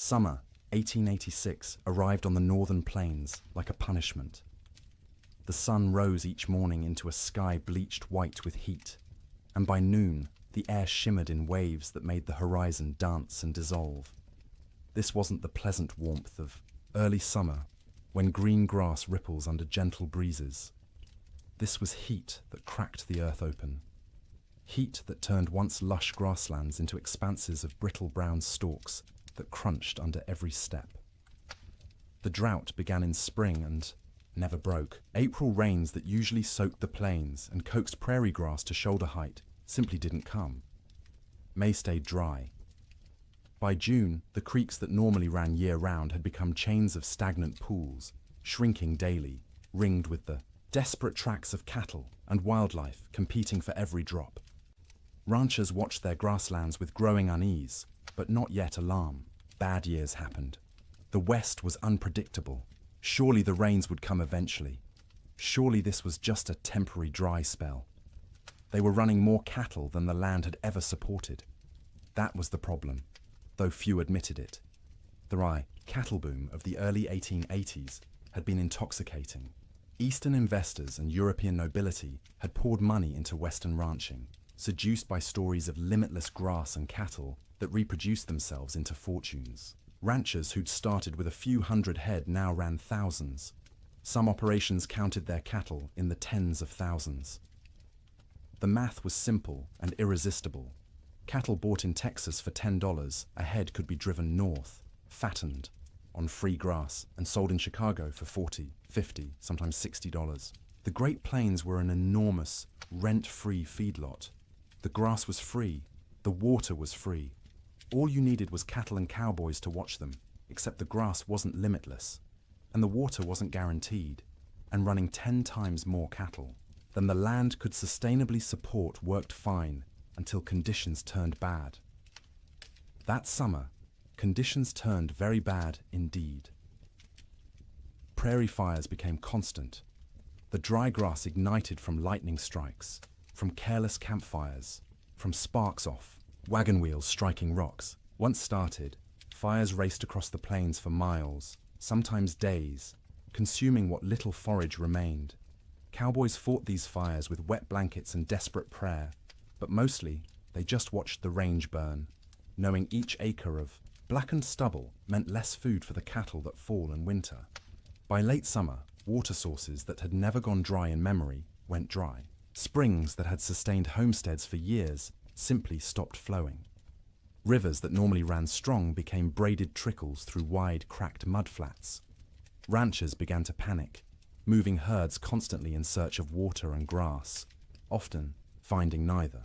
Summer, 1886, arrived on the northern plains like a punishment. The sun rose each morning into a sky bleached white with heat, and by noon the air shimmered in waves that made the horizon dance and dissolve. This wasn't the pleasant warmth of early summer when green grass ripples under gentle breezes. This was heat that cracked the earth open. Heat that turned once lush grasslands into expanses of brittle brown stalks that crunched under every step. The drought began in spring and never broke. April rains that usually soaked the plains and coaxed prairie grass to shoulder height simply didn't come. May stayed dry. By June, the creeks that normally ran year-round had become chains of stagnant pools, shrinking daily, ringed with the desperate tracks of cattle and wildlife competing for every drop. Ranchers watched their grasslands with growing unease, but not yet alarm. Bad years happened. The West was unpredictable. Surely the rains would come eventually. Surely this was just a temporary dry spell. They were running more cattle than the land had ever supported. That was the problem, though few admitted it. The cattle boom of the early 1880s had been intoxicating. Eastern investors and European nobility had poured money into Western ranching, seduced by stories of limitless grass and cattle that reproduced themselves into fortunes. Ranchers who'd started with a few hundred head now ran thousands. Some operations counted their cattle in the tens of thousands. The math was simple and irresistible. Cattle bought in Texas for $10 a head could be driven north, fattened, on free grass, and sold in Chicago for $40, $50, sometimes $60. The Great Plains were an enormous, rent-free feedlot. The grass was free, the water was free. All you needed was cattle and cowboys to watch them, except the grass wasn't limitless, and the water wasn't guaranteed, and running 10 times more cattle than the land could sustainably support worked fine until conditions turned bad. That summer, conditions turned very bad indeed. Prairie fires became constant. The dry grass ignited from lightning strikes, from careless campfires, from sparks off wagon wheels striking rocks. Once started, fires raced across the plains for miles, sometimes days, consuming what little forage remained. Cowboys fought these fires with wet blankets and desperate prayer, but mostly they just watched the range burn, knowing each acre of blackened stubble meant less food for the cattle that fall in winter. By late summer, water sources that had never gone dry in memory went dry. Springs that had sustained homesteads for years simply stopped flowing. Rivers that normally ran strong became braided trickles through wide, cracked mudflats. Ranchers began to panic, moving herds constantly in search of water and grass, often finding neither.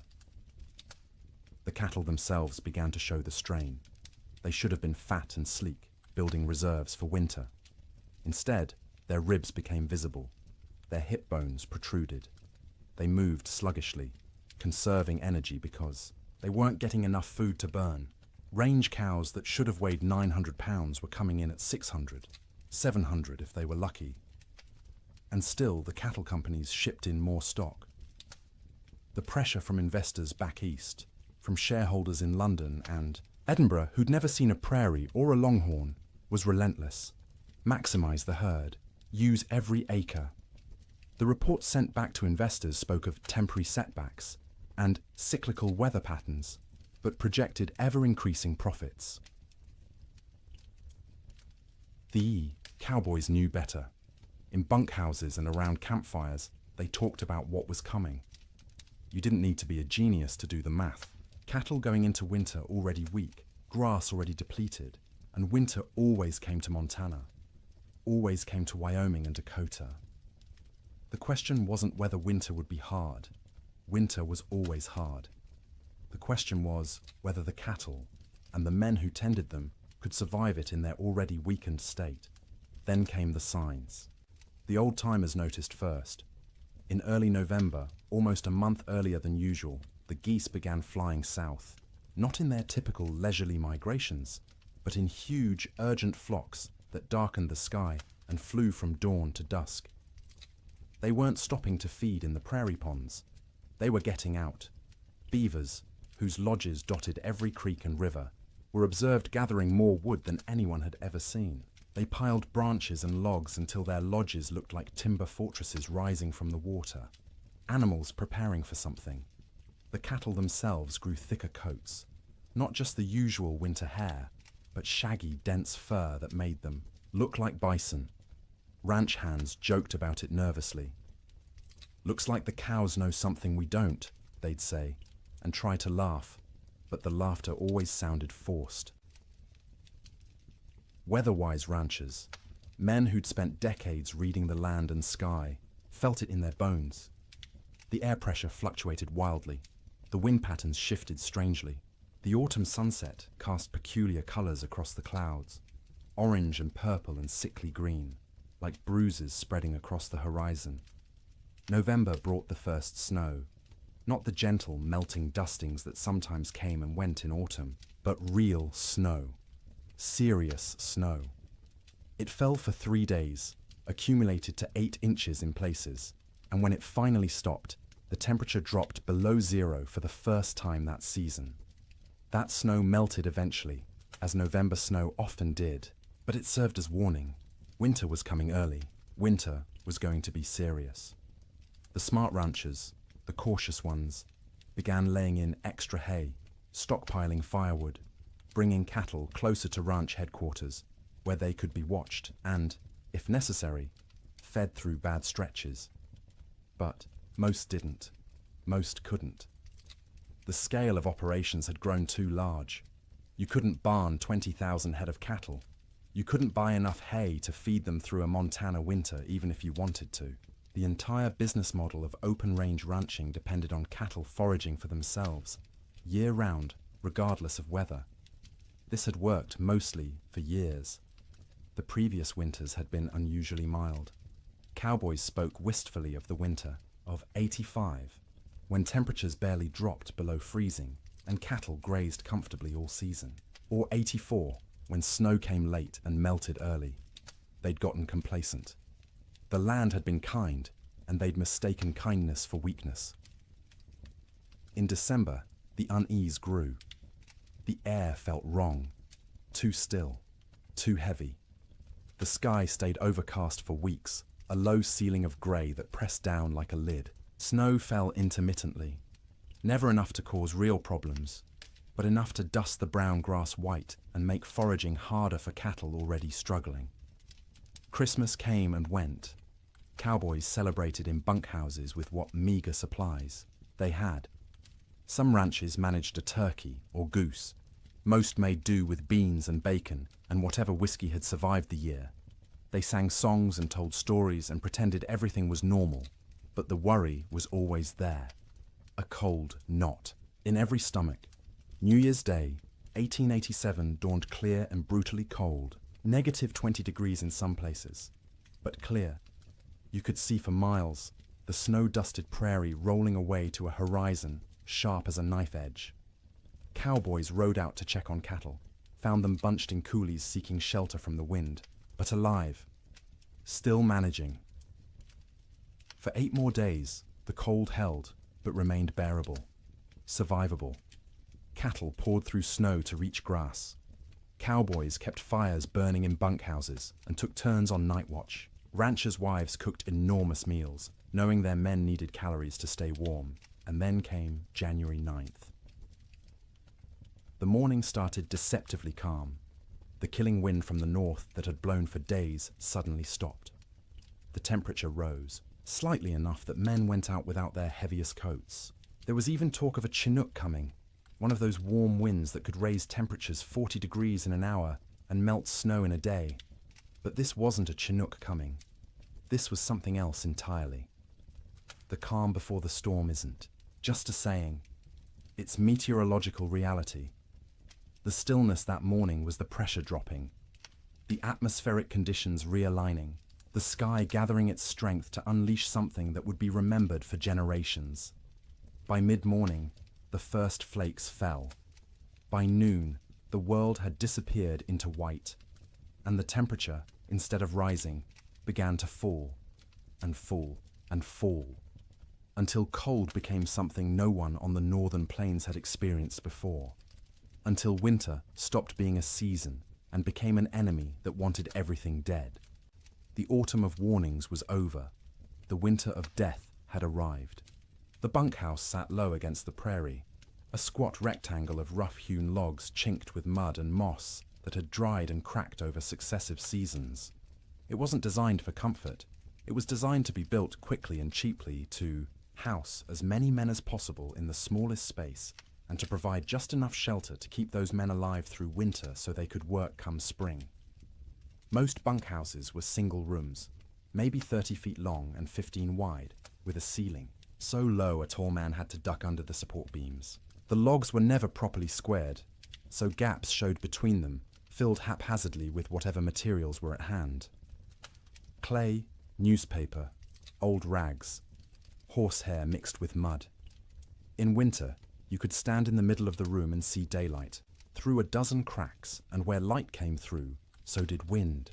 The cattle themselves began to show the strain. They should have been fat and sleek, building reserves for winter. Instead, their ribs became visible. Their hip bones protruded. They moved sluggishly, conserving energy because they weren't getting enough food to burn. Range cows that should have weighed 900 pounds were coming in at 600, 700 if they were lucky. And still, the cattle companies shipped in more stock. The pressure from investors back east, from shareholders in London and Edinburgh who'd never seen a prairie or a longhorn, was relentless. Maximize the herd. Use every acre. The reports sent back to investors spoke of temporary setbacks and cyclical weather patterns, but projected ever-increasing profits. The cowboys knew better. In bunkhouses and around campfires, they talked about what was coming. You didn't need to be a genius to do the math. Cattle going into winter already weak, grass already depleted, and winter always came to Montana, always came to Wyoming and Dakota. The question wasn't whether winter would be hard. Winter was always hard. The question was whether the cattle and the men who tended them could survive it in their already weakened state. Then came the signs. The old-timers noticed first. In early November, almost a month earlier than usual, the geese began flying south, not in their typical leisurely migrations, but in huge, urgent flocks that darkened the sky and flew from dawn to dusk. They weren't stopping to feed in the prairie ponds. They were getting out. Beavers, whose lodges dotted every creek and river, were observed gathering more wood than anyone had ever seen. They piled branches and logs until their lodges looked like timber fortresses rising from the water. Animals preparing for something. The cattle themselves grew thicker coats, not just the usual winter hair, but shaggy, dense fur that made them look like bison. Ranch hands joked about it nervously. "Looks like the cows know something we don't," they'd say, and try to laugh, but the laughter always sounded forced. Weather-wise ranchers, men who'd spent decades reading the land and sky, felt it in their bones. The air pressure fluctuated wildly. The wind patterns shifted strangely. The autumn sunset cast peculiar colors across the clouds, orange and purple and sickly green, like bruises spreading across the horizon. November brought the first snow, not the gentle, melting dustings that sometimes came and went in autumn, but real snow. Serious snow. It fell for 3 days, accumulated to 8 inches in places, and when it finally stopped, the temperature dropped below zero for the first time that season. That snow melted eventually, as November snow often did, but it served as warning. Winter was coming early. Winter was going to be serious. The smart ranchers, the cautious ones, began laying in extra hay, stockpiling firewood, bringing cattle closer to ranch headquarters, where they could be watched and, if necessary, fed through bad stretches. But most didn't. Most couldn't. The scale of operations had grown too large. You couldn't barn 20,000 head of cattle. You couldn't buy enough hay to feed them through a Montana winter even if you wanted to. The entire business model of open-range ranching depended on cattle foraging for themselves, year-round, regardless of weather. This had worked mostly for years. The previous winters had been unusually mild. Cowboys spoke wistfully of the winter of '85, when temperatures barely dropped below freezing and cattle grazed comfortably all season. Or '84, when snow came late and melted early. They'd gotten complacent. The land had been kind, and they'd mistaken kindness for weakness. In December, the unease grew. The air felt wrong, too still, too heavy. The sky stayed overcast for weeks, a low ceiling of grey that pressed down like a lid. Snow fell intermittently, never enough to cause real problems, but enough to dust the brown grass white and make foraging harder for cattle already struggling. Christmas came and went. Cowboys celebrated in bunkhouses with what meager supplies they had. Some ranches managed a turkey or goose. Most made do with beans and bacon and whatever whiskey had survived the year. They sang songs and told stories and pretended everything was normal, but the worry was always there. A cold knot in every stomach. New Year's Day, 1887 dawned clear and brutally cold, -20 degrees in some places, but clear. You could see for miles, the snow-dusted prairie rolling away to a horizon sharp as a knife edge. Cowboys rode out to check on cattle, found them bunched in coulees seeking shelter from the wind, but alive, still managing. For 8 more days, the cold held, but remained bearable, survivable. Cattle poured through snow to reach grass. Cowboys kept fires burning in bunkhouses and took turns on night watch. Ranchers' wives cooked enormous meals, knowing their men needed calories to stay warm. And then came January 9th. The morning started deceptively calm. The killing wind from the north that had blown for days suddenly stopped. The temperature rose, slightly enough that men went out without their heaviest coats. There was even talk of a Chinook coming, one of those warm winds that could raise temperatures 40 degrees in an hour and melt snow in a day. But this wasn't a Chinook coming. This was something else entirely. The calm before the storm isn't just a saying. It's meteorological reality. The stillness that morning was the pressure dropping, the atmospheric conditions realigning, the sky gathering its strength to unleash something that would be remembered for generations. By mid-morning, the first flakes fell. By noon, the world had disappeared into white, and the temperature, instead of rising, began to fall, and fall, and fall, until cold became something no one on the northern plains had experienced before. until winter stopped being a season and became an enemy that wanted everything dead. The autumn of warnings was over. The winter of death had arrived. The bunkhouse sat low against the prairie, a squat rectangle of rough-hewn logs chinked with mud and moss that had dried and cracked over successive seasons. It wasn't designed for comfort. It was designed to be built quickly and cheaply to house as many men as possible in the smallest space and to provide just enough shelter to keep those men alive through winter so they could work come spring. Most bunkhouses were single rooms, maybe 30 feet long and 15 wide, with a ceiling, so low a tall man had to duck under the support beams. The logs were never properly squared, so gaps showed between them, filled haphazardly with whatever materials were at hand. Clay, newspaper, old rags, horsehair mixed with mud. In winter, you could stand in the middle of the room and see daylight, through a dozen cracks, and where light came through, so did wind.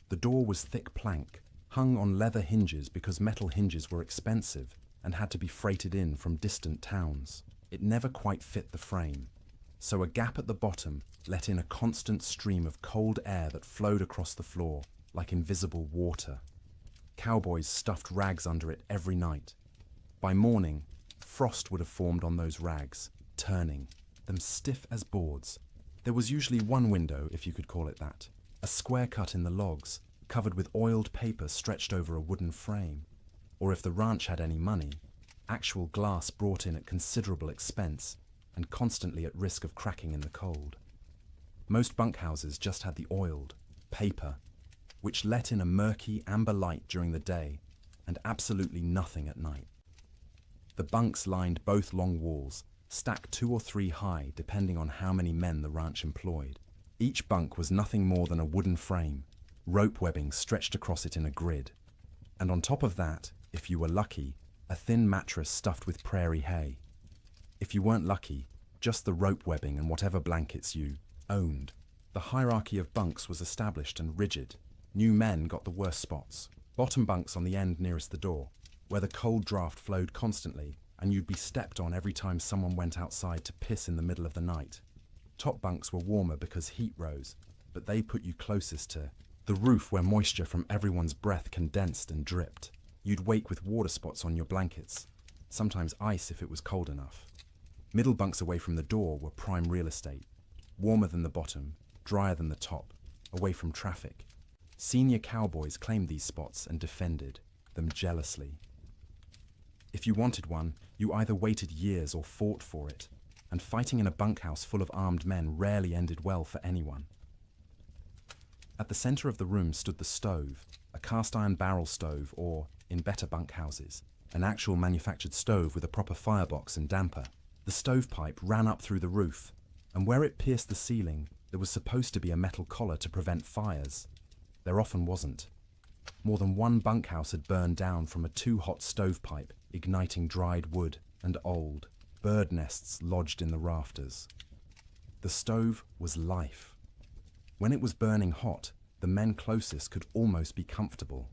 The door was thick plank, hung on leather hinges because metal hinges were expensive and had to be freighted in from distant towns. It never quite fit the frame, so a gap at the bottom let in a constant stream of cold air that flowed across the floor like invisible water. Cowboys stuffed rags under it every night. By morning, frost would have formed on those rags, turning them stiff as boards. There was usually one window, if you could call it that, a square cut in the logs, covered with oiled paper stretched over a wooden frame. Or if the ranch had any money, actual glass brought in at considerable expense and constantly at risk of cracking in the cold. Most bunkhouses just had the oiled paper, which let in a murky amber light during the day and absolutely nothing at night. The bunks lined both long walls, stacked 2 or 3 high depending on how many men the ranch employed. Each bunk was nothing more than a wooden frame, rope webbing stretched across it in a grid. And on top of that, if you were lucky, a thin mattress stuffed with prairie hay. If you weren't lucky, just the rope webbing and whatever blankets you owned. The hierarchy of bunks was established and rigid. New men got the worst spots. Bottom bunks on the end nearest the door, where the cold draft flowed constantly and you'd be stepped on every time someone went outside to piss in the middle of the night. Top bunks were warmer because heat rose, but they put you closest to the roof where moisture from everyone's breath condensed and dripped. You'd wake with water spots on your blankets, sometimes ice if it was cold enough. Middle bunks away from the door were prime real estate, warmer than the bottom, drier than the top, away from traffic. Senior cowboys claimed these spots and defended them jealously. If you wanted one, you either waited years or fought for it, and fighting in a bunkhouse full of armed men rarely ended well for anyone. At the center of the room stood the stove, a cast-iron barrel stove or, in better bunkhouses, an actual manufactured stove with a proper firebox and damper. The stovepipe ran up through the roof, and where it pierced the ceiling, there was supposed to be a metal collar to prevent fires. There often wasn't. More than one bunkhouse had burned down from a too-hot stovepipe, igniting dried wood and old bird nests lodged in the rafters. The stove was life. When it was burning hot, the men closest could almost be comfortable.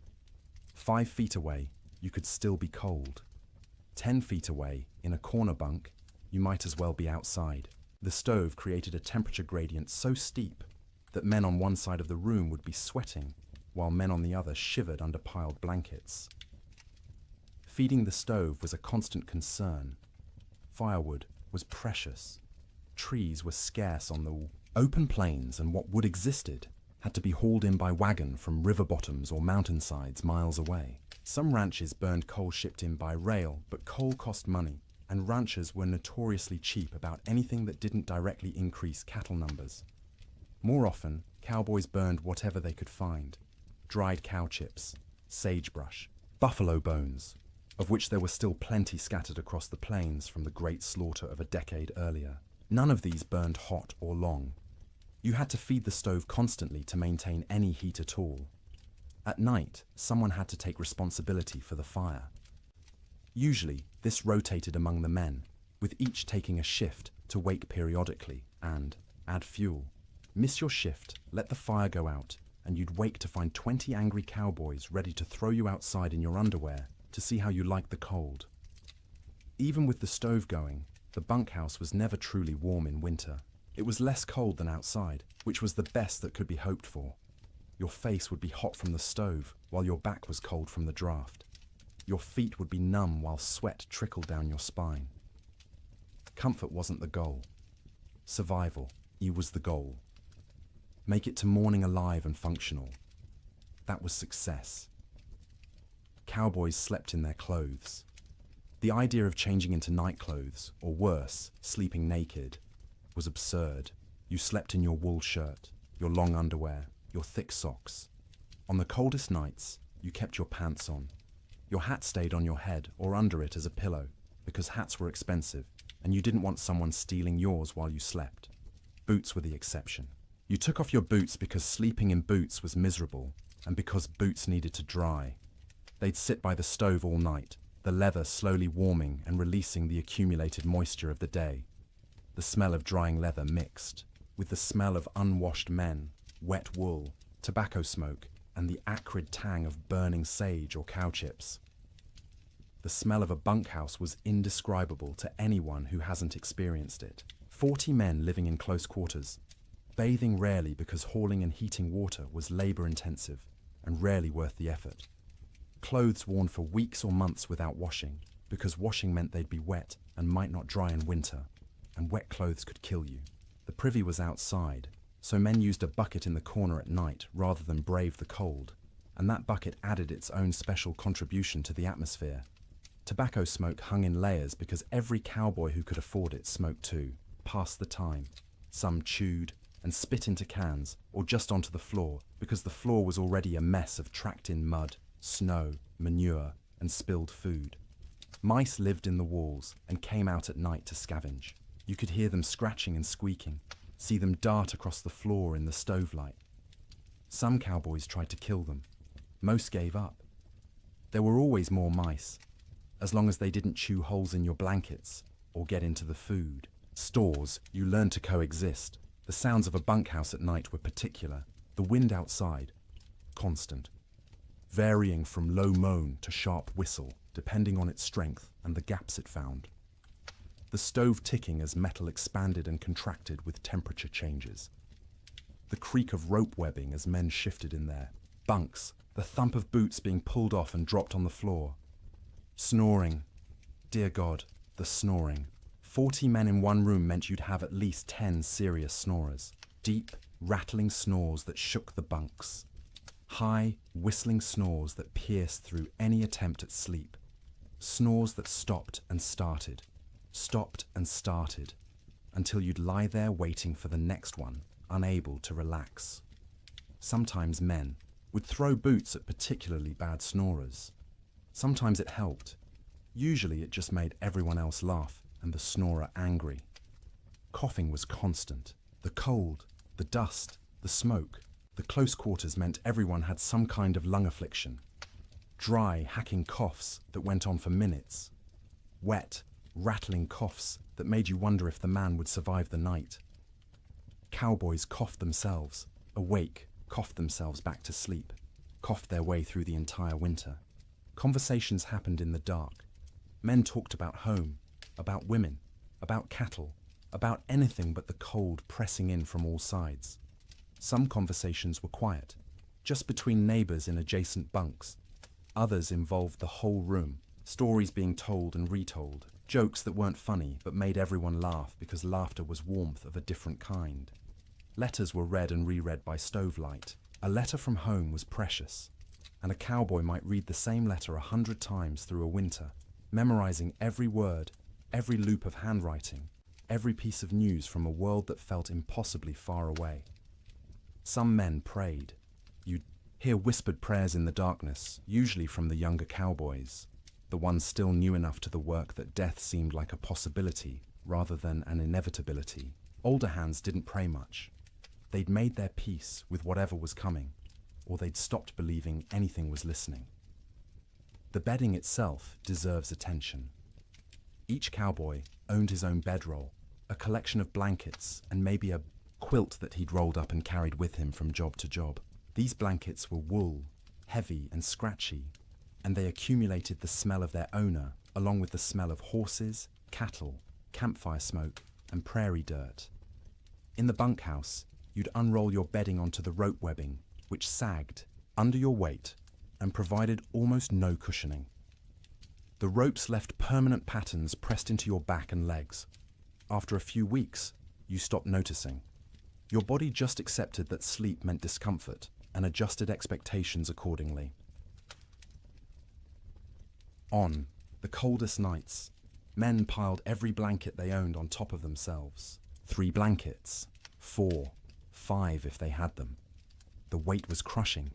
5 feet away, you could still be cold. 10 feet away, in a corner bunk, you might as well be outside. The stove created a temperature gradient so steep that men on one side of the room would be sweating, while men on the other shivered under piled blankets. Feeding the stove was a constant concern. Firewood was precious. Trees were scarce on the open plains, and what wood existed had to be hauled in by wagon from river bottoms or mountainsides miles away. Some ranches burned coal shipped in by rail, but coal cost money, and ranchers were notoriously cheap about anything that didn't directly increase cattle numbers. More often, cowboys burned whatever they could find: dried cow chips, sagebrush, buffalo bones, of which there were still plenty scattered across the plains from the great slaughter of a decade earlier. None of these burned hot or long. You had to feed the stove constantly to maintain any heat at all. At night, someone had to take responsibility for the fire. Usually, this rotated among the men, with each taking a shift to wake periodically and add fuel. Miss your shift, let the fire go out, and you'd wake to find 20 angry cowboys ready to throw you outside in your underwear to see how you liked the cold. Even with the stove going, the bunkhouse was never truly warm in winter. It was less cold than outside, which was the best that could be hoped for. Your face would be hot from the stove, while your back was cold from the draft. Your feet would be numb while sweat trickled down your spine. Comfort wasn't the goal. Survival, was the goal. Make it to morning alive and functional. That was success. Cowboys slept in their clothes. The idea of changing into night clothes, or worse, sleeping naked, was absurd. You slept in your wool shirt, your long underwear, your thick socks. On the coldest nights, you kept your pants on. Your hat stayed on your head or under it as a pillow, because hats were expensive, and you didn't want someone stealing yours while you slept. Boots were the exception. You took off your boots because sleeping in boots was miserable, and because boots needed to dry. They'd sit by the stove all night, the leather slowly warming and releasing the accumulated moisture of the day. The smell of drying leather mixed with the smell of unwashed men, wet wool, tobacco smoke, and the acrid tang of burning sage or cow chips. The smell of a bunkhouse was indescribable to anyone who hasn't experienced it. 40 men living in close quarters, bathing rarely because hauling and heating water was labor-intensive and rarely worth the effort. Clothes worn for weeks or months without washing, because washing meant they'd be wet and might not dry in winter, and wet clothes could kill you. The privy was outside, so men used a bucket in the corner at night rather than brave the cold, and that bucket added its own special contribution to the atmosphere. Tobacco smoke hung in layers because every cowboy who could afford it smoked too, passed the time. Some chewed and spit into cans or just onto the floor because the floor was already a mess of tracked-in mud, snow, manure, and spilled food. Mice lived in the walls and came out at night to scavenge. You could hear them scratching and squeaking, see them dart across the floor in the stove light. Some cowboys tried to kill them. Most gave up. There were always more mice, as long as they didn't chew holes in your blankets or get into the food. Stores, you learned to coexist. The sounds of a bunkhouse at night were particular. The wind outside, constant, varying from low moan to sharp whistle, depending on its strength and the gaps it found. The stove ticking as metal expanded and contracted with temperature changes. The creak of rope webbing as men shifted in there. Bunks, the thump of boots being pulled off and dropped on the floor. Snoring. Dear God, the snoring. 40 men in one room meant you'd have at least 10 serious snorers. Deep, rattling snores that shook the bunks. High, whistling snores that pierced through any attempt at sleep. Snores that stopped and started, until you'd lie there waiting for the next one, unable to relax. Sometimes men would throw boots at particularly bad snorers. Sometimes it helped. Usually it just made everyone else laugh and the snorer angry. Coughing was constant. The cold, the dust, the smoke, the close quarters meant everyone had some kind of lung affliction. Dry, hacking coughs that went on for minutes. Wet, rattling coughs that made you wonder if the man would survive the night. Cowboys coughed themselves, awake, coughed themselves back to sleep, coughed their way through the entire winter. Conversations happened in the dark. Men talked about home, about women, about cattle, about anything but the cold pressing in from all sides. Some conversations were quiet, just between neighbors in adjacent bunks. Others involved the whole room, stories being told and retold, jokes that weren't funny but made everyone laugh because laughter was warmth of a different kind. Letters were read and reread by stovelight. A letter from home was precious, and a cowboy might read the same letter 100 times through a winter, memorizing every word, every loop of handwriting, every piece of news from a world that felt impossibly far away. Some men prayed. You'd hear whispered prayers in the darkness, usually from the younger cowboys, the ones still new enough to the work that death seemed like a possibility rather than an inevitability. Older hands didn't pray much. They'd made their peace with whatever was coming, or they'd stopped believing anything was listening. The bedding itself deserves attention. Each cowboy owned his own bedroll, a collection of blankets, and maybe a quilt that he'd rolled up and carried with him from job to job. These blankets were wool, heavy and scratchy, and they accumulated the smell of their owner, along with the smell of horses, cattle, campfire smoke, and prairie dirt. In the bunkhouse, you'd unroll your bedding onto the rope webbing, which sagged under your weight and provided almost no cushioning. The ropes left permanent patterns pressed into your back and legs. After a few weeks, you stopped noticing. Your body just accepted that sleep meant discomfort and adjusted expectations accordingly. On the coldest nights, men piled every blanket they owned on top of themselves. 3 blankets, 4, 5 if they had them. The weight was crushing,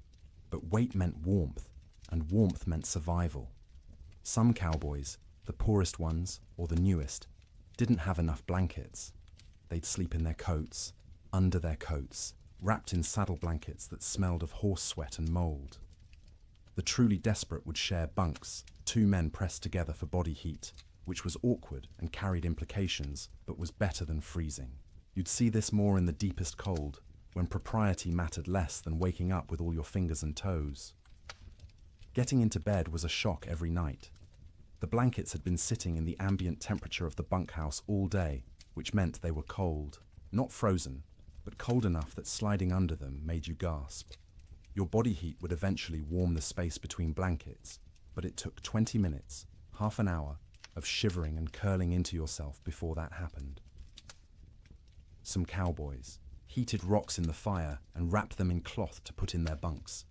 but weight meant warmth, and warmth meant survival. Some cowboys, the poorest ones or the newest, didn't have enough blankets. They'd sleep in their coats, under their coats, wrapped in saddle blankets that smelled of horse sweat and mold. The truly desperate would share bunks, 2 men pressed together for body heat, which was awkward and carried implications, but was better than freezing. You'd see this more in the deepest cold, when propriety mattered less than waking up with all your fingers and toes. Getting into bed was a shock every night. The blankets had been sitting in the ambient temperature of the bunkhouse all day, which meant they were cold. Not frozen, but cold enough that sliding under them made you gasp. Your body heat would eventually warm the space between blankets, but it took 20 minutes, half an hour, of shivering and curling into yourself before that happened. Some cowboys heated rocks in the fire and wrapped them in cloth to put in their bunks.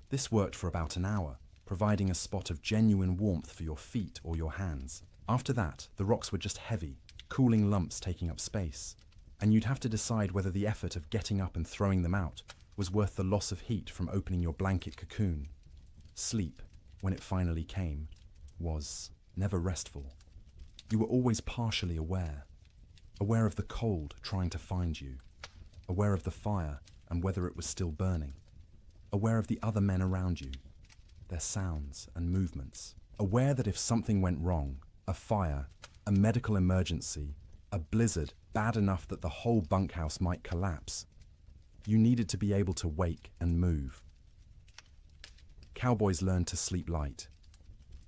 This worked for about an hour, providing a spot of genuine warmth for your feet or your hands. After that, the rocks were just heavy, cooling lumps taking up space, and you'd have to decide whether the effort of getting up and throwing them out was worth the loss of heat from opening your blanket cocoon. Sleep, when it finally came, was never restful. You were always partially aware of the cold trying to find you, aware of the fire and whether it was still burning, aware of the other men around you, their sounds and movements, aware that if something went wrong, a fire, a medical emergency, a blizzard bad enough that the whole bunkhouse might collapse, you needed to be able to wake and move. Cowboys learned to sleep light,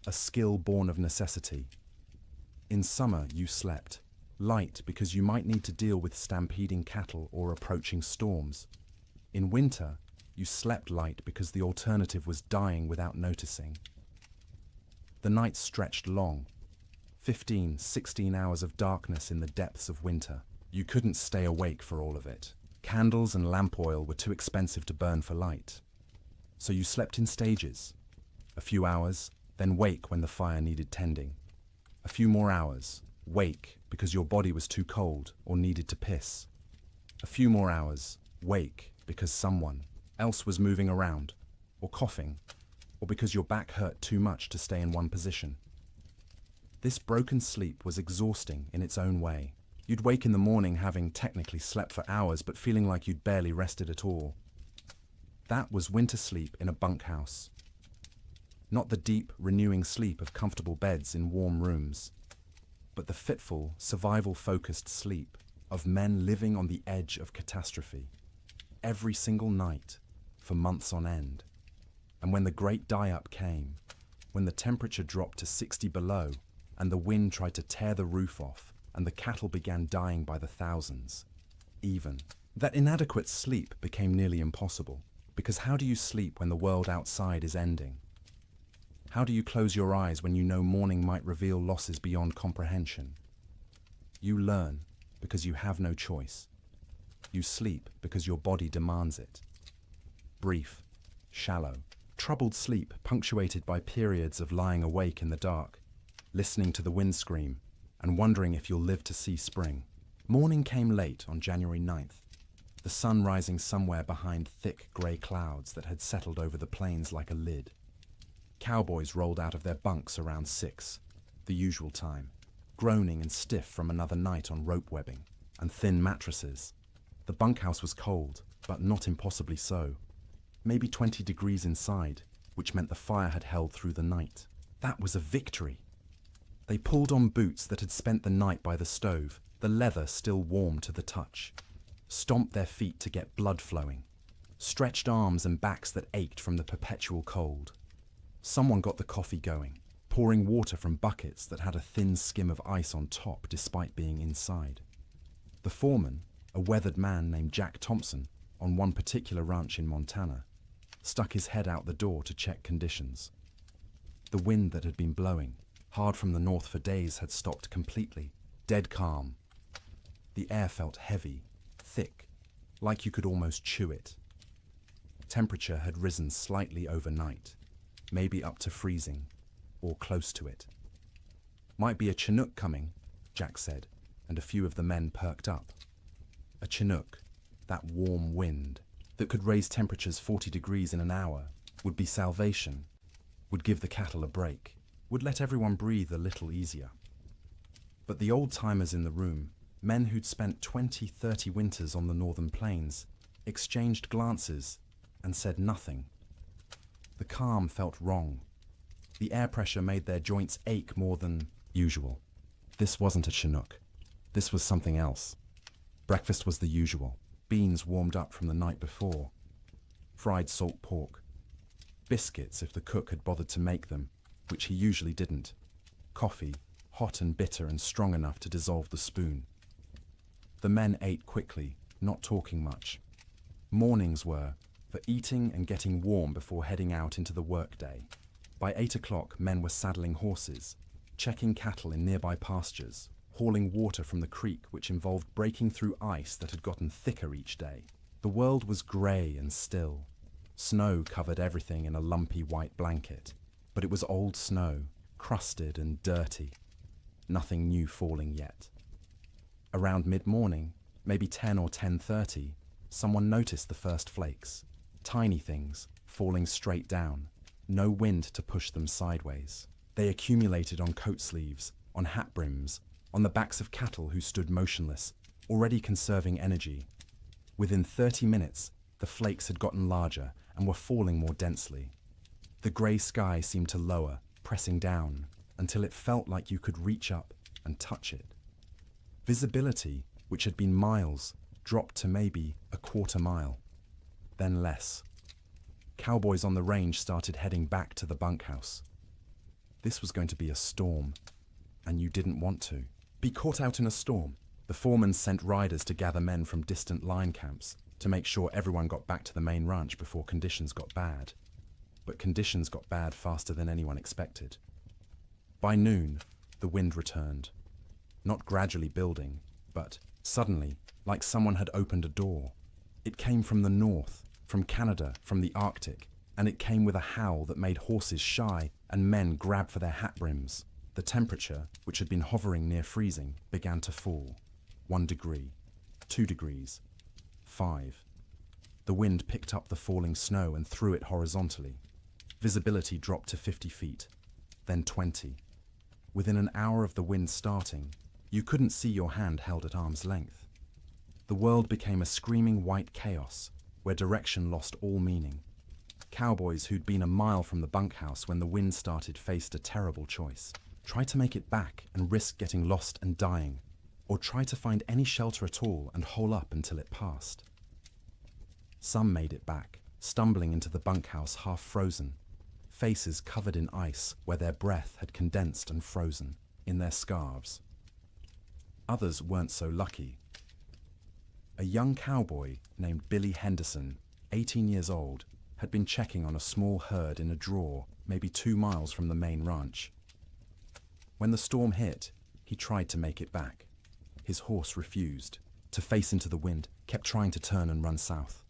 a skill born of necessity. In summer, you slept light because you might need to deal with stampeding cattle or approaching storms. In winter, you slept light because the alternative was dying without noticing. The nights stretched long, 15, 16 hours of darkness in the depths of winter. You couldn't stay awake for all of it. Candles and lamp oil were too expensive to burn for light. So you slept in stages. A few hours, then wake when the fire needed tending. A few more hours, wake because your body was too cold or needed to piss. A few more hours, wake because someone else was moving around, or coughing, or because your back hurt too much to stay in one position. This broken sleep was exhausting in its own way. You'd wake in the morning having technically slept for hours but feeling like you'd barely rested at all. That was winter sleep in a bunkhouse. Not the deep, renewing sleep of comfortable beds in warm rooms, but the fitful, survival-focused sleep of men living on the edge of catastrophe. Every single night, for months on end. And when the great die-up came, when the temperature dropped to 60 below, and the wind tried to tear the roof off, and the cattle began dying by the thousands, that inadequate sleep became nearly impossible. Because how do you sleep when the world outside is ending? How do you close your eyes when you know morning might reveal losses beyond comprehension? You learn because you have no choice. You sleep because your body demands it. Brief, shallow, troubled sleep punctuated by periods of lying awake in the dark, listening to the wind scream, and wondering if you'll live to see spring. Morning came late on January 9th, the sun rising somewhere behind thick grey clouds that had settled over the plains like a lid. Cowboys rolled out of their bunks around 6, the usual time, groaning and stiff from another night on rope webbing and thin mattresses. The bunkhouse was cold, but not impossibly so. Maybe 20 degrees inside, which meant the fire had held through the night. That was a victory. They pulled on boots that had spent the night by the stove, the leather still warm to the touch, stomped their feet to get blood flowing, stretched arms and backs that ached from the perpetual cold. Someone got the coffee going, pouring water from buckets that had a thin skim of ice on top despite being inside. The foreman, A weathered man named Jack Thompson, on one particular ranch in Montana, stuck his head out the door to check conditions. The wind that had been blowing hard from the north for days had stopped completely, dead calm. The air felt heavy, thick, like you could almost chew it. Temperature had risen slightly overnight, maybe up to freezing, or close to it. "Might be a Chinook coming," Jack said, and a few of the men perked up. A Chinook, that warm wind that could raise temperatures 40 degrees in an hour, would be salvation, would give the cattle a break, would let everyone breathe a little easier. But the old-timers in the room, men who'd spent 20, 30 winters on the northern plains, exchanged glances and said nothing. The calm felt wrong. The air pressure made their joints ache more than usual. This wasn't a Chinook. This was something else. Breakfast was the usual. Beans warmed up from the night before. Fried salt pork. Biscuits if the cook had bothered to make them, which he usually didn't. Coffee, hot and bitter and strong enough to dissolve the spoon. The men ate quickly, not talking much. Mornings were for eating and getting warm before heading out into the workday. By 8 o'clock, men were saddling horses, checking cattle in nearby pastures, hauling water from the creek, which involved breaking through ice that had gotten thicker each day. The world was grey and still. Snow covered everything in a lumpy white blanket, but it was old snow, crusted and dirty. Nothing new falling yet. Around mid-morning, maybe 10 or 10:30, someone noticed the first flakes. Tiny things, falling straight down. No wind to push them sideways. They accumulated on coat sleeves, on hat brims, on the backs of cattle who stood motionless, already conserving energy. Within 30 minutes, the flakes had gotten larger and were falling more densely. The grey sky seemed to lower, pressing down, until it felt like you could reach up and touch it. Visibility, which had been miles, dropped to maybe a quarter mile, then less. Cowboys on the range started heading back to the bunkhouse. This was going to be a storm, and you didn't want to be caught out in a storm. The foreman sent riders to gather men from distant line camps to make sure everyone got back to the main ranch before conditions got bad. But conditions got bad faster than anyone expected. By noon, the wind returned. Not gradually building, but suddenly, like someone had opened a door. It came from the north, from Canada, from the Arctic, and it came with a howl that made horses shy and men grab for their hat brims. The temperature, which had been hovering near freezing, began to fall. 1 degree, 2 degrees, 5. The wind picked up the falling snow and threw it horizontally. Visibility dropped to 50 feet, then 20. Within an hour of the wind starting, you couldn't see your hand held at arm's length. The world became a screaming white chaos, where direction lost all meaning. Cowboys who'd been a mile from the bunkhouse when the wind started faced a terrible choice. Try to make it back and risk getting lost and dying, or try to find any shelter at all and hole up until it passed. Some made it back, stumbling into the bunkhouse half frozen, faces covered in ice where their breath had condensed and frozen, in their scarves. Others weren't so lucky. A young cowboy named Billy Henderson, 18 years old, had been checking on a small herd in a draw maybe 2 miles from the main ranch. When the storm hit, he tried to make it back. His horse refused. To face into the wind, kept trying to turn and run south.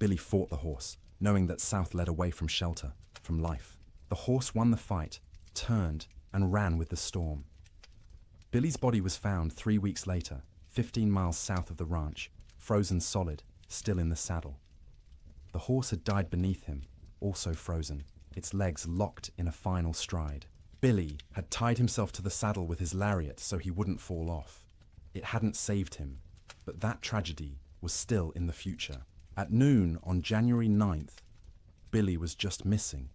Billy fought the horse, knowing that south led away from shelter, from life. The horse won the fight, turned, and ran with the storm. Billy's body was found 3 weeks later, 15 miles south of the ranch, frozen solid, still in the saddle. The horse had died beneath him, also frozen, its legs locked in a final stride. Billy had tied himself to the saddle with his lariat so he wouldn't fall off. It hadn't saved him, but that tragedy was still in the future. At noon on January 9th, Billy was just missing,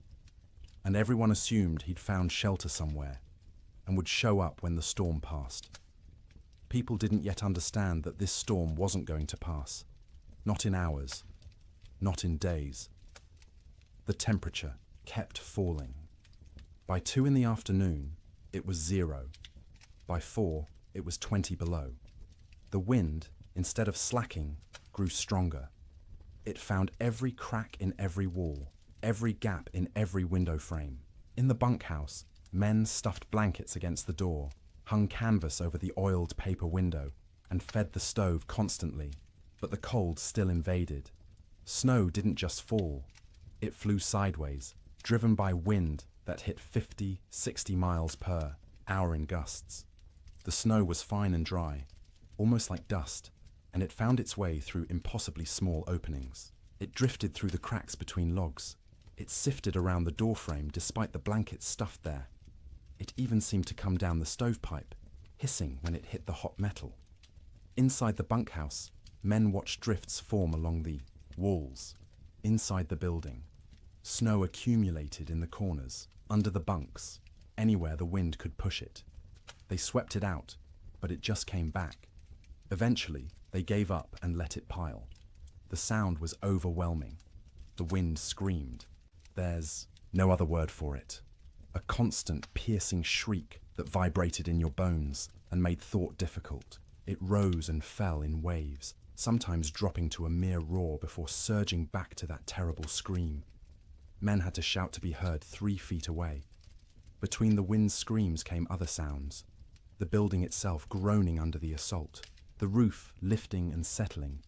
and everyone assumed he'd found shelter somewhere and would show up when the storm passed. People didn't yet understand that this storm wasn't going to pass. Not in hours, not in days. The temperature kept falling. By 2 in the afternoon, it was 0. By 4, it was 20 below. The wind, instead of slacking, grew stronger. It found every crack in every wall, every gap in every window frame. In the bunkhouse, men stuffed blankets against the door, hung canvas over the oiled paper window, and fed the stove constantly. But the cold still invaded. Snow didn't just fall. It flew sideways, driven by wind that hit 50, 60 miles per hour in gusts. The snow was fine and dry, almost like dust, and it found its way through impossibly small openings. It drifted through the cracks between logs. It sifted around the doorframe despite the blankets stuffed there. It even seemed to come down the stovepipe, hissing when it hit the hot metal. Inside the bunkhouse, men watched drifts form along the walls. Inside the building, snow accumulated in the corners, under the bunks, anywhere the wind could push it. They swept it out, but it just came back. Eventually, they gave up and let it pile. The sound was overwhelming. The wind screamed. There's no other word for it. A constant, piercing shriek that vibrated in your bones and made thought difficult. It rose and fell in waves, sometimes dropping to a mere roar before surging back to that terrible scream. Men had to shout to be heard 3 feet away. Between the wind's screams came other sounds. The building itself groaning under the assault. The roof lifting and settling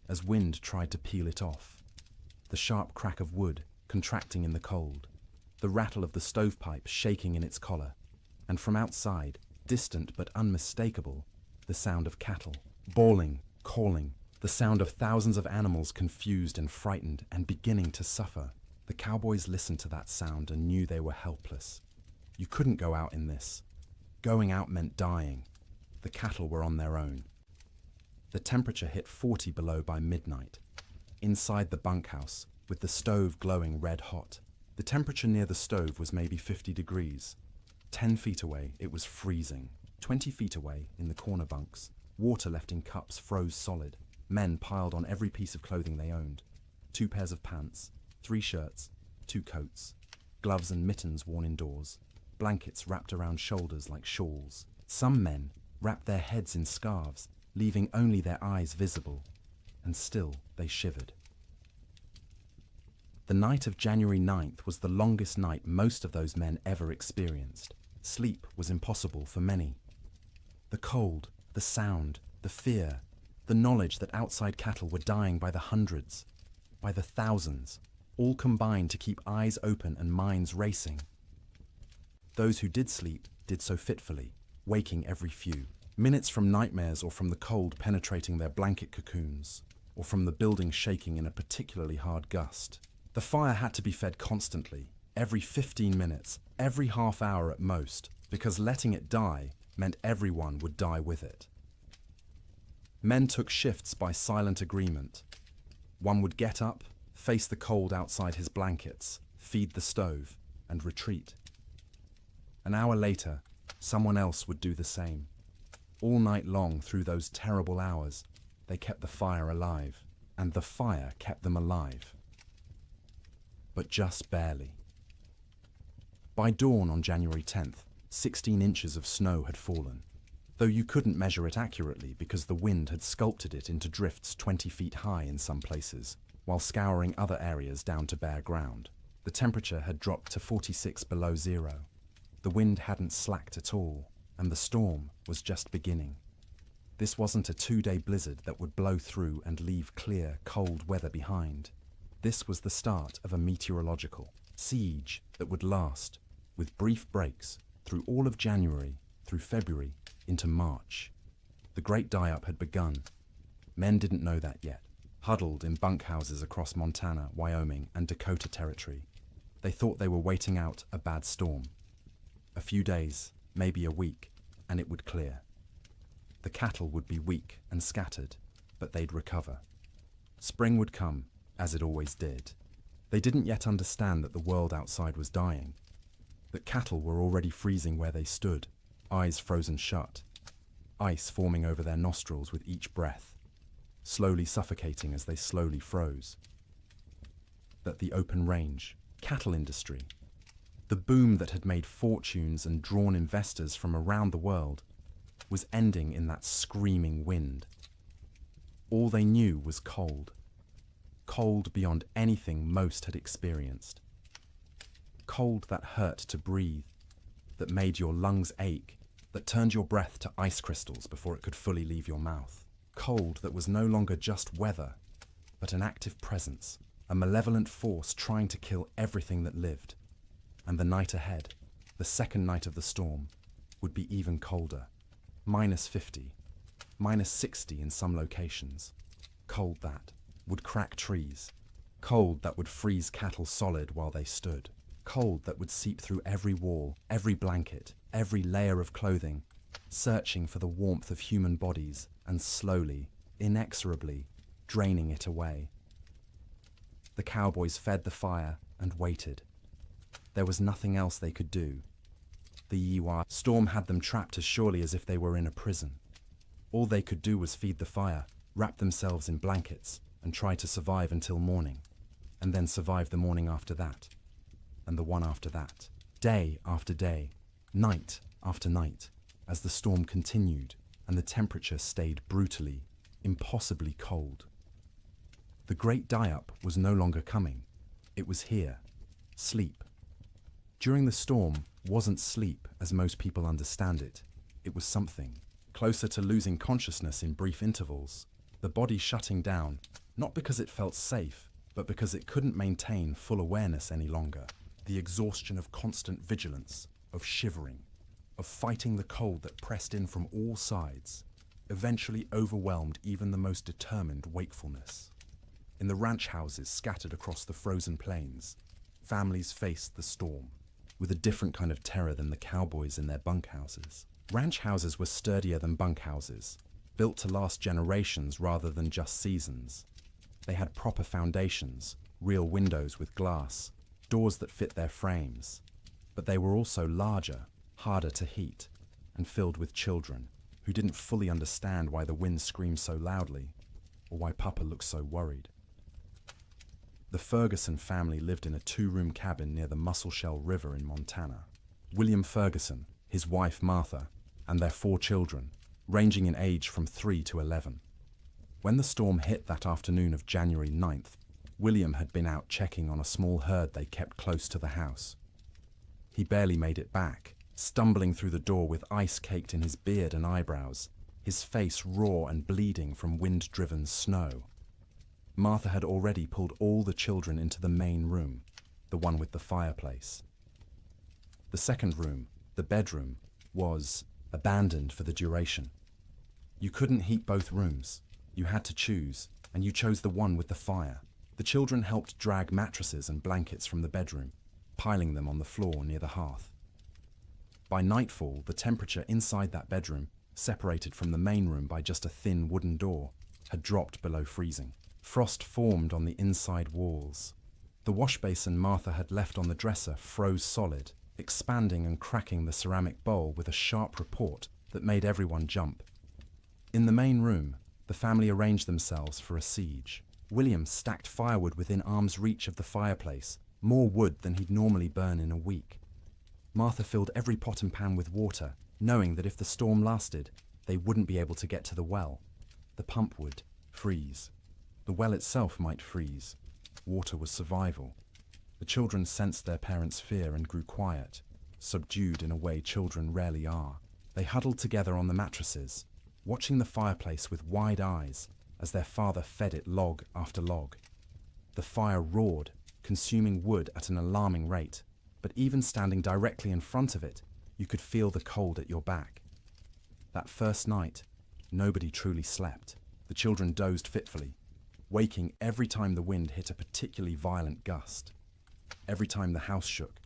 as wind tried to peel it off. The sharp crack of wood contracting in the cold. The rattle of the stovepipe shaking in its collar. And from outside, distant but unmistakable, the sound of cattle, bawling, calling, the sound of thousands of animals confused and frightened and beginning to suffer. The cowboys listened to that sound and knew they were helpless. You couldn't go out in this. Going out meant dying. The cattle were on their own. The temperature hit 40 below by midnight. Inside the bunkhouse, with the stove glowing red hot, the temperature near the stove was maybe 50 degrees. 10 feet away, it was freezing. 20 feet away, in the corner bunks, water left in cups froze solid. Men piled on every piece of clothing they owned. 2 pairs of pants, 3 shirts, 2 coats, gloves and mittens worn indoors, blankets wrapped around shoulders like shawls. Some men wrapped their heads in scarves, leaving only their eyes visible, and still they shivered. The night of January 9th was the longest night most of those men ever experienced. Sleep was impossible for many. The cold, the sound, the fear, the knowledge that outside cattle were dying by the hundreds, by the thousands, all combined to keep eyes open and minds racing. Those who did sleep did so fitfully, waking every few. Minutes from nightmares or from the cold penetrating their blanket cocoons, or from the building shaking in a particularly hard gust. The fire had to be fed constantly, every 15 minutes, every half hour at most, because letting it die meant everyone would die with it. Men took shifts by silent agreement. One would get up, face the cold outside his blankets, feed the stove, and retreat. An hour later, someone else would do the same. All night long through those terrible hours, they kept the fire alive, and the fire kept them alive. But just barely. By dawn on January 10th, 16 inches of snow had fallen, though you couldn't measure it accurately because the wind had sculpted it into drifts 20 feet high in some places, while scouring other areas down to bare ground. The temperature had dropped to 46 below zero. The wind hadn't slacked at all, and the storm was just beginning. This wasn't a 2-day blizzard that would blow through and leave clear, cold weather behind. This was the start of a meteorological siege that would last, with brief breaks, through all of January, through February, into March. The great die-up had begun. Men didn't know that yet, huddled in bunkhouses across Montana, Wyoming, and Dakota Territory. They thought they were waiting out a bad storm. A few days, maybe a week, and it would clear. The cattle would be weak and scattered, but they'd recover. Spring would come, as it always did. They didn't yet understand that the world outside was dying, that cattle were already freezing where they stood, eyes frozen shut, ice forming over their nostrils with each breath, slowly suffocating as they slowly froze. That the open range, cattle industry, the boom that had made fortunes and drawn investors from around the world, was ending in that screaming wind. All they knew was cold. Cold beyond anything most had experienced. Cold that hurt to breathe, that made your lungs ache, that turned your breath to ice crystals before it could fully leave your mouth. Cold that was no longer just weather, but an active presence, a malevolent force trying to kill everything that lived. And the night ahead, the second night of the storm, would be even colder. -50, -60 in some locations. Cold that would crack trees. Cold that would freeze cattle solid while they stood. Cold that would seep through every wall, every blanket, every layer of clothing, searching for the warmth of human bodies and slowly, inexorably, draining it away. The cowboys fed the fire and waited. There was nothing else they could do. The Yiwa storm had them trapped as surely as if they were in a prison. All they could do was feed the fire, wrap themselves in blankets, and try to survive until morning, and then survive the morning after that, and the one after that, day after day, night after night, as the storm continued and the temperature stayed brutally, impossibly cold. The great die-up was no longer coming. It was here. Sleep. During the storm wasn't sleep as most people understand it. It was something closer to losing consciousness in brief intervals, the body shutting down, not because it felt safe, but because it couldn't maintain full awareness any longer. The exhaustion of constant vigilance, of shivering, of fighting the cold that pressed in from all sides, eventually overwhelmed even the most determined wakefulness. In the ranch houses scattered across the frozen plains, families faced the storm, with a different kind of terror than the cowboys in their bunkhouses. Ranch houses were sturdier than bunkhouses, built to last generations rather than just seasons. They had proper foundations, real windows with glass, doors that fit their frames. But they were also larger, harder to heat, and filled with children who didn't fully understand why the wind screamed so loudly, or why Papa looked so worried. The Ferguson family lived in a 2-room cabin near the Musselshell River in Montana. William Ferguson, his wife Martha, and their 4 children, ranging in age from 3 to 11. When the storm hit that afternoon of January 9th, William had been out checking on a small herd they kept close to the house. He barely made it back, stumbling through the door with ice caked in his beard and eyebrows, his face raw and bleeding from wind-driven snow. Martha had already pulled all the children into the main room, the one with the fireplace. The second room, the bedroom, was abandoned for the duration. You couldn't heat both rooms. You had to choose, and you chose the one with the fire. The children helped drag mattresses and blankets from the bedroom, piling them on the floor near the hearth. By nightfall, the temperature inside that bedroom, separated from the main room by just a thin wooden door, had dropped below freezing. Frost formed on the inside walls. The wash basin Martha had left on the dresser froze solid, expanding and cracking the ceramic bowl with a sharp report that made everyone jump. In the main room, the family arranged themselves for a siege. William stacked firewood within arm's reach of the fireplace, more wood than he'd normally burn in a week. Martha filled every pot and pan with water, knowing that if the storm lasted, they wouldn't be able to get to the well. The pump would freeze. The well itself might freeze. Water was survival. The children sensed their parents' fear and grew quiet, subdued in a way children rarely are. They huddled together on the mattresses, watching the fireplace with wide eyes as their father fed it log after log. The fire roared, consuming wood at an alarming rate, but even standing directly in front of it, you could feel the cold at your back. That first night, nobody truly slept. The children dozed fitfully, waking every time the wind hit a particularly violent gust, every time the house shook,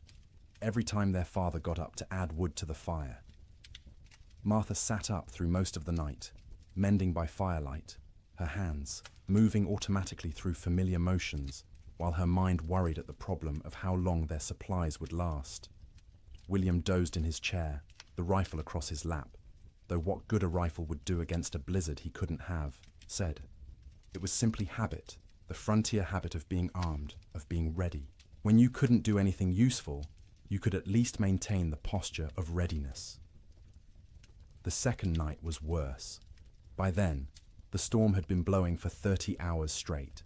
every time their father got up to add wood to the fire. Martha sat up through most of the night, mending by firelight, her hands moving automatically through familiar motions, while her mind worried at the problem of how long their supplies would last. William dozed in his chair, the rifle across his lap, though what good a rifle would do against a blizzard he couldn't have, said. It was simply habit, the frontier habit of being armed, of being ready. When you couldn't do anything useful, you could at least maintain the posture of readiness. The second night was worse. By then, the storm had been blowing for 30 hours straight.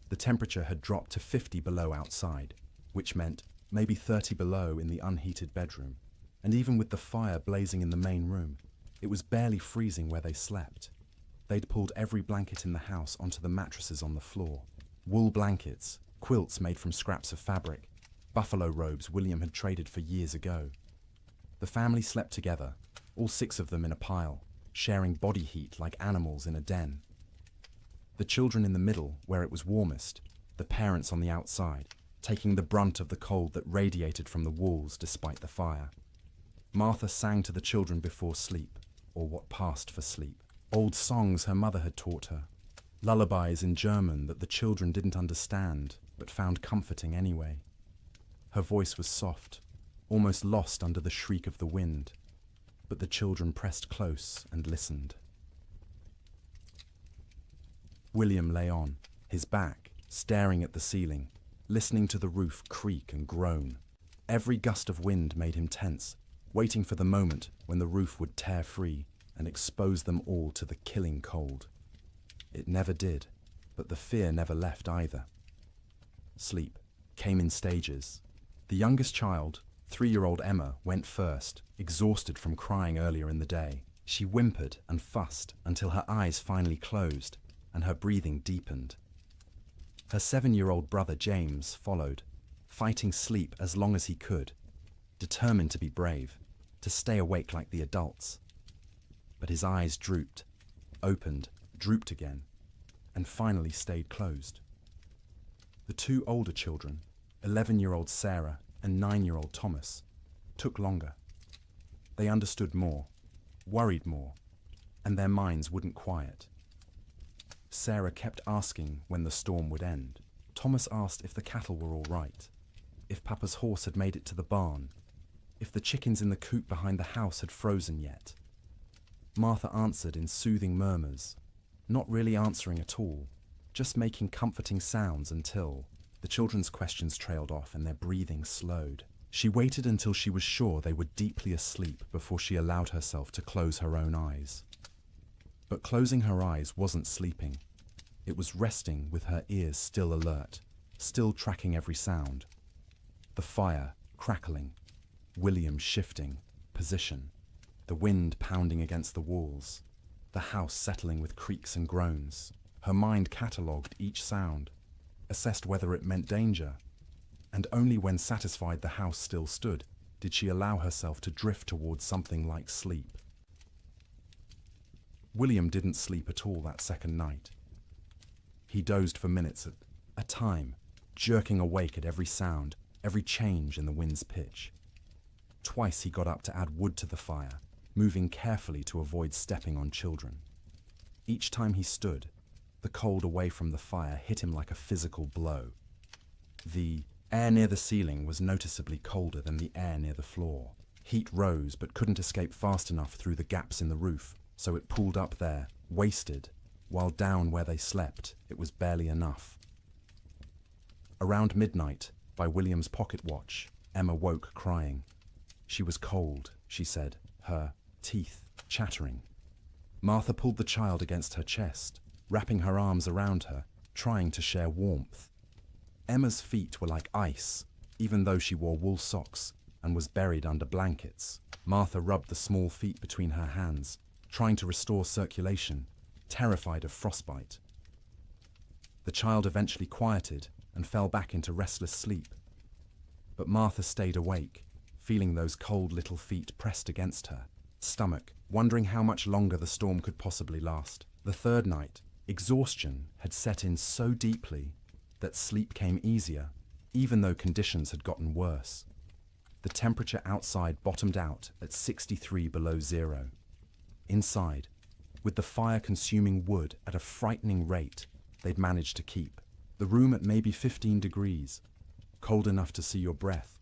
The temperature had dropped to 50 below outside, which meant maybe 30 below in the unheated bedroom. And even with the fire blazing in the main room, it was barely freezing where they slept. They'd pulled every blanket in the house onto the mattresses on the floor. Wool blankets, quilts made from scraps of fabric, buffalo robes William had traded for years ago. The family slept together, all 6 of them in a pile, sharing body heat like animals in a den. The children in the middle, where it was warmest, the parents on the outside, taking the brunt of the cold that radiated from the walls despite the fire. Martha sang to the children before sleep, or what passed for sleep. Old songs her mother had taught her, lullabies in German that the children didn't understand, but found comforting anyway. Her voice was soft, almost lost under the shriek of the wind, but the children pressed close and listened. William lay on, his back, staring at the ceiling, listening to the roof creak and groan. Every gust of wind made him tense, waiting for the moment when the roof would tear free and expose them all to the killing cold. It never did, but the fear never left either. Sleep came in stages. The youngest child, 3-year-old Emma, went first, exhausted from crying earlier in the day. She whimpered and fussed until her eyes finally closed and her breathing deepened. Her 7-year-old brother James followed, fighting sleep as long as he could, determined to be brave, to stay awake like the adults. But his eyes drooped, opened, drooped again, and finally stayed closed. The 2 older children, 11-year-old Sarah and 9-year-old Thomas, took longer. They understood more, worried more, and their minds wouldn't quiet. Sarah kept asking when the storm would end. Thomas asked if the cattle were all right, if Papa's horse had made it to the barn, if the chickens in the coop behind the house had frozen yet. Martha answered in soothing murmurs, not really answering at all, just making comforting sounds until the children's questions trailed off and their breathing slowed. She waited until she was sure they were deeply asleep before she allowed herself to close her own eyes. But closing her eyes wasn't sleeping. It was resting with her ears still alert, still tracking every sound. The fire crackling, William shifting position, the wind pounding against the walls, the house settling with creaks and groans. Her mind catalogued each sound, assessed whether it meant danger, and only when satisfied the house still stood did she allow herself to drift towards something like sleep. William didn't sleep at all that second night. He dozed for minutes at a time, jerking awake at every sound, every change in the wind's pitch. Twice he got up to add wood to the fire, moving carefully to avoid stepping on children. Each time he stood, the cold away from the fire hit him like a physical blow. The air near the ceiling was noticeably colder than the air near the floor. Heat rose but couldn't escape fast enough through the gaps in the roof, so it pooled up there, wasted, while down where they slept, it was barely enough. Around midnight, by William's pocket watch, Emma woke crying. She was cold, she said, her teeth chattering. Martha pulled the child against her chest, wrapping her arms around her, trying to share warmth. Emma's feet were like ice, even though she wore wool socks and was buried under blankets. Martha rubbed the small feet between her hands, trying to restore circulation, terrified of frostbite. The child eventually quieted and fell back into restless sleep. But Martha stayed awake, feeling those cold little feet pressed against her stomach, wondering how much longer the storm could possibly last. The third night, exhaustion had set in so deeply that sleep came easier, even though conditions had gotten worse. The temperature outside bottomed out at 63 below zero. Inside, with the fire consuming wood at a frightening rate, they'd managed to keep the room at maybe 15 degrees, cold enough to see your breath,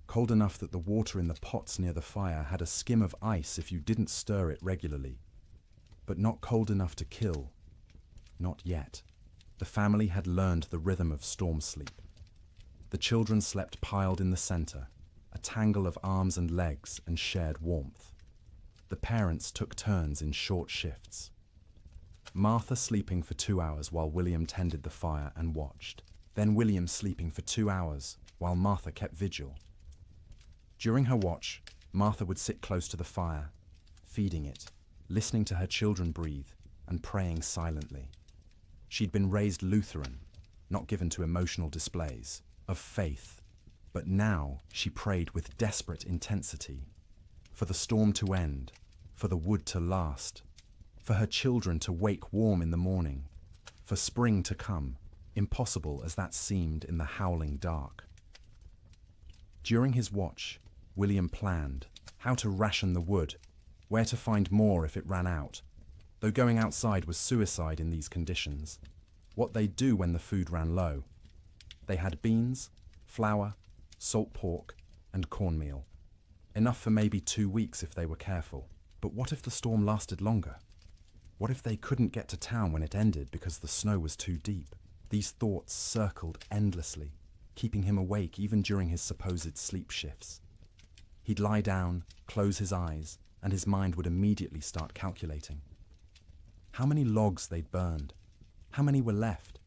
cold enough that the water in the pots near the fire had a skim of ice if you didn't stir it regularly, but not cold enough to kill. Not yet. The family had learned the rhythm of storm sleep. The children slept piled in the center, a tangle of arms and legs and shared warmth. The parents took turns in short shifts. Martha sleeping for 2 hours while William tended the fire and watched. Then William sleeping for 2 hours while Martha kept vigil. During her watch, Martha would sit close to the fire, feeding it, listening to her children breathe, and praying silently. She'd been raised Lutheran, not given to emotional displays, of faith, but now she prayed with desperate intensity. For the storm to end, for the wood to last, for her children to wake warm in the morning, for spring to come, impossible as that seemed in the howling dark. During his watch, William planned how to ration the wood, where to find more if it ran out, though going outside was suicide in these conditions. What they'd do when the food ran low. They had beans, flour, salt pork, and cornmeal. Enough for maybe 2 weeks if they were careful. But what if the storm lasted longer? What if they couldn't get to town when it ended because the snow was too deep? These thoughts circled endlessly, keeping him awake even during his supposed sleep shifts. He'd lie down, close his eyes, and his mind would immediately start calculating. How many logs they'd burned, how many were left,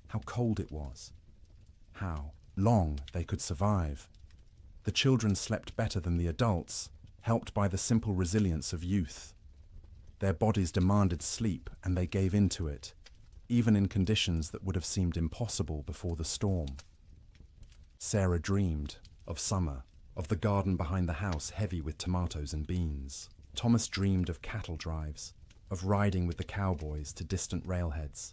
how cold it was, how long they could survive. The children slept better than the adults, helped by the simple resilience of youth. Their bodies demanded sleep and they gave in to it, even in conditions that would have seemed impossible before the storm. Sarah dreamed of summer, of the garden behind the house heavy with tomatoes and beans. Thomas dreamed of cattle drives, of riding with the cowboys to distant railheads.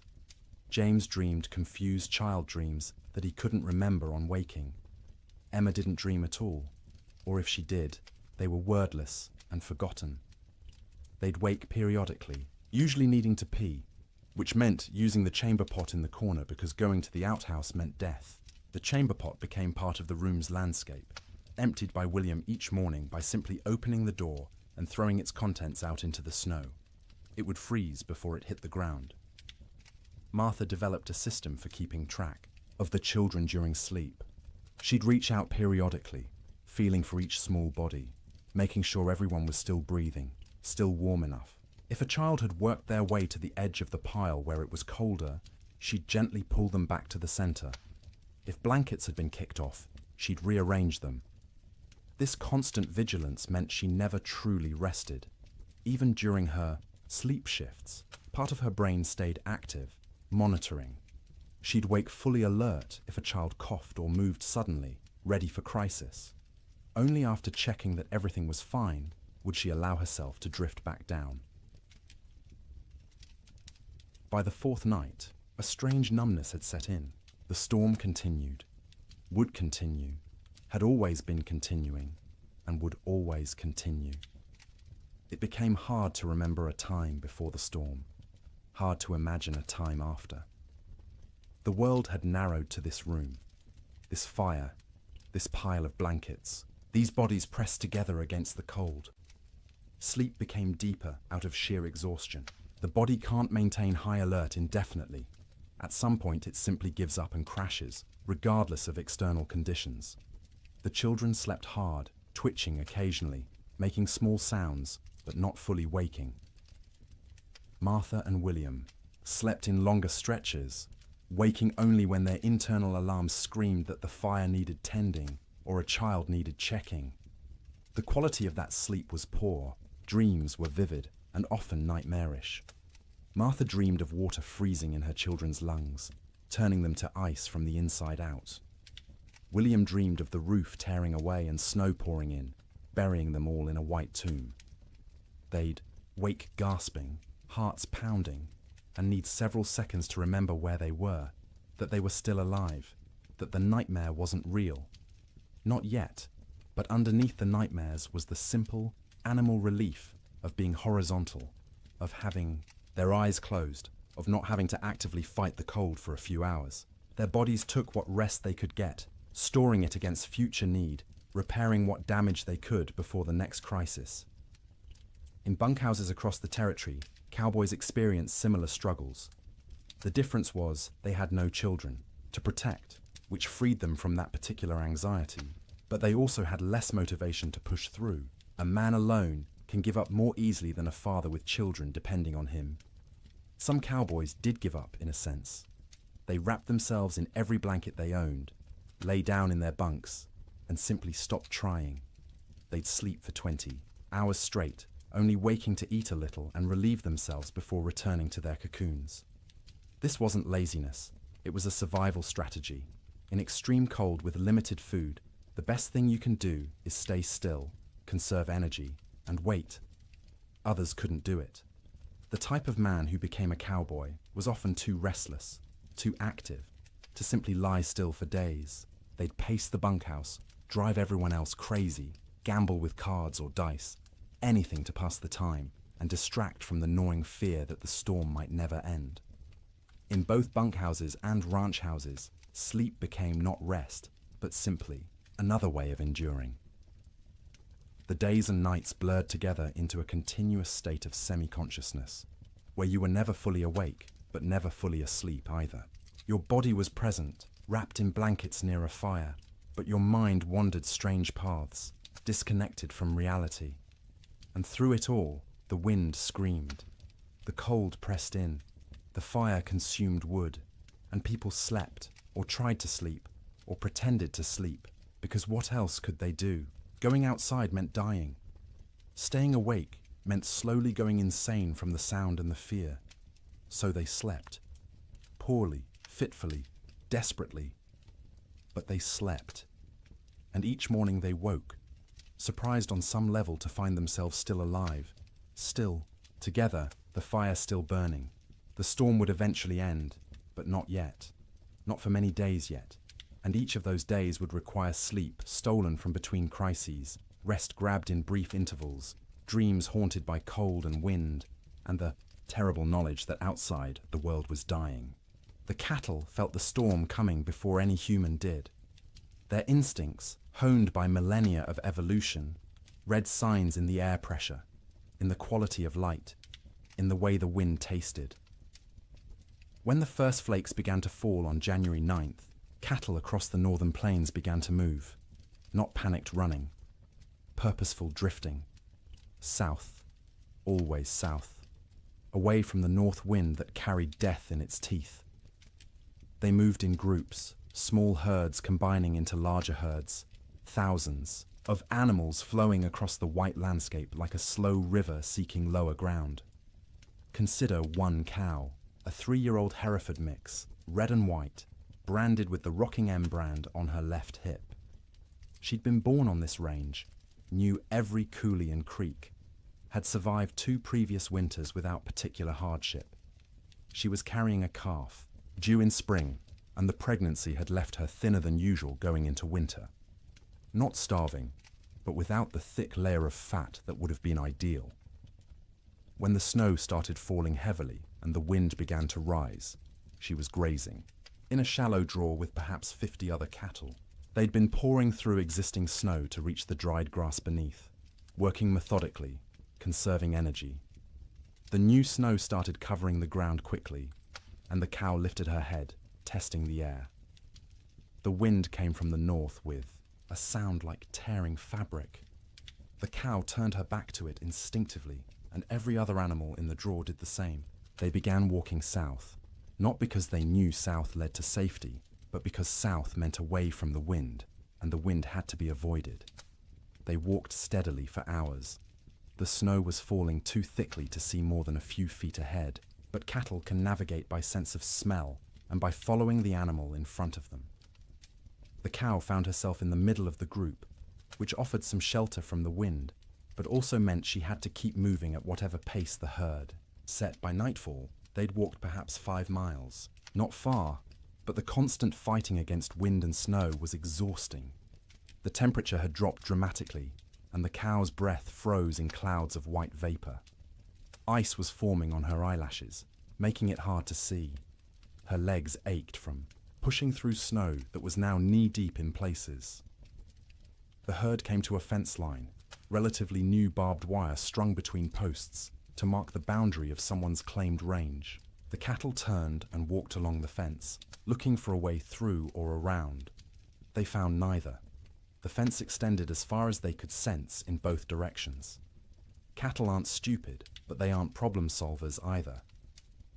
James dreamed confused child dreams that he couldn't remember on waking. Emma didn't dream at all, or if she did, they were wordless and forgotten. They'd wake periodically, usually needing to pee, which meant using the chamber pot in the corner because going to the outhouse meant death. The chamber pot became part of the room's landscape, emptied by William each morning by simply opening the door and throwing its contents out into the snow. It would freeze before it hit the ground. Martha developed a system for keeping track of the children during sleep. She'd reach out periodically, feeling for each small body, making sure everyone was still breathing, still warm enough. If a child had worked their way to the edge of the pile where it was colder, she'd gently pull them back to the center. If blankets had been kicked off, she'd rearrange them. This constant vigilance meant she never truly rested. Even during her sleep shifts, part of her brain stayed active, monitoring. She'd wake fully alert if a child coughed or moved suddenly, ready for crisis. Only after checking that everything was fine would she allow herself to drift back down. By the fourth night, a strange numbness had set in. The storm continued, would continue, had always been continuing, and would always continue. It became hard to remember a time before the storm, hard to imagine a time after. The world had narrowed to this room, this fire, this pile of blankets, these bodies pressed together against the cold. Sleep became deeper out of sheer exhaustion. The body can't maintain high alert indefinitely. At some point it simply gives up and crashes, regardless of external conditions. The children slept hard, twitching occasionally, making small sounds, but not fully waking. Martha and William slept in longer stretches, waking only when their internal alarms screamed that the fire needed tending or a child needed checking. The quality of that sleep was poor. Dreams were vivid and often nightmarish. Martha dreamed of water freezing in her children's lungs, turning them to ice from the inside out. William dreamed of the roof tearing away and snow pouring in, burying them all in a white tomb. They'd wake gasping, hearts pounding, and need several seconds to remember where they were, that they were still alive, that the nightmare wasn't real. Not yet, but underneath the nightmares was the simple, animal relief of being horizontal, of having their eyes closed, of not having to actively fight the cold for a few hours. Their bodies took what rest they could get, storing it against future need, repairing what damage they could before the next crisis. In bunkhouses across the territory, cowboys experienced similar struggles. The difference was they had no children to protect, which freed them from that particular anxiety, but they also had less motivation to push through. A man alone can give up more easily than a father with children depending on him. Some cowboys did give up, in a sense. They wrapped themselves in every blanket they owned, lay down in their bunks, and simply stopped trying. They'd sleep for 20 hours straight, only waking to eat a little and relieve themselves before returning to their cocoons. This wasn't laziness, it was a survival strategy. In extreme cold with limited food, the best thing you can do is stay still, conserve energy, and wait. Others couldn't do it. The type of man who became a cowboy was often too restless, too active, to simply lie still for days. They'd pace the bunkhouse, drive everyone else crazy, gamble with cards or dice, anything to pass the time and distract from the gnawing fear that the storm might never end. In both bunkhouses and ranch houses, sleep became not rest, but simply another way of enduring. The days and nights blurred together into a continuous state of semi-consciousness, where you were never fully awake, but never fully asleep either. Your body was present, wrapped in blankets near a fire, but your mind wandered strange paths, disconnected from reality. And through it all, the wind screamed. The cold pressed in, the fire consumed wood, and people slept, or tried to sleep, or pretended to sleep, because what else could they do? Going outside meant dying. Staying awake meant slowly going insane from the sound and the fear. So they slept. Poorly, fitfully, desperately. But they slept. And each morning they woke, surprised on some level to find themselves still alive. Still, together, the fire still burning. The storm would eventually end, but not yet. Not for many days yet. And each of those days would require sleep stolen from between crises, rest grabbed in brief intervals, dreams haunted by cold and wind, and the terrible knowledge that outside the world was dying. The cattle felt the storm coming before any human did. Their instincts, honed by millennia of evolution, read signs in the air pressure, in the quality of light, in the way the wind tasted. When the first flakes began to fall on January 9th, cattle across the northern plains began to move, not panicked running, purposeful drifting, south, always south, away from the north wind that carried death in its teeth. They moved in groups, small herds combining into larger herds, thousands of animals flowing across the white landscape like a slow river seeking lower ground. Consider one cow, a 3-year-old Hereford mix, red and white, branded with the Rocking M brand on her left hip. She'd been born on this range, knew every coulee and creek, had survived 2 previous winters without particular hardship. She was carrying a calf, due in spring, and the pregnancy had left her thinner than usual going into winter. Not starving, but without the thick layer of fat that would have been ideal. When the snow started falling heavily and the wind began to rise, she was grazing, in a shallow draw with perhaps 50 other cattle. They'd been pouring through existing snow to reach the dried grass beneath, working methodically, conserving energy. The new snow started covering the ground quickly, and the cow lifted her head, testing the air. The wind came from the north with a sound like tearing fabric. The cow turned her back to it instinctively, and every other animal in the draw did the same. They began walking south, not because they knew south led to safety, but because south meant away from the wind, and the wind had to be avoided. They walked steadily for hours. The snow was falling too thickly to see more than a few feet ahead, but cattle can navigate by sense of smell and by following the animal in front of them. The cow found herself in the middle of the group, which offered some shelter from the wind, but also meant she had to keep moving at whatever pace the herd set. By nightfall, they'd walked perhaps 5 miles. Not far, but the constant fighting against wind and snow was exhausting. The temperature had dropped dramatically, and the cow's breath froze in clouds of white vapor. Ice was forming on her eyelashes, making it hard to see. Her legs ached from pushing through snow that was now knee-deep in places. The herd came to a fence line, relatively new barbed wire strung between posts to mark the boundary of someone's claimed range. The cattle turned and walked along the fence, looking for a way through or around. They found neither. The fence extended as far as they could sense in both directions. Cattle aren't stupid, but they aren't problem solvers either.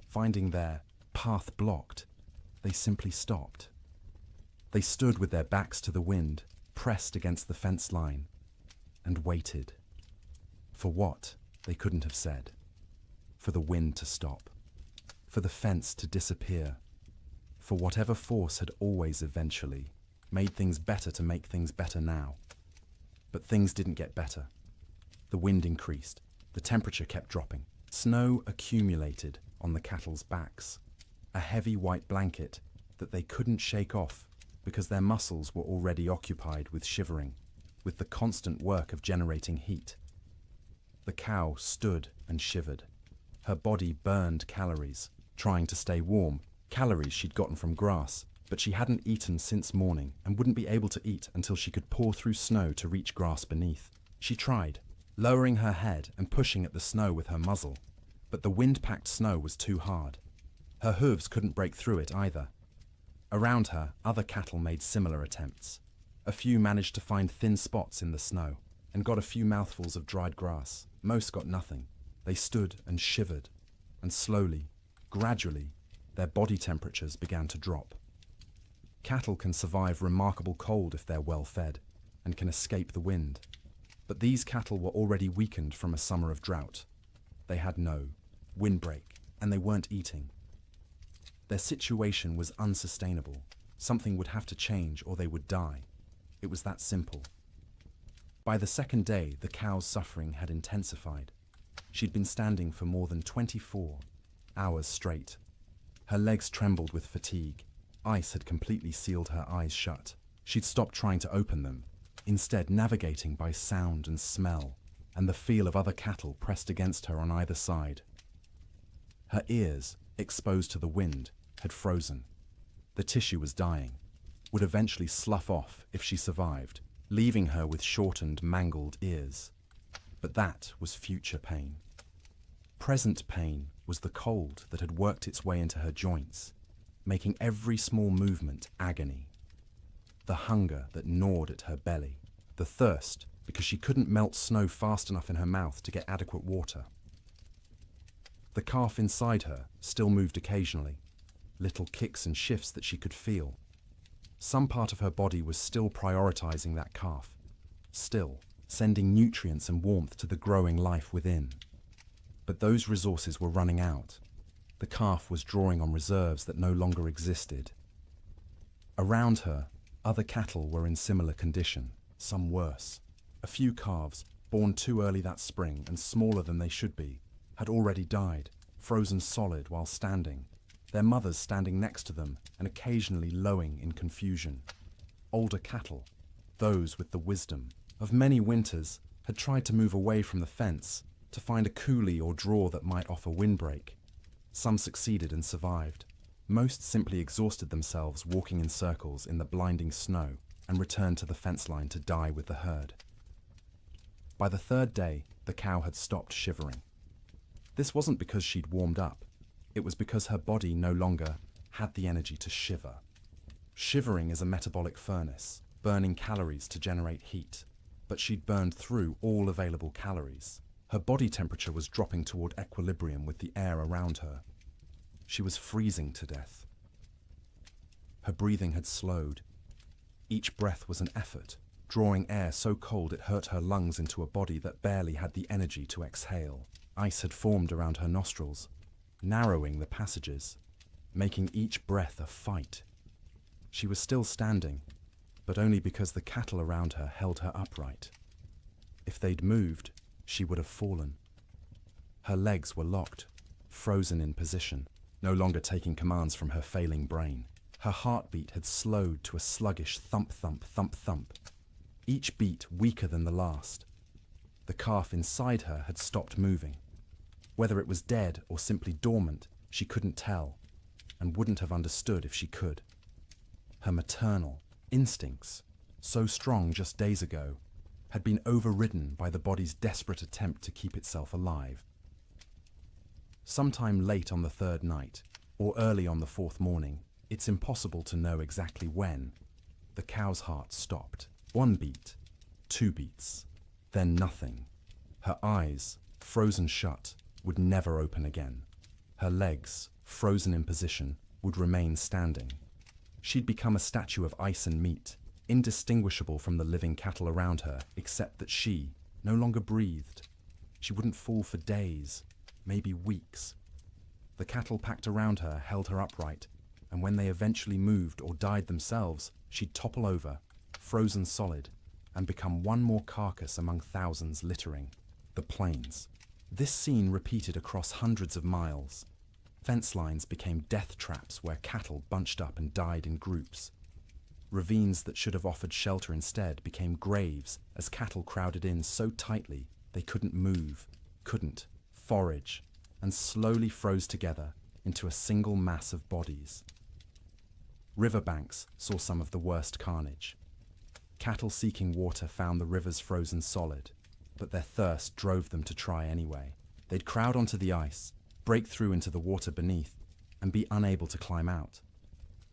Finding their path blocked, they simply stopped. They stood with their backs to the wind, pressed against the fence line, and waited. For what, they couldn't have said. For the wind to stop. For the fence to disappear. For whatever force had always eventually made things better to make things better now. But things didn't get better. The wind increased. The temperature kept dropping. Snow accumulated on the cattle's backs. A heavy white blanket that they couldn't shake off because their muscles were already occupied with shivering, with the constant work of generating heat. The cow stood and shivered. Her body burned calories, trying to stay warm, calories she'd gotten from grass, but she hadn't eaten since morning and wouldn't be able to eat until she could paw through snow to reach grass beneath. She tried, lowering her head and pushing at the snow with her muzzle, but the wind-packed snow was too hard. Her hooves couldn't break through it either. Around her, other cattle made similar attempts. A few managed to find thin spots in the snow and got a few mouthfuls of dried grass. Most got nothing. They stood and shivered, and slowly, gradually, their body temperatures began to drop. Cattle can survive remarkable cold if they're well fed and can escape the wind. But these cattle were already weakened from a summer of drought. They had no windbreak, and they weren't eating. Their situation was unsustainable. Something would have to change or they would die. It was that simple. By the second day, the cow's suffering had intensified. She'd been standing for more than 24 hours straight. Her legs trembled with fatigue. Ice had completely sealed her eyes shut. She'd stopped trying to open them, instead navigating by sound and smell, and the feel of other cattle pressed against her on either side. Her ears, exposed to the wind, had frozen. The tissue was dying, would eventually slough off if she survived, leaving her with shortened, mangled ears. But that was future pain. Present pain was the cold that had worked its way into her joints, making every small movement agony. The hunger that gnawed at her belly. The thirst because she couldn't melt snow fast enough in her mouth to get adequate water. The calf inside her still moved occasionally, little kicks and shifts that she could feel. Some part of her body was still prioritizing that calf, still sending nutrients and warmth to the growing life within. But those resources were running out. The calf was drawing on reserves that no longer existed. Around her, other cattle were in similar condition, some worse. A few calves, born too early that spring and smaller than they should be, had already died, frozen solid while standing, their mothers standing next to them and occasionally lowing in confusion. Older cattle, those with the wisdom of many winters, had tried to move away from the fence to find a coulee or draw that might offer windbreak. Some succeeded and survived. Most simply exhausted themselves walking in circles in the blinding snow and returned to the fence line to die with the herd. By the third day, the cow had stopped shivering. This wasn't because she'd warmed up. It was because her body no longer had the energy to shiver. Shivering is a metabolic furnace, burning calories to generate heat, but she'd burned through all available calories. Her body temperature was dropping toward equilibrium with the air around her. She was freezing to death. Her breathing had slowed. Each breath was an effort, drawing air so cold it hurt her lungs into a body that barely had the energy to exhale. Ice had formed around her nostrils, narrowing the passages, making each breath a fight. She was still standing, but only because the cattle around her held her upright. If they'd moved, she would have fallen. Her legs were locked, frozen in position, no longer taking commands from her failing brain. Her heartbeat had slowed to a sluggish thump, thump, thump, thump, each beat weaker than the last. The calf inside her had stopped moving. Whether it was dead or simply dormant, she couldn't tell, and wouldn't have understood if she could. Her maternal instincts, so strong just days ago, had been overridden by the body's desperate attempt to keep itself alive. Sometime late on the third night, or early on the fourth morning, it's impossible to know exactly when, the cow's heart stopped. 1 beat, 2 beats, then nothing. Her eyes, frozen shut, would never open again. Her legs, frozen in position, would remain standing. She'd become a statue of ice and meat, indistinguishable from the living cattle around her, except that she no longer breathed. She wouldn't fall for days, maybe weeks. The cattle packed around her held her upright, and when they eventually moved or died themselves, she'd topple over, frozen solid, and become one more carcass among thousands littering the plains. This scene repeated across hundreds of miles. Fence lines became death traps where cattle bunched up and died in groups. Ravines that should have offered shelter instead became graves as cattle crowded in so tightly they couldn't move, couldn't forage, and slowly froze together into a single mass of bodies. Riverbanks saw some of the worst carnage. Cattle seeking water found the rivers frozen solid, but their thirst drove them to try anyway. They'd crowd onto the ice, break through into the water beneath, and be unable to climb out.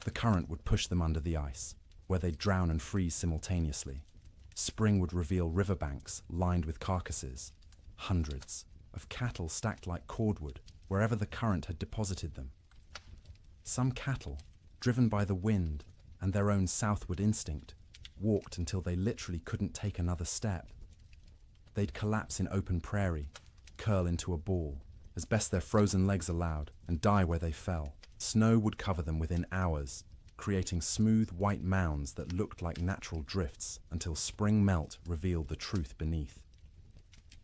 The current would push them under the ice, where they'd drown and freeze simultaneously. Spring would reveal riverbanks lined with carcasses, hundreds of cattle stacked like cordwood wherever the current had deposited them. Some cattle, driven by the wind and their own southward instinct, walked until they literally couldn't take another step. They'd collapse in open prairie, curl into a ball, as best their frozen legs allowed, and die where they fell. Snow would cover them within hours, creating smooth white mounds that looked like natural drifts until spring melt revealed the truth beneath.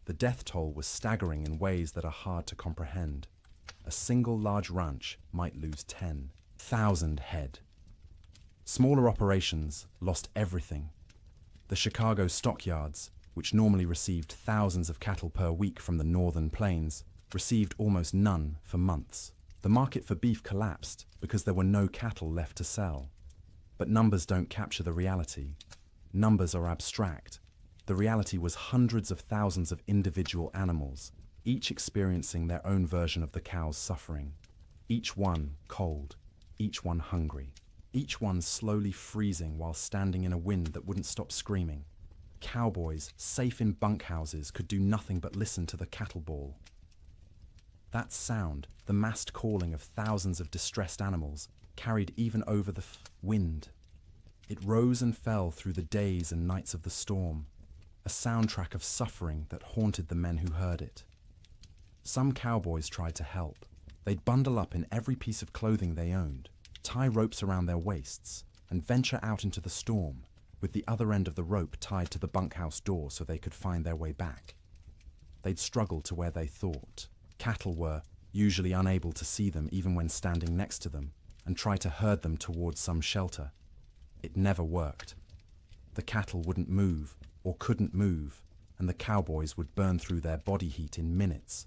The death toll was staggering in ways that are hard to comprehend. A single large ranch might lose 10,000 head. Smaller operations lost everything. The Chicago stockyards, which normally received thousands of cattle per week from the northern plains, received almost none for months. The market for beef collapsed because there were no cattle left to sell. But numbers don't capture the reality. Numbers are abstract. The reality was hundreds of thousands of individual animals, each experiencing their own version of the cow's suffering. Each one cold, each one hungry, each one slowly freezing while standing in a wind that wouldn't stop screaming. Cowboys, safe in bunkhouses, could do nothing but listen to the cattle bawl. That sound, the massed calling of thousands of distressed animals, carried even over the wind. It rose and fell through the days and nights of the storm, a soundtrack of suffering that haunted the men who heard it. Some cowboys tried to help. They'd bundle up in every piece of clothing they owned, tie ropes around their waists, and venture out into the storm, with the other end of the rope tied to the bunkhouse door so they could find their way back. They'd struggle to where they thought. Cattle were usually unable to see them even when standing next to them, and try to herd them towards some shelter. It never worked. The cattle wouldn't move, or couldn't move, and the cowboys would burn through their body heat in minutes.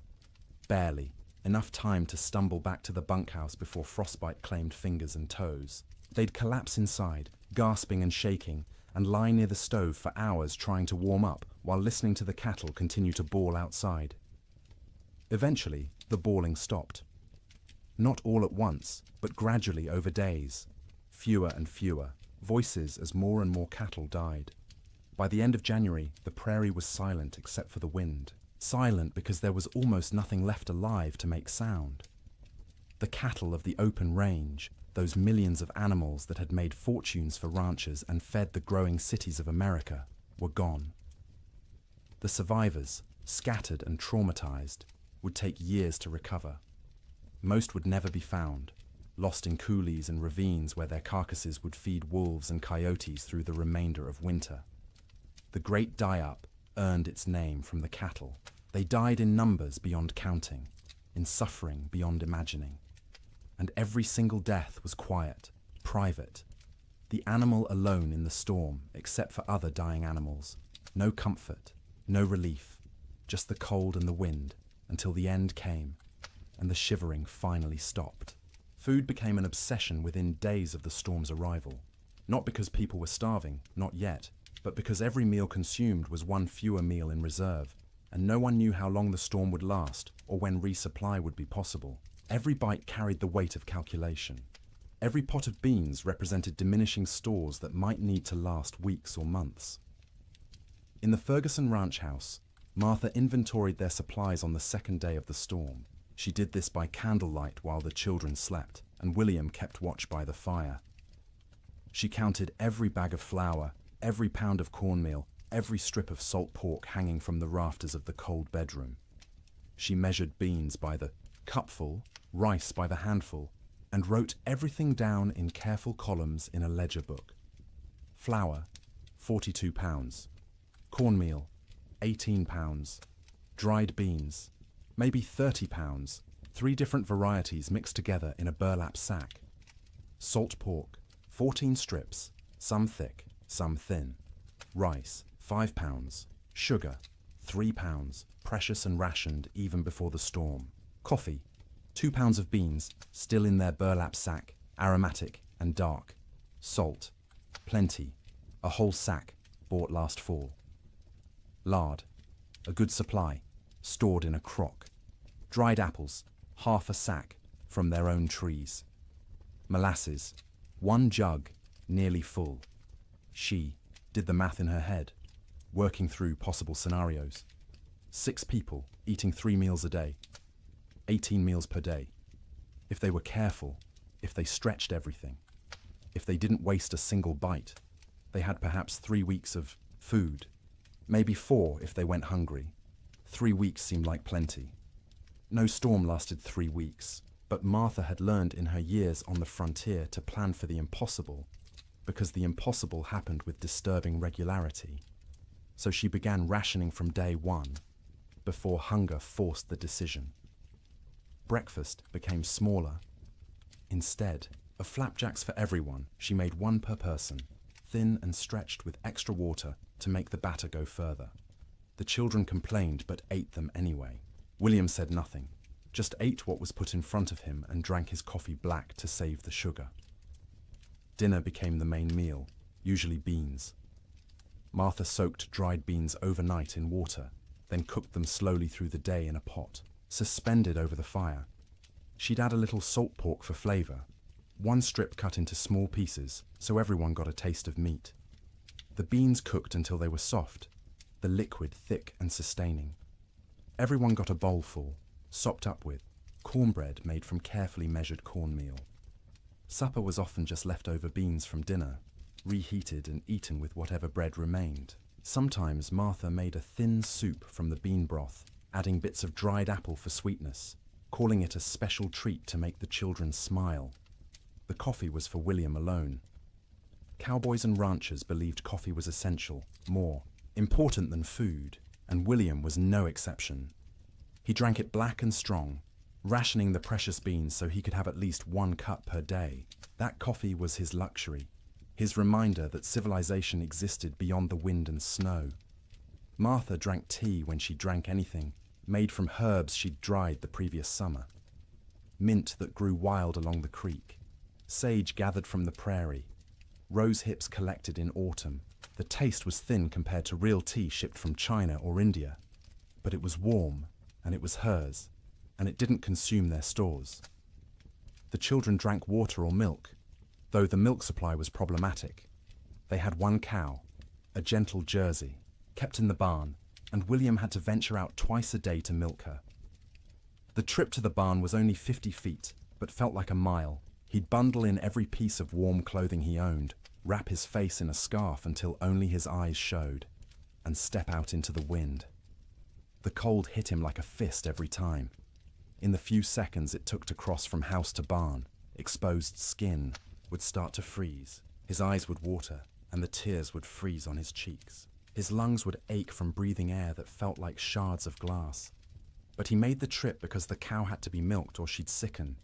Barely, enough time to stumble back to the bunkhouse before frostbite claimed fingers and toes. They'd collapse inside, gasping and shaking, and lie near the stove for hours trying to warm up while listening to the cattle continue to bawl outside. Eventually, the bawling stopped. Not all at once, but gradually over days. Fewer and fewer, voices as more and more cattle died. By the end of January, the prairie was silent except for the wind. Silent because there was almost nothing left alive to make sound. The cattle of the open range, those millions of animals that had made fortunes for ranchers and fed the growing cities of America, were gone. The survivors, scattered and traumatized, would take years to recover. Most would never be found, lost in coulees and ravines where their carcasses would feed wolves and coyotes through the remainder of winter. The Great Die-Up earned its name from the cattle. They died in numbers beyond counting, in suffering beyond imagining. And every single death was quiet, private. The animal alone in the storm, except for other dying animals. No comfort, no relief, just the cold and the wind, until the end came, and the shivering finally stopped. Food became an obsession within days of the storm's arrival. Not because people were starving, not yet, but because every meal consumed was one fewer meal in reserve, and no one knew how long the storm would last or when resupply would be possible. Every bite carried the weight of calculation. Every pot of beans represented diminishing stores that might need to last weeks or months. In the Ferguson ranch house, Martha inventoried their supplies on the second day of the storm. She did this by candlelight while the children slept, and William kept watch by the fire. She counted every bag of flour, every pound of cornmeal, every strip of salt pork hanging from the rafters of the cold bedroom. She measured beans by the cupful, rice by the handful, and wrote everything down in careful columns in a ledger book. Flour, 42 pounds. Cornmeal, 18 pounds. Dried beans, maybe 30 pounds, 3 different varieties mixed together in a burlap sack. Salt pork, 14 strips, some thick, some thin. Rice, 5 pounds. Sugar, 3 pounds, precious and rationed even before the storm. Coffee, 2 pounds of beans, still in their burlap sack, aromatic and dark. Salt, plenty, a whole sack, bought last fall. Lard, a good supply, stored in a crock. Dried apples, half a sack, from their own trees. Molasses, 1 jug, nearly full. She did the math in her head, working through possible scenarios. 6 people, eating 3 meals a day. 18 meals per day. If they were careful, if they stretched everything, if they didn't waste a single bite, they had perhaps 3 weeks of food. Maybe 4 if they went hungry. 3 weeks seemed like plenty. No storm lasted 3 weeks, but Martha had learned in her years on the frontier to plan for the impossible, because the impossible happened with disturbing regularity. So she began rationing from day 1, before hunger forced the decision. Breakfast became smaller. Instead of flapjacks for everyone, she made 1 per person, thin and stretched with extra water to make the batter go further. The children complained but ate them anyway. William said nothing, just ate what was put in front of him and drank his coffee black to save the sugar. Dinner became the main meal, usually beans. Martha soaked dried beans overnight in water, then cooked them slowly through the day in a pot, suspended over the fire. She'd add a little salt pork for flavor, 1 strip cut into small pieces so everyone got a taste of meat. The beans cooked until they were soft, the liquid thick and sustaining. Everyone got a bowlful, sopped up with cornbread made from carefully measured cornmeal. Supper was often just leftover beans from dinner, reheated and eaten with whatever bread remained. Sometimes Martha made a thin soup from the bean broth, adding bits of dried apple for sweetness, calling it a special treat to make the children smile. The coffee was for William alone. Cowboys and ranchers believed coffee was essential, more important than food, and William was no exception. He drank it black and strong, rationing the precious beans so he could have at least 1 cup per day. That coffee was his luxury, his reminder that civilization existed beyond the wind and snow. Martha drank tea when she drank anything, made from herbs she'd dried the previous summer. Mint that grew wild along the creek, sage gathered from the prairie, rose hips collected in autumn. The taste was thin compared to real tea shipped from China or India, but it was warm, and it was hers, and it didn't consume their stores. The children drank water or milk, though the milk supply was problematic. They had 1 cow, a gentle Jersey, kept in the barn, and William had to venture out twice a day to milk her. The trip to the barn was only 50 feet, but felt like a mile. He'd bundle in every piece of warm clothing he owned, wrap his face in a scarf until only his eyes showed, and step out into the wind. The cold hit him like a fist every time. In the few seconds it took to cross from house to barn, exposed skin would start to freeze, his eyes would water, and the tears would freeze on his cheeks. His lungs would ache from breathing air that felt like shards of glass. But he made the trip because the cow had to be milked or she'd sicken,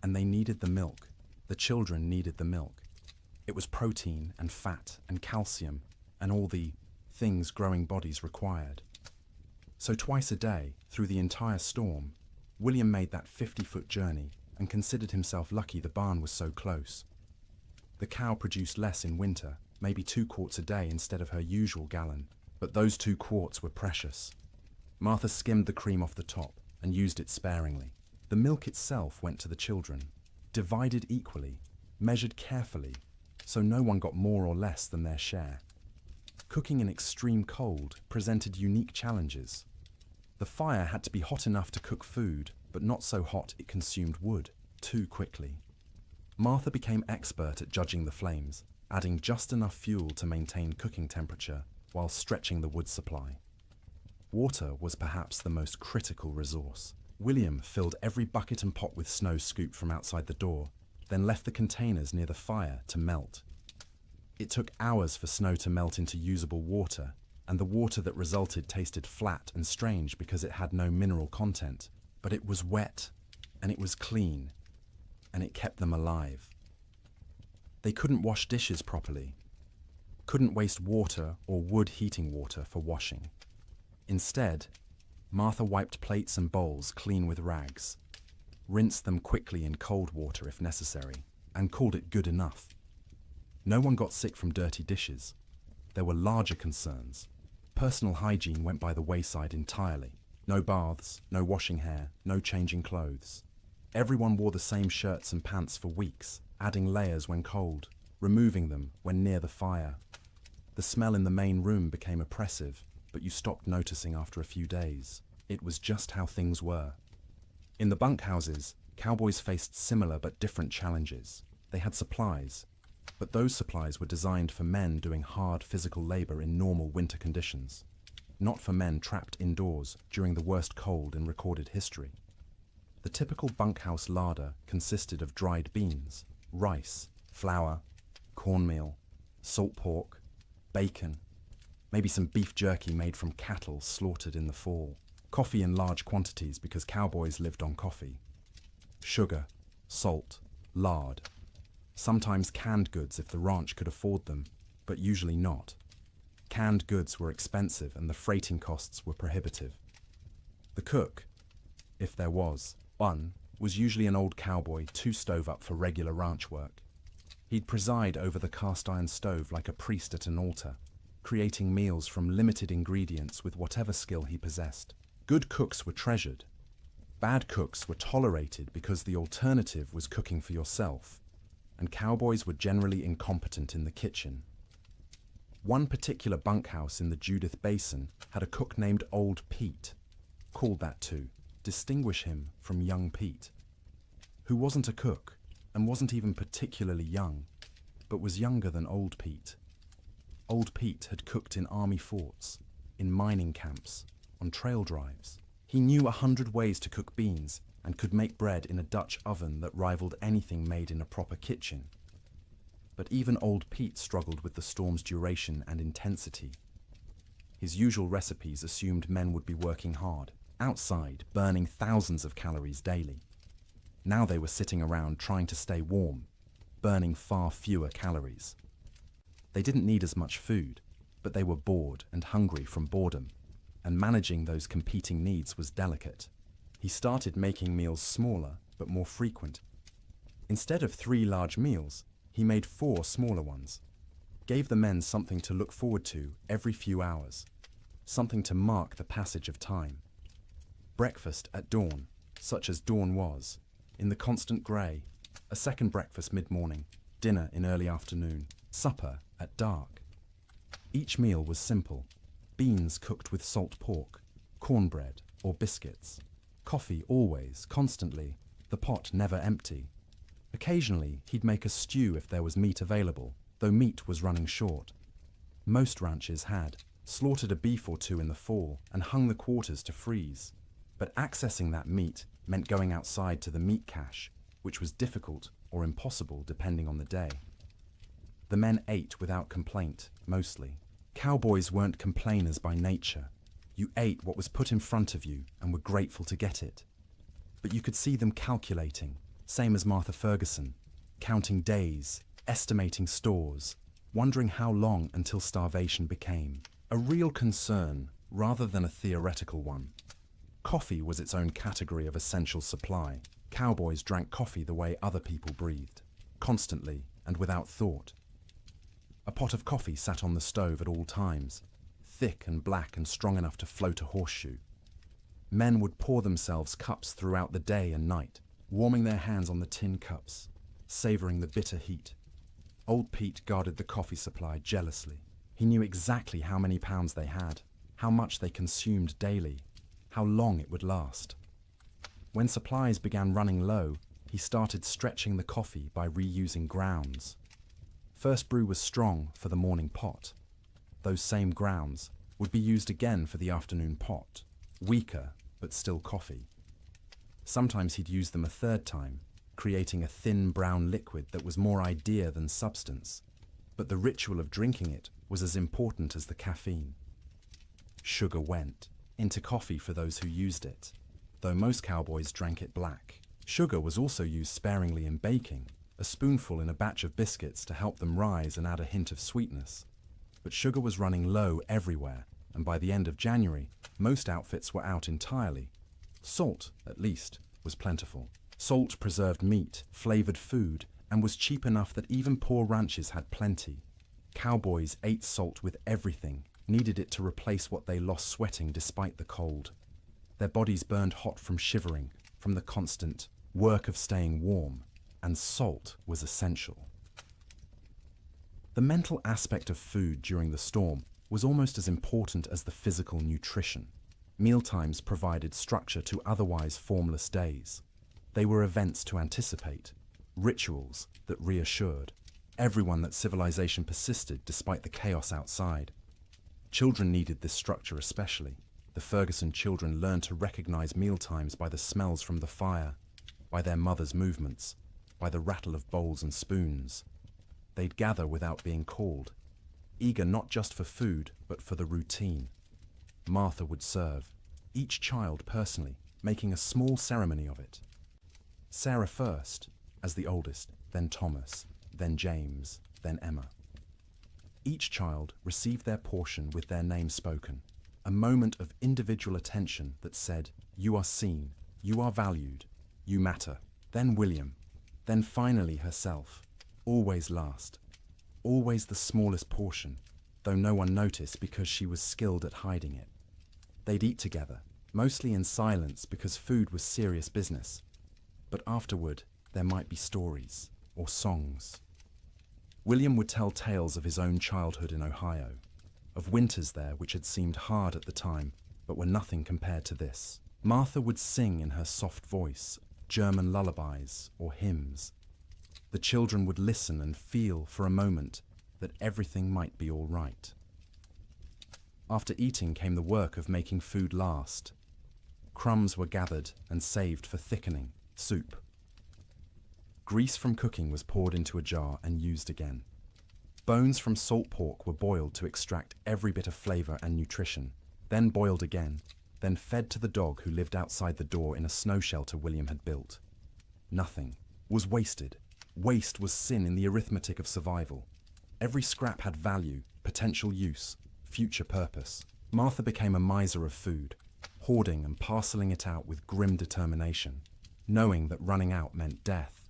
and they needed the milk. The children needed the milk. It was protein and fat and calcium and all the things growing bodies required. So twice a day, through the entire storm, William made that 50-foot journey and considered himself lucky the barn was so close. The cow produced less in winter, maybe 2 quarts a day instead of her usual gallon, but those 2 quarts were precious. Martha skimmed the cream off the top and used it sparingly. The milk itself went to the children, divided equally, measured carefully, so no one got more or less than their share. Cooking in extreme cold presented unique challenges. The fire had to be hot enough to cook food, but not so hot it consumed wood too quickly. Martha became expert at judging the flames, adding just enough fuel to maintain cooking temperature while stretching the wood supply. Water was perhaps the most critical resource. William filled every bucket and pot with snow scooped from outside the door, then left the containers near the fire to melt. It took hours for snow to melt into usable water, and the water that resulted tasted flat and strange because it had no mineral content. But it was wet, and it was clean, and it kept them alive. They couldn't wash dishes properly, couldn't waste water or wood heating water for washing. Instead, Martha wiped plates and bowls clean with rags, rinsed them quickly in cold water if necessary, and called it good enough. No one got sick from dirty dishes. There were larger concerns. Personal hygiene went by the wayside entirely. No baths, no washing hair, no changing clothes. Everyone wore the same shirts and pants for weeks, adding layers when cold, removing them when near the fire. The smell in the main room became oppressive, but you stopped noticing after a few days. It was just how things were. In the bunkhouses, cowboys faced similar but different challenges. They had supplies, but those supplies were designed for men doing hard physical labor in normal winter conditions, not for men trapped indoors during the worst cold in recorded history. The typical bunkhouse larder consisted of dried beans, rice, flour, cornmeal, salt pork, bacon, maybe some beef jerky made from cattle slaughtered in the fall, coffee in large quantities because cowboys lived on coffee, sugar, salt, lard, sometimes canned goods if the ranch could afford them, but usually not. Canned goods were expensive and the freighting costs were prohibitive. The cook, if there was one, was usually an old cowboy too stove up for regular ranch work. He'd preside over the cast-iron stove like a priest at an altar, creating meals from limited ingredients with whatever skill he possessed. Good cooks were treasured. Bad cooks were tolerated because the alternative was cooking for yourself, and cowboys were generally incompetent in the kitchen. One particular bunkhouse in the Judith Basin had a cook named Old Pete, called that to distinguish him from young Pete, who wasn't a cook and wasn't even particularly young, but was younger than Old Pete. Old Pete had cooked in army forts, in mining camps, on trail drives. He knew 100 ways to cook beans and could make bread in a Dutch oven that rivaled anything made in a proper kitchen. But even Old Pete struggled with the storm's duration and intensity. His usual recipes assumed men would be working hard, outside, burning thousands of calories daily. Now they were sitting around trying to stay warm, burning far fewer calories. They didn't need as much food, but they were bored and hungry from boredom, and managing those competing needs was delicate. He started making meals smaller but more frequent. Instead of 3 large meals, he made 4 smaller ones, gave the men something to look forward to every few hours, something to mark the passage of time. Breakfast at dawn, such as dawn was, in the constant grey, a second breakfast mid-morning, dinner in early afternoon, supper at dark. Each meal was simple: beans cooked with salt pork, cornbread or biscuits, coffee always, constantly, the pot never empty. Occasionally he'd make a stew if there was meat available, though meat was running short. Most ranches had slaughtered a beef or 2 in the fall and hung the quarters to freeze. But accessing that meat meant going outside to the meat cache, which was difficult or impossible depending on the day. The men ate without complaint, mostly. Cowboys weren't complainers by nature. You ate what was put in front of you and were grateful to get it. But you could see them calculating, same as Martha Ferguson, counting days, estimating stores, wondering how long until starvation became a real concern rather than a theoretical one. Coffee was its own category of essential supply. Cowboys drank coffee the way other people breathed, constantly and without thought. A pot of coffee sat on the stove at all times, thick and black and strong enough to float a horseshoe. Men would pour themselves cups throughout the day and night, warming their hands on the tin cups, savouring the bitter heat. Old Pete guarded the coffee supply jealously. He knew exactly how many pounds they had, how much they consumed daily. how long it would last. When supplies began running low, he started stretching the coffee by reusing grounds. First brew was strong for the morning pot. Those same grounds would be used again for the afternoon pot, weaker but still coffee. Sometimes he'd use them a third time, creating a thin brown liquid that was more idea than substance, but the ritual of drinking it was as important as the caffeine. Sugar went into coffee for those who used it, though most cowboys drank it black. Sugar was also used sparingly in baking, a spoonful in a batch of biscuits to help them rise and add a hint of sweetness. But sugar was running low everywhere, and by the end of January, most outfits were out entirely. Salt, at least, was plentiful. Salt preserved meat, flavored food, and was cheap enough that even poor ranches had plenty. Cowboys ate salt with everything, needed it to replace what they lost sweating despite the cold. Their bodies burned hot from shivering, from the constant work of staying warm, and salt was essential. The mental aspect of food during the storm was almost as important as the physical nutrition. Mealtimes provided structure to otherwise formless days. They were events to anticipate, rituals that reassured everyone that civilization persisted despite the chaos outside. Children needed this structure especially. The Ferguson children learned to recognize mealtimes by the smells from the fire, by their mother's movements, by the rattle of bowls and spoons. They'd gather without being called, eager not just for food, but for the routine. Martha would serve, each child personally, making a small ceremony of it. Sarah first, as the oldest, then Thomas, then James, then Emma. Each child received their portion with their name spoken, a moment of individual attention that said, "You are seen, you are valued, you matter." Then William, then finally herself, always last, always the smallest portion, though no one noticed because she was skilled at hiding it. They'd eat together, mostly in silence because food was serious business, but afterward there might be stories or songs. William would tell tales of his own childhood in Ohio, of winters there which had seemed hard at the time, but were nothing compared to this. Martha would sing in her soft voice German lullabies or hymns. The children would listen and feel for a moment that everything might be all right. After eating came the work of making food last. Crumbs were gathered and saved for thickening, soup. Grease from cooking was poured into a jar and used again. Bones from salt pork were boiled to extract every bit of flavor and nutrition, then boiled again, then fed to the dog who lived outside the door in a snow shelter William had built. Nothing was wasted. Waste was sin in the arithmetic of survival. Every scrap had value, potential use, future purpose. Martha became a miser of food, hoarding and parceling it out with grim determination, knowing that running out meant death,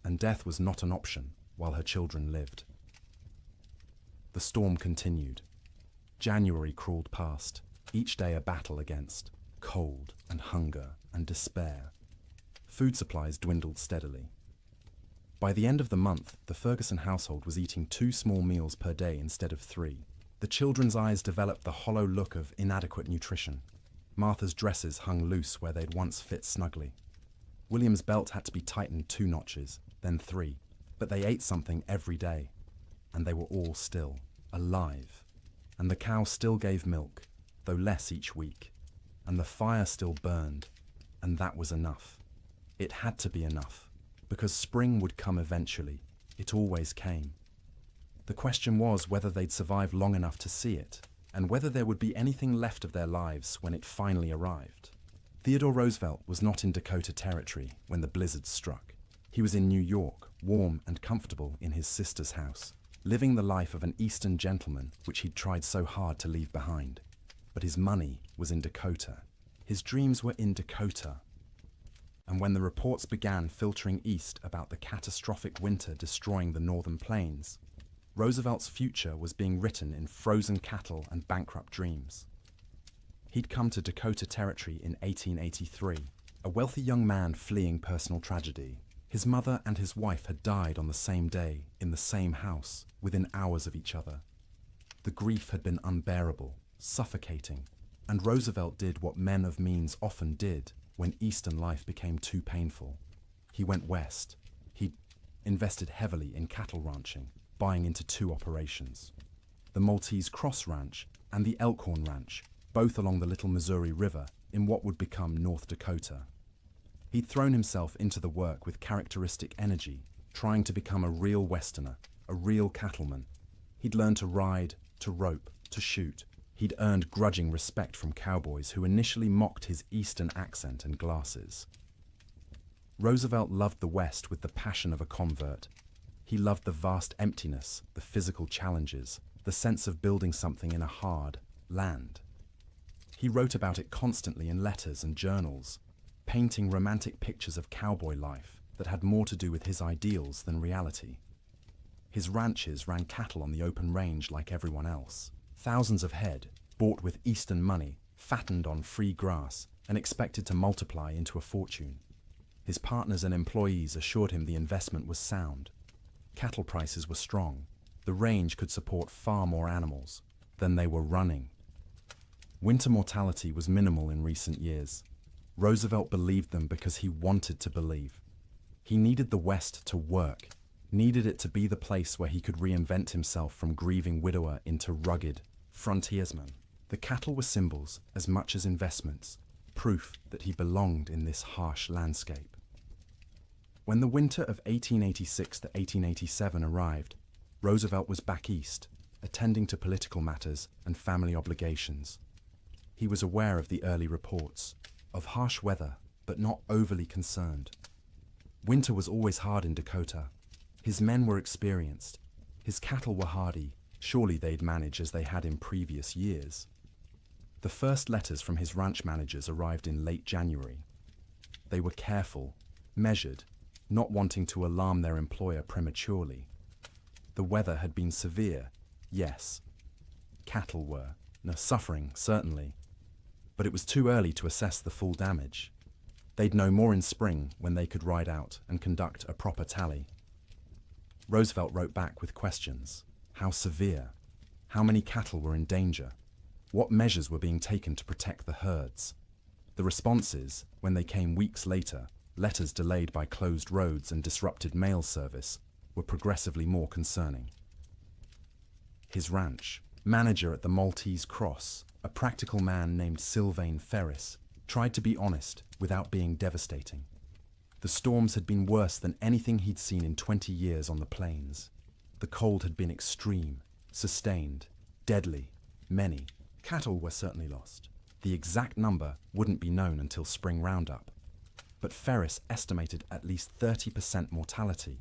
and death was not an option while her children lived. The storm continued. January crawled past, each day a battle against cold and hunger and despair. Food supplies dwindled steadily. By the end of the month, the Ferguson household was eating 2 small meals per day instead of 3. The children's eyes developed the hollow look of inadequate nutrition. Martha's dresses hung loose where they'd once fit snugly. William's belt had to be tightened 2 notches, then 3, but they ate something every day, and they were all still alive. And the cow still gave milk, though less each week, and the fire still burned, and that was enough. It had to be enough, because spring would come eventually. It always came. The question was whether they'd survive long enough to see it, and whether there would be anything left of their lives when it finally arrived. Theodore Roosevelt was not in Dakota Territory when the blizzard struck. He was in New York, warm and comfortable in his sister's house, living the life of an Eastern gentleman which he'd tried so hard to leave behind. But his money was in Dakota. His dreams were in Dakota. And when the reports began filtering east about the catastrophic winter destroying the northern plains, Roosevelt's future was being written in frozen cattle and bankrupt dreams. He'd come to Dakota Territory in 1883, a wealthy young man fleeing personal tragedy. His mother and his wife had died on the same day, in the same house, within hours of each other. The grief had been unbearable, suffocating, And Roosevelt did what men of means often did when Eastern life became too painful. He went west. He invested heavily in cattle ranching, buying into two operations: the Maltese Cross Ranch and the Elkhorn Ranch, both along the Little Missouri River in what would become North Dakota. He'd thrown himself into the work with characteristic energy, trying to become a real Westerner, a real cattleman. He'd learned to ride, to rope, to shoot. He'd earned grudging respect from cowboys who initially mocked his Eastern accent and glasses. Roosevelt loved the West with the passion of a convert. He loved the vast emptiness, the physical challenges, the sense of building something in a hard land. He wrote about it constantly in letters and journals, painting romantic pictures of cowboy life that had more to do with his ideals than reality. His ranches ran cattle on the open range like everyone else. Thousands of head, bought with Eastern money, fattened on free grass, and expected to multiply into a fortune. His partners and employees assured him the investment was sound. Cattle prices were strong. The range could support far more animals than they were running. Winter mortality was minimal in recent years. Roosevelt believed them because he wanted to believe. He needed the West to work, needed it to be the place where he could reinvent himself from grieving widower into rugged frontiersman. The cattle were symbols as much as investments, proof that he belonged in this harsh landscape. When the winter of 1886 to 1887 arrived, Roosevelt was back east, attending to political matters and family obligations. He was aware of the early reports, of harsh weather, but not overly concerned. Winter was always hard in Dakota. His men were experienced. His cattle were hardy. Surely they'd manage as they had in previous years. The first letters from his ranch managers arrived in late January. They were careful, measured, not wanting to alarm their employer prematurely. The weather had been severe, yes. Cattle were, suffering, certainly. But it was too early to assess the full damage. They'd know more in spring when they could ride out and conduct a proper tally. Roosevelt wrote back with questions. How severe? How many cattle were in danger? What measures were being taken to protect the herds? The responses, when they came weeks later, letters delayed by closed roads and disrupted mail service, were progressively more concerning. His ranch, manager at the Maltese Cross, a practical man named Sylvain Ferris, tried to be honest without being devastating. The storms had been worse than anything he'd seen in 20 years on the plains. The cold had been extreme, sustained, deadly, many. Cattle were certainly lost. The exact number wouldn't be known until spring roundup. But Ferris estimated at least 30% mortality.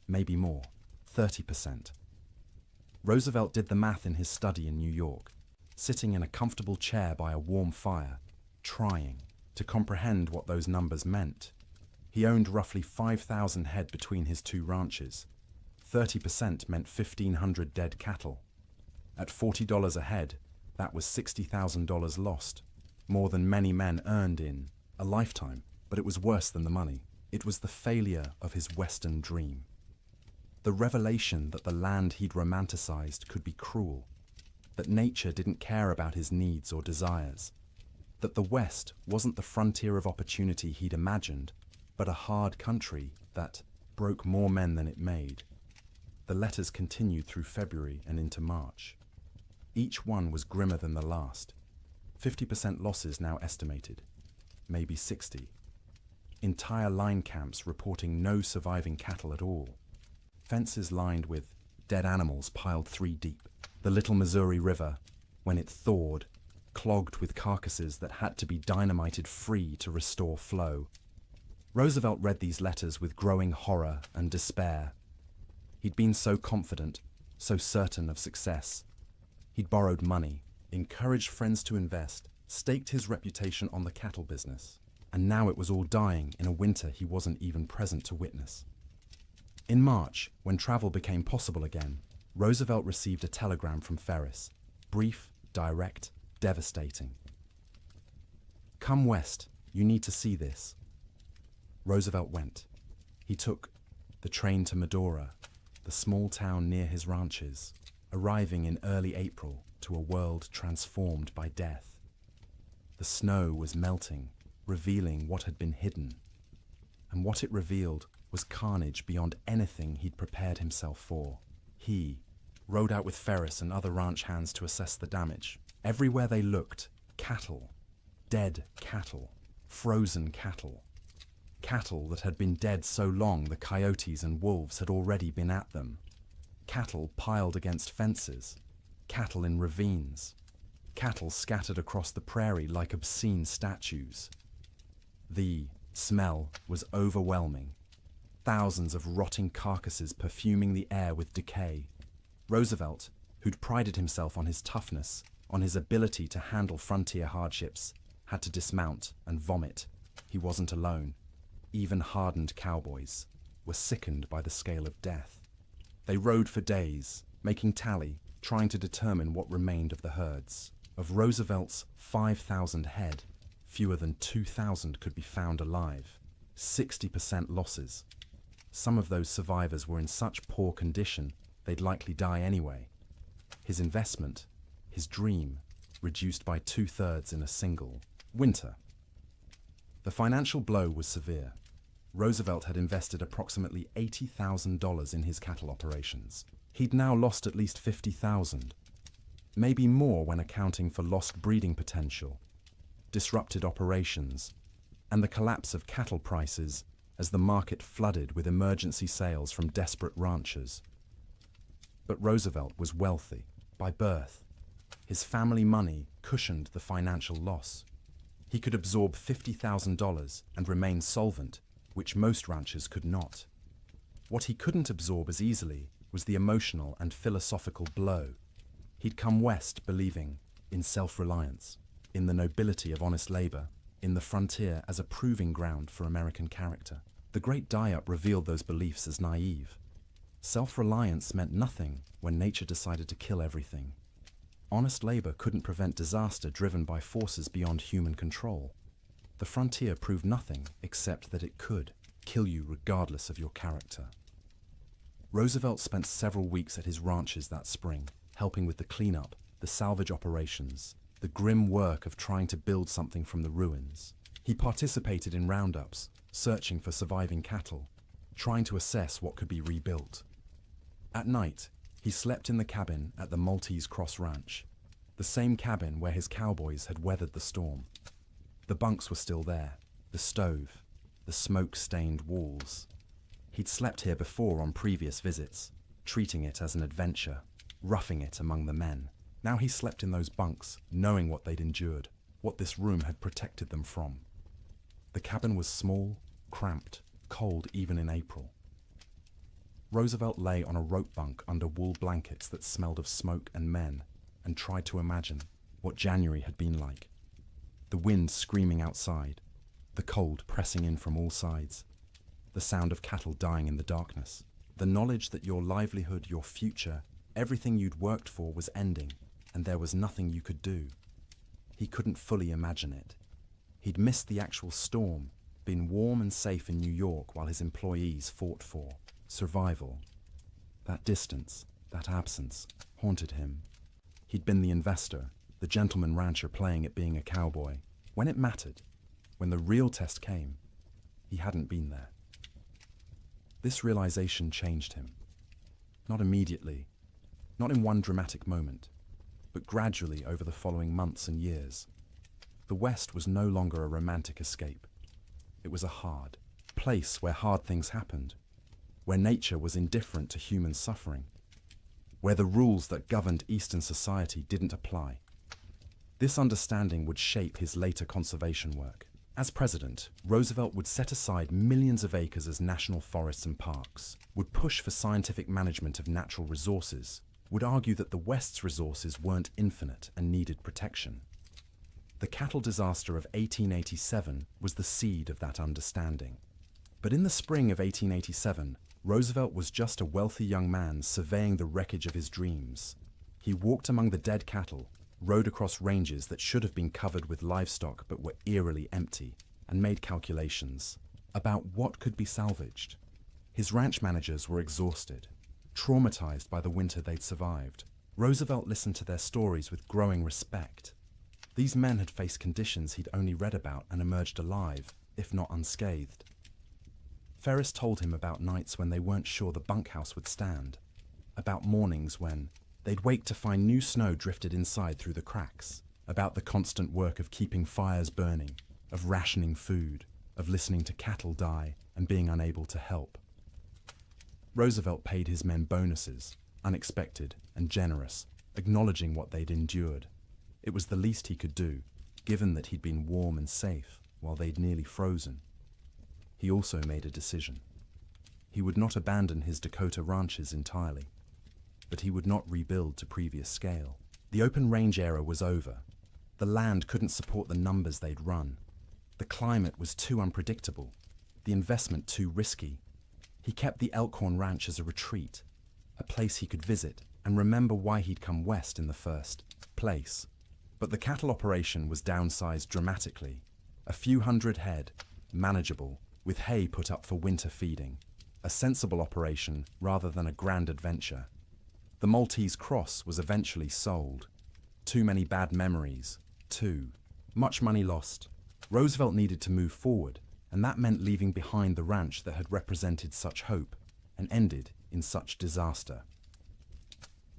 Maybe more, 30%. Roosevelt did the math in his study in New York, sitting in a comfortable chair by a warm fire, trying to comprehend what those numbers meant. He owned roughly 5,000 head between his two ranches. 30% meant 1,500 dead cattle. At $40 a head, that was $60,000 lost, more than many men earned in a lifetime. But it was worse than the money. It was the failure of his Western dream. The revelation that the land he'd romanticized could be cruel, that nature didn't care about his needs or desires, that the West wasn't the frontier of opportunity he'd imagined, but a hard country that broke more men than it made. The letters continued through February and into March. Each one was grimmer than the last. 50% losses now estimated, maybe 60. Entire line camps reporting no surviving cattle at all. Fences lined with dead animals piled 3 deep. The Little Missouri River, when it thawed, clogged with carcasses that had to be dynamited free to restore flow. Roosevelt read these letters with growing horror and despair. He'd been so confident, so certain of success. He'd borrowed money, encouraged friends to invest, staked his reputation on the cattle business. And now it was all dying in a winter he wasn't even present to witness. In March, when travel became possible again, Roosevelt received a telegram from Ferris. Brief, direct, devastating. "Come west, you need to see this." Roosevelt went. He took the train to Medora, the small town near his ranches, arriving in early April to a world transformed by death. The snow was melting, revealing what had been hidden. And what it revealed was carnage beyond anything he'd prepared himself for. He rode out with Ferris and other ranch hands to assess the damage. Everywhere they looked, cattle. Dead cattle. Frozen cattle. Cattle that had been dead so long the coyotes and wolves had already been at them. Cattle piled against fences. Cattle in ravines. Cattle scattered across the prairie like obscene statues. The smell was overwhelming. Thousands of rotting carcasses perfuming the air with decay. Roosevelt, who'd prided himself on his toughness, on his ability to handle frontier hardships, had to dismount and vomit. He wasn't alone. Even hardened cowboys were sickened by the scale of death. They rode for days, making tally, trying to determine what remained of the herds. Of Roosevelt's 5,000 head, fewer than 2,000 could be found alive. 60% losses. Some of those survivors were in such poor condition they'd likely die anyway. His investment, his dream, reduced by 2/3 in a single winter. The financial blow was severe. Roosevelt had invested approximately $80,000 in his cattle operations. He'd now lost at least $50,000. Maybe more when accounting for lost breeding potential, disrupted operations, and the collapse of cattle prices as the market flooded with emergency sales from desperate ranchers. But Roosevelt was wealthy by birth. His family money cushioned the financial loss. He could absorb $50,000 and remain solvent, which most ranchers could not. What he couldn't absorb as easily was the emotional and philosophical blow. He'd come west believing in self-reliance, in the nobility of honest labor, in the frontier as a proving ground for American character. The Great Die-Up revealed those beliefs as naive. Self-reliance meant nothing when nature decided to kill everything. Honest labor couldn't prevent disaster driven by forces beyond human control. The frontier proved nothing except that it could kill you regardless of your character. Roosevelt spent several weeks at his ranches that spring, helping with the cleanup, the salvage operations, the grim work of trying to build something from the ruins. He participated in roundups, searching for surviving cattle, trying to assess what could be rebuilt. At night, he slept in the cabin at the Maltese Cross Ranch, the same cabin where his cowboys had weathered the storm. The bunks were still there, the stove, the smoke-stained walls. He'd slept here before on previous visits, treating it as an adventure, roughing it among the men. Now he slept in those bunks, knowing what they'd endured, what this room had protected them from. The cabin was small, cramped, cold even in April. Roosevelt lay on a rope bunk under wool blankets that smelled of smoke and men, and tried to imagine what January had been like. The wind screaming outside, the cold pressing in from all sides, the sound of cattle dying in the darkness, the knowledge that your livelihood, your future, everything you'd worked for was ending, and there was nothing you could do. He couldn't fully imagine it. He'd missed the actual storm, been warm and safe in New York while his employees fought for survival. That distance, that absence, haunted him. He'd been the investor, the gentleman rancher playing at being a cowboy. When it mattered, when the real test came, he hadn't been there. This realization changed him. Not immediately, not in one dramatic moment, but gradually over the following months and years. The West was no longer a romantic escape. It was a hard place where hard things happened, where nature was indifferent to human suffering, where the rules that governed Eastern society didn't apply. This understanding would shape his later conservation work. As president, Roosevelt would set aside millions of acres as national forests and parks, would push for scientific management of natural resources, would argue that the West's resources weren't infinite and needed protection. The cattle disaster of 1887 was the seed of that understanding. But in the spring of 1887, Roosevelt was just a wealthy young man surveying the wreckage of his dreams. He walked among the dead cattle, rode across ranges that should have been covered with livestock but were eerily empty, and made calculations about what could be salvaged. His ranch managers were exhausted, traumatized by the winter they'd survived. Roosevelt listened to their stories with growing respect. These men had faced conditions he'd only read about and emerged alive, if not unscathed. Ferris told him about nights when they weren't sure the bunkhouse would stand, about mornings when they'd wake to find new snow drifted inside through the cracks, about the constant work of keeping fires burning, of rationing food, of listening to cattle die and being unable to help. Roosevelt paid his men bonuses, unexpected and generous, acknowledging what they'd endured. It was the least he could do, given that he'd been warm and safe while they'd nearly frozen. He also made a decision. He would not abandon his Dakota ranches entirely, but he would not rebuild to previous scale. The open range era was over. The land couldn't support the numbers they'd run. The climate was too unpredictable, the investment too risky. He kept the Elkhorn Ranch as a retreat, a place he could visit and remember why he'd come west in the first place. But the cattle operation was downsized dramatically. A few hundred head, manageable, with hay put up for winter feeding. A sensible operation rather than a grand adventure. The Maltese Cross was eventually sold. Too many bad memories. Too much money lost. Roosevelt needed to move forward, and that meant leaving behind the ranch that had represented such hope and ended in such disaster.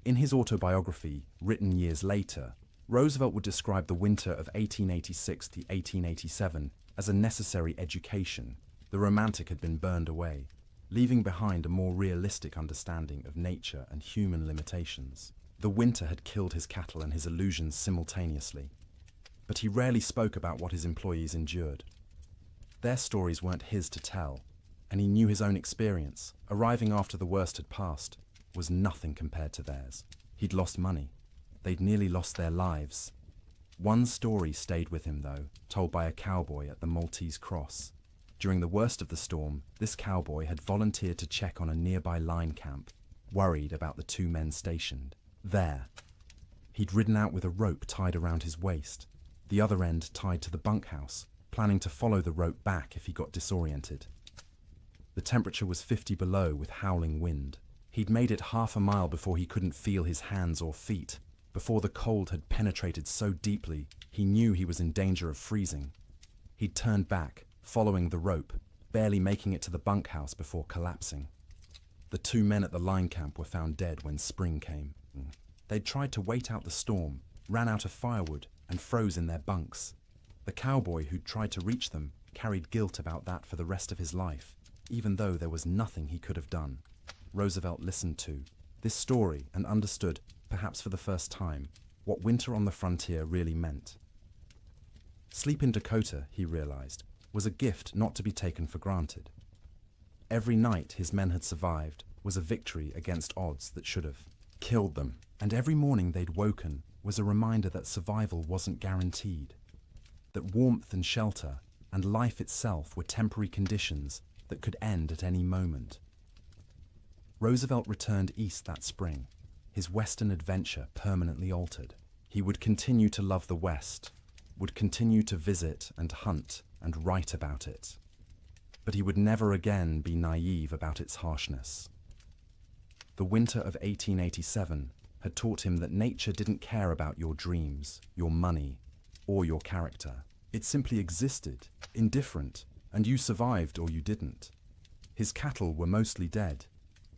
In his autobiography, written years later, Roosevelt would describe the winter of 1886 to 1887 as a necessary education. The romantic had been burned away, leaving behind a more realistic understanding of nature and human limitations. The winter had killed his cattle and his illusions simultaneously, but he rarely spoke about what his employees endured. Their stories weren't his to tell, and he knew his own experience, arriving after the worst had passed, was nothing compared to theirs. He'd lost money. They'd nearly lost their lives. One story stayed with him, though, told by a cowboy at the Maltese Cross. During the worst of the storm, this cowboy had volunteered to check on a nearby line camp, worried about the two men stationed there. He'd ridden out with a rope tied around his waist, the other end tied to the bunkhouse, planning to follow the rope back if he got disoriented. The temperature was 50 below with howling wind. He'd made it half a mile before he couldn't feel his hands or feet, before the cold had penetrated so deeply he knew he was in danger of freezing. He'd turned back, following the rope, barely making it to the bunkhouse before collapsing. The two men at the line camp were found dead when spring came. They'd tried to wait out the storm, ran out of firewood, and froze in their bunks. The cowboy who'd tried to reach them carried guilt about that for the rest of his life, even though there was nothing he could have done. Roosevelt listened to this story and understood, perhaps for the first time, what winter on the frontier really meant. Sleep in Dakota, he realized, was a gift not to be taken for granted. Every night his men had survived was a victory against odds that should have killed them, and every morning they'd woken was a reminder that survival wasn't guaranteed, that warmth and shelter and life itself were temporary conditions that could end at any moment. Roosevelt returned east that spring, his Western adventure permanently altered. He would continue to love the West, would continue to visit and hunt and write about it. But he would never again be naive about its harshness. The winter of 1887 had taught him that nature didn't care about your dreams, your money, or your character. It simply existed, indifferent, and you survived or you didn't. His cattle were mostly dead.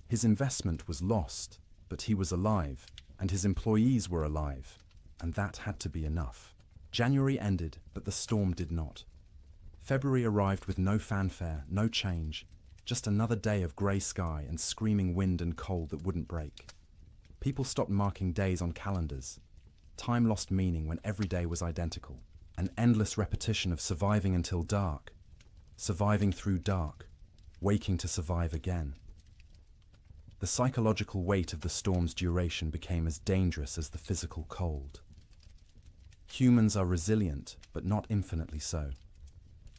His investment was lost, but he was alive, and his employees were alive, and that had to be enough. January ended, but the storm did not. February arrived with no fanfare, no change, just another day of grey sky and screaming wind and cold that wouldn't break. People stopped marking days on calendars. Time lost meaning when every day was identical. An endless repetition of surviving until dark, surviving through dark, waking to survive again. The psychological weight of the storm's duration became as dangerous as the physical cold. Humans are resilient, but not infinitely so.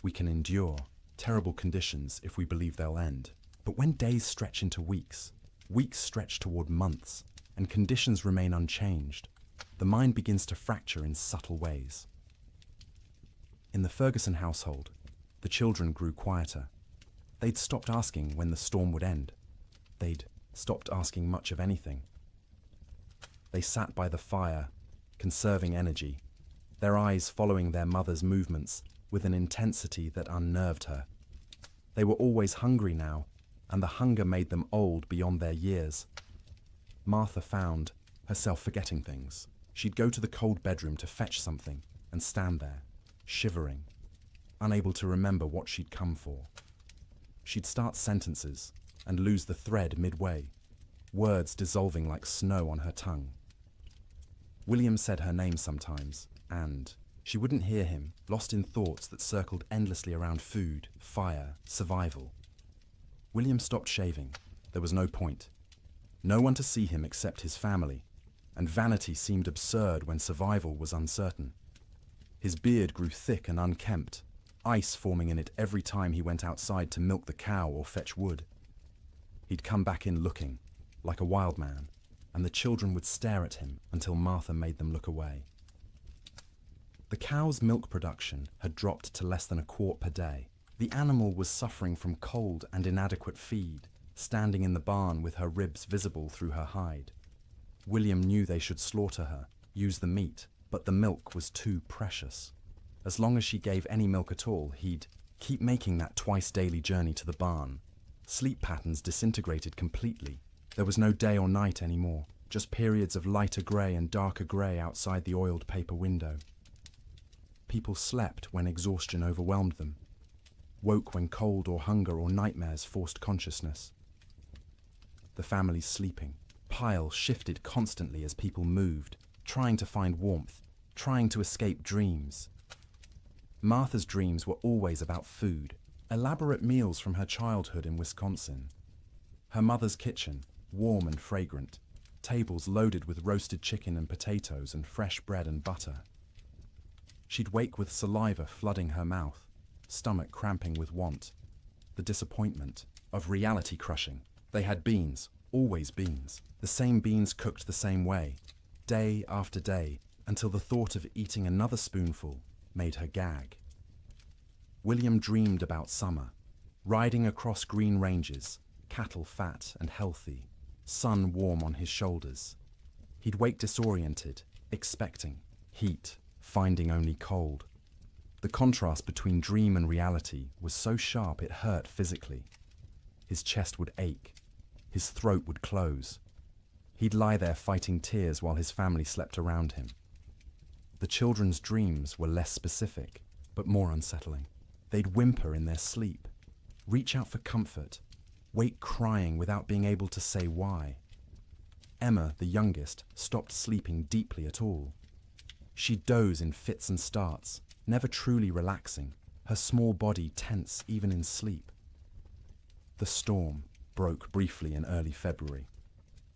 We can endure terrible conditions if we believe they'll end. But when days stretch into weeks, weeks stretch toward months, and conditions remain unchanged, the mind begins to fracture in subtle ways. In the Ferguson household, the children grew quieter. They'd stopped asking when the storm would end. They'd stopped asking much of anything. They sat by the fire, conserving energy, their eyes following their mother's movements with an intensity that unnerved her. They were always hungry now, and the hunger made them old beyond their years. Martha found herself forgetting things. She'd go to the cold bedroom to fetch something and stand there, shivering, unable to remember what she'd come for. She'd start sentences and lose the thread midway, words dissolving like snow on her tongue. William said her name sometimes, and she wouldn't hear him, lost in thoughts that circled endlessly around food, fire, survival. William stopped shaving. There was no point. No one to see him except his family, and vanity seemed absurd when survival was uncertain. His beard grew thick and unkempt, ice forming in it every time he went outside to milk the cow or fetch wood. He'd come back in looking, like a wild man, and the children would stare at him until Martha made them look away. The cow's milk production had dropped to less than a quart per day. The animal was suffering from cold and inadequate feed, standing in the barn with her ribs visible through her hide. William knew they should slaughter her, use the meat, but the milk was too precious. As long as she gave any milk at all, he'd keep making that twice-daily journey to the barn. Sleep patterns disintegrated completely. There was no day or night anymore, just periods of lighter grey and darker grey outside the oiled paper window. People slept when exhaustion overwhelmed them, woke when cold or hunger or nightmares forced consciousness. The family's sleeping pile shifted constantly as people moved, trying to find warmth, trying to escape dreams. Martha's dreams were always about food, elaborate meals from her childhood in Wisconsin. Her mother's kitchen, warm and fragrant, tables loaded with roasted chicken and potatoes and fresh bread and butter. She'd wake with saliva flooding her mouth, stomach cramping with want. The disappointment of reality crushing. They had beans, always beans, the same beans cooked the same way, day after day, until the thought of eating another spoonful made her gag. William dreamed about summer, riding across green ranges, cattle fat and healthy, sun warm on his shoulders. He'd wake disoriented, expecting heat, finding only cold. The contrast between dream and reality was so sharp it hurt physically. His chest would ache, his throat would close. He'd lie there fighting tears while his family slept around him. The children's dreams were less specific, but more unsettling. They'd whimper in their sleep, reach out for comfort, wake crying without being able to say why. Emma, the youngest, stopped sleeping deeply at all. She'd doze in fits and starts, never truly relaxing, her small body tense even in sleep. The storm broke briefly in early February.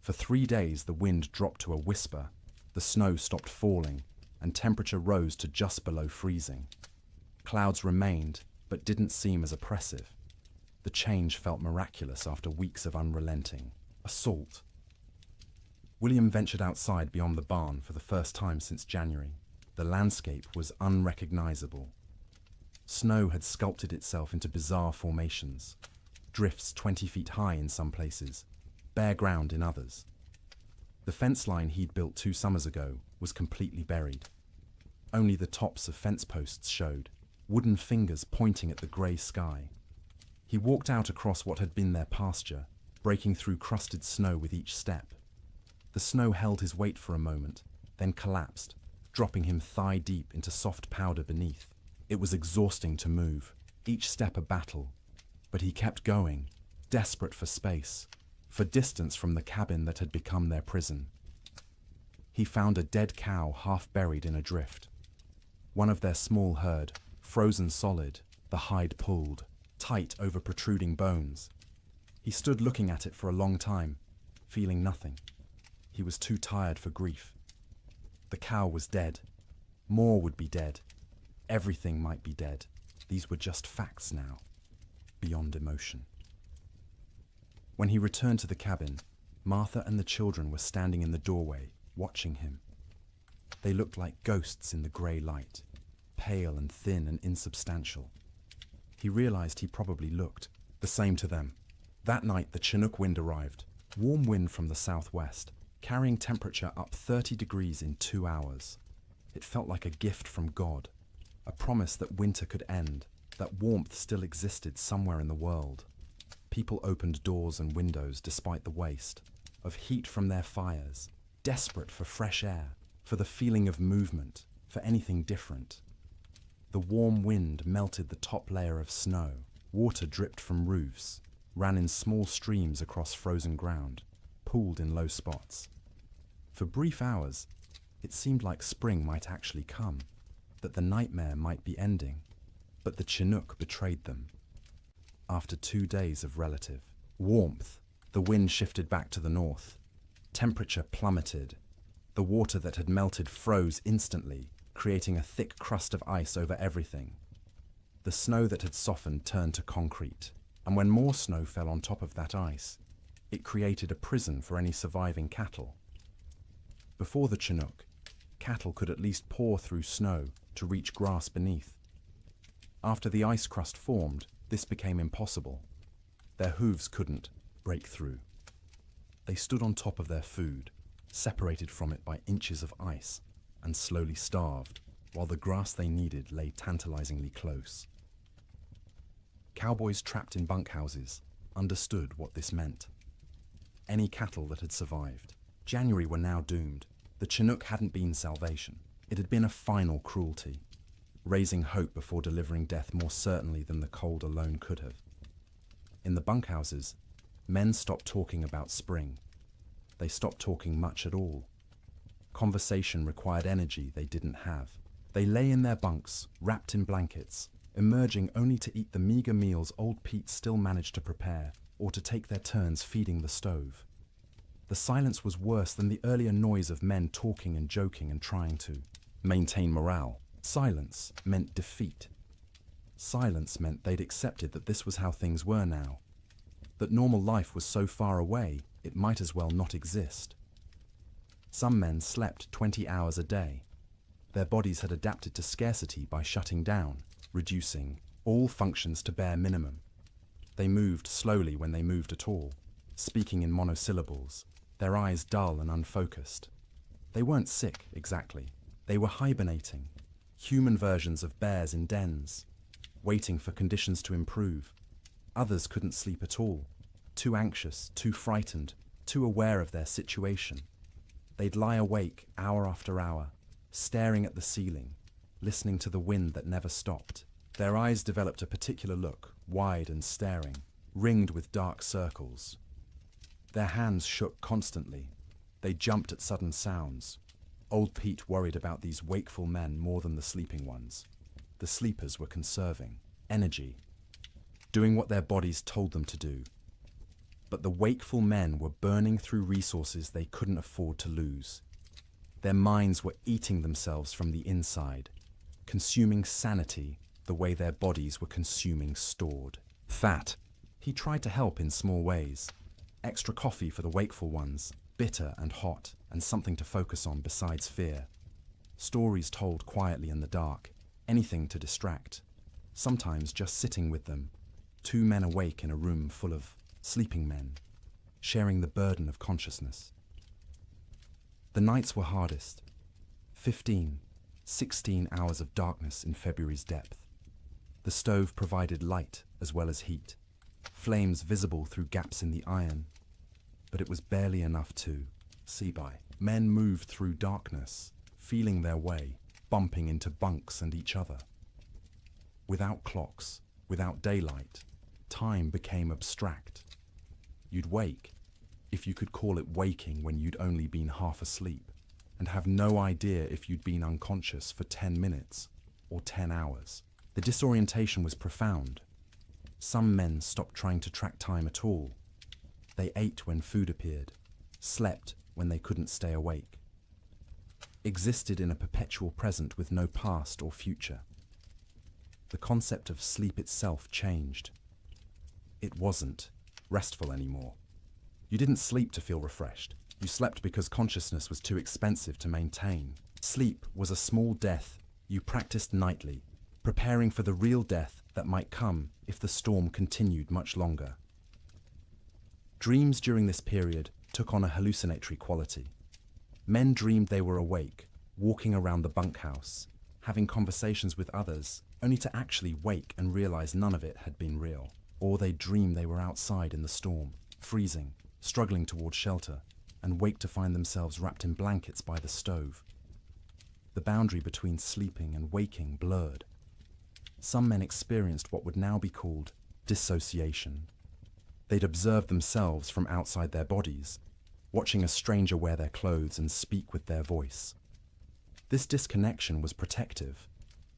For 3 days the wind dropped to a whisper, the snow stopped falling, and temperature rose to just below freezing. Clouds remained, but didn't seem as oppressive. The change felt miraculous after weeks of unrelenting assault. William ventured outside beyond the barn for the first time since January. The landscape was unrecognizable. Snow had sculpted itself into bizarre formations, drifts 20 feet high in some places, bare ground in others. The fence line he'd built 2 summers ago was completely buried. Only the tops of fence posts showed, wooden fingers pointing at the grey sky. He walked out across what had been their pasture, breaking through crusted snow with each step. The snow held his weight for a moment, then collapsed, dropping him thigh-deep into soft powder beneath. It was exhausting to move, each step a battle, but he kept going, desperate for space, for distance from the cabin that had become their prison. He found a dead cow half buried in a drift. One of their small herd, frozen solid, the hide pulled, tight over protruding bones. He stood looking at it for a long time, feeling nothing. He was too tired for grief. The cow was dead. More would be dead. Everything might be dead. These were just facts now, beyond emotion. When he returned to the cabin, Martha and the children were standing in the doorway, watching him. They looked like ghosts in the grey light, pale and thin and insubstantial. He realized he probably looked the same to them. That night the Chinook wind arrived, warm wind from the southwest, carrying temperature up 30 degrees in 2 hours. It felt like a gift from God, a promise that winter could end, that warmth still existed somewhere in the world. People opened doors and windows despite the waste, of heat from their fires, desperate for fresh air, for the feeling of movement, for anything different. The warm wind melted the top layer of snow. Water dripped from roofs, ran in small streams across frozen ground, pooled in low spots. For brief hours, it seemed like spring might actually come, that the nightmare might be ending, but the Chinook betrayed them. After 2 days of relative warmth, the wind shifted back to the north. Temperature plummeted. The water that had melted froze instantly, creating a thick crust of ice over everything. The snow that had softened turned to concrete, and when more snow fell on top of that ice, it created a prison for any surviving cattle. Before the Chinook, cattle could at least paw through snow to reach grass beneath. After the ice crust formed, this became impossible. Their hooves couldn't break through. They stood on top of their food, separated from it by inches of ice, and slowly starved, while the grass they needed lay tantalizingly close. Cowboys trapped in bunkhouses understood what this meant. Any cattle that had survived. January were now doomed. The Chinook hadn't been salvation. It had been a final cruelty, raising hope before delivering death more certainly than the cold alone could have. In the bunkhouses, men stopped talking about spring. They stopped talking much at all. Conversation required energy they didn't have. They lay in their bunks, wrapped in blankets, emerging only to eat the meager meals old Pete still managed to prepare, or to take their turns feeding the stove. The silence was worse than the earlier noise of men talking and joking and trying to maintain morale. Silence meant defeat. Silence meant they'd accepted that this was how things were now, that normal life was so far away it might as well not exist. Some men slept 20 hours a day. Their bodies had adapted to scarcity by shutting down, reducing all functions to bare minimum. They moved slowly when they moved at all, speaking in monosyllables, their eyes dull and unfocused. They weren't sick, exactly. They were hibernating, human versions of bears in dens, waiting for conditions to improve. Others couldn't sleep at all, too anxious, too frightened, too aware of their situation. They'd lie awake hour after hour, staring at the ceiling, listening to the wind that never stopped. Their eyes developed a particular look, wide and staring, ringed with dark circles. Their hands shook constantly. They jumped at sudden sounds. Old Pete worried about these wakeful men more than the sleeping ones. The sleepers were conserving energy, doing what their bodies told them to do. But the wakeful men were burning through resources they couldn't afford to lose. Their minds were eating themselves from the inside, consuming sanity the way their bodies were consuming stored fat. He tried to help in small ways. Extra coffee for the wakeful ones, bitter and hot, and something to focus on besides fear. Stories told quietly in the dark, anything to distract. Sometimes just sitting with them, 2 men awake in a room full of sleeping men, sharing the burden of consciousness. The nights were hardest. 15, 16 hours of darkness in February's depth. The stove provided light as well as heat, flames visible through gaps in the iron, but it was barely enough to see by. Men moved through darkness, feeling their way, bumping into bunks and each other. Without clocks, without daylight, time became abstract. You'd wake, if you could call it waking when you'd only been half asleep, and have no idea if you'd been unconscious for 10 minutes or 10 hours. The disorientation was profound. Some men stopped trying to track time at all. They ate when food appeared, slept when they couldn't stay awake, existed in a perpetual present with no past or future. The concept of sleep itself changed. It wasn't restful anymore. You didn't sleep to feel refreshed. You slept because consciousness was too expensive to maintain. Sleep was a small death you practiced nightly, preparing for the real death that might come if the storm continued much longer. Dreams during this period took on a hallucinatory quality. Men dreamed they were awake, walking around the bunkhouse, having conversations with others, only to actually wake and realize none of it had been real. Or they'd dream they were outside in the storm, freezing, struggling towards shelter, and wake to find themselves wrapped in blankets by the stove. The boundary between sleeping and waking blurred. Some men experienced what would now be called dissociation. They'd observe themselves from outside their bodies, watching a stranger wear their clothes and speak with their voice. This disconnection was protective,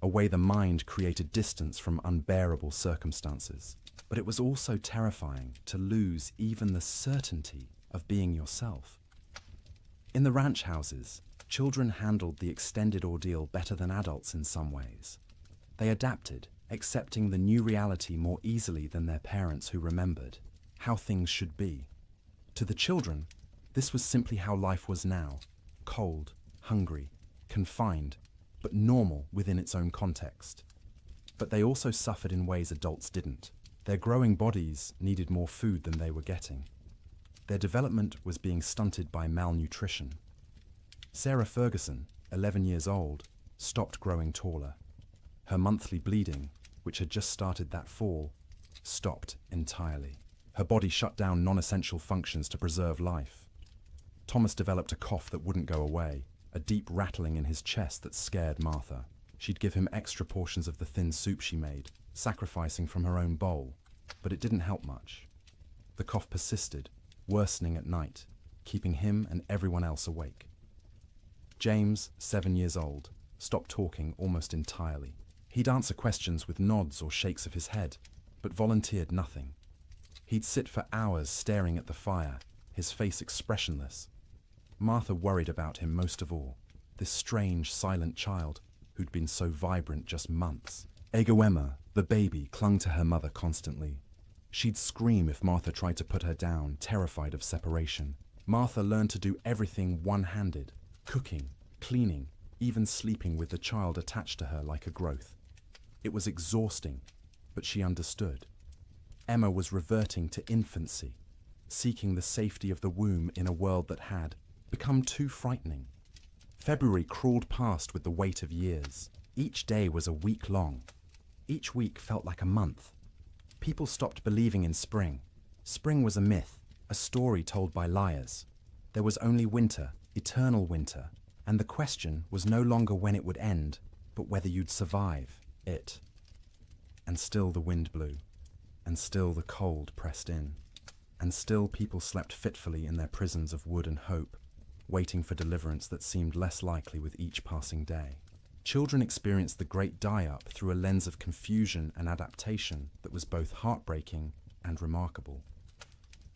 a way the mind created distance from unbearable circumstances. But it was also terrifying to lose even the certainty of being yourself. In the ranch houses, children handled the extended ordeal better than adults in some ways. They adapted, accepting the new reality more easily than their parents who remembered how things should be. To the children, this was simply how life was now, cold, hungry, confined, but normal within its own context. But they also suffered in ways adults didn't. Their growing bodies needed more food than they were getting. Their development was being stunted by malnutrition. Sarah Ferguson, 11 years old, stopped growing taller. Her monthly bleeding, which had just started that fall, stopped entirely. Her body shut down non-essential functions to preserve life. Thomas developed a cough that wouldn't go away, a deep rattling in his chest that scared Martha. She'd give him extra portions of the thin soup she made, sacrificing from her own bowl, but it didn't help much. The cough persisted, worsening at night, keeping him and everyone else awake. James, 7 years old, stopped talking almost entirely. He'd answer questions with nods or shakes of his head, but volunteered nothing. He'd sit for hours staring at the fire, his face expressionless. Martha worried about him most of all, this strange, silent child who'd been so vibrant just months. Emma, the baby, clung to her mother constantly. She'd scream if Martha tried to put her down, terrified of separation. Martha learned to do everything one-handed, cooking, cleaning, even sleeping with the child attached to her like a growth. It was exhausting, but she understood. Emma was reverting to infancy, seeking the safety of the womb in a world that had become too frightening. February crawled past with the weight of years. Each day was a week long. Each week felt like a month. People stopped believing in spring. Spring was a myth, a story told by liars. There was only winter, eternal winter, and the question was no longer when it would end, but whether you'd survive it. And still the wind blew, and still the cold pressed in, and still people slept fitfully in their prisons of wood and hope, waiting for deliverance that seemed less likely with each passing day. Children experienced the great die-up through a lens of confusion and adaptation that was both heartbreaking and remarkable.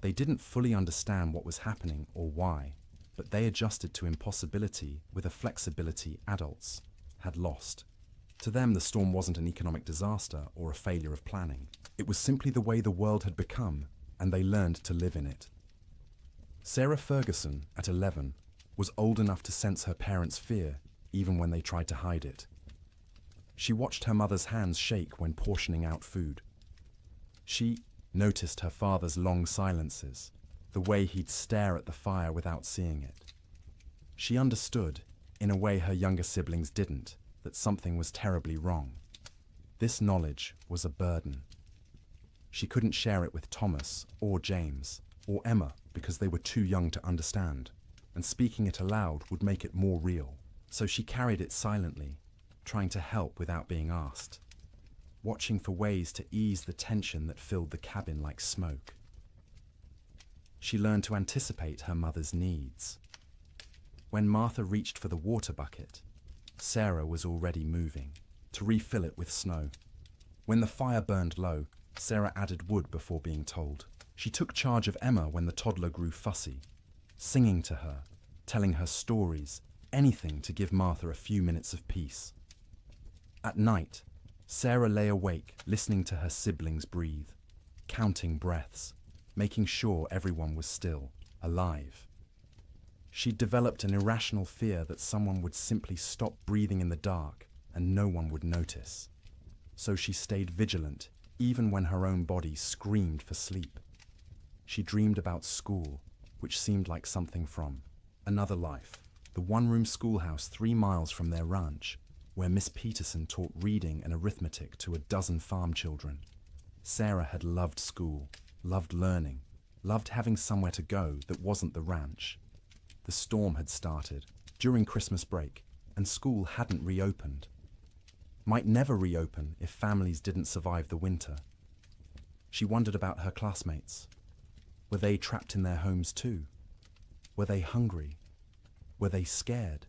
They didn't fully understand what was happening or why, but they adjusted to impossibility with a flexibility adults had lost. To them, the storm wasn't an economic disaster or a failure of planning. It was simply the way the world had become, and they learned to live in it. Sarah Ferguson, at 11, was old enough to sense her parents' fear, even when they tried to hide it. She watched her mother's hands shake when portioning out food. She noticed her father's long silences, the way he'd stare at the fire without seeing it. She understood, in a way her younger siblings didn't, that something was terribly wrong. This knowledge was a burden. She couldn't share it with Thomas or James or Emma because they were too young to understand, and speaking it aloud would make it more real. So she carried it silently, trying to help without being asked, watching for ways to ease the tension that filled the cabin like smoke. She learned to anticipate her mother's needs. When Martha reached for the water bucket, Sarah was already moving, to refill it with snow. When the fire burned low, Sarah added wood before being told. She took charge of Emma when the toddler grew fussy, singing to her, telling her stories, anything to give Martha a few minutes of peace. At night, Sarah lay awake, listening to her siblings breathe, counting breaths, making sure everyone was still, alive. She'd developed an irrational fear that someone would simply stop breathing in the dark and no one would notice. So she stayed vigilant, even when her own body screamed for sleep. She dreamed about school, which seemed like something from another life. the one-room schoolhouse 3 miles from their ranch, where Miss Peterson taught reading and arithmetic to a dozen farm children. Sarah had loved school, loved learning, loved having somewhere to go that wasn't the ranch. The storm had started during Christmas break, and school hadn't reopened. Might never reopen if families didn't survive the winter. She wondered about her classmates. Were they trapped in their homes too? Were they hungry? Were they scared?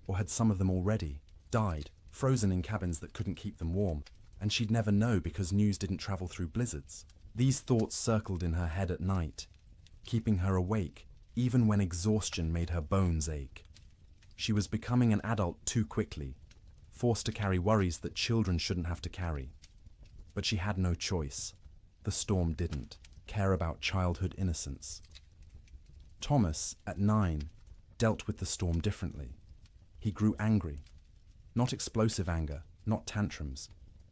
Or had some of them already died, frozen in cabins that couldn't keep them warm, and she'd never know because news didn't travel through blizzards? These thoughts circled in her head at night, keeping her awake even when exhaustion made her bones ache. She was becoming an adult too quickly, forced to carry worries that children shouldn't have to carry. But she had no choice. The storm didn't care about childhood innocence. Thomas, at 9, dealt with the storm differently. He grew angry. Not explosive anger, not tantrums,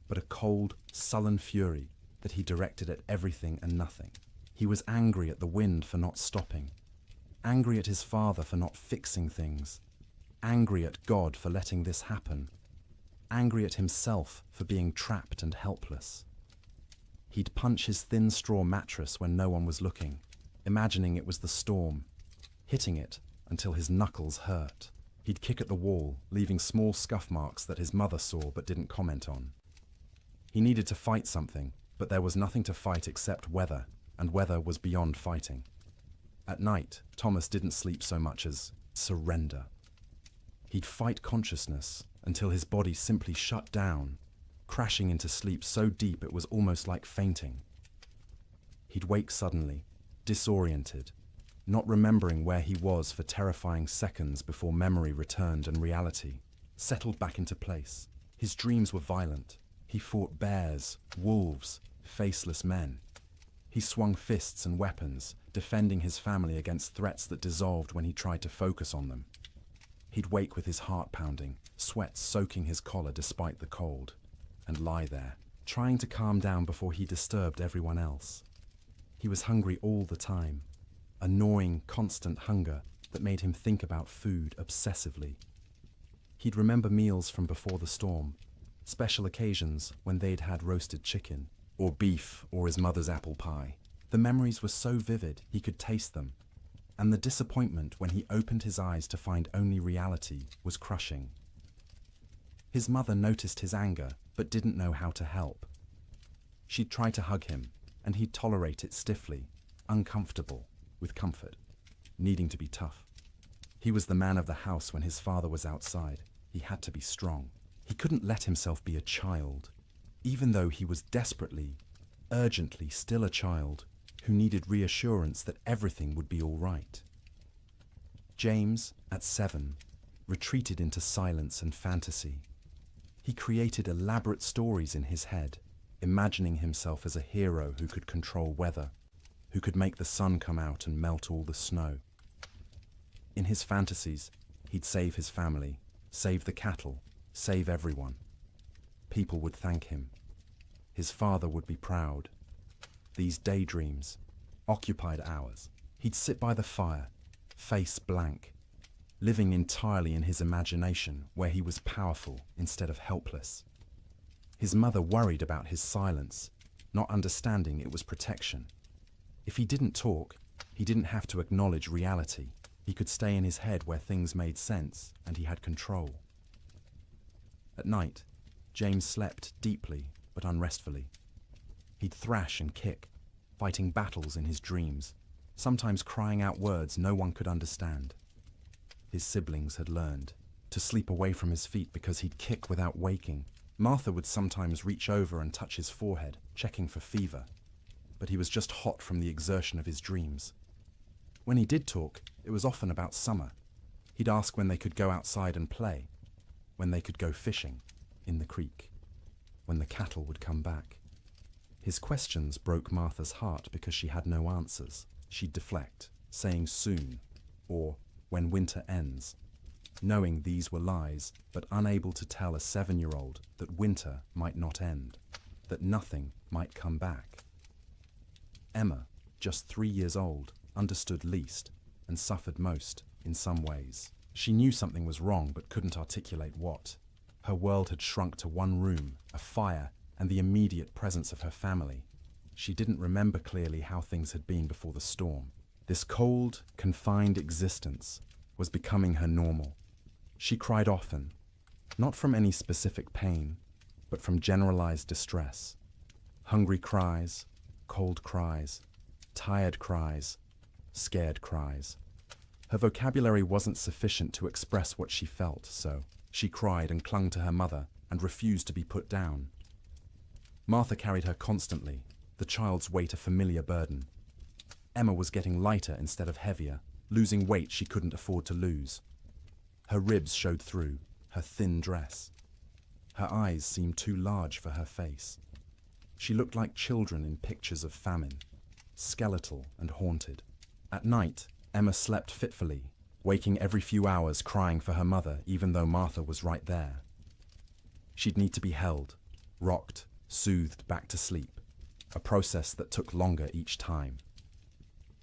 but a cold, sullen fury that he directed at everything and nothing. He was angry at the wind for not stopping, angry at his father for not fixing things, angry at God for letting this happen, angry at himself for being trapped and helpless. He'd punch his thin straw mattress when no one was looking, imagining it was the storm, hitting it until his knuckles hurt. He'd kick at the wall, leaving small scuff marks that his mother saw but didn't comment on. He needed to fight something, but there was nothing to fight except weather, and weather was beyond fighting. At night, Thomas didn't sleep so much as surrender. He'd fight consciousness until his body simply shut down, crashing into sleep so deep it was almost like fainting. He'd wake suddenly, disoriented, not remembering where he was for terrifying seconds before memory returned and reality settled back into place. His dreams were violent. He fought bears, wolves, faceless men. He swung fists and weapons, defending his family against threats that dissolved when he tried to focus on them. He'd wake with his heart pounding, sweat soaking his collar despite the cold, and lie there, trying to calm down before he disturbed everyone else. He was hungry all the time, a gnawing, constant hunger that made him think about food obsessively. He'd remember meals from before the storm, special occasions when they'd had roasted chicken, or beef, or his mother's apple pie. The memories were so vivid he could taste them, and the disappointment when he opened his eyes to find only reality was crushing. His mother noticed his anger, but didn't know how to help. She'd try to hug him, and he'd tolerate it stiffly, uncomfortable, with comfort, needing to be tough. He was the man of the house when his father was outside. He had to be strong. He couldn't let himself be a child, even though he was desperately, urgently still a child who needed reassurance that everything would be all right. James, at 7, retreated into silence and fantasy. He created elaborate stories in his head, imagining himself as a hero who could control weather, who could make the sun come out and melt all the snow. In his fantasies, he'd save his family, save the cattle, save everyone. People would thank him. His father would be proud. These daydreams, occupied hours. He'd sit by the fire, face blank, living entirely in his imagination where he was powerful instead of helpless. His mother worried about his silence, not understanding it was protection. If he didn't talk, he didn't have to acknowledge reality. He could stay in his head where things made sense and he had control. At night, James slept deeply but unrestfully. He'd thrash and kick, fighting battles in his dreams, sometimes crying out words no one could understand. His siblings had learned to sleep away from his feet because he'd kick without waking. Martha would sometimes reach over and touch his forehead, checking for fever, but he was just hot from the exertion of his dreams. When he did talk, it was often about summer. He'd ask when they could go outside and play, when they could go fishing in the creek, when the cattle would come back. His questions broke Martha's heart because she had no answers. She'd deflect, saying soon, or when winter ends, knowing these were lies, but unable to tell a 7-year-old that winter might not end, that nothing might come back. Emma, just 3 years old, understood least and suffered most. in some ways. She knew something was wrong but couldn't articulate what. Her world had shrunk to one room, a fire, and the immediate presence of her family. She didn't remember clearly how things had been before the storm. This cold, confined existence was becoming her normal. She cried often, not from any specific pain, but from generalized distress. Hungry cries, cold cries, tired cries, scared cries. Her vocabulary wasn't sufficient to express what she felt, so she cried and clung to her mother and refused to be put down. Martha carried her constantly, the child's weight a familiar burden. Emma was getting lighter instead of heavier, losing weight she couldn't afford to lose. Her ribs showed through, her thin dress. Her eyes seemed too large for her face. She looked like children in pictures of famine, skeletal and haunted. At night, Emma slept fitfully, waking every few hours crying for her mother even though Martha was right there. She'd need to be held, rocked, soothed back to sleep, a process that took longer each time.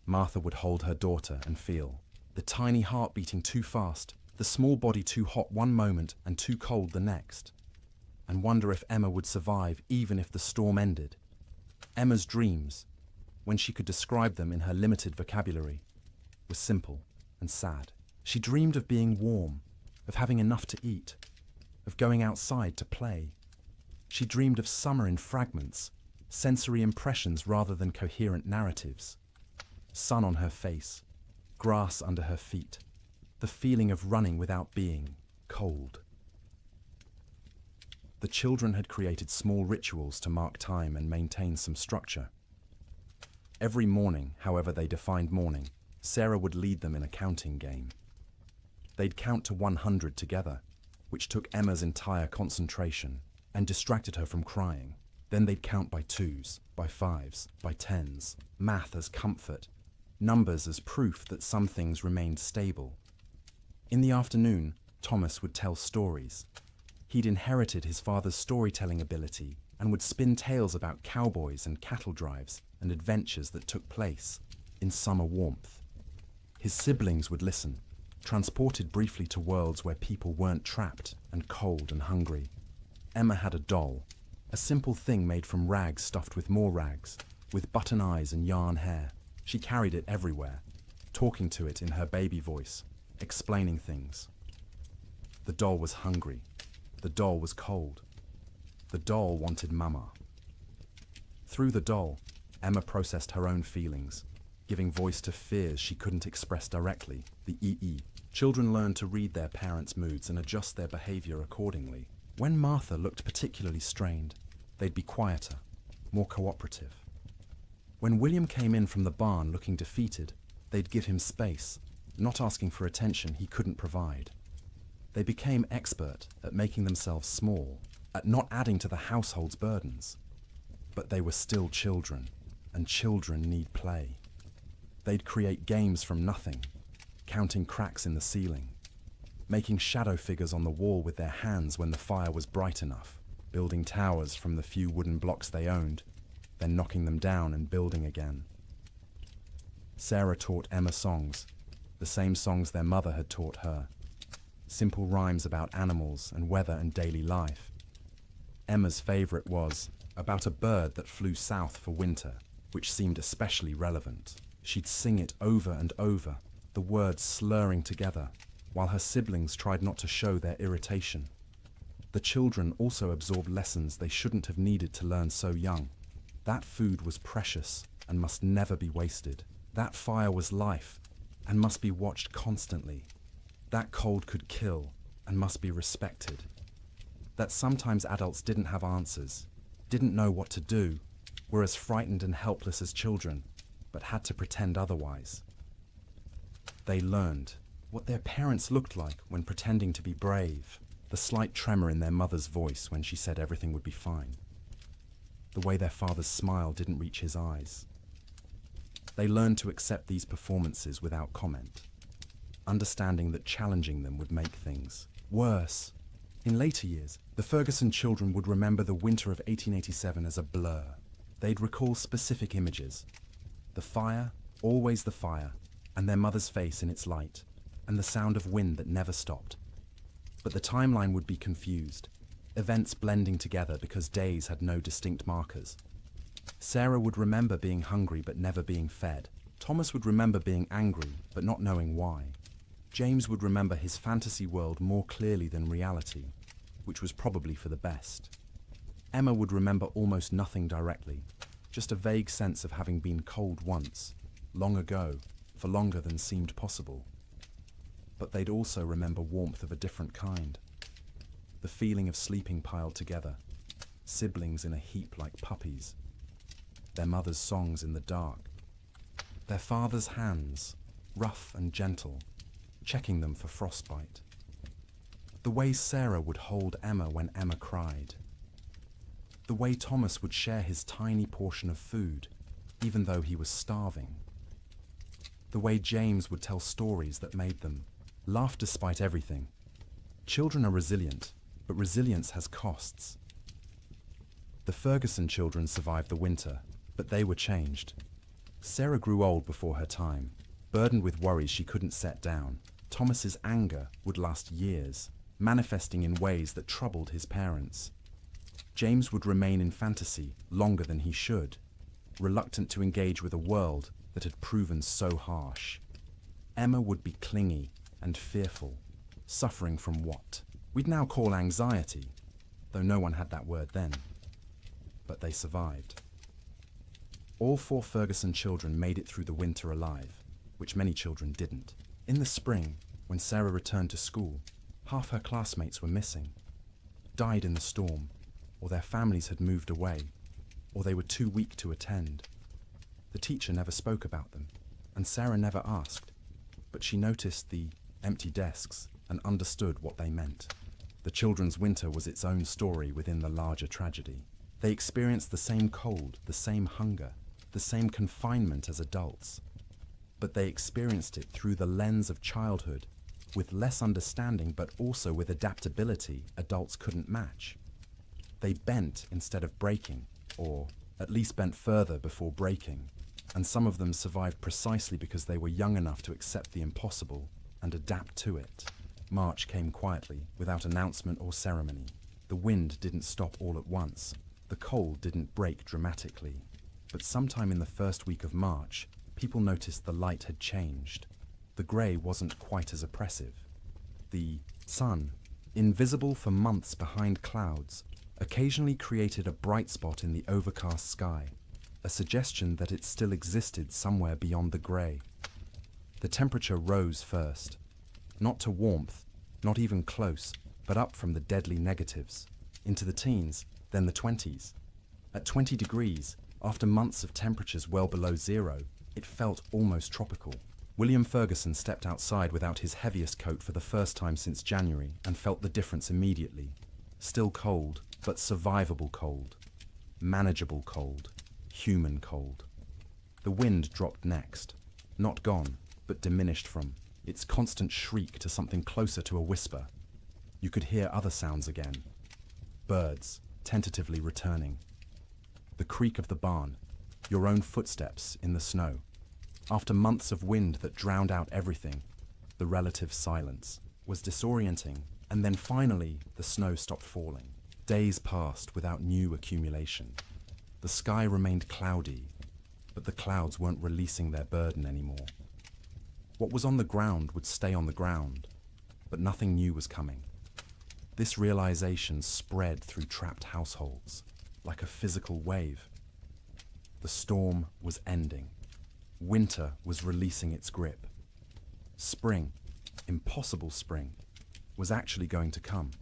Martha would hold her daughter and feel the tiny heart beating too fast, the small body too hot one moment and too cold the next, and wonder if Emma would survive even if the storm ended. Emma's dreams, when she could describe them in her limited vocabulary, were simple and sad. She dreamed of being warm, of having enough to eat, of going outside to play. She dreamed of summer in fragments, sensory impressions rather than coherent narratives. Sun on her face, grass under her feet, the feeling of running without being cold. The children had created small rituals to mark time and maintain some structure. Every morning, however they defined morning, Sarah would lead them in a counting game. They'd count to 100 together, which took Emma's entire concentration and distracted her from crying. Then they'd count by twos, by fives, by tens, math as comfort, numbers as proof that some things remained stable. In the afternoon, Thomas would tell stories. He'd inherited his father's storytelling ability and would spin tales about cowboys and cattle drives and adventures that took place in summer warmth. His siblings would listen, transported briefly to worlds where people weren't trapped and cold and hungry. Emma had a doll, a simple thing made from rags stuffed with more rags, with button eyes and yarn hair. She carried it everywhere, talking to it in her baby voice, explaining things. The doll was hungry. The doll was cold. The doll wanted Mama. Through the doll, Emma processed her own feelings, giving voice to fears she couldn't express directly, the EE. Children learn to read their parents' moods and adjust their behavior accordingly. When Martha looked particularly strained, they'd be quieter, more cooperative. When William came in from the barn looking defeated, they'd give him space, not asking for attention he couldn't provide. They became expert at making themselves small, at not adding to the household's burdens. But they were still children, and children need play. They'd create games from nothing, counting cracks in the ceiling, making shadow figures on the wall with their hands when the fire was bright enough, building towers from the few wooden blocks they owned, then knocking them down and building again. Sarah taught Emma songs, the same songs their mother had taught her. Simple rhymes about animals and weather and daily life. Emma's favorite was about a bird that flew south for winter, which seemed especially relevant. She'd sing it over and over, the words slurring together, while her siblings tried not to show their irritation. The children also absorbed lessons they shouldn't have needed to learn so young. That food was precious and must never be wasted. That fire was life and must be watched constantly. That cold could kill and must be respected. That sometimes adults didn't have answers, didn't know what to do, were as frightened and helpless as children, but had to pretend otherwise. They learned what their parents looked like when pretending to be brave, the slight tremor in their mother's voice when she said everything would be fine, the way their father's smile didn't reach his eyes. They learned to accept these performances without comment, understanding that challenging them would make things worse. In later years, the Ferguson children would remember the winter of 1887 as a blur. They'd recall specific images. The fire, always the fire, and their mother's face in its light, and the sound of wind that never stopped. But the timeline would be confused, events blending together because days had no distinct markers. Sarah would remember being hungry but never being fed. Thomas would remember being angry but not knowing why. James would remember his fantasy world more clearly than reality, which was probably for the best. Emma would remember almost nothing directly, just a vague sense of having been cold once, long ago, for longer than seemed possible. But they'd also remember warmth of a different kind. The feeling of sleeping piled together, siblings in a heap like puppies, their mother's songs in the dark, their father's hands, rough and gentle, checking them for frostbite. The way Sarah would hold Emma when Emma cried. The way Thomas would share his tiny portion of food, even though he was starving. The way James would tell stories that made them laugh despite everything. Children are resilient, but resilience has costs. The Ferguson children survived the winter, but they were changed. Sarah grew old before her time, burdened with worries she couldn't set down. Thomas's anger would last years, manifesting in ways that troubled his parents. James would remain in fantasy longer than he should, reluctant to engage with a world that had proven so harsh. Emma would be clingy and fearful, suffering from what we'd now call anxiety, though no one had that word then. But they survived. All 4 Ferguson children made it through the winter alive, which many children didn't. In the spring, when Sarah returned to school, half her classmates were missing, died in the storm, or their families had moved away, or they were too weak to attend. The teacher never spoke about them, and Sarah never asked, but she noticed the empty desks and understood what they meant. The children's winter was its own story within the larger tragedy. They experienced the same cold, the same hunger, the same confinement as adults, but they experienced it through the lens of childhood, with less understanding but also with adaptability adults couldn't match. They bent instead of breaking, or at least bent further before breaking, and some of them survived precisely because they were young enough to accept the impossible and adapt to it. March came quietly, without announcement or ceremony. The wind didn't stop all at once. The cold didn't break dramatically. But sometime in the first week of March, people noticed the light had changed. The grey wasn't quite as oppressive. The sun, invisible for months behind clouds, occasionally created a bright spot in the overcast sky, a suggestion that it still existed somewhere beyond the grey. The temperature rose first, not to warmth, not even close, but up from the deadly negatives, into the teens, then the 20s. At 20 degrees, after months of temperatures well below zero, it felt almost tropical. William Ferguson stepped outside without his heaviest coat for the first time since January and felt the difference immediately. Still cold, but survivable cold. Manageable cold. Human cold. The wind dropped next. Not gone, but diminished from its constant shriek to something closer to a whisper. You could hear other sounds again. Birds, tentatively returning. The creak of the barn, your own footsteps in the snow. After months of wind that drowned out everything, the relative silence was disorienting, and then finally the snow stopped falling. Days passed without new accumulation. The sky remained cloudy, but the clouds weren't releasing their burden anymore. What was on the ground would stay on the ground, but nothing new was coming. This realization spread through trapped households, like a physical wave. The storm was ending. Winter was releasing its grip. Spring, impossible spring, was actually going to come.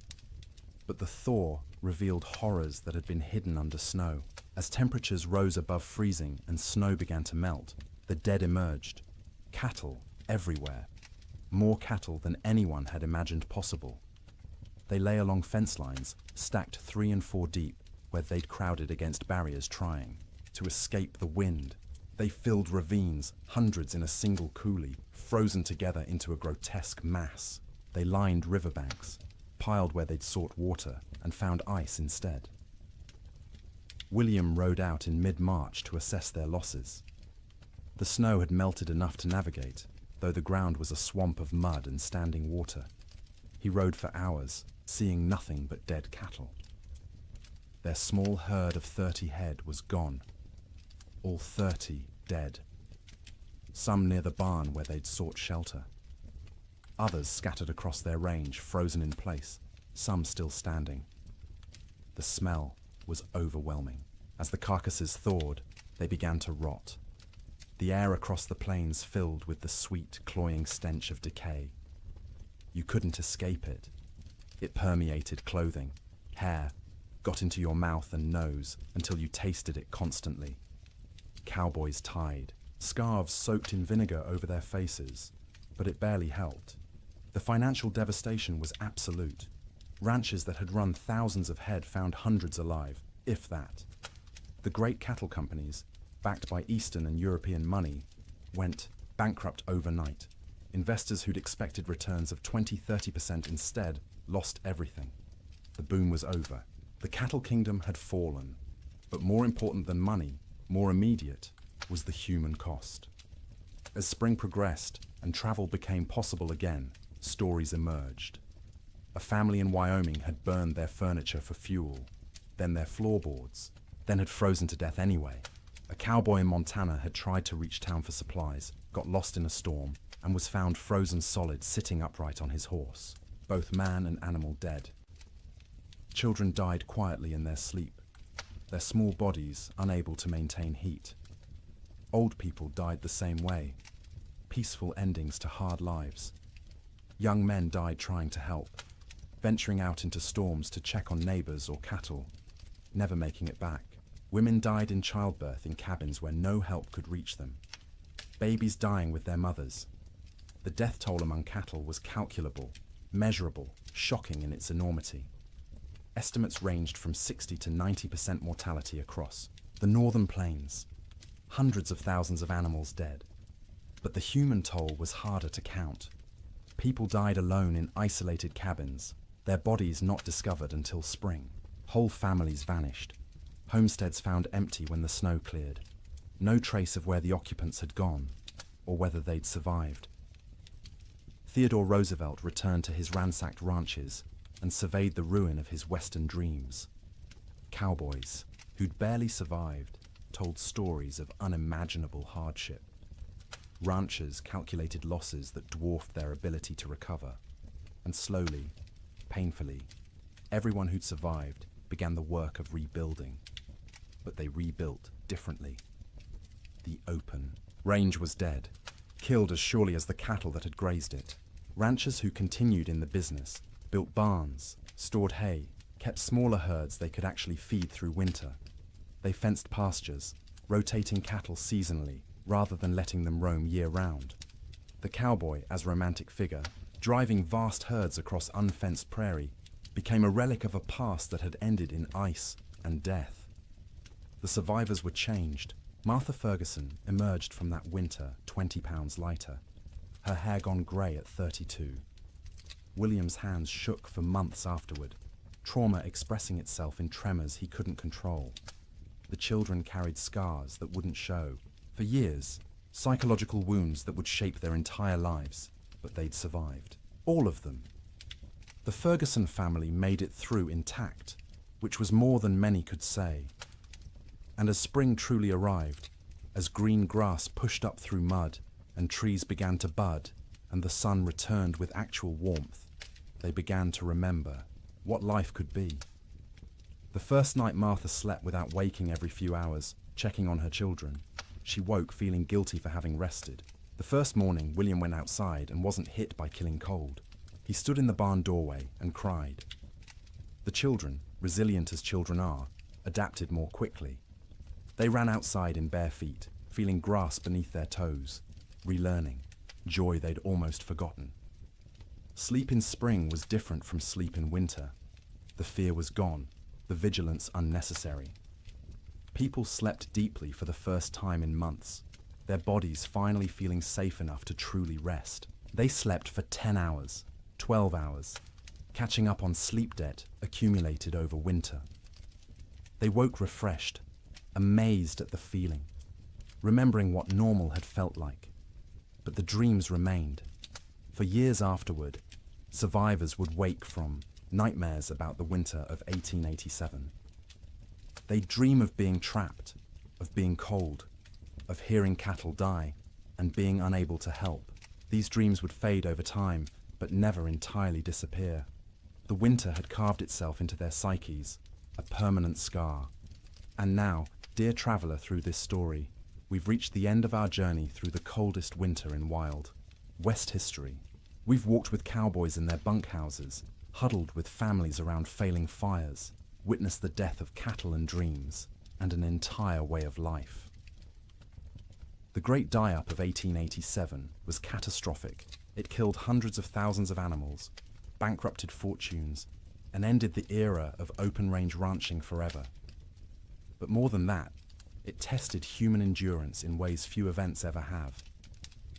But the thaw revealed horrors that had been hidden under snow. As temperatures rose above freezing and snow began to melt, the dead emerged. Cattle everywhere. More cattle than anyone had imagined possible. They lay along fence lines, stacked 3 and 4 deep, where they'd crowded against barriers trying to escape the wind. They filled ravines, hundreds in a single coulee, frozen together into a grotesque mass. They lined riverbanks, piled where they'd sought water, and found ice instead. William rode out in mid-March to assess their losses. The snow had melted enough to navigate, though the ground was a swamp of mud and standing water. He rode for hours, seeing nothing but dead cattle. Their small herd of 30 head was gone, all 30 dead. Some near the barn where they'd sought shelter. Others scattered across their range, frozen in place, some still standing. The smell was overwhelming. As the carcasses thawed, they began to rot. The air across the plains filled with the sweet, cloying stench of decay. You couldn't escape it. It permeated clothing, hair, got into your mouth and nose until you tasted it constantly. Cowboys tied, scarves soaked in vinegar over their faces, but it barely helped. The financial devastation was absolute. Ranches that had run thousands of head found hundreds alive, if that. The great cattle companies, backed by Eastern and European money, went bankrupt overnight. Investors who'd expected returns of 20–30% instead lost everything. The boom was over. The cattle kingdom had fallen. But more important than money, more immediate, was the human cost. As spring progressed and travel became possible again, stories emerged. A family in Wyoming had burned their furniture for fuel, then their floorboards, then had frozen to death anyway. A cowboy in Montana had tried to reach town for supplies, got lost in a storm, and was found frozen solid sitting upright on his horse, both man and animal dead. Children died quietly in their sleep, their small bodies unable to maintain heat. Old people died the same way, peaceful endings to hard lives. Young men died trying to help, venturing out into storms to check on neighbors or cattle, never making it back. Women died in childbirth in cabins where no help could reach them. Babies dying with their mothers. The death toll among cattle was calculable, measurable, shocking in its enormity. Estimates ranged from 60 to 90% mortality across the northern plains. Hundreds of thousands of animals dead. But the human toll was harder to count. People died alone in isolated cabins, their bodies not discovered until spring. Whole families vanished. Homesteads found empty when the snow cleared. No trace of where the occupants had gone, or whether they'd survived. Theodore Roosevelt returned to his ransacked ranches and surveyed the ruin of his Western dreams. Cowboys, who'd barely survived, told stories of unimaginable hardship. Ranchers calculated losses that dwarfed their ability to recover. And slowly, painfully, everyone who'd survived began the work of rebuilding. But they rebuilt differently. The open range was dead, killed as surely as the cattle that had grazed it. Ranchers who continued in the business built barns, stored hay, kept smaller herds they could actually feed through winter. They fenced pastures, rotating cattle seasonally rather than letting them roam year-round. The cowboy, as romantic figure, driving vast herds across unfenced prairie, became a relic of a past that had ended in ice and death. The survivors were changed. Martha Ferguson emerged from that winter 20 pounds lighter, her hair gone grey at 32. William's hands shook for months afterward, trauma expressing itself in tremors he couldn't control. The children carried scars that wouldn't show. For years, psychological wounds that would shape their entire lives, but they'd survived. All of them. The Ferguson family made it through intact, which was more than many could say. And as spring truly arrived, as green grass pushed up through mud and trees began to bud and the sun returned with actual warmth, they began to remember what life could be. The first night Martha slept without waking every few hours, checking on her children. She woke feeling guilty for having rested. The first morning, William went outside and wasn't hit by killing cold. He stood in the barn doorway and cried. The children, resilient as children are, adapted more quickly. They ran outside in bare feet, feeling grass beneath their toes, relearning, joy they'd almost forgotten. Sleep in spring was different from sleep in winter. The fear was gone, the vigilance unnecessary. People slept deeply for the first time in months, their bodies finally feeling safe enough to truly rest. They slept for 10 hours, 12 hours, catching up on sleep debt accumulated over winter. They woke refreshed, amazed at the feeling, remembering what normal had felt like. But the dreams remained. For years afterward, survivors would wake from nightmares about the winter of 1887. They'd dream of being trapped, of being cold, of hearing cattle die, and being unable to help. These dreams would fade over time, but never entirely disappear. The winter had carved itself into their psyches, a permanent scar. And now, dear traveller through this story, we've reached the end of our journey through the coldest winter in wild West history. We've walked with cowboys in their bunkhouses, huddled with families around failing fires, witnessed the death of cattle and dreams, and an entire way of life. The Great Die-Up of 1887 was catastrophic. It killed hundreds of thousands of animals, bankrupted fortunes, and ended the era of open-range ranching forever. But more than that, it tested human endurance in ways few events ever have.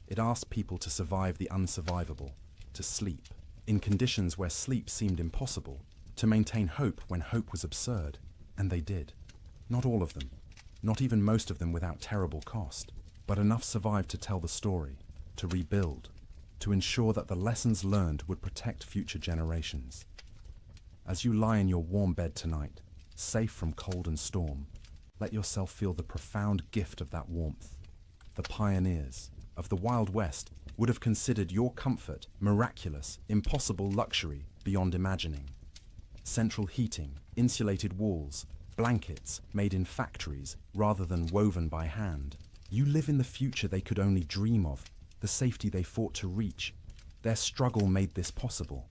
It asked people to survive the unsurvivable, to sleep, in conditions where sleep seemed impossible, to maintain hope when hope was absurd, and they did. Not all of them, not even most of them without terrible cost, but enough survived to tell the story, to rebuild, to ensure that the lessons learned would protect future generations. As you lie in your warm bed tonight, safe from cold and storm, let yourself feel the profound gift of that warmth. The pioneers of the Wild West would have considered your comfort miraculous, impossible luxury beyond imagining. Central heating, insulated walls, blankets made in factories rather than woven by hand. You live in the future they could only dream of, the safety they fought to reach. Their struggle made this possible.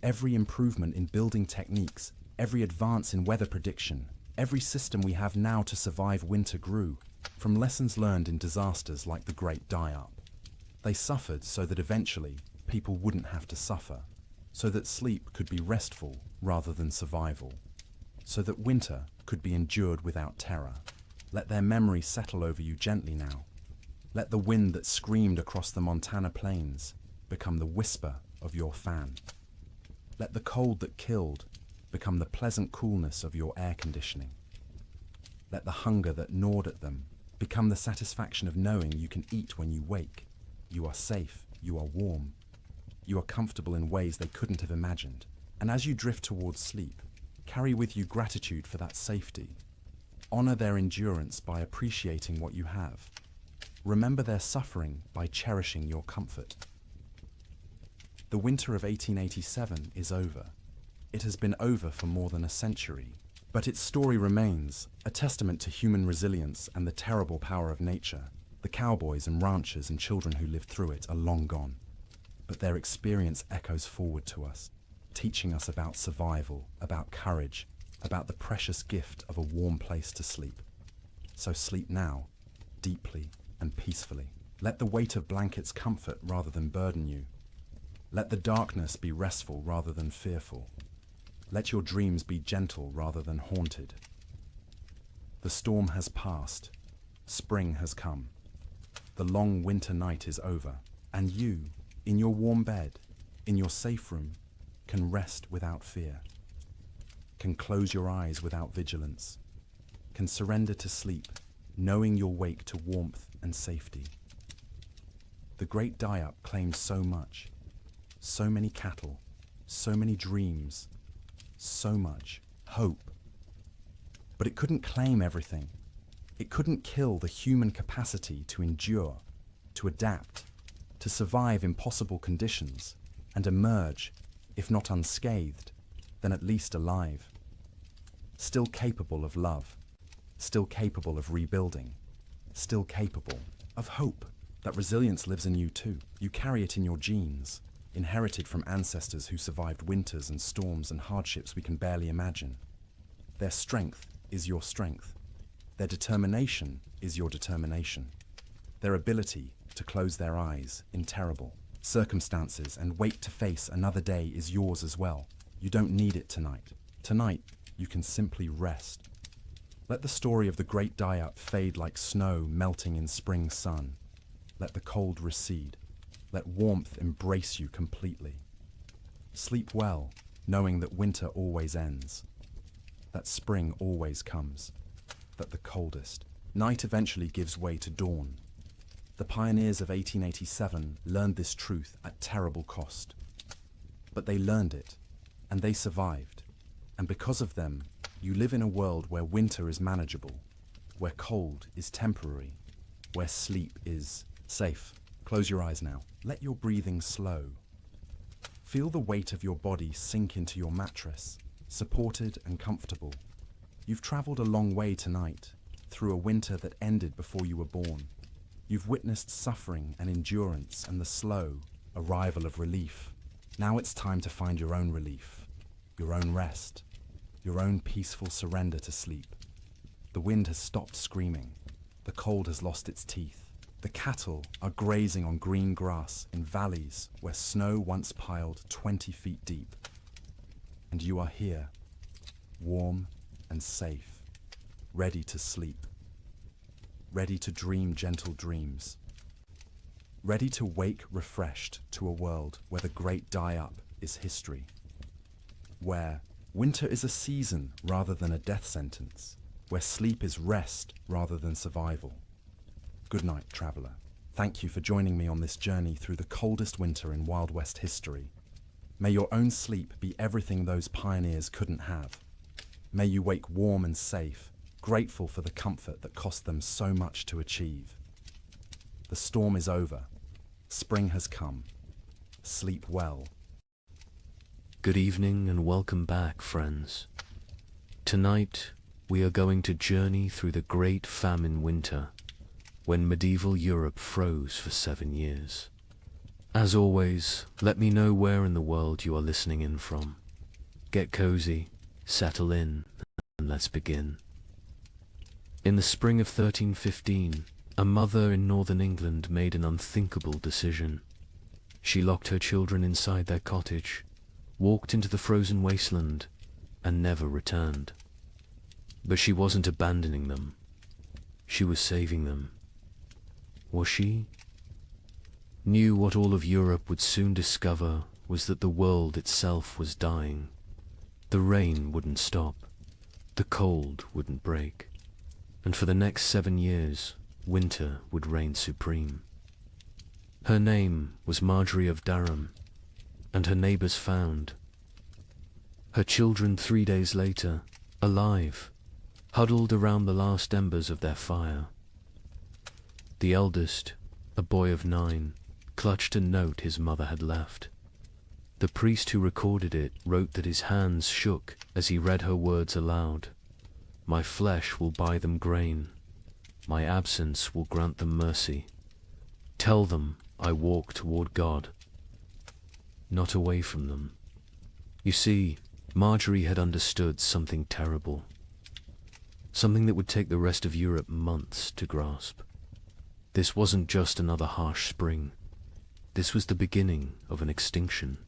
Every improvement in building techniques, every advance in weather prediction, every system we have now to survive winter grew from lessons learned in disasters like the Great Die-Up. They suffered so that eventually people wouldn't have to suffer, so that sleep could be restful rather than survival, so that winter could be endured without terror. Let their memory settle over you gently now. Let the wind that screamed across the Montana plains become the whisper of your fan. Let the cold that killed become the pleasant coolness of your air conditioning. Let the hunger that gnawed at them become the satisfaction of knowing you can eat when you wake. You are safe, you are warm, you are comfortable in ways they couldn't have imagined. And as you drift towards sleep, carry with you gratitude for that safety. Honor their endurance by appreciating what you have. Remember their suffering by cherishing your comfort. The winter of 1887 is over. It has been over for more than a century, but its story remains, a testament to human resilience and the terrible power of nature. The cowboys and ranchers and children who lived through it are long gone, but their experience echoes forward to us, teaching us about survival, about courage, about the precious gift of a warm place to sleep. So sleep now, deeply and peacefully. Let the weight of blankets comfort rather than burden you. Let the darkness be restful rather than fearful. Let your dreams be gentle rather than haunted. The storm has passed. Spring has come. The long winter night is over, and you, in your warm bed, in your safe room, can rest without fear, can close your eyes without vigilance, can surrender to sleep, knowing you'll wake to warmth and safety. The Great Die-Up claimed so much, so many cattle, so many dreams, so much hope. But it couldn't claim everything. It couldn't kill the human capacity to endure, to adapt, to survive impossible conditions, and emerge, if not unscathed, then at least alive. Still capable of love, still capable of rebuilding, still capable of hope. That resilience lives in you too. You carry it in your genes, inherited from ancestors who survived winters and storms and hardships we can barely imagine. Their strength is your strength. Their determination is your determination. Their ability to close their eyes in terrible circumstances and wait to face another day is yours as well. You don't need it tonight. Tonight, you can simply rest. Let the story of the Great Die-Up fade like snow melting in spring sun. Let the cold recede. Let warmth embrace you completely. Sleep well, knowing that winter always ends, that spring always comes, that the coldest night eventually gives way to dawn. The pioneers of 1887 learned this truth at terrible cost. But they learned it, and they survived. And because of them, you live in a world where winter is manageable, where cold is temporary, where sleep is safe. Close your eyes now. Let your breathing slow. Feel the weight of your body sink into your mattress, supported and comfortable. You've traveled a long way tonight, through a winter that ended before you were born. You've witnessed suffering and endurance and the slow arrival of relief. Now it's time to find your own relief, your own rest, your own peaceful surrender to sleep. The wind has stopped screaming. The cold has lost its teeth. The cattle are grazing on green grass in valleys where snow once piled 20 feet deep. And you are here, warm and safe, ready to sleep, ready to dream gentle dreams, ready to wake refreshed to a world where the great die-up is history, where winter is a season rather than a death sentence, where sleep is rest rather than survival. Good night, traveller. Thank you for joining me on this journey through the coldest winter in Wild West history. May your own sleep be everything those pioneers couldn't have. May you wake warm and safe, grateful for the comfort that cost them so much to achieve. The storm is over. Spring has come. Sleep well. Good evening and welcome back, friends. Tonight, we are going to journey through the Great Famine winter, when medieval Europe froze for 7 years. As always, let me know where in the world you are listening in from. Get cozy, settle in, and let's begin. In the spring of 1315, a mother in northern England made an unthinkable decision. She locked her children inside their cottage, walked into the frozen wasteland, and never returned. But she wasn't abandoning them. She was saving them. Was she? Knew what all of Europe would soon discover was that the world itself was dying. The rain wouldn't stop. The cold wouldn't break. And for the next 7 years, winter would reign supreme. Her name was Marjorie of Durham, and her neighbors found her children 3 days later, alive, huddled around the last embers of their fire. The eldest, a boy of 9, clutched a note his mother had left. The priest who recorded it wrote that his hands shook as he read her words aloud. My flesh will buy them grain. My absence will grant them mercy. Tell them I walk toward God, not away from them. You see, Marjorie had understood something terrible. Something that would take the rest of Europe months to grasp. This wasn't just another harsh spring. This was the beginning of an extinction.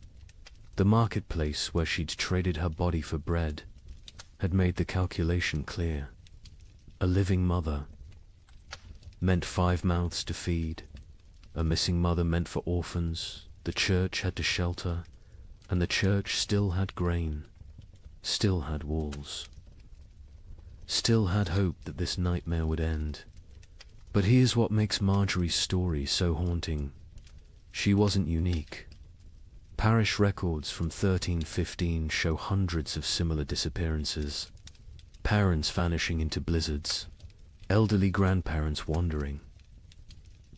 The marketplace where she'd traded her body for bread had made the calculation clear. A living mother meant 5 mouths to feed. A missing mother meant for orphans. The church had to shelter, and the church still had grain, still had walls, still had hope that this nightmare would end. But here's what makes Marjorie's story so haunting. She wasn't unique. Parish records from 1315 show hundreds of similar disappearances. Parents vanishing into blizzards, elderly grandparents wandering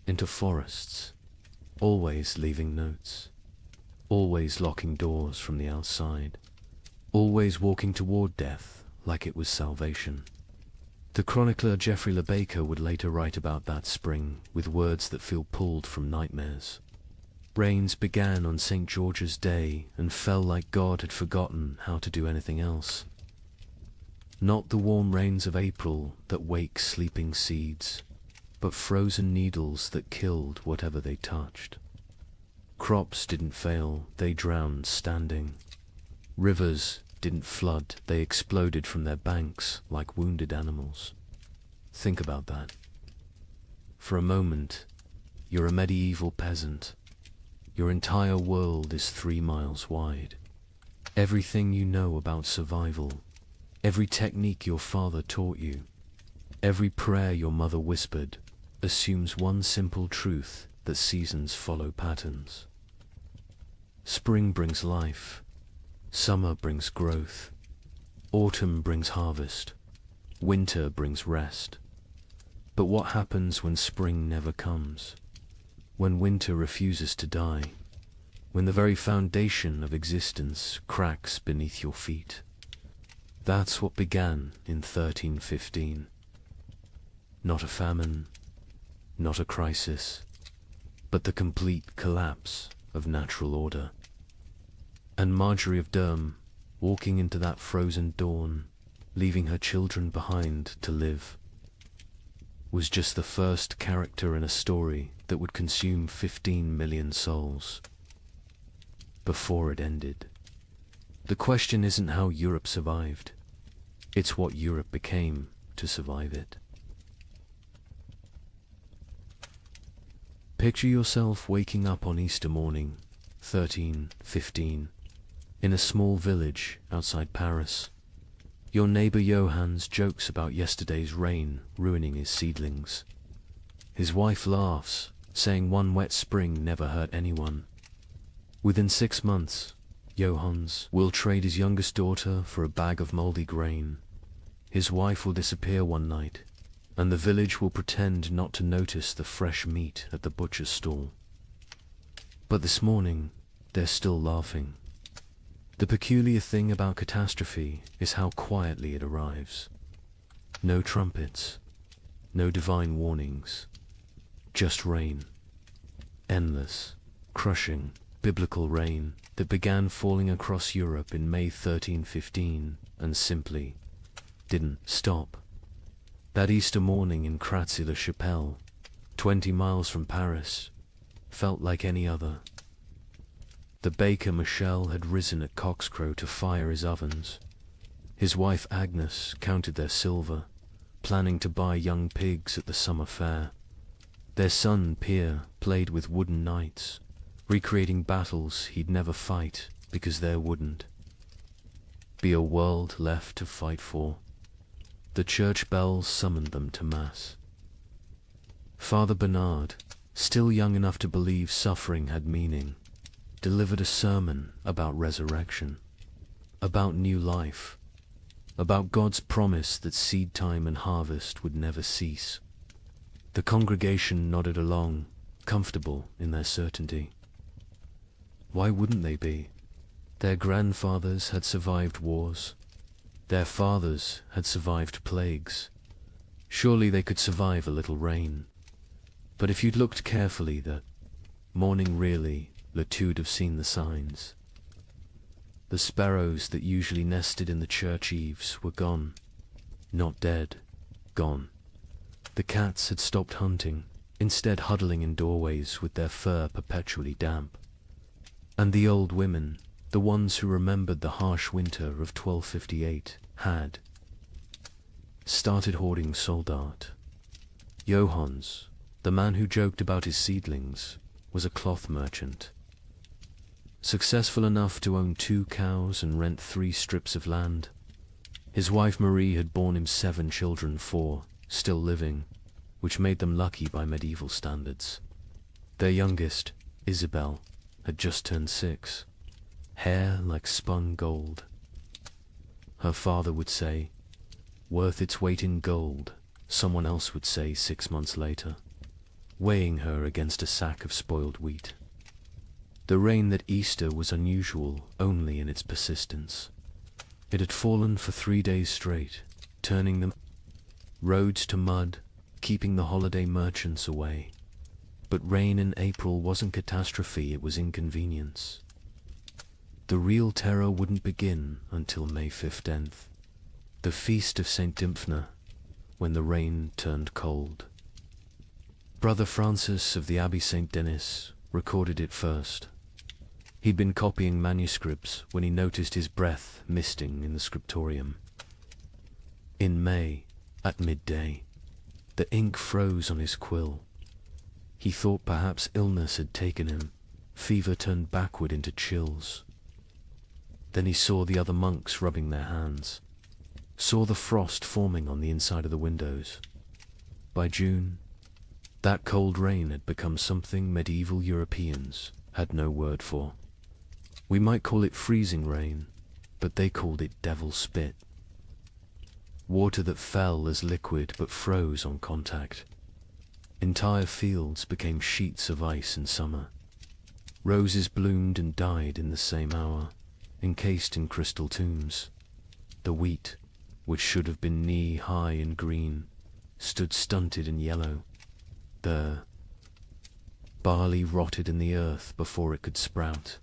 into forests, always leaving notes, always locking doors from the outside, always walking toward death like it was salvation. The chronicler Geoffrey Le Baker would later write about that spring with words that feel pulled from nightmares. Rains began on St. George's Day and fell like God had forgotten how to do anything else. Not the warm rains of April that wake sleeping seeds, but frozen needles that killed whatever they touched. Crops didn't fail, they drowned standing. Rivers didn't flood, they exploded from their banks like wounded animals. Think about that. For a moment, you're a medieval peasant. Your entire world is 3 miles wide. Everything you know about survival, every technique your father taught you, every prayer your mother whispered, assumes one simple truth, that seasons follow patterns. Spring brings life, summer brings growth, autumn brings harvest, winter brings rest. But what happens when spring never comes? When winter refuses to die? When the very foundation of existence cracks beneath your feet? That's what began in 1315. Not a famine, not a crisis, but the complete collapse of natural order. And Marjorie of Durham, walking into that frozen dawn, leaving her children behind to live, was just the first character in a story that would consume 15 million souls before it ended. The question isn't how Europe survived, it's what Europe became to survive it. Picture yourself waking up on Easter morning, 1315, in a small village outside Paris. Your neighbor Johannes jokes about yesterday's rain ruining his seedlings. His wife laughs, saying one wet spring never hurt anyone. Within 6 months, Johannes will trade his youngest daughter for a bag of moldy grain. His wife will disappear one night, and the village will pretend not to notice the fresh meat at the butcher's stall. But this morning, they're still laughing. The peculiar thing about catastrophe is how quietly it arrives. No trumpets, no divine warnings, just rain. Endless, crushing, biblical rain that began falling across Europe in May 1315 and simply didn't stop. That Easter morning in Kratzy-le-Chapelle, 20 miles from Paris, felt like any other. The baker Michel had risen at cockscrow to fire his ovens. His wife Agnes counted their silver, planning to buy young pigs at the summer fair. Their son Pierre played with wooden knights, recreating battles he'd never fight because there wouldn't be a world left to fight for. The church bells summoned them to Mass. Father Bernard, still young enough to believe suffering had meaning, delivered a sermon about resurrection, about new life, about God's promise that seed time and harvest would never cease. The congregation nodded along, comfortable in their certainty. Why wouldn't they be? Their grandfathers had survived wars. Their fathers had survived plagues. Surely they could survive a little rain. But if you'd looked carefully that morning really, Latude have seen the signs. The sparrows that usually nested in the church eaves were gone. Not dead, gone. The cats had stopped hunting, instead huddling in doorways with their fur perpetually damp. And the old women, the ones who remembered the harsh winter of 1258, had started hoarding soldat. Johannes, the man who joked about his seedlings, was a cloth merchant. Successful enough to own 2 cows and rent 3 strips of land. His wife Marie had borne him 7 children, 4 still living, which made them lucky by medieval standards. Their youngest, Isabel, had just turned 6. Hair like spun gold. Her father would say, worth its weight in gold, someone else would say 6 months later, weighing her against a sack of spoiled wheat. The rain that Easter was unusual only in its persistence. It had fallen for 3 days straight, turning the roads to mud, keeping the holiday merchants away. But rain in April wasn't catastrophe, it was inconvenience. The real terror wouldn't begin until May 15th, the feast of St. Dymphna, when the rain turned cold. Brother Francis of the Abbey St. Denis recorded it first. He'd been copying manuscripts when he noticed his breath misting in the scriptorium. In May, at midday, the ink froze on his quill. He thought perhaps illness had taken him. Fever turned backward into chills. Then he saw the other monks rubbing their hands, saw the frost forming on the inside of the windows. By June, That cold rain had become something medieval Europeans had no word for. We might call it freezing rain, but they called it devil spit. Water that fell as liquid but froze on contact. Entire fields became sheets of ice in summer. Roses bloomed and died in the same hour, encased in crystal tombs. The wheat, which should have been knee-high in green, stood stunted and yellow. The barley rotted in the earth before it could sprout.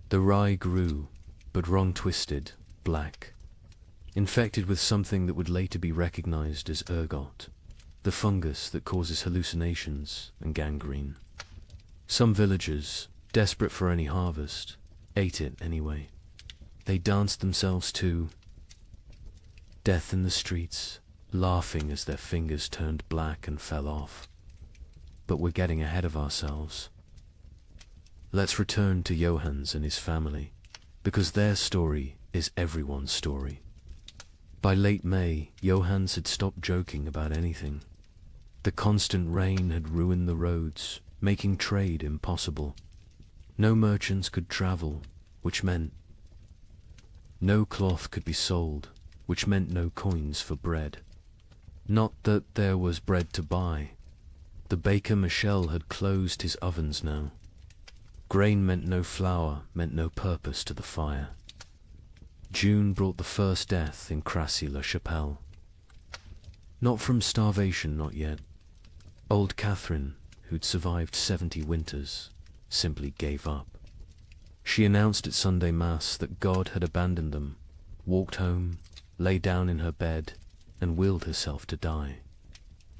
The rye grew, but wrong-twisted, black, infected with something that would later be recognized as ergot, the fungus that causes hallucinations and gangrene. Some villagers, desperate for any harvest, ate it anyway. They danced themselves to death in the streets, laughing as their fingers turned black and fell off. But we're getting ahead of ourselves. Let's return to Johannes and his family, because their story is everyone's story. By late May, Johannes had stopped joking about anything. The constant rain had ruined the roads, making trade impossible. No merchants could travel, which meant no cloth could be sold, which meant no coins for bread. Not that there was bread to buy. The baker Michel had closed his ovens now. Grain meant no flour, meant no purpose to the fire. June brought the first death in Crassy-la-Chapelle. Not from starvation, not yet. Old Catherine, who'd survived 70 winters, simply gave up. She announced at Sunday Mass that God had abandoned them, walked home, lay down in her bed, and willed herself to die.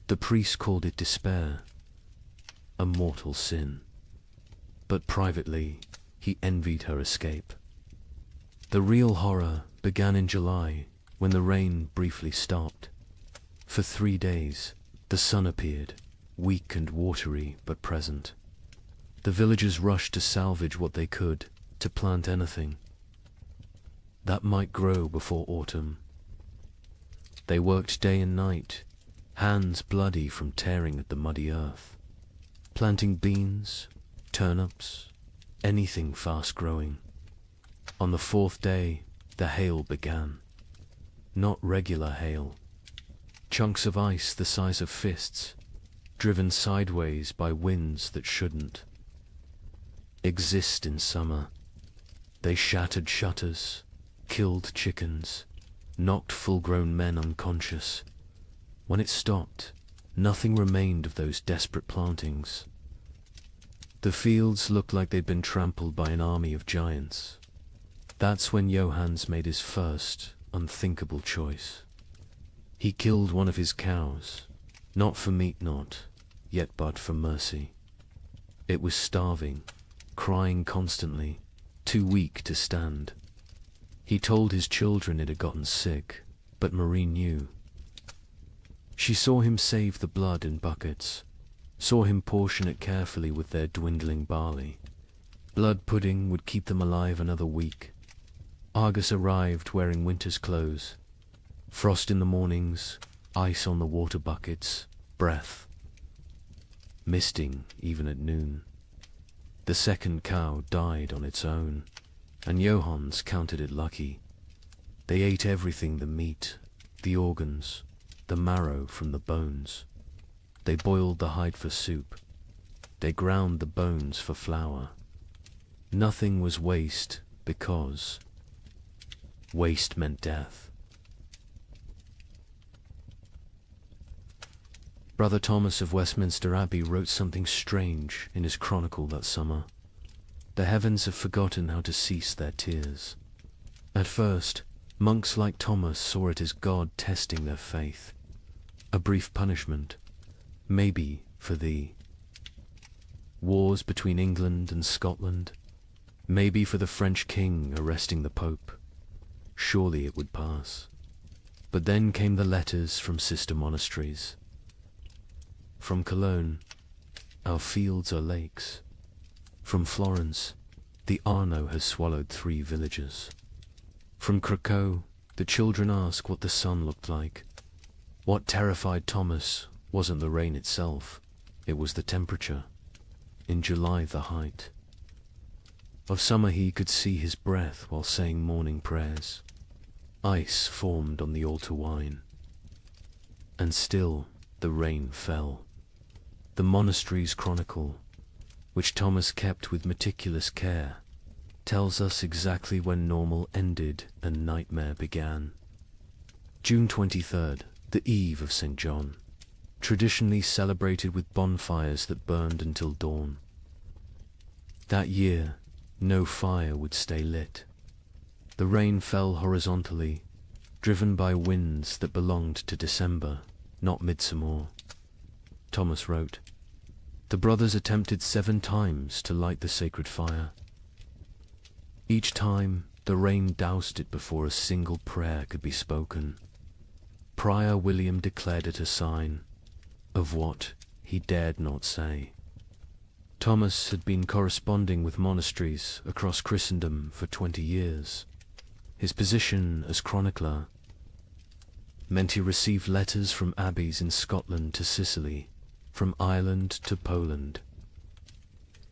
The priest called it despair, a mortal sin. But privately, he envied her escape. The real horror began in July, when the rain briefly stopped. For 3 days, the sun appeared, weak and watery but present. The villagers rushed to salvage what they could, to plant anything that might grow before autumn. They worked day and night, hands bloody from tearing at the muddy earth, planting beans, turnips, anything fast-growing. On the 4th day, the hail began. Not regular hail. Chunks of ice the size of fists, driven sideways by winds that shouldn't exist in summer. They shattered shutters, killed chickens, knocked full-grown men unconscious. When it stopped, nothing remained of those desperate plantings. The fields looked like they'd been trampled by an army of giants. That's when Johannes made his first, unthinkable choice. He killed one of his cows, not for meat not, yet but for mercy. It was starving, crying constantly, too weak to stand. He told his children it had gotten sick, but Marie knew. She saw him save the blood in buckets, saw him portion it carefully with their dwindling barley. Blood pudding would keep them alive another week. Argus arrived wearing winter's clothes. Frost in the mornings, ice on the water buckets, breath. Misting even at noon. The second cow died on its own, and Johannes counted it lucky. They ate everything: the meat, the organs, the marrow from the bones. They boiled the hide for soup. They ground the bones for flour. Nothing was waste, because waste meant death. Brother Thomas of Westminster Abbey wrote something strange in his chronicle that summer. The heavens have forgotten how to cease their tears. At first, monks like Thomas saw it as God testing their faith. A brief punishment, maybe for the wars between England and Scotland, maybe for the French king arresting the Pope. Surely it would pass. But then came the letters from sister monasteries. From Cologne, our fields are lakes. From Florence, the Arno has swallowed 3 villages. From Krakow, the children ask what the sun looked like. What terrified Thomas wasn't the rain itself, it was the temperature. In July, the height of summer, he could see his breath while saying morning prayers. Ice formed on the altar wine. And still the rain fell. The monastery's chronicle, which Thomas kept with meticulous care, tells us exactly when normal ended and nightmare began. June 23rd, the eve of St. John, traditionally celebrated with bonfires that burned until dawn. That year, no fire would stay lit. The rain fell horizontally, driven by winds that belonged to December, not midsummer. Thomas wrote, "The brothers attempted 7 times to light the sacred fire. Each time, the rain doused it before a single prayer could be spoken. Prior William declared it a sign of what he dared not say." Thomas had been corresponding with monasteries across Christendom for 20 years. His position as chronicler meant he received letters from abbeys in Scotland to Sicily, from Ireland to Poland.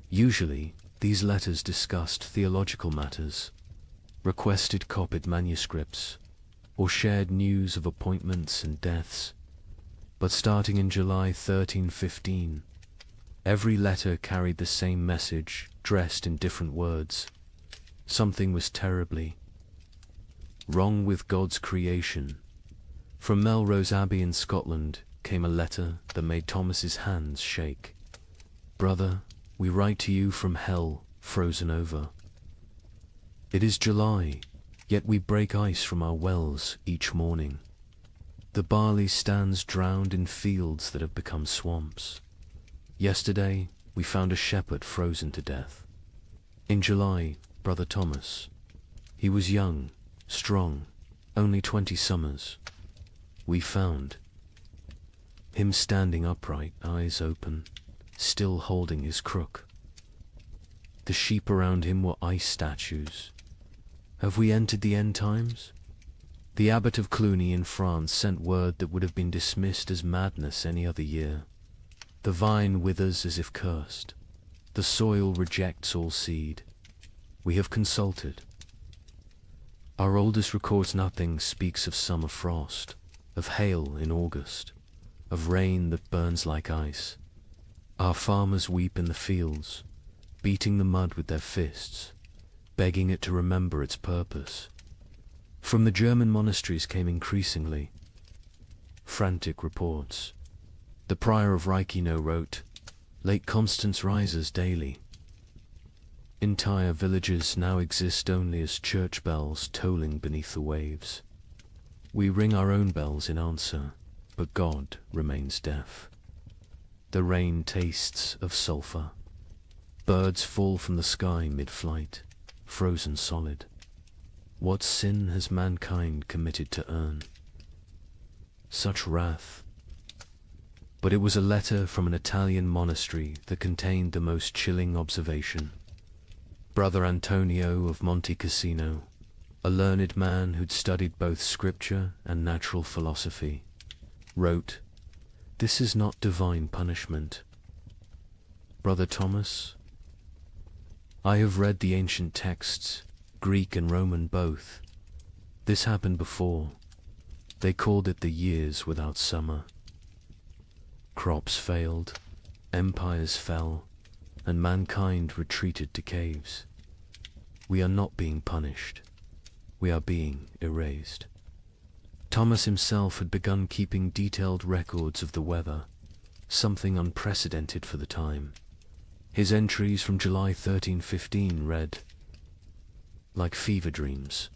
Usually, these letters discussed theological matters, requested copied manuscripts, or shared news of appointments and deaths. But starting in July 1315, every letter carried the same message, dressed in different words. Something was terribly wrong with God's creation. From Melrose Abbey in Scotland came a letter that made Thomas's hands shake. "Brother, we write to you from hell, frozen over. It is July, yet we break ice from our wells each morning. The barley stands drowned in fields that have become swamps. Yesterday, we found a shepherd frozen to death. In July, Brother Thomas. He was young, strong, only 20 summers. We found him standing upright, eyes open, still holding his crook. The sheep around him were ice statues. Have we entered the end times? The abbot of Cluny in France sent word that would have been dismissed as madness any other year. The vine withers as if cursed. The soil rejects all seed. We have consulted. Our oldest records nothing, speaks of summer frost, of hail in August, of rain that burns like ice. Our farmers weep in the fields, beating the mud with their fists, begging it to remember its purpose. From the German monasteries came increasingly frantic reports. The prior of Reichenau wrote, "Lake Constance rises daily. Entire villages now exist only as church bells tolling beneath the waves. We ring our own bells in answer, but God remains deaf. The rain tastes of sulphur. Birds fall from the sky mid-flight, frozen solid. What sin has mankind committed to earn such wrath?" But it was a letter from an Italian monastery that contained the most chilling observation. Brother Antonio of Monte Cassino, a learned man who'd studied both scripture and natural philosophy, wrote, "This is not divine punishment. Brother Thomas, I have read the ancient texts, Greek and Roman both. This happened before. They called it the years without summer. Crops failed, empires fell, and mankind retreated to caves. We are not being punished. We are being erased." Thomas himself had begun keeping detailed records of the weather, something unprecedented for the time. His entries from July 1315 read, "Like fever dreams.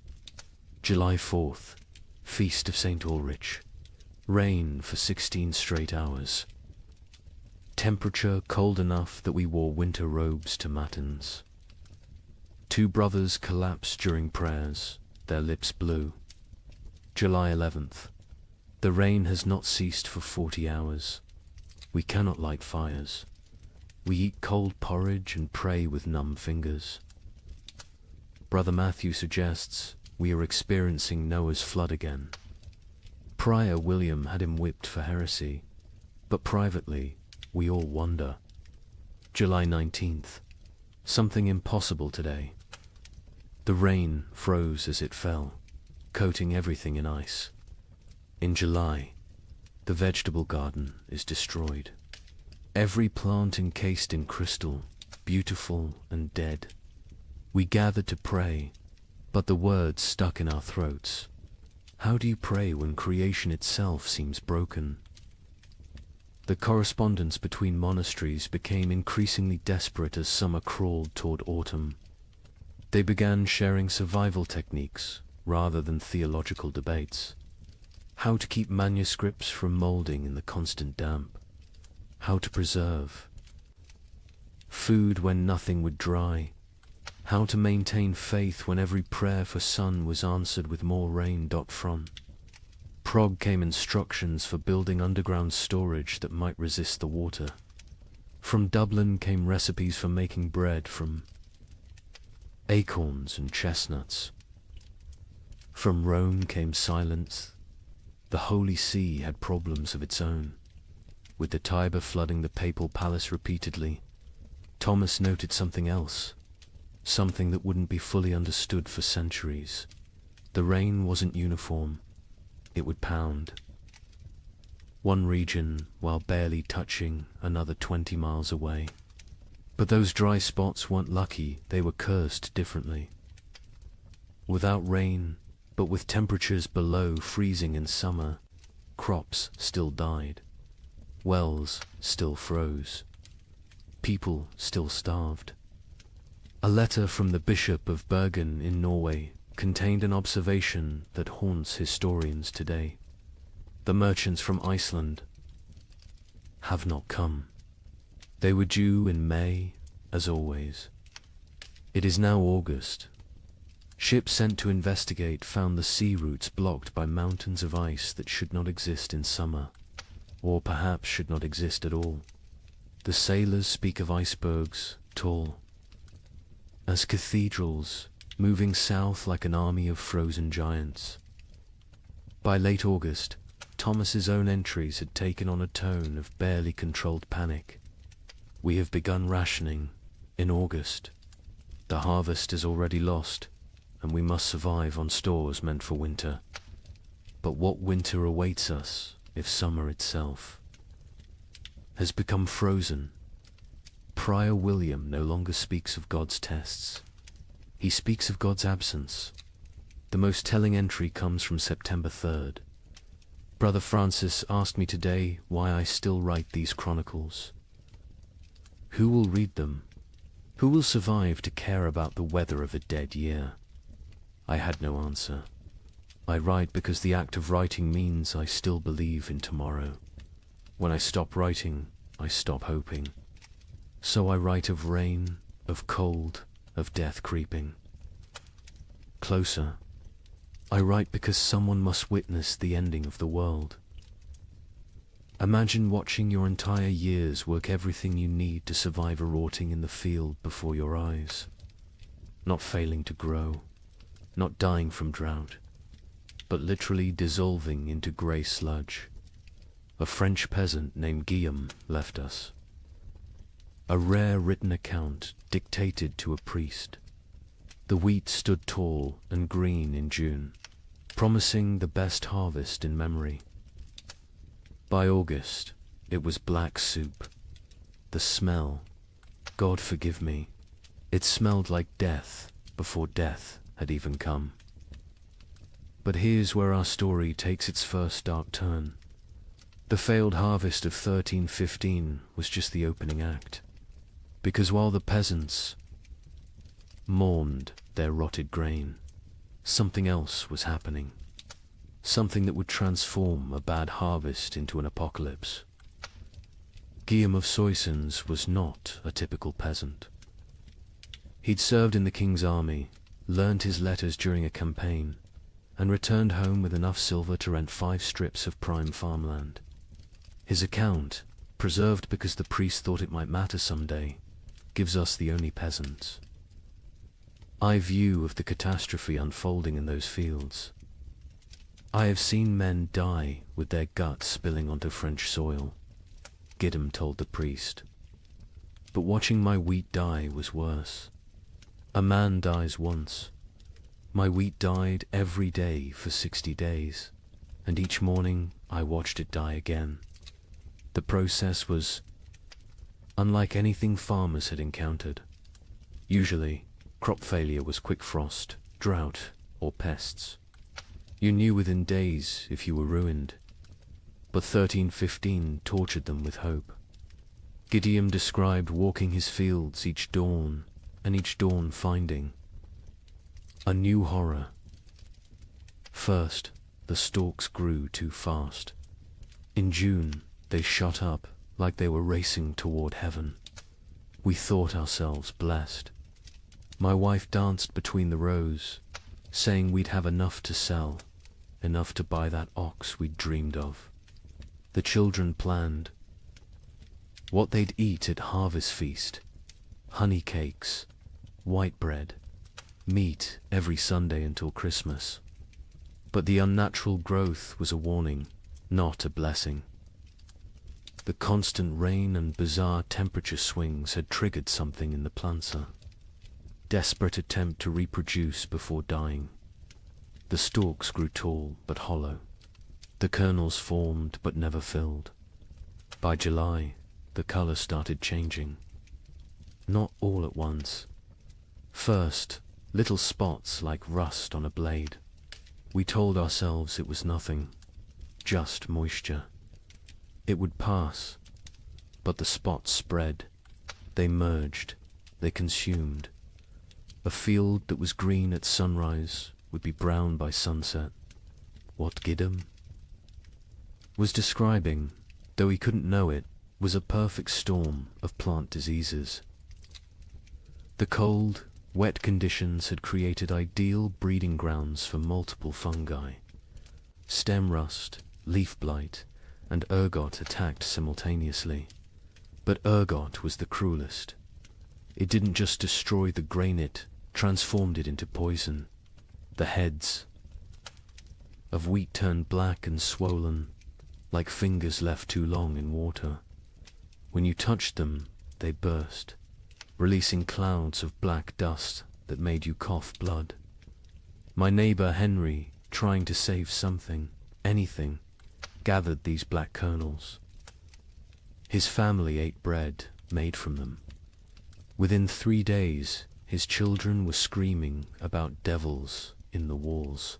July 4th, Feast of St. Ulrich. Rain for 16 straight hours. Temperature cold enough that we wore winter robes to matins. 2 brothers collapsed during prayers, their lips blue. July 11th. The rain has not ceased for 40 hours. We cannot light fires. We eat cold porridge and pray with numb fingers. Brother Matthew suggests we are experiencing Noah's flood again. Prior William had him whipped for heresy, But privately, we all wonder. July 19th. Something impossible today. The rain froze as it fell, coating everything in ice. In July, the vegetable garden is destroyed. Every plant encased in crystal, beautiful and dead. We gathered to pray, but the words stuck in our throats. How do you pray when creation itself seems broken? The correspondence between monasteries became increasingly desperate as summer crawled toward autumn. They began sharing survival techniques rather than theological debates. How to keep manuscripts from molding in the constant damp. How to preserve food when nothing would dry. How to maintain faith when every prayer for sun was answered with more rain. From Prague came instructions for building underground storage that might resist the water. From Dublin came recipes for making bread from acorns and chestnuts. From Rome came silence. The Holy See had problems of its own, with the Tiber flooding the papal palace repeatedly. Thomas noted something else, something that wouldn't be fully understood for centuries. The rain wasn't uniform. It would pound. One region while barely touching another 20 miles away. But those dry spots weren't lucky, they were cursed differently. Without rain, but with temperatures below freezing in summer, crops still died. Wells still froze. People still starved. A letter from the Bishop of Bergen in Norway contained an observation that haunts historians today. The merchants from Iceland have not come. They were due in May, as always. It is now August. Ships sent to investigate found the sea routes blocked by mountains of ice that should not exist in summer, or perhaps should not exist at all. The sailors speak of icebergs, tall as cathedrals, moving south like an army of frozen giants. By late August, Thomas's own entries had taken on a tone of barely controlled panic. We have begun rationing in August. The harvest is already lost, and we must survive on stores meant for winter. But what winter awaits us if summer itself has become frozen? Prior William no longer speaks of God's tests. He speaks of God's absence. The most telling entry comes from September 3rd. Brother Francis asked me today why I still write these chronicles. Who will read them? Who will survive to care about the weather of a dead year? I had no answer. I write because the act of writing means I still believe in tomorrow. When I stop writing, I stop hoping. So I write of rain, of cold, of death creeping closer. I write because someone must witness the ending of the world. Imagine watching your entire years work everything you need to survive a rotting in the field before your eyes. Not failing to grow, not dying from drought, but literally dissolving into grey sludge. A French peasant named Guillaume left us. A rare written account dictated to a priest. The wheat stood tall and green in June, promising the best harvest in memory. By August, it was black soup. The smell, God forgive me, it smelled like death before death had even come. But here's where our story takes its first dark turn. The failed harvest of 1315 was just the opening act. Because while the peasants mourned their rotted grain, something else was happening. Something that would transform a bad harvest into an apocalypse. Guillaume of Soissons was not a typical peasant. He'd served in the king's army, learned his letters during a campaign, and returned home with enough silver to rent 5 strips of prime farmland. His account, preserved because the priest thought it might matter someday, gives us the only peasants. I view of the catastrophe unfolding in those fields. I have seen men die with their guts spilling onto French soil. Gideon told the priest. But watching my wheat die was worse. A man dies once. My wheat died every day for 60 days, and each morning I watched it die again. The process was unlike anything farmers had encountered. Usually, crop failure was quick frost, drought, or pests. You knew within days if you were ruined. But 1315 tortured them with hope. Gideon described walking his fields each dawn, and each dawn finding a new horror. First, the stalks grew too fast. In June, they shot up like they were racing toward heaven. We thought ourselves blessed. My wife danced between the rows, saying we'd have enough to sell, enough to buy that ox we'd dreamed of. The children planned what they'd eat at harvest feast: honey cakes, white bread, meat every Sunday until Christmas. But the unnatural growth was a warning, not a blessing. The constant rain and bizarre temperature swings had triggered something in the planter. Desperate attempt to reproduce before dying. The stalks grew tall but hollow. The kernels formed but never filled. By July, the color started changing. Not all at once. First, little spots like rust on a blade. We told ourselves it was nothing, just moisture. It would pass, but the spots spread. They merged, they consumed. A field that was green at sunrise would be brown by sunset. What Gideon was describing, though he couldn't know it, was a perfect storm of plant diseases. The cold, wet conditions had created ideal breeding grounds for multiple fungi. Stem rust, leaf blight, and ergot attacked simultaneously. But ergot was the cruelest. It didn't just destroy the grain, it transformed it into poison. The heads of wheat turned black and swollen, like fingers left too long in water. When you touched them, they burst, releasing clouds of black dust that made you cough blood. My neighbor Henry, trying to save something, anything, gathered these black kernels. His family ate bread made from them. Within 3 days, his children were screaming about devils in the walls.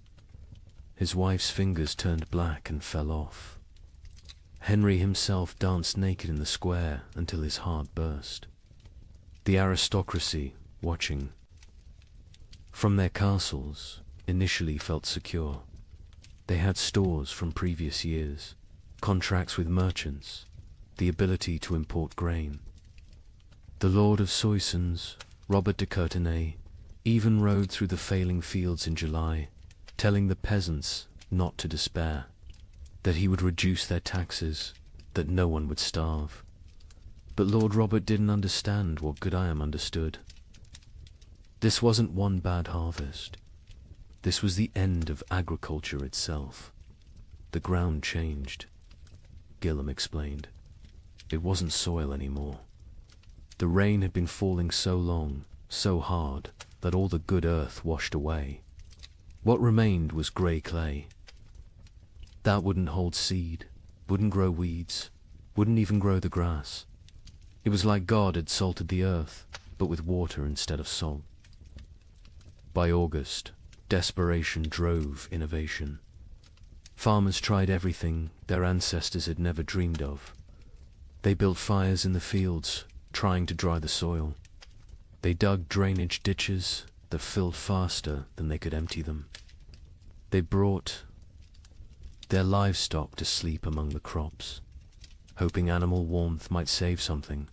His wife's fingers turned black and fell off. Henry himself danced naked in the square until his heart burst. The aristocracy, watching from their castles, initially felt secure. They had stores from previous years, contracts with merchants, the ability to import grain. The Lord of Soissons, Robert de Courtenay, even rode through the failing fields in July, telling the peasants not to despair, that he would reduce their taxes, that no one would starve. But Lord Robert didn't understand what Gideon understood. This wasn't one bad harvest. This was the end of agriculture itself. The ground changed. Gideon explained. It wasn't soil anymore. The rain had been falling so long, so hard, that all the good earth washed away. What remained was grey clay. That wouldn't hold seed, wouldn't grow weeds, wouldn't even grow the grass. It was like God had salted the earth, but with water instead of salt. By August, desperation drove innovation. Farmers tried everything their ancestors had never dreamed of. They built fires in the fields, trying to dry the soil. They dug drainage ditches that filled faster than they could empty them. They brought their livestock to sleep among the crops, hoping animal warmth might save something.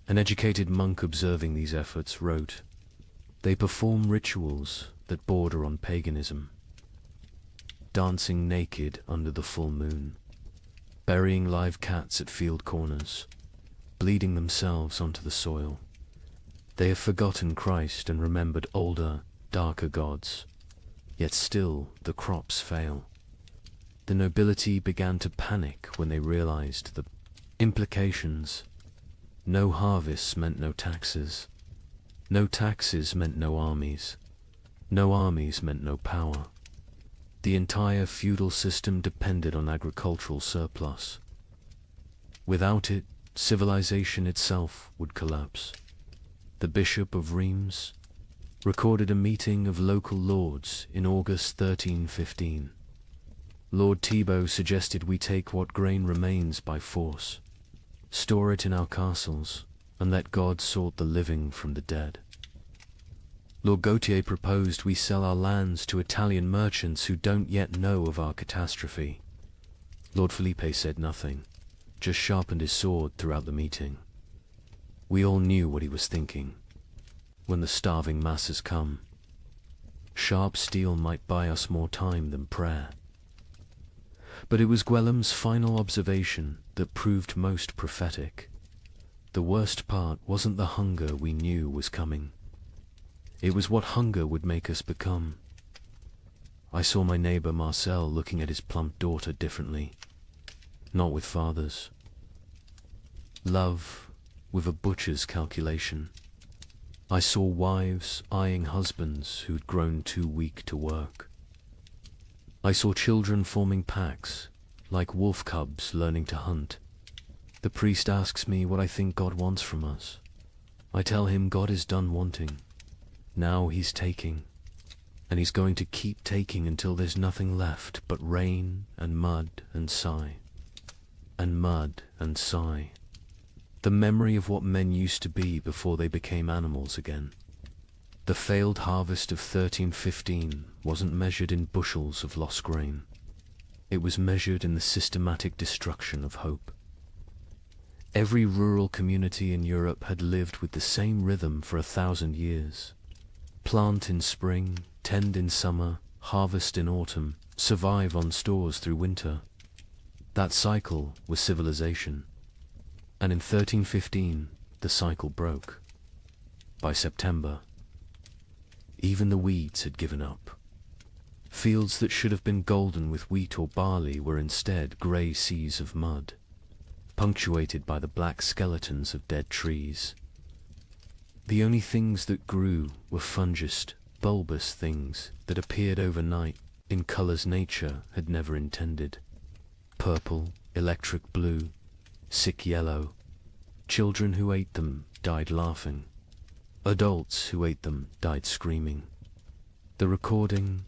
An educated monk observing these efforts wrote, "They perform rituals that border on paganism, dancing naked under the full moon, burying live cats at field corners, bleeding themselves onto the soil. They have forgotten Christ and remembered older, darker gods, yet still the crops fail." The nobility began to panic when they realized the Implications. No harvests meant no taxes. No taxes meant no armies. No armies meant no power. The entire feudal system depended on agricultural surplus. Without it, civilization itself would collapse. The Bishop of Reims recorded a meeting of local lords in August 1315. Lord Thibaut suggested we take what grain remains by force, store it in our castles, and let God sort the living from the dead. Lord Gautier proposed we sell our lands to Italian merchants who don't yet know of our catastrophe. Lord Felipe said nothing, just sharpened his sword throughout the meeting. We all knew what he was thinking. When the starving masses come, sharp steel might buy us more time than prayer. But it was Gwellem's final observation that proved most prophetic. The worst part wasn't the hunger we knew was coming. It was what hunger would make us become. I saw my neighbor Marcel looking at his plump daughter differently. Not with fathers. Love with a butcher's calculation. I saw wives eyeing husbands who'd grown too weak to work. I saw children forming packs, like wolf cubs learning to hunt. The priest asks me what I think God wants from us. I tell him God is done wanting. Now he's taking, and he's going to keep taking until there's nothing left but rain and mud and sigh. And mud and sigh. The memory of what men used to be before they became animals again. The failed harvest of 1315 wasn't measured in bushels of lost grain. It was measured in the systematic destruction of hope. Every rural community in Europe had lived with the same rhythm for 1,000 years. Plant in spring, tend in summer, harvest in autumn, survive on stores through winter. That cycle was civilization. And in 1315, the cycle broke. By September, even the weeds had given up. Fields that should have been golden with wheat or barley were instead grey seas of mud, punctuated by the black skeletons of dead trees. The only things that grew were fungous, bulbous things that appeared overnight in colours nature had never intended. Purple, electric blue, sick yellow. Children who ate them died laughing. Adults who ate them died screaming. The recording.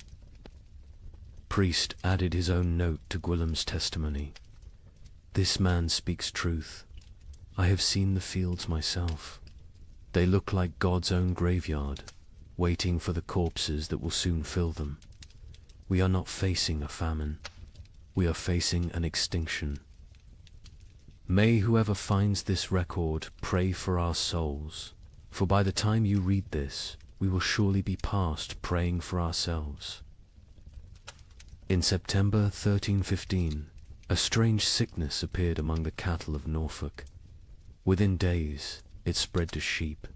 Priest added his own note to Gwillem's testimony. This man speaks truth. I have seen the fields myself. They look like God's own graveyard, waiting for the corpses that will soon fill them. We are not facing a famine. We are facing an extinction. May whoever finds this record pray for our souls, for by the time you read this, we will surely be past praying for ourselves. In September 1315, a strange sickness appeared among the cattle of Norfolk. Within days, it spread to sheep,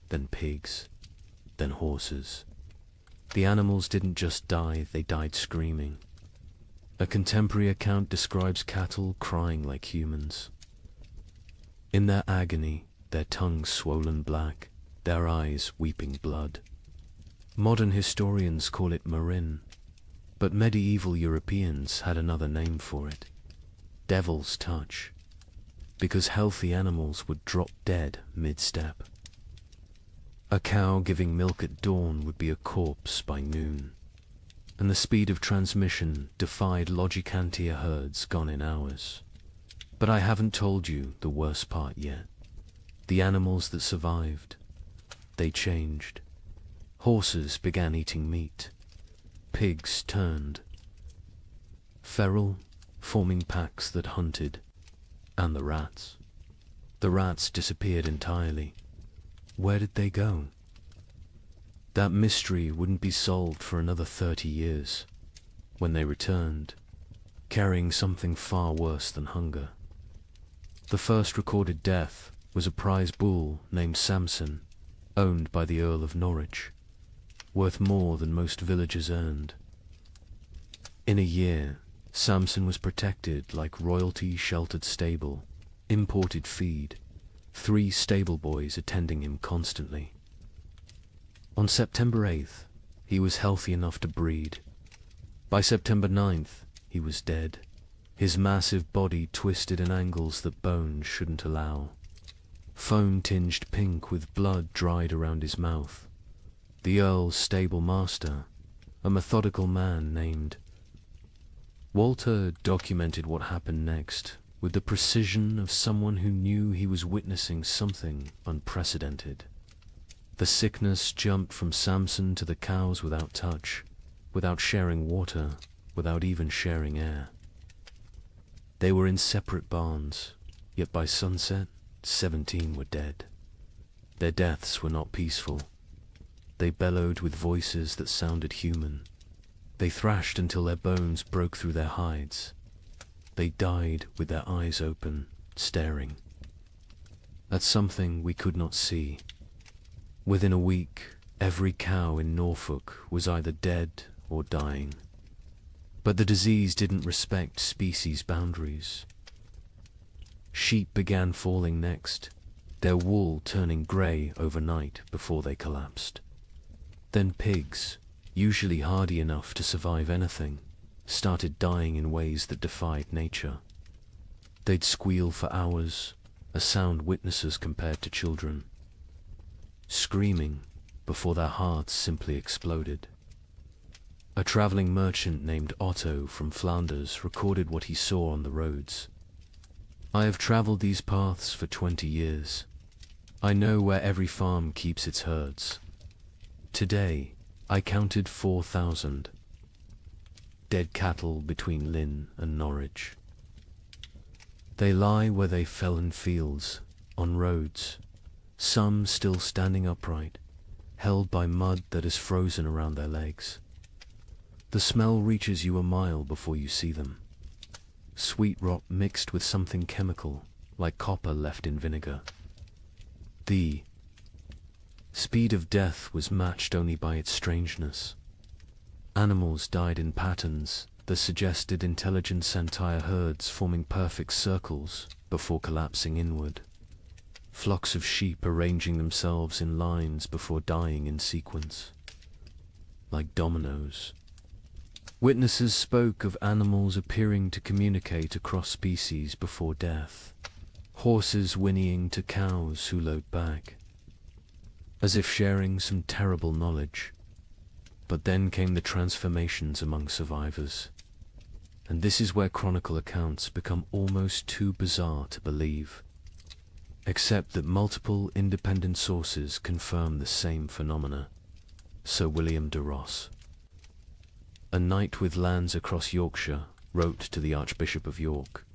then pigs, then horses. The animals didn't just die, they died screaming. A contemporary account describes cattle crying like humans. In their agony, their tongues swollen black, their eyes weeping blood. Modern historians call it marin, but medieval Europeans had another name for it. Devil's touch. Because healthy animals would drop dead mid-step. A cow giving milk at dawn would be a corpse by noon, and the speed of transmission defied Logicantia herds gone in hours. But I haven't told you the worst part yet. The animals that survived, they changed. Horses began eating meat. Pigs turned. Feral, forming packs that hunted. And the rats. The rats disappeared entirely. Where did they go? That mystery wouldn't be solved for another 30 years, when they returned, carrying something far worse than hunger. The first recorded death was a prize bull named Samson, owned by the Earl of Norwich, worth more than most villagers earned. In a year, Samson was protected like royalty-sheltered stable, imported feed, 3 stable boys attending him constantly. On September 8th, he was healthy enough to breed. By September 9th, he was dead, his massive body twisted in angles that bones shouldn't allow. Foam tinged pink with blood dried around his mouth. The Earl's stable master, a methodical man named Walter, documented what happened next with the precision of someone who knew he was witnessing something unprecedented. The sickness jumped from Samson to the cows without touch, without sharing water, without even sharing air. They were in separate barns, yet by sunset, 17 were dead. Their deaths were not peaceful. They bellowed with voices that sounded human. They thrashed until their bones broke through their hides. They died with their eyes open, staring at something we could not see. Within a week, every cow in Norfolk was either dead or dying. But the disease didn't respect species boundaries. Sheep began falling next, their wool turning grey overnight before they collapsed. Then pigs, usually hardy enough to survive anything, started dying in ways that defied nature. They'd squeal for hours, a sound witnesses compared to children, screaming before their hearts simply exploded. A traveling merchant named Otto from Flanders recorded what he saw on the roads. I have traveled these paths for 20 years. I know where every farm keeps its herds. Today, I counted 4,000 dead cattle between Lynn and Norwich. They lie where they fell in fields, on roads, some still standing upright, held by mud that is frozen around their legs. The smell reaches you a mile before you see them. Sweet rot mixed with something chemical, like copper left in vinegar. The speed of death was matched only by its strangeness. Animals died in patterns that suggested intelligent entire herds forming perfect circles before collapsing inward. Flocks of sheep arranging themselves in lines before dying in sequence, like dominoes. Witnesses spoke of animals appearing to communicate across species before death, horses whinnying to cows who lowed back, as if sharing some terrible knowledge. But then came the transformations among survivors, and this is where chronicle accounts become almost too bizarre to believe, except that multiple independent sources confirm the same phenomena. Sir William de Ross, a knight with lands across Yorkshire, wrote to the Archbishop of York,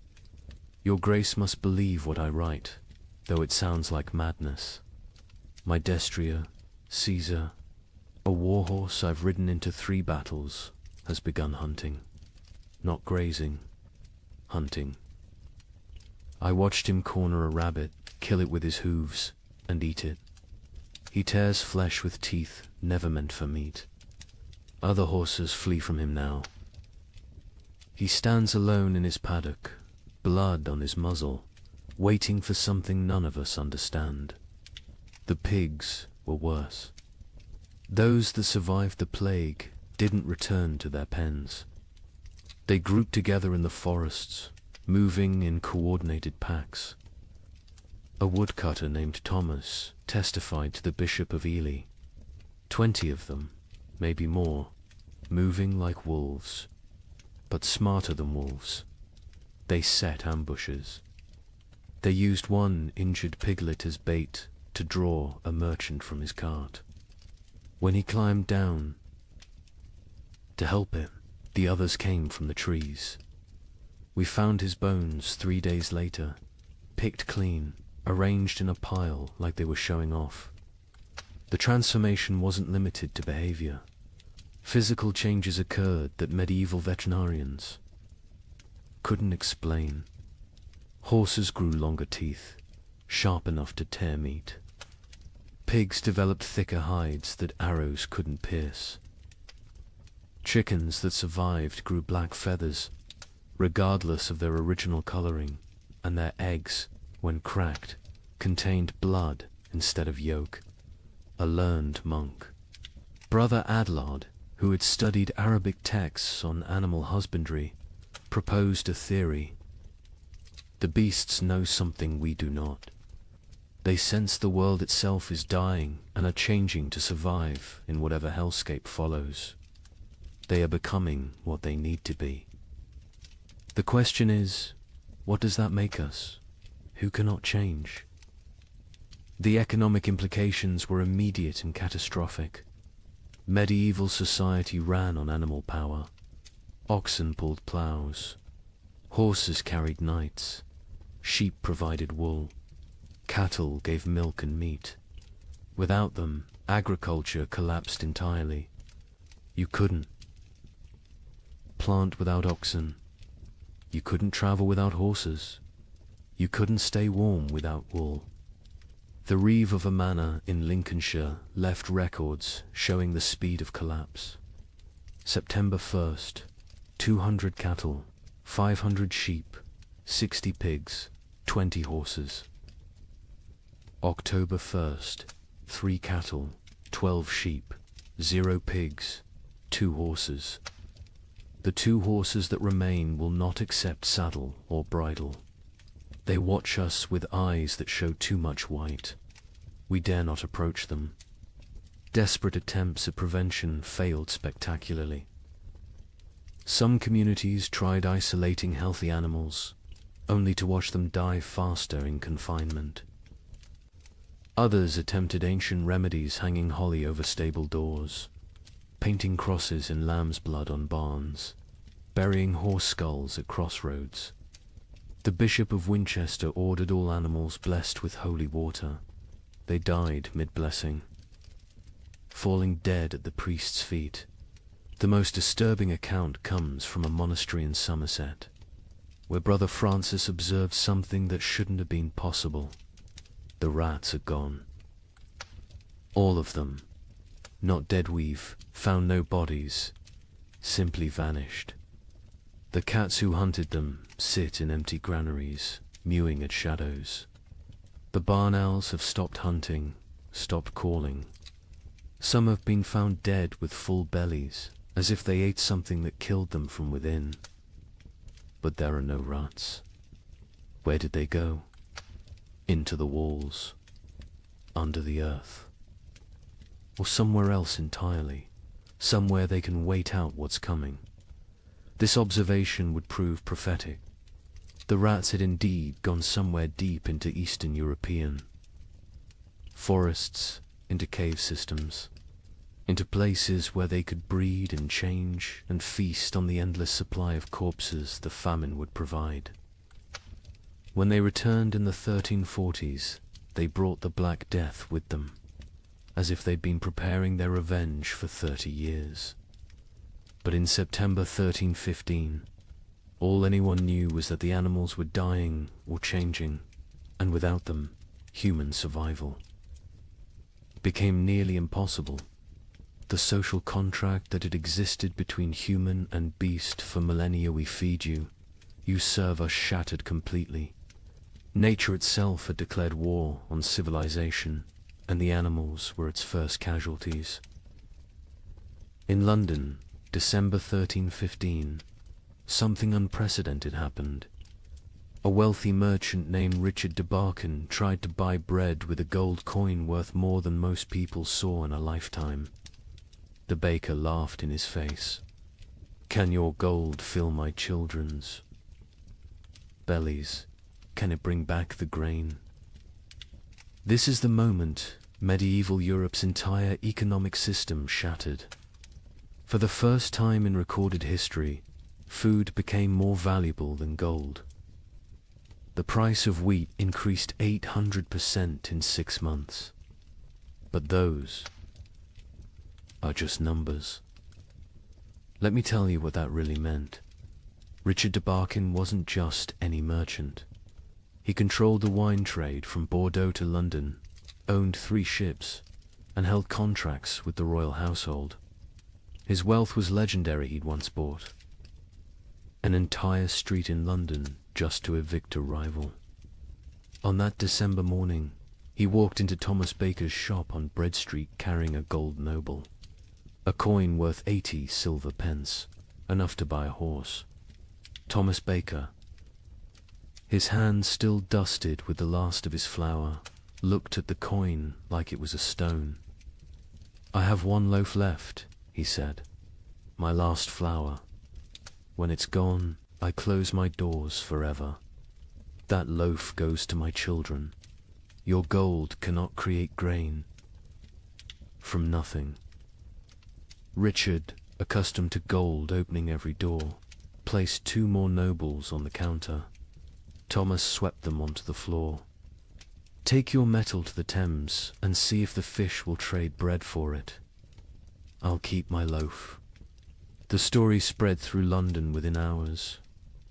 "Your Grace must believe what I write, though it sounds like madness. My destrier, Caesar, a warhorse I've ridden into 3 battles, has begun hunting. Not grazing, hunting. I watched him corner a rabbit, kill it with his hooves, and eat it. He tears flesh with teeth never meant for meat. Other horses flee from him now. He stands alone in his paddock, blood on his muzzle, waiting for something none of us understand. The pigs were worse. Those that survived the plague didn't return to their pens. They grouped together in the forests, moving in coordinated packs. A woodcutter named Thomas testified to the Bishop of Ely. 20 of them, maybe more, moving like wolves, but smarter than wolves. They set ambushes. They used one injured piglet as bait to draw a merchant from his cart. When he climbed down to help him, the others came from the trees. We found his bones 3 days later, picked clean, arranged in a pile like they were showing off. The transformation wasn't limited to behavior. Physical changes occurred that medieval veterinarians couldn't explain. Horses grew longer teeth, sharp enough to tear meat. Pigs developed thicker hides that arrows couldn't pierce. Chickens that survived grew black feathers, regardless of their original coloring, and their eggs when cracked, contained blood instead of yolk. A learned monk. Brother Adlard, who had studied Arabic texts on animal husbandry, proposed a theory. The beasts know something we do not. They sense the world itself is dying and are changing to survive in whatever hellscape follows. They are becoming what they need to be. The question is, what does that make us? Who cannot change? The economic implications were immediate and catastrophic. Medieval society ran on animal power. Oxen pulled plows. Horses carried knights. Sheep provided wool. Cattle gave milk and meat. Without them, agriculture collapsed entirely. You couldn't plant without oxen. You couldn't travel without horses. You couldn't stay warm without wool. The reeve of a manor in Lincolnshire left records showing the speed of collapse. September 1st, 200 cattle, 500 sheep, 60 pigs, 20 horses. October 1st, 3 cattle, 12 sheep, 0 pigs, 2 horses. The 2 horses that remain will not accept saddle or bridle. They watch us with eyes that show too much white. We dare not approach them. Desperate attempts at prevention failed spectacularly. Some communities tried isolating healthy animals, only to watch them die faster in confinement. Others attempted ancient remedies, hanging holly over stable doors, painting crosses in lamb's blood on barns, burying horse skulls at crossroads. The Bishop of Winchester ordered all animals blessed with holy water. They died mid-blessing, falling dead at the priest's feet. The most disturbing account comes from a monastery in Somerset, where Brother Francis observed something that shouldn't have been possible. The rats are gone. All of them. Not dead weave, found no bodies, simply vanished. The cats who hunted them sit in empty granaries, mewing at shadows. The barn owls have stopped hunting, stopped calling. Some have been found dead with full bellies, as if they ate something that killed them from within. But there are no rats. Where did they go? Into the walls, under the earth, or somewhere else entirely, somewhere they can wait out what's coming. This observation would prove prophetic. The rats had indeed gone somewhere deep into Eastern Eurpean forests, into cave systems, into places where they could breed and change and feast on the endless supply of corpses the famine would provide. When they returned in the 1340s, they brought the Black Death with them, as if they'd been preparing their revenge for 30 years. But in September 1315, all anyone knew was that the animals were dying or changing, and without them, human survival became nearly impossible. The social contract that had existed between human and beast for millennia, we feed you, you serve us, shattered completely. Nature itself had declared war on civilization, and the animals were its first casualties. In London, December 1315, something unprecedented happened. A wealthy merchant named Richard de Barkin tried to buy bread with a gold coin worth more than most people saw in a lifetime. The baker laughed in his face. "Can your gold fill my children's bellies? Can it bring back the grain?" This is the moment medieval Europe's entire economic system shattered. For the first time in recorded history, food became more valuable than gold. The price of wheat increased 800% in 6 months. But those are just numbers. Let me tell you what that really meant. Richard de Barkin wasn't just any merchant. He controlled the wine trade from Bordeaux to London, owned 3 ships, and held contracts with the royal household. His wealth was legendary. He'd once bought an entire street in London just to evict a rival. On that December morning, he walked into Thomas Baker's shop on Bread Street carrying a gold noble, a coin worth 80 silver pence, enough to buy a horse. Thomas Baker, his hands still dusted with the last of his flour, looked at the coin like it was a stone. "I have one loaf left," he said, "my last flour. When it's gone, I close my doors forever. That loaf goes to my children. Your gold cannot create grain from nothing." Richard, accustomed to gold opening every door, placed 2 more nobles on the counter. Thomas swept them onto the floor. "Take your metal to the Thames and see if the fish will trade bread for it. I'll keep my loaf." The story spread through London within hours,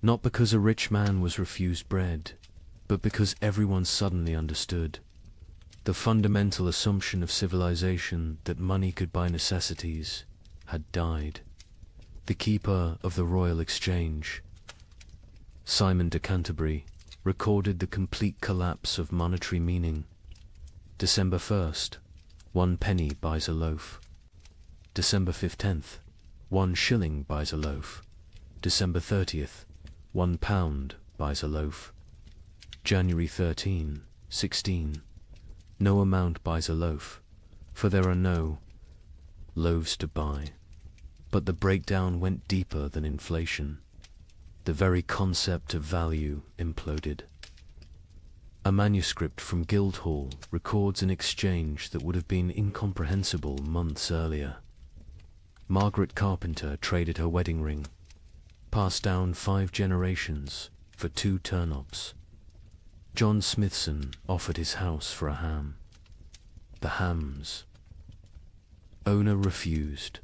not because a rich man was refused bread, but because everyone suddenly understood. The fundamental assumption of civilization that money could buy necessities had died. The keeper of the Royal Exchange, Simon de Canterbury, recorded the complete collapse of monetary meaning. December 1st, 1 penny buys a loaf. December 15th, 1 shilling buys a loaf. December 30th, 1 pound buys a loaf. January 13, 16, no amount buys a loaf, for there are no loaves to buy. But the breakdown went deeper than inflation. The very concept of value imploded. A manuscript from Guildhall records an exchange that would have been incomprehensible months earlier. Margaret Carpenter traded her wedding ring, passed down 5 generations, for 2 turnips. John Smithson offered his house for a ham. The hams. Owner refused.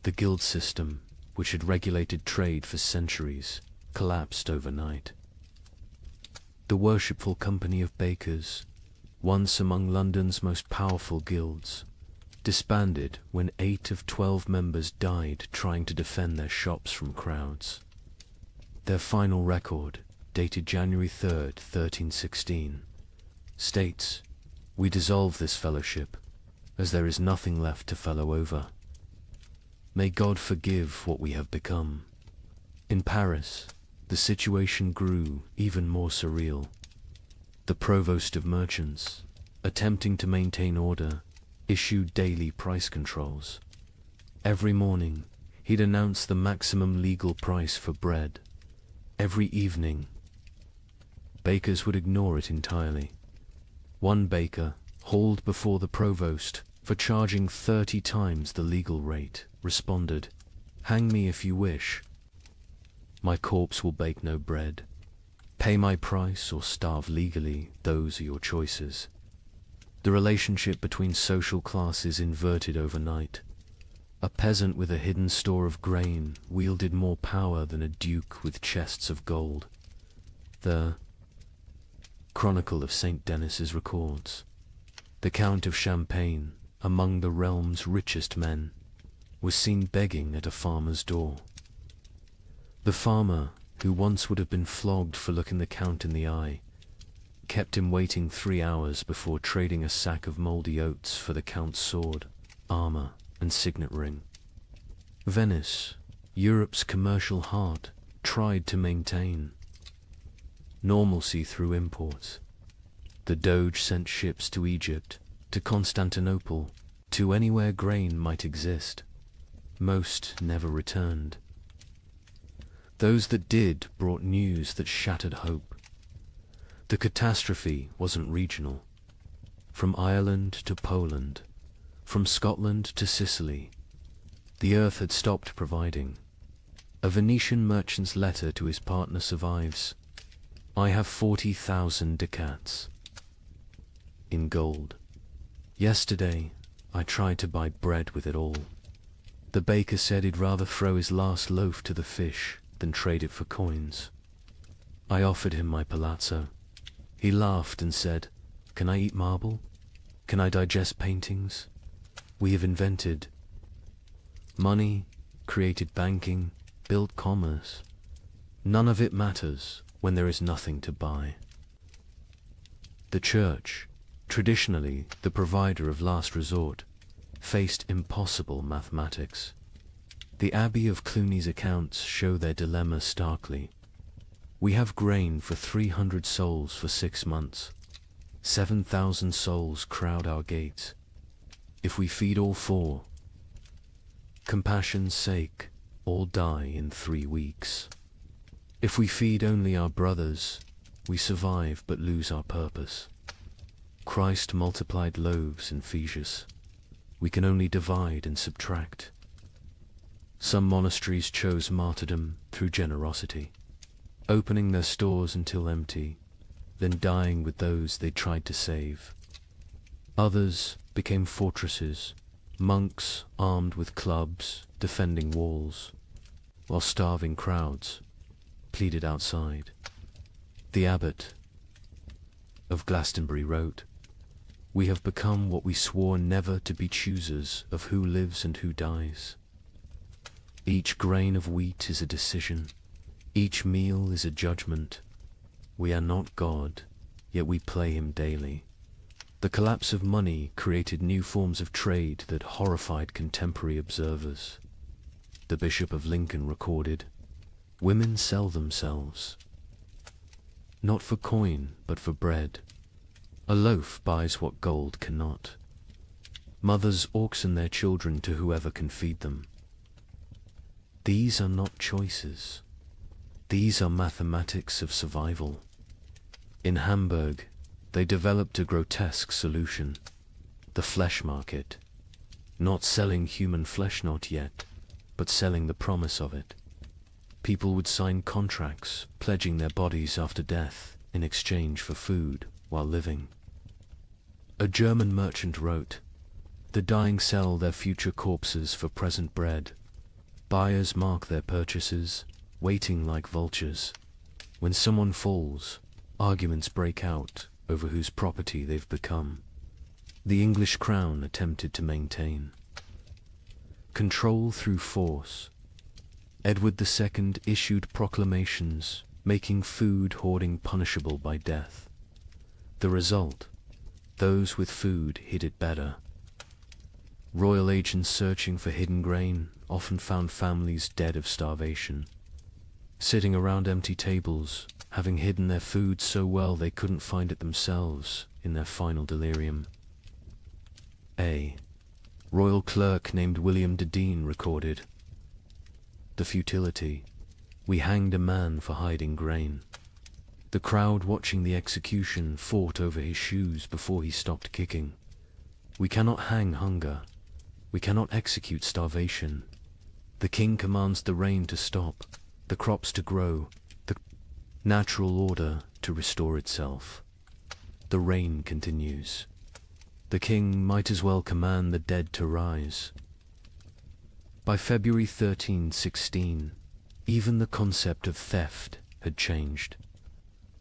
The guild system, which had regulated trade for centuries, collapsed overnight. The worshipful company of bakers, once among London's most powerful guilds, disbanded when 8 of 12 members died trying to defend their shops from crowds. Their final record, dated January 3rd, 1316, states, "We dissolve this fellowship, as there is nothing left to fellow over. May God forgive what we have become." In Paris, the situation grew even more surreal. The provost of merchants, attempting to maintain order, issued daily price controls. Every morning, he'd announce the maximum legal price for bread. Every evening, bakers would ignore it entirely. One baker, hauled before the provost for charging 30 times the legal rate, responded, "Hang me if you wish. My corpse will bake no bread. Pay my price or starve legally, those are your choices." The relationship between social classes inverted overnight. A peasant with a hidden store of grain wielded more power than a duke with chests of gold. The Chronicle of St. Denis's records, the Count of Champagne, among the realm's richest men, was seen begging at a farmer's door. The farmer, who once would have been flogged for looking the Count in the eye, kept him waiting 3 hours before trading a sack of mouldy oats for the Count's sword, armor, and signet ring. Venice, Europe's commercial heart, tried to maintain normalcy through imports. The Doge sent ships to Egypt, to Constantinople, to anywhere grain might exist. Most never returned. Those that did brought news that shattered hope. The catastrophe wasn't regional. From Ireland to Poland, from Scotland to Sicily, the earth had stopped providing. A Venetian merchant's letter to his partner survives. "I have 40,000 ducats in gold. Yesterday, I tried to buy bread with it all. The baker said he'd rather throw his last loaf to the fish than trade it for coins. I offered him my palazzo. He laughed and said, 'Can I eat marble? Can I digest paintings? We have invented money, created banking, built commerce. None of it matters when there is nothing to buy.'" The church, traditionally the provider of last resort, faced impossible mathematics. The Abbey of Cluny's accounts show their dilemma starkly. We have grain for 300 souls for 6 months. 7,000 souls crowd our gates. If we feed all 4, compassion's sake, all die in 3 weeks. If we feed only our brothers, we survive but lose our purpose. Christ multiplied loaves in Phaedrus. We can only divide and subtract. Some monasteries chose martyrdom through generosity, opening their stores until empty, then dying with those they tried to save. Others became fortresses, monks armed with clubs defending walls, while starving crowds pleaded outside. The abbot of Glastonbury wrote, "We have become what we swore never to be, choosers of who lives and who dies. Each grain of wheat is a decision. Each meal is a judgment. We are not God, yet we play him daily." The collapse of money created new forms of trade that horrified contemporary observers. The Bishop of Lincoln recorded, "Women sell themselves, not for coin, but for bread. A loaf buys what gold cannot. Mothers auction their children to whoever can feed them. These are not choices. These are mathematics of survival." In Hamburg, they developed a grotesque solution: the flesh market. Not selling human flesh, not yet, but selling the promise of it. People would sign contracts pledging their bodies after death in exchange for food while living. A German merchant wrote, "The dying sell their future corpses for present bread. Buyers mark their purchases, waiting like vultures. When someone falls, arguments break out over whose property they've become." The English crown attempted to maintain control through force. Edward II issued proclamations making food hoarding punishable by death. The result: those with food hid it better. Royal agents searching for hidden grain often found families dead of starvation, sitting around empty tables, having hidden their food so well they couldn't find it themselves in their final delirium. A royal clerk named William de Dean recorded, "The futility. We hanged a man for hiding grain. The crowd watching the execution fought over his shoes before he stopped kicking. We cannot hang hunger. We cannot execute starvation. The king commands the rain to stop, the crops to grow, the natural order to restore itself. The rain continues. The king might as well command the dead to rise." By February 1316, even the concept of theft had changed.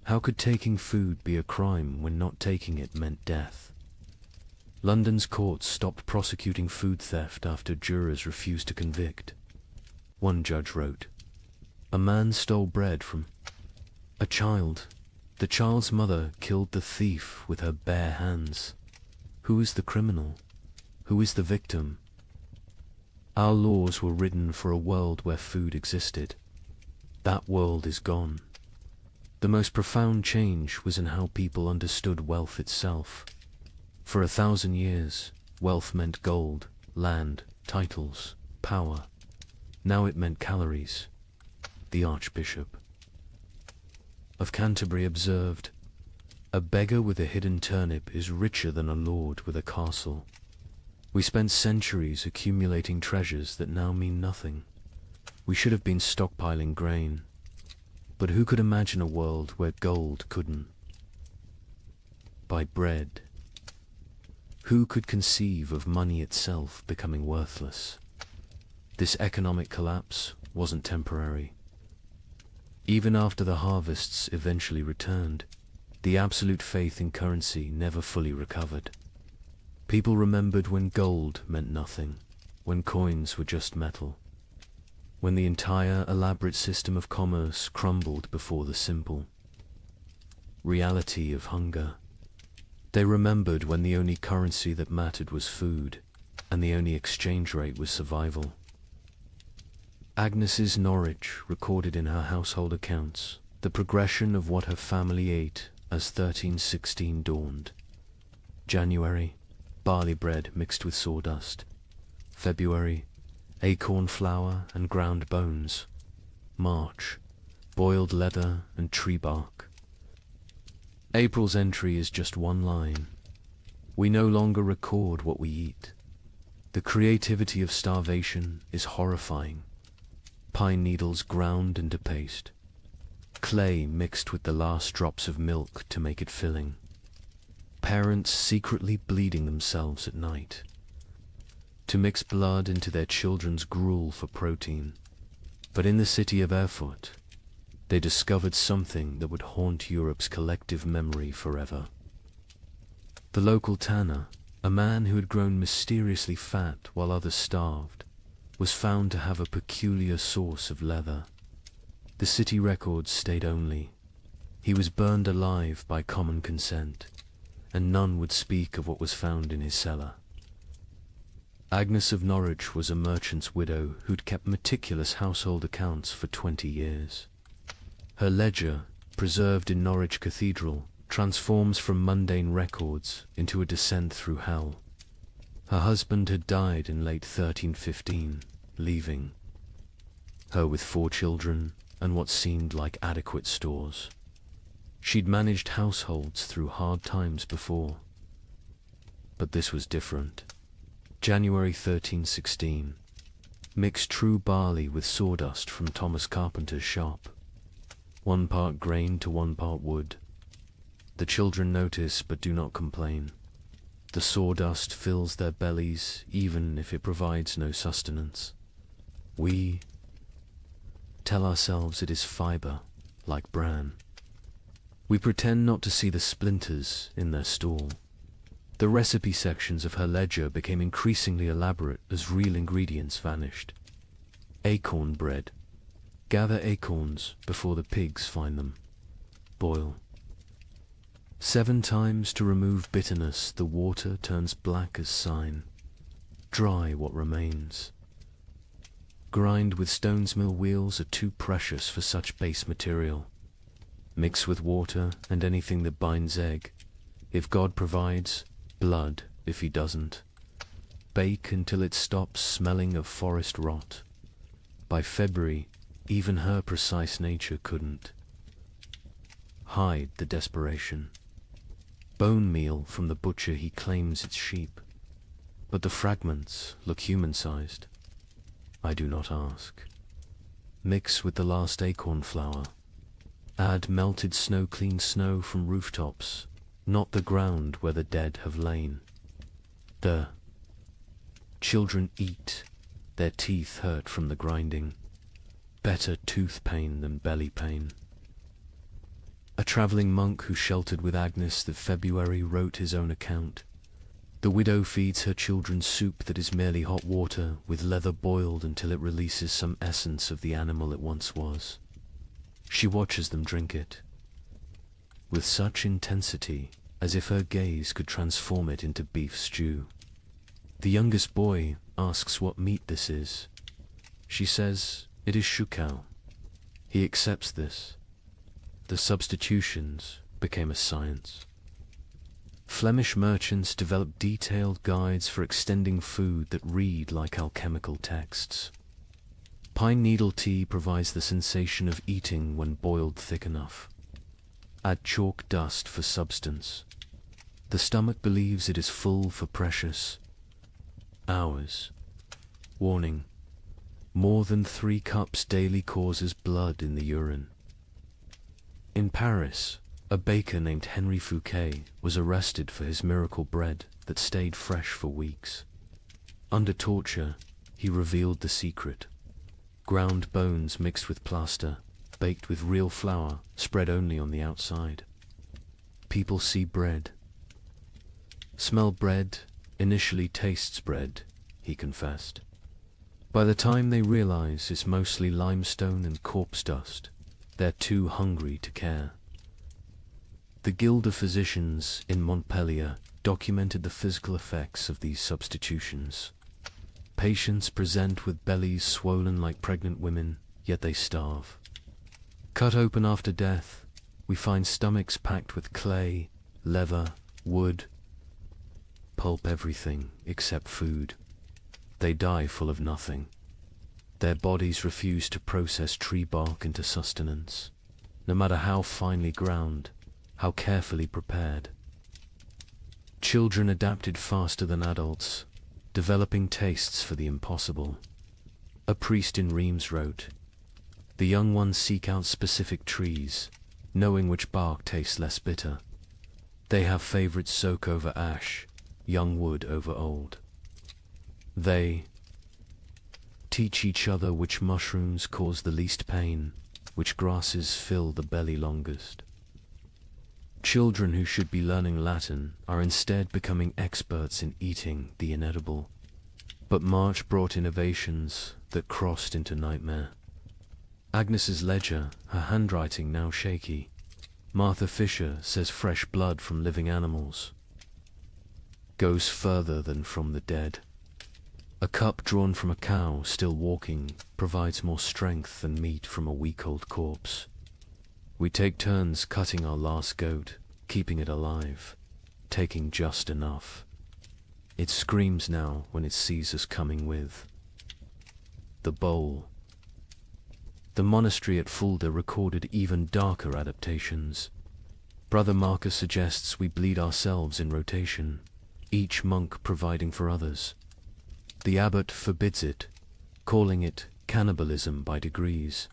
How could taking food be a crime when not taking it meant death? London's courts stopped prosecuting food theft after jurors refused to convict. One judge wrote, "A man stole bread from a child. The child's mother killed the thief with her bare hands. Who is the criminal? Who is the victim? Our laws were written for a world where food existed. That world is gone." The most profound change was in how people understood wealth itself. For 1,000 years, wealth meant gold, land, titles, power. Now it meant calories. The Archbishop of Canterbury observed, "A beggar with a hidden turnip is richer than a lord with a castle." We spent centuries accumulating treasures that now mean nothing. We should have been stockpiling grain. But who could imagine a world where gold couldn't buy bread? Who could conceive of money itself becoming worthless? This economic collapse wasn't temporary. Even after the harvests eventually returned, the absolute faith in currency never fully recovered. People remembered when gold meant nothing, when coins were just metal, when the entire elaborate system of commerce crumbled before the simple reality of hunger. They remembered when the only currency that mattered was food, and the only exchange rate was survival. Agnes's Norwich recorded in her household accounts the progression of what her family ate as 1316 dawned. January, barley bread mixed with sawdust. February, acorn flour and ground bones. March, boiled leather and tree bark. April's entry is just one line. We no longer record what we eat. The creativity of starvation is horrifying. Pine needles ground into paste. Clay mixed with the last drops of milk to make it filling. Parents secretly bleeding themselves at night. To mix blood into their children's gruel for protein. But in the city of Erfurt, they discovered something that would haunt Europe's collective memory forever. The local tanner, a man who had grown mysteriously fat while others starved, was found to have a peculiar source of leather. The city records state only, he was burned alive by common consent, and none would speak of what was found in his cellar. Agnes of Norwich was a merchant's widow who'd kept meticulous household accounts for 20 years. Her ledger, preserved in Norwich Cathedral, transforms from mundane records into a descent through hell. Her husband had died in late 1315, leaving her with 4 children and what seemed like adequate stores. She'd managed households through hard times before. But this was different. January 1316. Mix true barley with sawdust from Thomas Carpenter's shop. 1 part grain to 1 part wood. The children notice but do not complain. The sawdust fills their bellies even if it provides no sustenance. We tell ourselves it is fibre, like bran. We pretend not to see the splinters in their stall. The recipe sections of her ledger became increasingly elaborate as real ingredients vanished. Acorn bread. Gather acorns before the pigs find them. Boil. 7 times to remove bitterness, the water turns black as sign. Dry what remains. Grind with stone's mill wheels are too precious for such base material. Mix with water and anything that binds egg. If God provides, blood if he doesn't. Bake until it stops smelling of forest rot. By February, even her precise nature couldn't hide the desperation. Bone meal from the butcher, he claims it's sheep, but the fragments look human-sized. I do not ask. Mix with the last acorn flour. Add melted snow-clean snow from rooftops, not the ground where the dead have lain. The children eat, their teeth hurt from the grinding. Better tooth pain than belly pain. A travelling monk who sheltered with Agnes that February wrote his own account. The widow feeds her children soup that is merely hot water with leather boiled until it releases some essence of the animal it once was. She watches them drink it, with such intensity as if her gaze could transform it into beef stew. The youngest boy asks what meat this is. She says it is shukau. He accepts this. The substitutions became a science. Flemish merchants developed detailed guides for extending food that read like alchemical texts. Pine needle tea provides the sensation of eating when boiled thick enough. Add chalk dust for substance. The stomach believes it is full for precious hours. Warning: more than 3 cups daily causes blood in the urine. In Paris, a baker named Henri Fouquet was arrested for his miracle bread that stayed fresh for weeks. Under torture, he revealed the secret. Ground bones mixed with plaster, baked with real flour, spread only on the outside. People see bread. Smell bread, initially tastes bread, he confessed. By the time they realize it's mostly limestone and corpse dust, they're too hungry to care. The Guild of Physicians in Montpellier documented the physical effects of these substitutions. Patients present with bellies swollen like pregnant women, yet they starve. Cut open after death, we find stomachs packed with clay, leather, wood, pulp, everything except food. They die full of nothing. Their bodies refuse to process tree bark into sustenance, no matter how finely ground, how carefully prepared. Children adapted faster than adults, developing tastes for the impossible. A priest in Reims wrote, "The young ones seek out specific trees, knowing which bark tastes less bitter. They have favorites: soak over ash, young wood over old. They teach each other which mushrooms cause the least pain, which grasses fill the belly longest." Children who should be learning Latin are instead becoming experts in eating the inedible. But March brought innovations that crossed into nightmare. Agnes's ledger, her handwriting now shaky. Martha Fisher says fresh blood from living animals goes further than from the dead. A cup drawn from a cow still walking provides more strength than meat from a week-old corpse. We take turns cutting our last goat, keeping it alive, taking just enough. It screams now when it sees us coming with the bowl. The monastery at Fulda recorded even darker adaptations. Brother Marcus suggests we bleed ourselves in rotation, each monk providing for others. The abbot forbids it, calling it cannibalism by degrees.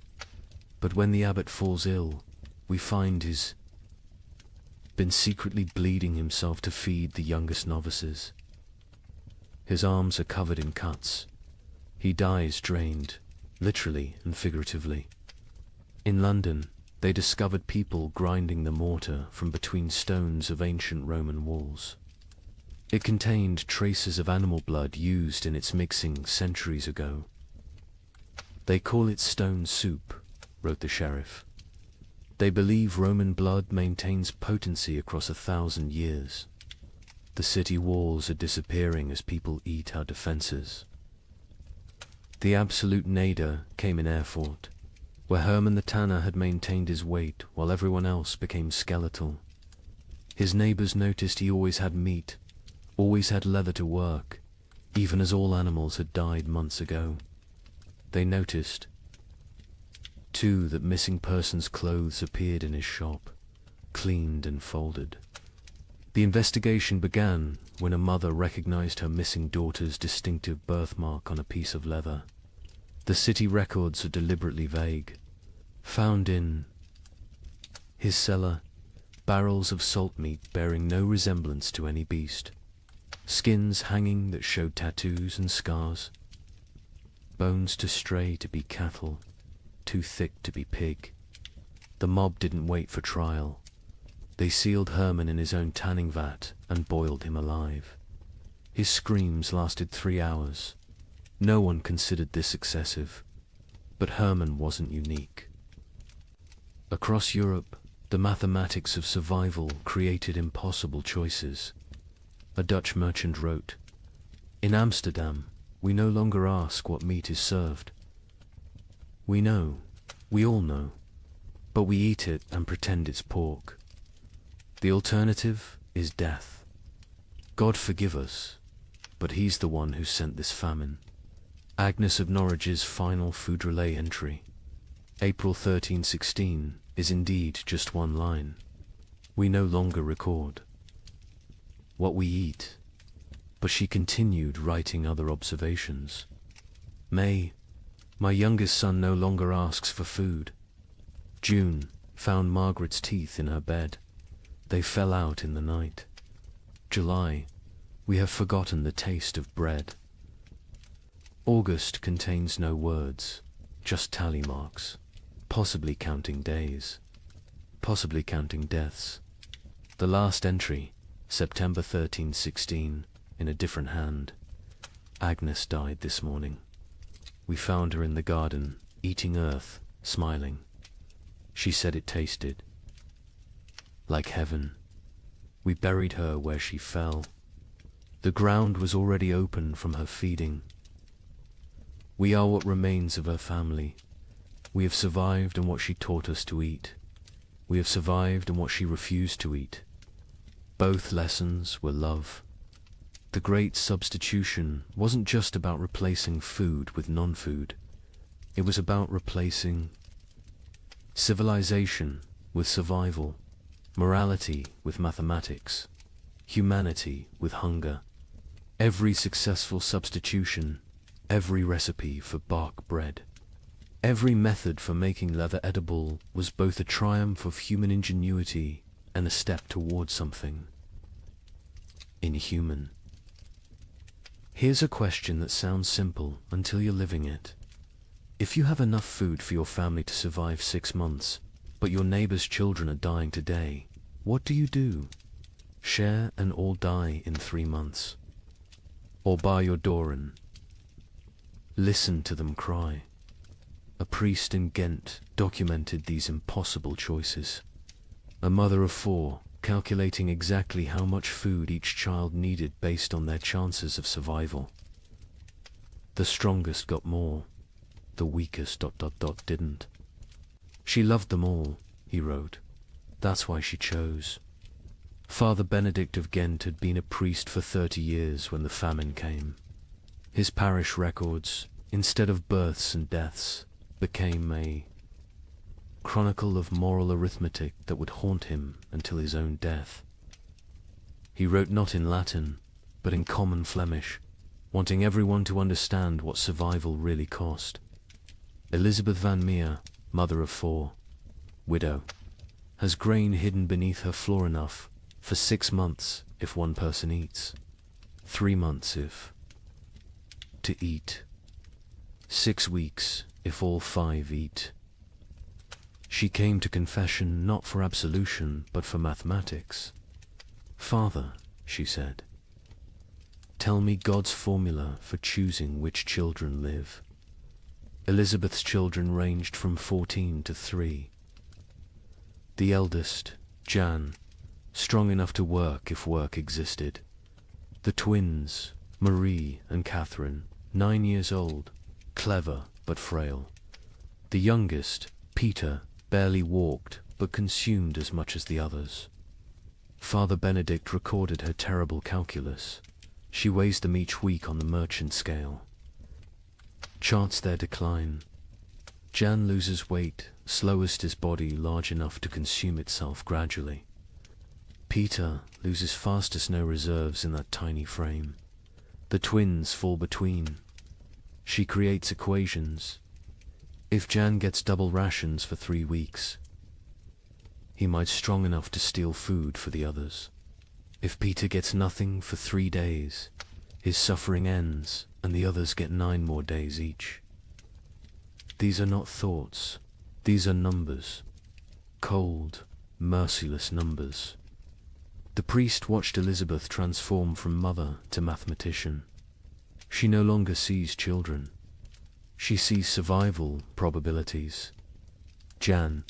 But when the abbot falls ill, we find he's been secretly bleeding himself to feed the youngest novices. His arms are covered in cuts. He dies drained, literally and figuratively. In London, they discovered people grinding the mortar from between stones of ancient Roman walls. It contained traces of animal blood used in its mixing centuries ago. "They call it stone soup," wrote the sheriff. "They believe Roman blood maintains potency across 1,000 years. The city walls are disappearing as people eat our defenses." The absolute nadir came in Erfurt, where Hermann the tanner had maintained his weight while everyone else became skeletal. His neighbors noticed he always had meat, always had leather to work, even as all animals had died months ago. They noticed, too, that missing persons' clothes appeared in his shop, cleaned and folded. The investigation began when a mother recognized her missing daughter's distinctive birthmark on a piece of leather. The city records are deliberately vague. Found in his cellar, barrels of salt meat bearing no resemblance to any beast, skins hanging that showed tattoos and scars, bones too stray to be cattle, too thick to be pig. The mob didn't wait for trial. They sealed Hermann in his own tanning vat and boiled him alive. His screams lasted 3 hours. No one considered this excessive, but Hermann wasn't unique. Across Europe, the mathematics of survival created impossible choices. A Dutch merchant wrote, "In Amsterdam, we no longer ask what meat is served. We know, we all know, but we eat it and pretend it's pork. The alternative is death. God forgive us, but he's the one who sent this famine." Agnes of Norwich's final food relay entry, April 1316, is indeed just one line. We no longer record what we eat, but she continued writing other observations. May, my youngest son no longer asks for food. June, found Margaret's teeth in her bed. They fell out in the night. July, we have forgotten the taste of bread. August contains no words, just tally marks, possibly counting days, possibly counting deaths. The last entry, September 1316, in a different hand. Agnes died this morning. We found her in the garden, eating earth, smiling. She said it tasted like heaven. We buried her where she fell. The ground was already open from her feeding. We are what remains of her family. We have survived on what she taught us to eat. We have survived on what she refused to eat. Both lessons were love. The great substitution wasn't just about replacing food with non-food. It was about replacing civilization with survival, morality with mathematics, humanity with hunger. Every successful substitution, every recipe for bark bread, every method for making leather edible was both a triumph of human ingenuity and a step toward something inhuman. Here's a question that sounds simple until you're living it. If you have enough food for your family to survive 6 months, but your neighbor's children are dying today, what do? Share and all die in 3 months? Or bar your door and listen to them cry? A priest in Ghent documented these impossible choices. A mother of 4, calculating exactly how much food each child needed based on their chances of survival. The strongest got more, the weakest ... didn't. She loved them all, he wrote. That's why she chose. Father Benedict of Ghent had been a priest for 30 years when the famine came. His parish records, instead of births and deaths, became a chronicle of moral arithmetic that would haunt him until his own death. He wrote not in Latin, but in common Flemish, wanting everyone to understand what survival really cost. Elizabeth van Meer, mother of 4, widow, has grain hidden beneath her floor enough for 6 months if one person eats, 3 months if to eat, 6 weeks if all 5 eat. She came to confession not for absolution, but for mathematics. Father, she said, tell me God's formula for choosing which children live. Elizabeth's children ranged from 14 to 3. The eldest, Jan, strong enough to work if work existed. The twins, Marie and Catherine, 9 years old, clever but frail. The youngest, Peter, barely walked, but consumed as much as the others. Father Benedict recorded her terrible calculus. She weighs them each week on the merchant scale. Charts their decline. Jan loses weight, slowest his body large enough to consume itself gradually. Peter loses fastest, no reserves in that tiny frame. The twins fall between. She creates equations. If Jan gets double rations for 3 weeks, he might strong enough to steal food for the others. If Peter gets nothing for 3 days, his suffering ends and the others get 9 more days each. These are not thoughts, these are numbers. Cold, merciless numbers. The priest watched Elizabeth transform from mother to mathematician. She no longer sees children. She sees survival probabilities. Jan,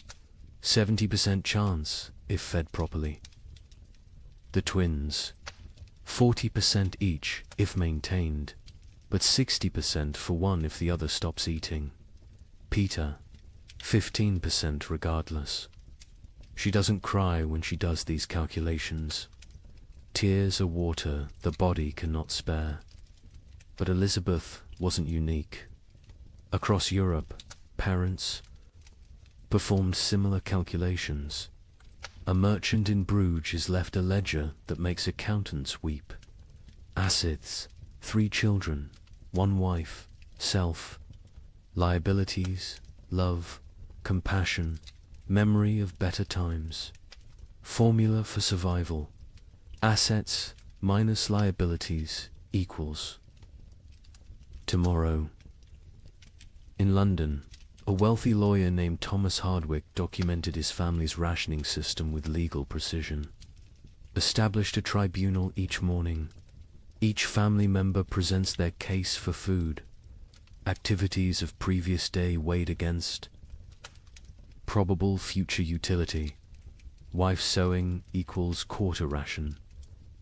70% chance if fed properly. The twins, 40% each if maintained, but 60% for one if the other stops eating. Peter, 15% regardless. She doesn't cry when she does these calculations. Tears are water the body cannot spare. But Elizabeth wasn't unique. Across Europe, parents performed similar calculations. A merchant in Bruges is left a ledger that makes accountants weep. Assets, 3 children, 1 wife, self, liabilities, love, compassion, memory of better times. Formula for survival. Assets minus liabilities equals tomorrow. In London, a wealthy lawyer named Thomas Hardwick documented his family's rationing system with legal precision. Established a tribunal each morning. Each family member presents their case for food. Activities of previous day weighed against probable future utility. Wife sewing equals quarter ration.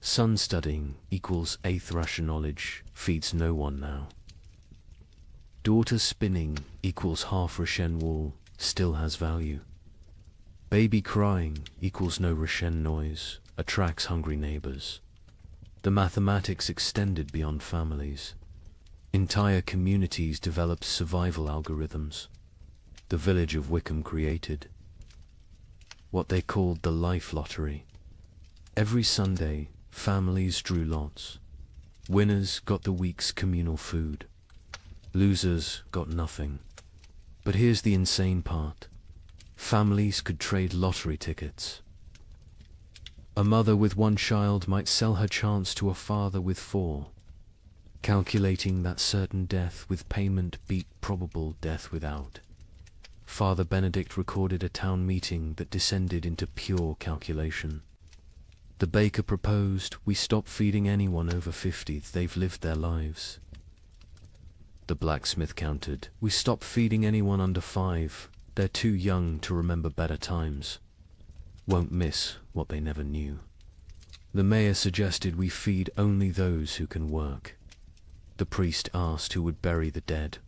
Son studying equals eighth ration. Knowledge feeds no one now. Daughter spinning equals half ration. Wool still has value. Baby crying equals no ration. Noise attracts hungry neighbors. The mathematics extended beyond families. Entire communities developed survival algorithms. The village of Wickham created what they called the life lottery. Every Sunday, families drew lots. Winners got the week's communal food. Losers got nothing. But here's the insane part. Families could trade lottery tickets. A mother with one child might sell her chance to a father with 4, calculating that certain death with payment beat probable death without. Father Benedict recorded a town meeting that descended into pure calculation. The baker proposed we stop feeding anyone over 50, they've lived their lives. The blacksmith countered, we stop feeding anyone under 5, they're too young to remember better times. Won't miss what they never knew. The mayor suggested we feed only those who can work. The priest asked who would bury the dead.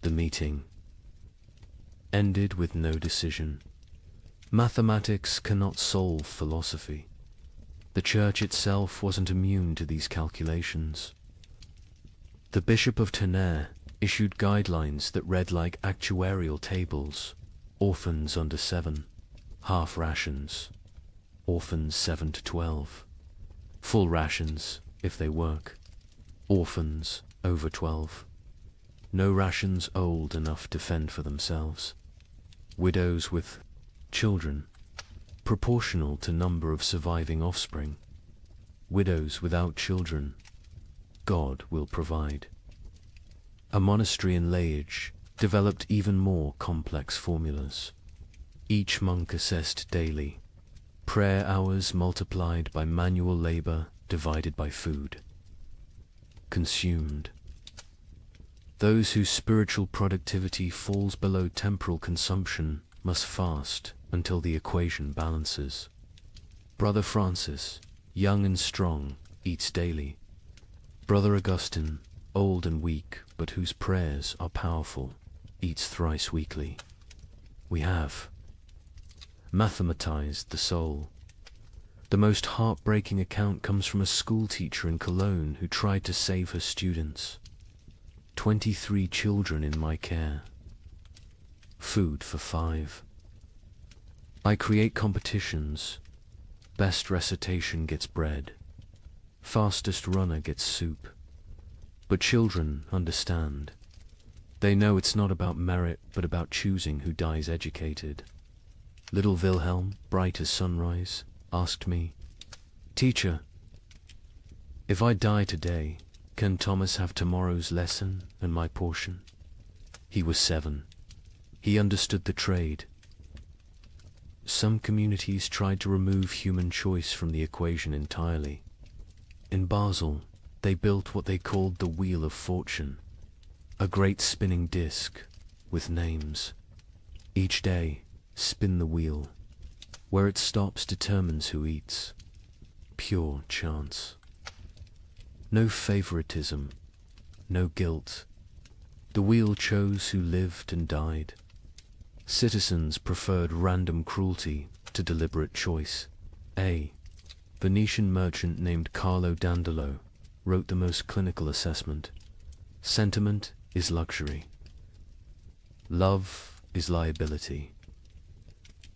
The meeting ended with no decision. Mathematics cannot solve philosophy. The church itself wasn't immune to these calculations. The Bishop of Tonnerre issued guidelines that read like actuarial tables. Orphans under 7, half rations. Orphans 7 to 12. Full rations if they work. Orphans over 12. No rations old enough to fend for themselves. Widows with children, proportional to number of surviving offspring. Widows without children, God will provide. A monastery in Liège developed even more complex formulas. Each monk assessed daily. Prayer hours multiplied by manual labor divided by food consumed. Those whose spiritual productivity falls below temporal consumption must fast until the equation balances. Brother Francis, young and strong, eats daily. Brother Augustine, old and weak, but whose prayers are powerful, eats thrice weekly. We have mathematized the soul. The most heartbreaking account comes from a school teacher in Cologne who tried to save her students. 23 children in my care. Food for 5. I create competitions. Best recitation gets bread. Fastest runner gets soup. But children understand. They know it's not about merit, but about choosing who dies educated. Little Wilhelm, bright as sunrise, asked me, "Teacher, if I die today, can Thomas have tomorrow's lesson and my portion?" He was 7. He understood the trade. Some communities tried to remove human choice from the equation entirely. In Basel, they built what they called the Wheel of Fortune, a great spinning disc with names. Each day, spin the wheel. Where it stops determines who eats. Pure chance. No favoritism, no guilt. The wheel chose who lived and died. Citizens preferred random cruelty to deliberate choice. A Venetian merchant named Carlo Dandolo wrote the most clinical assessment. Sentiment is luxury. Love is liability.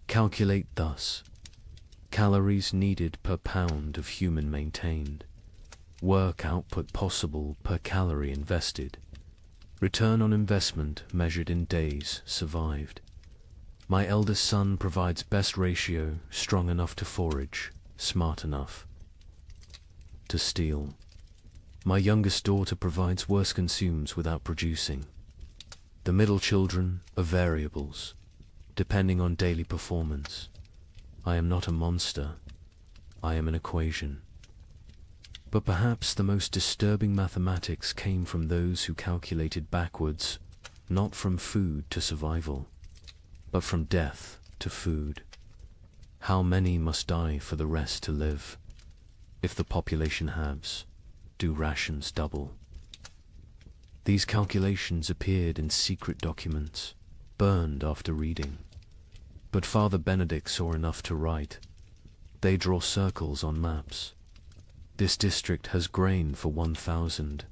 Calculate thus. Calories needed per pound of human maintained. Work output possible per calorie invested. Return on investment measured in days survived. My eldest son provides best ratio, strong enough to forage, smart enough to steal. My youngest daughter provides worse, consumes without producing. The middle children are variables, depending on daily performance. I am not a monster. I am an equation. But perhaps the most disturbing mathematics came from those who calculated backwards, not from food to survival, but from death to food. How many must die for the rest to live? If the population halves, do rations double? These calculations appeared in secret documents, burned after reading. But Father Benedict saw enough to write. They draw circles on maps. This district has grain for 1,000.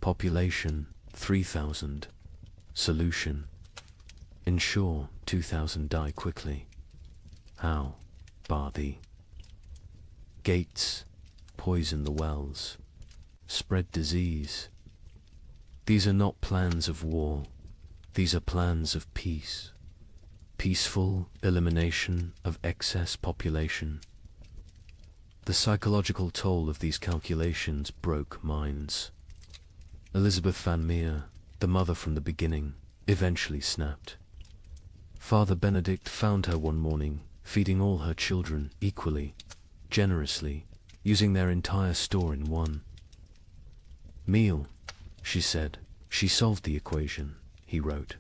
Population 3,000. Solution: ensure 2,000 die quickly. How? Bar thee. Gates: poison the wells. Spread disease. These are not plans of war. These are plans of peace. Peaceful elimination of excess population. The psychological toll of these calculations broke minds. Elizabeth Van Meer, the mother from the beginning, eventually snapped. Father Benedict found her one morning, feeding all her children equally, generously, using their entire store in one meal. She said, she solved the equation, he wrote.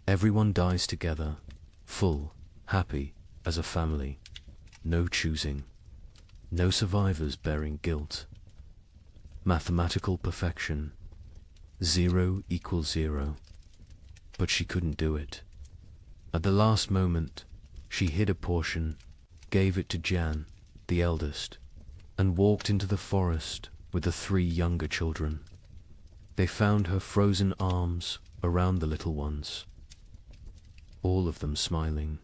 Everyone dies together, full, happy, as a family. No choosing. No survivors bearing guilt. Mathematical perfection. 0 equals 0. But she couldn't do it. At the last moment, she hid a portion, gave it to Jan, the eldest, and walked into the forest with the 3 younger children. They found her frozen arms around the little ones, all of them smiling.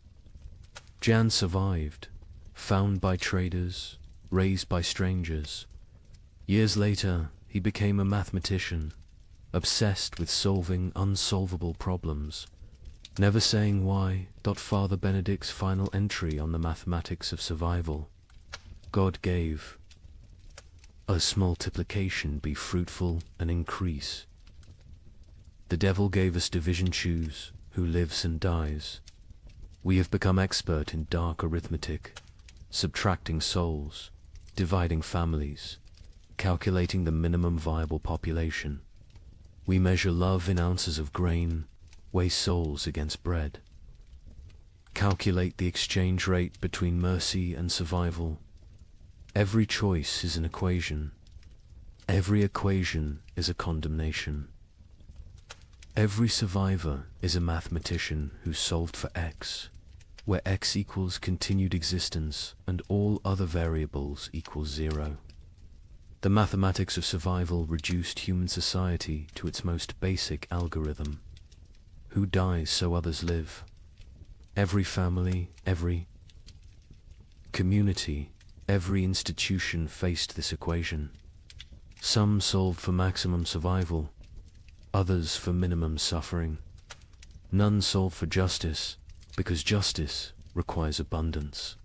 Jan survived, found by traders, raised by strangers. Years later, he became a mathematician, obsessed with solving unsolvable problems, never saying why. Father Benedict's final entry on the mathematics of survival: God gave us multiplication be fruitful and increase. The devil gave us division, choose who lives and dies. We have become expert in dark arithmetic, subtracting souls, dividing families, calculating the minimum viable population. We measure love in ounces of grain, weigh souls against bread. Calculate the exchange rate between mercy and survival. Every choice is an equation. Every equation is a condemnation. Every survivor is a mathematician who solved for X, where X equals continued existence and all other variables equals 0. The mathematics of survival reduced human society to its most basic algorithm. Who dies so others live? Every family, every community, every institution faced this equation. Some solved for maximum survival, others for minimum suffering. None solved for justice, because justice requires abundance,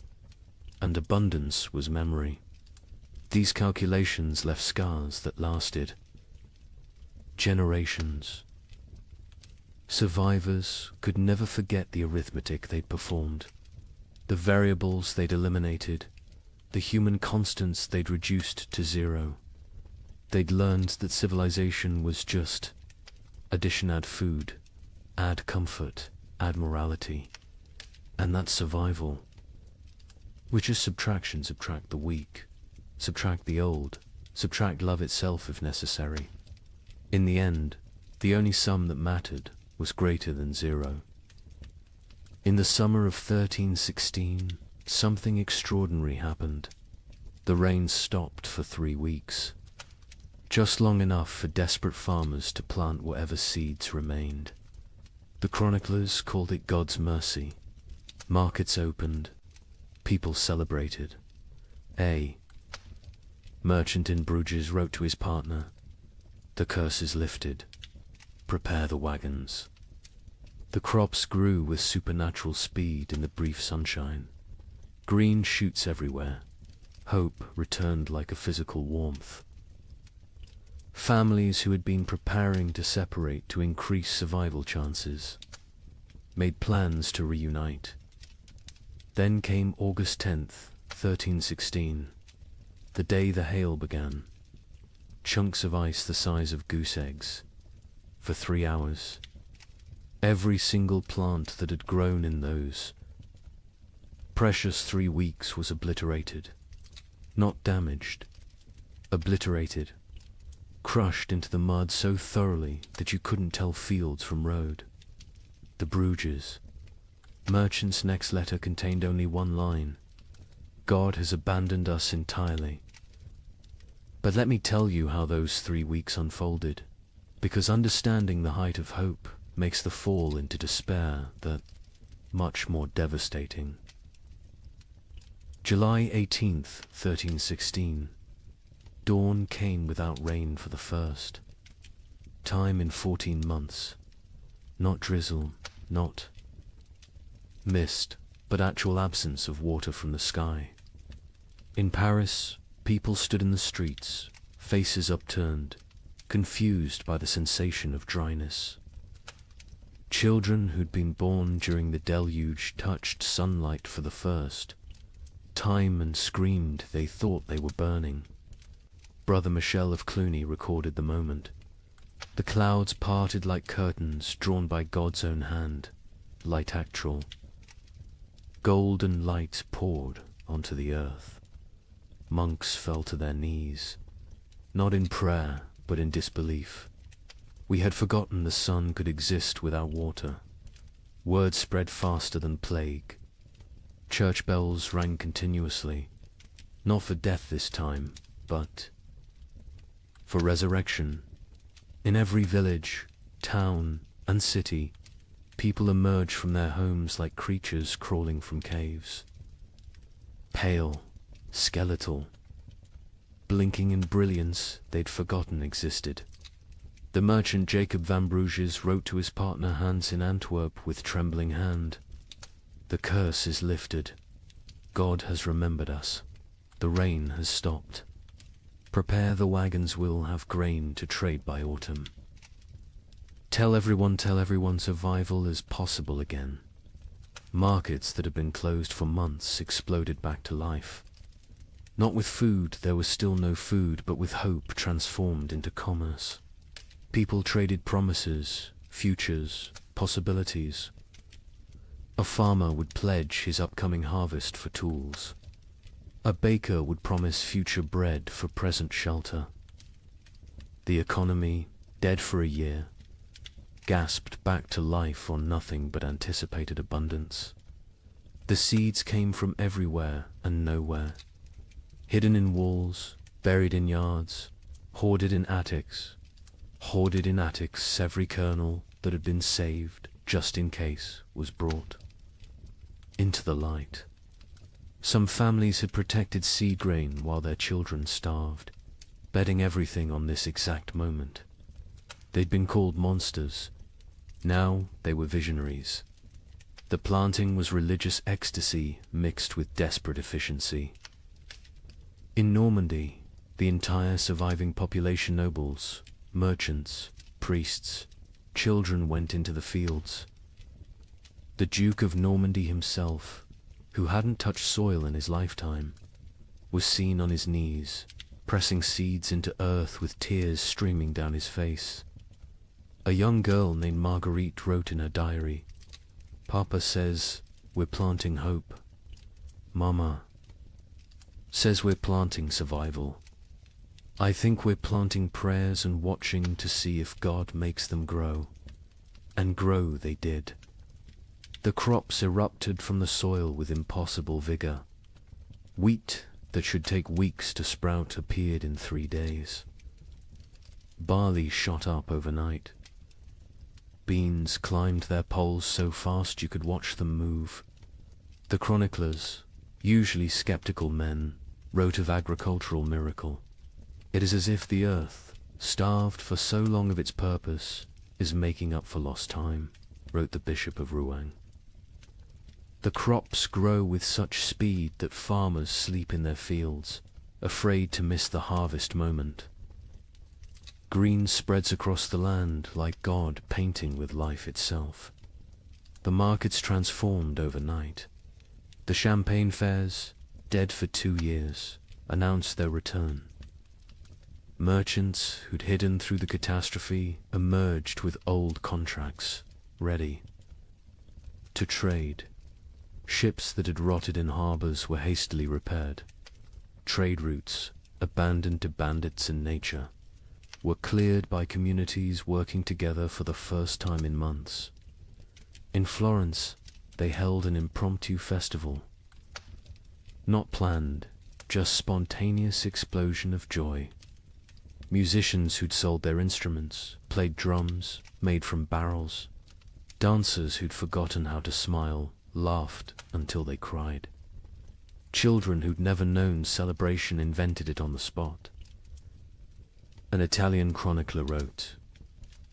and abundance was memory. These calculations left scars that lasted generations. Survivors could never forget the arithmetic they'd performed, the variables they'd eliminated, the human constants they'd reduced to 0. They'd learned that civilization was just addition, add food, add comfort, add morality, and that's survival, which is subtraction. Subtract the weak, subtract the old, subtract love itself if necessary. In the end, the only sum that mattered was greater than 0. In the summer of 1316, something extraordinary happened. The rain stopped for 3 weeks, just long enough for desperate farmers to plant whatever seeds remained. The chroniclers called it God's mercy. Markets opened, people celebrated. A merchant in Bruges wrote to his partner, "The curse is lifted. Prepare the wagons." The crops grew with supernatural speed in the brief sunshine. Green shoots everywhere. Hope returned like a physical warmth. Families who had been preparing to separate to increase survival chances made plans to reunite. Then came August 10th, 1316, the day the hail began. Chunks of ice the size of goose eggs. For 3 hours, every single plant that had grown in those Precious 3 weeks was obliterated. Not damaged. Obliterated. Crushed into the mud so thoroughly that you couldn't tell fields from road. The Bruges. Merchant's next letter contained only one line. God has abandoned us entirely. But let me tell you how those 3 weeks unfolded, because understanding the height of hope makes the fall into despair that much more devastating. July 18th, 1316. Dawn came without rain for the first time in 14 months. Not drizzle, not mist, but actual absence of water from the sky. In Paris, people stood in the streets, faces upturned, confused by the sensation of dryness. Children who'd been born during the deluge touched sunlight for the first time and screamed they thought they were burning. Brother Michel of Cluny recorded the moment. The clouds parted like curtains drawn by God's own hand, light actual. Golden light poured onto the earth. Monks fell to their knees, not in prayer, but in disbelief. We had forgotten the sun could exist without water. Word spread faster than plague. Church bells rang continuously, not for death this time, but for resurrection. In every village, town, and city, people emerged from their homes like creatures crawling from caves. Pale, skeletal, blinking in brilliance they'd forgotten existed. The merchant Jacob van Bruges wrote to his partner Hans in Antwerp with trembling hand. The curse is lifted. God has remembered us. The rain has stopped. Prepare, the wagons will have grain to trade by autumn. Tell everyone survival is possible again. Markets that had been closed for months exploded back to life. Not with food, there was still no food, but with hope transformed into commerce. People traded promises, futures, possibilities. A farmer would pledge his upcoming harvest for tools. A baker would promise future bread for present shelter. The economy, dead for a year, gasped back to life on nothing but anticipated abundance. The seeds came from everywhere and nowhere, hidden in walls, buried in yards, hoarded in attics. Every kernel that had been saved, just in case, was brought into the light. Some families had protected seed grain while their children starved, betting everything on this exact moment. They'd been called monsters. Now they were visionaries. The planting was religious ecstasy mixed with desperate efficiency. In Normandy, the entire surviving population, nobles, merchants, priests, children, went into the fields. The Duke of Normandy himself, who hadn't touched soil in his lifetime, was seen on his knees, pressing seeds into earth with tears streaming down his face. A young girl named Marguerite wrote in her diary, "Papa says we're planting hope. Mama says we're planting survival. I think we're planting prayers and watching to see if God makes them grow." And grow they did. The crops erupted from the soil with impossible vigor. Wheat that should take weeks to sprout appeared in 3 days. Barley shot up overnight. Beans climbed their poles so fast you could watch them move. The chroniclers, usually skeptical men, wrote of agricultural miracle. It is as if the earth, starved for so long of its purpose, is making up for lost time, wrote the Bishop of Rouen. The crops grow with such speed that farmers sleep in their fields, afraid to miss the harvest moment. Green spreads across the land like God painting with life itself. The markets transformed overnight. The champagne fairs, dead for 2 years, announced their return. Merchants who'd hidden through the catastrophe emerged with old contracts, ready to trade. Ships that had rotted in harbors were hastily repaired. Trade routes, abandoned to bandits and nature, were cleared by communities working together for the first time in months. In Florence, they held an impromptu festival. Not planned, just spontaneous explosion of joy. Musicians who'd sold their instruments, played drums, made from barrels. Dancers who'd forgotten how to smile, laughed until they cried. Children who'd never known celebration invented it on the spot. An Italian chronicler wrote,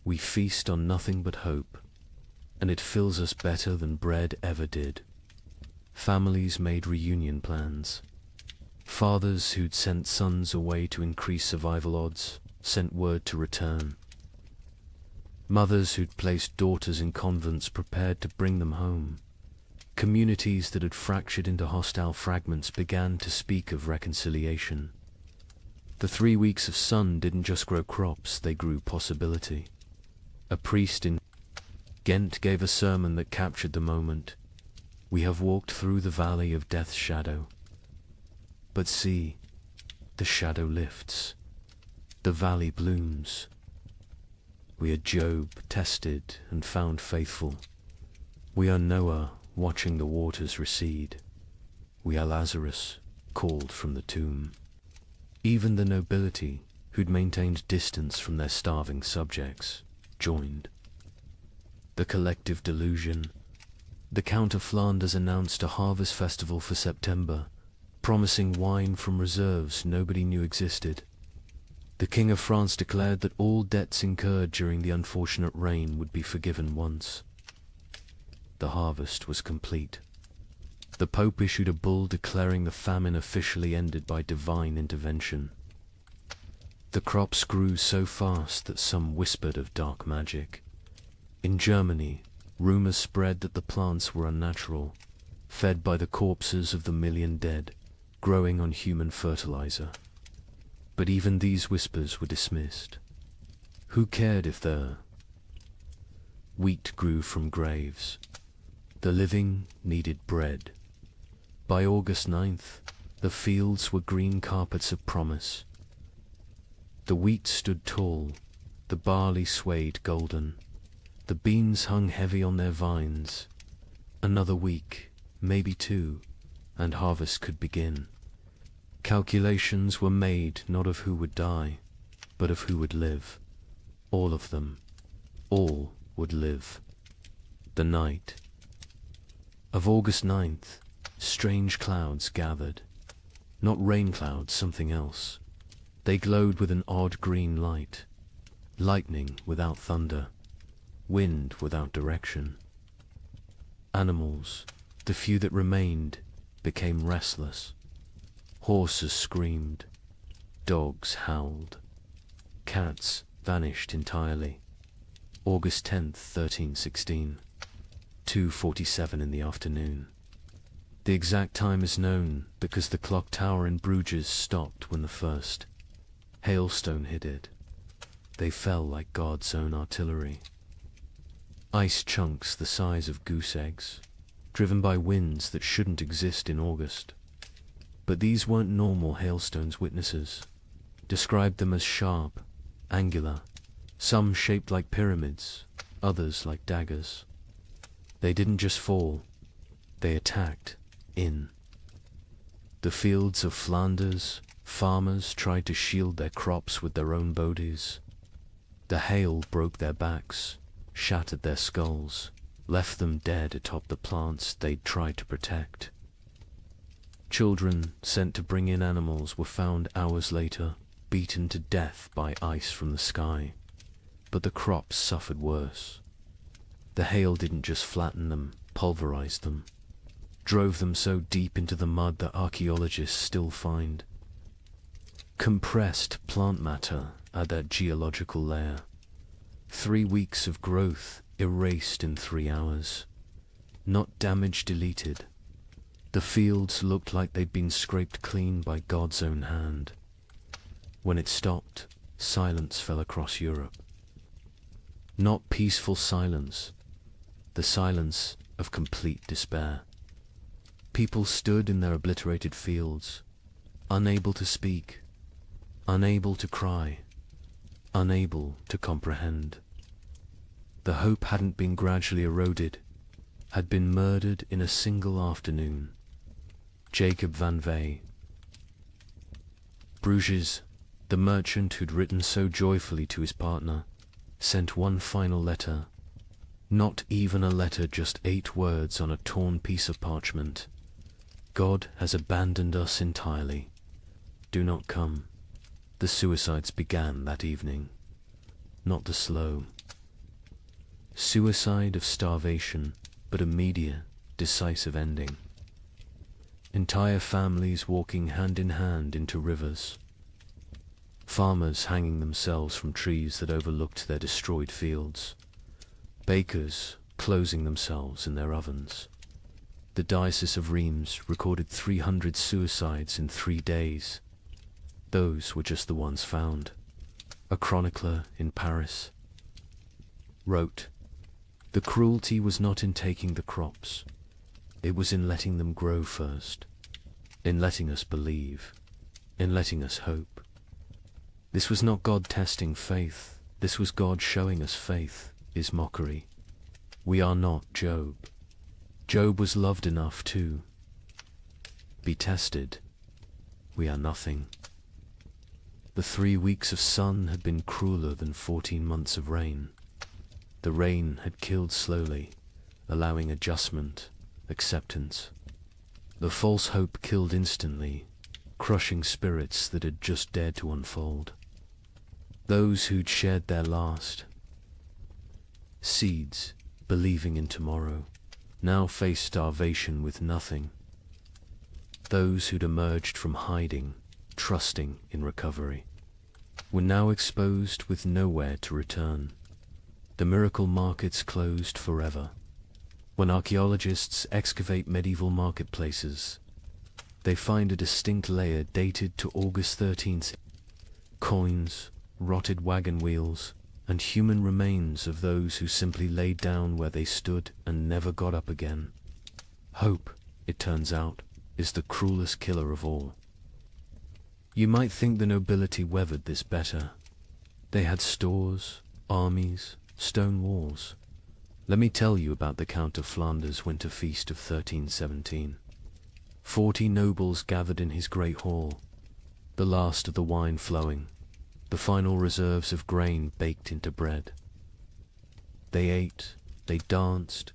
"We feast on nothing but hope, and it fills us better than bread ever did." Families made reunion plans. Fathers who'd sent sons away to increase survival odds sent word to return. Mothers who'd placed daughters in convents prepared to bring them home. Communities that had fractured into hostile fragments began to speak of reconciliation. The 3 weeks of sun didn't just grow crops, they grew possibility. A priest in Ghent gave a sermon that captured the moment. "We have walked through the valley of death's shadow. But see, the shadow lifts. The valley blooms. We are Job, tested and found faithful. We are Noah, watching the waters recede. We are Lazarus, called from the tomb." Even the nobility, who'd maintained distance from their starving subjects, joined. The collective delusion. The Count of Flanders announced a harvest festival for September, promising wine from reserves nobody knew existed. The King of France declared that all debts incurred during the unfortunate rain would be forgiven once. The harvest was complete. The Pope issued a bull declaring the famine officially ended by divine intervention. The crops grew so fast that some whispered of dark magic. In Germany, rumors spread that the plants were unnatural, fed by the corpses of the million dead, growing on human fertilizer. But even these whispers were dismissed. Who cared if the wheat grew from graves? The living needed bread. By August 9th, the fields were green carpets of promise. The wheat stood tall, the barley swayed golden, the beans hung heavy on their vines. Another week, maybe 2, and harvest could begin. Calculations were made not of who would die, but of who would live. All of them. All would live. The night of August 9th, strange clouds gathered. Not rain clouds, something else. They glowed with an odd green light. Lightning without thunder. Wind without direction. Animals, the few that remained, became restless. Horses screamed. Dogs howled. Cats vanished entirely. August 10th, 1316. 2:47 in the afternoon. The exact time is known because the clock tower in Bruges stopped when the first hailstone hit it. They fell like God's own artillery. Ice chunks the size of goose eggs, driven by winds that shouldn't exist in August. But these weren't normal hailstones. Witnesses described them as sharp, angular, some shaped like pyramids, others like daggers. They didn't just fall, they attacked in. The fields of Flanders, farmers tried to shield their crops with their own bodies. The hail broke their backs, shattered their skulls, left them dead atop the plants they'd tried to protect. Children sent to bring in animals were found hours later, beaten to death by ice from the sky. But the crops suffered worse. The hail didn't just flatten them, pulverize them, drove them so deep into the mud that archaeologists still find compressed plant matter at that geological layer. 3 weeks of growth erased in 3 hours. Not damage deleted. The fields looked like they'd been scraped clean by God's own hand. When it stopped, silence fell across Europe. Not peaceful silence, the silence of complete despair. People stood in their obliterated fields, unable to speak, unable to cry, unable to comprehend. The hope hadn't been gradually eroded, had been murdered in a single afternoon. Jacob van Vey. Bruges, the merchant who'd written so joyfully to his partner, sent one final letter. Not even a letter, just 8 words on a torn piece of parchment. God has abandoned us entirely. Do not come. The suicides began that evening. Not the slow suicide of starvation, but immediate, decisive ending. Entire families walking hand in hand into rivers. Farmers hanging themselves from trees that overlooked their destroyed fields. Bakers closing themselves in their ovens. The Diocese of Reims recorded 300 suicides in 3 days. Those were just the ones found. A chronicler in Paris wrote, "The cruelty was not in taking the crops. It was in letting them grow first, in letting us believe, in letting us hope. This was not God testing faith. This was God showing us faith is mockery. We are not Job. Job was loved enough to be tested. We are nothing." The 3 weeks of sun had been crueler than 14 months of rain. The rain had killed slowly, allowing adjustment, acceptance. The false hope killed instantly, crushing spirits that had just dared to unfold. Those who'd shared their last seeds, believing in tomorrow, now faced starvation with nothing. Those who'd emerged from hiding, trusting in recovery, were now exposed with nowhere to return. The miracle markets closed forever. When archaeologists excavate medieval marketplaces, they find a distinct layer dated to August 13th. Coins, rotted wagon wheels, and human remains of those who simply laid down where they stood and never got up again. Hope, it turns out, is the cruelest killer of all. You might think the nobility weathered this better. They had stores, armies, stone walls. Let me tell you about the Count of Flanders' winter feast of 1317. 40 nobles gathered in his great hall, the last of the wine flowing, the final reserves of grain baked into bread. They ate, they danced,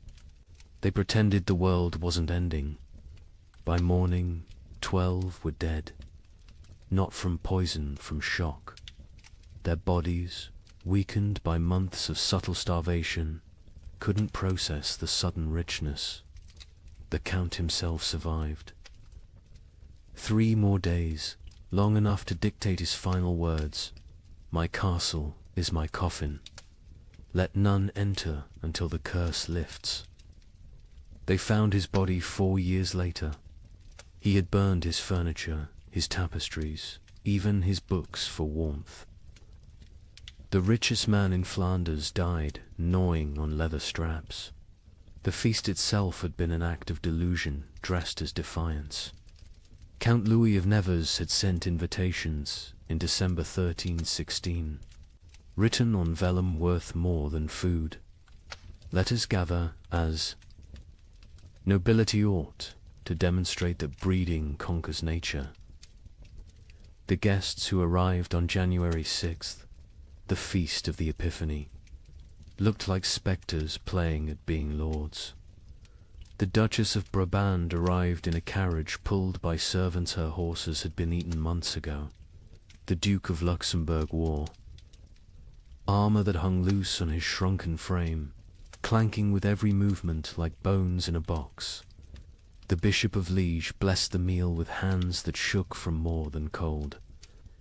they pretended the world wasn't ending. By morning, 12 were dead, not from poison, from shock. Their bodies, weakened by months of subtle starvation, couldn't process the sudden richness. The Count himself survived. 3 more days, long enough to dictate his final words. "My castle is my coffin. Let none enter until the curse lifts." They found his body 4 years later. He had burned his furniture, his tapestries, even his books for warmth. The richest man in Flanders died, gnawing on leather straps. The feast itself had been an act of delusion, dressed as defiance. Count Louis of Nevers had sent invitations in December 1316, written on vellum worth more than food. "Let us gather as nobility ought, to demonstrate that breeding conquers nature." The guests who arrived on January 6th, the feast of the Epiphany, looked like spectres playing at being lords. The Duchess of Brabant arrived in a carriage pulled by servants her horses had been eaten months ago. The Duke of Luxembourg wore armor that hung loose on his shrunken frame, clanking with every movement like bones in a box. The Bishop of Liege blessed the meal with hands that shook from more than cold,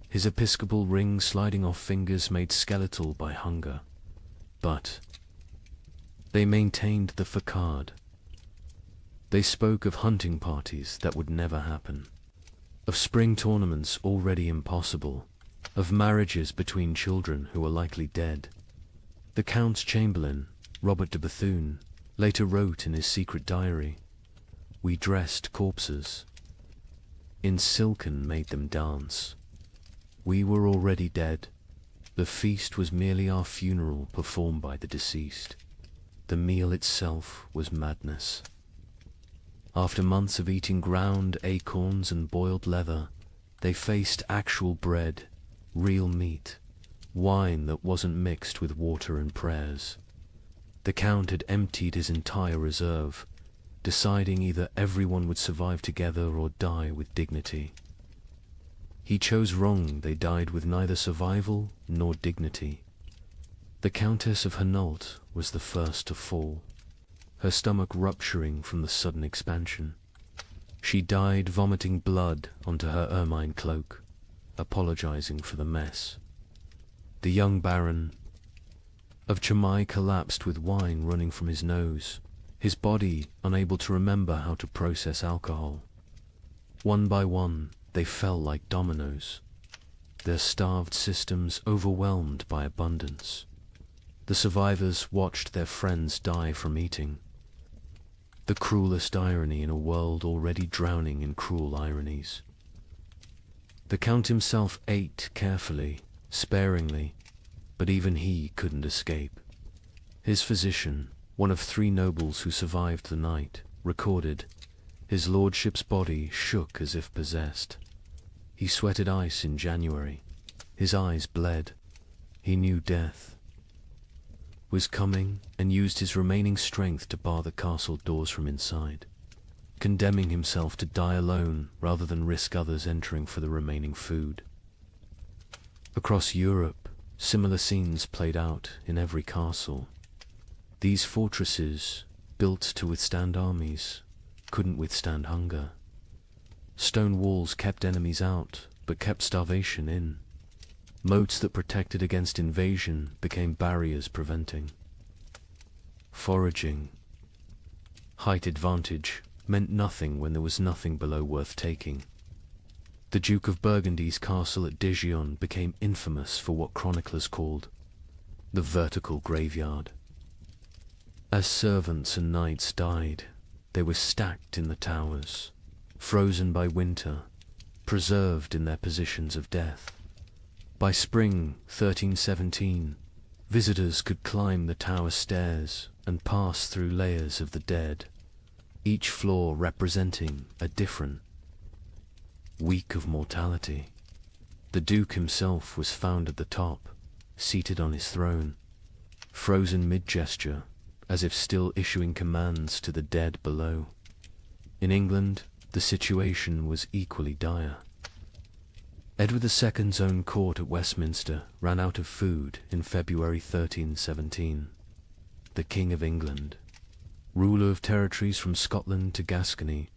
his episcopal ring sliding off fingers made skeletal by hunger. But they maintained the facade. They spoke of hunting parties that would never happen, of spring tournaments already impossible, of marriages between children who were likely dead. The Count's chamberlain, Robert de Bethune, later wrote in his secret diary, we dressed corpses. In silken made them dance. We were already dead. The feast was merely our funeral performed by the deceased. The meal itself was madness. After months of eating ground acorns and boiled leather, they faced actual bread, real meat, wine that wasn't mixed with water and prayers. The Count had emptied his entire reserve, deciding either everyone would survive together or die with dignity. He chose wrong. They died with neither survival nor dignity. The Countess of Hainault was the first to fall, her stomach rupturing from the sudden expansion. She died vomiting blood onto her ermine cloak, apologizing for the mess. The young Baron of Chimay collapsed with wine running from his nose, his body unable to remember how to process alcohol. One by one, they fell like dominoes, their starved systems overwhelmed by abundance. The survivors watched their friends die from eating. The cruelest irony in a world already drowning in cruel ironies. The Count himself ate carefully, sparingly, but even he couldn't escape. His physician, one of 3 nobles who survived the night, recorded, his lordship's body shook as if possessed. He sweated ice in January. His eyes bled. He knew death was coming and used his remaining strength to bar the castle doors from inside, condemning himself to die alone rather than risk others entering for the remaining food. Across Europe, similar scenes played out in every castle. These fortresses, built to withstand armies, couldn't withstand hunger. Stone walls kept enemies out, but kept starvation in. Moats that protected against invasion became barriers preventing. Foraging. Height advantage meant nothing when there was nothing below worth taking. The Duke of Burgundy's castle at Dijon became infamous for what chroniclers called the vertical graveyard. As servants and knights died, they were stacked in the towers, frozen by winter, preserved in their positions of death. By spring 1317, visitors could climb the tower stairs and pass through layers of the dead, each floor representing a different week of mortality. The Duke himself was found at the top, seated on his throne, frozen mid-gesture, as if still issuing commands to the dead below. In England, the situation was equally dire. Edward II's own court at Westminster ran out of food in February 1317. The King of England, ruler of territories from Scotland to Gascony,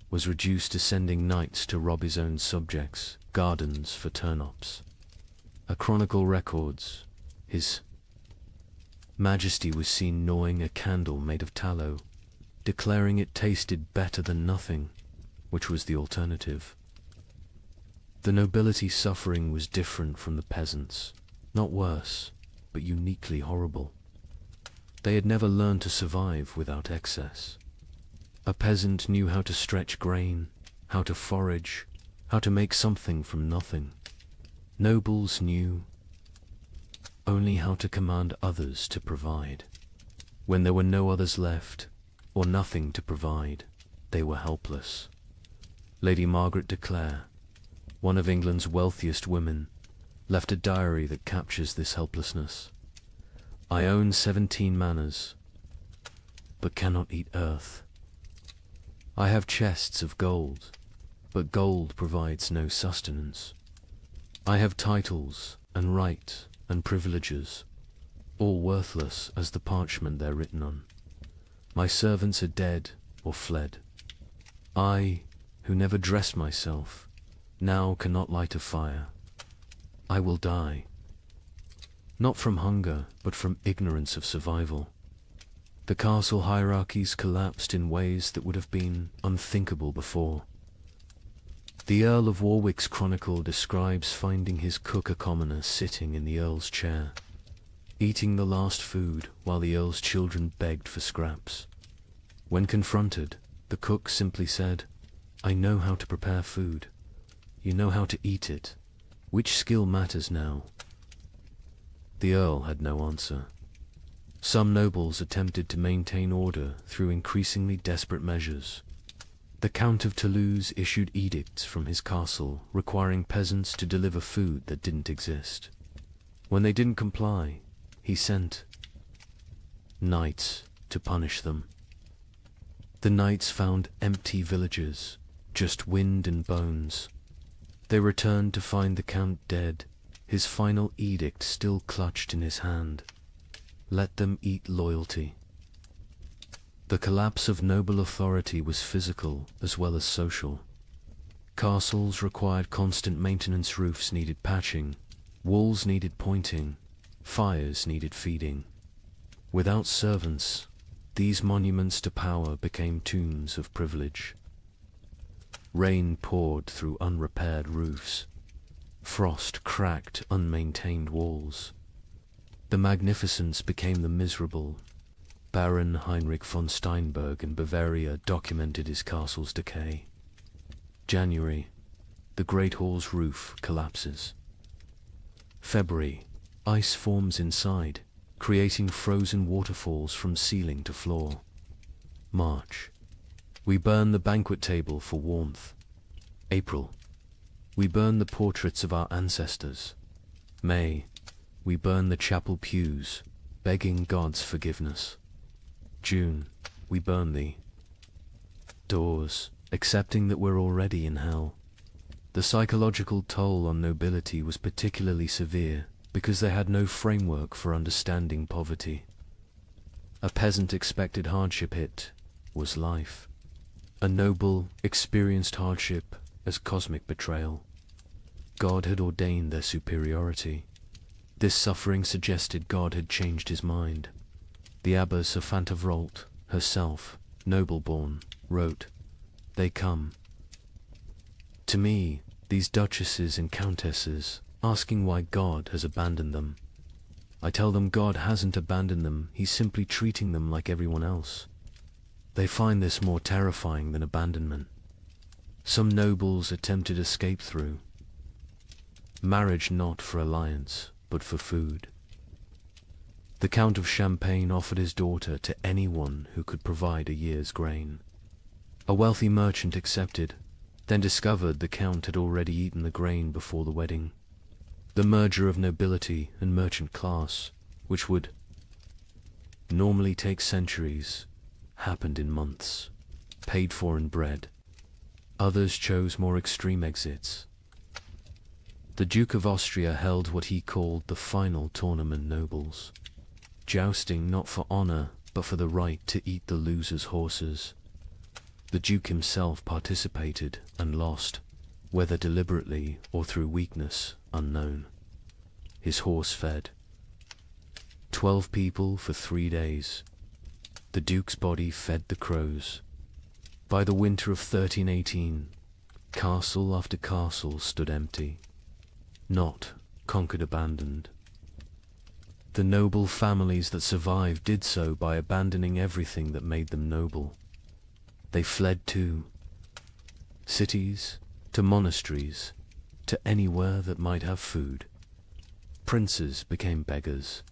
was reduced to sending knights to rob his own subjects' gardens for turnips. A chronicle records, His Majesty was seen gnawing a candle made of tallow, declaring it tasted better than nothing, which was the alternative. The nobility's suffering was different from the peasants, not worse, but uniquely horrible. They had never learned to survive without excess. A peasant knew how to stretch grain, how to forage, how to make something from nothing. Nobles knew only how to command others to provide. When there were no others left, or nothing to provide, they were helpless. Lady Margaret de Clare, one of England's wealthiest women, left a diary that captures this helplessness. I own 17 manors, but cannot eat earth. I have chests of gold, but gold provides no sustenance. I have titles and right and privileges, all worthless as the parchment they're written on. My servants are dead or fled. I, who never dressed myself, now cannot light a fire. I will die. Not from hunger, but from ignorance of survival. The castle hierarchies collapsed in ways that would have been unthinkable before. The Earl of Warwick's chronicle describes finding his cook a commoner sitting in the Earl's chair, eating the last food while the Earl's children begged for scraps. When confronted, The cook simply said, "I know how to prepare food. You know how to eat it. Which skill matters now?" The Earl had no answer. Some nobles attempted to maintain order through increasingly desperate measures. The Count of Toulouse issued edicts from his castle requiring peasants to deliver food that didn't exist. When they didn't comply, he sent knights to punish them. The knights found empty villages, just wind and bones. They returned to find the Count dead, his final edict still clutched in his hand. Let them eat loyalty. The collapse of noble authority was physical as well as social. Castles required constant maintenance, roofs needed patching, walls needed pointing, fires needed feeding. Without servants, these monuments to power became tombs of privilege. Rain poured through unrepaired roofs. Frost cracked unmaintained walls. The magnificence became the miserable. Baron Heinrich von Steinberg in Bavaria documented his castle's decay. January, the Great Hall's roof collapses. February, ice forms inside, creating frozen waterfalls from ceiling to floor. March, we burn the banquet table for warmth. April, we burn the portraits of our ancestors. May, we burn the chapel pews, begging God's forgiveness. June, we burn the doors, accepting that we're already in hell. The psychological toll on nobility was particularly severe because they had no framework for understanding poverty. A peasant expected hardship, it was life. A noble experienced hardship as cosmic betrayal. God had ordained their superiority. This suffering suggested God had changed his mind. The Abbess of Fantevrolt, herself, noble-born, wrote, "They come to me, these duchesses and countesses, asking why God has abandoned them. I tell them God hasn't abandoned them, he's simply treating them like everyone else. They find this more terrifying than abandonment. Some nobles attempted escape through marriage, not for alliance, but for food. The Count of Champagne offered his daughter to anyone who could provide a year's grain. A wealthy merchant accepted, then discovered the Count had already eaten the grain before the wedding. The merger of nobility and merchant class, which would normally take centuries, happened in months, paid for in bread. Others chose more extreme exits. The Duke of Austria held what he called the final tournament nobles, jousting not for honor, but for the right to eat the loser's horses. The Duke himself participated and lost, whether deliberately or through weakness, unknown. His horse fed 12 people for 3 days. The Duke's body fed the crows. By the winter of 1318, castle after castle stood empty, not conquered, abandoned. The noble families that survived did so by abandoning everything that made them noble. They fled to cities, to monasteries, to anywhere that might have food. Princes became beggars.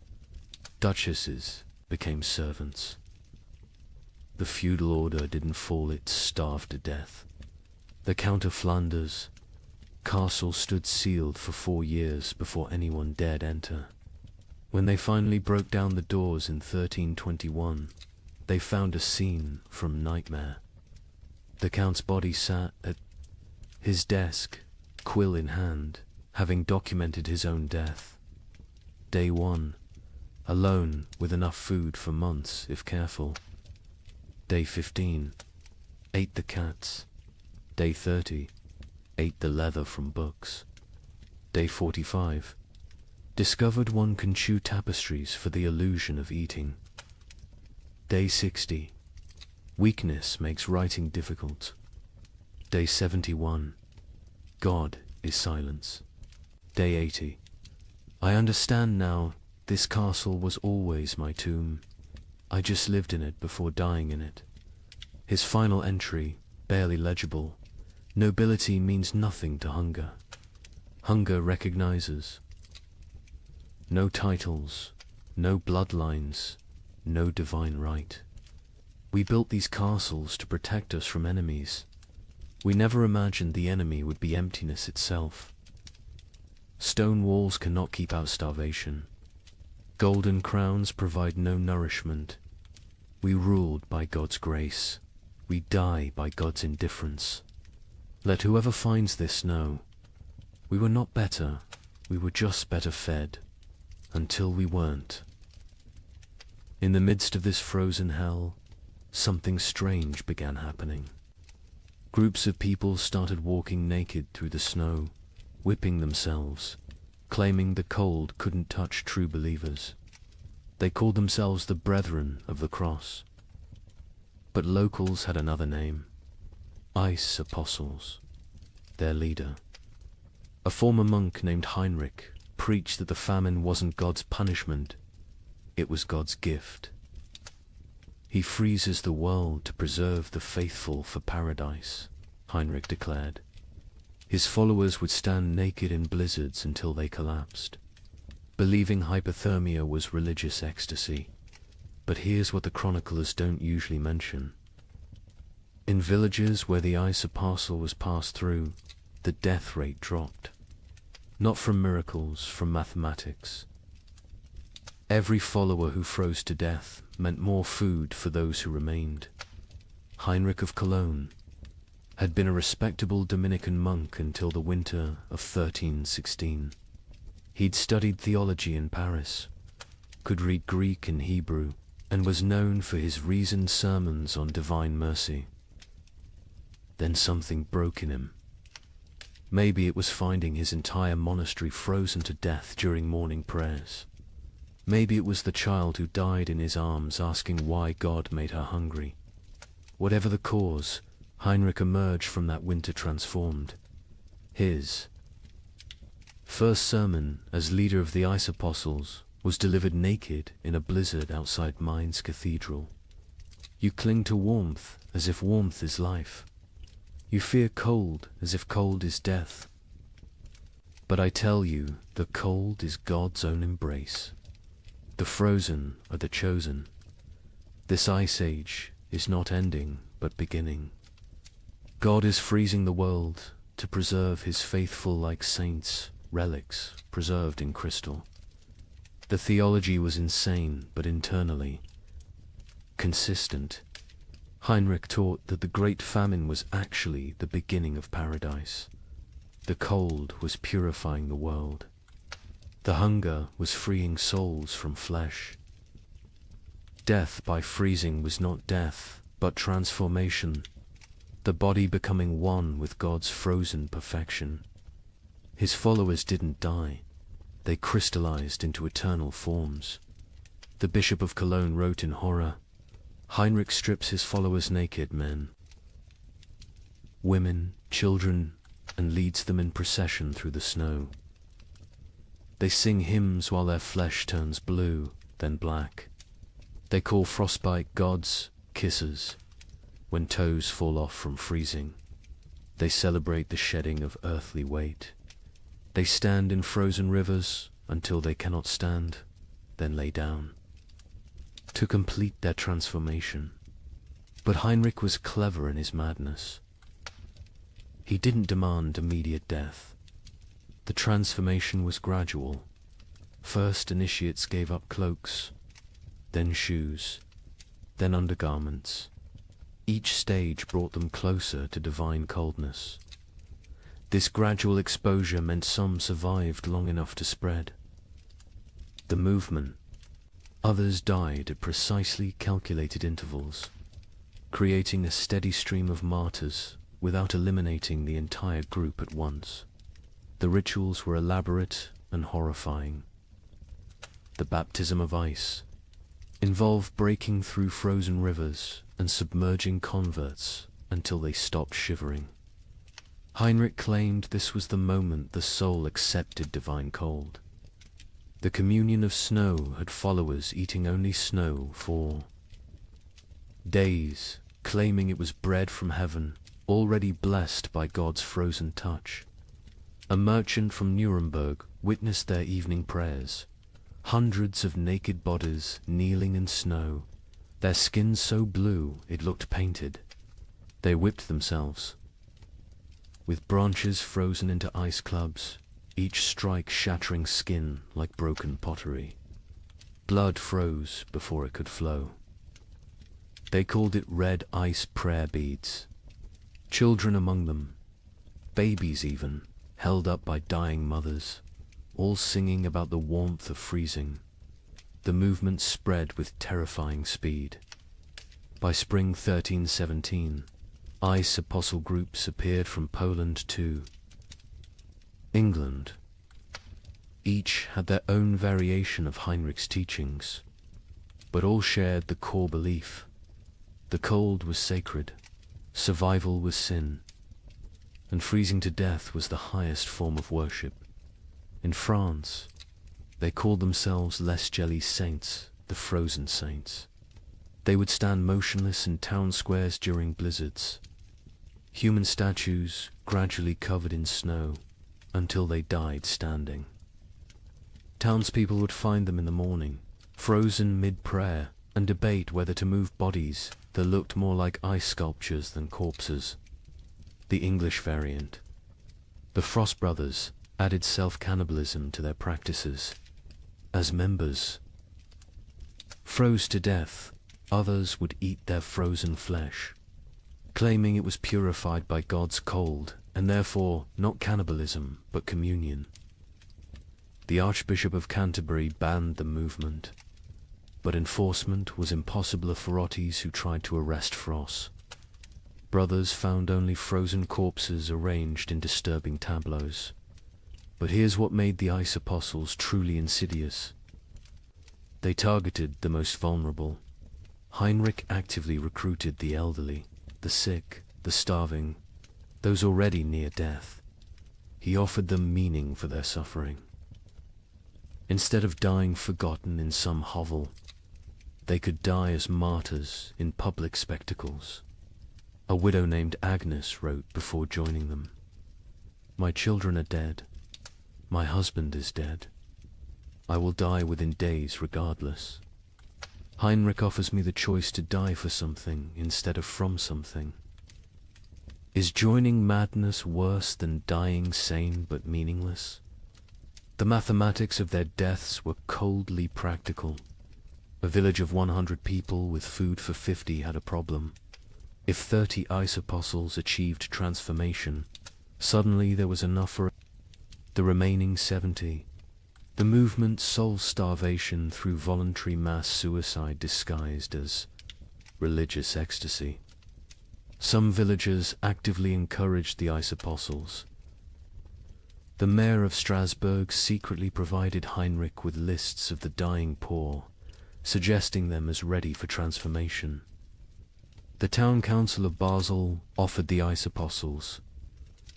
Duchesses became servants. The feudal order didn't fall, it starved to death. The Count of Flanders' castle stood sealed for 4 years before anyone dared enter. When they finally broke down the doors in 1321, they found a scene from nightmare. The Count's body sat at his desk, quill in hand, having documented his own death. Day 1, alone with enough food for months if careful. Day 15, ate the cats. Day 30, ate the leather from books. Day 45, discovered one can chew tapestries for the illusion of eating. Day 60, weakness makes writing difficult. Day 71, God is silence. Day 80, I understand now, this castle was always my tomb. I just lived in it before dying in it. His final entry, barely legible: nobility means nothing to hunger. Hunger recognizes no titles, no bloodlines, no divine right. We built these castles to protect us from enemies. We never imagined the enemy would be emptiness itself. Stone walls cannot keep out starvation. Golden crowns provide no nourishment. We ruled by God's grace. We die by God's indifference. Let whoever finds this know, we were not better, we were just better fed, until we weren't. In the midst of this frozen hell, something strange began happening. Groups of people started walking naked through the snow, whipping themselves, claiming the cold couldn't touch true believers. They called themselves the Brethren of the Cross. But locals had another name: Ice Apostles. Their leader, a former monk named Heinrich, preached that the famine wasn't God's punishment, it was God's gift. He freezes the world to preserve the faithful for paradise, Heinrich declared. His followers would stand naked in blizzards until they collapsed, believing hypothermia was religious ecstasy. But here's what the chroniclers don't usually mention. In villages where the ice apostle was passed through, the death rate dropped. Not from miracles, from mathematics. Every follower who froze to death meant more food for those who remained. Heinrich of Cologne had been a respectable Dominican monk until the winter of 1316. He'd studied theology in Paris, could read Greek and Hebrew, and was known for his reasoned sermons on divine mercy. Then something broke in him. Maybe it was finding his entire monastery frozen to death during morning prayers. Maybe it was the child who died in his arms asking why God made her hungry. Whatever the cause, Heinrich emerged from that winter transformed. His first sermon as leader of the Ice Apostles was delivered naked in a blizzard outside Mainz Cathedral. You cling to warmth as if warmth is life. You fear cold as if cold is death. But I tell you, the cold is God's own embrace. The frozen are the chosen. This ice age is not ending, but beginning. God is freezing the world to preserve his faithful like saints, relics preserved in crystal. The theology was insane, but internally consistent. Heinrich taught that the great famine was actually the beginning of paradise. The cold was purifying the world. The hunger was freeing souls from flesh. Death by freezing was not death, but transformation, the body becoming one with God's frozen perfection. His followers didn't die. They crystallized into eternal forms. The Bishop of Cologne wrote in horror, Heinrich strips his followers naked, men, women, children, and leads them in procession through the snow. They sing hymns while their flesh turns blue, then black. They call frostbite gods kisses when toes fall off from freezing. They celebrate the shedding of earthly weight. They stand in frozen rivers until they cannot stand, then lay down to complete their transformation. But Heinrich was clever in his madness. He didn't demand immediate death. The transformation was gradual. First, initiates gave up cloaks, then shoes, then undergarments. Each stage brought them closer to divine coldness. This gradual exposure meant some survived long enough to spread the movement. Others died at precisely calculated intervals, creating a steady stream of martyrs without eliminating the entire group at once. The rituals were elaborate and horrifying. The baptism of ice involved breaking through frozen rivers and submerging converts until they stopped shivering. Heinrich claimed this was the moment the soul accepted divine cold. The communion of snow had followers eating only snow for days, claiming it was bread from heaven, already blessed by God's frozen touch. A merchant from Nuremberg witnessed their evening prayers. Hundreds of naked bodies kneeling in snow, their skins so blue it looked painted. They whipped themselves. With branches frozen into ice clubs, each strike shattering skin like broken pottery. Blood froze before it could flow. They called it red ice prayer beads. Children among them, babies even, held up by dying mothers, all singing about the warmth of freezing. The movement spread with terrifying speed. By spring 1317, ice apostle groups appeared from Poland to England. Each had their own variation of Heinrich's teachings, but all shared the core belief. The cold was sacred, survival was sin, and freezing to death was the highest form of worship. In France, they called themselves Les Jelly Saints, the frozen saints. They would stand motionless in town squares during blizzards, human statues gradually covered in snow until they died standing. Townspeople would find them in the morning, frozen mid-prayer, and debate whether to move bodies that looked more like ice sculptures than corpses. The English variant. The Frost Brothers added self-cannibalism to their practices. As members froze to death, others would eat their frozen flesh, claiming it was purified by God's cold, and therefore not cannibalism, but communion. The Archbishop of Canterbury banned the movement, but enforcement was impossible for authorities who tried to arrest Frost. Brothers found only frozen corpses arranged in disturbing tableaus. But here's what made the ice apostles truly insidious. They targeted the most vulnerable. Heinrich actively recruited the elderly, the sick, the starving, those already near death. He offered them meaning for their suffering. Instead of dying forgotten in some hovel, they could die as martyrs in public spectacles. A widow named Agnes wrote before joining them, "My children are dead. My husband is dead. I will die within days regardless. Heinrich offers me the choice to die for something instead of from something. Is joining madness worse than dying sane but meaningless?" The mathematics of their deaths were coldly practical. A village of 100 people with food for 50 had a problem. If 30 ice apostles achieved transformation, suddenly there was enough for the remaining 70. The movement solved starvation through voluntary mass suicide disguised as religious ecstasy. Some villagers actively encouraged the ice apostles. The mayor of Strasbourg secretly provided Heinrich with lists of the dying poor, suggesting them as ready for transformation. The town council of Basel offered the ice apostles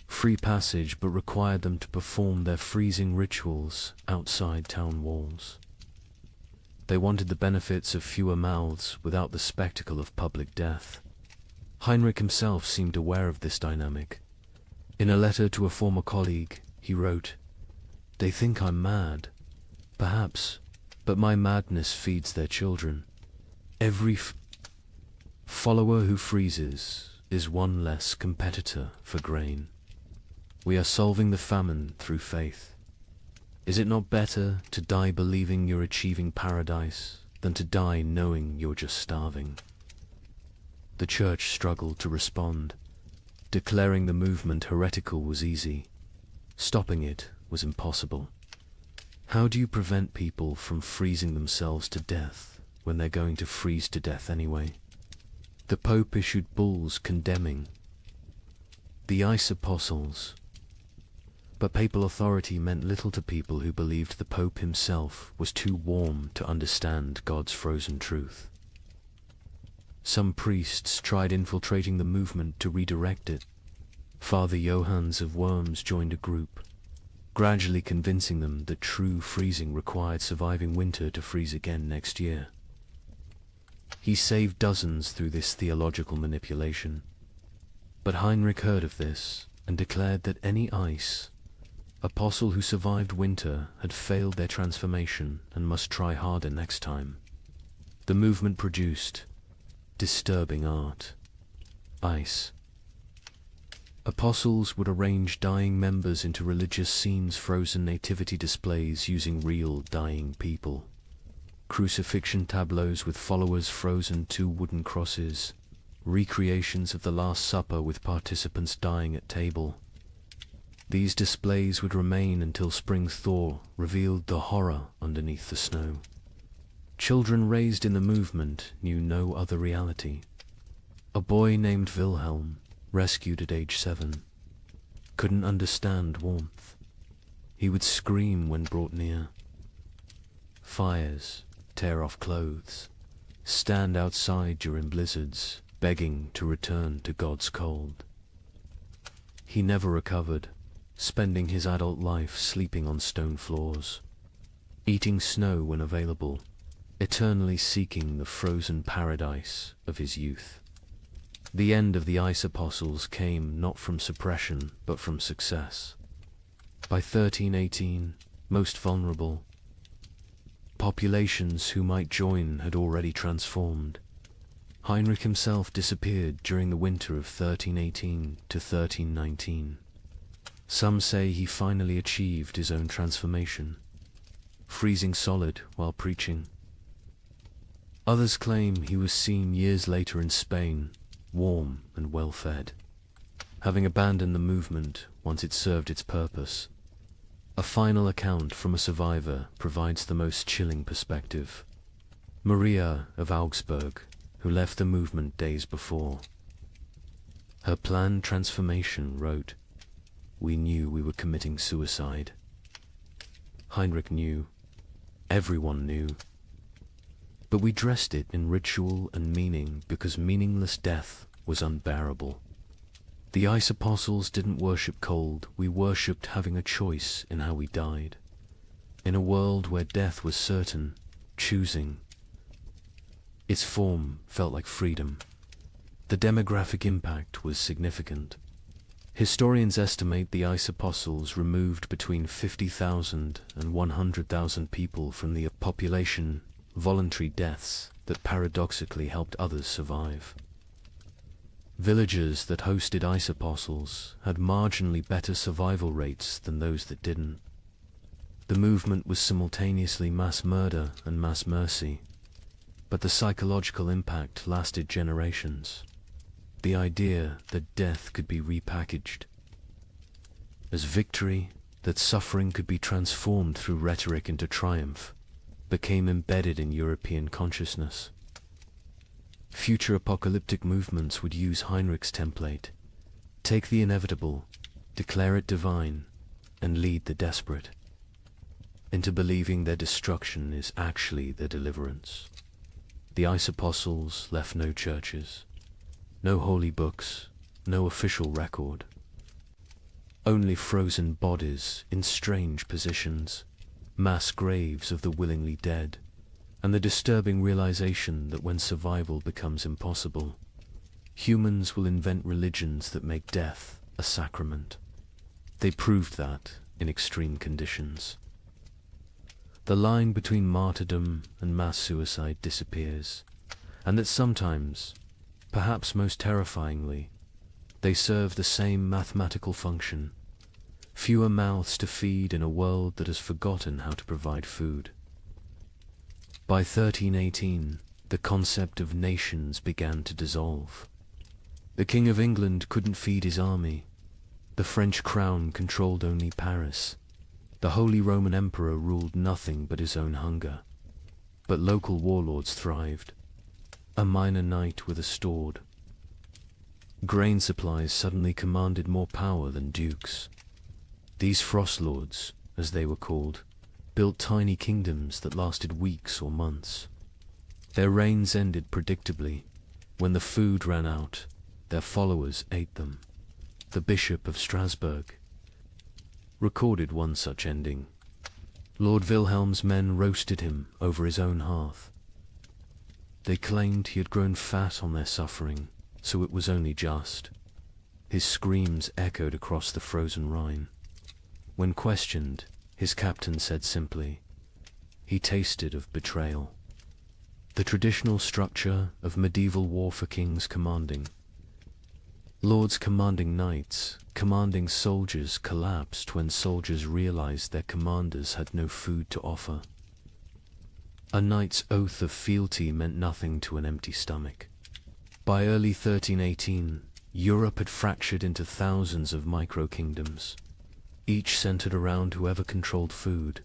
free passage but required them to perform their freezing rituals outside town walls. They wanted the benefits of fewer mouths without the spectacle of public death. Heinrich himself seemed aware of this dynamic. In a letter to a former colleague, he wrote, "They think I'm mad. Perhaps, but my madness feeds their children. Every follower who freezes is one less competitor for grain. We are solving the famine through faith. Is it not better to die believing you're achieving paradise than to die knowing you're just starving?" The church struggled to respond. Declaring the movement heretical was easy. Stopping it was impossible. How do you prevent people from freezing themselves to death when they're going to freeze to death anyway? The Pope issued bulls condemning the ice apostles. But papal authority meant little to people who believed the Pope himself was too warm to understand God's frozen truth. Some priests tried infiltrating the movement to redirect it. Father Johannes of Worms joined a group, gradually convincing them that true freezing required surviving winter to freeze again next year. He saved dozens through this theological manipulation. But Heinrich heard of this and declared that any ice apostle who survived winter had failed their transformation and must try harder next time. The movement produced disturbing art. Ice. Apostles would arrange dying members into religious scenes, frozen nativity displays using real dying people, crucifixion tableaus with followers frozen to wooden crosses, recreations of the Last Supper with participants dying at table. These displays would remain until spring thaw revealed the horror underneath the snow. Children raised in the movement knew no other reality. A boy named Wilhelm, rescued at age 7, couldn't understand warmth. He would scream when brought near. Fires, tear off clothes, stand outside during blizzards, begging to return to God's cold. He never recovered, spending his adult life sleeping on stone floors, eating snow when available, eternally seeking the frozen paradise of his youth. The end of the ice apostles came not from suppression, but from success. By 1318, most vulnerable, populations who might join had already transformed. Heinrich himself disappeared during the winter of 1318 to 1319. Some say he finally achieved his own transformation, freezing solid while preaching. Others claim he was seen years later in Spain, warm and well-fed, having abandoned the movement once it served its purpose. A final account from a survivor provides the most chilling perspective. Maria of Augsburg, who left the movement days before. Her planned transformation wrote, "We knew we were committing suicide." Heinrich knew. Everyone knew. But we dressed it in ritual and meaning because meaningless death was unbearable. The ice apostles didn't worship cold, we worshipped having a choice in how we died. In a world where death was certain, choosing. Its form felt like freedom. The demographic impact was significant. Historians estimate the ice apostles removed between 50,000 and 100,000 people from the population, voluntary deaths that paradoxically helped others survive. Villages that hosted ice apostles had marginally better survival rates than those that didn't. The movement was simultaneously mass murder and mass mercy, but the psychological impact lasted generations. The idea that death could be repackaged as victory, that suffering could be transformed through rhetoric into triumph, became embedded in European consciousness. Future apocalyptic movements would use Heinrich's template: take the inevitable, declare it divine, and lead the desperate into believing their destruction is actually their deliverance. The ice apostles left no churches, no holy books, no official record. Only frozen bodies in strange positions, mass graves of the willingly dead, and the disturbing realization that when survival becomes impossible, humans will invent religions that make death a sacrament. They proved that in extreme conditions. The line between martyrdom and mass suicide disappears, and that sometimes, perhaps most terrifyingly, they serve the same mathematical function: fewer mouths to feed in a world that has forgotten how to provide food. By 1318, the concept of nations began to dissolve. The King of England couldn't feed his army. The French crown controlled only Paris. The Holy Roman Emperor ruled nothing but his own hunger. But local warlords thrived. A minor knight with a sword. Grain supplies suddenly commanded more power than dukes. These frost lords, as they were called, built tiny kingdoms that lasted weeks or months. Their reigns ended predictably. When the food ran out, their followers ate them. The Bishop of Strasbourg recorded one such ending. Lord Wilhelm's men roasted him over his own hearth. They claimed he had grown fat on their suffering, so it was only just. His screams echoed across the frozen Rhine. When questioned, his captain said simply, he tasted of betrayal. The traditional structure of medieval war for kings commanding. Lords commanding knights, commanding soldiers collapsed when soldiers realized their commanders had no food to offer. A knight's oath of fealty meant nothing to an empty stomach. By early 1318, Europe had fractured into thousands of micro-kingdoms, each centered around whoever controlled food.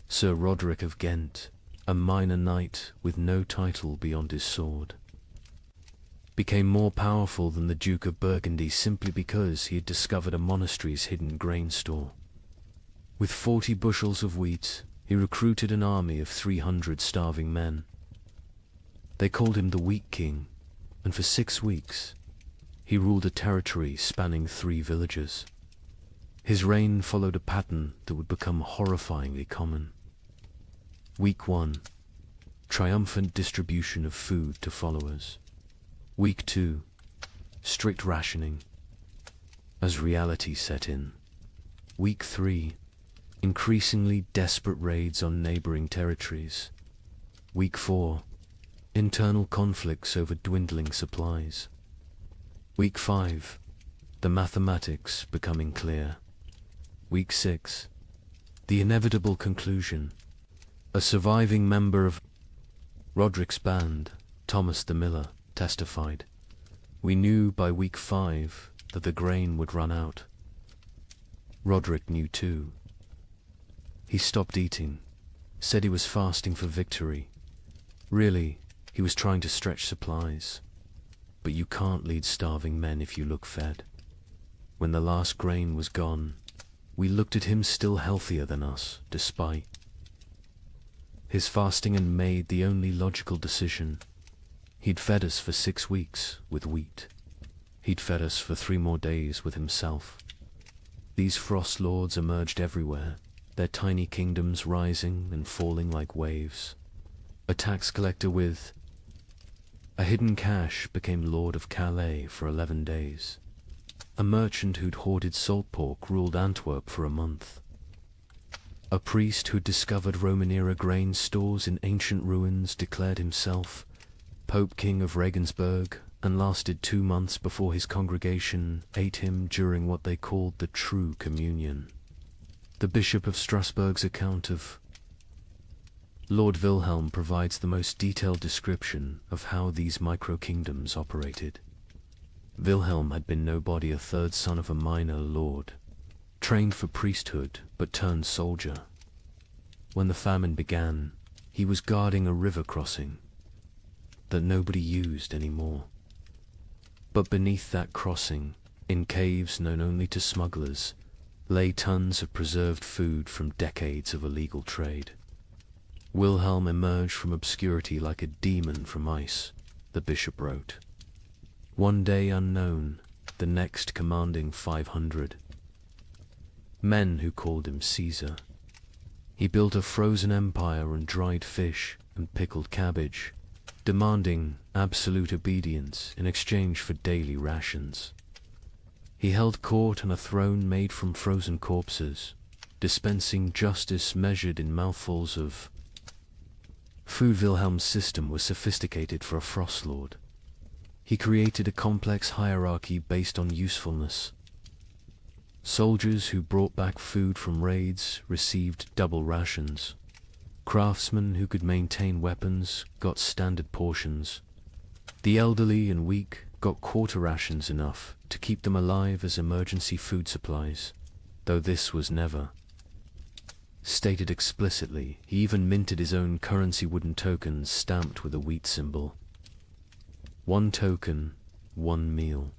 Sir Roderick of Ghent, a minor knight with no title beyond his sword, became more powerful than the Duke of Burgundy simply because he had discovered a monastery's hidden grain store. With 40 bushels of wheat, he recruited an army of 300 starving men. They called him the Wheat King, and for 6 weeks, he ruled a territory spanning 3 villages. His reign followed a pattern that would become horrifyingly common. Week 1. Triumphant distribution of food to followers. Week 2. Strict rationing. As reality set in. Week 3. Increasingly desperate raids on neighboring territories. Week 4. Internal conflicts over dwindling supplies. Week 5. The mathematics becoming clear. Week 6. The inevitable conclusion. A surviving member of Roderick's band, Thomas the Miller, testified, "We knew by week 5 that the grain would run out." Roderick knew too. He stopped eating, said he was fasting for victory. Really, he was trying to stretch supplies. But you can't lead starving men if you look fed. When the last grain was gone, we looked at him still healthier than us, despite his fasting, and made the only logical decision. He'd fed us for 6 weeks with wheat. He'd fed us for 3 more days with himself. These frost lords emerged everywhere, their tiny kingdoms rising and falling like waves. A tax collector with a hidden cache became Lord of Calais for 11 days. A merchant who'd hoarded salt pork ruled Antwerp for a month. A priest who'd discovered Roman-era grain stores in ancient ruins declared himself Pope King of Regensburg, and lasted 2 months before his congregation ate him during what they called the True Communion. The Bishop of Strasbourg's account of Lord Wilhelm provides the most detailed description of how these micro-kingdoms operated. Wilhelm had been nobody, a third son of a minor lord, trained for priesthood but turned soldier. When the famine began, he was guarding a river crossing that nobody used anymore. But beneath that crossing, in caves known only to smugglers, lay tons of preserved food from decades of illegal trade. Wilhelm emerged from obscurity like a demon from ice, the bishop wrote. One day unknown, the next commanding 500. Men who called him Caesar. He built a frozen empire on dried fish and pickled cabbage, demanding absolute obedience in exchange for daily rations. He held court on a throne made from frozen corpses, dispensing justice measured in mouthfuls of food. Wilhelm's system was sophisticated for a frost lord. He created a complex hierarchy based on usefulness. Soldiers who brought back food from raids received double rations. Craftsmen who could maintain weapons got standard portions. The elderly and weak got quarter rations, enough to keep them alive as emergency food supplies, though this was never stated explicitly. He even minted his own currency, wooden tokens stamped with a wheat symbol. 1 token, 1 meal.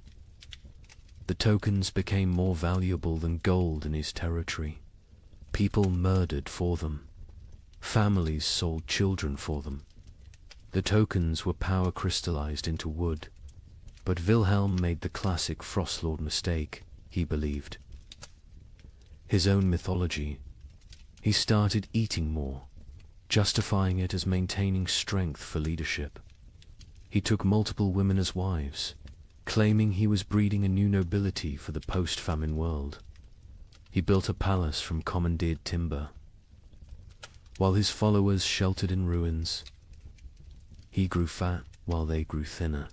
The tokens became more valuable than gold in his territory. People murdered for them. Families sold children for them. The tokens were power crystallized into wood. But Wilhelm made the classic Frostlord mistake, he believed. His own mythology. He started eating more, justifying it as maintaining strength for leadership. He took multiple women as wives, claiming he was breeding a new nobility for the post-famine world. He built a palace from commandeered timber, while his followers sheltered in ruins. He grew fat while they grew thinner.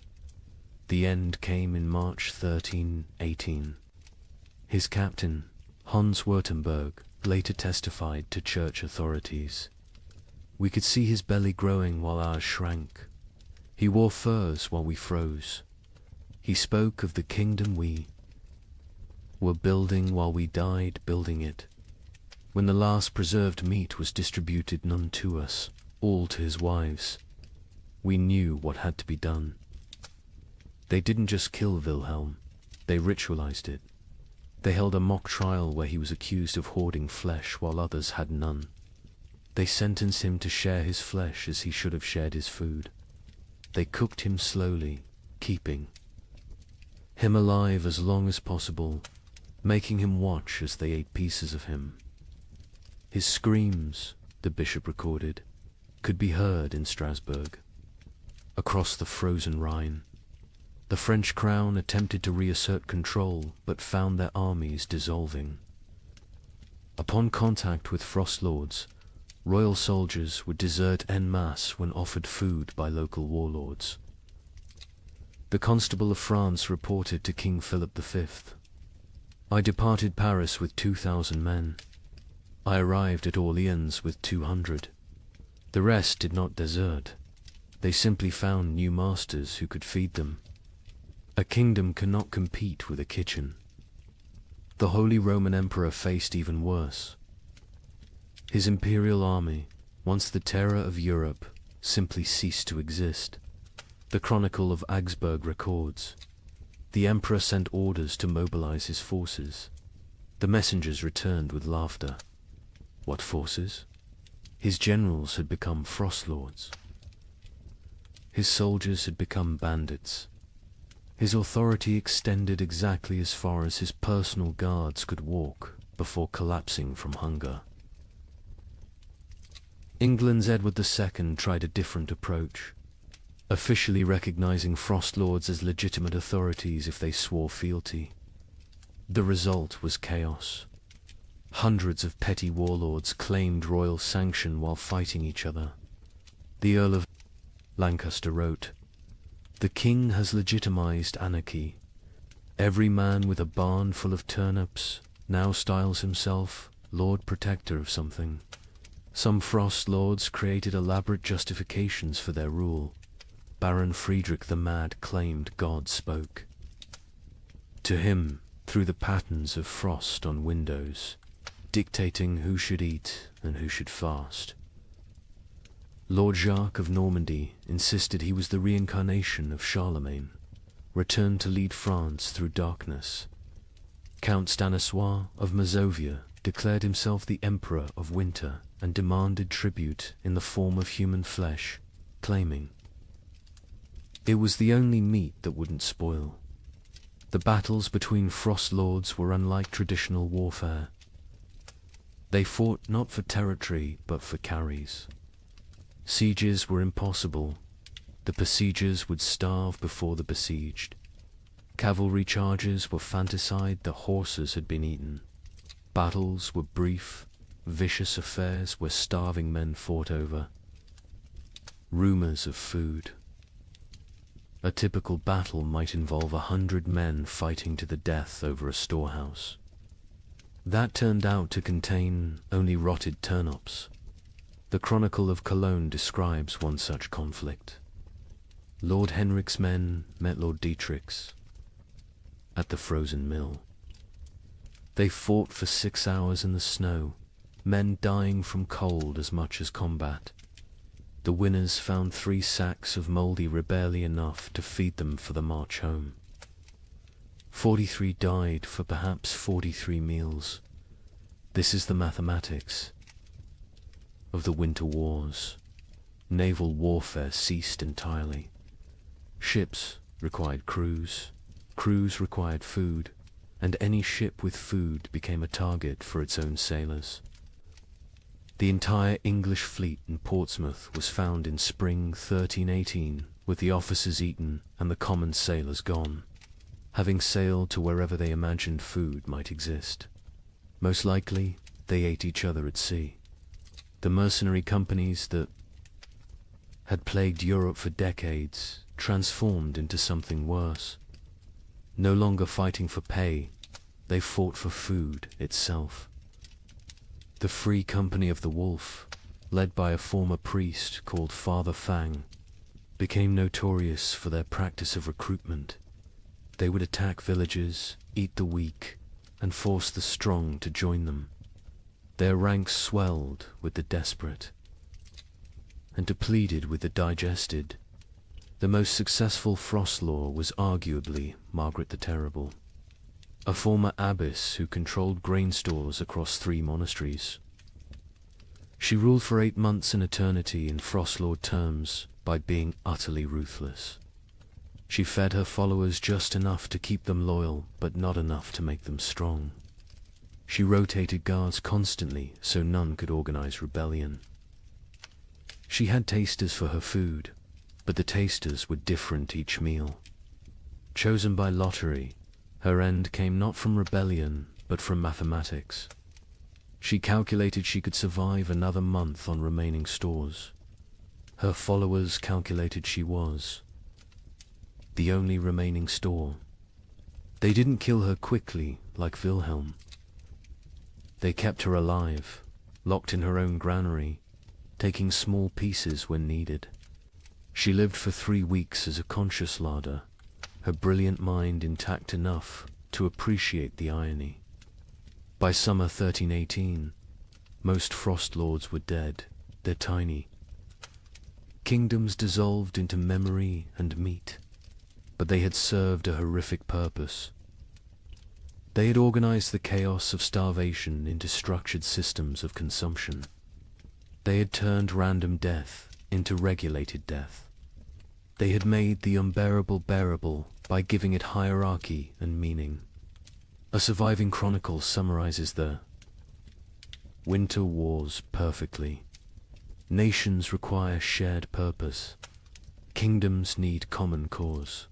The end came in March 1318. His captain, Hans Württemberg, later testified to church authorities. We could see his belly growing while ours shrank. He wore furs while we froze. He spoke of the kingdom we were building while we died building it. When the last preserved meat was distributed, none to us, all to his wives, we knew what had to be done. They didn't just kill Wilhelm, they ritualized it. They held a mock trial where he was accused of hoarding flesh while others had none. They sentenced him to share his flesh as he should have shared his food. They cooked him slowly, keeping him alive as long as possible, making him watch as they ate pieces of him. His screams, the bishop recorded, could be heard in Strasbourg. Across the frozen Rhine, the French crown attempted to reassert control, but found their armies dissolving. Upon contact with frost lords, royal soldiers would desert en masse when offered food by local warlords. The Constable of France reported to King Philip V, "I departed Paris with 2,000 men. I arrived at Orleans with 200. The rest did not desert. They simply found new masters who could feed them. A kingdom cannot compete with a kitchen." The Holy Roman Emperor faced even worse. His imperial army, once the terror of Europe, simply ceased to exist. The Chronicle of Augsburg records, "The emperor sent orders to mobilize his forces. The messengers returned with laughter. What forces? His generals had become frost lords. His soldiers had become bandits. His authority extended exactly as far as his personal guards could walk before collapsing from hunger." England's Edward II tried a different approach, officially recognizing frost lords as legitimate authorities if they swore fealty. The result was chaos. Hundreds of petty warlords claimed royal sanction while fighting each other. The Earl of Lancaster wrote, "The king has legitimized anarchy. Every man with a barn full of turnips now styles himself Lord Protector of something. Some frost lords created elaborate justifications for their rule. Baron Friedrich the Mad claimed God spoke to him through the patterns of frost on windows, dictating who should eat and who should fast. Lord Jacques of Normandy insisted he was the reincarnation of Charlemagne, returned to lead France through darkness. Count Stanislaus of Mazovia declared himself the Emperor of Winter and demanded tribute in the form of human flesh, claiming it was the only meat that wouldn't spoil. The battles between frost lords were unlike traditional warfare. They fought not for territory but for carries. Sieges were impossible. The besiegers would starve before the besieged. Cavalry charges were fantaside, the horses had been eaten. Battles were brief, vicious affairs where starving men fought over rumors of food. A typical battle might involve 100 men fighting to the death over a storehouse. That turned out to contain only rotted turnips. The Chronicle of Cologne describes one such conflict. Lord Henrik's men met Lord Dietrich's at the frozen mill. They fought for 6 hours in the snow, men dying from cold as much as combat. The winners found 3 sacks of mouldy rebelli, enough to feed them for the march home. 43 died for perhaps 43 meals. This is the mathematics of the winter wars. Naval warfare ceased entirely. Ships required crews, crews required food, and any ship with food became a target for its own sailors. The entire English fleet in Portsmouth was found in spring 1318, with the officers eaten and the common sailors gone, having sailed to wherever they imagined food might exist. Most likely, they ate each other at sea. The mercenary companies that had plagued Europe for decades transformed into something worse. No longer fighting for pay, they fought for food itself. The Free Company of the Wolf, led by a former priest called Father Fang, became notorious for their practice of recruitment. They would attack villages, eat the weak, and force the strong to join them. Their ranks swelled with the desperate and depleted with the digested. The most successful frost lord was arguably Margaret the Terrible, a former abbess who controlled grain stores across 3 monasteries. She ruled for 8 months in eternity in frost lord terms by being utterly ruthless. She fed her followers just enough to keep them loyal, but not enough to make them strong. She rotated guards constantly so none could organize rebellion. She had tasters for her food, but the tasters were different each meal. Chosen by lottery, her end came not from rebellion, but from mathematics. She calculated she could survive another month on remaining stores. Her followers calculated she was the only remaining store. They didn't kill her quickly like Wilhelm. They kept her alive, locked in her own granary, taking small pieces when needed. She lived for 3 weeks as a conscious larder, her brilliant mind intact enough to appreciate the irony. By summer 1318, most frost lords were dead. They're tiny. Kingdoms dissolved into memory and meat, but they had served a horrific purpose. They had organized the chaos of starvation into structured systems of consumption. They had turned random death into regulated death. They had made the unbearable bearable by giving it hierarchy and meaning. A surviving chronicle summarizes the winter wars perfectly. Nations require shared purpose. Kingdoms need common cause.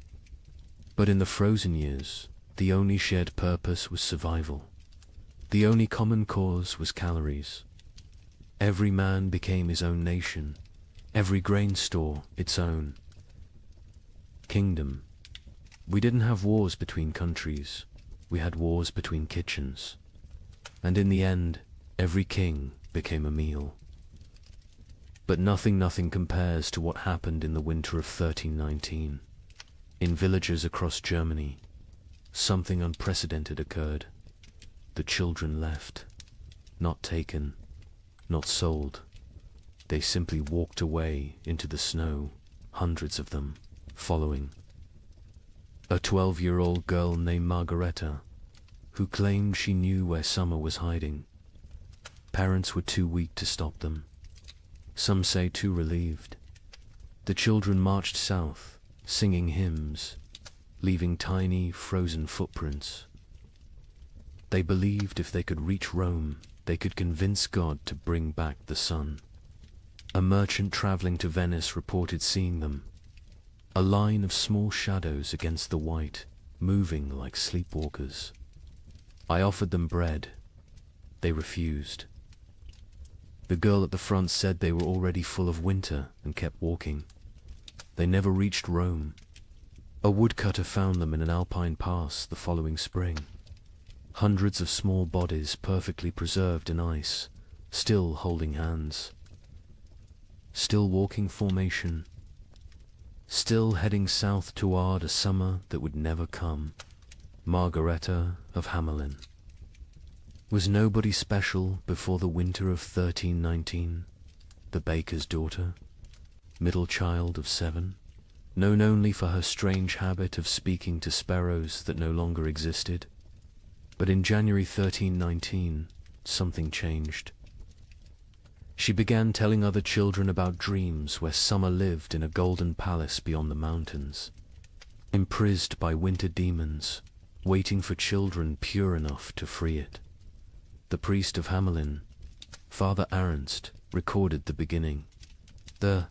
But in the frozen years, the only shared purpose was survival. The only common cause was calories. Every man became his own nation, every grain store its own kingdom. We didn't have wars between countries, we had wars between kitchens. And in the end, every king became a meal. But nothing compares to what happened in the winter of 1319. In villages across Germany, something unprecedented occurred. The children left, not taken, not sold. They simply walked away into the snow, hundreds of them, following. A 12-year-old girl named Margareta, who claimed she knew where summer was hiding. Parents were too weak to stop them. Some say too relieved. The children marched south, singing hymns, leaving tiny, frozen footprints. They believed if they could reach Rome, they could convince God to bring back the sun. A merchant traveling to Venice reported seeing them, a line of small shadows against the white, moving like sleepwalkers. I offered them bread. They refused. The girl at the front said they were already full of winter and kept walking. They never reached Rome. A woodcutter found them in an alpine pass the following spring. Hundreds of small bodies perfectly preserved in ice, still holding hands. Still walking formation. Still heading south toward a summer that would never come. Margareta of Hamelin. Was nobody special before the winter of 1319? The baker's daughter? Middle child of 7? Known only for her strange habit of speaking to sparrows that no longer existed? But in January 1319, something changed. She began telling other children about dreams where summer lived in a golden palace beyond the mountains, imprisoned by winter demons, waiting for children pure enough to free it. The priest of Hamelin, Father Ernst recorded the beginning. The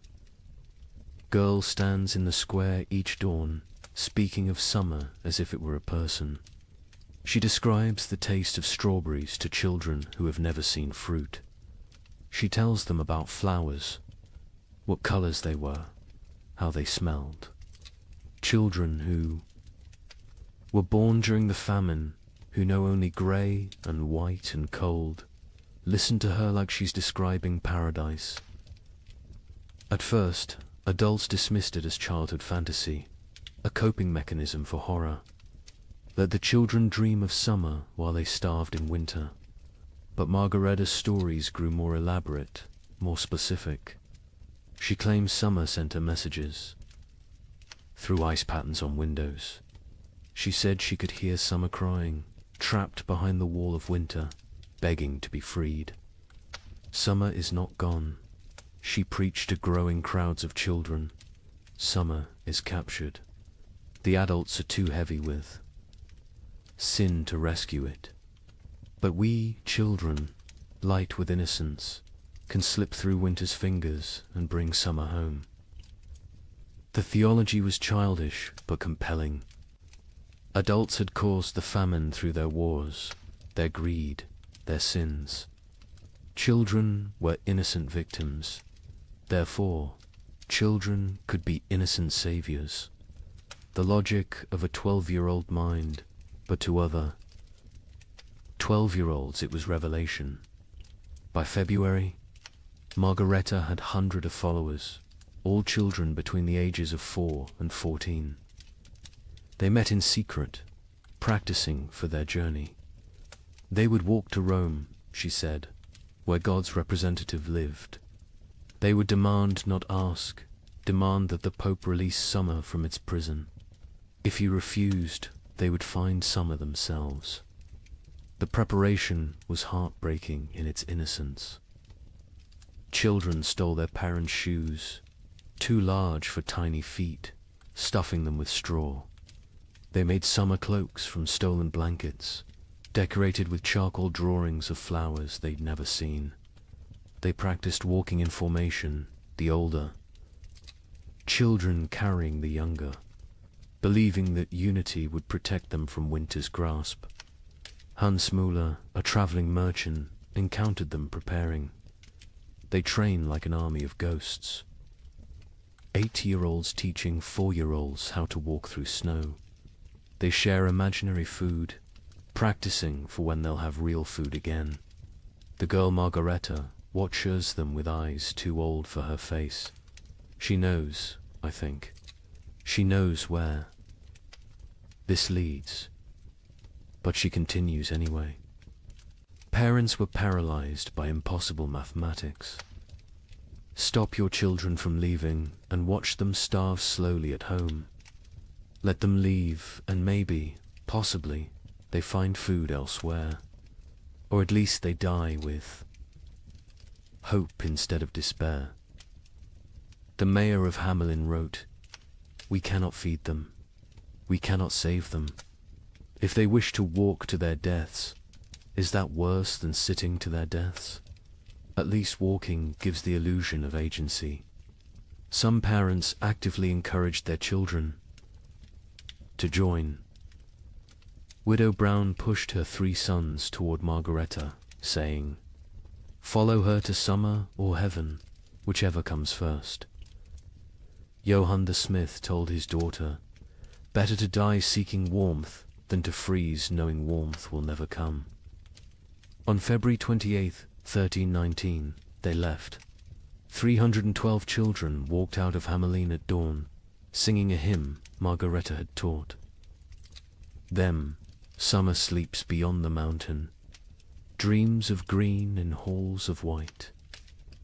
girl stands in the square each dawn, speaking of summer as if it were a person. She describes the taste of strawberries to children who have never seen fruit. She tells them about flowers, what colors they were, how they smelled. Children who were born during the famine, who know only grey and white and cold, listen to her like she's describing paradise. At first, adults dismissed it as childhood fantasy, a coping mechanism for horror. Let the children dream of summer while they starved in winter. But Margaretta's stories grew more elaborate, more specific. She claims summer sent her messages through ice patterns on windows. She said she could hear summer crying, trapped behind the wall of winter, begging to be freed. Summer is not gone. She preached to growing crowds of children. Summer is captured. The adults are too heavy with sin to rescue it. But we, children, light with innocence, can slip through winter's fingers and bring summer home. The theology was childish but compelling. Adults had caused the famine through their wars, their greed, their sins. Children were innocent victims. Therefore, children could be innocent saviors. The logic of a 12-year-old mind, but to other 12-year-olds it was revelation. By February, Margaretta had hundreds of followers, all children between the ages of 4 and 14. They met in secret, practicing for their journey. They would walk to Rome, she said, where God's representative lived. They would demand, not ask, demand that the Pope release summer from its prison. If he refused, they would find summer themselves. The preparation was heartbreaking in its innocence. Children stole their parents' shoes, too large for tiny feet, stuffing them with straw. They made summer cloaks from stolen blankets, decorated with charcoal drawings of flowers they'd never seen. They practiced walking in formation, the older children carrying the younger, believing that unity would protect them from winter's grasp. Hans Müller, a traveling merchant, encountered them preparing. They train like an army of ghosts. 8-year-olds teaching 4-year-olds how to walk through snow. They share imaginary food, practicing for when they'll have real food again. The girl Margaretta watches them with eyes too old for her face. She knows, I think. She knows where this leads. But she continues anyway. Parents were paralyzed by impossible mathematics. Stop your children from leaving and watch them starve slowly at home. Let them leave and maybe, possibly, they find food elsewhere. Or at least they die with hope instead of despair. The mayor of Hamelin wrote, "We cannot feed them. We cannot save them. If they wish to walk to their deaths, is that worse than sitting to their deaths? At least walking gives the illusion of agency." Some parents actively encouraged their children to join. Widow Brown pushed her 3 sons toward Margaretta, saying, "Follow her to summer or heaven, whichever comes first." Johann the Smith told his daughter, "Better to die seeking warmth than to freeze knowing warmth will never come." On February 28, 1319, they left. 312 children walked out of Hamelin at dawn, singing a hymn Margaretta had taught. Them, summer sleeps beyond the mountain, dreams of green in halls of white.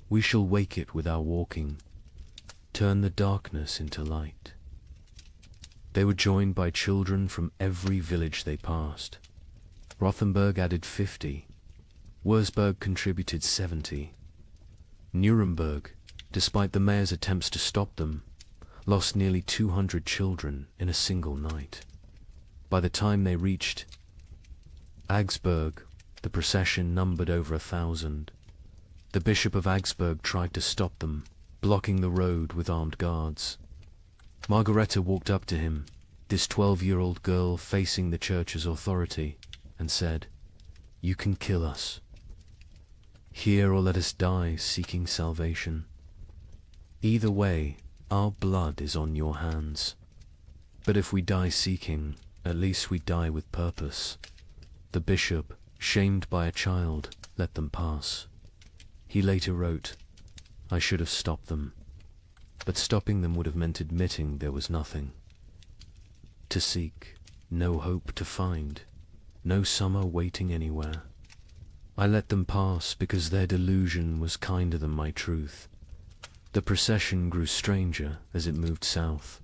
We shall wake it with our walking, turn the darkness into light. They were joined by children from every village they passed. Rothenburg added 50. Wurzburg contributed 70. Nuremberg, despite the mayor's attempts to stop them, lost nearly 200 children in a single night. By the time they reached Augsburg, the procession numbered over 1,000. The Bishop of Augsburg tried to stop them, blocking the road with armed guards. Margareta walked up to him, this 12-year-old girl facing the church's authority, and said, "You can kill us. Here or let us die seeking salvation. Either way, our blood is on your hands. But if we die seeking, at least we die with purpose." The bishop, shamed by a child, let them pass. He later wrote, "I should have stopped them, but stopping them would have meant admitting there was nothing to seek, no hope to find, no summer waiting anywhere. I let them pass because their delusion was kinder than my truth." The procession grew stranger as it moved south.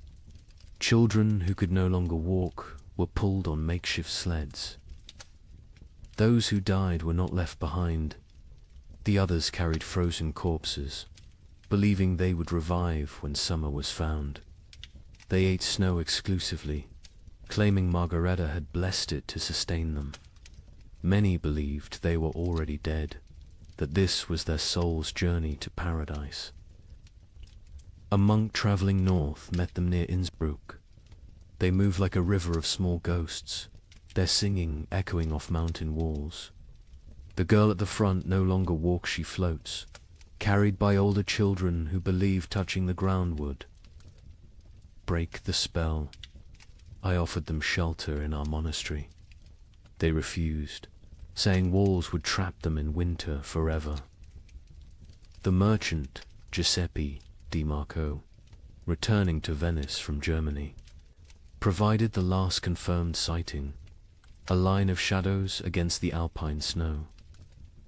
Children who could no longer walk were pulled on makeshift sleds. Those who died were not left behind. The others carried frozen corpses, believing they would revive when summer was found. They ate snow exclusively, claiming Margareta had blessed it to sustain them. Many believed they were already dead, that this was their soul's journey to paradise. A monk traveling north met them near Innsbruck. They moved like a river of small ghosts, their singing echoing off mountain walls. The girl at the front no longer walks, she floats, carried by older children who believe touching the ground would break the spell. I offered them shelter in our monastery. They refused, saying walls would trap them in winter forever. The merchant, Giuseppe Di Marco, returning to Venice from Germany, provided the last confirmed sighting, a line of shadows against the alpine snow.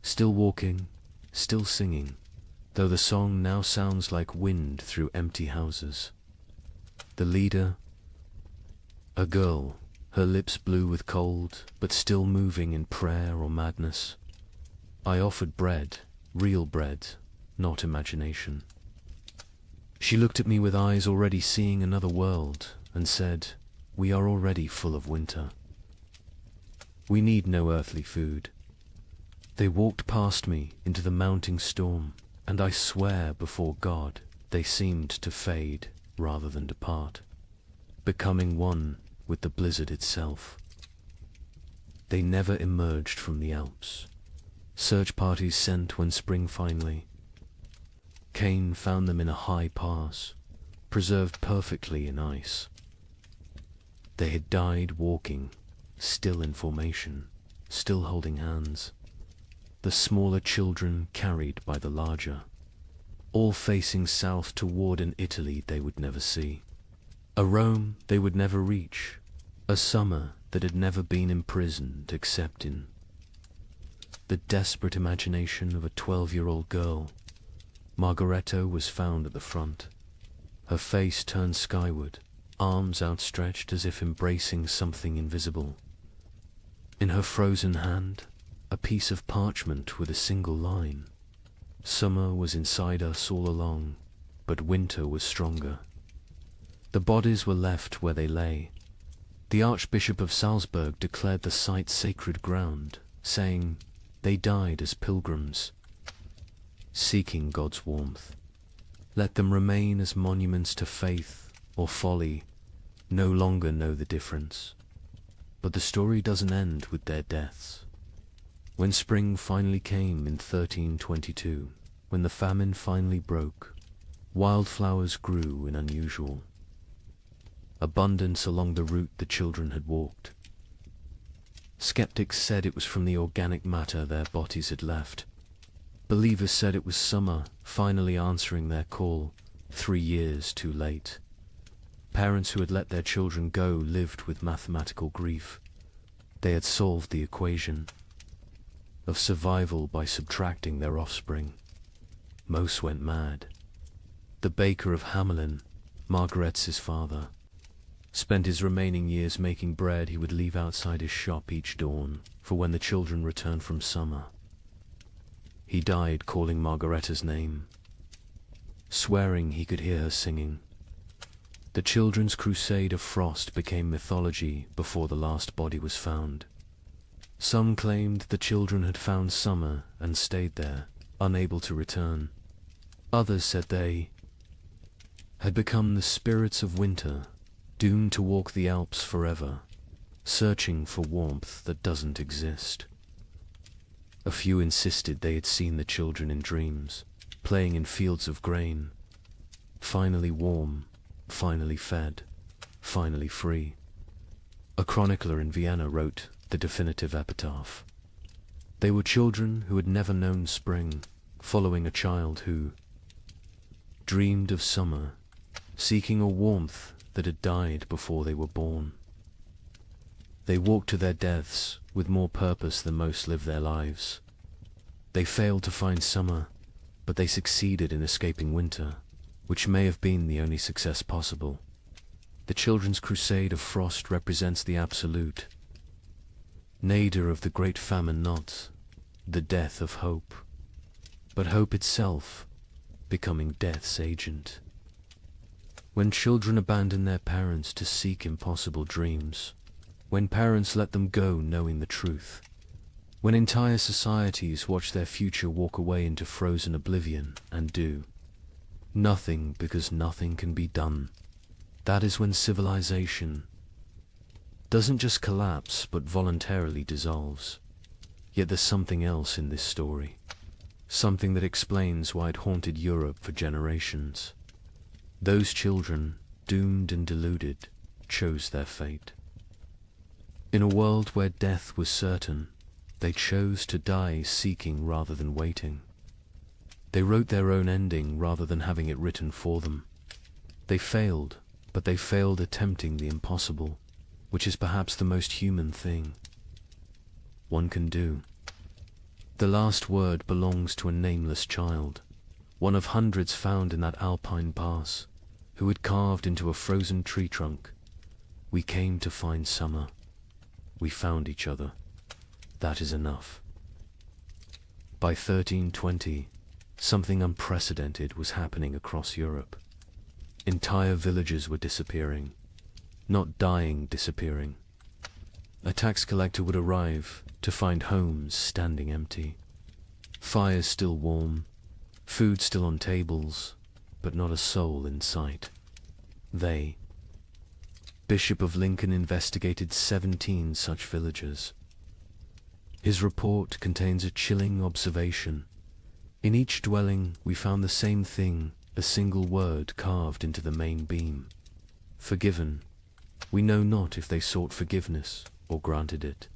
Still walking, still singing, though the song now sounds like wind through empty houses. The leader, a girl, her lips blue with cold, but still moving in prayer or madness. I offered bread, real bread, not imagination. She looked at me with eyes already seeing another world, and said, "We are already full of winter. We need no earthly food." They walked past me into the mounting storm, and I swear before God they seemed to fade rather than depart, becoming one with the blizzard itself. They never emerged from the Alps. Search parties sent when spring finally came found them in a high pass, preserved perfectly in ice. They had died walking, still in formation, still holding hands. The smaller children carried by the larger, all facing south toward an Italy they would never see, a Rome they would never reach, a summer that had never been imprisoned except in the desperate imagination of a 12-year-old girl. Margareta was found at the front, her face turned skyward, arms outstretched as if embracing something invisible. In her frozen hand, a piece of parchment with a single line. Summer was inside us all along, but winter was stronger. The bodies were left where they lay. The Archbishop of Salzburg declared the site sacred ground, saying, "They died as pilgrims, seeking God's warmth. Let them remain as monuments to faith or folly, no longer know the difference." But the story doesn't end with their deaths. When spring finally came in 1322, when the famine finally broke, wildflowers grew in unusual abundance along the route the children had walked. Skeptics said it was from the organic matter their bodies had left. Believers said it was summer finally answering their call, 3 years too late. Parents who had let their children go lived with mathematical grief. They had solved the equation of survival by subtracting their offspring. Most went mad. The baker of Hamelin, Margaret's father, spent his remaining years making bread he would leave outside his shop each dawn for when the children returned from summer. He died calling Margareta's name, swearing he could hear her singing. The children's crusade of frost became mythology before the last body was found. Some claimed the children had found summer and stayed there, unable to return. Others said they had become the spirits of winter, doomed to walk the Alps forever, searching for warmth that doesn't exist. A few insisted they had seen the children in dreams, playing in fields of grain, finally warm, finally fed, finally free. A chronicler in Vienna wrote the definitive epitaph. They were children who had never known spring, following a child who dreamed of summer, seeking a warmth that had died before they were born. They walked to their deaths with more purpose than most live their lives. They failed to find summer, but they succeeded in escaping winter, which may have been the only success possible. The children's crusade of frost represents the absolute, nadir of the great famine, not the death of hope, but hope itself becoming death's agent. When children abandon their parents to seek impossible dreams, when parents let them go knowing the truth, when entire societies watch their future walk away into frozen oblivion and do nothing because nothing can be done, that is when civilization doesn't just collapse but voluntarily dissolves. Yet there's something else in this story, something that explains why it haunted Europe for generations. Those children, doomed and deluded, chose their fate. In a world where death was certain, they chose to die seeking rather than waiting. They wrote their own ending rather than having it written for them. They failed, but they failed attempting the impossible, which is perhaps the most human thing one can do. The last word belongs to a nameless child, one of hundreds found in that alpine pass, who had carved into a frozen tree trunk. We came to find summer. We found each other. That is enough. By 1320, something unprecedented was happening across Europe. Entire villages were disappearing, not dying, disappearing. A tax collector would arrive to find homes standing empty, fires still warm, food still on tables, but not a soul in sight. Bishop of Lincoln investigated 17 such villages. His report contains a chilling observation. In each dwelling we found the same thing, a single word carved into the main beam. Forgiven. We know not if they sought forgiveness or granted it.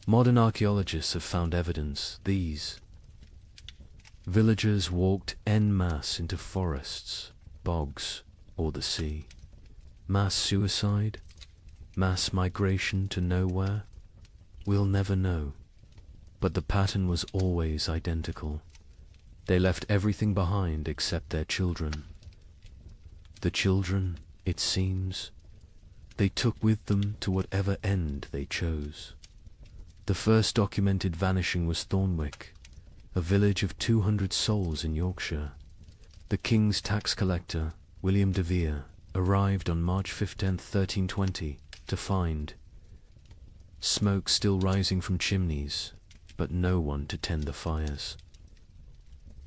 Modern archaeologists have found evidence these villagers walked en masse into forests, bogs, or the sea. Mass suicide? Mass migration to nowhere? We'll never know. But the pattern was always identical. They left everything behind except their children. The children, it seems, they took with them to whatever end they chose. The first documented vanishing was Thornwick, a village of 200 souls in Yorkshire. The king's tax collector, William de Vere, arrived on March 15, 1320, to find smoke still rising from chimneys, but no one to tend the fires.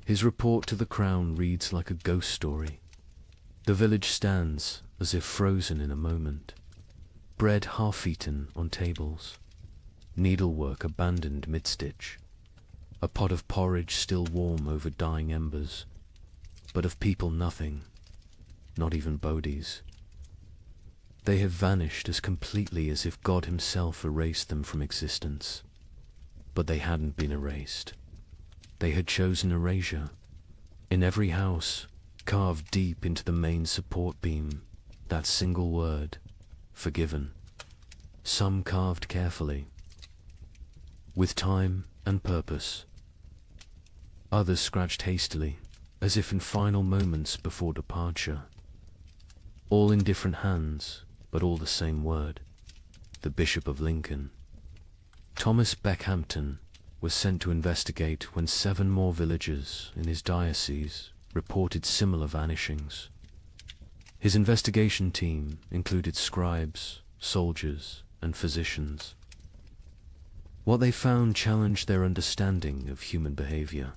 His report to the crown reads like a ghost story. The village stands as if frozen in a moment. Bread half-eaten on tables. Needlework abandoned mid-stitch. A pot of porridge still warm over dying embers. But of people nothing, not even bodies. They have vanished as completely as if God himself erased them from existence. But they hadn't been erased. They had chosen erasure. In every house, carved deep into the main support beam, that single word, forgiven. Some carved carefully, with time and purpose. Others scratched hastily, as if in final moments before departure. All in different hands, but all the same word, the Bishop of Lincoln. Thomas Beckhampton was sent to investigate when 7 more villages in his diocese reported similar vanishings. His investigation team included scribes, soldiers, and physicians. What they found challenged their understanding of human behavior.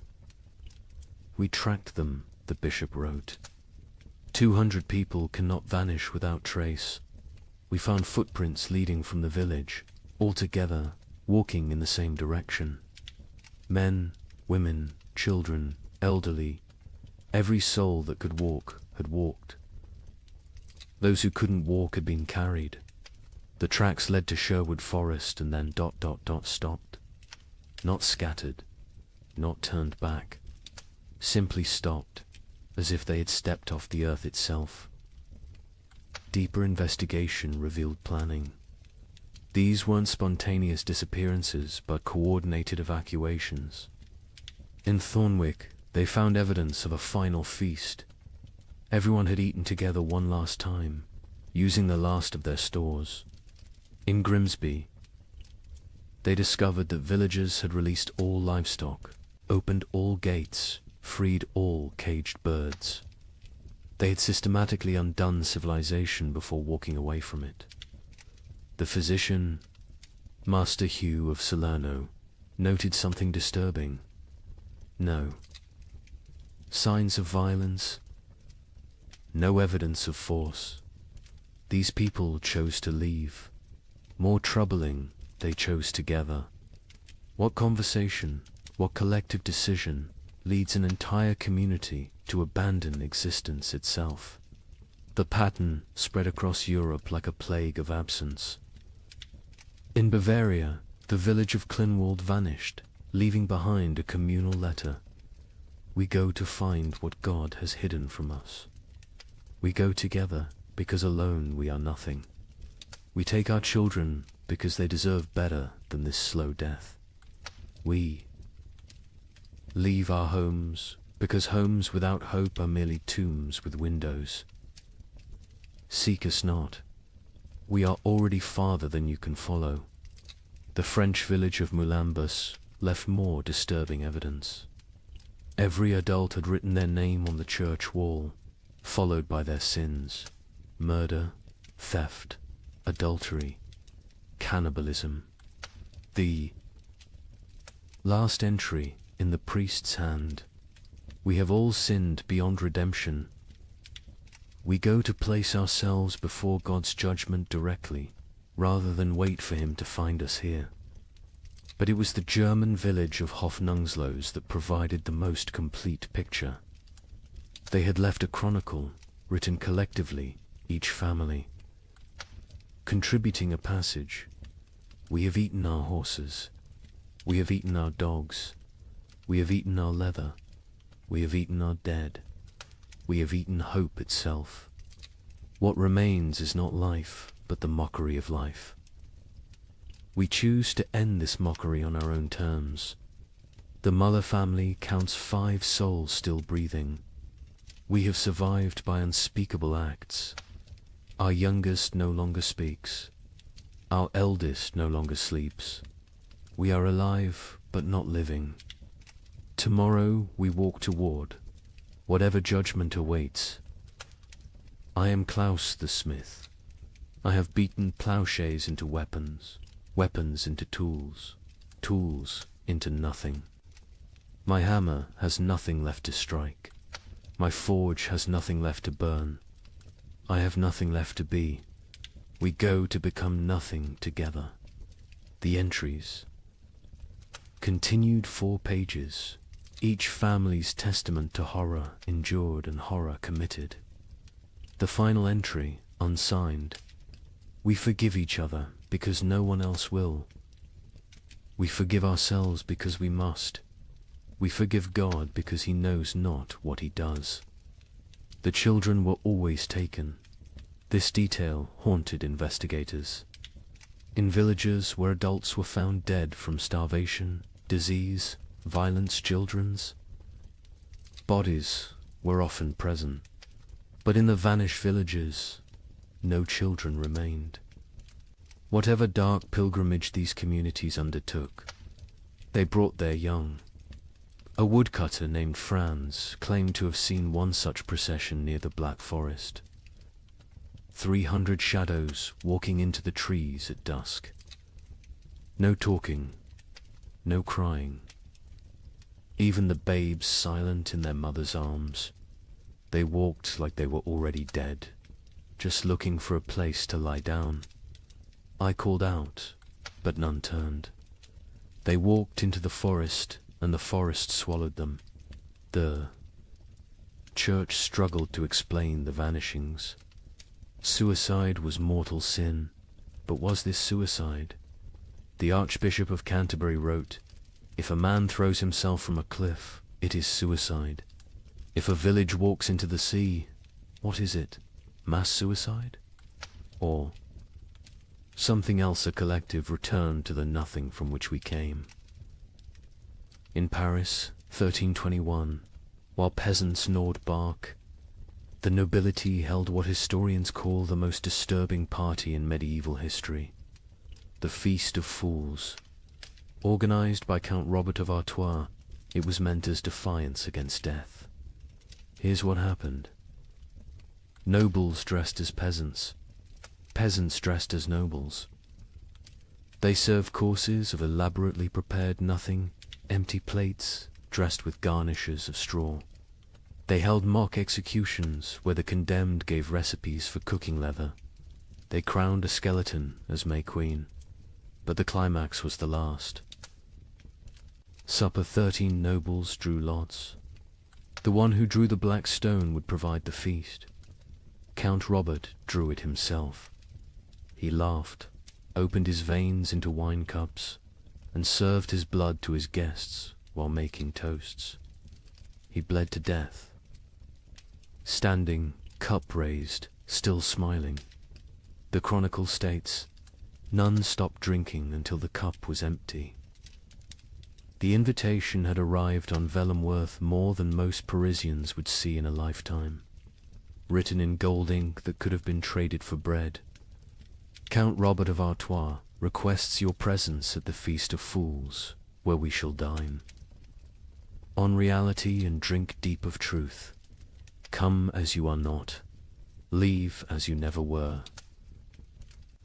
"We tracked them," the bishop wrote. 200 people cannot vanish without trace. We found footprints leading from the village, all together, walking in the same direction. Men, women, children, elderly, every soul that could walk had walked. Those who couldn't walk had been carried. The tracks led to Sherwood Forest and then ... stopped. Not scattered, not turned back, simply stopped, as if they had stepped off the earth itself. Deeper investigation revealed planning. These weren't spontaneous disappearances, but coordinated evacuations. In Thornwick, they found evidence of a final feast. Everyone had eaten together one last time, using the last of their stores. In Grimsby, they discovered that villagers had released all livestock, opened all gates, freed all caged birds. They had systematically undone civilization before walking away from it. The physician, Master Hugh of Salerno, noted something disturbing. No signs of violence, no evidence of force. These people chose to leave. More troubling, they chose together. What conversation, what collective decision leads an entire community to abandon existence itself? The pattern spread across Europe like a plague of absence. In Bavaria, the village of Klinwald vanished, leaving behind a communal letter. "We go to find what God has hidden from us. We go together because alone we are nothing. We take our children because they deserve better than this slow death. We leave our homes because homes without hope are merely tombs with windows. Seek us not. We are already farther than you can follow." The French village of Moulambus left more disturbing evidence. Every adult had written their name on the church wall, followed by their sins: murder, theft, adultery, cannibalism. The last entry in the priest's hand: "We have all sinned beyond redemption. We go to place ourselves before God's judgment directly, rather than wait for him to find us here." But it was the German village of Hofnungslos that provided the most complete picture. They had left a chronicle, written collectively, each family, contributing a passage. "We have eaten our horses. We have eaten our dogs. We have eaten our leather. We have eaten our dead. We have eaten hope itself. What remains is not life, but the mockery of life. We choose to end this mockery on our own terms. The Muller family counts 5 souls still breathing. We have survived by unspeakable acts. Our youngest no longer speaks. Our eldest no longer sleeps. We are alive, but not living. Tomorrow we walk toward whatever judgment awaits. I am Klaus the smith. I have beaten plowshares into weapons, weapons into tools, tools into nothing. My hammer has nothing left to strike. My forge has nothing left to burn. I have nothing left to be. We go to become nothing together." The entries continued 4 pages, each family's testament to horror endured and horror committed. The final entry, unsigned: "We forgive each other because no one else will. We forgive ourselves because we must. We forgive God because he knows not what he does." The children were always taken. This detail haunted investigators. In villages where adults were found dead from starvation, disease, violence, children's bodies were often present. But in the vanished villages, no children remained. Whatever dark pilgrimage these communities undertook, they brought their young. A woodcutter named Franz claimed to have seen one such procession near the Black Forest. 300 shadows walking into the trees at dusk. No talking, no crying. Even the babes silent in their mother's arms. They walked like they were already dead, just looking for a place to lie down. I called out, but none turned. They walked into the forest, and the forest swallowed them. The church struggled to explain the vanishings. Suicide was mortal sin, but was this suicide? The Archbishop of Canterbury wrote, "If a man throws himself from a cliff, it is suicide. If a village walks into the sea, what is it? Mass suicide? Or something else? A collective return to the nothing from which we came." In Paris, 1321, while peasants gnawed bark, the nobility held what historians call the most disturbing party in medieval history, the Feast of Fools. Organized by Count Robert of Artois, it was meant as defiance against death. Here's what happened. Nobles dressed as peasants, peasants dressed as nobles. They served courses of elaborately prepared nothing, empty plates dressed with garnishes of straw. They held mock executions where the condemned gave recipes for cooking leather. They crowned a skeleton as May Queen, but the climax was the last. Supper 13 nobles drew lots. The one who drew the black stone would provide the feast. Count Robert drew it himself. He laughed, opened his veins into wine cups, and served his blood to his guests while making toasts. He bled to death. Standing, cup raised, still smiling. The chronicle states, none stopped drinking until the cup was empty. The invitation had arrived on vellum worth more than most Parisians would see in a lifetime, written in gold ink that could have been traded for bread. Count Robert of Artois requests your presence at the Feast of Fools, where we shall dine. On reality and drink deep of truth. Come as you are not. Leave as you never were.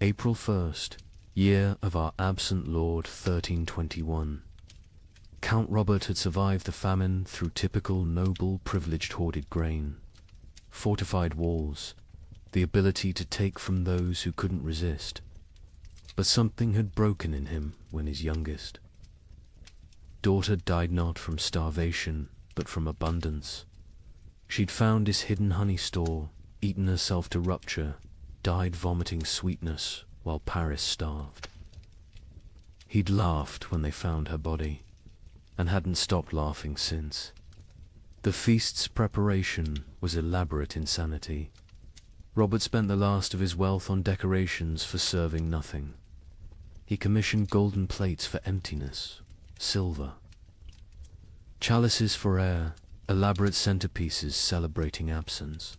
April 1st, year of our absent Lord 1321. Count Robert had survived the famine through typical noble privileged hoarded grain, fortified walls, the ability to take from those who couldn't resist. But something had broken in him when his youngest daughter died not from starvation, but from abundance. She'd found his hidden honey store, eaten herself to rupture, died vomiting sweetness while Paris starved. He'd laughed when they found her body, and hadn't stopped laughing since. The feast's preparation was elaborate insanity. Robert spent the last of his wealth on decorations for serving nothing. He commissioned golden plates for emptiness, silver, chalices for air, elaborate centerpieces celebrating absence.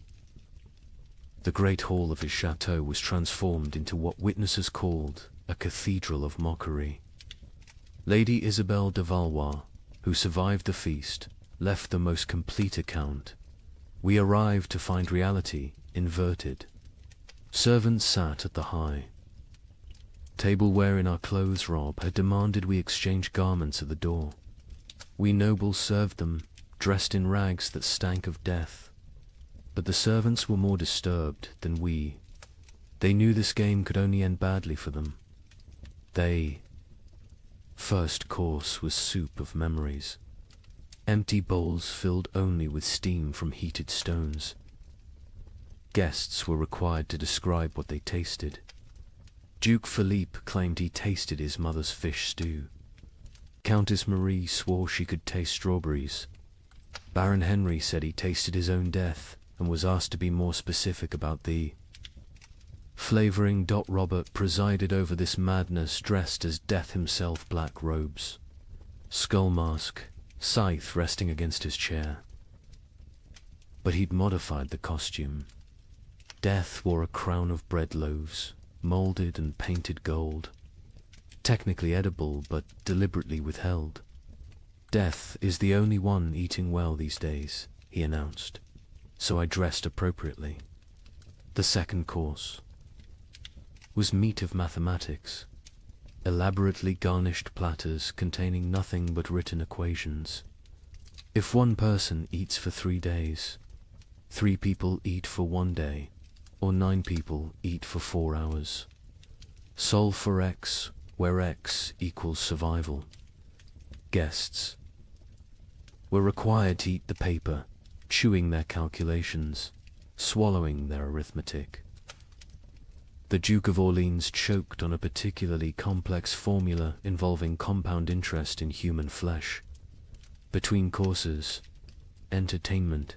The great hall of his chateau was transformed into what witnesses called a cathedral of mockery. Lady Isabelle de Valois, who survived the feast, left the most complete account. We arrived to find reality inverted. Servants sat at the high. Tableware in our clothes rob had demanded we exchange garments at the door. We nobles served them, dressed in rags that stank of death. But the servants were more disturbed than we. They knew this game could only end badly for them. First course was soup of memories. Empty bowls filled only with steam from heated stones. Guests were required to describe what they tasted. Duke Philippe claimed he tasted his mother's fish stew. Countess Marie swore she could taste strawberries. Baron Henry said he tasted his own death and was asked to be more specific about the flavoring. Robert presided over this madness dressed as Death himself, black robes, skull mask, scythe resting against his chair. But he'd modified the costume. Death wore a crown of bread loaves, molded and painted gold, technically edible but deliberately withheld. Death is the only one eating well these days, he announced, so I dressed appropriately. The second course was meat of mathematics. elaborately garnished platters containing nothing but written equations. If one person eats for 3 days, 3 people eat for 1 day, or 9 people eat for 4 hours. Solve for X, where X equals survival. Guests were required to eat the paper, chewing their calculations, swallowing their arithmetic. The Duke of Orleans choked on a particularly complex formula involving compound interest in human flesh. Between courses, entertainment,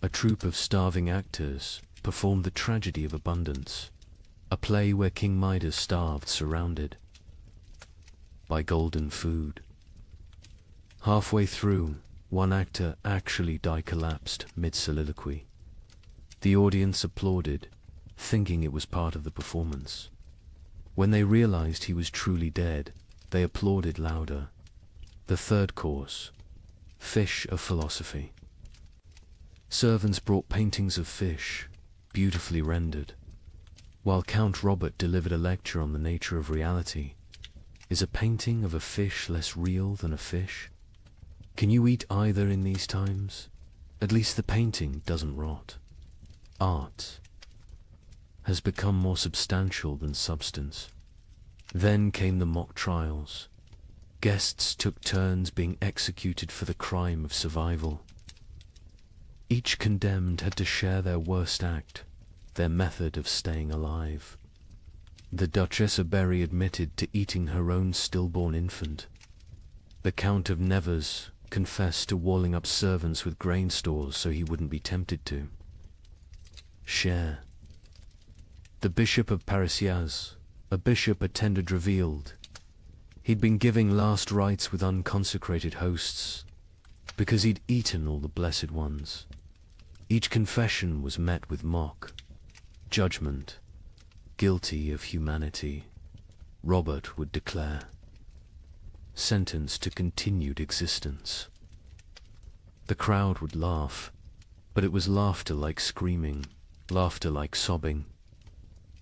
a troupe of starving actors performed the tragedy of abundance, a play where King Midas starved surrounded by golden food. Halfway through, one actor actually collapsed mid-soliloquy. The audience applauded, thinking it was part of the performance. When they realized he was truly dead, they applauded louder. The third course, fish of philosophy. Servants brought paintings of fish, beautifully rendered, while Count Robert delivered a lecture on the nature of reality. Is a painting of a fish less real than a fish? Can you eat either in these times? At least the painting doesn't rot. Art has become more substantial than substance. Then came the mock trials. Guests took turns being executed for the crime of survival. Each condemned had to share their worst act, their method of staying alive. The Duchess of Berry admitted to eating her own stillborn infant. The Count of Nevers confessed to walling up servants with grain stores so he wouldn't be tempted to share. The Bishop of Parisiaz, a bishop attended, revealed he'd been giving last rites with unconsecrated hosts because he'd eaten all the blessed ones. Each confession was met with mock judgment. Guilty of humanity, Robert would declare. Sentenced to continued existence. The crowd would laugh, but it was laughter like screaming, laughter like sobbing.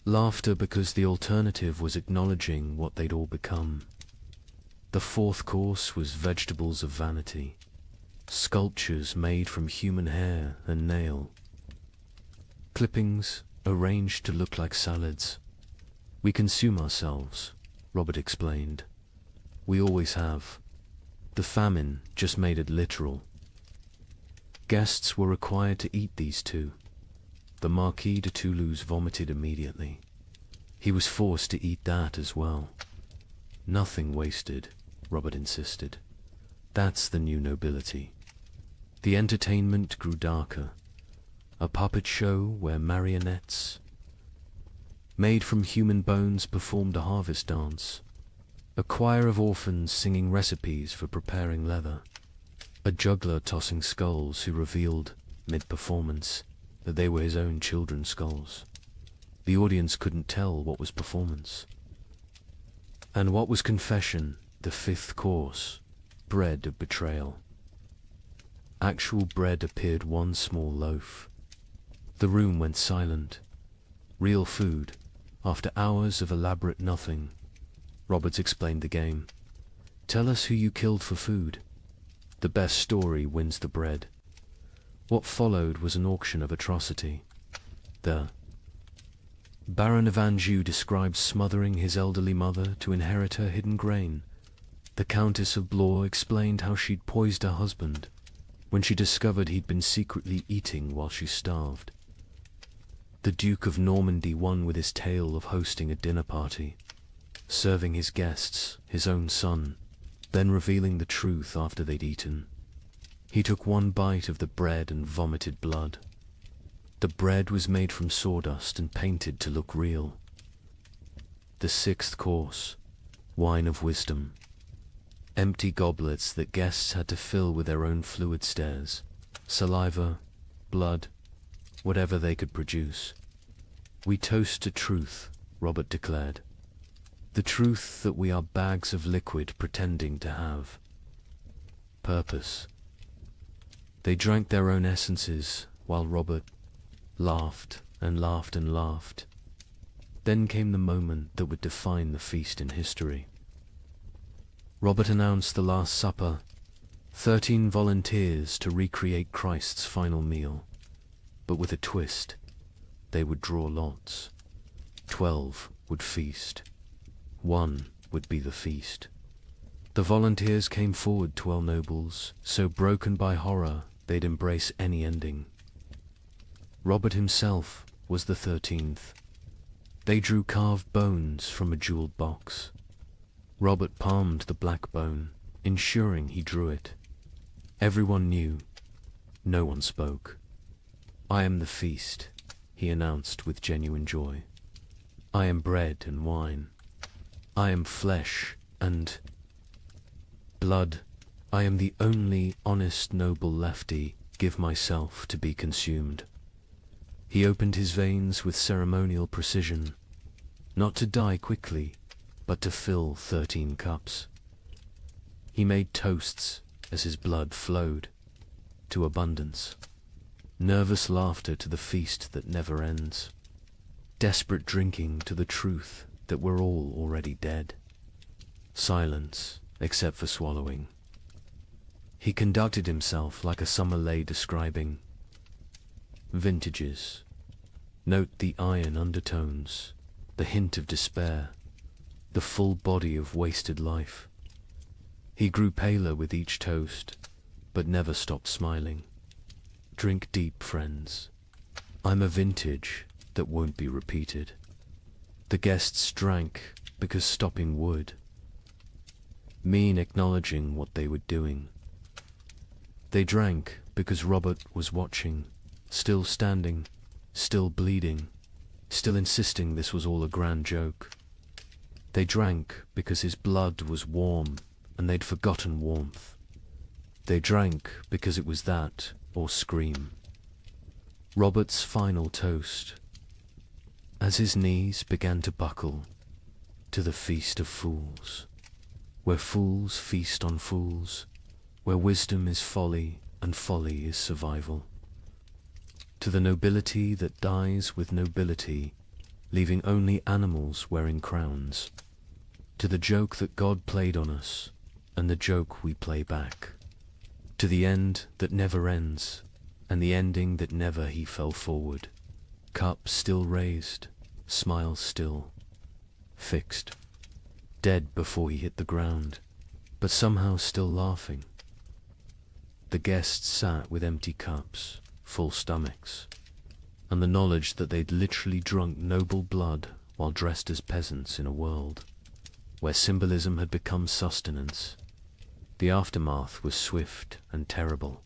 Laughter because the alternative was acknowledging what they'd all become. The fourth course was vegetables of vanity, sculptures made from human hair and nail, clippings arranged to look like salads. We consume ourselves, Robert explained. We always have. The famine just made it literal. Guests were required to eat these too. The Marquis de Toulouse vomited immediately. He was forced to eat that as well. Nothing wasted, Robert insisted. That's the new nobility. The entertainment grew darker. A puppet show where marionettes made from human bones performed a harvest dance. A choir of orphans singing recipes for preparing leather. A juggler tossing skulls who revealed, mid-performance, that they were his own children's skulls. The audience couldn't tell what was performance and what was confession. The fifth course, bread of betrayal. Actual bread appeared, one small loaf. The room went silent. Real food, after hours of elaborate nothing. Roberts explained the game. Tell us who you killed for food. The best story wins the bread. What followed was an auction of atrocity. The Baron of Anjou described smothering his elderly mother to inherit her hidden grain. The Countess of Blois explained how she'd poisoned her husband when she discovered he'd been secretly eating while she starved. The Duke of Normandy won with his tale of hosting a dinner party, serving his guests, his own son, then revealing the truth after they'd eaten. He took one bite of the bread and vomited blood. The bread was made from sawdust and painted to look real. The sixth course, wine of wisdom. Empty goblets that guests had to fill with their own fluid stares, saliva, blood, whatever they could produce. We toast to truth, Robert declared. The truth that we are bags of liquid pretending to have purpose. They drank their own essences while Robert laughed and laughed and laughed. Then came the moment that would define the feast in history. Robert announced the Last Supper, 13 volunteers to recreate Christ's final meal, but with a twist. They would draw lots. 12 would feast. 1 would be the feast. The volunteers came forward, 12 nobles, so broken by horror they'd embrace any ending. Robert himself was the 13th. They drew carved bones from a jeweled box. Robert palmed the black bone, ensuring he drew it. Everyone knew. No one spoke. "I am the feast," he announced with genuine joy. "I am bread and wine. I am flesh and blood. I am the only honest noble lefty. Give myself to be consumed." He opened his veins with ceremonial precision, not to die quickly, but to fill 13 cups. He made toasts as his blood flowed, to abundance. Nervous laughter to the feast that never ends. Desperate drinking to the truth that we're all already dead. Silence, except for swallowing. He conducted himself like a sommelier describing vintages. Note the iron undertones, the hint of despair, the full body of wasted life. He grew paler with each toast, but never stopped smiling. Drink deep, friends. I'm a vintage that won't be repeated. The guests drank because stopping would mean acknowledging what they were doing. They drank because Robert was watching, still standing, still bleeding, still insisting this was all a grand joke. They drank because his blood was warm and they'd forgotten warmth. They drank because it was that or scream. Robert's final toast, as his knees began to buckle, to the feast of fools, where fools feast on fools, where wisdom is folly and folly is survival. To the nobility that dies with nobility, leaving only animals wearing crowns. To the joke that God played on us, and the joke we play back. To the end that never ends, and the ending that never he fell forward. Cup still raised, smile still, fixed. Dead before he hit the ground, but somehow still laughing. The guests sat with empty cups, full stomachs, and the knowledge that they'd literally drunk noble blood while dressed as peasants in a world where symbolism had become sustenance. The aftermath was swift and terrible.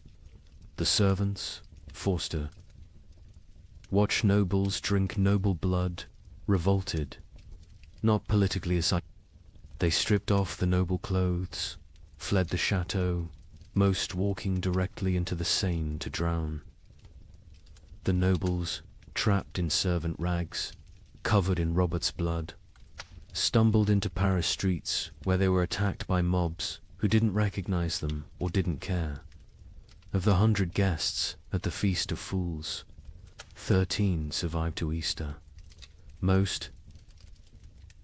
The servants, Forster, watched nobles drink noble blood, revolted, not politically aside. They stripped off the noble clothes, fled the chateau, most walking directly into the Seine to drown. The nobles, trapped in servant rags, covered in Robert's blood, stumbled into Paris streets where they were attacked by mobs who didn't recognize them or didn't care. Of the 100 guests at the Feast of Fools, 13 survived to Easter. Most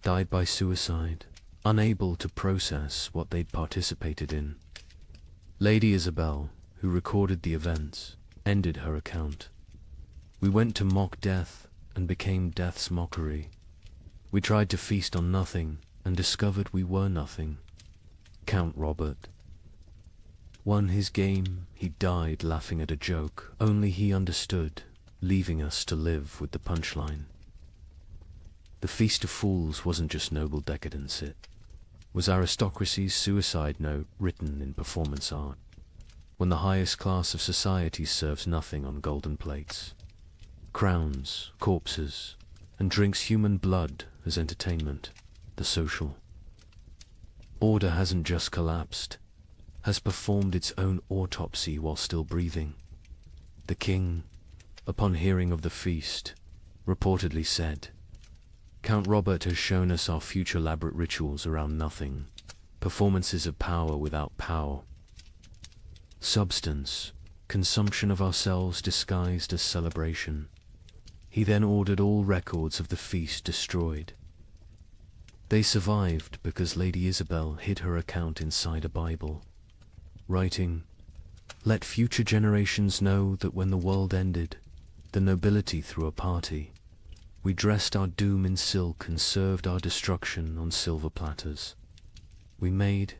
died by suicide, unable to process what they'd participated in. Lady Isabel, who recorded the events, ended her account. "We went to mock death and became death's mockery. We tried to feast on nothing and discovered we were nothing. Count Robert won his game. He died laughing at a joke only he understood, leaving us to live with the punchline." The Feast of Fools wasn't just noble decadence, it was aristocracy's suicide note written in performance art, when the highest class of society serves nothing on golden plates. Crowns, corpses, and drinks human blood as entertainment, the social. Order hasn't just collapsed, has performed its own autopsy while still breathing. The king, upon hearing of the feast, reportedly said, "Count Robert has shown us our future elaborate rituals around nothing, performances of power without power. Substance, consumption of ourselves disguised as celebration. He then ordered all records of the feast destroyed. They survived because Lady Isabel hid her account inside a Bible, writing, "Let future generations know that when the world ended, the nobility threw a party. We dressed our doom in silk and served our destruction on silver platters. We made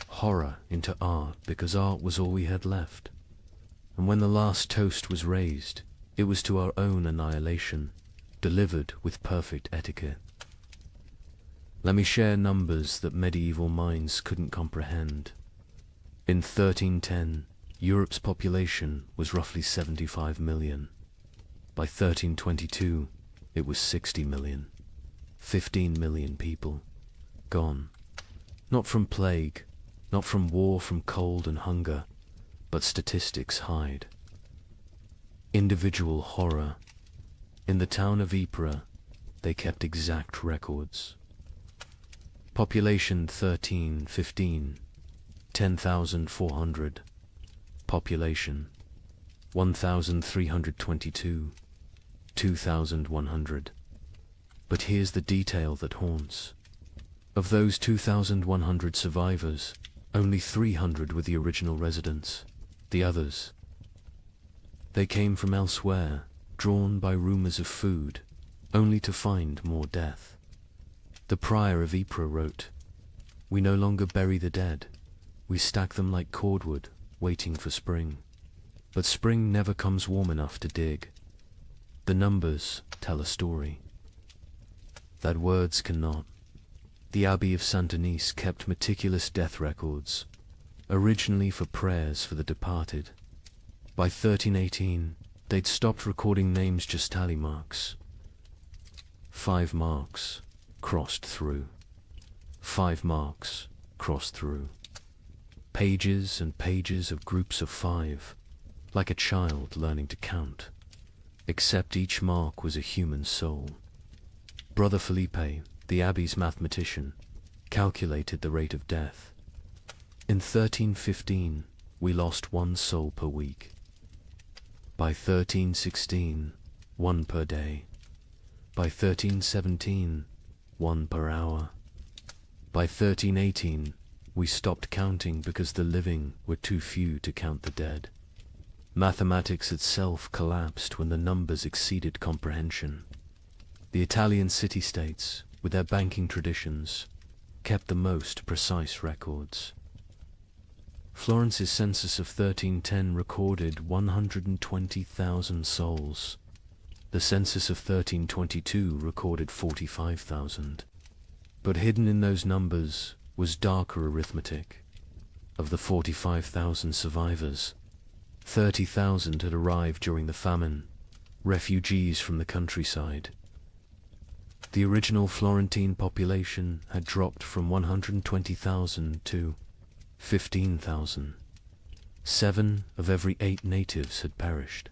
horror into art because art was all we had left. And when the last toast was raised, it was to our own annihilation, delivered with perfect etiquette." Let me share numbers that medieval minds couldn't comprehend. In 1310, Europe's population was roughly 75 million. By 1322, it was 60 million. 15 million people gone. Not from plague, not from war, from cold and hunger, but statistics hide. Individual horror. In the town of Ypres, they kept exact records. Population 1315, 10,400. Population 1,322, 2,100. But here's the detail that haunts. Of those 2,100 survivors, only 300 were the original residents. The others, they came from elsewhere, drawn by rumors of food, only to find more death. The prior of Ypres wrote, "We no longer bury the dead. We stack them like cordwood, waiting for spring. But spring never comes warm enough to dig. The numbers tell a story that words cannot." The Abbey of Saint-Denis kept meticulous death records, originally for prayers for the departed. By 1318, they'd stopped recording names, just tally marks. 5 marks crossed through. 5 marks crossed through. Pages and pages of groups of 5, like a child learning to count, except each mark was a human soul. Brother Felipe, the abbey's mathematician, calculated the rate of death. In 1315, we lost 1 soul per week. By 1316, 1 per day. By 1317, 1 per hour. By 1318, we stopped counting because the living were too few to count the dead. Mathematics itself collapsed when the numbers exceeded comprehension. The Italian city-states, with their banking traditions, kept the most precise records. Florence's census of 1310 recorded 120,000 souls. The census of 1322 recorded 45,000. But hidden in those numbers was darker arithmetic. Of the 45,000 survivors, 30,000 had arrived during the famine, refugees from the countryside. The original Florentine population had dropped from 120,000 to 15,000. 7 of every 8 natives had perished.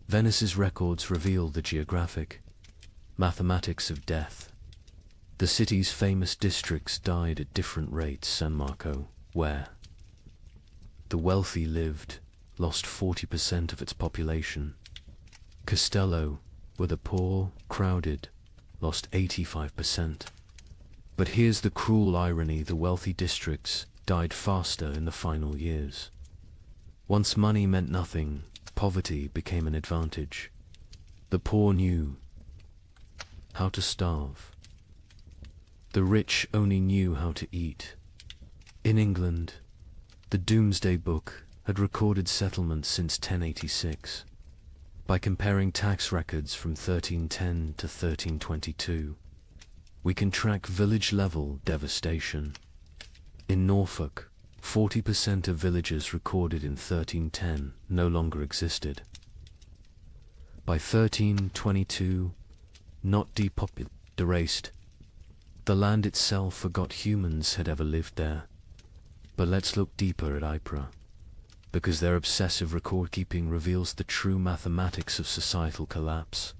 Venice's records reveal the geographic mathematics of death. The city's famous districts died at different rates. San Marco, where the wealthy lived, lost 40% of its population. Castello, where the poor crowded, lost 85%. But here's the cruel irony: the wealthy districts died faster in the final years. Once money meant nothing, poverty became an advantage. The poor knew how to starve. The rich only knew how to eat. In England, the Domesday Book had recorded settlements since 1086. By comparing tax records from 1310 to 1322, we can track village-level devastation. In Norfolk, 40% of villages recorded in 1310 no longer existed. By 1322, not depopulated, erased. The land itself forgot humans had ever lived there. But let's look deeper at Ypres, because their obsessive record-keeping reveals the true mathematics of societal collapse.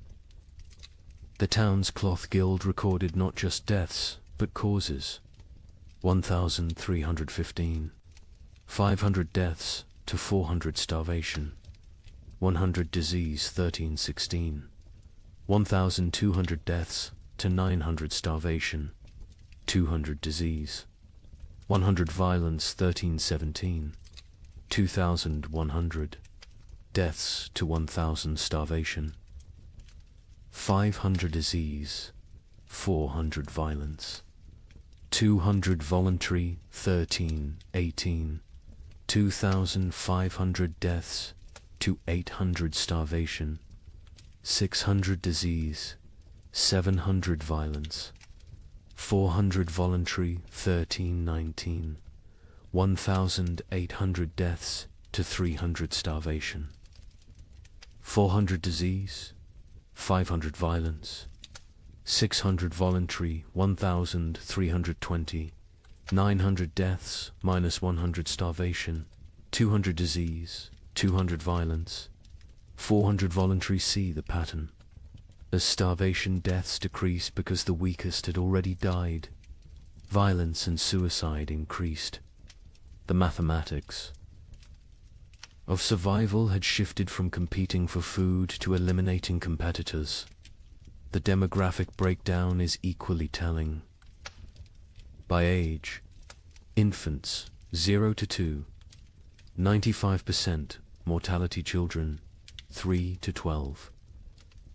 The town's cloth guild recorded not just deaths, but causes. 1,315. 500 deaths to 400 starvation. 100 disease 1316, 1,200 deaths to 900 starvation, 200 disease, 100 violence 1317, 2,100 deaths to 1,000 starvation, 500 disease, 400 violence, 200 voluntary 1318, 2,500 deaths to 800 starvation, 600 disease, 700 violence, 400 voluntary 1319, 1,800 deaths to 300 starvation, 400 disease, 500 violence, 600 voluntary 1,320, 900 deaths minus 100 starvation, 200 disease, 200 violence, 400 voluntary. See the pattern. As starvation deaths decreased because the weakest had already died, violence and suicide increased. The mathematics of survival had shifted from competing for food to eliminating competitors. The demographic breakdown is equally telling. By age, infants 0 to 2, 95% mortality children 3 to 12,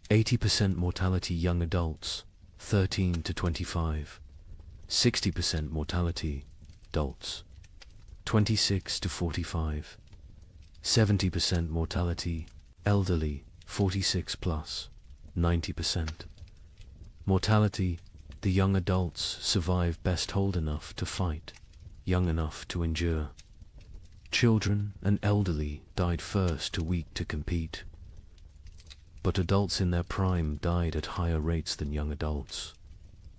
80% mortality young adults 13 to 25, 60% mortality adults 26 to 45, 70% mortality elderly 46 plus, 90% mortality. The young adults survive best old enough to fight, young enough to endure. Children and elderly died first, too weak to compete. But adults in their prime died at higher rates than young adults.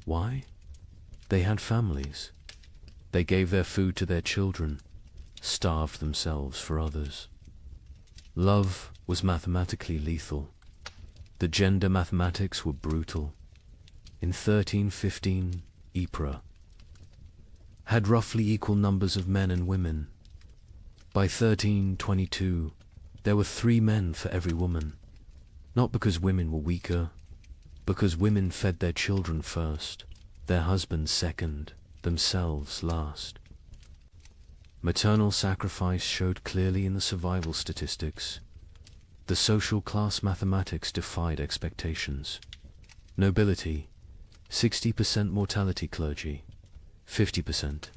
Why? They had families. They gave their food to their children, starved themselves for others. Love was mathematically lethal. The gender mathematics were brutal. In 1315, Ypres had roughly equal numbers of men and women. By 1322, there were 3 men for every woman. Not because women were weaker, because women fed their children first, their husbands second, themselves last. Maternal sacrifice showed clearly in the survival statistics. The social class mathematics defied expectations. Nobility, 60% mortality clergy, 50%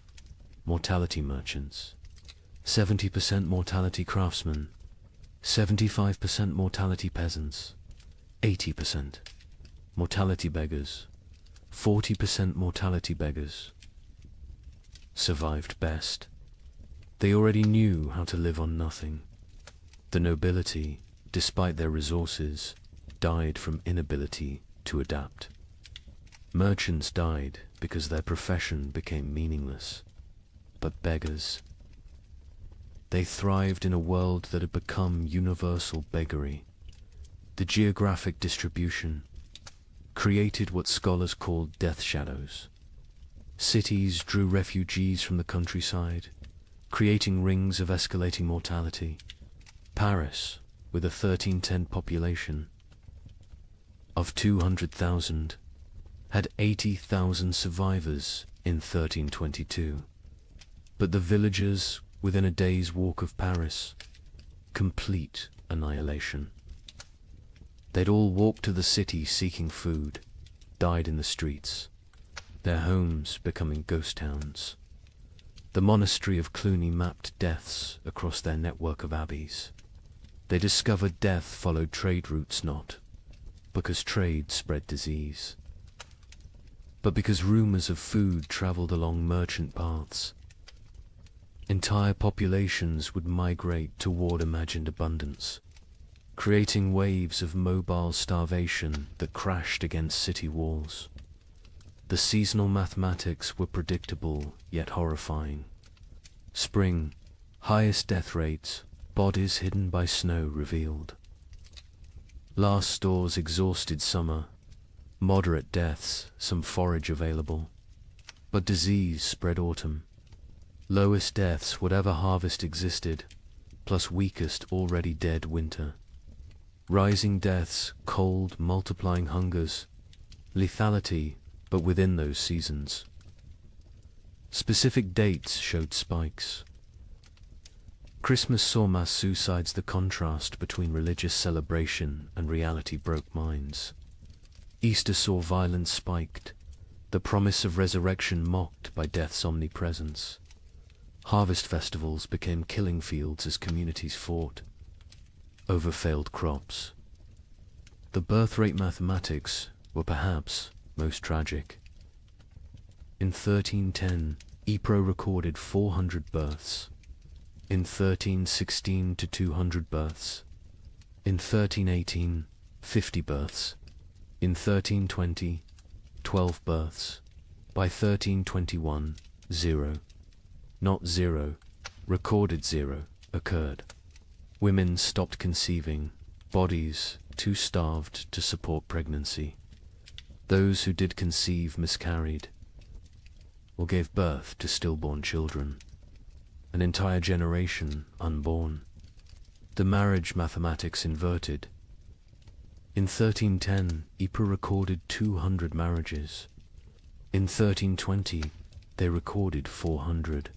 mortality merchants, 70% mortality craftsmen, 75% mortality peasants, 80% mortality beggars, 40% mortality beggars. Survived best. They already knew how to live on nothing. The nobility, despite their resources, died from inability to adapt. Merchants died because their profession became meaningless. But beggars, they thrived in a world that had become universal beggary. The geographic distribution created what scholars called death shadows. Cities drew refugees from the countryside, creating rings of escalating mortality. Paris, with a 1310 population of 200,000, had 80,000 survivors in 1322. But the villagers within a day's walk of Paris, complete annihilation. They'd all walked to the city seeking food, died in the streets, their homes becoming ghost towns. The monastery of Cluny mapped deaths across their network of abbeys. They discovered death followed trade routes not because trade spread disease, but because rumors of food traveled along merchant paths. Entire populations would migrate toward imagined abundance, creating waves of mobile starvation that crashed against city walls. The seasonal mathematics were predictable yet horrifying. Spring, highest death rates, bodies hidden by snow revealed. Last stores exhausted summer, moderate deaths, some forage available. But disease spread autumn. Lowest deaths, whatever harvest existed, plus weakest already dead winter. Rising deaths, cold, multiplying hungers, lethality, but within those seasons. Specific dates showed spikes. Christmas saw mass suicides. The contrast between religious celebration and reality broke minds. Easter saw violence spiked, the promise of resurrection mocked by death's omnipresence. Harvest festivals became killing fields as communities fought over failed crops. The birth rate mathematics were perhaps most tragic. In 1310, Ypres recorded 400 births. In 1316 to 200 births. In 1318, 50 births. In 1320, 12 births. By 1321, 0. Not 0, recorded 0, occurred. Women stopped conceiving, bodies too starved to support pregnancy. Those who did conceive miscarried, or gave birth to stillborn children. An entire generation unborn. The marriage mathematics inverted. In 1310, Ypres recorded 200 marriages. In 1320, they recorded 400.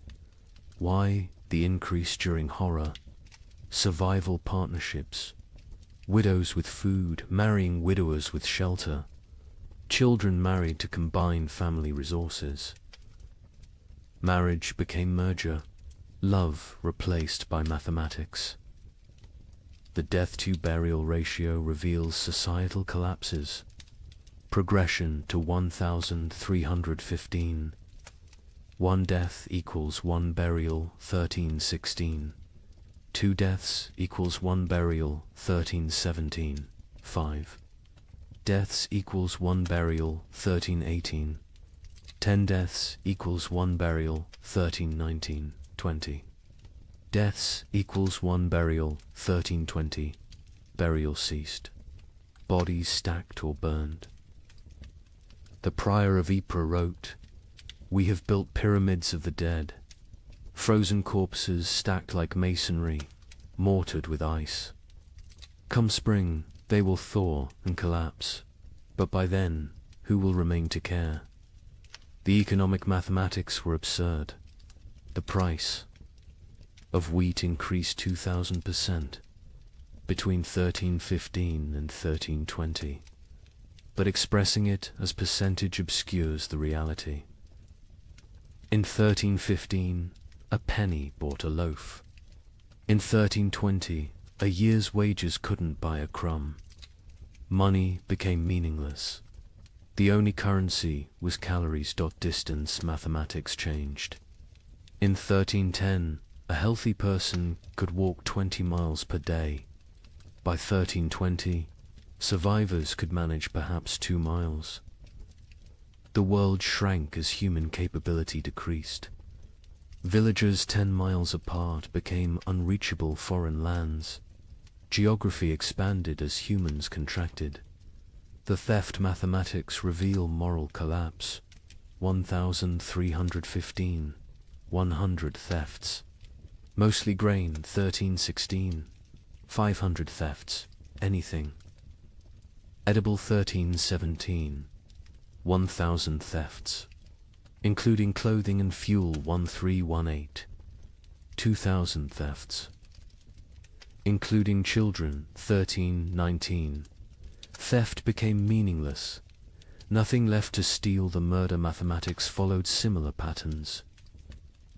Why the increase during horror? Survival partnerships. Widows with food, marrying widowers with shelter. Children married to combine family resources. Marriage became merger. Love replaced by mathematics. The death-to-burial ratio reveals societal collapses. Progression to 1,315. One death equals one burial, 1316. Two deaths equals one burial, 1317. 5 deaths equals one burial, 1318. 10 deaths equals one burial, 1319. 20 deaths equals one burial, 1320. Burial ceased. Bodies stacked or burned. The prior of Ypres wrote, "We have built pyramids of the dead, frozen corpses stacked like masonry, mortared with ice. Come spring, they will thaw and collapse, but by then, who will remain to care?" The economic mathematics were absurd. The price of wheat increased 2,000% between 1315 and 1320, but expressing it as percentage obscures the reality. In 1315, a penny bought a loaf. In 1320, a year's wages couldn't buy a crumb. Money became meaningless. The only currency was calories. Distance mathematics changed. In 1310, a healthy person could walk 20 miles per day. By 1320, survivors could manage perhaps 2 miles. The world shrank as human capability decreased. Villages 10 miles apart became unreachable foreign lands. Geography expanded as humans contracted. The theft mathematics reveal moral collapse. 1,315. 100 thefts. Mostly grain, 1316. 500 thefts. Anything. Edible, 1317. 1,000 thefts. Including clothing and fuel, 1318. 2,000 thefts. Including children, 1319. Theft became meaningless. Nothing left to steal. The murder mathematics followed similar patterns,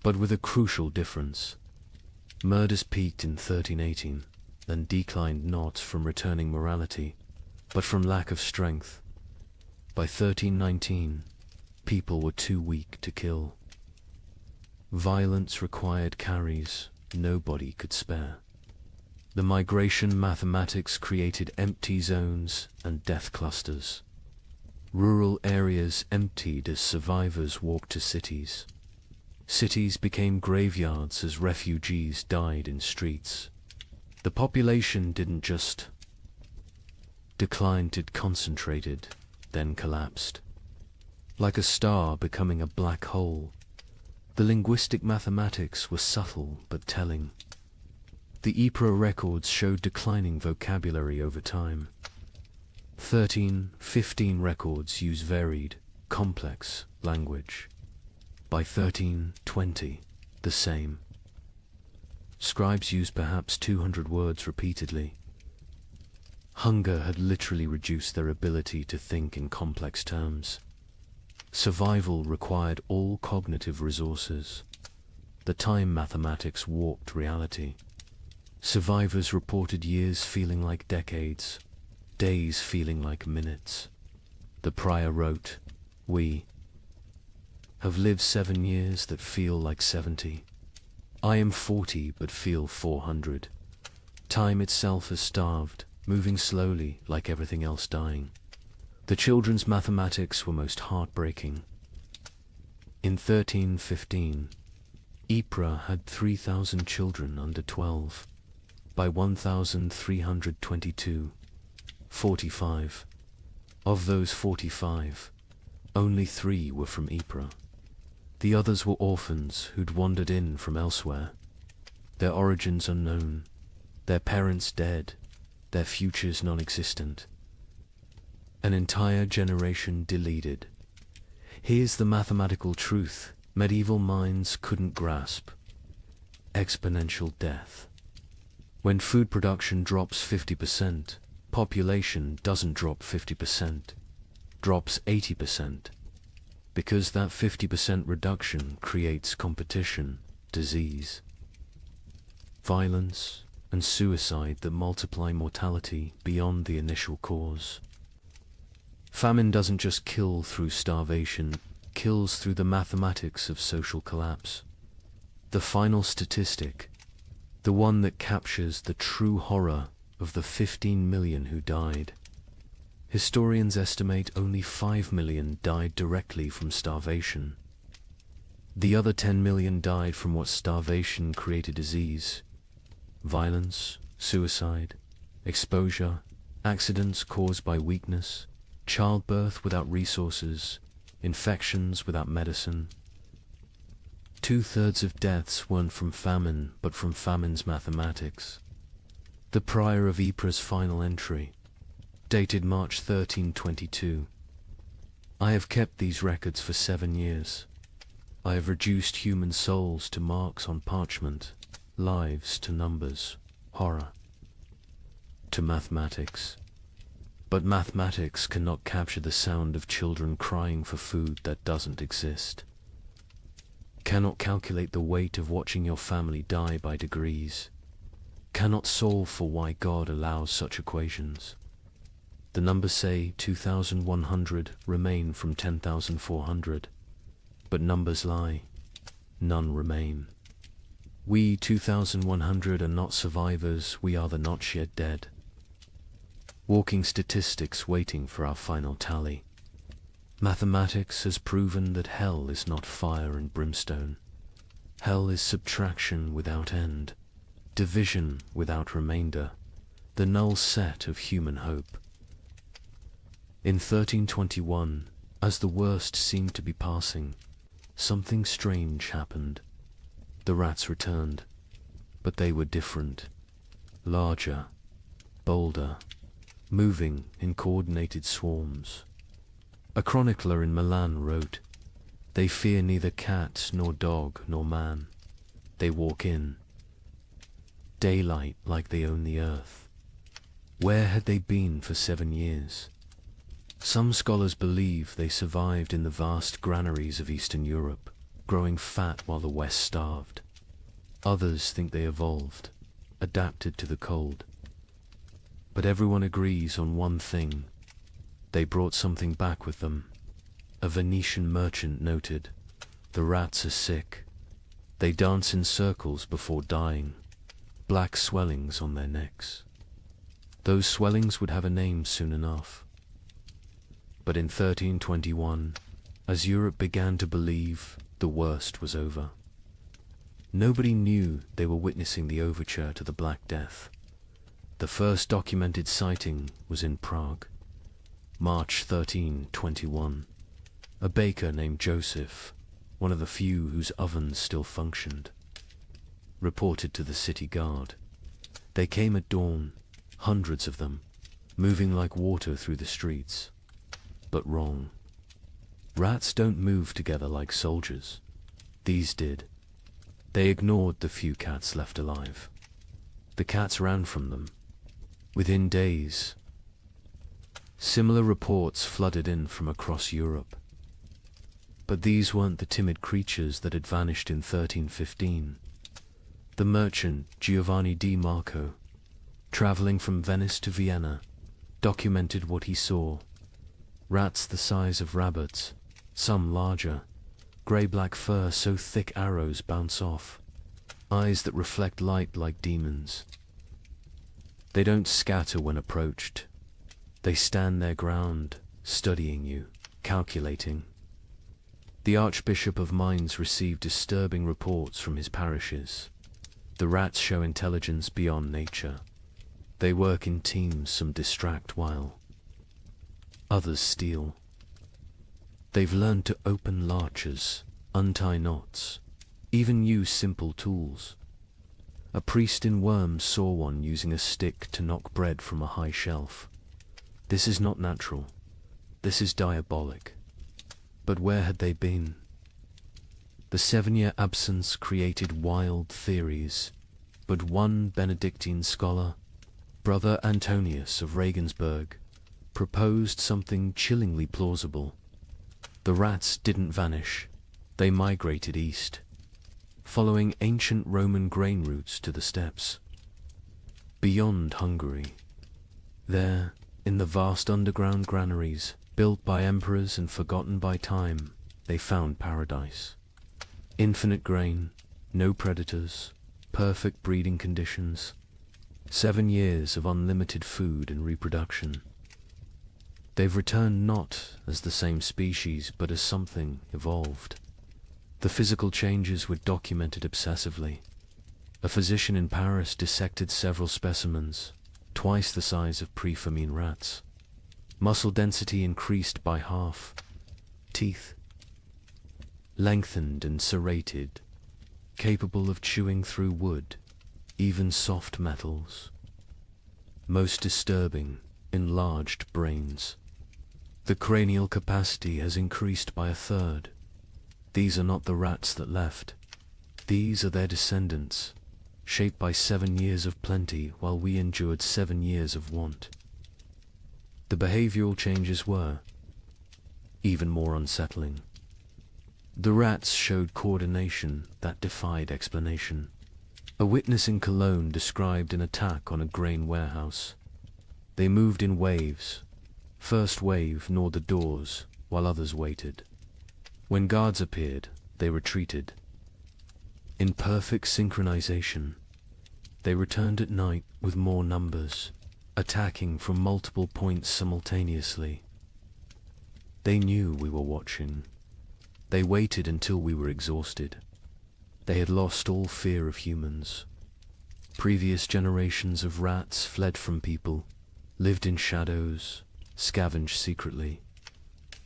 but with a crucial difference. Murders peaked in 1318, then declined not from returning morality, but from lack of strength. By 1319, people were too weak to kill. Violence required carries nobody could spare. The migration mathematics created empty zones and death clusters. Rural areas emptied as survivors walked to cities. Cities became graveyards as refugees died in streets. The population didn't just decline, it concentrated, then collapsed. Like a star becoming a black hole, the linguistic mathematics were subtle but telling. The Ypres records showed declining vocabulary over time. 1315 records use varied, complex language. By 1320, the same. Scribes used perhaps 200 words repeatedly. Hunger had literally reduced their ability to think in complex terms. Survival required all cognitive resources. The time mathematics warped reality. Survivors reported years feeling like decades, days feeling like minutes. The prior wrote, "We have lived 7 years that feel like 70. I am 40 but feel 400. Time itself is starved, moving slowly like everything else dying." The children's mathematics were most heartbreaking. In 1315, Ypres had 3,000 children under 12. By 1322, 45. Of those 45, only 3 were from Ypres. The others were orphans who'd wandered in from elsewhere. Their origins unknown, their parents dead, their futures non-existent. An entire generation deleted. Here's the mathematical truth medieval minds couldn't grasp. Exponential death. When food production drops 50%, population doesn't drop 50%, drops 80%. Because that 50% reduction creates competition, disease, violence, and suicide that multiply mortality beyond the initial cause. Famine doesn't just kill through starvation, kills through the mathematics of social collapse. The final statistic, the one that captures the true horror of the 15 million who died. Historians estimate only 5 million died directly from starvation. The other 10 million died from what starvation created: disease, violence, suicide, exposure, accidents caused by weakness, childbirth without resources, infections without medicine. 2/3 of deaths weren't from famine, but from famine's mathematics. The prior of Ypres' final entry, dated March 1322. I have kept these records for 7 years. I have reduced human souls to marks on parchment, lives to numbers, horror to mathematics. But mathematics cannot capture the sound of children crying for food that doesn't exist. Cannot calculate the weight of watching your family die by degrees. Cannot solve for why God allows such equations. The numbers say 2,100 remain from 10,400. But numbers lie. None remain. We 2,100 are not survivors, we are the not yet dead. Walking statistics waiting for our final tally. Mathematics has proven that hell is not fire and brimstone. Hell is subtraction without end, division without remainder, the null set of human hope. In 1321, as the worst seemed to be passing, something strange happened. The rats returned, but they were different, larger, bolder, moving in coordinated swarms. A chronicler in Milan wrote, "They fear neither cat nor dog nor man. They walk in daylight like they own the earth." Where had they been for 7 years? Some scholars believe they survived in the vast granaries of Eastern Europe, growing fat while the West starved. Others think they evolved, adapted to the cold. But everyone agrees on one thing. They brought something back with them. A Venetian merchant noted, "The rats are sick. They dance in circles before dying, black swellings on their necks." Those swellings would have a name soon enough. But in 1321, as Europe began to believe, the worst was over. Nobody knew they were witnessing the overture to the Black Death. The first documented sighting was in Prague, March 1321. A baker named Joseph, one of the few whose ovens still functioned, reported to the city guard, They came at dawn, hundreds of them, moving like water through the streets. But wrong. Rats don't move together like soldiers. These did. They ignored the few cats left alive. The cats ran from them. Within days, similar reports flooded in from across Europe. But these weren't the timid creatures that had vanished in 1315. The merchant Giovanni di Marco, traveling from Venice to Vienna, documented what he saw. Rats the size of rabbits, some larger, grey-black fur so thick arrows bounce off, eyes that reflect light like demons. They don't scatter when approached. They stand their ground, studying you, calculating. The Archbishop of Mainz received disturbing reports from his parishes. The rats show intelligence beyond nature. They work in teams, some distract while others steal. They've learned to open larches, untie knots, even use simple tools. A priest in Worms saw one using a stick to knock bread from a high shelf. This is not natural. This is diabolic. But where had they been? The 7-year absence created wild theories, but one Benedictine scholar, Brother Antonius of Regensburg, proposed something chillingly plausible. The rats didn't vanish, they migrated east, following ancient Roman grain routes to the steppes. Beyond Hungary, there, in the vast underground granaries, built by emperors and forgotten by time, they found paradise. Infinite grain, no predators, perfect breeding conditions, 7 years of unlimited food and reproduction. They've returned not as the same species, but as something evolved. The physical changes were documented obsessively. A physician in Paris dissected several specimens, twice the size of pre-famine rats. Muscle density increased by half. Teeth lengthened and serrated, capable of chewing through wood, even soft metals. Most disturbing, enlarged brains. The cranial capacity has increased by 1/3. These are not the rats that left. These are their descendants, shaped by 7 years of plenty while we endured 7 years of want. The behavioral changes were even more unsettling. The rats showed coordination that defied explanation. A witness in Cologne described an attack on a grain warehouse. They moved in waves. First wave gnawed the doors, while others waited. When guards appeared, they retreated. In perfect synchronization, they returned at night with more numbers, attacking from multiple points simultaneously. They knew we were watching. They waited until we were exhausted. They had lost all fear of humans. Previous generations of rats fled from people, lived in shadows, scavenged secretly.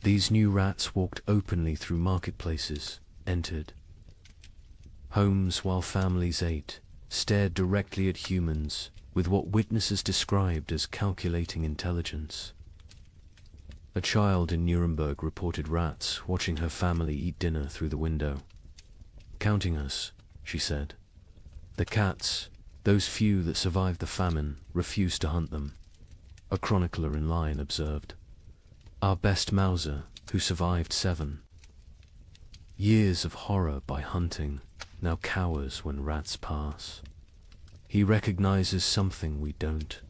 These new rats walked openly through marketplaces, entered homes while families ate, stared directly at humans with what witnesses described as calculating intelligence. A child in Nuremberg reported rats watching her family eat dinner through the window. "Counting us," she said. "The cats, those few that survived the famine, refused to hunt them." A chronicler in line observed. "Our best Mauser, who survived 7 years of horror by hunting, now cowers when rats pass. He recognizes something we don't.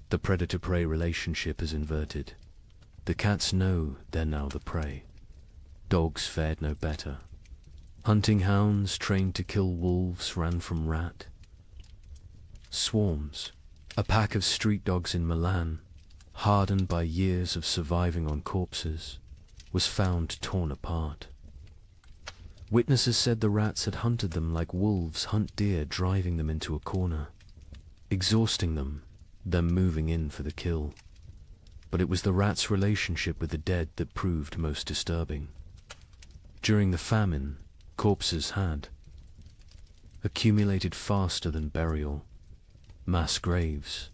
The predator-prey relationship is inverted. The cats know they're now the prey. Dogs fared no better. Hunting hounds trained to kill wolves ran from rat. Swarms, a pack of street dogs in Milan, hardened by years of surviving on corpses, was found torn apart. Witnesses said the rats had hunted them like wolves hunt deer, driving them into a corner, exhausting them, then moving in for the kill. But it was the rats' relationship with the dead that proved most disturbing. During the famine, corpses had accumulated faster than burial. mass graves,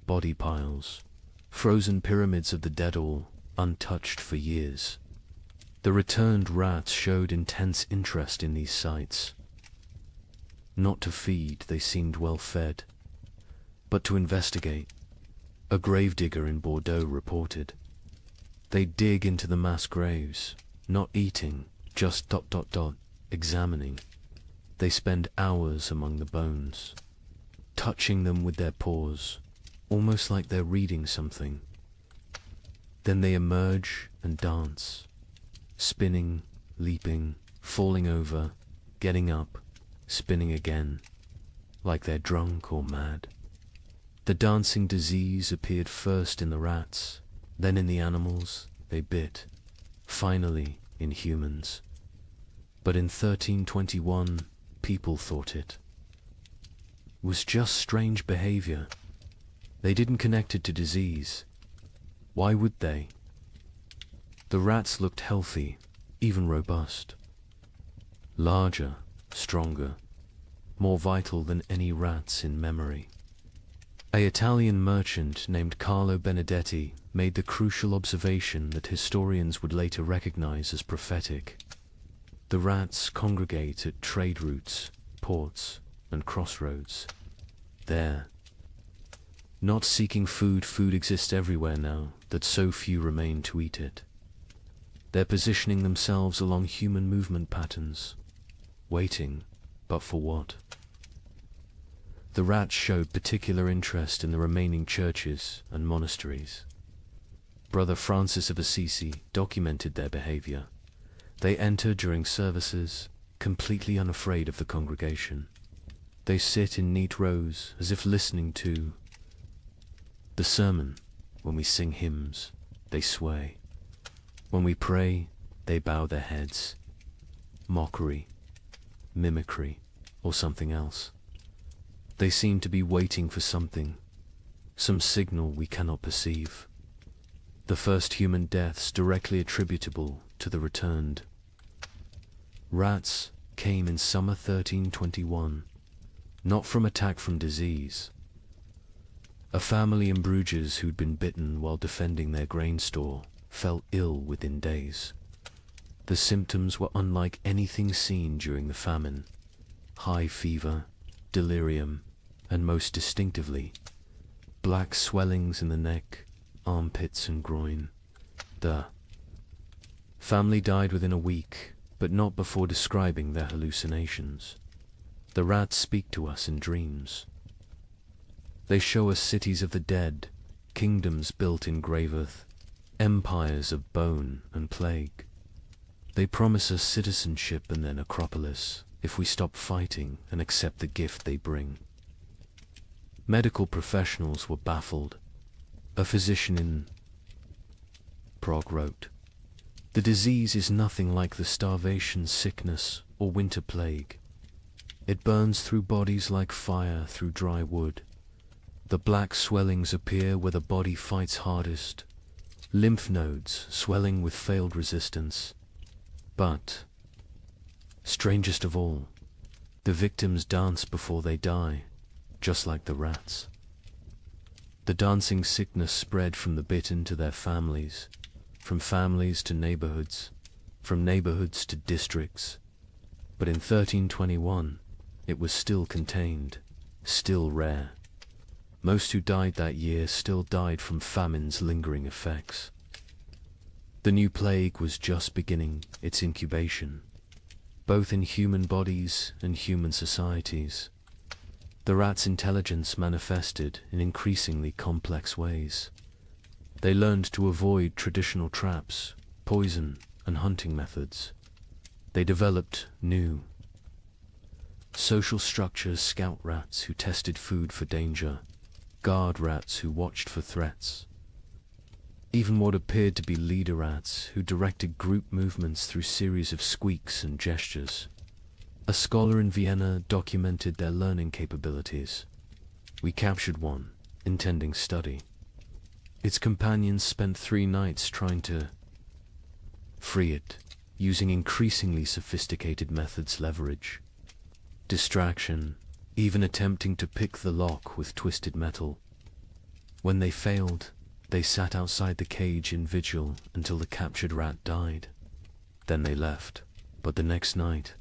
body piles, frozen pyramids of the dead, all untouched for years. The returned rats showed intense interest in these sites. Not to feed, they seemed well fed, but to investigate, a gravedigger in Bordeaux reported. They dig into the mass graves, not eating, just ... examining. They spend hours among the bones, touching them with their paws, almost like they're reading something. Then they emerge and dance, spinning, leaping, falling over, getting up, spinning again, like they're drunk or mad. The dancing disease appeared first in the rats, then in the animals they bit, finally in humans. But in 1321, people thought it was just strange behavior. They didn't connect it to disease. Why would they? The rats looked healthy, even robust. Larger, stronger, more vital than any rats in memory. An Italian merchant named Carlo Benedetti made the crucial observation that historians would later recognize as prophetic. The rats congregate at trade routes, ports, and crossroads. There, not seeking food, food exists everywhere now that so few remain to eat it. They're positioning themselves along human movement patterns, waiting, but for what? The rats showed particular interest in the remaining churches and monasteries. Brother Francis of Assisi documented their behavior. They enter during services, completely unafraid of the congregation. They sit in neat rows as if listening to the sermon. When we sing hymns, they sway. When we pray, they bow their heads. Mockery, mimicry, or something else. They seem to be waiting for something, some signal we cannot perceive. The first human deaths directly attributable to the returned rats came in summer 1321, not from attack from disease. A family in Bruges who'd been bitten while defending their grain store fell ill within days. The symptoms were unlike anything seen during the famine. High fever, delirium, and most distinctively, black swellings in the neck, armpits and groin. The family died within a week, but not before describing their hallucinations. The rats speak to us in dreams. They show us cities of the dead, kingdoms built in grave earth, empires of bone and plague. They promise us citizenship and their necropolis if we stop fighting and accept the gift they bring. Medical professionals were baffled. A physician in Prague wrote, "The disease is nothing like the starvation, sickness, or winter plague. It burns through bodies like fire through dry wood. The black swellings appear where the body fights hardest, lymph nodes swelling with failed resistance. But, strangest of all, the victims dance before they die, just like the rats. The dancing sickness spread from the bitten to their families, from families to neighborhoods, from neighborhoods to districts. But in 1321, it was still contained, still rare. Most who died that year still died from famine's lingering effects. The new plague was just beginning its incubation, both in human bodies and human societies. The rats' intelligence manifested in increasingly complex ways. They learned to avoid traditional traps, poison, and hunting methods. They developed new social structures: scout rats who tested food for danger, guard rats who watched for threats, even what appeared to be leader rats who directed group movements through series of squeaks and gestures. A scholar in Vienna documented their learning capabilities. We captured one, intending study. Its companions spent 3 nights trying to free it, using increasingly sophisticated methods: leverage, distraction, even attempting to pick the lock with twisted metal. When they failed, they sat outside the cage in vigil until the captured rat died. Then they left. But the next night,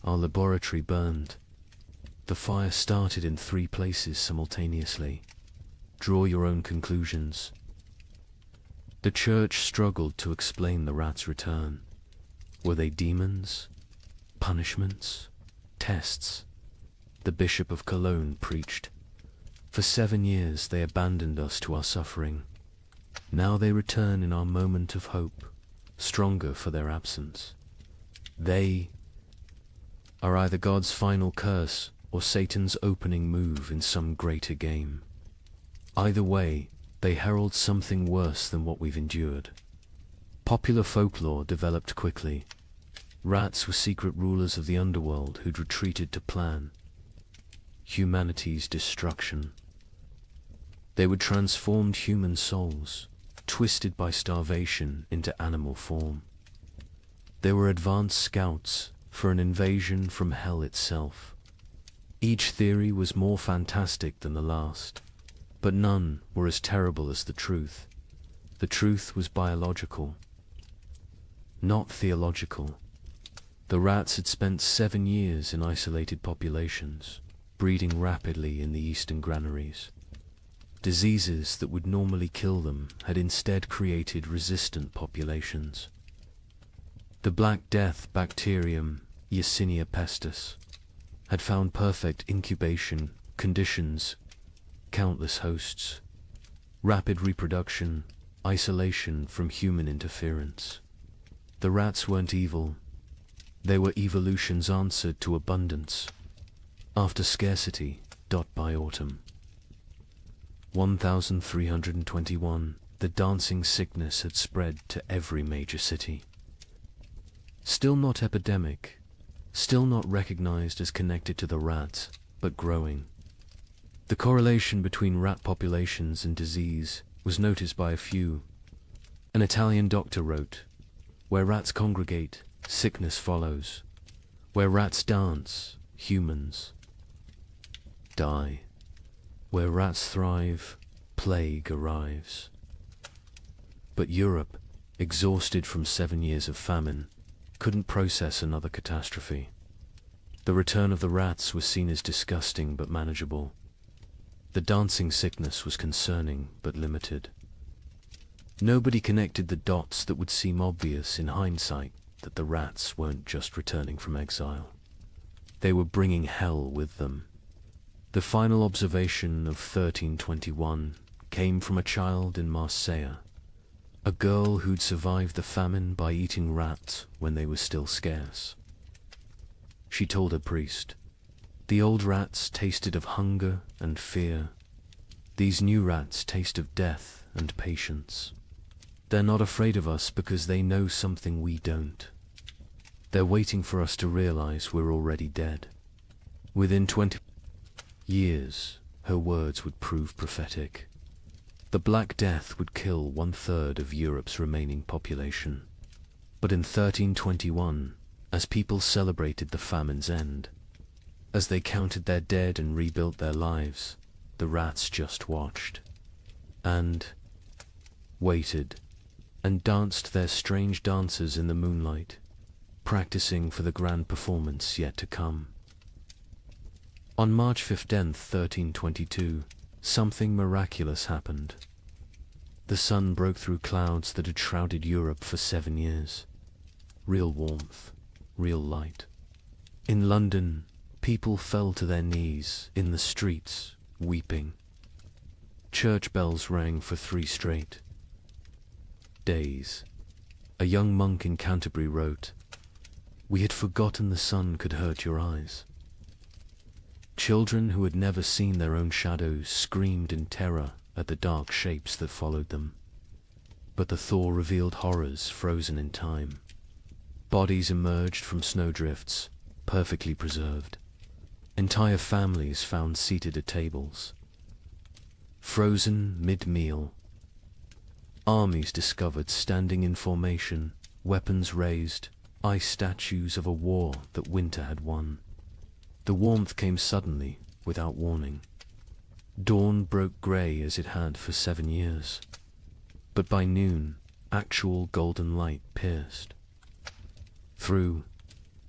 our laboratory burned. The fire started in 3 places simultaneously. Draw your own conclusions. The church struggled to explain the rat's return. Were they demons? Punishments? Tests? The Bishop of Cologne preached. For 7 years they abandoned us to our suffering. Now they return in our moment of hope, stronger for their absence. They are either God's final curse or Satan's opening move in some greater game. Either way, they herald something worse than what we've endured. Popular folklore developed quickly. Rats were secret rulers of the underworld who'd retreated to plan humanity's destruction. They would transform human souls, twisted by starvation, into animal form. They were advanced scouts for an invasion from hell itself. Each theory was more fantastic than the last, but none were as terrible as the truth. The truth was biological, not theological. The rats had spent 7 years in isolated populations, breeding rapidly in the eastern granaries. Diseases that would normally kill them had instead created resistant populations. The Black Death bacterium, Yersinia pestis, had found perfect incubation conditions, countless hosts, rapid reproduction, isolation from human interference. The rats weren't evil. They were evolution's answer to abundance. After scarcity, by autumn. 1321, the dancing sickness had spread to every major city. Still not epidemic, still not recognized as connected to the rat, but growing. The correlation between rat populations and disease was noticed by a few. An Italian doctor wrote, "Where rats congregate, sickness follows. Where rats dance, humans die. Where rats thrive, plague arrives." But Europe, exhausted from 7 years of famine, couldn't process another catastrophe. The return of the rats was seen as disgusting but manageable. The dancing sickness was concerning but limited. Nobody connected the dots that would seem obvious in hindsight, that the rats weren't just returning from exile. They were bringing hell with them. The final observation of 1321 came from a child in Marseille, a girl who'd survived the famine by eating rats when they were still scarce. She told her priest, "The old rats tasted of hunger and fear. These new rats taste of death and patience. They're not afraid of us because they know something we don't. They're waiting for us to realize we're already dead." Within 20 years, her words would prove prophetic. The Black Death would kill 1/3 of Europe's remaining population. But in 1321, as people celebrated the famine's end, as they counted their dead and rebuilt their lives, the rats just watched, and waited, and danced their strange dances in the moonlight, practicing for the grand performance yet to come. On March 15th, 1322, something miraculous happened. The sun broke through clouds that had shrouded Europe for 7 years. Real warmth, real light. In London, people fell to their knees in the streets, weeping. Church bells rang for 3 straight days. A young monk in Canterbury wrote, "We had forgotten the sun could hurt your eyes." Children who had never seen their own shadows screamed in terror at the dark shapes that followed them. But the thaw revealed horrors frozen in time. Bodies emerged from snowdrifts, perfectly preserved. Entire families found seated at tables. Frozen mid-meal. Armies discovered standing in formation, weapons raised, ice statues of a war that winter had won. The warmth came suddenly, without warning. Dawn broke grey as it had for 7 years. But by noon, actual golden light pierced through,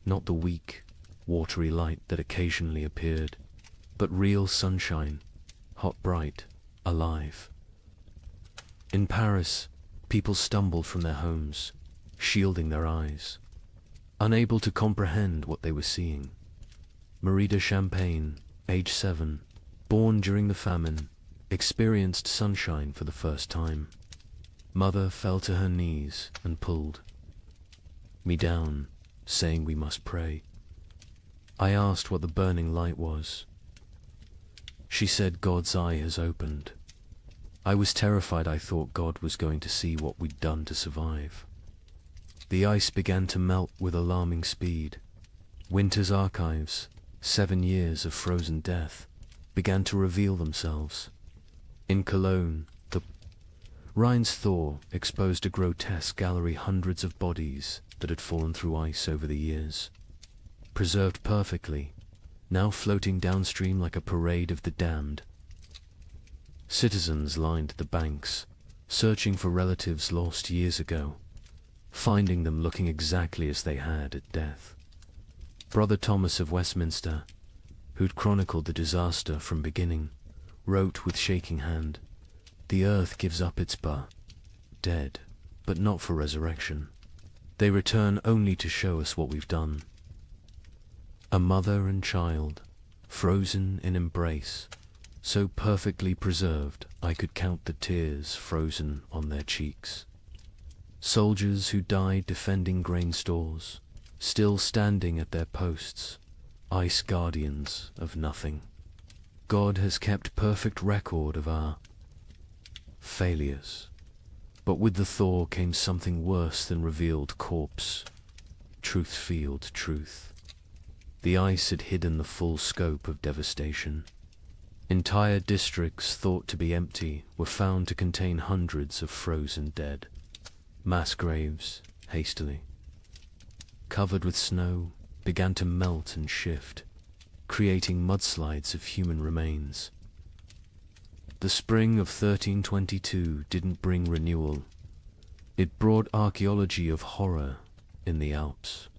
not the weak, watery light that occasionally appeared, but real sunshine, hot, bright, alive. In Paris, people stumbled from their homes, shielding their eyes, unable to comprehend what they were seeing. Marie de Champagne, age 7, born during the famine, experienced sunshine for the first time. Mother fell to her knees and pulled me down, saying we must pray. I asked what the burning light was. She said God's eye has opened. I was terrified. I thought God was going to see what we'd done to survive. The ice began to melt with alarming speed. Winter's archives, 7 years of frozen death, began to reveal themselves. In Cologne, the Rhine's thaw exposed a grotesque gallery, hundreds of bodies that had fallen through ice over the years, preserved perfectly, now floating downstream like a parade of the damned. Citizens lined the banks, searching for relatives lost years ago, finding them looking exactly as they had at death. Brother Thomas of Westminster, who'd chronicled the disaster from beginning, wrote with shaking hand, "The earth gives up its dead, but not for resurrection. They return only to show us what we've done." A mother and child, frozen in embrace, so perfectly preserved I could count the tears frozen on their cheeks. Soldiers who died defending grain stores, still standing at their posts, ice guardians of nothing. God has kept perfect record of our failures. But with the thaw came something worse than revealed corpse. Truth-field truth. The ice had hidden the full scope of devastation. Entire districts thought to be empty were found to contain hundreds of frozen dead. Mass graves, hastily covered with snow, began to melt and shift, creating mudslides of human remains. The spring of 1322 didn't bring renewal. It brought archaeology of horror in the Alps.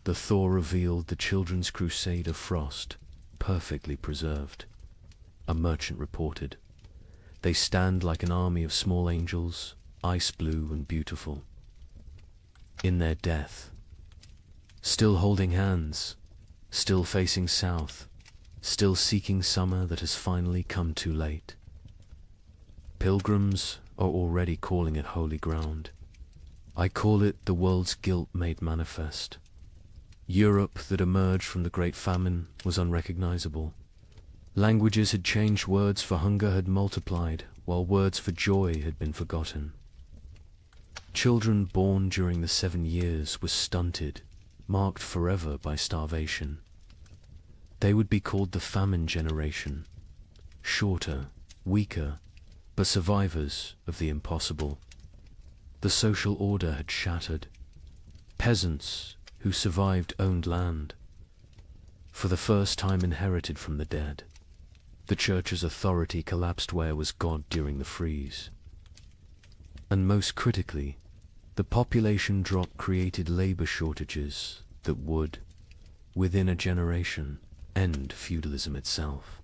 The thaw revealed the children's crusade of frost, perfectly preserved. A merchant reported, "They stand like an army of small angels, ice blue and beautiful. In their death, still holding hands, still facing south, still seeking summer that has finally come too late. Pilgrims are already calling it holy ground. I call it the world's guilt made manifest. Europe that emerged from the Great Famine was unrecognizable. Languages had changed, words for hunger had multiplied, while words for joy had been forgotten. Children born during the 7 years were stunted, marked forever by starvation. They would be called the famine generation, shorter, weaker, but survivors of the impossible. The social order had shattered. Peasants who survived owned land, for the first time inherited from the dead. The church's authority collapsed. Where was God during the freeze? And most critically, the population drop created labor shortages that would, within a generation, end feudalism itself.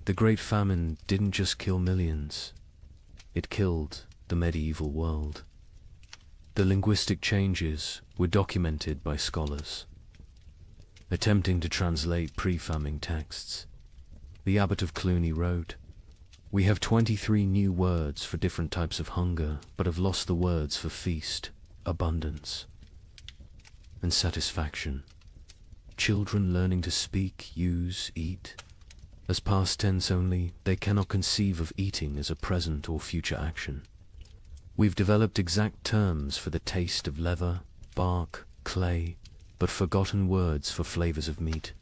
The Great Famine didn't just kill millions, it killed the medieval world. The linguistic changes were documented by scholars. Attempting to translate pre-famine texts, the abbot of Cluny wrote, "We have 23 new words for different types of hunger, but have lost the words for feast, abundance, and satisfaction. Children learning to speak, use, eat, as past tense only, they cannot conceive of eating as a present or future action. We've developed exact terms for the taste of leather, bark, clay, but forgotten words for flavors of meat.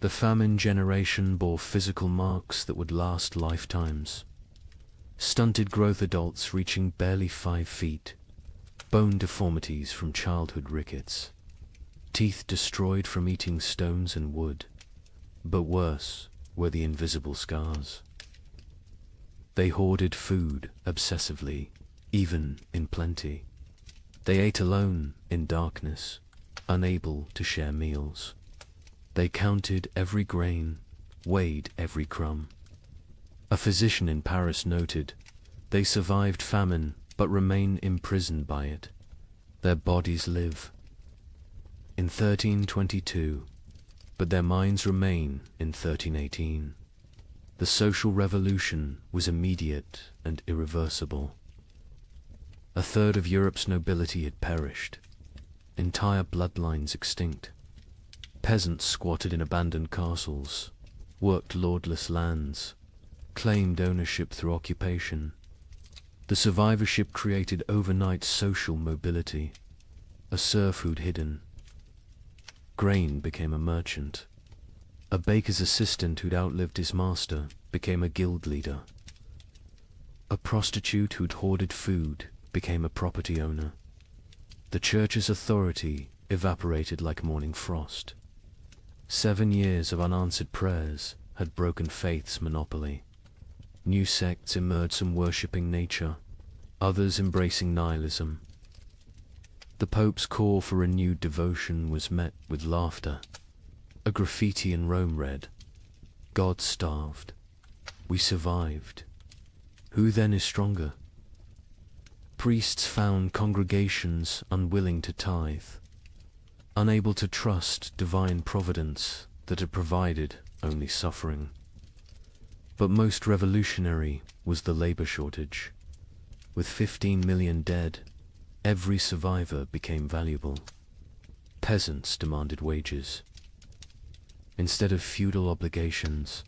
The famine generation bore physical marks that would last lifetimes. Stunted growth, adults reaching barely 5 feet, bone deformities from childhood rickets. teeth destroyed from eating stones and wood, but worse were the invisible scars. They hoarded food obsessively, even in plenty. They ate alone in darkness, unable to share meals. They counted every grain, weighed every crumb. A physician in Paris noted, "They survived famine, but remain imprisoned by it. Their bodies live in 1322, but their minds remain in 1318. The social revolution was immediate and irreversible. A third of Europe's nobility had perished, entire bloodlines extinct. Peasants squatted in abandoned castles, worked lordless lands, claimed ownership through occupation. The survivorship created overnight social mobility, a serfhood hidden. Grain became a merchant. A baker's assistant who'd outlived his master became a guild leader. A prostitute who'd hoarded food became a property owner. The church's authority evaporated like morning frost. 7 years of unanswered prayers had broken faith's monopoly. New sects emerged, some worshipping nature, others embracing nihilism. The Pope's call for renewed devotion was met with laughter. A graffiti in Rome read, "God starved. We survived. Who then is stronger?" Priests found congregations unwilling to tithe, unable to trust divine providence that had provided only suffering. But most revolutionary was the labor shortage. With 15 million dead, every survivor became valuable. Peasants demanded wages. Instead of feudal obligations,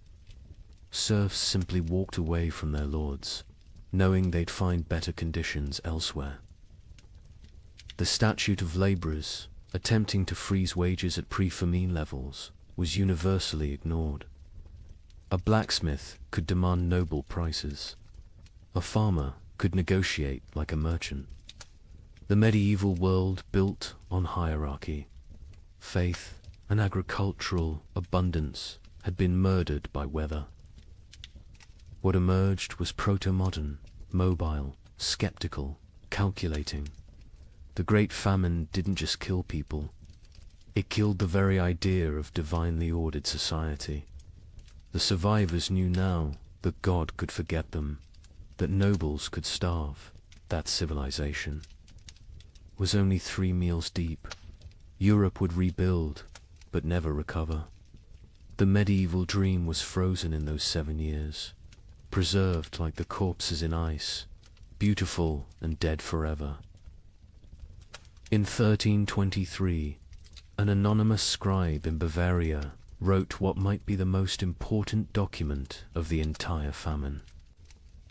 serfs simply walked away from their lords, knowing they'd find better conditions elsewhere. The statute of laborers, attempting to freeze wages at pre-famine levels, was universally ignored. A blacksmith could demand noble prices. A farmer could negotiate like a merchant. The medieval world built on hierarchy. Faith and agricultural abundance had been murdered by weather. What emerged was proto-modern, mobile, skeptical, calculating. The Great Famine didn't just kill people, it killed the very idea of divinely ordered society. The survivors knew now that God could forget them, that nobles could starve, that civilization was only 3 meals deep. Europe would rebuild, but never recover. The medieval dream was frozen in those 7 years, preserved like the corpses in ice, beautiful and dead forever. In 1323, an anonymous scribe in Bavaria wrote what might be the most important document of the entire famine.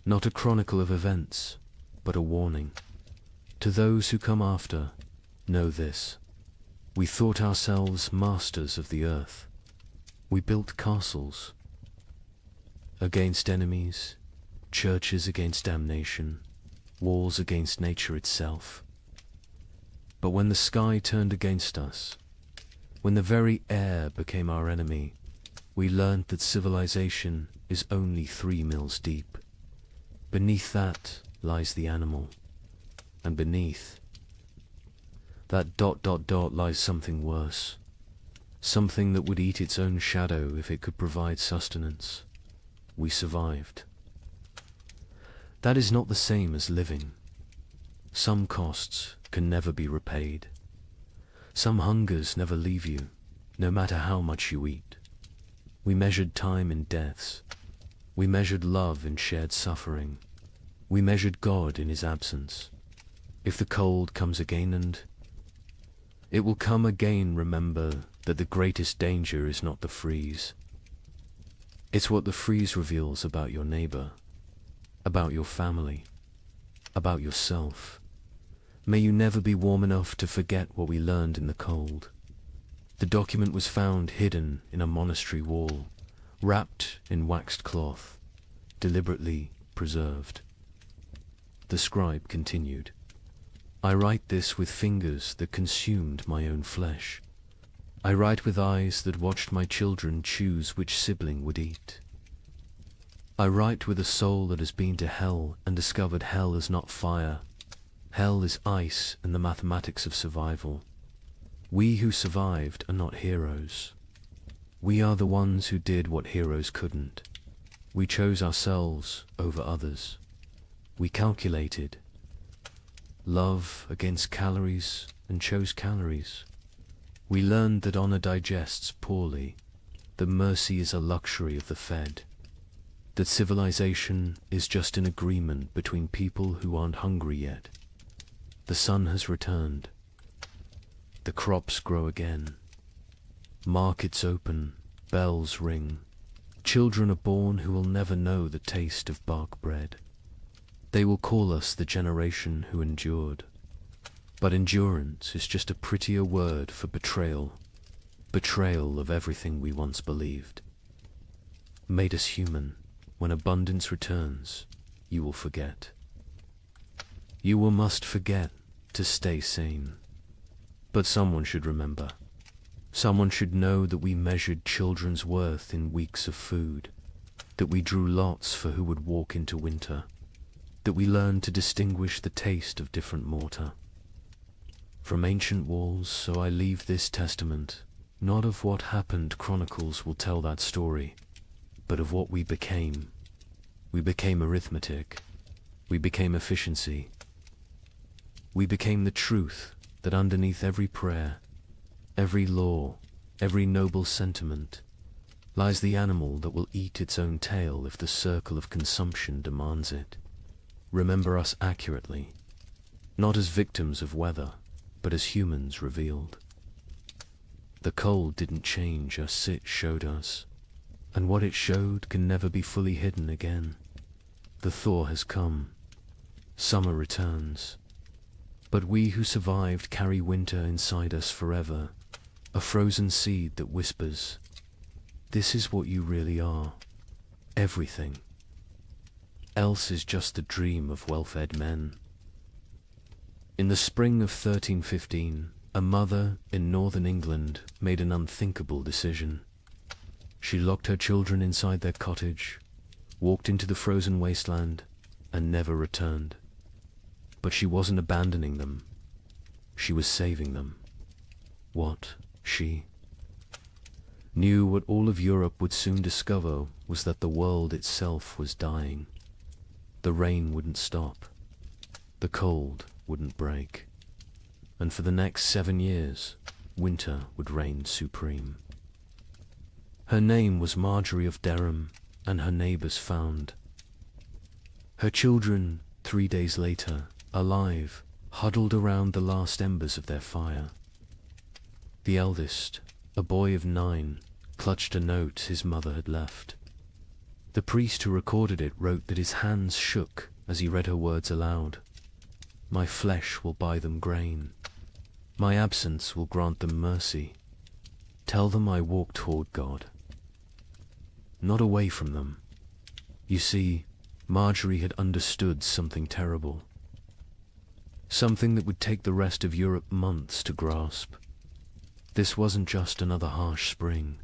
Not a chronicle of events, but a warning. To those who come after, know this. We thought ourselves masters of the earth. We built castles against enemies, churches against damnation, walls against nature itself. But when the sky turned against us, when the very air became our enemy, we learned that civilization is only 3 mills deep. Beneath that lies the animal, and beneath that ... lies something worse, something that would eat its own shadow if it could provide sustenance. We survived. That is not the same as living. Some costs can never be repaid. Some hungers never leave you, no matter how much you eat. We measured time in deaths. We measured love in shared suffering. We measured God in his absence. If the cold comes again, and it will come again, remember that the greatest danger is not the freeze. It's what the freeze reveals about your neighbor, about your family, about yourself. May you never be warm enough to forget what we learned in the cold. The document was found hidden in a monastery wall, wrapped in waxed cloth, deliberately preserved. The scribe continued, "I write this with fingers that consumed my own flesh. I write with eyes that watched my children choose which sibling would eat. I write with a soul that has been to hell and discovered hell is not fire. Hell is ice and the mathematics of survival. We who survived are not heroes. We are the ones who did what heroes couldn't. We chose ourselves over others. We calculated love against calories and chose calories. We learned that honor digests poorly, that mercy is a luxury of the fed, that civilization is just an agreement between people who aren't hungry yet. The sun has returned. The crops grow again. Markets open, bells ring. Children are born who will never know the taste of bark bread. They will call us the generation who endured. But endurance is just a prettier word for betrayal. Betrayal of everything we once believed. Made us human. When abundance returns, you will forget. You will must forget to stay sane. But someone should remember. Someone should know that we measured children's worth in weeks of food, that we drew lots for who would walk into winter, that we learned to distinguish the taste of different mortar. From ancient walls, so I leave this testament, not of what happened chronicles will tell that story, but of what we became. We became arithmetic. We became efficiency. We became the truth that underneath every prayer, every law, every noble sentiment, lies the animal that will eat its own tail if the circle of consumption demands it. Remember us accurately, not as victims of weather, but as humans revealed. The cold didn't change us, it showed us, and what it showed can never be fully hidden again. The thaw has come. Summer returns. But we who survived carry winter inside us forever, a frozen seed that whispers, "This is what you really are. Everything. Else is just the dream of well-fed men." In the spring of 1315, a mother in northern England made an unthinkable decision. She locked her children inside their cottage, walked into the frozen wasteland, and never returned. But she wasn't abandoning them. She was saving them. What she knew, what all of Europe would soon discover, was that the world itself was dying. The rain wouldn't stop. The cold wouldn't break. And for the next 7 years, winter would reign supreme. Her name was Marjorie of Dereham, and her neighbours found. Her children, 3 days later, alive, huddled around the last embers of their fire. The eldest, a boy of 9, clutched a note his mother had left. The priest who recorded it wrote that his hands shook as he read her words aloud. "My flesh will buy them grain. My absence will grant them mercy. Tell them I walk toward God." Not away from them. You see, Marjorie had understood something terrible. Something that would take the rest of Europe months to grasp. This wasn't just another harsh spring.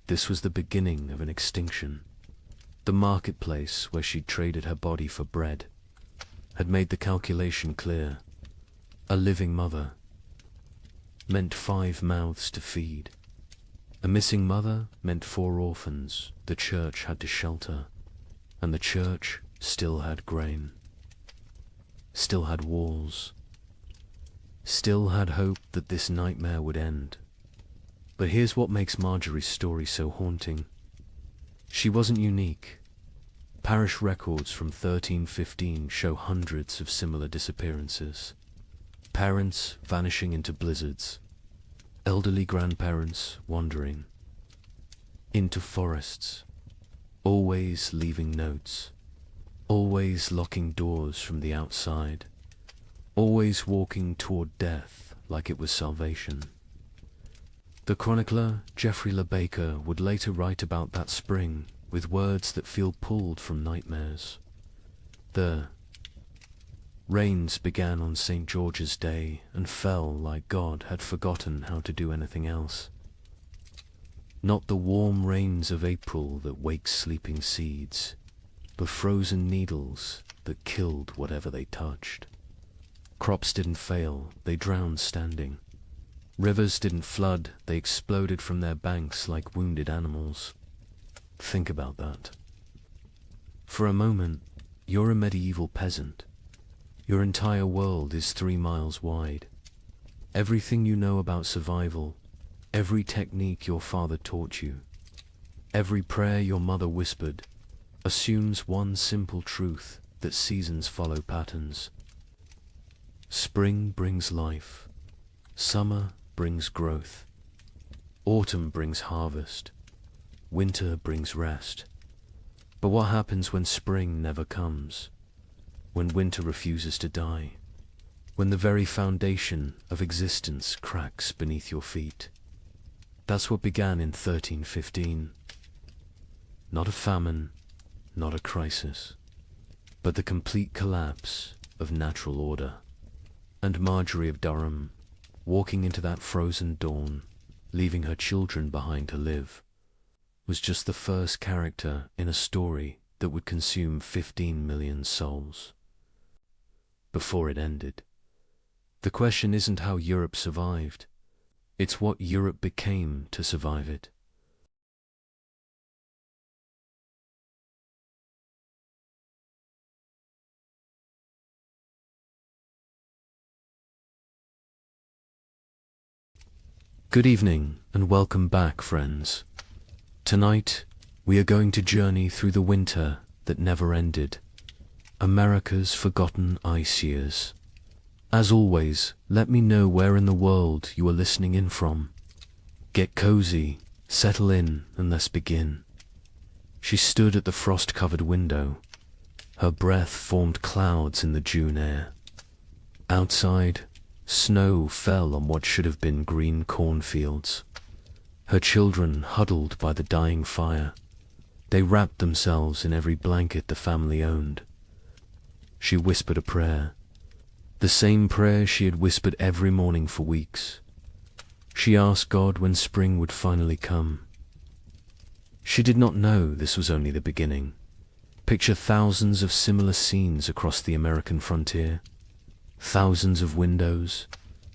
This was the beginning of an extinction. The marketplace where she'd traded her body for bread had made the calculation clear. A living mother meant 5 mouths to feed. A missing mother meant 4 orphans the church had to shelter, and the church still had grain. Still had walls, still had hope that this nightmare would end. But here's what makes Marjorie's story so haunting. She wasn't unique. Parish records from 1315 show hundreds of similar disappearances. Parents vanishing into blizzards, elderly grandparents wandering, into forests, always leaving notes, always locking doors from the outside, always walking toward death like it was salvation. The chronicler Geoffrey Le Baker would later write about that spring with words that feel pulled from nightmares. The Rains began on St. George's Day and fell like God had forgotten how to do anything else. Not the warm rains of April that wake sleeping seeds, but frozen needles that killed whatever they touched. Crops didn't fail, they drowned standing. Rivers didn't flood, they exploded from their banks like wounded animals. Think about that. For a moment, you're a medieval peasant. Your entire world is 3 miles wide. Everything you know about survival, every technique your father taught you, every prayer your mother whispered, assumes one simple truth, that seasons follow patterns. Spring brings life. Summer brings growth. Autumn brings harvest. Winter brings rest. But what happens when spring never comes? When winter refuses to die? When the very foundation of existence cracks beneath your feet? That's what began in 1315. Not a famine, not a crisis, but the complete collapse of natural order. And Marjorie of Durham, walking into that frozen dawn, leaving her children behind to live, was just the first character in a story that would consume 15 million souls. Before it ended, the question isn't how Europe survived, it's what Europe became to survive it. Good evening and welcome back, friends. Tonight, we are going to journey through the winter that never ended, America's forgotten ice years. As always, let me know where in the world you are listening in from. Get cozy, settle in, and let's begin. She stood at the frost-covered window. Her breath formed clouds in the June air. Outside, snow fell on what should have been green cornfields. Her children huddled by the dying fire. They wrapped themselves in every blanket the family owned. She whispered a prayer, the same prayer she had whispered every morning for weeks. She asked God when spring would finally come. She did not know this was only the beginning. Picture thousands of similar scenes across the American frontier. Thousands of windows,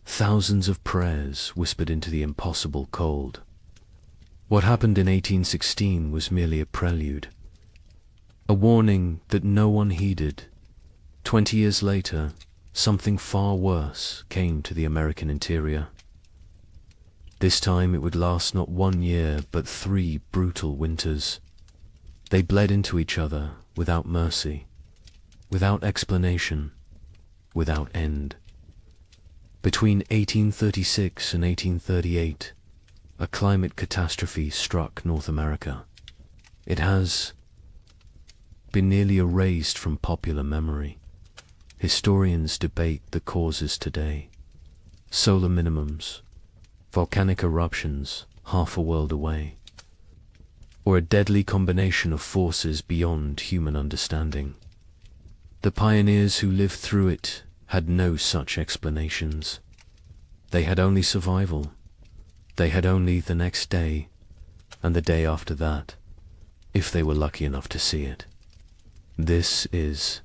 thousands of prayers whispered into the impossible cold. What happened in 1816 was merely a prelude, a warning that no one heeded. 20 years later, something far worse came to the American interior. This time it would last not 1 year, but 3 brutal winters. They bled into each other without mercy, without explanation, without end. Between 1836 and 1838, a climate catastrophe struck North America. It has been nearly erased from popular memory. Historians debate the causes today. Solar minimums, volcanic eruptions half a world away, or a deadly combination of forces beyond human understanding. The pioneers who lived through it had no such explanations. They had only survival. They had only the next day, and the day after that, if they were lucky enough to see it. This is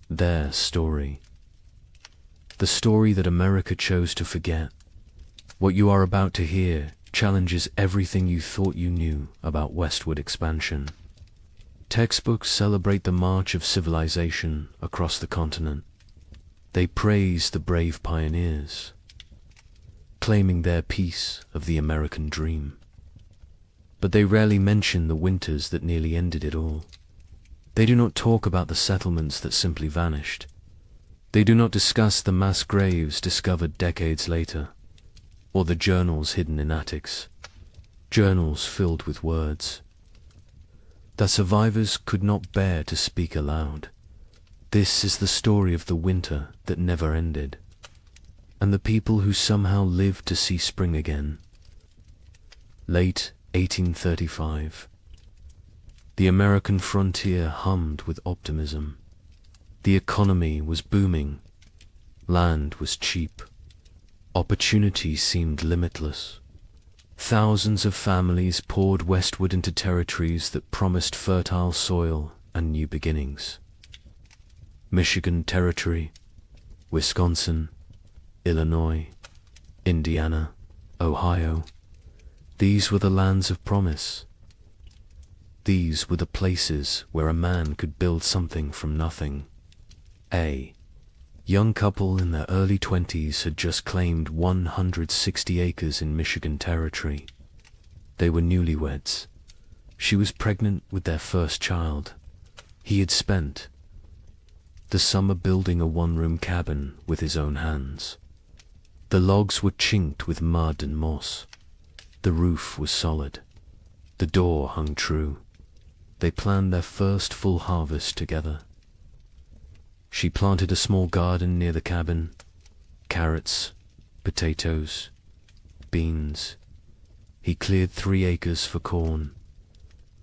their story. The story that America chose to forget. What you are about to hear challenges everything you thought you knew about westward expansion. Textbooks celebrate the march of civilization across the continent. They praise the brave pioneers, claiming their piece of the American dream. But they rarely mention the winters that nearly ended it all. They do not talk about the settlements that simply vanished. They do not discuss the mass graves discovered decades later, or the journals hidden in attics, journals filled with words that survivors could not bear to speak aloud. This is the story of the winter that never ended, and the people who somehow lived to see spring again. Late 1835. The American frontier hummed with optimism. The economy was booming. Land was cheap. Opportunity seemed limitless. Thousands of families poured westward into territories that promised fertile soil and new beginnings. Michigan Territory, Wisconsin, Illinois, Indiana, Ohio. These were the lands of promise. These were the places where a man could build something from nothing. A young couple in their early 20s had just claimed 160 acres in Michigan Territory. They were newlyweds. She was pregnant with their first child. He had spent the summer building a one-room cabin with his own hands. The logs were chinked with mud and moss. The roof was solid. The door hung true. They planned their first full harvest together. She planted a small garden near the cabin. Carrots, potatoes, beans. He cleared 3 acres for corn.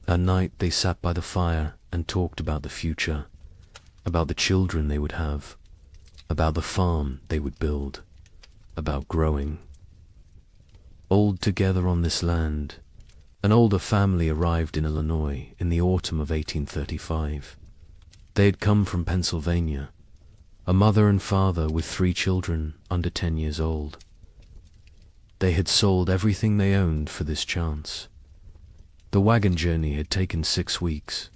At night they sat by the fire and talked about the future, about the children they would have, about the farm they would build, about growing. Old together on this land, an older family arrived in Illinois in the autumn of 1835. They had come from Pennsylvania, a mother and father with 3 children under 10 years old. They had sold everything they owned for this chance. The wagon journey had taken 6 weeks.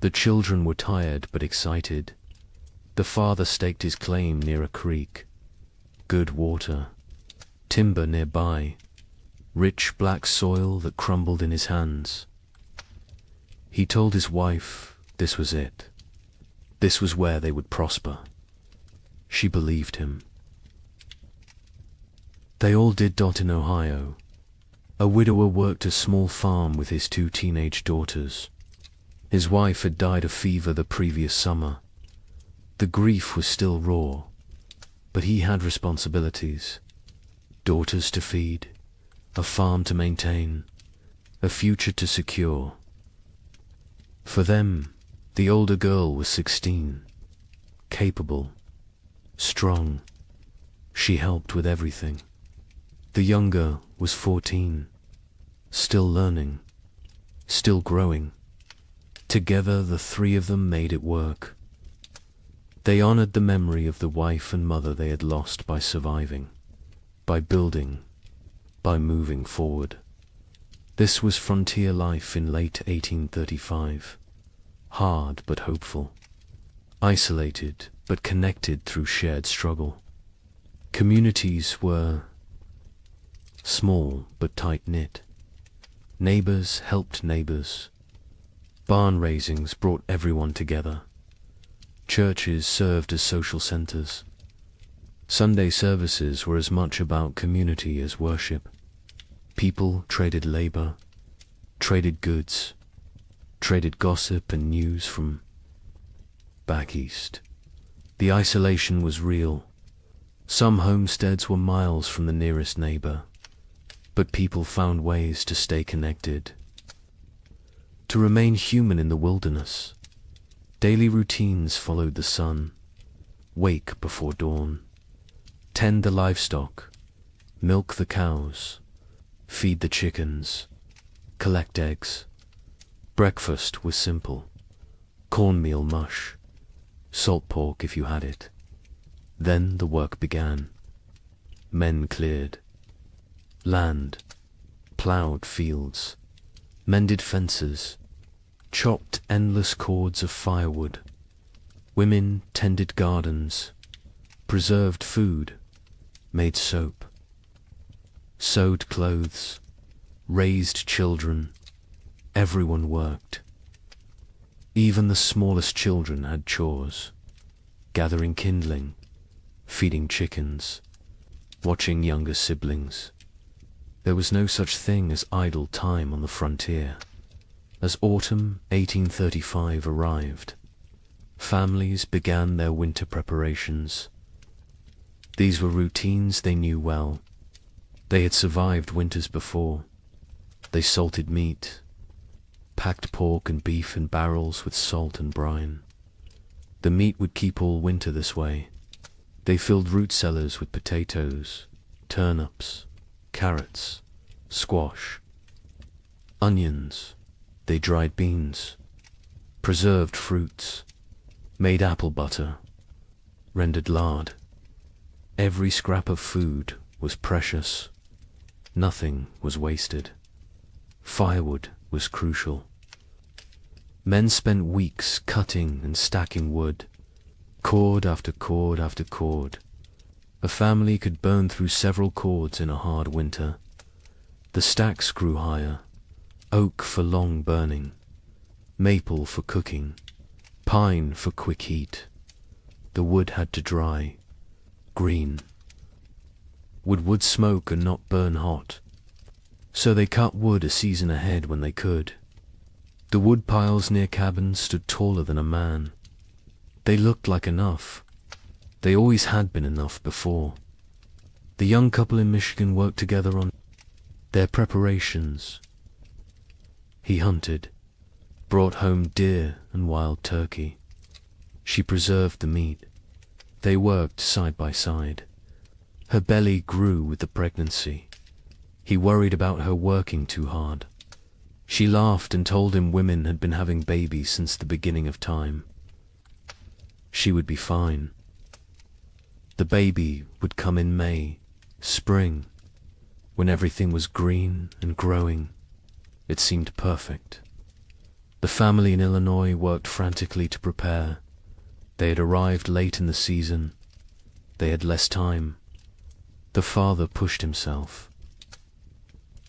The children were tired but excited. The father staked his claim near a creek. Good water, timber nearby, rich black soil that crumbled in his hands. He told his wife this was it. This was where they would prosper. She believed him. They all did dot in Ohio. A widower worked a small farm with his 2 teenage daughters. His wife had died of fever the previous summer. The grief was still raw, but he had responsibilities. Daughters to feed, a farm to maintain, a future to secure. For them, the older girl was 16, capable, strong. She helped with everything. The younger was 14, still learning, still growing. Together the 3 of them made it work. They honored the memory of the wife and mother they had lost by surviving, by building, by moving forward. This was frontier life in late 1835. Hard but hopeful, isolated but connected through shared struggle. Communities were small but tight-knit. Neighbors helped neighbors. Barn raisings brought everyone together. Churches served as social centers. Sunday services were as much about community as worship. People traded labor, traded goods, traded gossip and news from back east. The isolation was real. Some homesteads were miles from the nearest neighbor, but people found ways to stay connected, to remain human in the wilderness. Daily routines followed the sun. Wake before dawn, tend the livestock, milk the cows, feed the chickens, collect eggs. Breakfast was simple. Cornmeal mush, salt pork if you had it. Then the work began. Men cleared land, plowed fields, mended fences, chopped endless cords of firewood. Women tended gardens, preserved food, made soap, sewed clothes, raised children. Everyone worked. Even the smallest children had chores, gathering kindling, feeding chickens, watching younger siblings. There was no such thing as idle time on the frontier. As autumn 1835 arrived, families began their winter preparations. These were routines they knew well. They had survived winters before. They salted meat, packed pork and beef in barrels with salt and brine. The meat would keep all winter this way. They filled root cellars with potatoes, turnips, carrots, squash, onions. They dried beans, preserved fruits, made apple butter, rendered lard. Every scrap of food was precious. Nothing was wasted. Firewood was crucial. Men spent weeks cutting and stacking wood, cord after cord after cord. A family could burn through several cords in a hard winter. The stacks grew higher, oak for long burning, maple for cooking, pine for quick heat. The wood had to dry, green. Would wood smoke and not burn hot? So they cut wood a season ahead when they could. The wood piles near cabins stood taller than a man. They looked like enough. They always had been enough before. The young couple in Michigan worked together on their preparations. He hunted, brought home deer and wild turkey. She preserved the meat. They worked side by side. Her belly grew with the pregnancy. He worried about her working too hard. She laughed and told him women had been having babies since the beginning of time. She would be fine. The baby would come in May, spring, when everything was green and growing. It seemed perfect. The family in Illinois worked frantically to prepare. They had arrived late in the season. They had less time. The father pushed himself.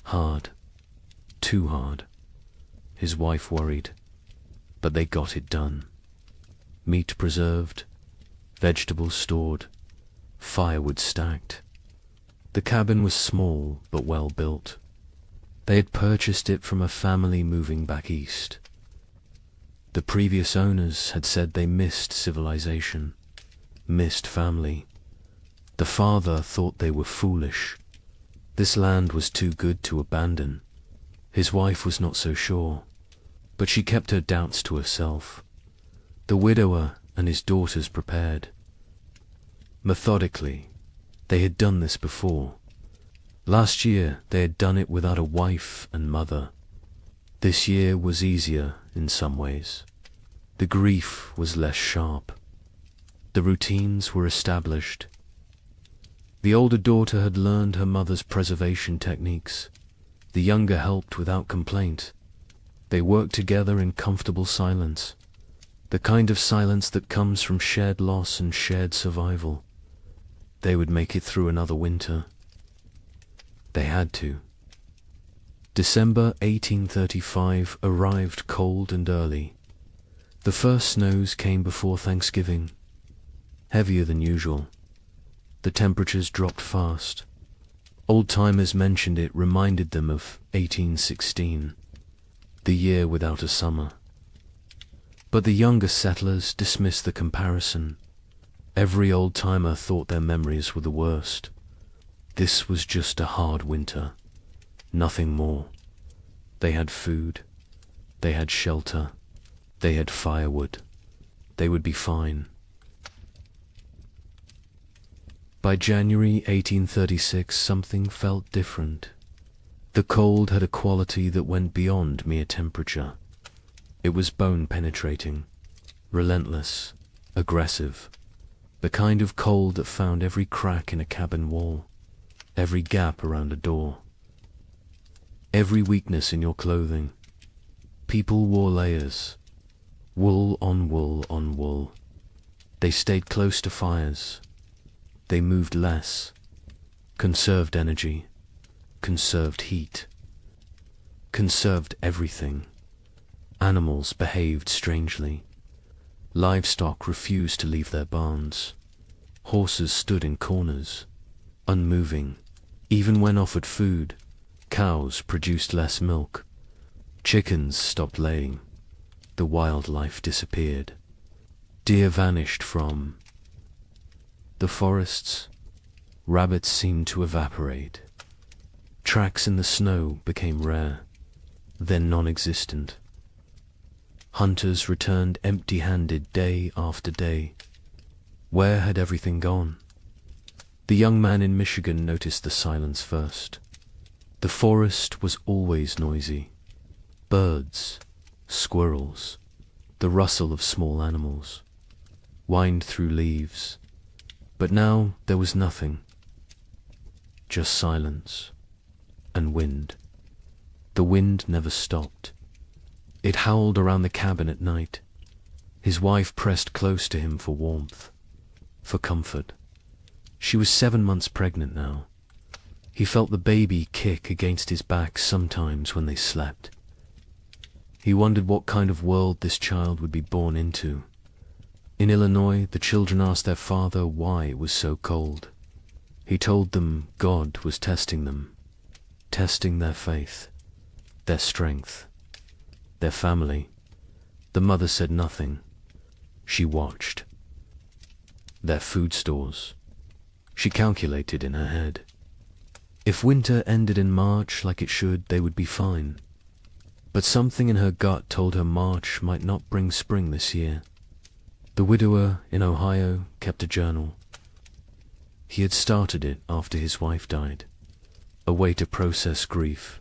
Hard. Too hard. His wife worried. But they got it done. Meat preserved, vegetables stored, firewood stacked. The cabin was small but well built. They had purchased it from a family moving back east. The previous owners had said they missed civilization, missed family. The father thought they were foolish. This land was too good to abandon. His wife was not so sure, but she kept her doubts to herself. The widower and his daughters prepared. Methodically, they had done this before. Last year they had done it without a wife and mother. This year was easier in some ways. The grief was less sharp. The routines were established. The older daughter had learned her mother's preservation techniques. The younger helped without complaint. They worked together in comfortable silence, the kind of silence that comes from shared loss and shared survival. They would make it through another winter. They had to. December 1835 arrived cold and early. The first snows came before Thanksgiving, heavier than usual. The temperatures dropped fast. Old-timers mentioned it reminded them of 1816, the year without a summer. But the younger settlers dismissed the comparison. Every old-timer thought their memories were the worst. This was just a hard winter, nothing more. They had food, they had shelter, they had firewood. They would be fine. By January 1836, something felt different. The cold had a quality that went beyond mere temperature. It was bone-penetrating, relentless, aggressive, the kind of cold that found every crack in a cabin wall, every gap around a door, every weakness in your clothing. People wore layers, wool on wool on wool. They stayed close to fires. They moved less, conserved energy, conserved heat, conserved everything. Animals behaved strangely. Livestock refused to leave their barns. Horses stood in corners, unmoving. Even when offered food, cows produced less milk. Chickens stopped laying. The wildlife disappeared. Deer vanished from the forests. Rabbits seemed to evaporate. Tracks in the snow became rare, then non-existent. Hunters returned empty-handed day after day. Where had everything gone? The young man in Michigan noticed the silence first. The forest was always noisy. Birds, squirrels, the rustle of small animals, whined through leaves. But now there was nothing. Just silence and wind. The wind never stopped. It howled around the cabin at night. His wife pressed close to him for warmth, for comfort. She was 7 months pregnant now. He felt the baby kick against his back sometimes when they slept. He wondered what kind of world this child would be born into. In Illinois, the children asked their father why it was so cold. He told them God was testing them, testing their faith, their strength, their family. The mother said nothing. She watched. Their food stores. She calculated in her head. If winter ended in March like it should, they would be fine. But something in her gut told her March might not bring spring this year. The widower in Ohio kept a journal. He had started it after his wife died, a way to process grief,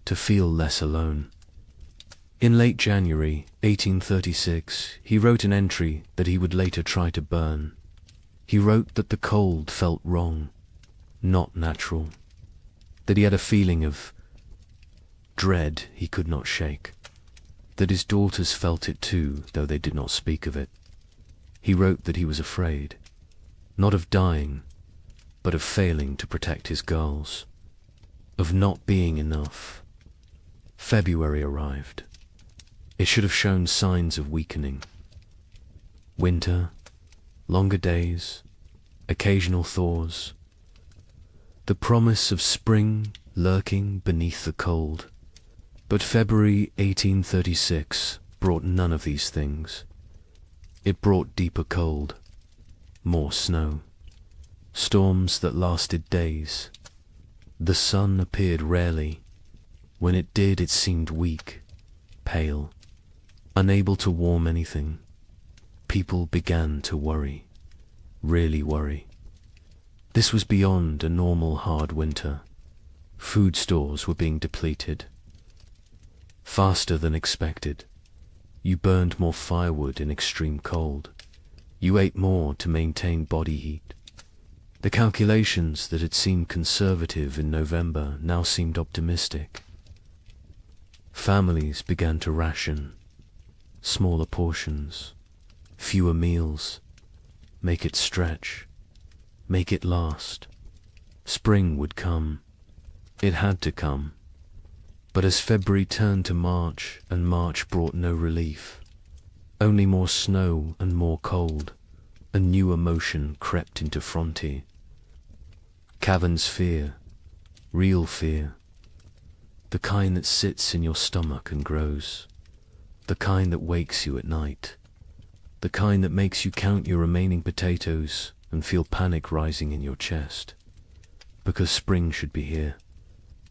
to feel less alone. In late January 1836, he wrote an entry that he would later try to burn. He wrote that the cold felt wrong, not natural, that he had a feeling of dread he could not shake, that his daughters felt it too, though they did not speak of it. He wrote that he was afraid, not of dying, but of failing to protect his girls, of not being enough. February arrived. It should have shown signs of weakening. Winter, longer days, occasional thaws, the promise of spring lurking beneath the cold. But February 1836 brought none of these things. It brought deeper cold, more snow, storms that lasted days. The sun appeared rarely. When it did, it seemed weak, pale, unable to warm anything. People began to worry, really worry. This was beyond a normal hard winter. Food stores were being depleted. Faster than expected. You burned more firewood in extreme cold. You ate more to maintain body heat. The calculations that had seemed conservative in November now seemed optimistic. Families began to ration. Smaller portions, fewer meals. Make it stretch. Make it last. Spring would come. It had to come. But as February turned to March, and March brought no relief, only more snow and more cold, a new emotion crept into Frontier. Cavern's fear, real fear, the kind that sits in your stomach and grows, the kind that wakes you at night, the kind that makes you count your remaining potatoes and feel panic rising in your chest, because spring should be here,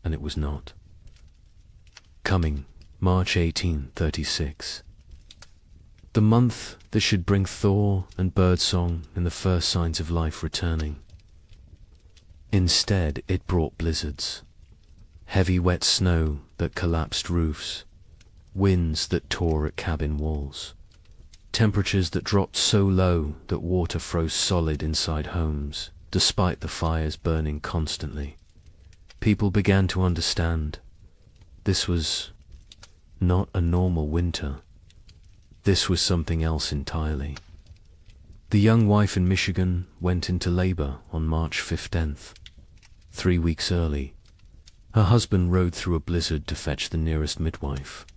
and it was not. Coming, March 1836. The month that should bring thaw and birdsong and the first signs of life returning. Instead, it brought blizzards, heavy wet snow that collapsed roofs, winds that tore at cabin walls, temperatures that dropped so low that water froze solid inside homes, despite the fires burning constantly. People began to understand. This was not a normal winter. This was something else entirely. The young wife in Michigan went into labor on March 15th, 3 weeks early. Her husband rode through a blizzard to fetch the nearest midwife.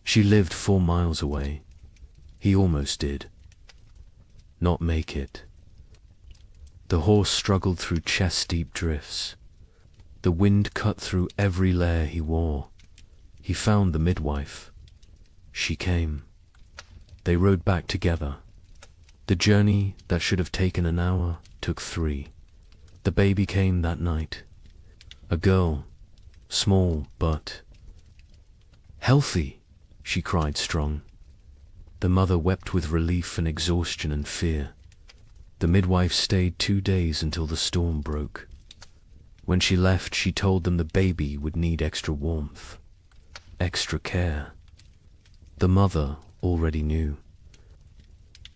She lived 4 miles away. He almost did. Not make it. The horse struggled through chest-deep drifts. The wind cut through every layer he wore. He found the midwife. She came. They rode back together. The journey that should have taken an hour took 3. The baby came that night. A girl, small but healthy, she cried strong. The mother wept with relief and exhaustion and fear. The midwife stayed 2 days until the storm broke. When she left, she told them the baby would need extra warmth, extra care. The mother already knew.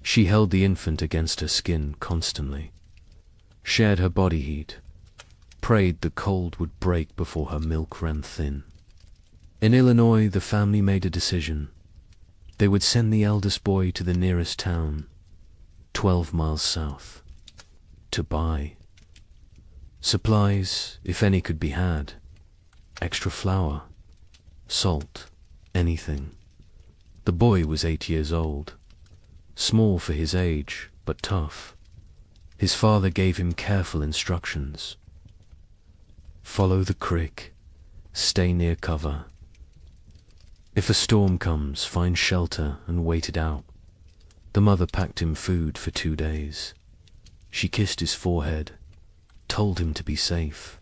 She held the infant against her skin constantly, shared her body heat, prayed the cold would break before her milk ran thin. In Illinois, the family made a decision. They would send the eldest boy to the nearest town, 12 miles south, to buy supplies, if any could be had, extra flour, salt, anything. The boy was 8 years old, small for his age, but tough. His father gave him careful instructions. Follow the creek, stay near cover. If a storm comes, find shelter and wait it out. The mother packed him food for 2 days. She kissed his forehead, told him to be safe.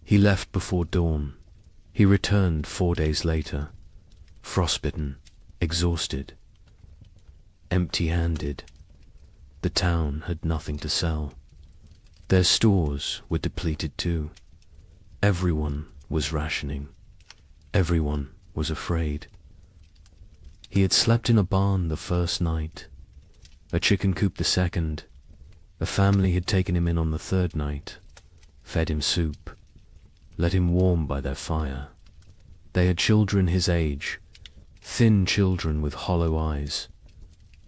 He left before dawn. He returned 4 days later, frostbitten, exhausted, empty-handed. The town had nothing to sell. Their stores were depleted too. Everyone was rationing. Everyone was afraid. He had slept in a barn the first night, a chicken coop the second. A family had taken him in on the third night, fed him soup, let him warm by their fire. They had children his age, thin children with hollow eyes.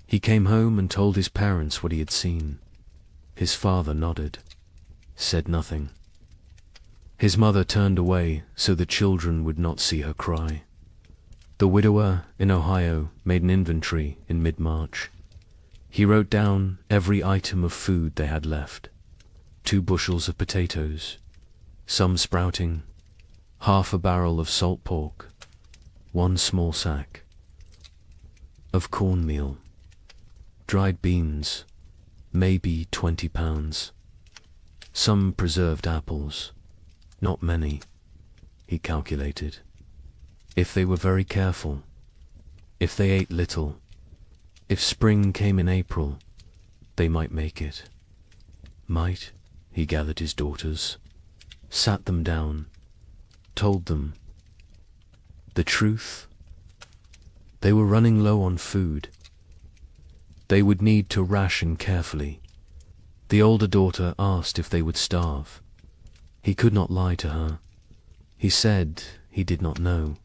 He came home and told his parents what he had seen. His father nodded, said nothing. His mother turned away so the children would not see her cry. The widower in Ohio made an inventory in mid-March. He wrote down every item of food they had left. 2 bushels of potatoes, some sprouting, half a barrel of salt pork, 1 small sack of cornmeal, dried beans, maybe 20 pounds, some preserved apples, not many, he calculated. If they were very careful, if they ate little, if spring came in April, they might make it. Might, he gathered his daughters, sat them down, told them the truth. They were running low on food. They would need to ration carefully. The older daughter asked if they would starve. He could not lie to her. He said he did not know,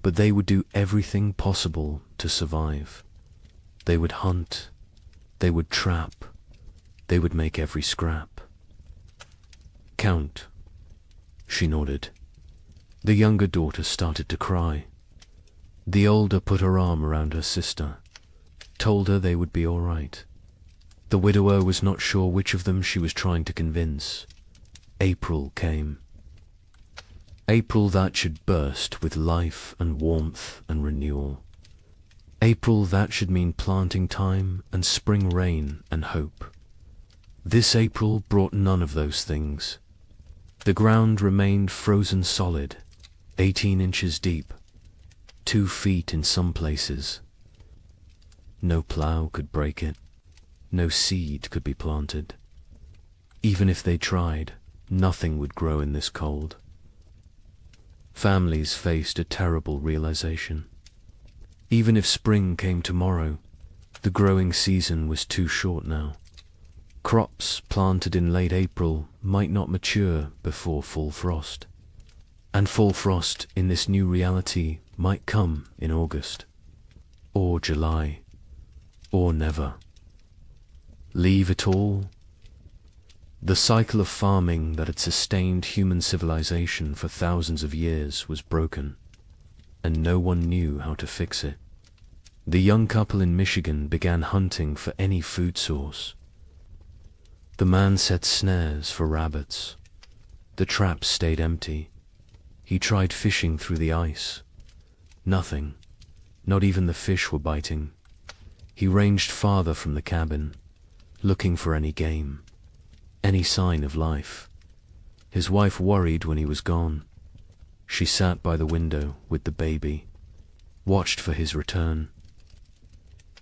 but they would do everything possible to survive. They would hunt, they would trap, they would make every scrap. Count, she nodded. The younger daughter started to cry. The older put her arm around her sister, told her they would be all right. The widower was not sure which of them she was trying to convince. April came. April that should burst with life and warmth and renewal. April that should mean planting time and spring rain and hope. This April brought none of those things. The ground remained frozen solid, 18 inches deep, 2 feet in some places. No plough could break it. No seed could be planted. Even if they tried, nothing would grow in this cold. Families faced a terrible realization. Even if spring came tomorrow, the growing season was too short now. Crops planted in late April might not mature before full frost. And full frost in this new reality might come in August, or July, or never. Leave it all? The cycle of farming that had sustained human civilization for thousands of years was broken, and no one knew how to fix it. The young couple in Michigan began hunting for any food source. The man set snares for rabbits. The traps stayed empty. He tried fishing through the ice. Nothing. Not even the fish were biting. He ranged farther from the cabin, looking for any game, any sign of life. His wife worried when he was gone. She sat by the window with the baby, watched for his return.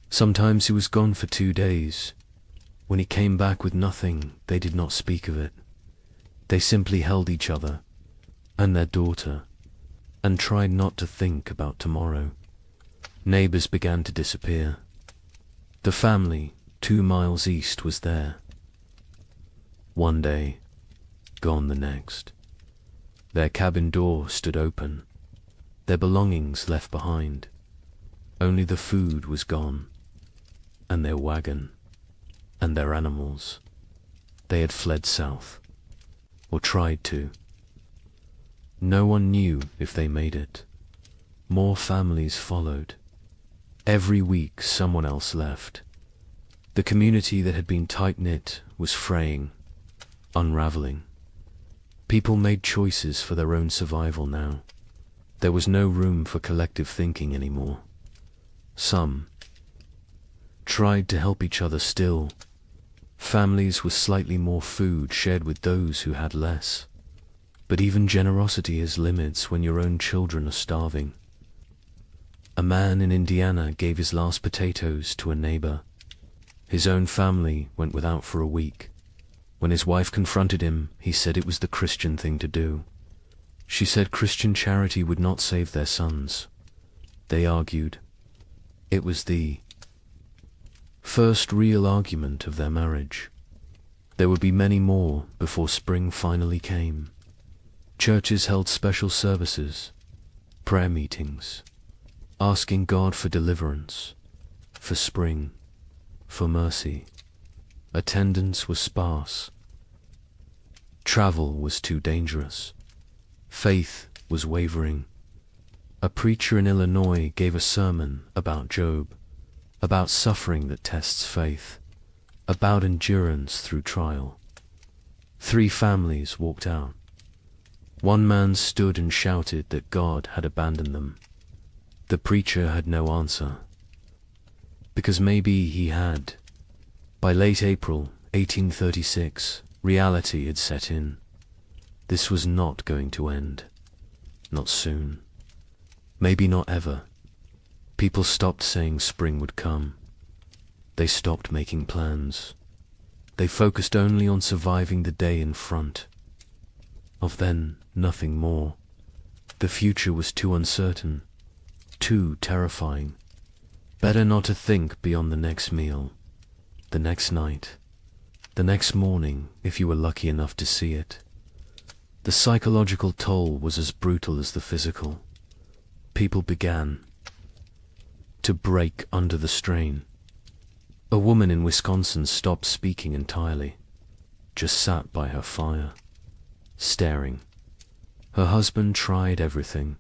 Sometimes he was gone for 2 days. When he came back with nothing, they did not speak of it. They simply held each other and their daughter and tried not to think about tomorrow. Neighbors began to disappear. The family 2 miles east was there. One day, gone the next. Their cabin door stood open, their belongings left behind. Only the food was gone, and their wagon, and their animals. They had fled south, or tried to. No one knew if they made it. More families followed. Every week someone else left. The community that had been tight-knit was fraying, unraveling. People made choices for their own survival now. There was no room for collective thinking anymore. Some tried to help each other still. Families with slightly more food shared with those who had less. But even generosity has limits when your own children are starving. A man in Indiana gave his last potatoes to a neighbor. His own family went without for a week. When his wife confronted him, he said it was the Christian thing to do. She said Christian charity would not save their sons. They argued. It was the first real argument of their marriage. There would be many more before spring finally came. Churches held special services, prayer meetings, asking God for deliverance, for spring, for mercy. Attendance was sparse. Travel was too dangerous. Faith was wavering. A preacher in Illinois gave a sermon about Job, about suffering that tests faith, about endurance through trial. 3 families walked out. One man stood and shouted that God had abandoned them. The preacher had no answer, because maybe he had. By late April 1836, reality had set in. This was not going to end. Not soon. Maybe not ever. People stopped saying spring would come. They stopped making plans. They focused only on surviving the day in front. Of then, nothing more. The future was too uncertain, too terrifying. Better not to think beyond the next meal, the next night, the next morning if you were lucky enough to see it. The psychological toll was as brutal as the physical. People began to break under the strain. A woman in Wisconsin stopped speaking entirely, just sat by her fire, staring. Her husband tried everything.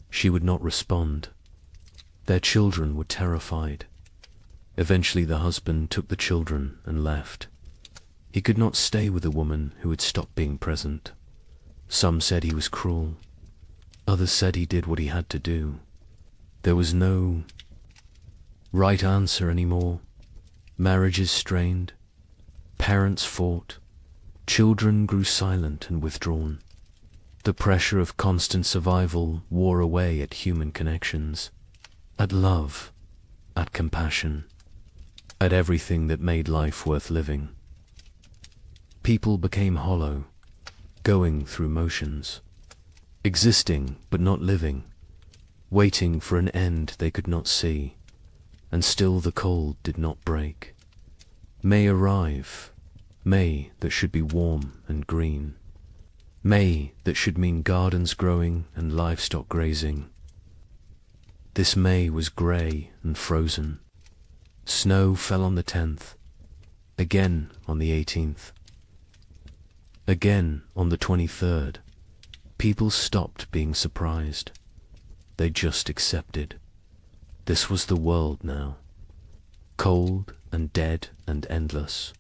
She would not respond. Their children were terrified. Eventually the husband took the children and left. He could not stay with a woman who had stopped being present. Some said he was cruel. Others said he did what he had to do. There was no right answer anymore. Marriages strained. Parents fought. Children grew silent and withdrawn. The pressure of constant survival wore away at human connections, at love, at compassion, at everything that made life worth living. People became hollow, going through motions, existing but not living, waiting for an end they could not see, and still the cold did not break. May arrive, May that should be warm and green, May that should mean gardens growing and livestock grazing. This May was grey and frozen. Snow fell on the 10th, again on the 18th, again on the 23rd. People stopped being surprised. They just accepted. This was the world now. Cold and dead and endless.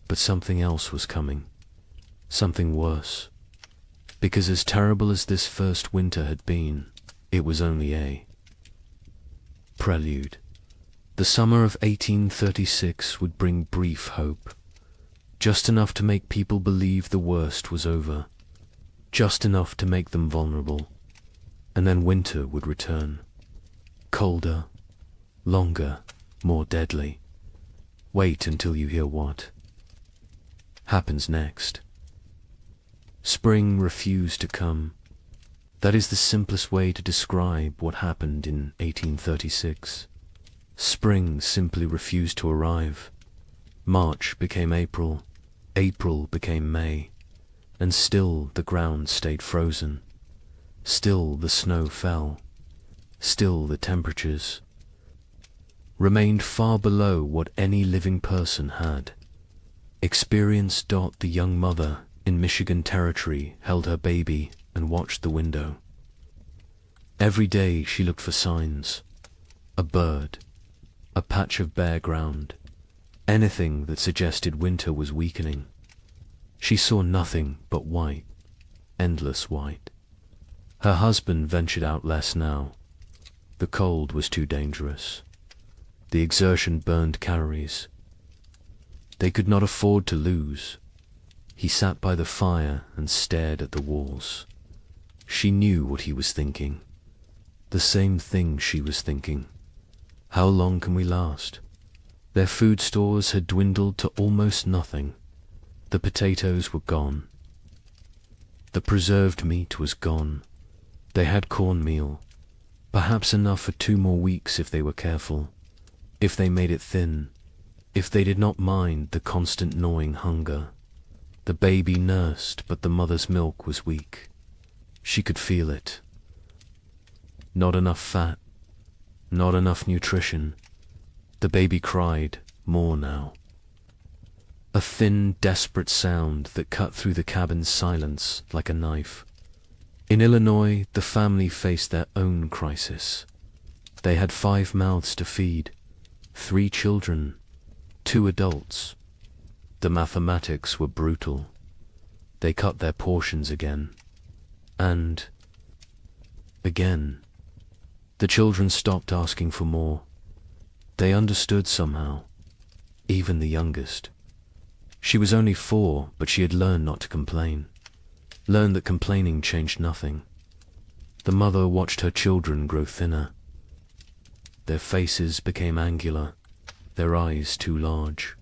But something else was coming. Something worse. Because as terrible as this first winter had been, it was only a prelude. The summer of 1836 would bring brief hope. Just enough to make people believe the worst was over. Just enough to make them vulnerable. And then winter would return. Colder, longer, more deadly. Wait until you hear what happens next. Spring refused to come. That is the simplest way to describe what happened in 1836. Spring simply refused to arrive. March became April, April became May, and still the ground stayed frozen. Still the snow fell. Still the temperatures remained far below what any living person had. Experienced Dot, the young mother in Michigan Territory, held her baby and watched the window. Every day she looked for signs. A bird, a patch of bare ground, anything that suggested winter was weakening. She saw nothing but white, endless white. Her husband ventured out less now. The cold was too dangerous. The exertion burned calories. They could not afford to lose. He sat by the fire and stared at the walls. She knew what he was thinking. The same thing she was thinking. How long can we last? Their food stores had dwindled to almost nothing. The potatoes were gone. The preserved meat was gone. They had cornmeal, perhaps enough for 2 more weeks if they were careful, if they made it thin, if they did not mind the constant gnawing hunger. The baby nursed, but the mother's milk was weak. She could feel it. Not enough fat, not enough nutrition. The baby cried more now. A thin, desperate sound that cut through the cabin's silence like a knife. In Illinois, the family faced their own crisis. They had 5 mouths to feed, 3 children, 2 adults. The mathematics were brutal. They cut their portions again. And again. The children stopped asking for more. They understood somehow, even the youngest. She was only 4, but she had learned not to complain. Learned that complaining changed nothing. The mother watched her children grow thinner. Their faces became angular, their eyes too large,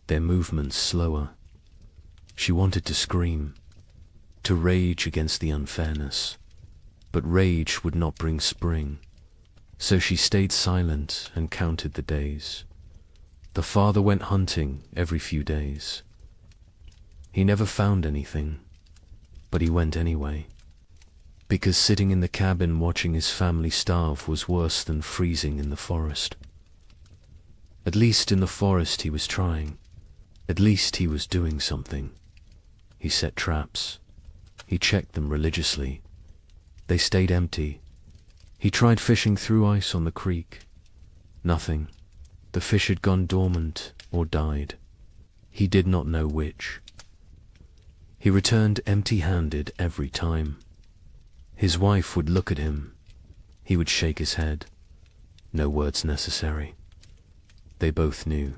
their movements slower. She wanted to scream, to rage against the unfairness, but rage would not bring spring. So she stayed silent and counted the days. The father went hunting every few days. He never found anything. But he went anyway, because sitting in the cabin watching his family starve was worse than freezing in the forest. At least in the forest he was trying. At least he was doing something. He set traps. He checked them religiously. They stayed empty. He tried fishing through ice on the creek. Nothing. The fish had gone dormant or died. He did not know which. He returned empty-handed every time. His wife would look at him. He would shake his head. No words necessary. They both knew.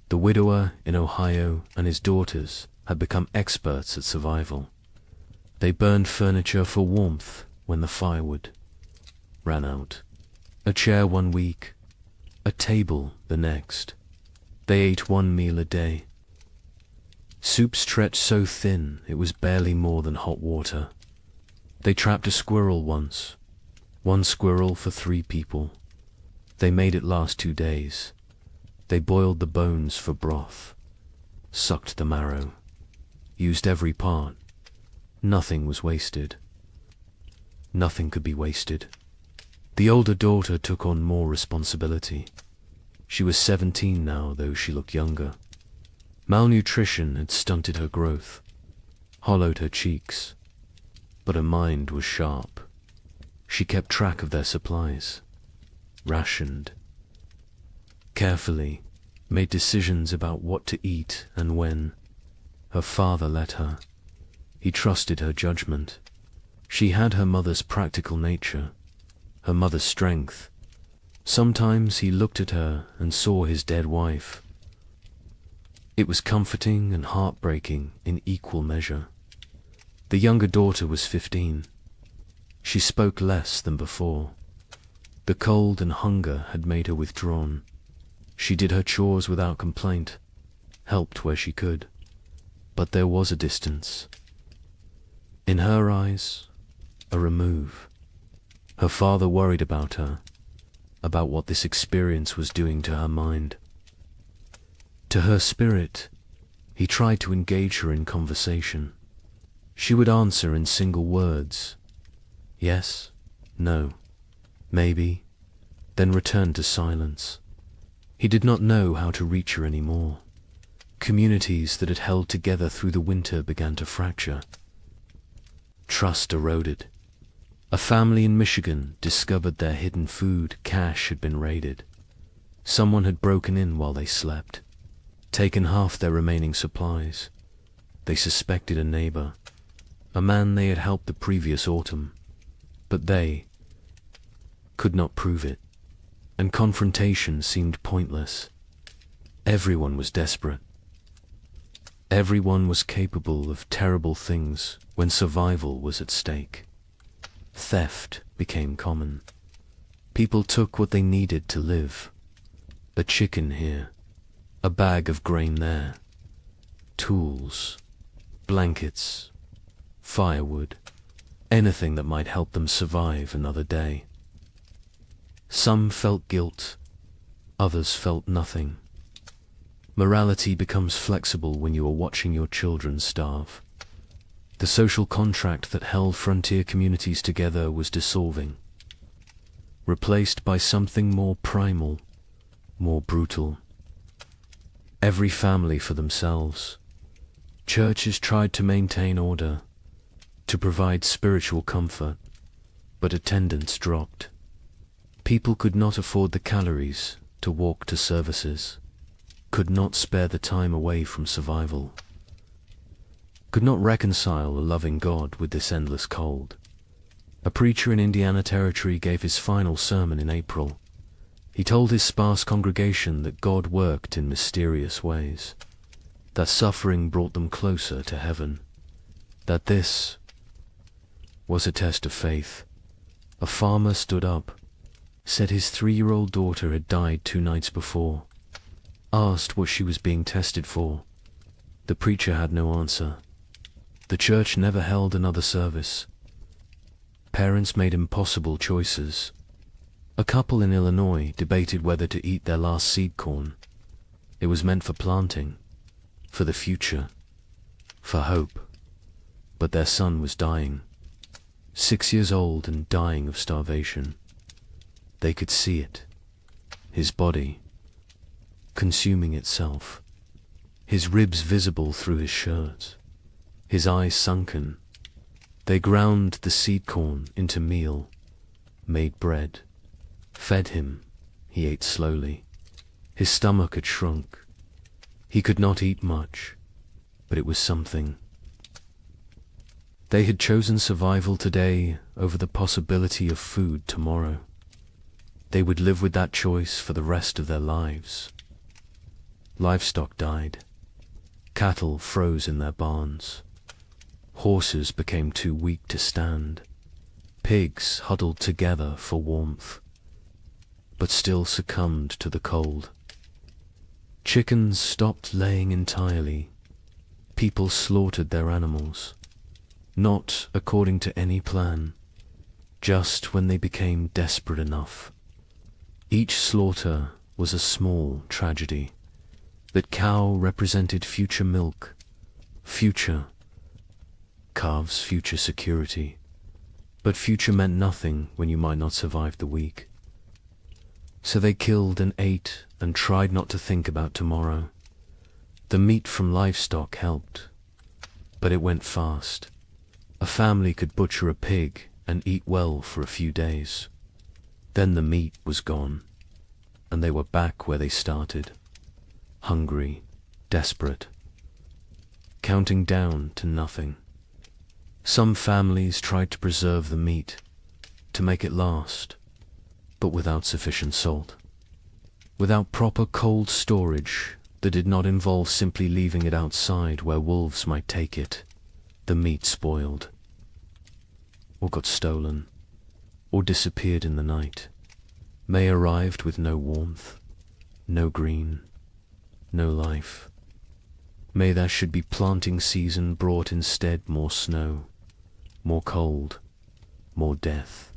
The widower in Ohio and his daughters had become experts at survival. They burned furniture for warmth when the firewood ran out. A chair 1 week, a table the next. They ate 1 meal a day. Soup stretched so thin it was barely more than hot water. They trapped a squirrel once. 1 squirrel for 3 people. They made it last 2 days. They boiled the bones for broth, sucked the marrow, used every part. Nothing was wasted. Nothing could be wasted. The older daughter took on more responsibility. She was 17 now, though she looked younger. Malnutrition had stunted her growth, hollowed her cheeks, but her mind was sharp. She kept track of their supplies, rationed, carefully, made decisions about what to eat and when. Her father let her. He trusted her judgment. She had her mother's practical nature, her mother's strength. Sometimes he looked at her and saw his dead wife. It was comforting and heartbreaking in equal measure. The younger daughter was 15. She spoke less than before. The cold and hunger had made her withdrawn. She did her chores without complaint, helped where she could, but there was a distance. In her eyes, a remove. Her father worried about her, about what this experience was doing to her mind. To her spirit, he tried to engage her in conversation. She would answer in single words, yes, no, maybe, then return to silence. He did not know how to reach her anymore. Communities that had held together through the winter began to fracture. Trust eroded. A family in Michigan discovered their hidden food cache had been raided. Someone had broken in while they slept, taken half their remaining supplies. They suspected a neighbor, a man they had helped the previous autumn, but they could not prove it, and confrontation seemed pointless. Everyone was desperate. Everyone was capable of terrible things when survival was at stake. Theft became common. People took what they needed to live. A chicken here, a bag of grain there, tools, blankets, firewood, anything that might help them survive another day. Some felt guilt, others felt nothing. Morality becomes flexible when you are watching your children starve. The social contract that held frontier communities together was dissolving, replaced by something more primal, more brutal. Every family for themselves. Churches tried to maintain order, to provide spiritual comfort, but attendance dropped. People could not afford the calories to walk to services, could not spare the time away from survival, could not reconcile a loving God with this endless cold. A preacher in Indiana Territory gave his final sermon in April. He told his sparse congregation that God worked in mysterious ways, that suffering brought them closer to heaven, that this was a test of faith. A farmer stood up, said his 3-year-old daughter had died 2 nights before, asked what she was being tested for. The preacher had no answer. The church never held another service. Parents made impossible choices. A couple in Illinois debated whether to eat their last seed corn. It was meant for planting, for the future, for hope. But their son was dying, 6 years old and dying of starvation. They could see it, his body consuming itself, his ribs visible through his shirt, his eyes sunken. They ground the seed corn into meal, made bread, fed him. He ate slowly. His stomach had shrunk. He could not eat much, but it was something. They had chosen survival today over the possibility of food tomorrow. They would live with that choice for the rest of their lives. Livestock died. Cattle froze in their barns. Horses became too weak to stand. Pigs huddled together for warmth, but still succumbed to the cold. Chickens stopped laying entirely. People slaughtered their animals, not according to any plan, just when they became desperate enough. Each slaughter was a small tragedy. That cow represented future milk, future. Calves, future security. But future meant nothing when you might not survive the week. So they killed and ate and tried not to think about tomorrow. The meat from livestock helped, but it went fast. A family could butcher a pig and eat well for a few days. Then the meat was gone, and they were back where they started. Hungry, desperate, counting down to nothing. Some families tried to preserve the meat, to make it last, but without sufficient salt. Without proper cold storage that did not involve simply leaving it outside where wolves might take it, the meat spoiled, or got stolen, or disappeared in the night. May arrived with no warmth, no green, no life. May that should be planting season brought instead more snow, more cold, more death.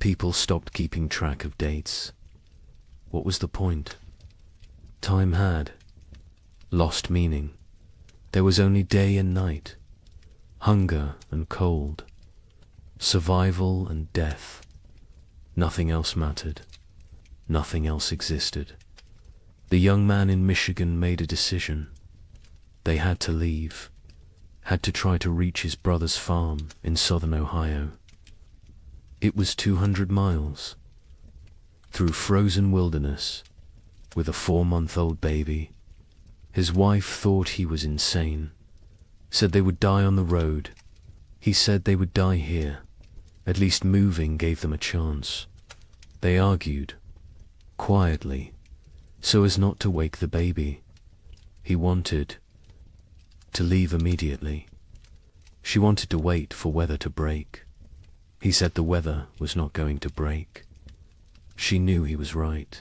People stopped keeping track of dates. What was the point? Time had lost meaning. There was only day and night, hunger and cold, survival and death. Nothing else mattered. Nothing else existed. The young man in Michigan made a decision. They had to leave, had to try to reach his brother's farm in southern Ohio. It was 200 miles, through frozen wilderness, with a 4-month-old baby. His wife thought he was insane, said they would die on the road. He said they would die here. At least moving gave them a chance. They argued, quietly, so as not to wake the baby. He wanted to leave immediately. She wanted to wait for weather to break. He said the weather was not going to break. She knew he was right.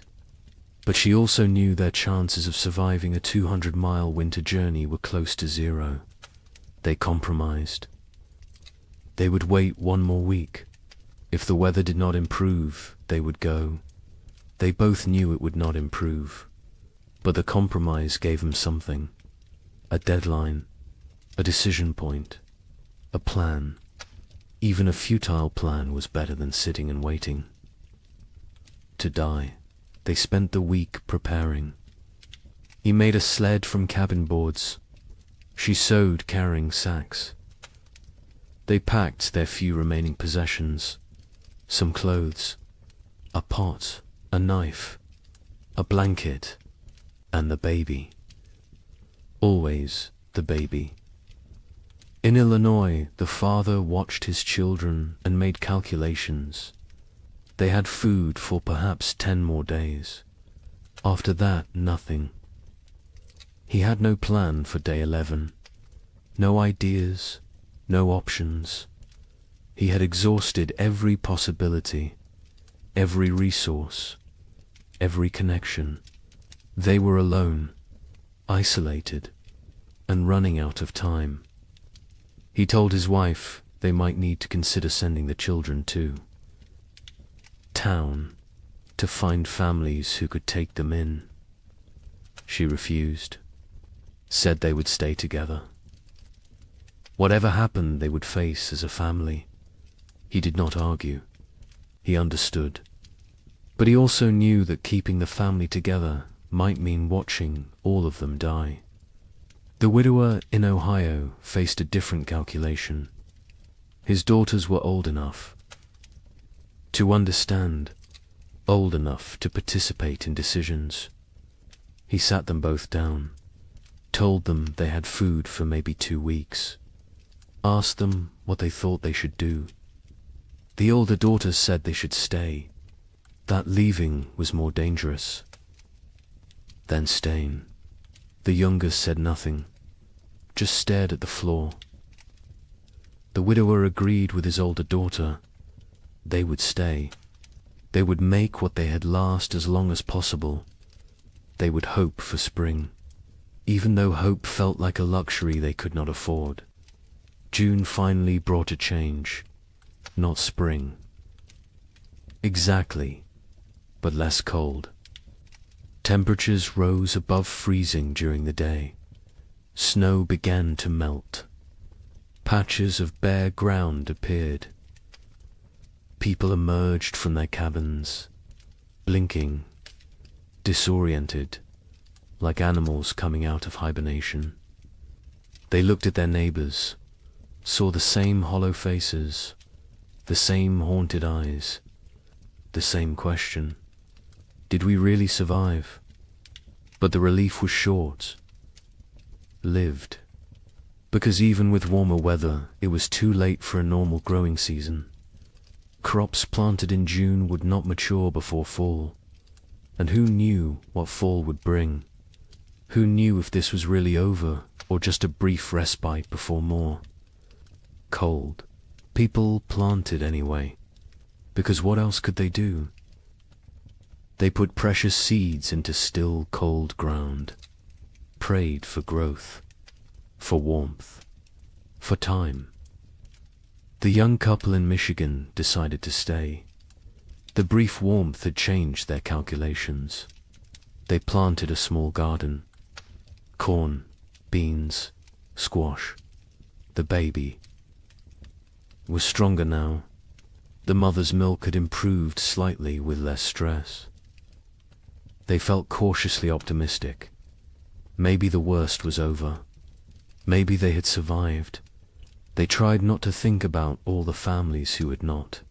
But she also knew their chances of surviving a 200-mile winter journey were close to zero. They compromised. They would wait 1 more week. If the weather did not improve, they would go. They both knew it would not improve. But the compromise gave them something. A deadline, a decision point, a plan. Even a futile plan was better than sitting and waiting. To die. They spent the week preparing. He made a sled from cabin boards. She sewed carrying sacks. They packed their few remaining possessions, some clothes, a pot, a knife, a blanket, and the baby. Always the baby. In Illinois, the father watched his children and made calculations. They had food for perhaps 10 more days. After that, nothing. He had no plan for day 11. No ideas, no options. He had exhausted every possibility, every resource, every connection. They were alone, isolated, and running out of time. He told his wife they might need to consider sending the children to town to find families who could take them in. She refused, said they would stay together. Whatever happened, they would face as a family. He did not argue. He understood. But he also knew that keeping the family together might mean watching all of them die. The widower in Ohio faced a different calculation. His daughters were old enough to understand, old enough to participate in decisions. He sat them both down, told them they had food for maybe 2 weeks, asked them what they thought they should do. The older daughter said they should stay, that leaving was more dangerous than staying. The youngest said nothing, just stared at the floor. The widower agreed with his older daughter. They would stay. They would make what they had last as long as possible. They would hope for spring, even though hope felt like a luxury they could not afford. June finally brought a change, not spring. Exactly, but less cold. Temperatures rose above freezing during the day. Snow began to melt. Patches of bare ground appeared. People emerged from their cabins, blinking, disoriented, like animals coming out of hibernation. They looked at their neighbors, saw the same hollow faces, the same haunted eyes, the same question. Did we really survive? But the relief was short. Lived. Because even with warmer weather, it was too late for a normal growing season. Crops planted in June would not mature before fall. And who knew what fall would bring? Who knew if this was really over, or just a brief respite before more? Cold. People planted anyway, because what else could they do? They put precious seeds into still, cold ground, prayed for growth, for warmth, for time. The young couple in Michigan decided to stay. The brief warmth had changed their calculations. They planted a small garden. Corn, beans, squash. The baby was stronger now. The mother's milk had improved slightly with less stress. They felt cautiously optimistic. Maybe the worst was over. Maybe they had survived. They tried not to think about all the families who had not,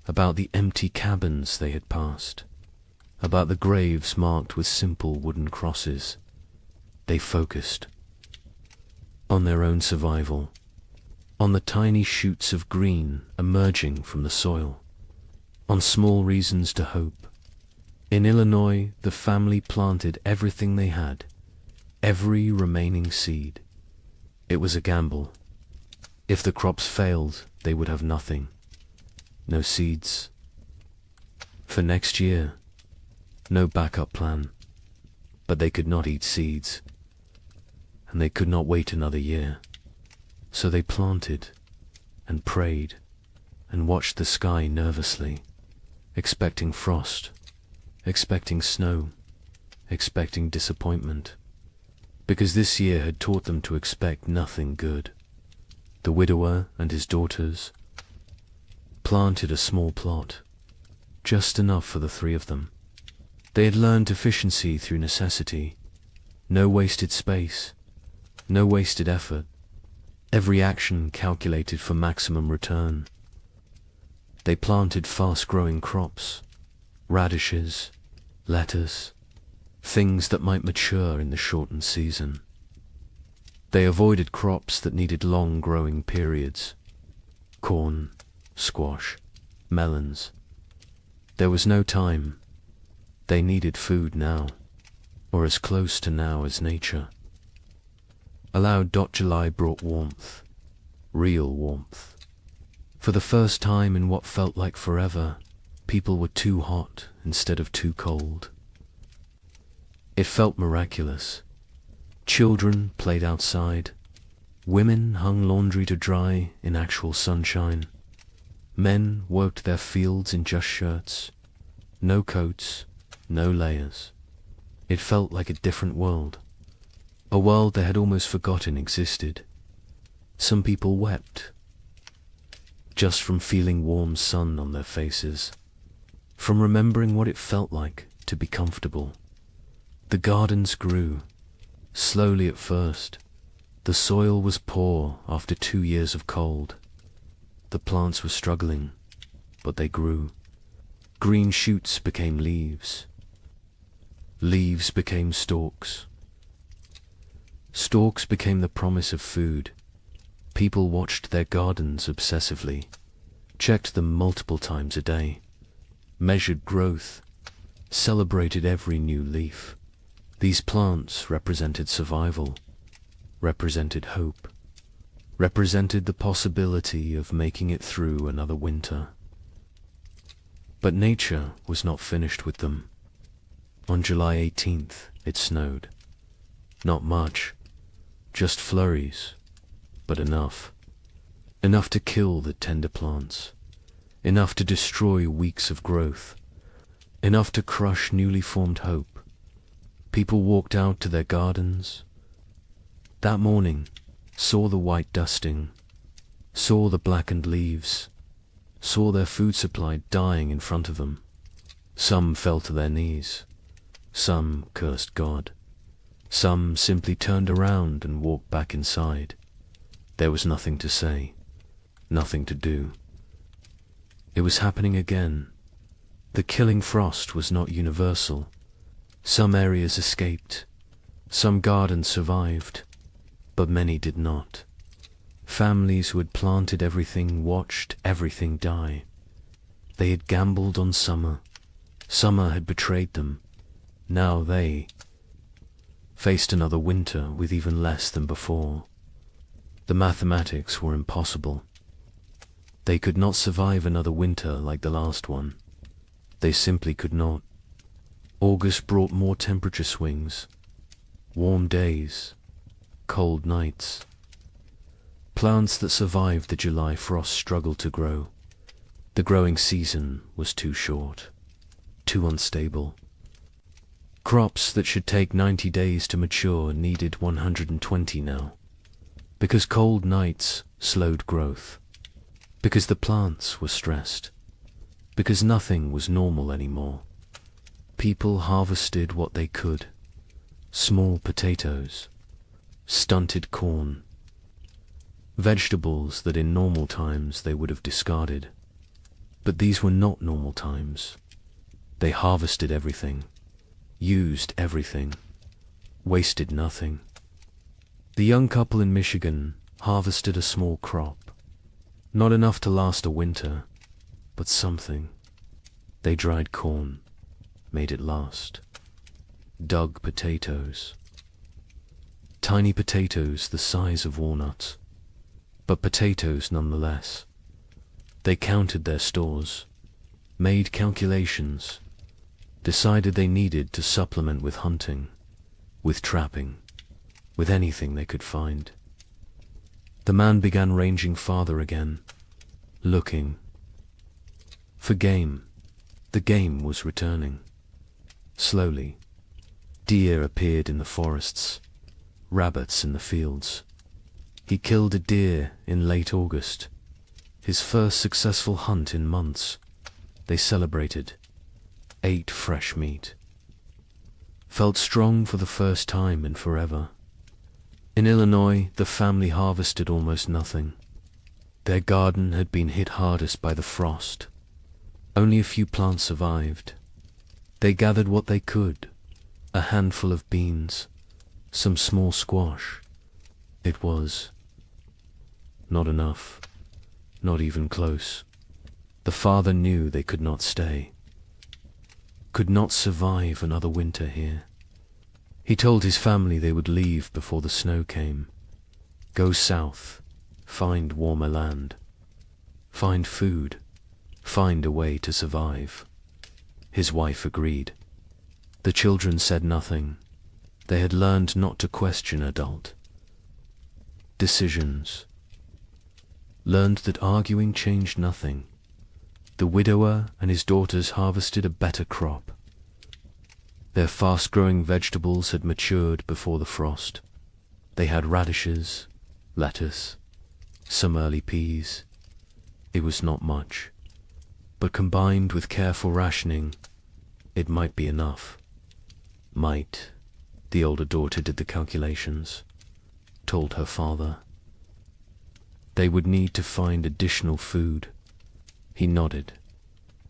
about the empty cabins they had passed, about the graves marked with simple wooden crosses. They focused on their own survival, on the tiny shoots of green emerging from the soil, on small reasons to hope. In Illinois, the family planted everything they had, every remaining seed. It was a gamble. If the crops failed, they would have nothing. No seeds. For next year, no backup plan. But they could not eat seeds, and they could not wait another year. So they planted and prayed and watched the sky nervously, expecting frost, expecting snow, expecting disappointment, because this year had taught them to expect nothing good. The widower and his daughters planted a small plot, just enough for the three of them. They had learned efficiency through necessity. No wasted space, no wasted effort. Every action calculated for maximum return. They planted fast-growing crops, radishes, lettuce, things that might mature in the shortened season. They avoided crops that needed long growing periods. Corn, squash, melons. There was no time. They needed food now, or as close to now as nature. Allowed July brought warmth, real warmth. For the first time in what felt like forever, people were too hot instead of too cold. It felt miraculous. Children played outside. Women hung laundry to dry in actual sunshine. Men worked their fields in just shirts. No coats, no layers. It felt like a different world. A world they had almost forgotten existed. Some people wept, just from feeling warm sun on their faces, from remembering what it felt like to be comfortable. The gardens grew, slowly at first. The soil was poor after 2 years of cold. The plants were struggling, but they grew. Green shoots became leaves. Leaves became stalks. Stalks became the promise of food. People watched their gardens obsessively, checked them multiple times a day, measured growth, celebrated every new leaf. These plants represented survival, represented hope, represented the possibility of making it through another winter. But nature was not finished with them. On July 18th, it snowed. Not much, just flurries, but enough. Enough to kill the tender plants, enough to destroy weeks of growth, enough to crush newly formed hope. People walked out to their gardens. That morning, saw the white dusting, saw the blackened leaves, saw their food supply dying in front of them. Some fell to their knees. Some cursed God. Some simply turned around and walked back inside. There was nothing to say, nothing to do. It was happening again. The killing frost was not universal. Some areas escaped. Some gardens survived, but many did not. Families who had planted everything watched everything die. They had gambled on summer. Summer had betrayed them. Now they faced another winter with even less than before. The mathematics were impossible. They could not survive another winter like the last one. They simply could not. August brought more temperature swings, warm days, cold nights. Plants that survived the July frost struggled to grow. The growing season was too short, too unstable. Crops that should take 90 days to mature needed 120 now, because cold nights slowed growth, because the plants were stressed, because nothing was normal anymore. People harvested what they could: small potatoes, stunted corn, vegetables that in normal times they would have discarded. But these were not normal times. They harvested everything, used everything, wasted nothing. The young couple in Michigan harvested a small crop, not enough to last a winter, but something. They dried corn, made it last. Dug potatoes. Tiny potatoes the size of walnuts, but potatoes nonetheless. They counted their stores, made calculations, decided they needed to supplement with hunting, with trapping, with anything they could find. The man began ranging farther again, looking for game. The game was returning. Slowly, deer appeared in the forests, rabbits in the fields. He killed a deer in late August, his first successful hunt in months. They celebrated, ate fresh meat, felt strong for the first time in forever. In Illinois, the family harvested almost nothing. Their garden had been hit hardest by the frost. Only a few plants survived. They gathered what they could: a handful of beans, some small squash. It was not enough, not even close. The father knew they could not stay, could not survive another winter here. He told his family they would leave before the snow came, go south, find warmer land, find food, find a way to survive. His wife agreed. The children said nothing. They had learned not to question adult decisions, learned that arguing changed nothing. The widower and his daughters harvested a better crop. Their fast-growing vegetables had matured before the frost. They had radishes, lettuce, some early peas. It was not much, but combined with careful rationing, it might be enough. Might. The older daughter did the calculations, told her father. They would need to find additional food. He nodded,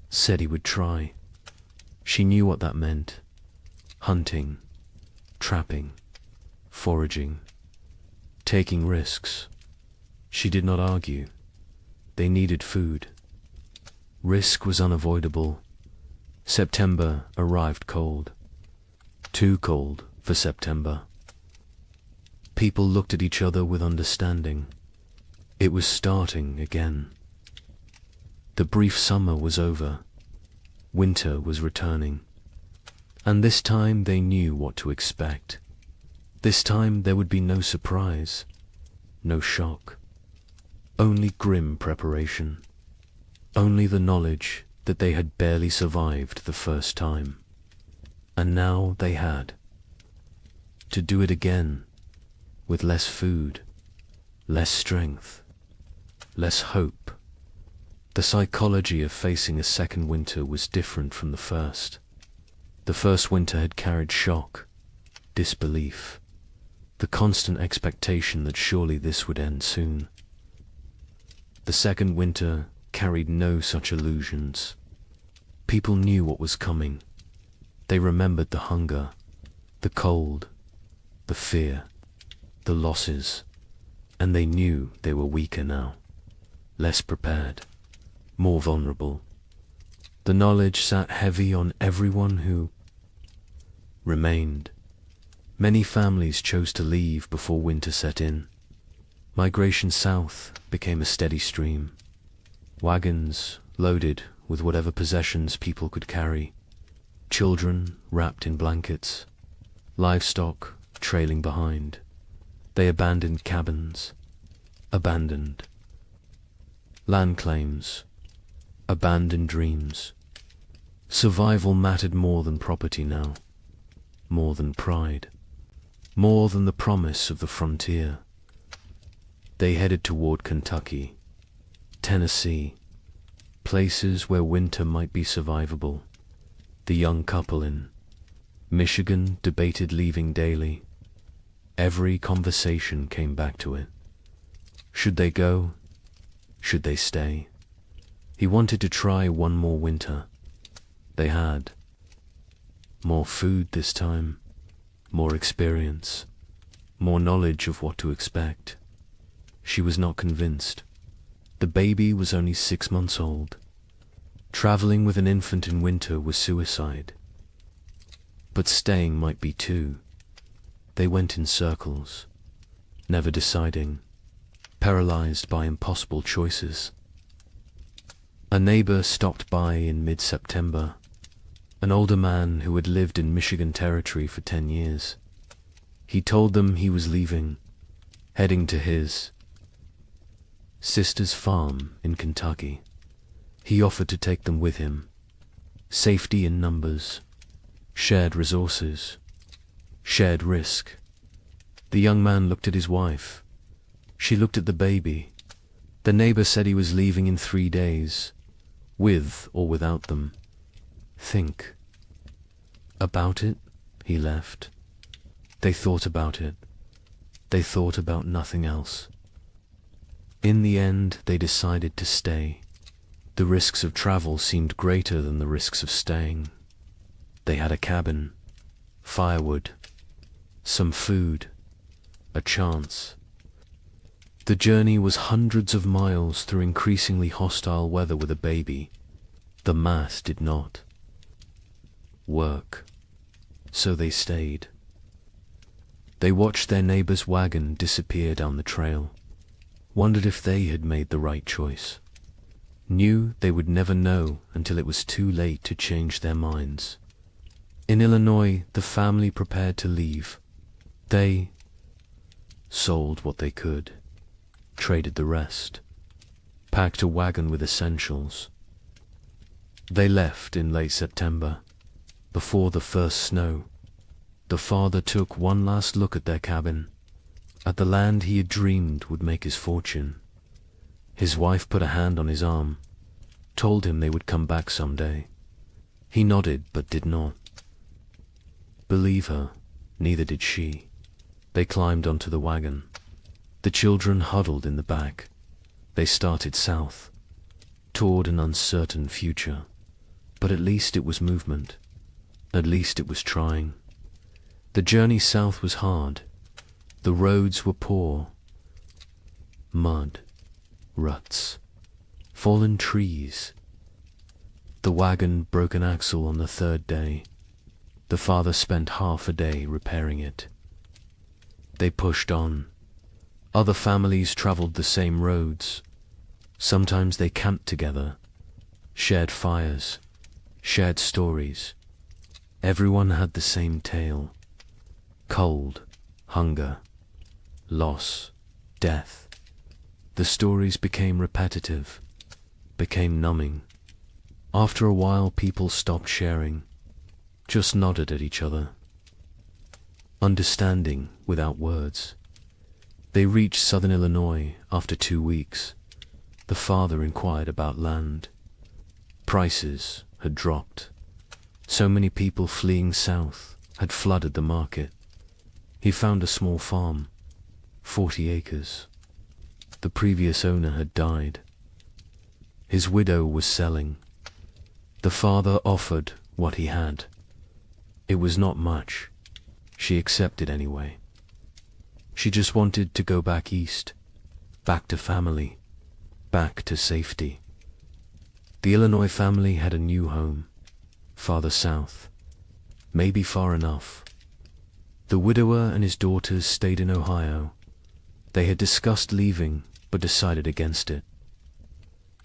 said he would try. She knew what that meant: hunting, trapping, foraging, taking risks. She did not argue. They needed food. Risk was unavoidable. September arrived cold. Too cold for September. People looked at each other with understanding. It was starting again. The brief summer was over. Winter was returning. And this time they knew what to expect. This time there would be no surprise, no shock. Only grim preparation. Only the knowledge that they had barely survived the first time. And now they had to do it again, with less food, less strength, less hope. The psychology of facing a second winter was different from the first. The first winter had carried shock, disbelief, the constant expectation that surely this would end soon. The second winter carried no such illusions. People knew what was coming. They remembered the hunger, the cold, the fear, the losses, and they knew they were weaker now, less prepared, more vulnerable. The knowledge sat heavy on everyone who remained. Many families chose to leave before winter set in. Migration south became a steady stream. Wagons loaded with whatever possessions people could carry. children wrapped in blankets, livestock trailing behind. They abandoned cabins, abandoned land claims, abandoned dreams. Survival mattered more than property now, more than pride, more than the promise of the frontier. They headed toward Kentucky, Tennessee, places where winter might be survivable. The young couple in Michigan debated leaving daily. Every conversation came back to it. Should they go? Should they stay? He wanted to try one more winter. They had more food this time, more experience, more knowledge of what to expect. She was not convinced. The baby was only 6 months old. Traveling with an infant in winter was suicide. But staying might be too. They went in circles, never deciding, paralyzed by impossible choices. A neighbor stopped by in mid-September, an older man who had lived in Michigan Territory for 10 years. He told them he was leaving, heading to his sister's farm in Kentucky. He offered to take them with him. Safety in numbers, shared resources, shared risk. The young man looked at his wife. She looked at the baby. The neighbor said he was leaving in 3 days, with or without them. Think about it. He left. They thought about it. They thought about nothing else. In the end, they decided to stay. The risks of travel seemed greater than the risks of staying. They had a cabin, firewood, some food, a chance. The journey was hundreds of miles through increasingly hostile weather with a baby. The math did not work, so they stayed. They watched their neighbor's wagon disappear down the trail, wondered if they had made the right choice, knew they would never know until it was too late to change their minds. In Illinois, the family prepared to leave. They sold what they could, traded the rest, packed a wagon with essentials. They left in late September, before the first snow. The father took one last look at their cabin, at the land he had dreamed would make his fortune. His wife put a hand on his arm, told him they would come back someday. He nodded but did not believe her. Neither did she. They climbed onto the wagon. The children huddled in the back. They started south, toward an uncertain future. But at least it was movement. At least it was trying. The journey south was hard. The roads were poor. Mud, ruts, fallen trees. The wagon broke an axle on the 3rd day. The father spent half a day repairing it. They pushed on. Other families traveled the same roads. Sometimes they camped together, shared fires, shared stories. Everyone had the same tale. Cold, hunger, loss, death. The stories became repetitive, became numbing. After a while, people stopped sharing, just nodded at each other, understanding without words. They reached southern Illinois after 2 weeks. The father inquired about land. Prices had dropped. So many people fleeing south had flooded the market. He found a small farm, 40 acres. The previous owner had died. His widow was selling. The father offered what he had. It was not much. She accepted anyway. She just wanted to go back east, back to family, back to safety. The Illinois family had a new home, farther south, maybe far enough. The widower and his daughters stayed in Ohio. They had discussed leaving, but decided against it.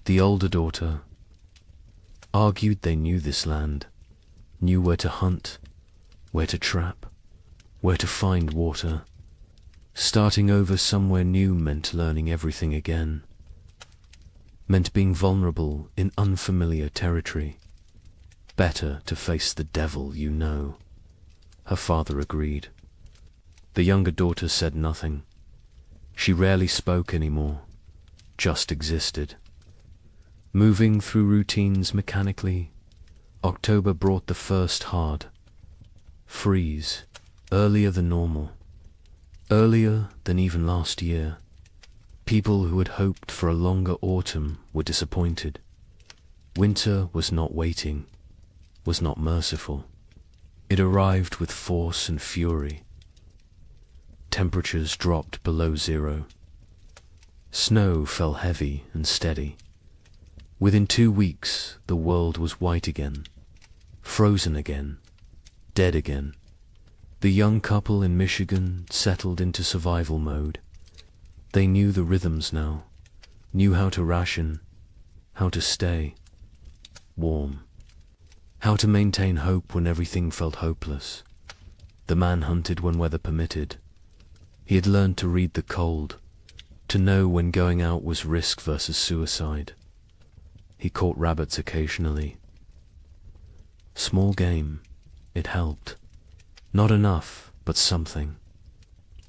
The older daughter argued they knew this land, knew where to hunt, where to trap, where to find water. Starting over somewhere new meant learning everything again, meant being vulnerable in unfamiliar territory. Better to face the devil you know. Her father agreed. The younger daughter said nothing. She rarely spoke anymore, just existed. Moving through routines mechanically, October brought the first hard freeze, earlier than normal, earlier than even last year. People who had hoped for a longer autumn were disappointed. Winter was not waiting, was not merciful. It arrived with force and fury. Temperatures dropped below zero. Snow fell heavy and steady. Within 2 weeks, the world was white again, frozen again, dead again. The young couple in Michigan settled into survival mode. They knew the rhythms now, knew how to ration, how to stay warm, how to maintain hope when everything felt hopeless. The man hunted when weather permitted. He had learned to read the cold, to know when going out was risk versus suicide. He caught rabbits occasionally. Small game, it helped. Not enough, but something.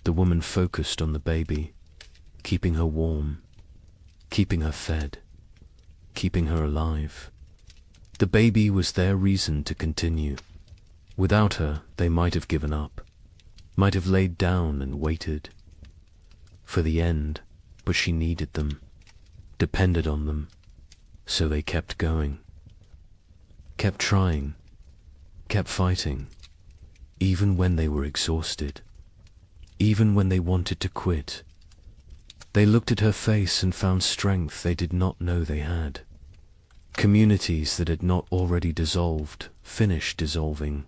The woman focused on the baby, keeping her warm, keeping her fed, keeping her alive. The baby was their reason to continue. Without her, they might have given up, might have laid down and waited for the end, but she needed them, depended on them, so they kept going, kept trying, kept fighting, even when they were exhausted, even when they wanted to quit. They looked at her face and found strength they did not know they had. Communities that had not already dissolved finished dissolving.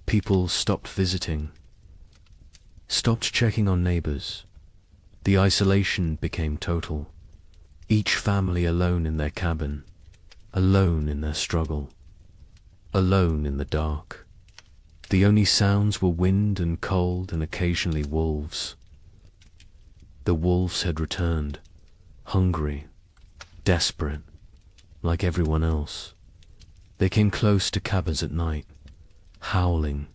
People stopped visiting, stopped checking on neighbors. The isolation became total. Each family alone in their cabin, alone in their struggle, alone in the dark. The only sounds were wind and cold and occasionally wolves. The wolves had returned, hungry, desperate, like everyone else. They came close to cabins at night, howling,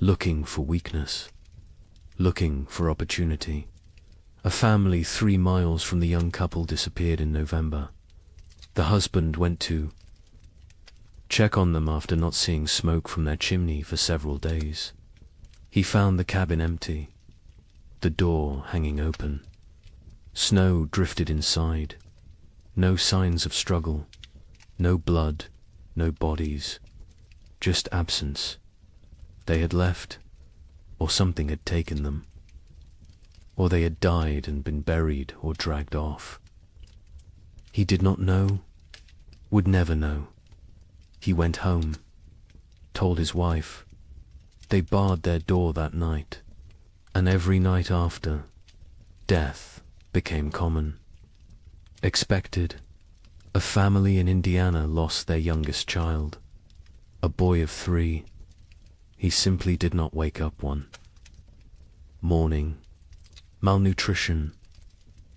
looking for weakness, looking for opportunity. A family 3 miles from the young couple disappeared in November. The husband went to check on them after not seeing smoke from their chimney for several days. He found the cabin empty, the door hanging open. Snow drifted inside. No signs of struggle, no blood, no bodies, just absence. They had left, or something had taken them. Or they had died and been buried or dragged off. He did not know, would never know. He went home, told his wife. They barred their door that night, and every night after, death became common. Expected. A family in Indiana lost their youngest child, a boy of 3. He simply did not wake up one. Mourning, malnutrition,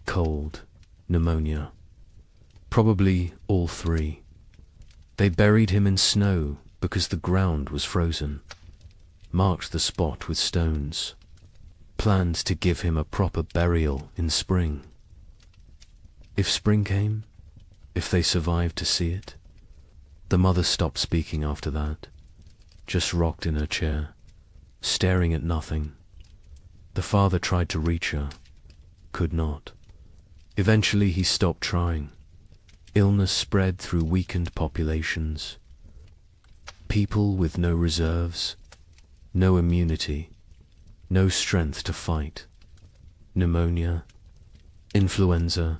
cold, pneumonia. Probably all 3. They buried him in snow because the ground was frozen, marked the spot with stones, planned to give him a proper burial in spring. If spring came, if they survived to see it. The mother stopped speaking after that, just rocked in her chair, staring at nothing. The father tried to reach her, could not. Eventually he stopped trying. Illness spread through weakened populations. People with no reserves, no immunity, no strength to fight. Pneumonia, influenza,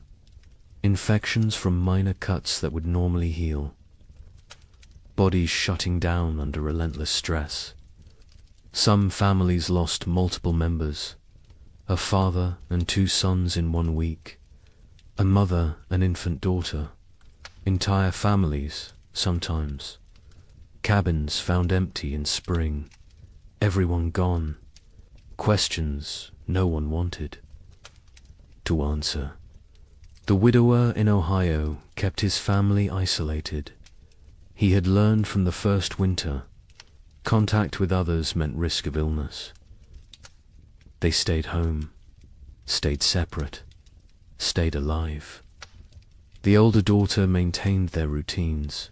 infections from minor cuts that would normally heal. Bodies shutting down under relentless stress. Some families lost multiple members, a father and 2 sons in 1 week, a mother and infant daughter, entire families sometimes. Cabins found empty in spring. Everyone gone. Questions no one wanted to answer. The widower in Ohio kept his family isolated. He had learned from the first winter, contact with others meant risk of illness. They stayed home, stayed separate, stayed alive. The older daughter maintained their routines,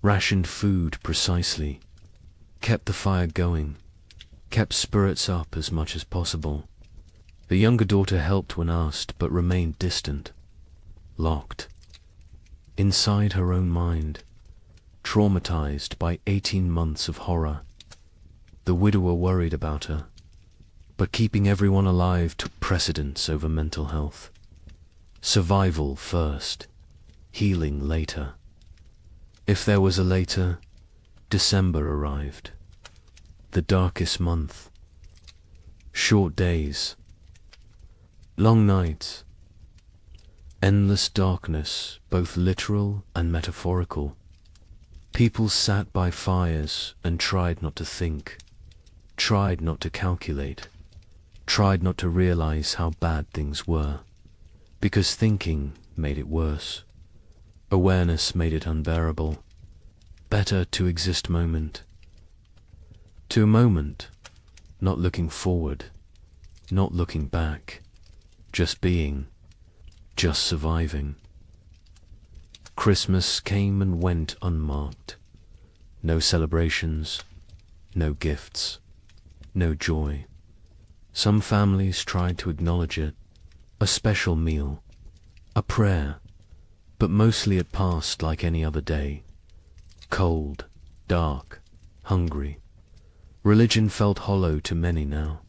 rationed food precisely, kept the fire going, kept spirits up as much as possible. The younger daughter helped when asked, but remained distant, locked, inside her own mind, traumatized by 18 months of horror. The widower worried about her, but keeping everyone alive took precedence over mental health. Survival first, healing later. If there was a later, December arrived. The darkest month. Short days. Long nights. Endless darkness, both literal and metaphorical. People sat by fires and tried not to think, tried not to calculate, tried not to realize how bad things were, because thinking made it worse. Awareness made it unbearable. Better to exist moment to a moment, not looking forward, not looking back, just being, just surviving. Christmas came and went unmarked. No celebrations, no gifts, no joy. Some families tried to acknowledge it, a special meal, a prayer, but mostly it passed like any other day. Cold, dark, hungry. Religion felt hollow to many now.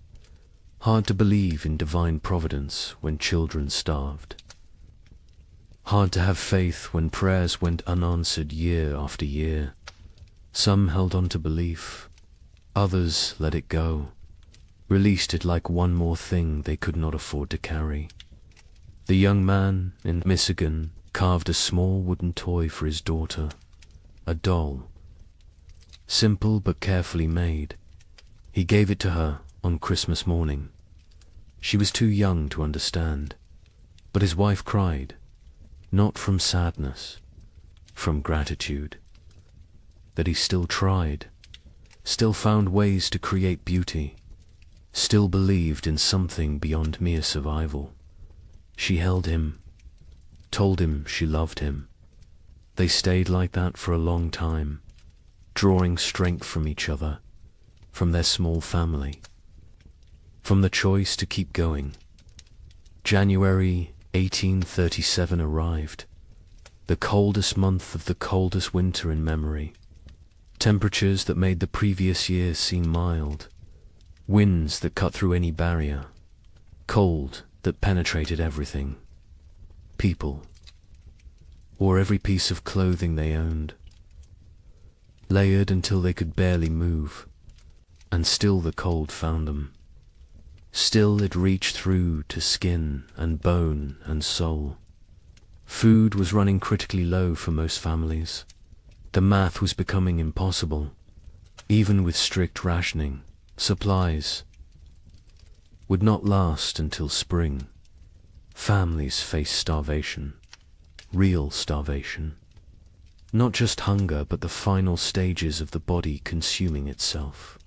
Hard to believe in divine providence when children starved. Hard to have faith when prayers went unanswered year after year. Some held on to belief, others let it go, released it like one more thing they could not afford to carry. The young man in Michigan carved a small wooden toy for his daughter, a doll. Simple but carefully made. He gave it to her on Christmas morning. She was too young to understand, but his wife cried, not from sadness, from gratitude, that he still tried, still found ways to create beauty, still believed in something beyond mere survival. She held him, told him she loved him. They stayed like that for a long time, drawing strength from each other, from their small family, from the choice to keep going. January 1837 arrived, the coldest month of the coldest winter in memory. Temperatures that made the previous year seem mild, winds that cut through any barrier, cold that penetrated everything. People wore every piece of clothing they owned, layered until they could barely move, and still the cold found them. Still it reached through to skin and bone and soul. Food was running critically low for most families. The math was becoming impossible. Even with strict rationing, supplies would not last until spring. Families faced starvation, real starvation. Not just hunger, but the final stages of the body consuming itself.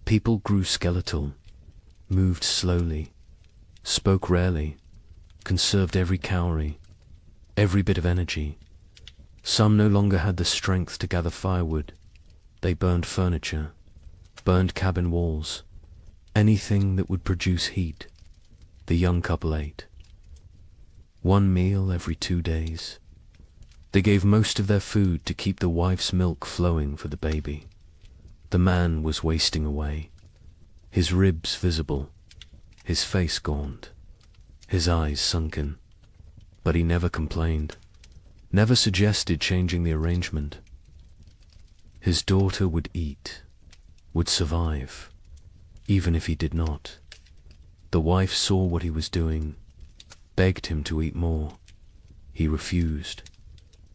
People grew skeletal, moved slowly, spoke rarely, conserved every calorie, every bit of energy. Some no longer had the strength to gather firewood. They burned furniture, burned cabin walls, anything that would produce heat. The young couple ate. One meal every 2 days. They gave most of their food to keep the wife's milk flowing for the baby. The man was wasting away, his ribs visible, his face gaunt, his eyes sunken. But he never complained, never suggested changing the arrangement. His daughter would eat, would survive, even if he did not. The wife saw what he was doing, begged him to eat more. He refused,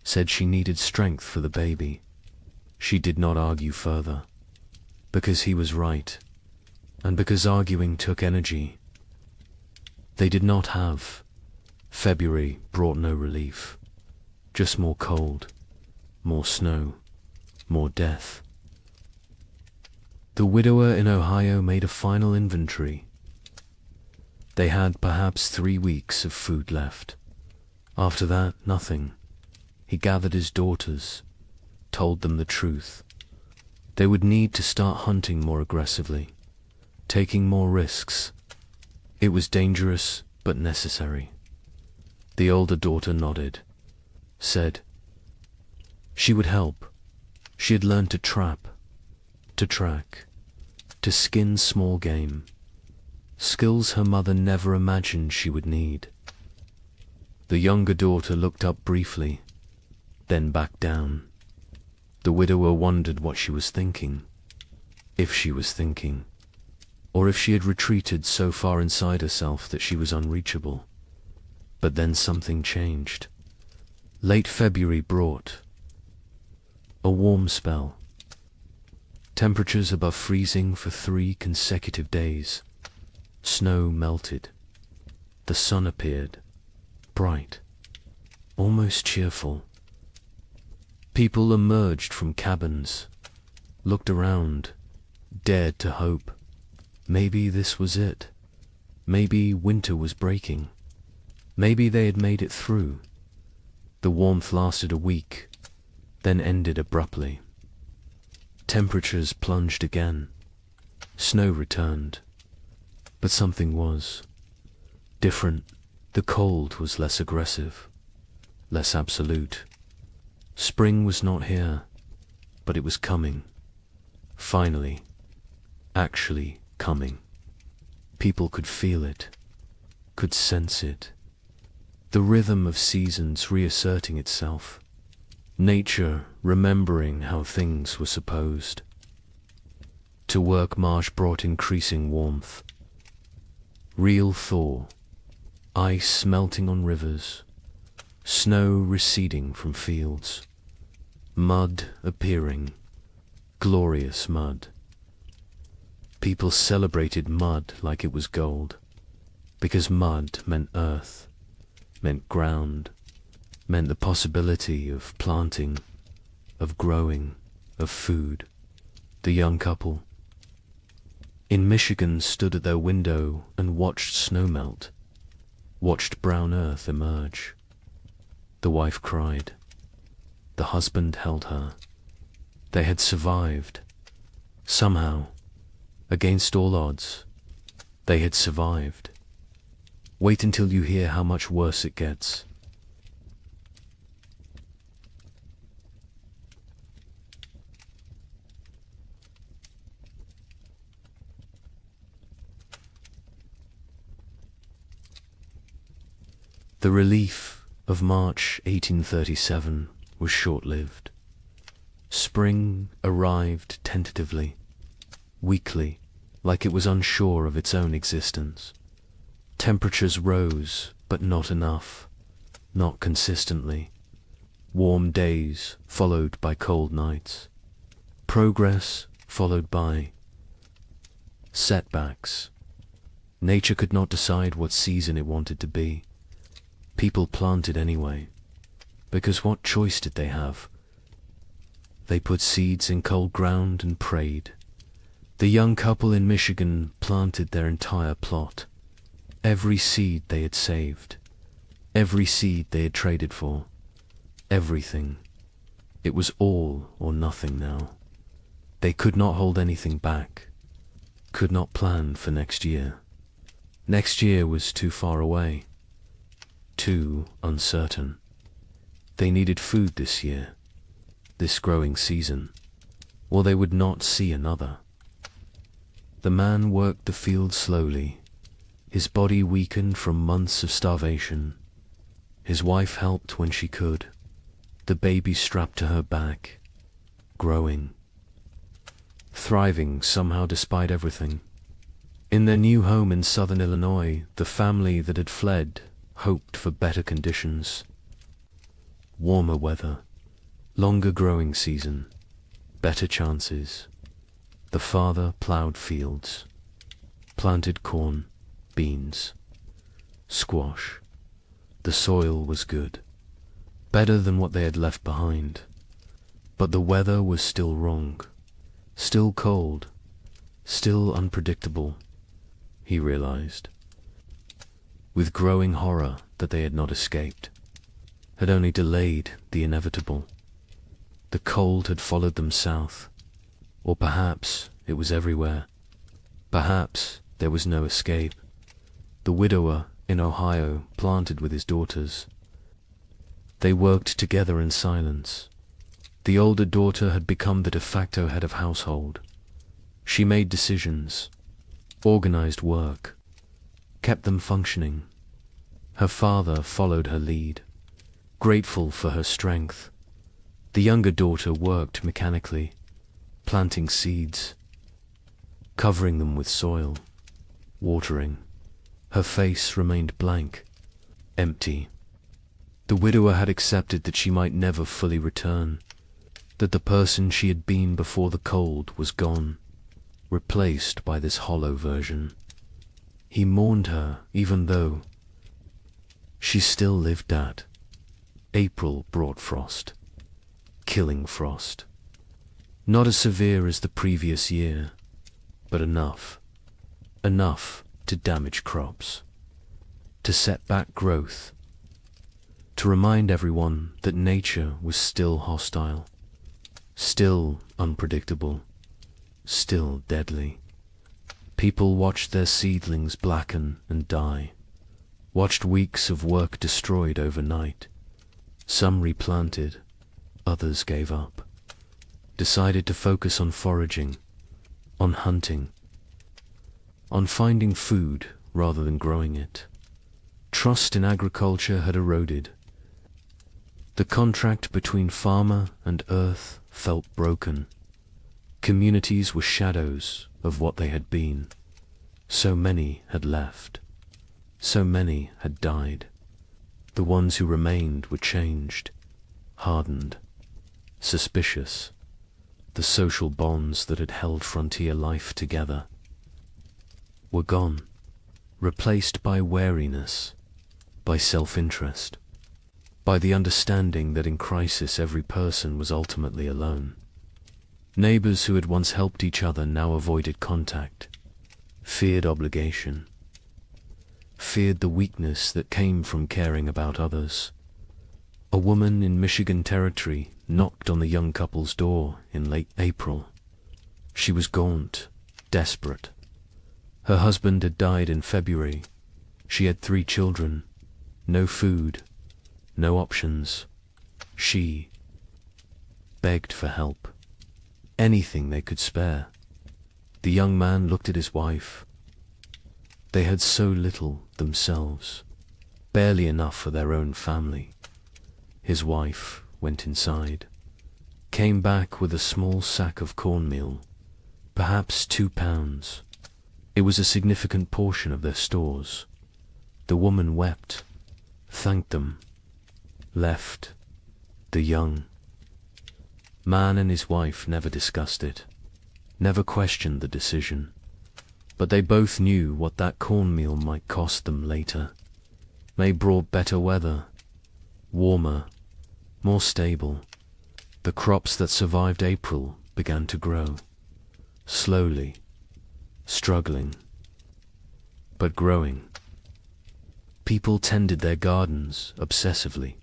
said she needed strength for the baby. she did not argue further, because he was right, and because arguing took energy. They did not have. February brought no relief, just more cold, more snow, more death. The widower in Ohio made a final inventory. They had perhaps 3 weeks of food left. After that, nothing. He gathered his daughters, told them the truth. They would need to start hunting more aggressively, taking more risks. It was dangerous, but necessary. The older daughter nodded, said she would help. She had learned to trap, to track, to skin small game, skills her mother never imagined she would need. The younger daughter looked up briefly, then back down. The widower wondered what she was thinking, if she was thinking, or if she had retreated so far inside herself that she was unreachable. But then something changed. Late February brought a warm spell. Temperatures above freezing for 3 consecutive days. Snow melted. The sun appeared, bright, almost cheerful. People emerged from cabins, looked around, dared to hope. Maybe this was it. Maybe winter was breaking. Maybe they had made it through. The warmth lasted a week, then ended abruptly. Temperatures plunged again. Snow returned. But something was different. The cold was less aggressive, less absolute. Spring was not here, but it was coming. Finally, actually coming. People could feel it, could sense it. The rhythm of seasons reasserting itself. Nature remembering how things were supposed. To work Marsh brought increasing warmth. Real thaw. Ice melting on rivers. Snow receding from fields. Mud appearing. Glorious mud. People celebrated mud like it was gold, because mud meant earth, meant ground, meant the possibility of planting, of growing, of food. The young couple in Michigan stood at their window and watched snow melt, watched brown earth emerge. The wife cried. The husband held her. They had survived. Somehow, against all odds, they had survived. Wait until you hear how much worse it gets. The relief of March 1837 was short-lived. Spring arrived tentatively, weakly, like it was unsure of its own existence. Temperatures rose, but not enough, not consistently. Warm days followed by cold nights. Progress followed by setbacks. Nature could not decide what season it wanted to be. People planted anyway, because what choice did they have? They put seeds in cold ground and prayed. The young couple in Michigan planted their entire plot. Every seed they had saved, every seed they had traded for, everything. It was all or nothing now. They could not hold anything back, could not plan for next year. Next year was too far away, too uncertain. They needed food this year, this growing season, or they would not see another. The man worked the field slowly, his body weakened from months of starvation. His wife helped when she could, the baby strapped to her back, growing, thriving somehow despite everything. In their new home in southern Illinois, the family that had fled hoped for better conditions. Warmer weather, longer growing season, better chances. The father plowed fields, planted corn, beans, squash. The soil was good, better than what they had left behind. But the weather was still wrong, still cold, still unpredictable, he realized, with growing horror that they had not escaped, had only delayed the inevitable. The cold had followed them south, or perhaps it was everywhere. Perhaps there was no escape. The widower in Ohio planted with his daughters. They worked together in silence. The older daughter had become the de facto head of household. She made decisions, organized work, kept them functioning. Her father followed her lead, grateful for her strength. The younger daughter worked mechanically, planting seeds, covering them with soil, watering. Her face remained blank, empty. The widower had accepted that she might never fully return, that the person she had been before the cold was gone, replaced by this hollow version. He mourned her even though she still lived at. April brought frost, killing frost. Not as severe as the previous year, but enough to damage crops, to set back growth, to remind everyone that nature was still hostile, still unpredictable, still deadly. People watched their seedlings blacken and die, watched weeks of work destroyed overnight. Some replanted, others gave up, decided to focus on foraging, on hunting, on finding food rather than growing it. Trust in agriculture had eroded. The contract between farmer and earth felt broken. Communities were shadows of what they had been. So many had left. So many had died. The ones who remained were changed, hardened, suspicious. The social bonds that had held frontier life together were gone, replaced by wariness, by self-interest, by the understanding that in crisis every person was ultimately alone. Neighbors who had once helped each other now avoided contact, feared obligation, feared the weakness that came from caring about others. A woman in Michigan Territory knocked on the young couple's door in late April. She was gaunt, desperate. Her husband had died in February. She had 3 children, no food, no options. She begged for help, anything they could spare. The young man looked at his wife. They had so little themselves, barely enough for their own family. His wife went inside, came back with a small sack of cornmeal, perhaps 2 pounds. It was a significant portion of their stores. The woman wept, thanked them, left. The young man and his wife never discussed it, never questioned the decision, but they both knew what that cornmeal might cost them later. May brought better weather, warmer, more stable. The crops that survived April began to grow, slowly, struggling, but growing. People tended their gardens obsessively,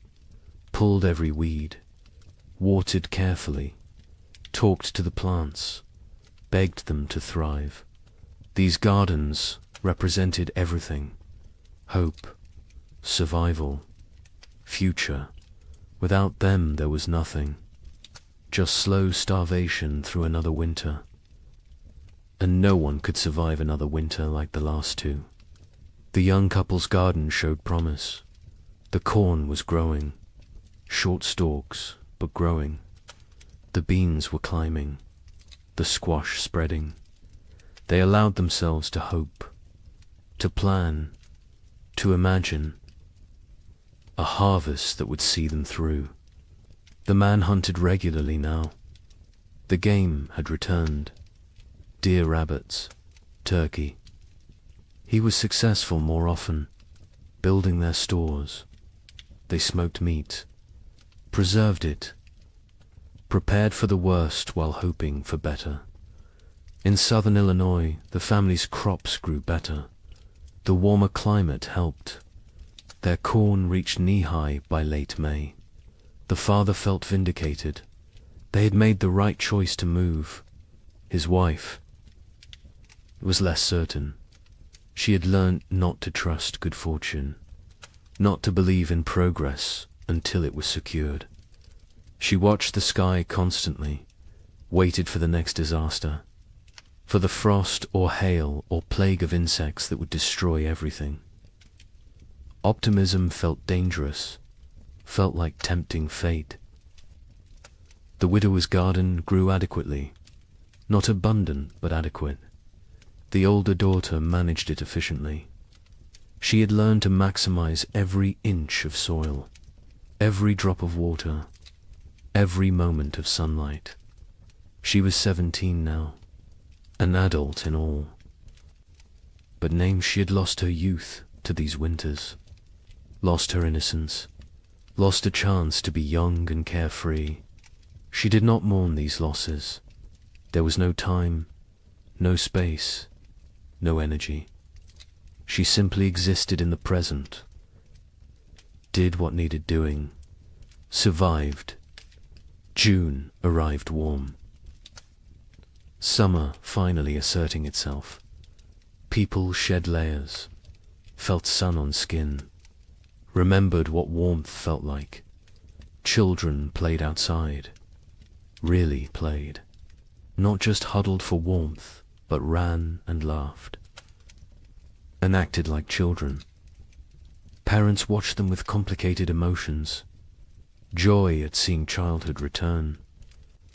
pulled every weed, watered carefully, talked to the plants, begged them to thrive. These gardens represented everything: hope, survival, future. Without them there was nothing, just slow starvation through another winter. And no one could survive another winter like the last 2. The young couple's garden showed promise. The corn was growing, short stalks, but growing. The beans were climbing, the squash spreading. They allowed themselves to hope, to plan, to imagine a harvest that would see them through. The man hunted regularly now. The game had returned. Deer rabbits, turkey. He was successful more often, building their stores. They smoked meat, preserved it, prepared for the worst while hoping for better. In southern Illinois, the family's crops grew better. The warmer climate helped. Their corn reached knee-high by late May. The father felt vindicated. They had made the right choice to move. His wife was less certain. She had learned not to trust good fortune, not to believe in progress until it was secured. She watched the sky constantly, waited for the next disaster, for the frost or hail or plague of insects that would destroy everything. Optimism felt dangerous, felt like tempting fate. The widower's garden grew adequately, not abundant but adequate. The older daughter managed it efficiently. She had learned to maximize every inch of soil, every drop of water, every moment of sunlight. She was 17 now, an adult in all. But names she had lost her youth to these winters, lost her innocence, lost a chance to be young and carefree. She did not mourn these losses. There was no time, no space, no energy. She simply existed in the present, did what needed doing, survived. June arrived warm. Summer finally asserting itself. People shed layers, felt sun on skin, remembered what warmth felt like. Children played outside, really played, not just huddled for warmth, but ran and laughed, and acted like children. Parents watched them with complicated emotions, joy at seeing childhood return,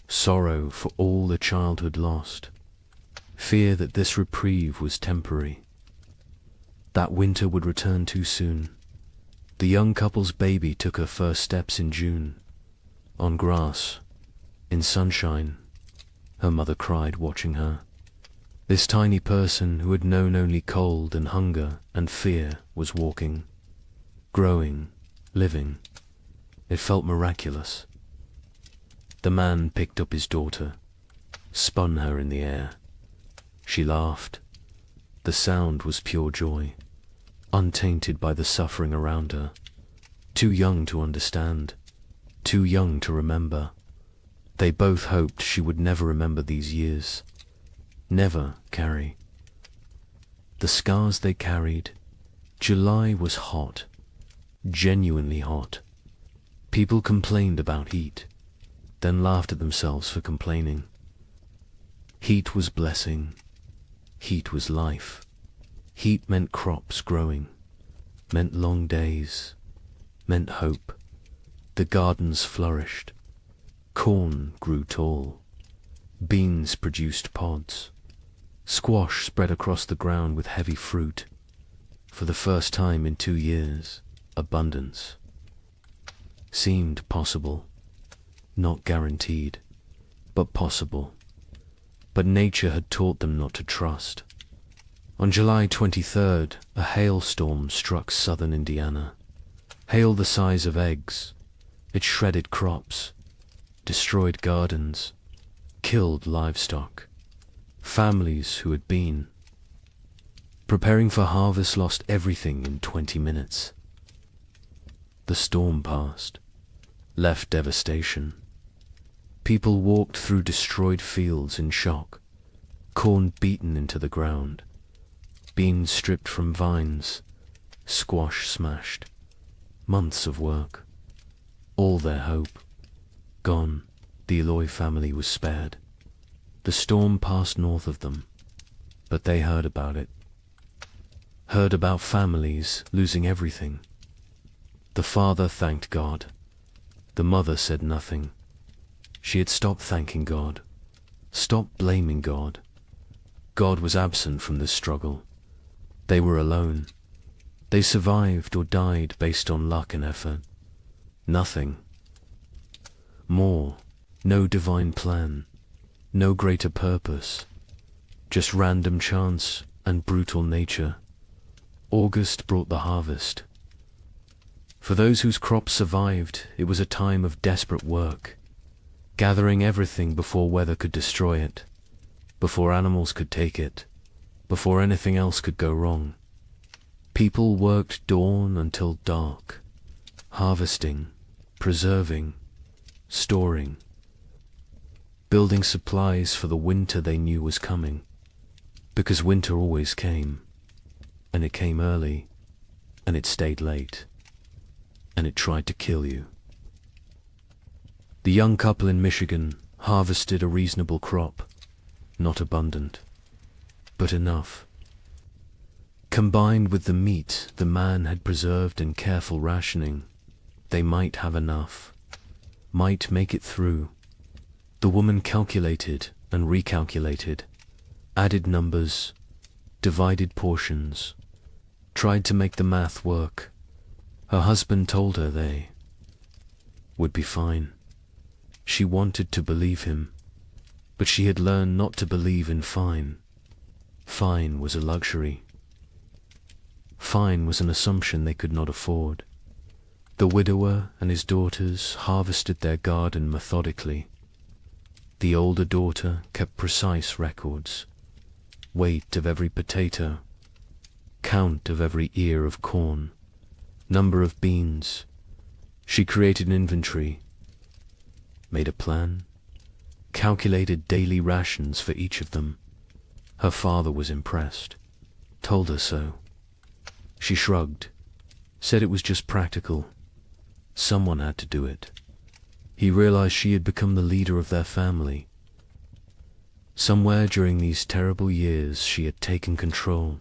sorrow for all the childhood lost, fear that this reprieve was temporary, that winter would return too soon. The young couple's baby took her first steps in June, on grass, in sunshine. Her mother cried watching her. This tiny person who had known only cold and hunger and fear was walking, growing, living. It felt miraculous. The man picked up his daughter, spun her in the air. She laughed. The sound was pure joy, untainted by the suffering around her. Too young to understand, too young to remember. They both hoped she would never remember these years, never carry the scars they carried. July was hot, genuinely hot. People complained about heat, then laughed at themselves for complaining. Heat was blessing. Heat was life. Heat meant crops growing, meant long days, meant hope. The gardens flourished. Corn grew tall. Beans produced pods. Squash spread across the ground with heavy fruit. For the first time in 2 years, abundance seemed possible. Not guaranteed, but possible. But nature had taught them not to trust. On July 23rd, a hailstorm struck southern Indiana. Hail the size of eggs. It shredded crops, destroyed gardens, killed livestock. Families who had been preparing for harvest lost everything in 20 minutes. The storm passed, left devastation. People walked through destroyed fields in shock, corn beaten into the ground, beans stripped from vines, squash smashed. Months of work, all their hope, gone. The Eloy family was spared. The storm passed north of them, but they heard about it. Heard about families losing everything. The father thanked God. The mother said nothing. She had stopped thanking God, stopped blaming God. God was absent from this struggle. They were alone. They survived or died based on luck and effort. Nothing more, no divine plan. No greater purpose, just random chance and brutal nature. August brought the harvest. For those whose crops survived, it was a time of desperate work, gathering everything before weather could destroy it, before animals could take it, before anything else could go wrong. People worked dawn until dark, harvesting, preserving, storing, building supplies for the winter they knew was coming, because winter always came, and it came early, and it stayed late, and it tried to kill you. The young couple in Michigan harvested a reasonable crop, not abundant, but enough. Combined with the meat the man had preserved in careful rationing, they might have enough, might make it through. The woman calculated and recalculated, added numbers, divided portions, tried to make the math work. Her husband told her they would be fine. She wanted to believe him, but she had learned not to believe in fine. Fine was a luxury. Fine was an assumption they could not afford. The widower and his daughters harvested their garden methodically. The older daughter kept precise records, weight of every potato, count of every ear of corn, number of beans. She created an inventory, made a plan, calculated daily rations for each of them. Her father was impressed, told her so. She shrugged, said it was just practical. Someone had to do it. He realized she had become the leader of their family. Somewhere during these terrible years she had taken control.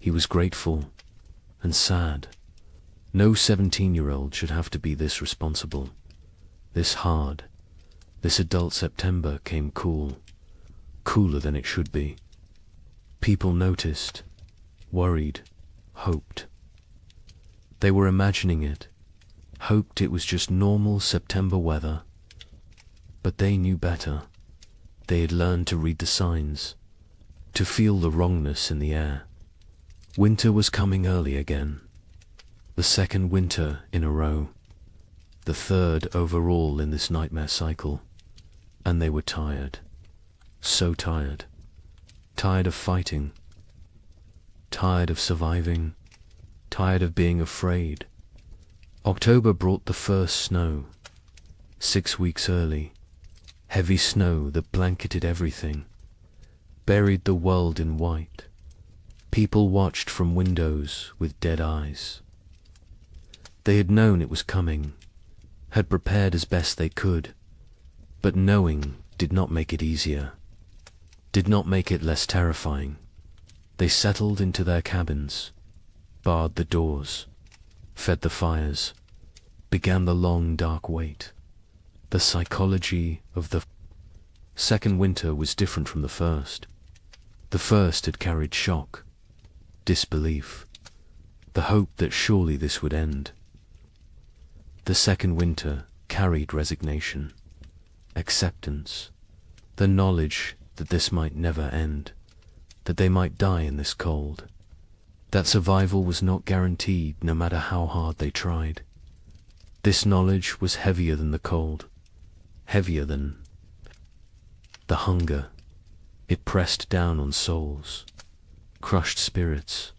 He was grateful and sad. No 17-year-old should have to be this responsible, this hard. This adult September came cool, cooler than it should be. People noticed, worried, hoped. They were imagining it, hoped it was just normal September weather. But they knew better. They had learned to read the signs, to feel the wrongness in the air. Winter was coming early again. The second winter in a row. The third overall in this nightmare cycle. And they were tired. So tired. Tired of fighting. Tired of surviving. Tired of being afraid. October brought the first snow. 6 weeks early. Heavy snow that blanketed everything. Buried the world in white. People watched from windows with dead eyes. They had known it was coming, had prepared as best they could, but knowing did not make it easier, did not make it less terrifying. They settled into their cabins, barred the doors, fed the fires, began the long dark wait. The psychology of the second winter was different from the first. The first had carried shock, disbelief, the hope that surely this would end. The second winter carried resignation, acceptance, the knowledge that this might never end, that they might die in this cold, that survival was not guaranteed no matter how hard they tried. This knowledge was heavier than the cold, heavier than the hunger. It pressed down on souls, crushed spirits,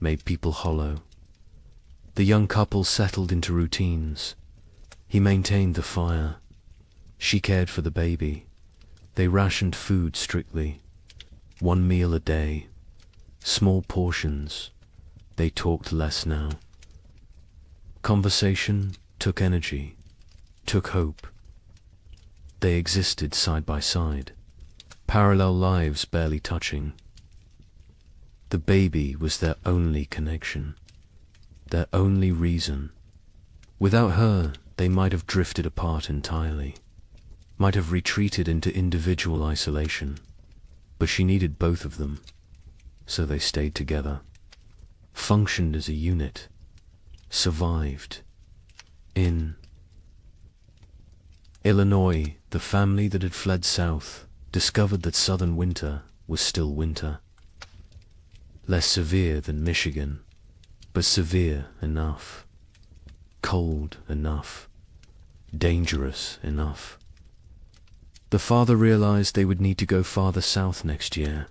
made people hollow. The young couple settled into routines. He maintained the fire. She cared for the baby. They rationed food strictly. 1 meal a day. Small portions. They talked less now. Conversation took energy, took hope. They existed side by side, parallel lives barely touching. The baby was their only connection, their only reason. Without her, they might have drifted apart entirely, might have retreated into individual isolation. But she needed both of them, so they stayed together, functioned as a unit, survived. In Illinois, the family that had fled south discovered that southern winter was still winter. Less severe than Michigan, but severe enough. Cold enough. Dangerous enough. The father realized they would need to go farther south next year.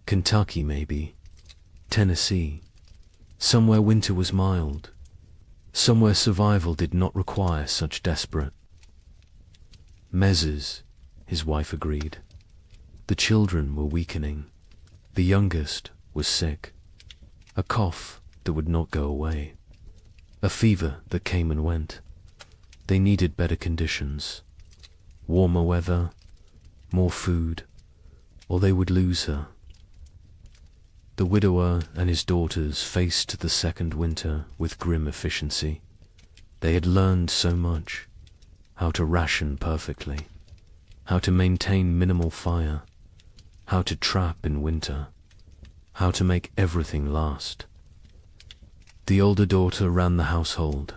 Kentucky, maybe. Tennessee. Somewhere winter was mild. Somewhere survival did not require such desperate measures, his wife agreed. The children were weakening. The youngest was sick. A cough that would not go away. A fever that came and went. They needed better conditions. Warmer weather, more food, or they would lose her. The widower and his daughters faced the second winter with grim efficiency. They had learned so much. How to ration perfectly. How to maintain minimal fire. How to trap in winter. How to make everything last. The older daughter ran the household.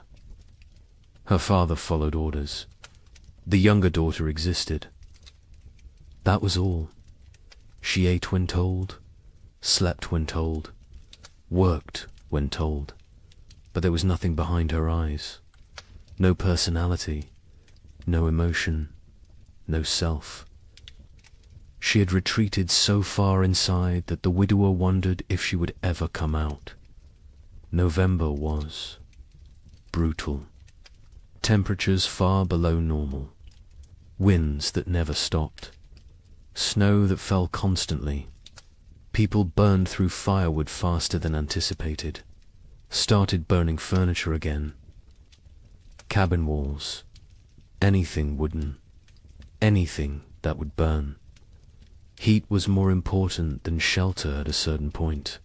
Her father followed orders. The younger daughter existed. That was all. She ate when told, slept when told, worked when told, but there was nothing behind her eyes. No personality, no emotion, no self. She had retreated so far inside that the widower wondered if she would ever come out. November was brutal. Temperatures far below normal. Winds that never stopped. Snow that fell constantly. People burned through firewood faster than anticipated. Started burning furniture again. Cabin walls. Anything wooden. Anything that would burn. Heat was more important than shelter at a certain point.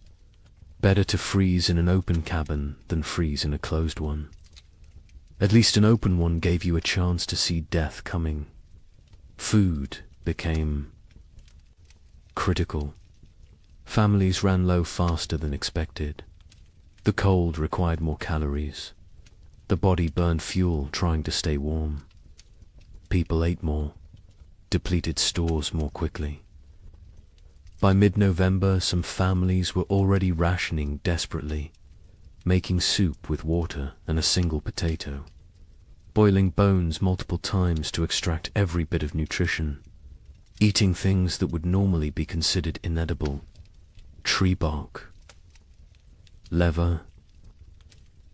Better to freeze in an open cabin than freeze in a closed one. At least an open one gave you a chance to see death coming. Food became critical. Families ran low faster than expected. The cold required more calories. The body burned fuel trying to stay warm. People ate more, depleted stores more quickly. By mid-November, some families were already rationing desperately, making soup with water and a single potato, boiling bones multiple times to extract every bit of nutrition, eating things that would normally be considered inedible, tree bark, leather,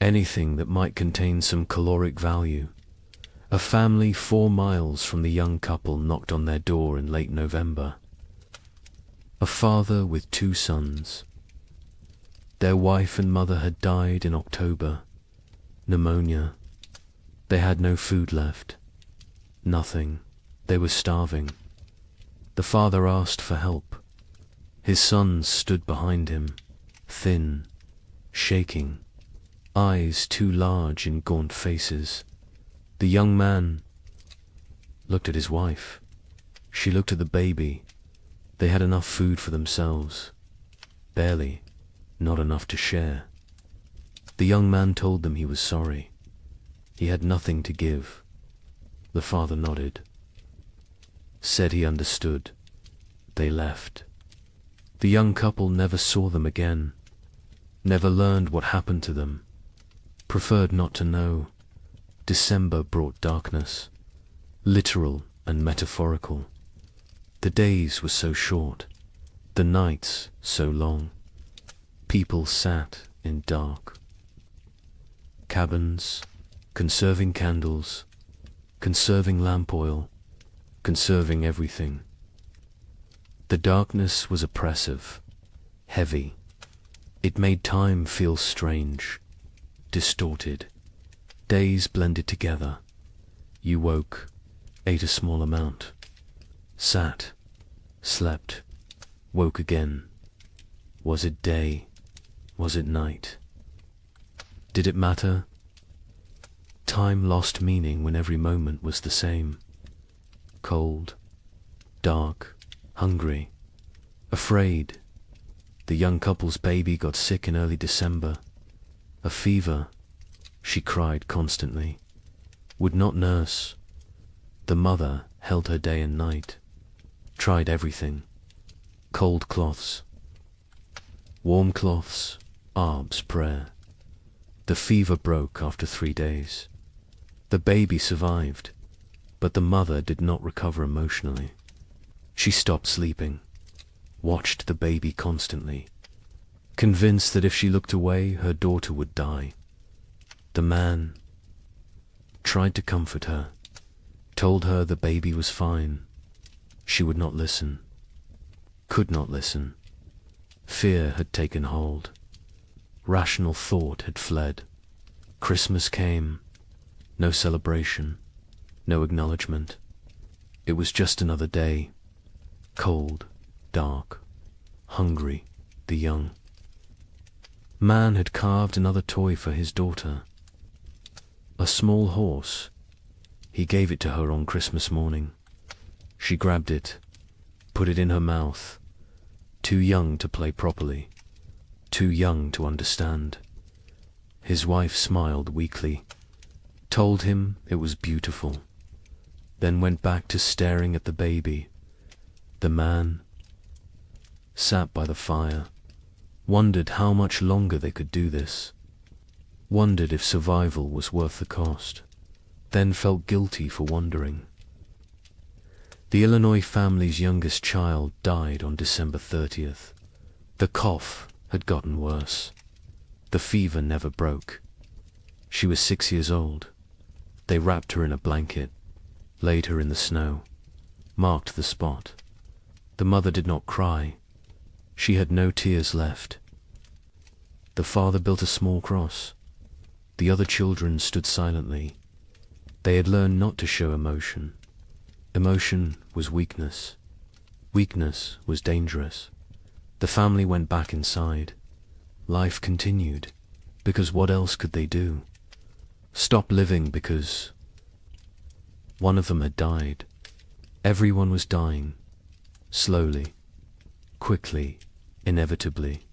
anything that might contain some caloric value. A family 4 miles from the young couple knocked on their door in late November. A father with 2 sons. Their wife and mother had died in October. Pneumonia. They had no food left. Nothing. They were starving. The father asked for help. His sons stood behind him, thin, shaking, eyes too large in gaunt faces. The young man looked at his wife. She looked at the baby. They had enough food for themselves. Barely. Not enough to share. The young man told them he was sorry. He had nothing to give. The father nodded. Said he understood. They left. The young couple never saw them again. Never learned what happened to them. Preferred not to know. December brought darkness. Literal and metaphorical. The days were so short. The nights so long. People sat in dark. Cabins, conserving candles, conserving lamp oil, conserving everything. The darkness was oppressive, heavy. It made time feel strange, distorted. Days blended together. You woke, ate a small amount, sat, slept, woke again. Was it day? Was it night? Did it matter? Time lost meaning when every moment was the same. Cold, dark, hungry, afraid. The young couple's baby got sick in early December. A fever. She cried constantly. Would not nurse. The mother held her day and night. tried everything. Cold cloths, warm cloths, Arb's prayer. The fever broke after 3 days. The baby survived, but the mother did not recover emotionally. She stopped sleeping, watched the baby constantly, convinced that if she looked away, her daughter would die. The man tried to comfort her, told her the baby was fine. She would not listen, could not listen. Fear had taken hold. Rational thought had fled. Christmas came. No celebration, no acknowledgement. It was just another day. Cold, dark, hungry, the young. Man had carved another toy for his daughter. A small horse. He gave it to her on Christmas morning. She grabbed it, put it in her mouth. Too young to play properly, too young to understand. His wife smiled weakly, told him it was beautiful, then went back to staring at the baby. The man sat by the fire, wondered how much longer they could do this, wondered if survival was worth the cost, then felt guilty for wondering. The Illinois family's youngest child died on December 30th. The cough had gotten worse. The fever never broke. She was 6 years old. They wrapped her in a blanket, laid her in the snow, marked the spot. The mother did not cry. She had no tears left. The father built a small cross. The other children stood silently. They had learned not to show emotion. Emotion was weakness. Weakness was dangerous. The family went back inside. Life continued, because what else could they do? Stop living because one of them had died. Everyone was dying, slowly, quickly, inevitably.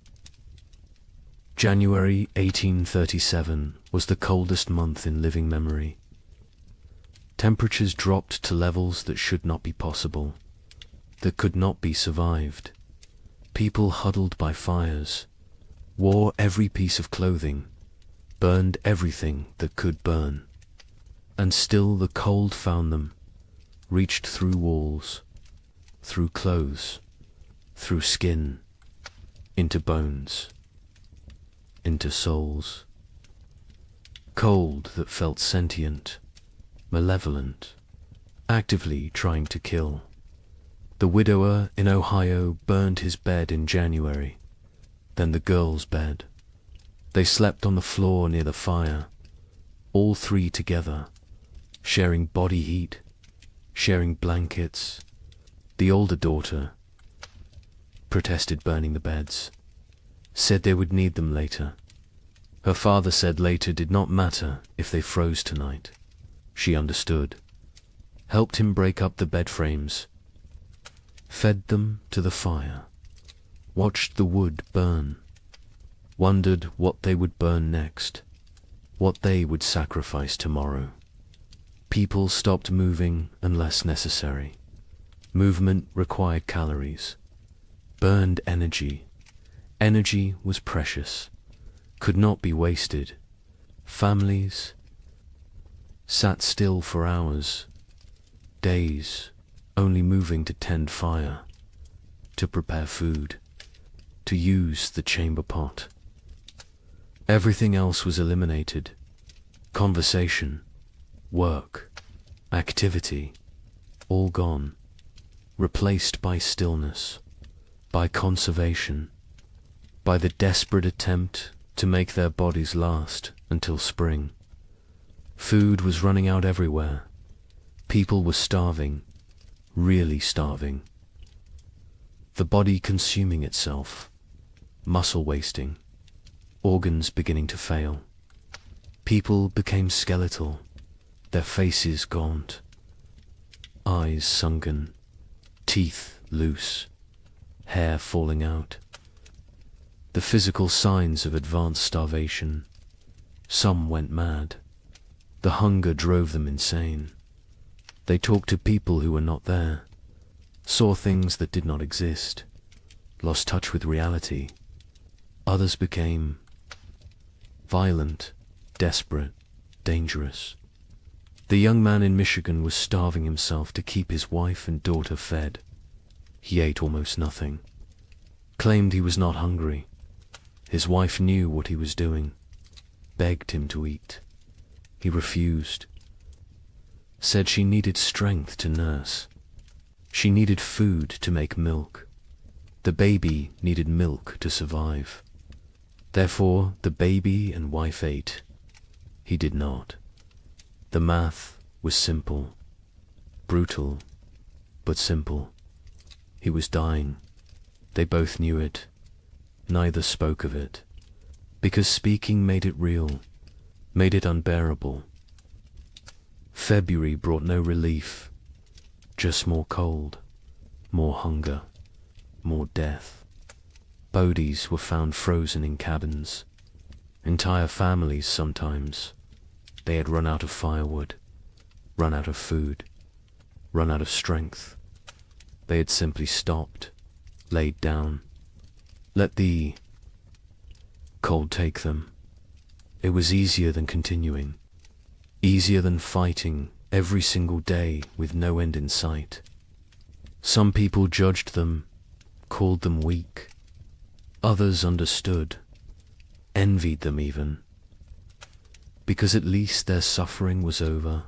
January 1837 was the coldest month in living memory. Temperatures dropped to levels that should not be possible, that could not be survived. People huddled by fires, wore every piece of clothing, burned everything that could burn. And still the cold found them, reached through walls, through clothes, through skin, into bones, into souls. Cold that felt sentient, malevolent, actively trying to kill. The widower in Ohio burned his bed in January, then the girl's bed. They slept on the floor near the fire, all three together, sharing body heat, sharing blankets. The older daughter protested burning the beds, said they would need them later. Her father said later did not matter if they froze tonight. She understood, helped him break up the bed frames, fed them to the fire, watched the wood burn, wondered what they would burn next, what they would sacrifice tomorrow. People stopped moving unless necessary. Movement required calories, burned energy. Energy was precious, could not be wasted. Families sat still for hours, days, only moving to tend fire, to prepare food, to use the chamber pot. Everything else was eliminated. Conversation, work, activity, all gone, replaced by stillness, by conservation, by the desperate attempt to make their bodies last until spring. Food was running out everywhere. People were starving, really starving. The body consuming itself, muscle wasting, organs beginning to fail. People became skeletal, their faces gaunt, eyes sunken, teeth loose, hair falling out. The physical signs of advanced starvation. Some went mad. The hunger drove them insane. They talked to people who were not there. saw things that did not exist, lost touch with reality. Others became violent, desperate, dangerous. The young man in Michigan was starving himself to keep his wife and daughter fed. He ate almost nothing, claimed he was not hungry. His wife knew what he was doing, begged him to eat. He refused, said she needed strength to nurse. She needed food to make milk. The baby needed milk to survive. Therefore, the baby and wife ate. He did not. The math was simple, brutal, but simple. He was dying. They both knew it. Neither spoke of it, because speaking made it real, made it unbearable. February brought no relief, just more cold, more hunger, more death. Bodies were found frozen in cabins. Entire families sometimes. They had run out of firewood, run out of food, run out of strength. They had simply stopped, laid down, let the cold take them. It was easier than continuing, easier than fighting every single day with no end in sight. Some people judged them, called them weak. Others understood, envied them even, because at least their suffering was over.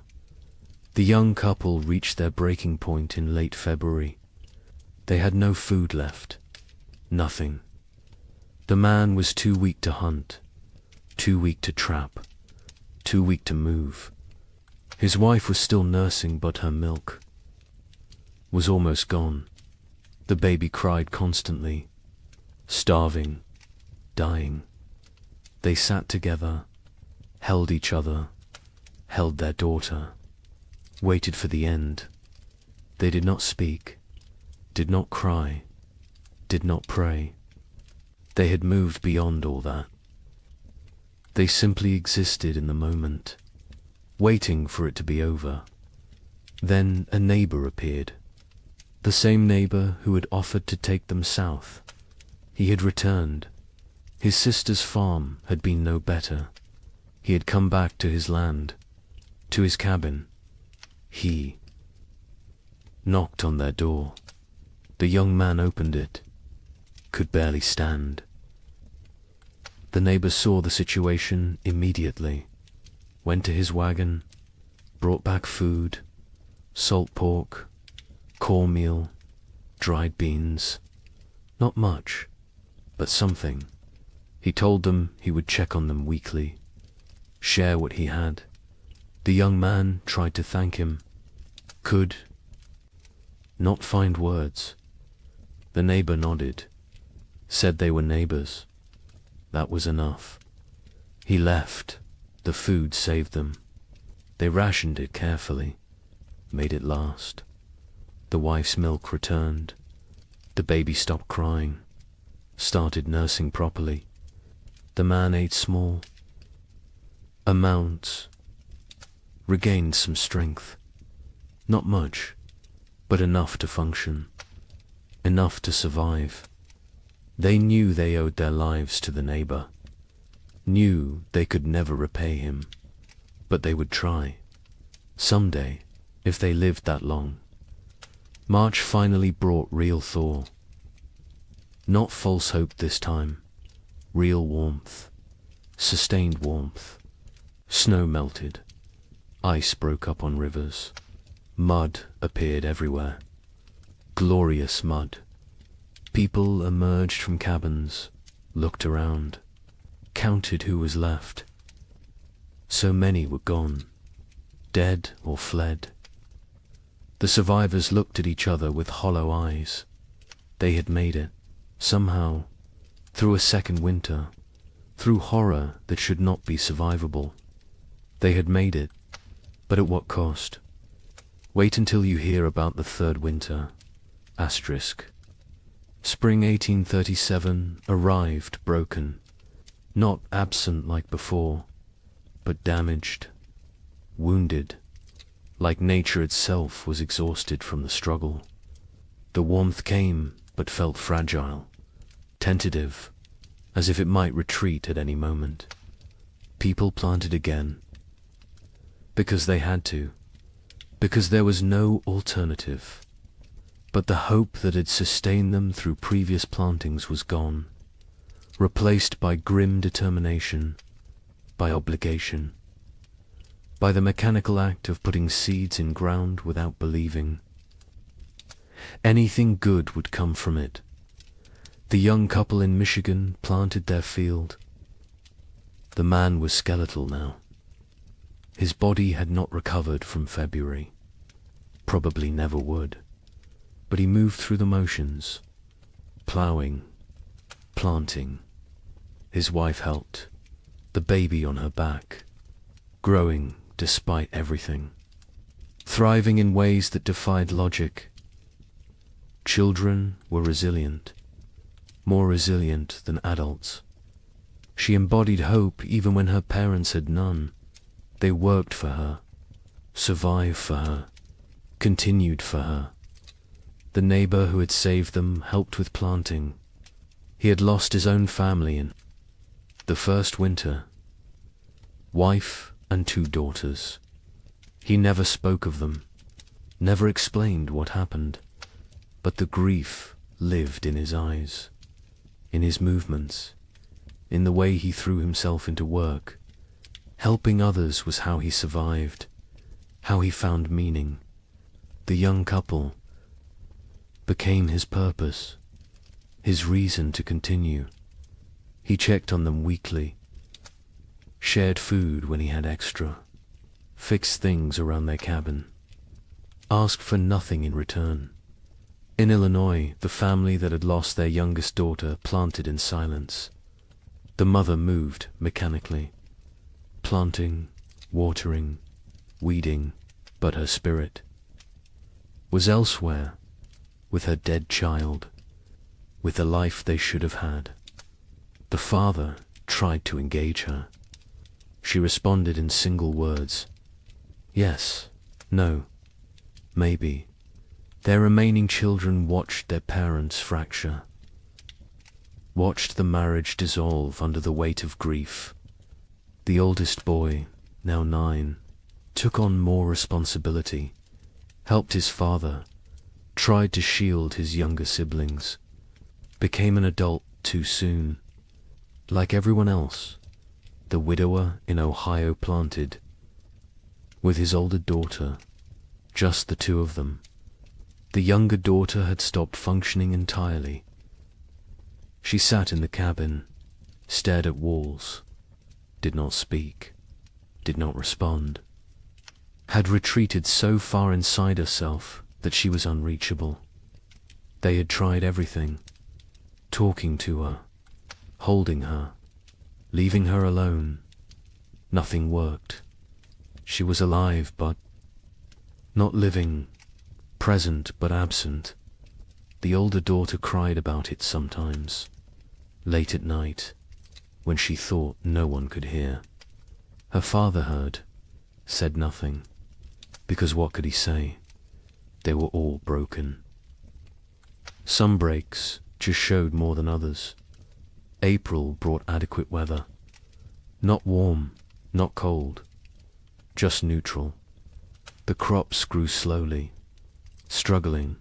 The young couple reached their breaking point in late February. They had no food left, nothing. The man was too weak to hunt, too weak to trap, too weak to move. His wife was still nursing, but her milk was almost gone. The baby cried constantly, starving, dying. They sat together, held each other, held their daughter, waited for the end. They did not speak, did not cry, did not pray. They had moved beyond all that. They simply existed in the moment, waiting for it to be over. Then a neighbor appeared, the same neighbor who had offered to take them south. He had returned. His sister's farm had been no better. He had come back to his land, to his cabin. He knocked on their door. The young man opened it, could barely stand. The neighbor saw the situation immediately, went to his wagon, brought back food, salt pork, cornmeal, dried beans. Not much, but something. He told them he would check on them weekly, share what he had. The young man tried to thank him, could not find words. The neighbor nodded, said they were neighbors. That was enough. He left. The food saved them. They rationed it carefully, made it last. The wife's milk returned. The baby stopped crying, started nursing properly. The man ate small amounts, regained some strength. Not much, but enough to function, enough to survive. They knew they owed their lives to the neighbor, knew they could never repay him, but they would try. Someday, if they lived that long. March finally brought real thaw. Not false hope this time, real warmth, sustained warmth. Snow melted, ice broke up on rivers, mud appeared everywhere. Glorious mud. People emerged from cabins, looked around, counted who was left. So many were gone, dead or fled. The survivors looked at each other with hollow eyes. They had made it, somehow, through a second winter, through horror that should not be survivable. They had made it, but at what cost? Wait until you hear about the third winter. Asterisk. Spring 1837 arrived broken, not absent like before, but damaged, wounded, like nature itself was exhausted from the struggle. The warmth came, but felt fragile, tentative, as if it might retreat at any moment. People planted again, because they had to, because there was no alternative. But the hope that had sustained them through previous plantings was gone, replaced by grim determination, by obligation, by the mechanical act of putting seeds in ground without believing anything good would come from it. The young couple in Michigan planted their field. The man was skeletal now. His body had not recovered from February, probably never would, but he moved through the motions, ploughing, planting. His wife helped, the baby on her back, growing despite everything, thriving in ways that defied logic. Children were resilient, more resilient than adults. She embodied hope even when her parents had none. They worked for her, survived for her, continued for her. The neighbor who had saved them helped with planting. He had lost his own family in the first winter. Wife and 2 daughters. He never spoke of them, never explained what happened, but the grief lived in his eyes, in his movements, in the way he threw himself into work. Helping others was how he survived, how he found meaning. The young couple became his purpose, his reason to continue. He checked on them weekly, shared food when he had extra, fixed things around their cabin, asked for nothing in return. In Illinois, the family that had lost their youngest daughter planted in silence. The mother moved mechanically, planting, watering, weeding, but her spirit was elsewhere, with her dead child, with the life they should have had. The father tried to engage her. She responded in single words. Yes, no, maybe. Their remaining children watched their parents fracture, watched the marriage dissolve under the weight of grief. The oldest boy, now 9, took on more responsibility, helped his father, tried to shield his younger siblings, became an adult too soon. Like everyone else, the widower in Ohio planted, with his older daughter, just the 2 of them. The younger daughter had stopped functioning entirely. She sat in the cabin, stared at walls, did not speak, did not respond, had retreated so far inside herself that she was unreachable. They had tried everything, talking to her, holding her, leaving her alone. Nothing worked. She was alive but not living, present but absent. The older daughter cried about it sometimes, late at night, when she thought no one could hear. Her father heard, said nothing, because what could he say? They were all broken. Some breaks just showed more than others. April brought adequate weather. Not warm, not cold, just neutral. The crops grew slowly, struggling.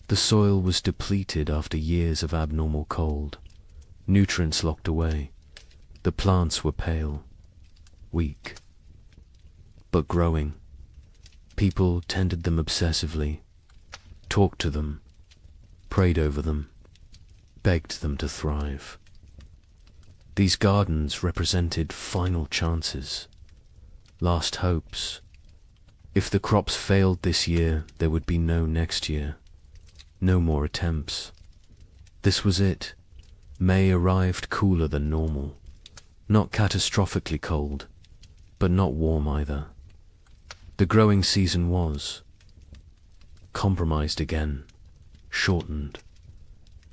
The soil was depleted after years of abnormal cold. Nutrients locked away. The plants were pale, weak, but growing. People tended them obsessively, talked to them, prayed over them, begged them to thrive. These gardens represented final chances, last hopes. If the crops failed this year, there would be no next year, no more attempts. This was it. May arrived cooler than normal, not catastrophically cold, but not warm either. The growing season was compromised again, shortened.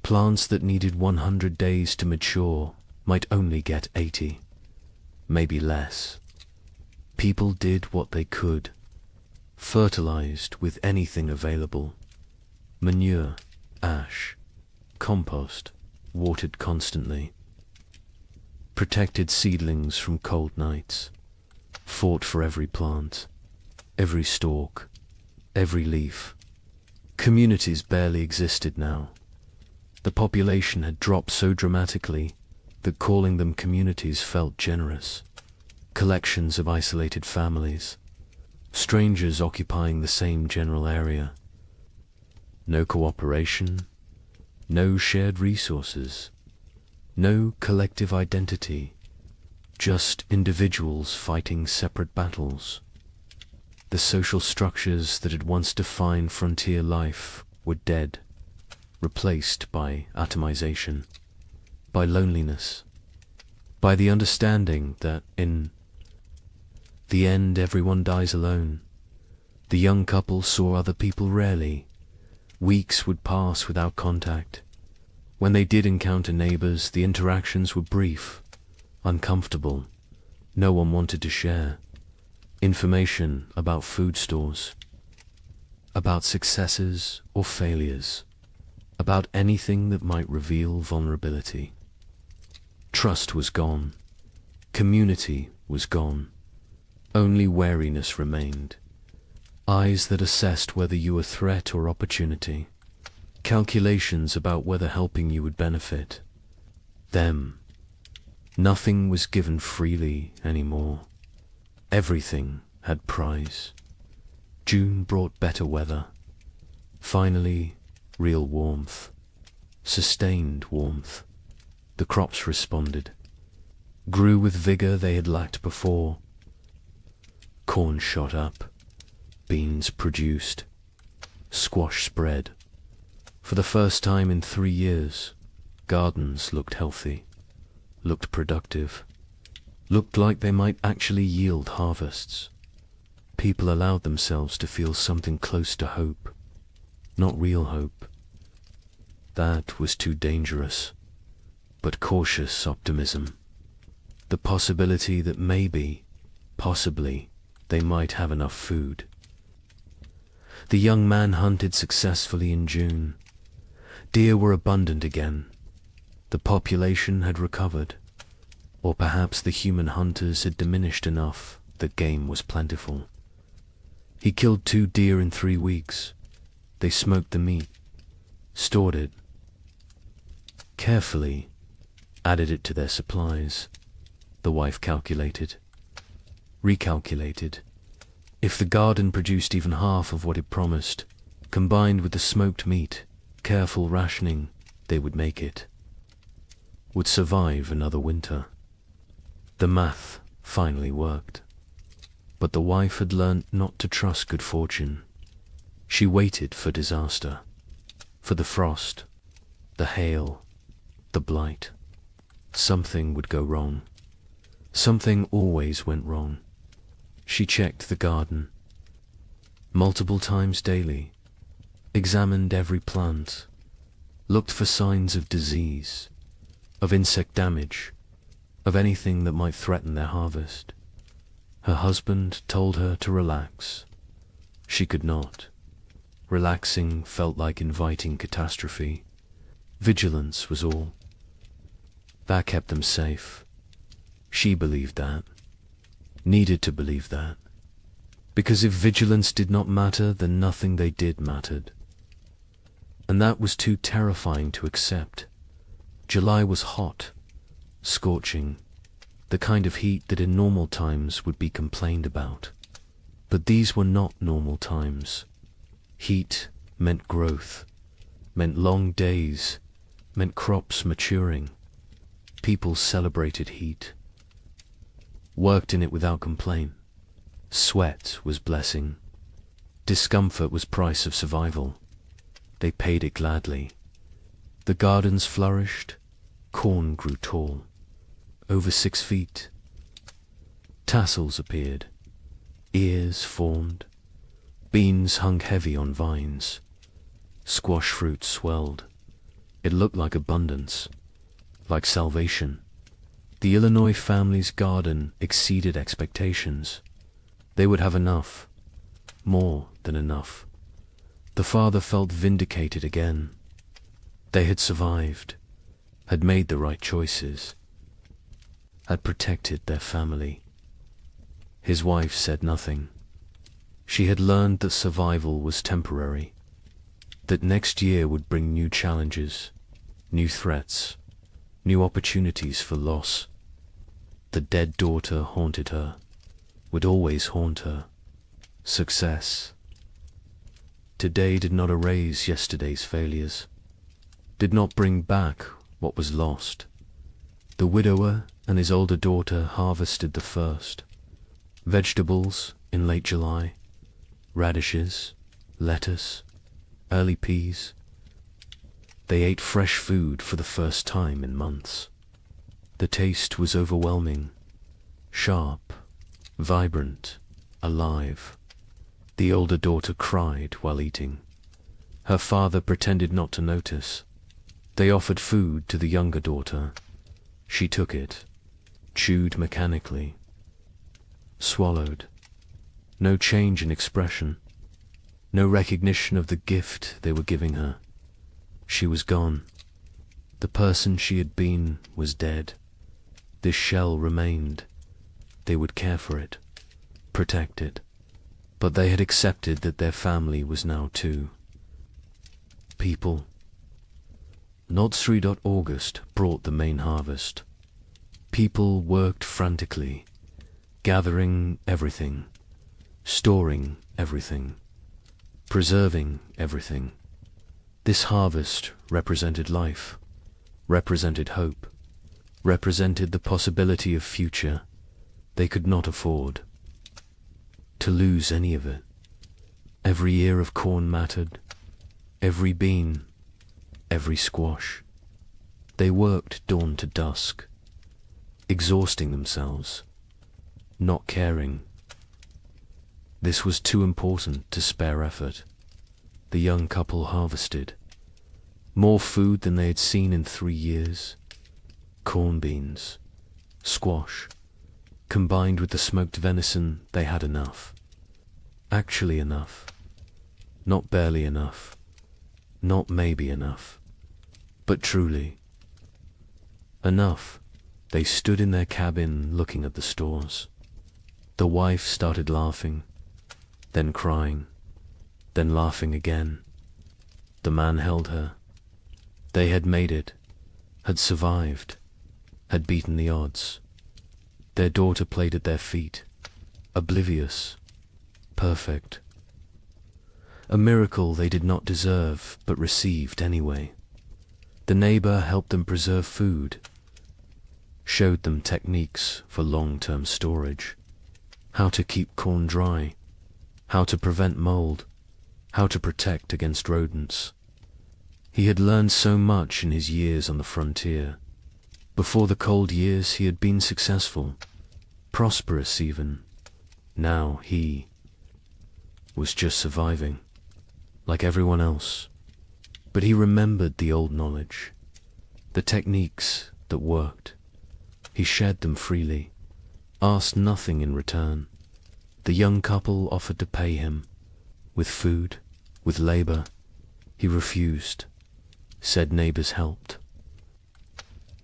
Plants that needed 100 days to mature might only get 80, maybe less. People did what they could, fertilized with anything available, Manure, ash, compost, watered constantly. Protected seedlings from cold nights. Fought for every plant, every stalk, every leaf. Communities barely existed now. The population had dropped so dramatically that calling them communities felt generous. Collections of isolated families, strangers occupying the same general area. No cooperation, no shared resources, no collective identity, just individuals fighting separate battles. The social structures that had once defined frontier life were dead, replaced by atomization, by loneliness, by the understanding that in the end everyone dies alone. The young couple saw other people rarely. Weeks would pass without contact. When they did encounter neighbors, the interactions were brief, uncomfortable. No one wanted to share information about food stores, about successes or failures, about anything that might reveal vulnerability. Trust was gone. Community was gone. Only wariness remained. Eyes that assessed whether you were threat or opportunity. Calculations about whether helping you would benefit them. Nothing was given freely anymore. Everything had price. June brought better weather. Finally, real warmth. Sustained warmth. The crops responded. Grew with vigor they had lacked before. Corn shot up. Beans produced. Squash spread. For the first time in 3 years, gardens looked healthy, looked productive, looked like they might actually yield harvests. People allowed themselves to feel something close to hope, not real hope. That was too dangerous, but cautious optimism. The possibility that maybe, possibly, they might have enough food. The young man hunted successfully in June. Deer were abundant again. The population had recovered, or perhaps the human hunters had diminished enough that game was plentiful. He killed 2 deer in 3 weeks. They smoked the meat, stored it, carefully added it to their supplies. The wife calculated, recalculated. If the garden produced even half of what it promised, combined with the smoked meat, careful rationing, they would make it. Would survive another winter. The math finally worked. But the wife had learnt not to trust good fortune. She waited for disaster, for the frost, the hail, the blight. Something would go wrong. Something always went wrong. She checked the garden multiple times daily, examined every plant, looked for signs of disease, of insect damage, of anything that might threaten their harvest. Her husband told her to relax. She could not. Relaxing felt like inviting catastrophe. Vigilance was all. That kept them safe. She believed that. Needed to believe that. Because if vigilance did not matter, then nothing they did mattered. And that was too terrifying to accept. July was hot, scorching, the kind of heat that in normal times would be complained about. But these were not normal times. Heat meant growth, meant long days, meant crops maturing. People celebrated heat, worked in it without complaint. Sweat was blessing. Discomfort was price of survival. They paid it gladly. The gardens flourished. Corn grew tall, over 6 feet. Tassels appeared. Ears formed. Beans hung heavy on vines. Squash fruit swelled. It looked like abundance, like salvation. The Illinois family's garden exceeded expectations. They would have enough, more than enough. The father felt vindicated again. They had survived, had made the right choices, had protected their family. His wife said nothing. She had learned that survival was temporary, that next year would bring new challenges, new threats, new opportunities for loss. The dead daughter haunted her, would always haunt her. Success. Today did not erase yesterday's failures, did not bring back what was lost. The widower and his older daughter harvested the first. Vegetables in late July, radishes, lettuce, early peas. They ate fresh food for the first time in months. The taste was overwhelming, sharp, vibrant, alive. The older daughter cried while eating. Her father pretended not to notice. They offered food to the younger daughter. She took it, chewed mechanically, swallowed. No change in expression, no recognition of the gift they were giving her. She was gone. The person she had been was dead. This shell remained. They would care for it, protect it. But they had accepted that their family was now too. People. Not August brought the main harvest. People worked frantically, gathering everything, storing everything, preserving everything. This harvest represented life, represented hope, represented the possibility of future they could not afford to lose any of it. Every ear of corn mattered, every bean, every squash. They worked dawn to dusk, exhausting themselves, not caring. This was too important to spare effort. The young couple harvested more food than they had seen in 3 years. Corn beans, squash, combined with the smoked venison, they had enough. Actually enough. Not barely enough. Not maybe enough. But truly. Enough. They stood in their cabin looking at the stores. The wife started laughing, then crying, then laughing again. The man held her. They had made it, had survived, had beaten the odds. Their daughter played at their feet, oblivious, perfect. A miracle they did not deserve, but received anyway. The neighbor helped them preserve food, showed them techniques for long-term storage, how to keep corn dry, how to prevent mold, how to protect against rodents. He had learned so much in his years on the frontier. Before the cold years he had been successful, prosperous even. Now he was just surviving, like everyone else. But he remembered the old knowledge, the techniques that worked. He shared them freely, asked nothing in return. The young couple offered to pay him, with food, with labor. He refused, said neighbors helped.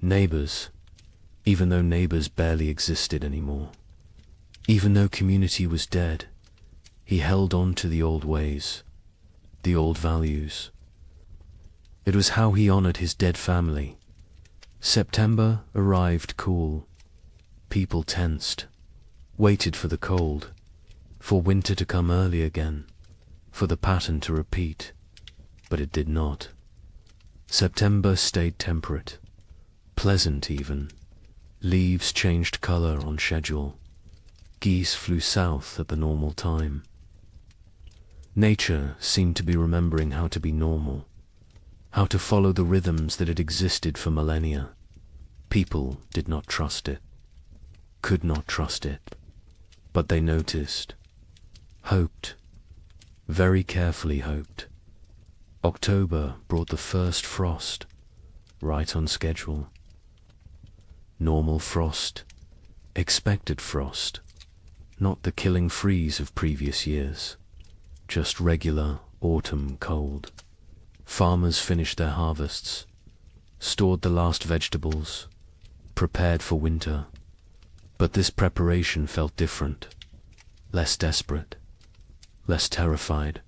Neighbors, even though neighbors barely existed anymore. Even though community was dead, he held on to the old ways, the old values. It was how he honored his dead family. September arrived cool. People tensed, waited for the cold, for winter to come early again, for the pattern to repeat, but it did not. September stayed temperate, pleasant even. Leaves changed color on schedule. Geese flew south at the normal time. Nature seemed to be remembering how to be normal, how to follow the rhythms that had existed for millennia. People did not trust it, could not trust it, but they noticed, hoped, very carefully hoped. October brought the first frost, right on schedule. Normal frost, expected frost, not the killing freeze of previous years, just regular autumn cold. Farmers finished their harvests, stored the last vegetables, prepared for winter. But this preparation felt different, less desperate, less terrified.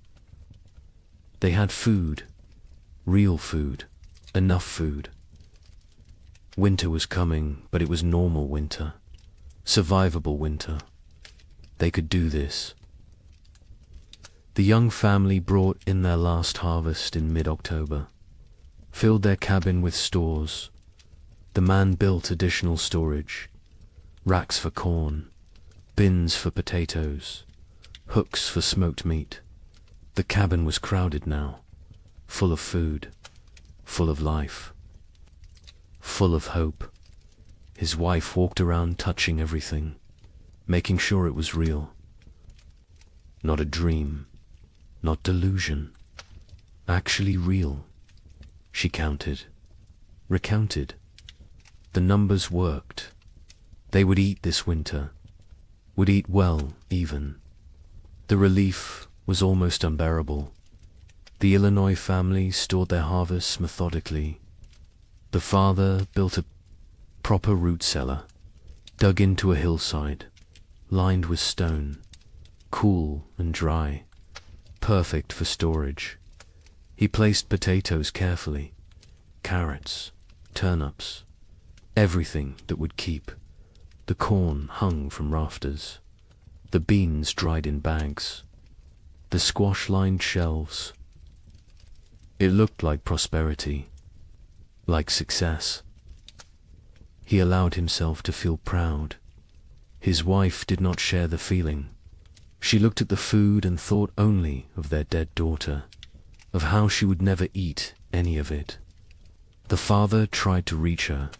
They had food, real food, enough food. Winter was coming, but it was normal winter, survivable winter. They could do this. The young family brought in their last harvest in mid-October, filled their cabin with stores. The man built additional storage, racks for corn, bins for potatoes, hooks for smoked meat. The cabin was crowded now, full of food, full of life, full of hope. His wife walked around touching everything, making sure it was real. Not a dream, not delusion, actually real. She counted, recounted. The numbers worked. They would eat this winter, would eat well even. The relief was almost unbearable. The Illinois family stored their harvests methodically. The father built a proper root cellar, dug into a hillside, lined with stone, cool and dry, perfect for storage. He placed potatoes carefully, carrots, turnips, everything that would keep. The corn hung from rafters, the beans dried in bags, the squash lined shelves. It looked like prosperity, like success. He allowed himself to feel proud. His wife did not share the feeling. She looked at the food and thought only of their dead daughter, of how she would never eat any of it. The father tried to reach her,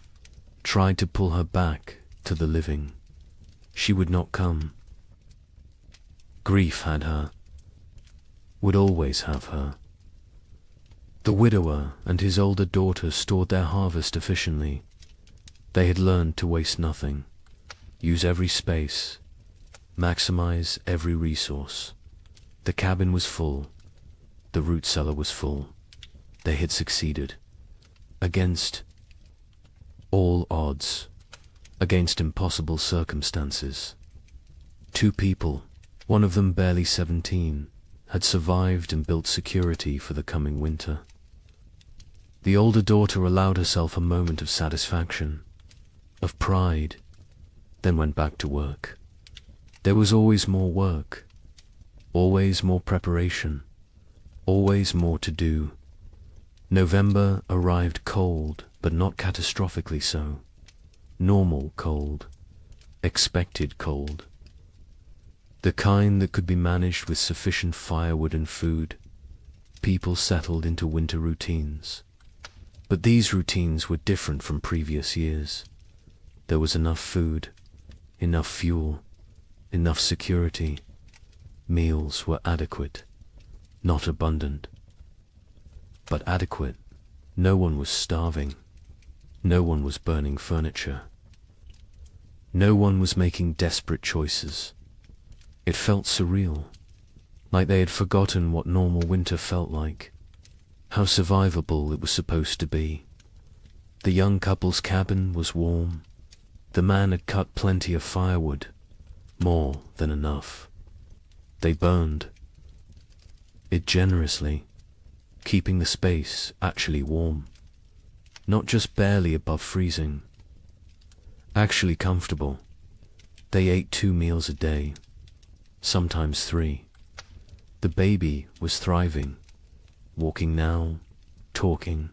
tried to pull her back to the living. She would not come. Grief had her, would always have her. The widower and his older daughter stored their harvest efficiently. They had learned to waste nothing, use every space, maximize every resource. The cabin was full, the root cellar was full. They had succeeded. Against all odds, against impossible circumstances. 2 people, one of them barely 17, had survived and built security for the coming winter. The older daughter allowed herself a moment of satisfaction, of pride, then went back to work. There was always more work, always more preparation, always more to do. November arrived cold, but not catastrophically so. Normal cold, expected cold. The kind that could be managed with sufficient firewood and food. People settled into winter routines. But these routines were different from previous years. There was enough food, enough fuel, enough security. Meals were adequate, not abundant, but adequate. No one was starving. No one was burning furniture. No one was making desperate choices. It felt surreal, like they had forgotten what normal winter felt like, how survivable it was supposed to be. The young couple's cabin was warm. The man had cut plenty of firewood, more than enough. They burned it generously, keeping the space actually warm, not just barely above freezing, actually comfortable. They ate 2 meals a day, sometimes 3. The baby was thriving, walking now, talking,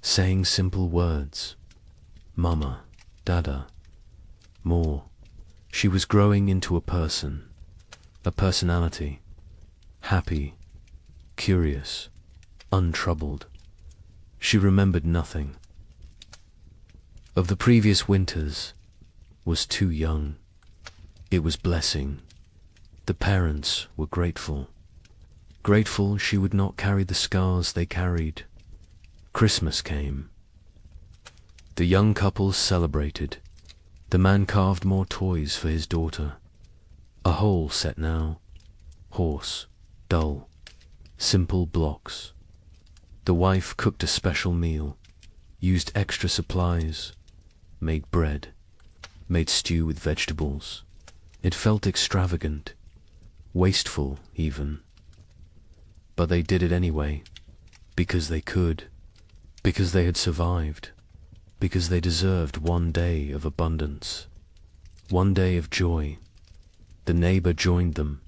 saying simple words. Mama, Dada, more. She was growing into a person, a personality, happy, curious, untroubled. She remembered nothing. Of the previous winters, was too young. It was blessing. The parents were grateful. Grateful she would not carry the scars they carried. Christmas came. The young couple celebrated. The man carved more toys for his daughter. A whole set now. Horse, dull. Simple blocks. The wife cooked a special meal, used extra supplies, made bread, made stew with vegetables. It felt extravagant, wasteful even. But they did it anyway, because they could, because they had survived, because they deserved one day of abundance, one day of joy. The neighbor joined them.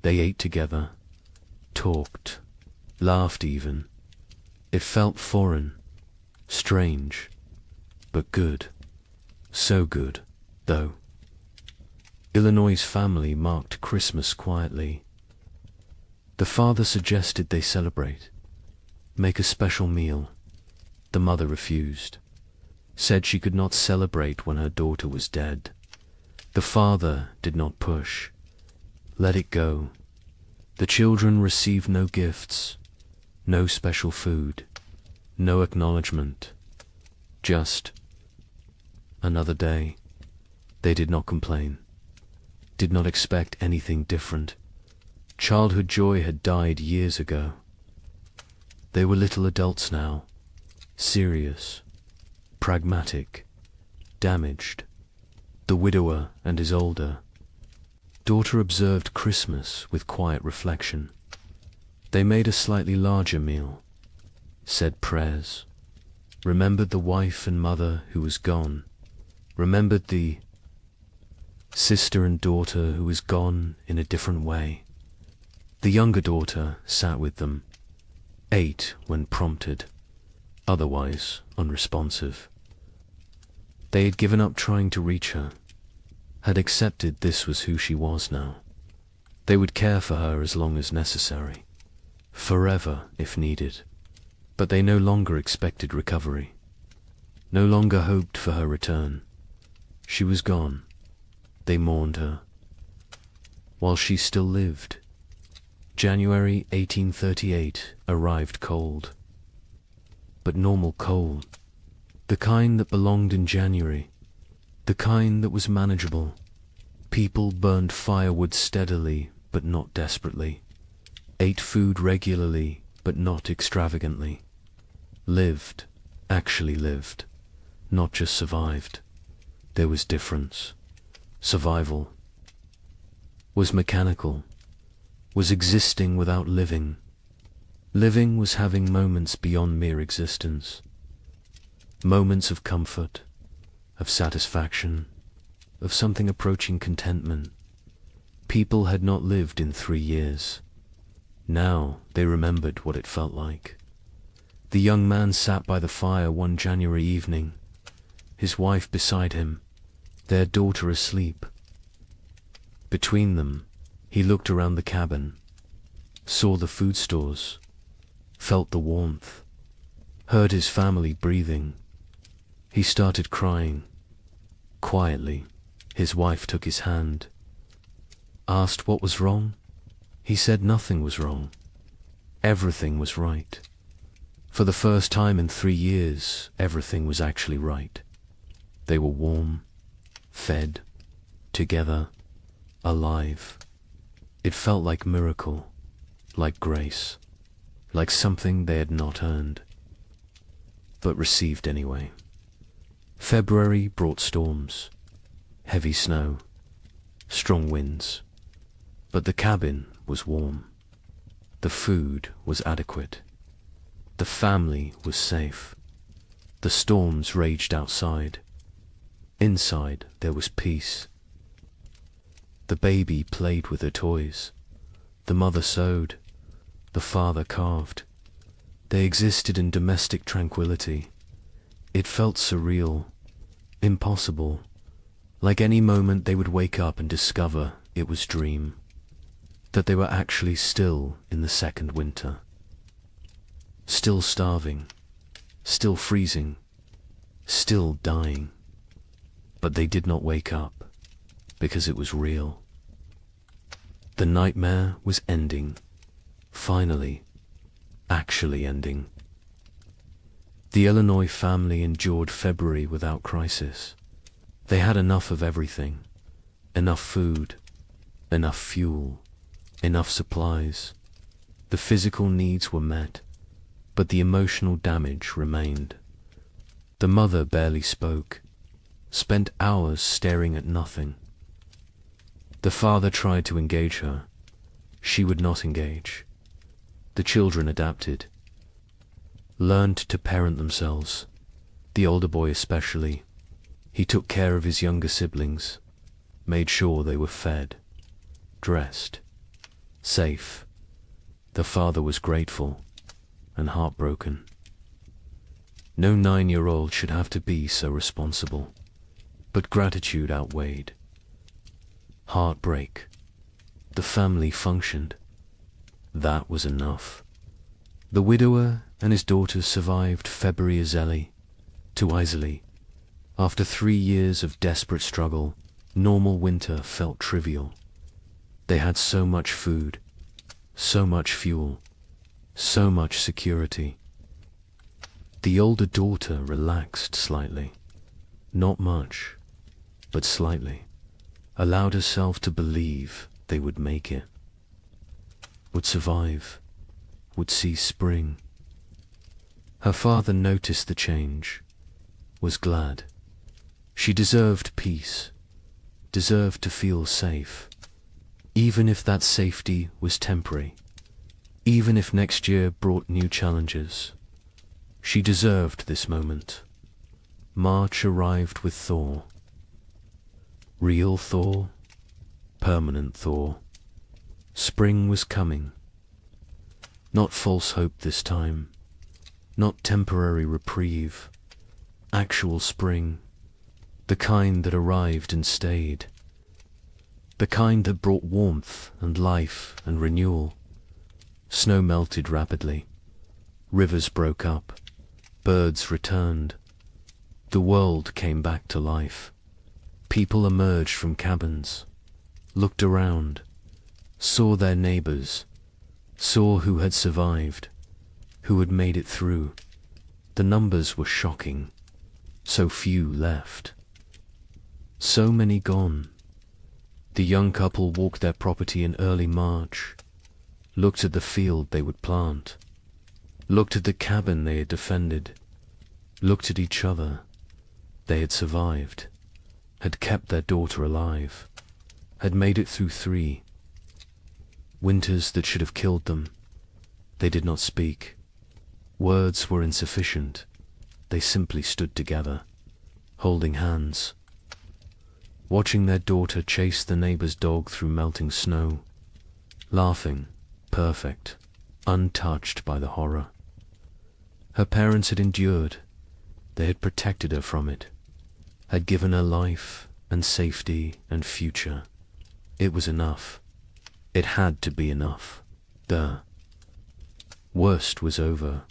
They ate together, talked, laughed even. It felt foreign, strange, but good. So good, though. Illinois' family marked Christmas quietly. The father suggested they celebrate, make a special meal. The mother refused, said she could not celebrate when her daughter was dead. The father did not push, let it go. The children received no gifts, no special food, no acknowledgement, just another day. They did not complain, did not expect anything different. Childhood joy had died years ago. They were little adults now, serious, pragmatic, damaged. The widower and his older daughter observed Christmas with quiet reflection. They made a slightly larger meal, said prayers, remembered the wife and mother who was gone, remembered the sister and daughter who was gone in a different way. The younger daughter sat with them, ate when prompted, otherwise unresponsive. They had given up trying to reach her, had accepted this was who she was now. They would care for her as long as necessary, forever if needed, but they no longer expected recovery, no longer hoped for her return. She was gone. They mourned her, while she still lived. January 1838 arrived cold, but normal cold, the kind that belonged in January, the kind that was manageable. People burned firewood steadily, but not desperately, ate food regularly, but not extravagantly, lived, actually lived, not just survived. There was difference. Survival was mechanical, was existing without living. Living was having moments beyond mere existence, moments of comfort, of satisfaction, of something approaching contentment. People had not lived in 3 years. Now they remembered what it felt like. The young man sat by the fire one January evening, his wife beside him, their daughter asleep. Between them, he looked around the cabin, saw the food stores, felt the warmth, heard his family breathing. He started crying. Quietly, his wife took his hand, asked what was wrong. He said nothing was wrong. Everything was right. For the first time in 3 years, everything was actually right. They were warm, fed, together, alive. It felt like miracle, like grace, like something they had not earned, but received anyway. February brought storms, heavy snow, strong winds, but the cabin was warm. The food was adequate. The family was safe. The storms raged outside. Inside there was peace. The baby played with her toys. The mother sewed. The father carved. They existed in domestic tranquility. It felt surreal, impossible, like any moment they would wake up and discover it was dream, that they were actually still in the second winter, still starving, still freezing, still dying. But they did not wake up, because it was real. The nightmare was ending, finally, actually ending. The Illinois family endured February without crisis. They had enough of everything, enough food, enough fuel, enough supplies. The physical needs were met, but the emotional damage remained. The mother barely spoke, spent hours staring at nothing. The father tried to engage her. She would not engage. The children adapted, learned to parent themselves. The older boy especially. He took care of his younger siblings, made sure they were fed, dressed, safe. The father was grateful and heartbroken. No 9-year-old should have to be so responsible, but gratitude outweighed. Heartbreak. The family functioned. That was enough. The widower and his daughters survived February to easily. After 3 years of desperate struggle, normal winter felt trivial. They had so much food, so much fuel, so much security. The older daughter relaxed slightly, not much, but slightly, allowed herself to believe they would make it, would survive, would see spring. Her father noticed the change, was glad. She deserved peace, deserved to feel safe, even if that safety was temporary, even if next year brought new challenges. She deserved this moment. March arrived with thaw. Real thaw, permanent thaw. Spring was coming. Not false hope this time, not temporary reprieve, actual spring, the kind that arrived and stayed, the kind that brought warmth and life and renewal. Snow melted rapidly, rivers broke up, birds returned, the world came back to life. People emerged from cabins, looked around, saw their neighbors, saw who had survived, who had made it through. The numbers were shocking. So few left. So many gone. The young couple walked their property in early March, looked at the field they would plant, looked at the cabin they had defended, looked at each other. They had survived, had kept their daughter alive, had made it through 3 winters that should have killed them. They did not speak. Words were insufficient. They simply stood together, holding hands, watching their daughter chase the neighbor's dog through melting snow, laughing, perfect, untouched by the horror. Her parents had endured. They had protected her from it, had given her life and safety and future. It was enough. It had to be enough. The worst was over.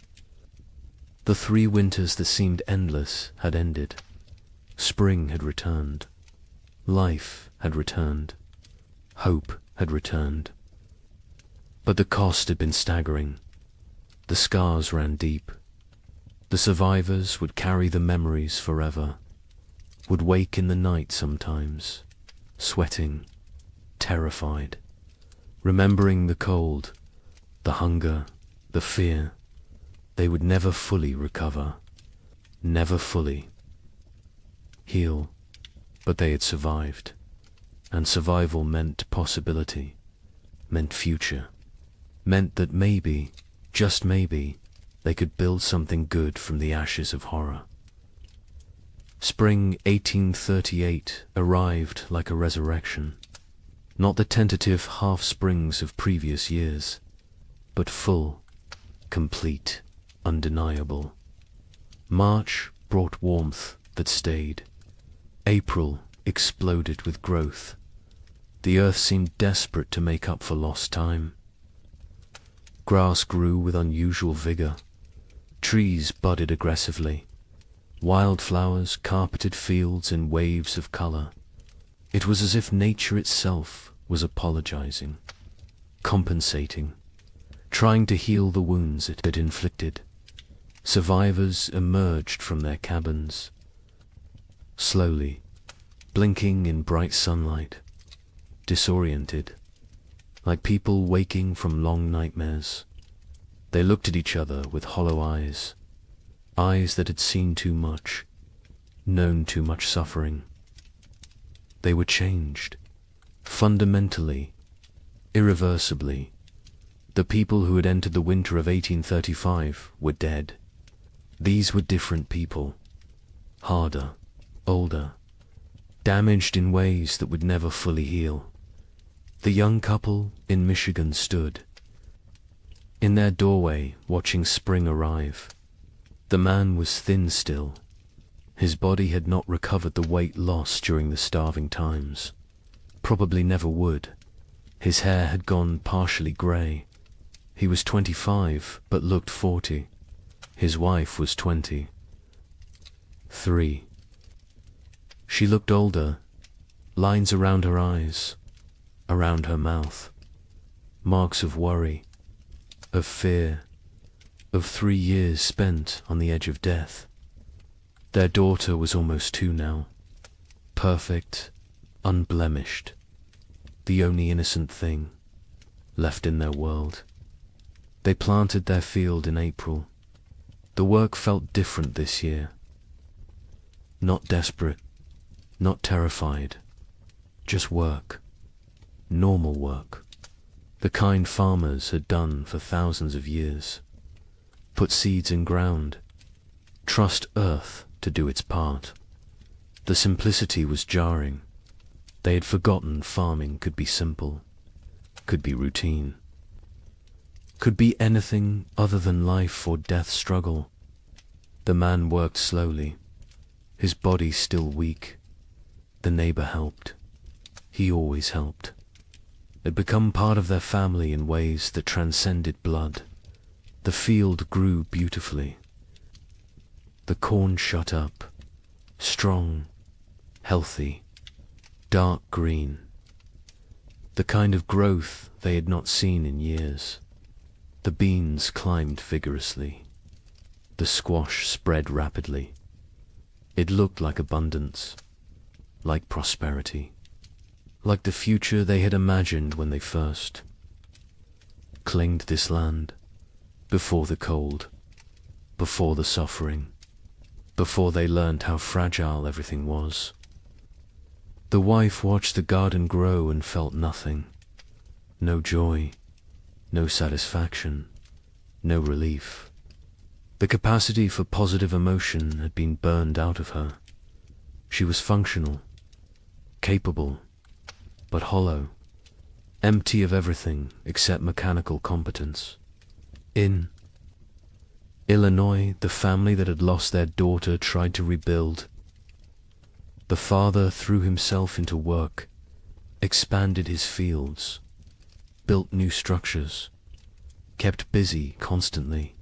The 3 winters that seemed endless had ended. Spring had returned. Life had returned. Hope had returned. But the cost had been staggering. The scars ran deep. The survivors would carry the memories forever, would wake in the night sometimes, sweating, terrified, remembering the cold, the hunger, the fear. They would never fully recover, never fully heal, but they had survived, and survival meant possibility, meant future, meant that maybe, just maybe, they could build something good from the ashes of horror. Spring 1838 arrived like a resurrection, not the tentative half-springs of previous years, but full, complete, undeniable. March brought warmth that stayed. April exploded with growth. The earth seemed desperate to make up for lost time. Grass grew with unusual vigor. Trees budded aggressively. Wildflowers carpeted fields in waves of color. It was as if nature itself was apologizing, compensating, trying to heal the wounds it had inflicted. Survivors emerged from their cabins, slowly, blinking in bright sunlight, disoriented, like people waking from long nightmares. They looked at each other with hollow eyes, eyes that had seen too much, known too much suffering. They were changed, fundamentally, irreversibly. The people who had entered the winter of 1835 were dead. These were different people, harder, older, damaged in ways that would never fully heal. The young couple in Michigan stood in their doorway watching spring arrive. The man was thin still. His body had not recovered the weight lost during the starving times. Probably never would. His hair had gone partially grey. He was 25 but looked 40. His wife was 23. She looked older, lines around her eyes, around her mouth, marks of worry, of fear, of 3 years spent on the edge of death. Their daughter was almost 2 now, perfect, unblemished, the only innocent thing left in their world. They planted their field in April. The work felt different this year. Not desperate, not terrified, just work, normal work, the kind farmers had done for thousands of years. Put seeds in ground, trust earth to do its part. The simplicity was jarring. They had forgotten farming could be simple, could be routine, could be anything other than life or death struggle. The man worked slowly, his body still weak. The neighbor helped. He always helped. Had become part of their family in ways that transcended blood. The field grew beautifully. The corn shut up, strong, healthy, dark green. The kind of growth they had not seen in years. The beans climbed vigorously. The squash spread rapidly. It looked like abundance, like prosperity, like the future they had imagined when they first claimed this land, before the cold, before the suffering, before they learned how fragile everything was. The wife watched the garden grow and felt nothing, no joy, no satisfaction, no relief. The capacity for positive emotion had been burned out of her. She was functional, capable, but hollow, empty of everything except mechanical competence. In Illinois, the family that had lost their daughter tried to rebuild. The father threw himself into work, expanded his fields, built new structures, kept busy constantly.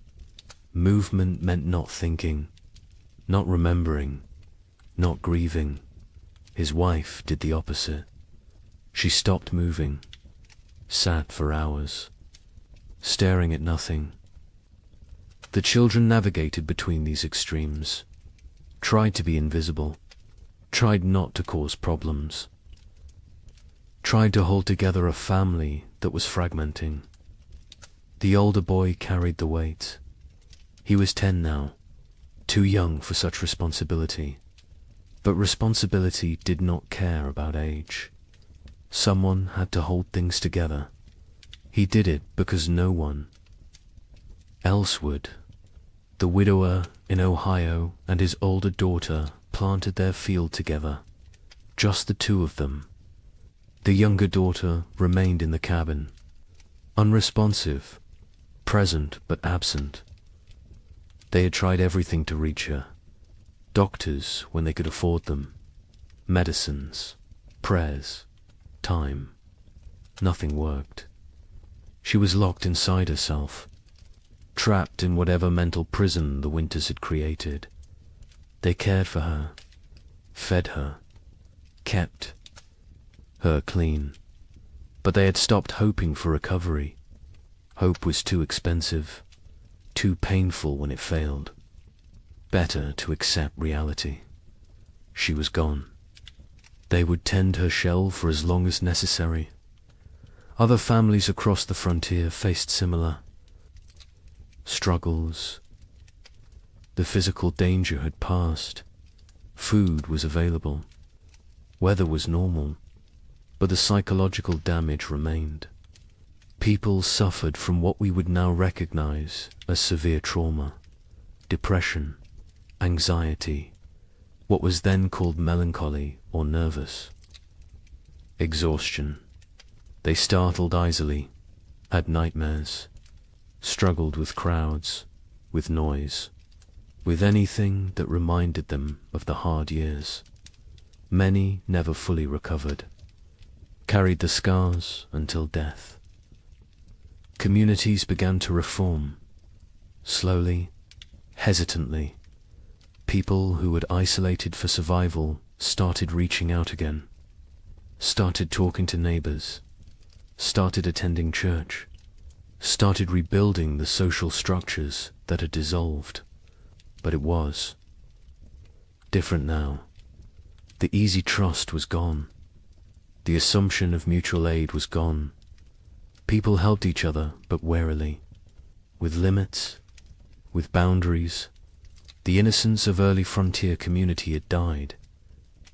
Movement meant not thinking, not remembering, not grieving. His wife did the opposite. She stopped moving, sat for hours, staring at nothing. The children navigated between these extremes, tried to be invisible, tried not to cause problems, tried to hold together a family that was fragmenting. The older boy carried the weight. He was 10 now, too young for such responsibility. But responsibility did not care about age. Someone had to hold things together. He did it because no one else would. The widower in Ohio and his older daughter planted their field together, just the 2 of them. The younger daughter remained in the cabin, unresponsive, present but absent. They had tried everything to reach her. Doctors when they could afford them, medicines, prayers, time. Nothing worked. She was locked inside herself, trapped in whatever mental prison the winters had created. They cared for her, fed her, kept her clean, but they had stopped hoping for recovery. Hope was too expensive, too painful when it failed. Better to accept reality. She was gone. They would tend her shell for as long as necessary. Other families across the frontier faced similar struggles. The physical danger had passed. Food was available. Weather was normal. But the psychological damage remained. People suffered from what we would now recognize as severe trauma, depression, anxiety, what was then called melancholy or nervous. Exhaustion. They startled easily, had nightmares, struggled with crowds, with noise, with anything that reminded them of the hard years. Many never fully recovered, carried the scars until death. Communities began to reform, slowly, hesitantly. People who had isolated for survival started reaching out again, started talking to neighbors, started attending church, started rebuilding the social structures that had dissolved. But it was different now. The easy trust was gone. The assumption of mutual aid was gone. People helped each other, but warily, with limits, with boundaries. The innocence of early frontier community had died,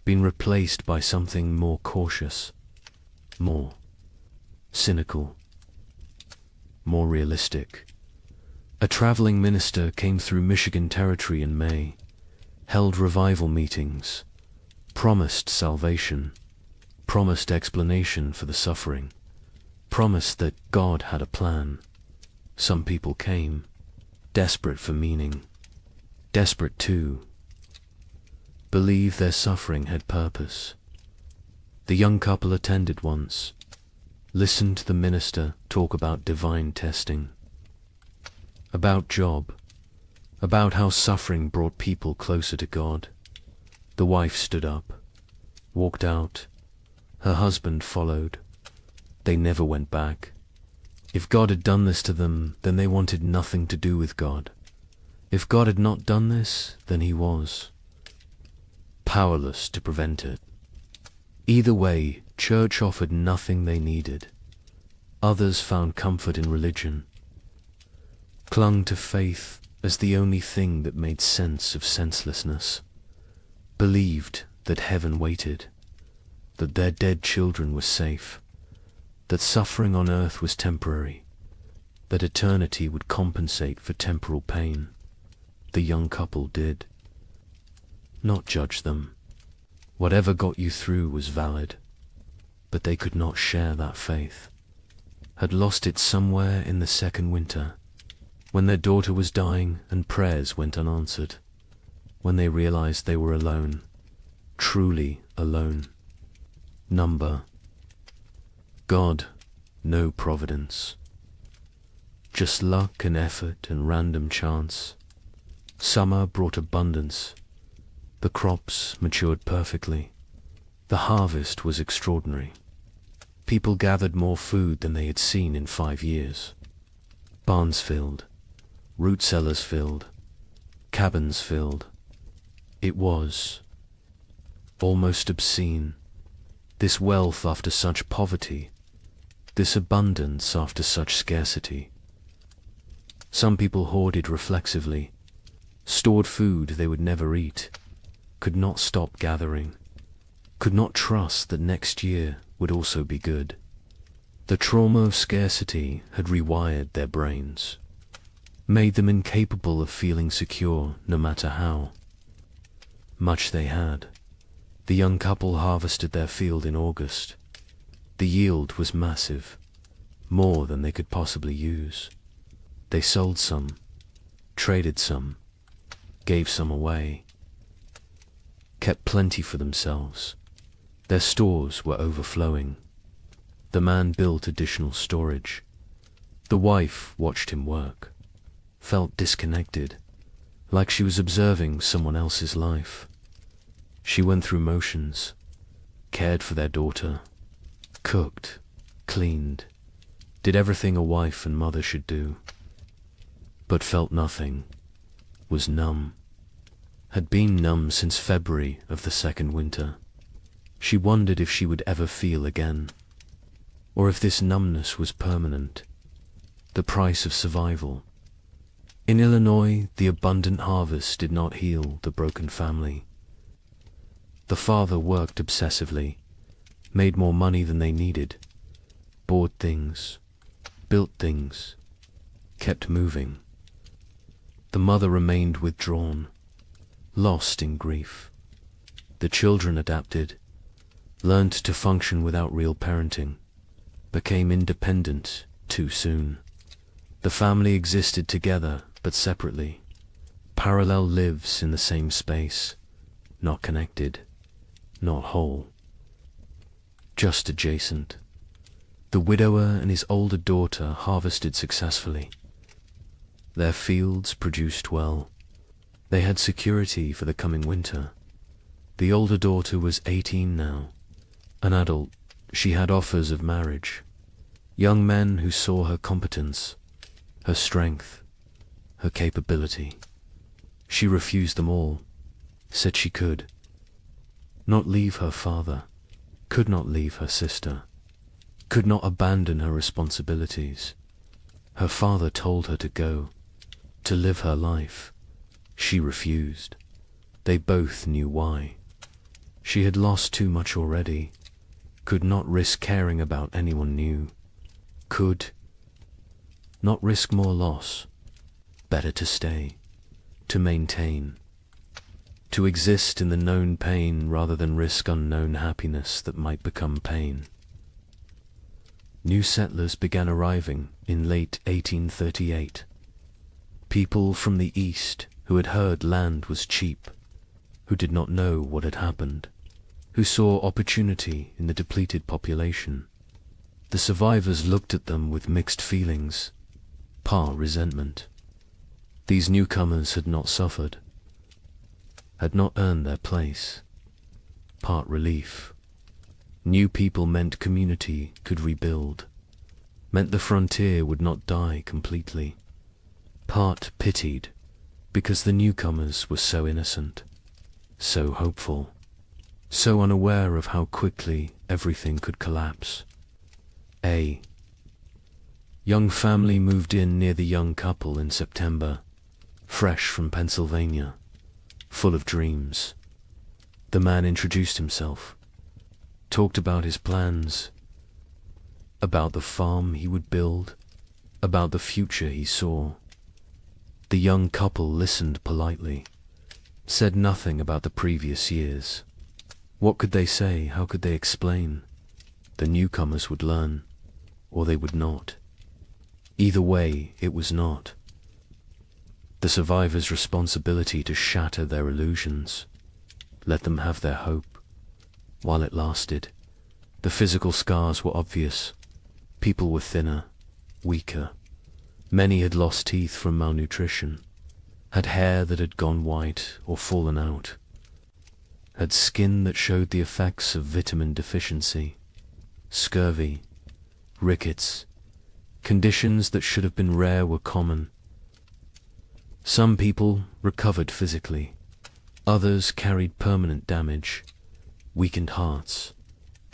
been replaced by something more cautious, more cynical, more realistic. A traveling minister came through Michigan territory in May, held revival meetings, promised salvation, promised explanation for the suffering, promised that God had a plan. Some people came, desperate for meaning, desperate to believe their suffering had purpose. The young couple attended once, listened to the minister talk about divine testing, about Job, about how suffering brought people closer to God. The wife stood up, walked out. Her husband followed. They never went back. If God had done this to them, then they wanted nothing to do with God. If God had not done this, then he was powerless to prevent it. Either way, church offered nothing they needed. Others found comfort in religion, clung to faith as the only thing that made sense of senselessness, believed that heaven waited, that their dead children were safe, that suffering on earth was temporary, that eternity would compensate for temporal pain. The young couple did. Not judge them. Whatever got you through was valid, but they could not share that faith. Had lost it somewhere in the second winter, when their daughter was dying and prayers went unanswered, when they realized they were alone, truly alone. Number. God, no providence. Just luck and effort and random chance. Summer brought abundance. The crops matured perfectly. The harvest was extraordinary. People gathered more food than they had seen in 5 years. Barns filled, root cellars filled, cabins filled. It was almost obscene. This wealth after such poverty, this abundance after such scarcity. Some people hoarded reflexively, stored food they would never eat, could not stop gathering, could not trust that next year would also be good. The trauma of scarcity had rewired their brains, made them incapable of feeling secure no matter how much they had. The young couple harvested their field in August. The yield was massive, more than they could possibly use. They sold some, traded some, gave some away, kept plenty for themselves. Their stores were overflowing. The man built additional storage. The wife watched him work, felt disconnected, like she was observing someone else's life. She went through motions, cared for their daughter, cooked, cleaned, did everything a wife and mother should do, but felt nothing, was numb, had been numb since February of the second winter. She wondered if she would ever feel again, or if this numbness was permanent, the price of survival, In Illinois, the abundant harvest did not heal the broken family. The father worked obsessively, made more money than they needed, bought things, built things, kept moving. The mother remained withdrawn, lost in grief. The children adapted, learned to function without real parenting, became independent too soon. The family existed together but separately, parallel lives in the same space, not connected, not whole, just adjacent. The widower and his older daughter harvested successfully. Their fields produced well. They had security for the coming winter. The older daughter was 18 now. An adult, she had offers of marriage. Young men who saw her competence, her strength, her capability. She refused them all, said she could not leave her father, could not leave her sister, could not abandon her responsibilities. Her father told her to go, to live her life. She refused. They both knew why. She had lost too much already, could not risk caring about anyone new, could not risk more loss. Better to stay, to maintain, to exist in the known pain rather than risk unknown happiness that might become pain. New settlers began arriving in late 1838. People from the East who had heard land was cheap, who did not know what had happened, who saw opportunity in the depleted population. The survivors looked at them with mixed feelings, part resentment. These newcomers had not suffered, had not earned their place, part relief. New people meant community could rebuild, meant the frontier would not die completely. Part pitied, because the newcomers were so innocent, so hopeful, so unaware of how quickly everything could collapse. A young family moved in near the young couple in September, fresh from Pennsylvania, full of dreams. The man introduced himself, talked about his plans, about the farm he would build, about the future he saw. The young couple listened politely, said nothing about the previous years. What could they say? How could they explain? The newcomers would learn, or they would not. Either way, it was not the survivors' responsibility to shatter their illusions, let them have their hope, while it lasted. The physical scars were obvious. People were thinner, weaker. Many had lost teeth from malnutrition, had hair that had gone white or fallen out, had skin that showed the effects of vitamin deficiency, scurvy, rickets. Conditions that should have been rare were common. Some people recovered physically. Others carried permanent damage, weakened hearts,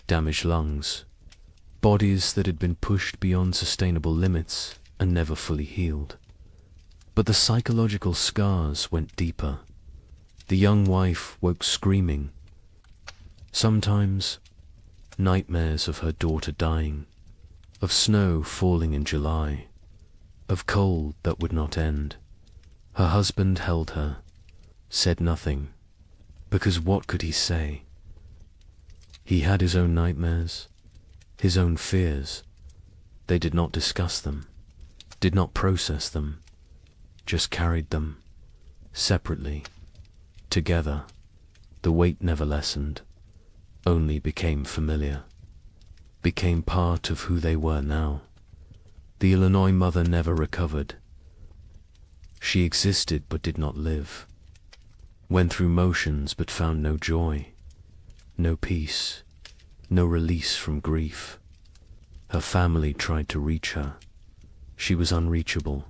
damaged lungs, bodies that had been pushed beyond sustainable limits and never fully healed. But the psychological scars went deeper. The young wife woke screaming. Sometimes nightmares of her daughter dying, of snow falling in July, of cold that would not end. Her husband held her, said nothing, because what could he say? He had his own nightmares, his own fears. They did not discuss them, did not process them, just carried them, separately, together. The weight never lessened, only became familiar, became part of who they were now. The Illinois mother never recovered. She existed but did not live, went through motions but found no joy, no peace, no release from grief. Her family tried to reach her. She was unreachable.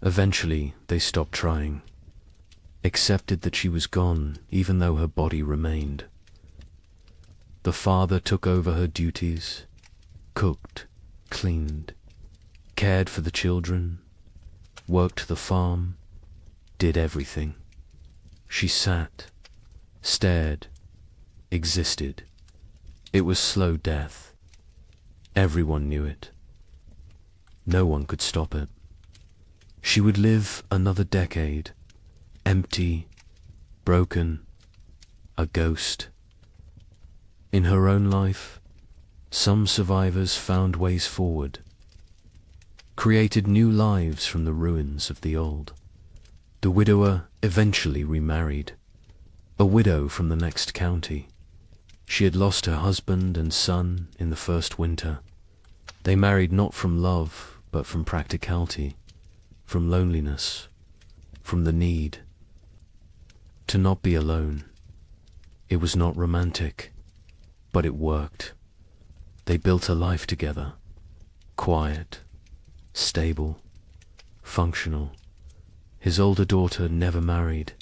Eventually, they stopped trying, accepted that she was gone even though her body remained. The father took over her duties, cooked, cleaned, cared for the children, worked the farm, did everything. She sat, stared, existed. It was slow death. Everyone knew it. No one could stop it. She would live another decade, empty, broken, a ghost. In her own life, some survivors found ways forward, created new lives from the ruins of the old. The widower eventually remarried, a widow from the next county. She had lost her husband and son in the first winter. They married not from love, but from practicality, from loneliness, from the need to not be alone. It was not romantic, but it worked. They built a life together, quiet, stable, functional. His older daughter never married,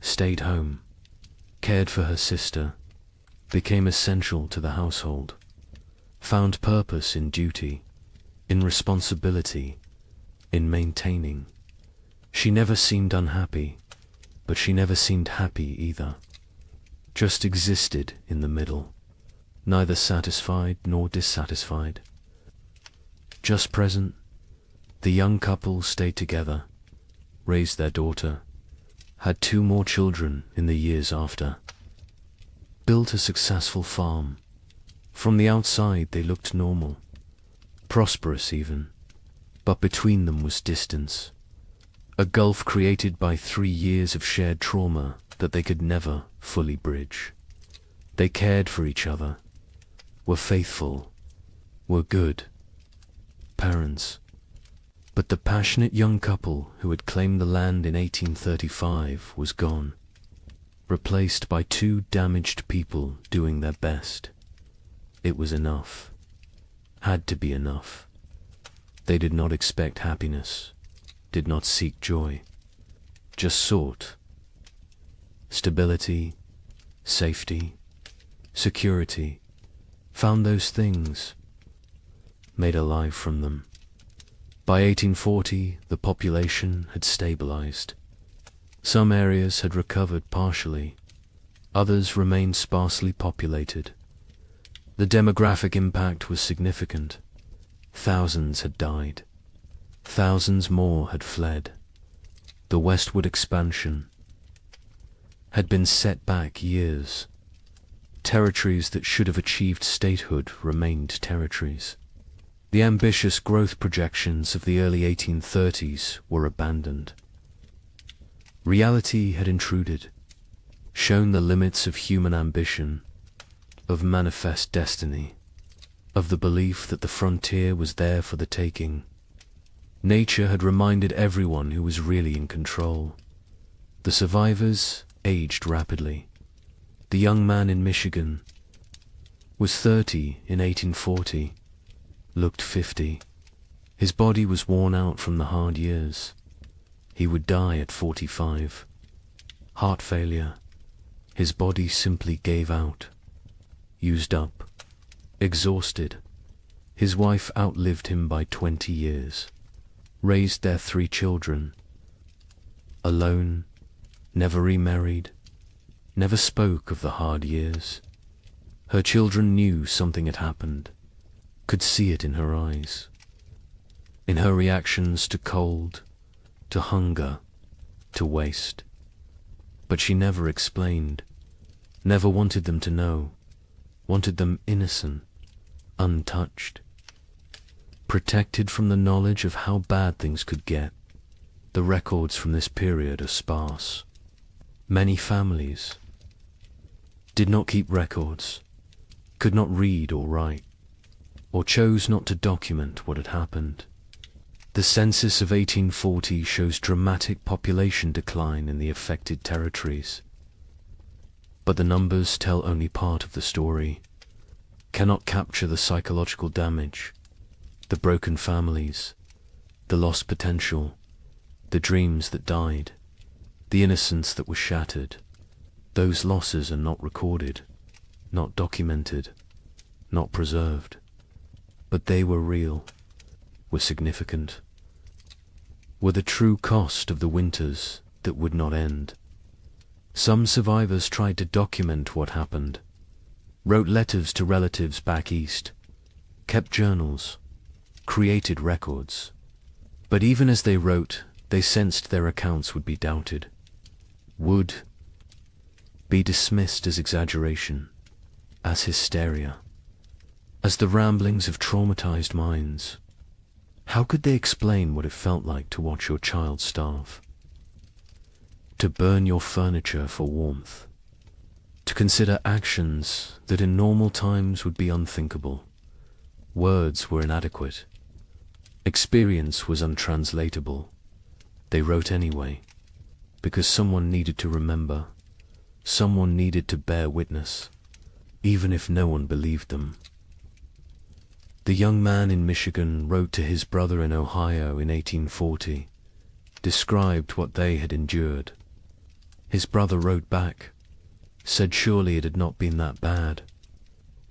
stayed home, cared for her sister, became essential to the household, found purpose in duty, in responsibility, in maintaining. She never seemed unhappy, but she never seemed happy either. Just existed in the middle, neither satisfied nor dissatisfied. Just present, the young couple stayed together, raised their daughter, had 2 more children in the years after, built a successful farm. From the outside they looked normal, prosperous even, but between them was distance, a gulf created by 3 years of shared trauma that they could never fully bridge. They cared for each other, were faithful, were good parents. But the passionate young couple who had claimed the land in 1835 was gone, replaced by 2 damaged people doing their best. It was enough. Had to be enough. They did not expect happiness, did not seek joy, just sought stability, safety, security, found those things, made a life from them. By 1840, the population had stabilized. Some areas had recovered partially, others remained sparsely populated. The demographic impact was significant. Thousands had died. Thousands more had fled. The westward expansion had been set back years. Territories that should have achieved statehood remained territories. The ambitious growth projections of the early 1830s were abandoned. Reality had intruded, shown the limits of human ambition, of manifest destiny, of the belief that the frontier was there for the taking. Nature had reminded everyone who was really in control. The survivors aged rapidly. The young man in Michigan was 30 in 1840, looked 50. His body was worn out from the hard years. He would die at 45. Heart failure. His body simply gave out. Used up. Exhausted. His wife outlived him by 20 years. Raised their 3 children. Alone. Never remarried. Never spoke of the hard years. Her children knew something had happened. Could see it in her eyes. In her reactions to cold, to hunger, to waste. But she never explained. Never wanted them to know. Wanted them innocent, untouched. Protected from the knowledge of how bad things could get. The records from this period are sparse. Many families did not keep records, could not read or write, or chose not to document what had happened. The census of 1840 shows dramatic population decline in the affected territories. But the numbers tell only part of the story, cannot capture the psychological damage, the broken families, the lost potential, the dreams that died, the innocence that was shattered. Those losses are not recorded, not documented, not preserved. But they were real, were significant. were the true cost of the winters that would not end. Some survivors tried to document what happened, wrote letters to relatives back east, kept journals, created records. But even as they wrote, they sensed their accounts would be doubted, would be dismissed as exaggeration, as hysteria, as the ramblings of traumatized minds. How could they explain what it felt like to watch your child starve? To burn your furniture for warmth? To consider actions that in normal times would be unthinkable? Words were inadequate. Experience was untranslatable. They wrote anyway, because someone needed to remember, someone needed to bear witness, even if no one believed them. The young man in Michigan wrote to his brother in Ohio in 1840, described what they had endured. His brother wrote back, said surely it had not been that bad,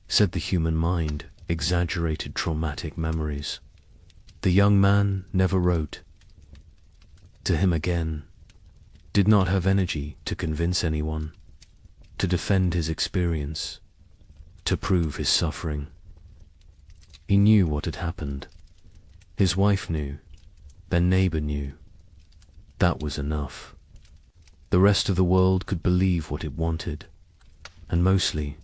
said the human mind exaggerated traumatic memories. The young man never wrote to him again, did not have energy to convince anyone, to defend his experience, to prove his suffering. He knew what had happened. His wife knew. Their neighbor knew. That was enough. The rest of the world could believe what it wanted, and mostly,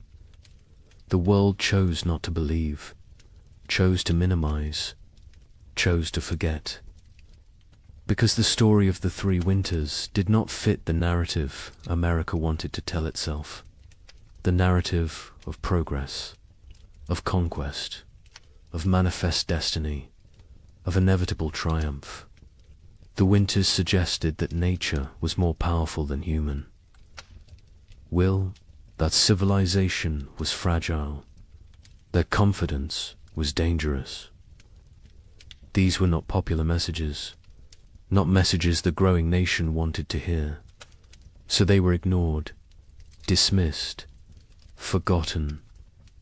the world chose not to believe, chose to minimize, chose to forget. Because the story of the three winters did not fit the narrative America wanted to tell itself. The narrative of progress, of conquest, of manifest destiny, of inevitable triumph. The winters suggested that nature was more powerful than human. That civilization was fragile, that confidence was dangerous. These were not popular messages, not messages the growing nation wanted to hear. So they were ignored, dismissed, forgotten,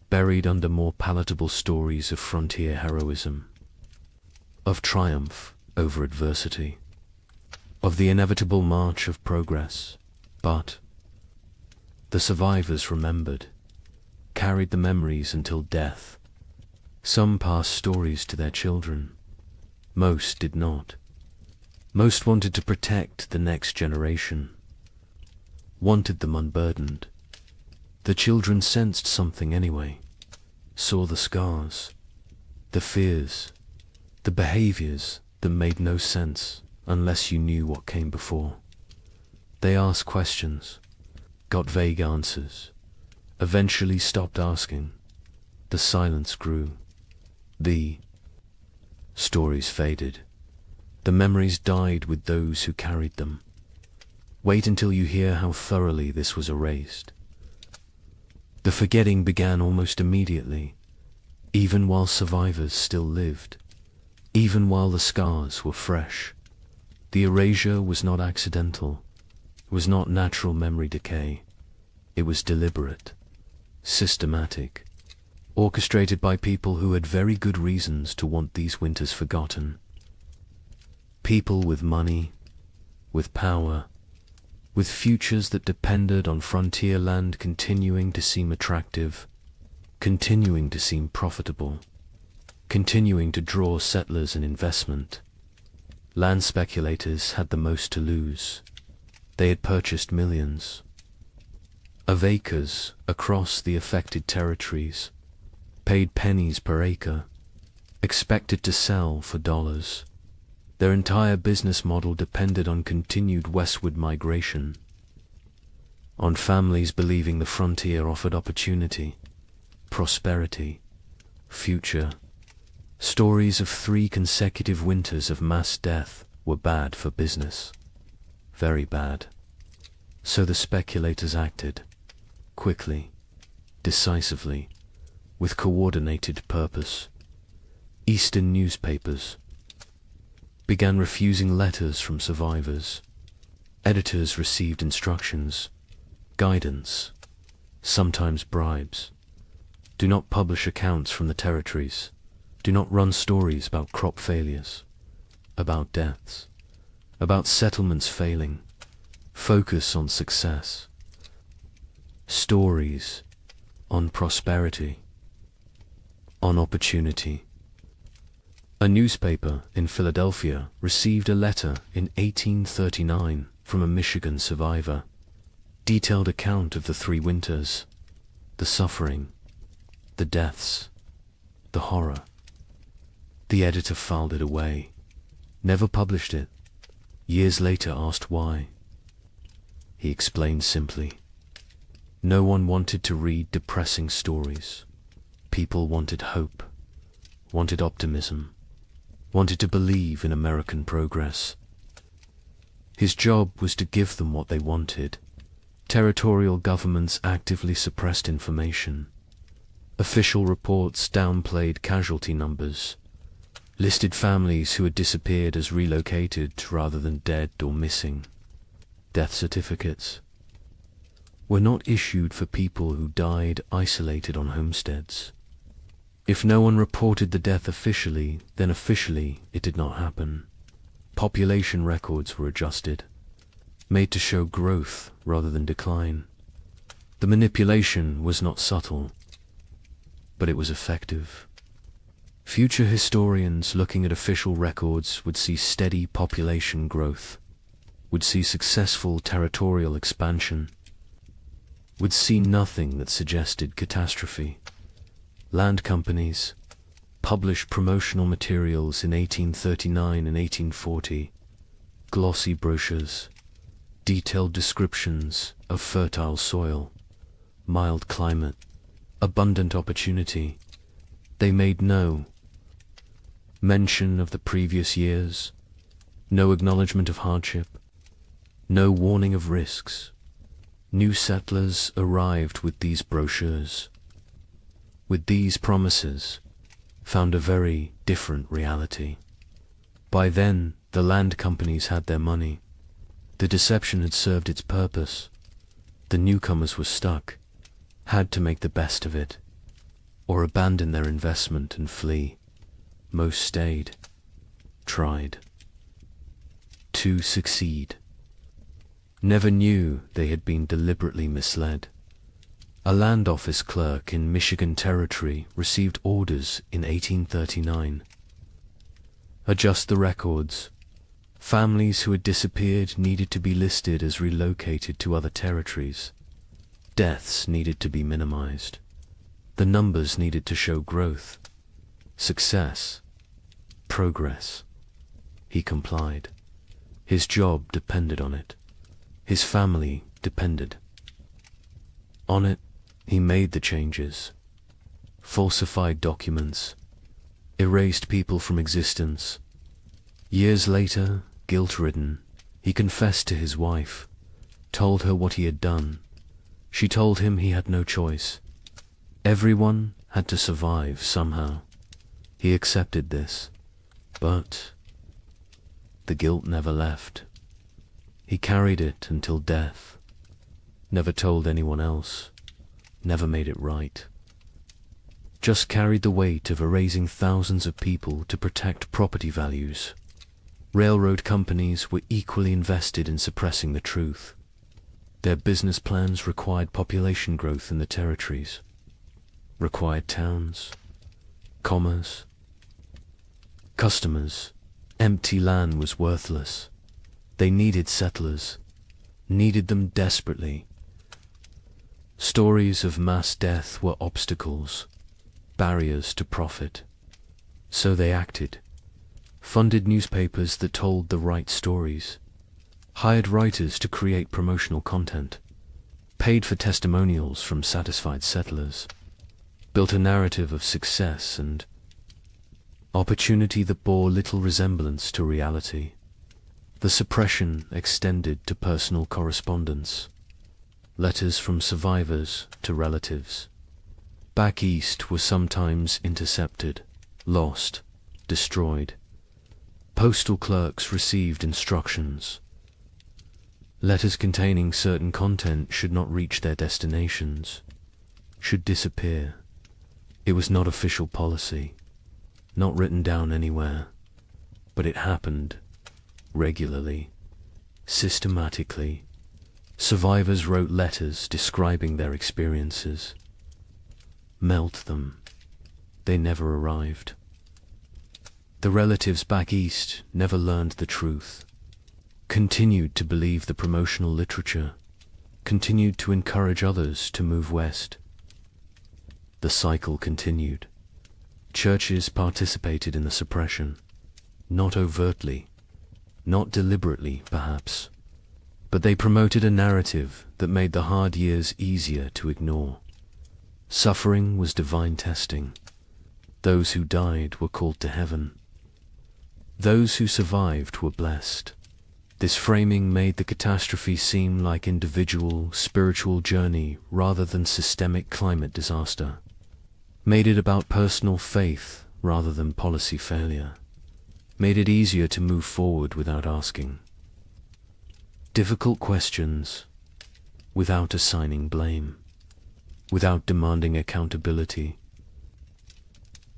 buried under more palatable stories of frontier heroism, of triumph over adversity, of the inevitable march of progress. But the survivors remembered, carried the memories until death. Some passed stories to their children. Most did not. Most wanted to protect the next generation, wanted them unburdened. The children sensed something anyway, saw the scars, the fears, the behaviors that made no sense unless you knew what came before. They asked questions, got vague answers, eventually stopped asking. The silence grew. The stories faded. The memories died with those who carried them. Wait until you hear how thoroughly this was erased. The forgetting began almost immediately, even while survivors still lived, even while the scars were fresh. The erasure was not accidental. It was not natural memory decay. It was deliberate, systematic, orchestrated by people who had very good reasons to want these winters forgotten. People with money, with power, with futures that depended on frontier land continuing to seem attractive, continuing to seem profitable, continuing to draw settlers and investment. Land speculators had the most to lose. They had purchased millions of acres across the affected territories, paid pennies per acre, expected to sell for dollars. Their entire business model depended on continued westward migration, on families believing the frontier offered opportunity, prosperity, future. Stories of 3 consecutive winters of mass death were bad for business. Very bad. So the speculators acted, quickly, decisively, with coordinated purpose. Eastern newspapers began refusing letters from survivors. Editors received instructions, guidance, sometimes bribes. Do not publish accounts from the territories. Do not run stories about crop failures, about deaths, about settlements failing, focus on success, stories on prosperity, on opportunity. A newspaper in Philadelphia received a letter in 1839 from a Michigan survivor, detailed account of the 3 winters, the suffering, the deaths, the horror. The editor filed it away, never published it. Years later asked why. He explained simply, no one wanted to read depressing stories. People wanted hope, wanted optimism, wanted to believe in American progress. His job was to give them what they wanted. Territorial governments actively suppressed information. Official reports downplayed casualty numbers, listed families who had disappeared as relocated rather than dead or missing. Death certificates were not issued for people who died isolated on homesteads. If no one reported the death officially, then officially it did not happen. Population records were adjusted, made to show growth rather than decline. The manipulation was not subtle, but it was effective. Future historians looking at official records would see steady population growth, would see successful territorial expansion, would see nothing that suggested catastrophe. Land companies published promotional materials in 1839 and 1840, glossy brochures, detailed descriptions of fertile soil, mild climate, abundant opportunity. They made no mention of the previous years, no acknowledgement of hardship, no warning of risks. New settlers arrived with these brochures, with these promises, found a very different reality. By then, the land companies had their money. The deception had served its purpose. The newcomers were stuck, had to make the best of it, or abandon their investment and flee. Most stayed, tried to succeed. Never knew they had been deliberately misled. A land office clerk in Michigan Territory received orders in 1839. Adjust the records. Families who had disappeared needed to be listed as relocated to other territories. Deaths needed to be minimized. The numbers needed to show growth, success, progress. He complied. His job depended on it. His family depended on it. He made the changes, falsified documents, erased people from existence. Years later, guilt-ridden, he confessed to his wife, told her what he had done. She told him he had no choice. Everyone had to survive somehow. He accepted this, but the guilt never left. He carried it until death, never told anyone else, never made it right. Just carried the weight of erasing thousands of people to protect property values. Railroad companies were equally invested in suppressing the truth. Their business plans required population growth in the territories, required towns, commerce, customers. Empty land was worthless. They needed settlers, needed them desperately. Stories of mass death were obstacles, barriers to profit. So they acted, funded newspapers that told the right stories, hired writers to create promotional content, paid for testimonials from satisfied settlers, built a narrative of success and opportunity that bore little resemblance to reality. The suppression extended to personal correspondence, letters from survivors to relatives. Back east were sometimes intercepted, lost, destroyed. Postal clerks received instructions. Letters containing certain content should not reach their destinations, should disappear. It was not official policy, not written down anywhere, but it happened regularly, systematically. Survivors wrote letters describing their experiences. Melt them. They never arrived. The relatives back east never learned the truth, continued to believe the promotional literature, continued to encourage others to move west. The cycle continued. Churches participated in the suppression, not overtly, not deliberately perhaps, but they promoted a narrative that made the hard years easier to ignore. Suffering was divine testing. Those who died were called to heaven. Those who survived were blessed. This framing made the catastrophe seem like individual, spiritual journey rather than systemic climate disaster. Made it about personal faith rather than policy failure. Made it easier to move forward without asking difficult questions, without assigning blame, without demanding accountability.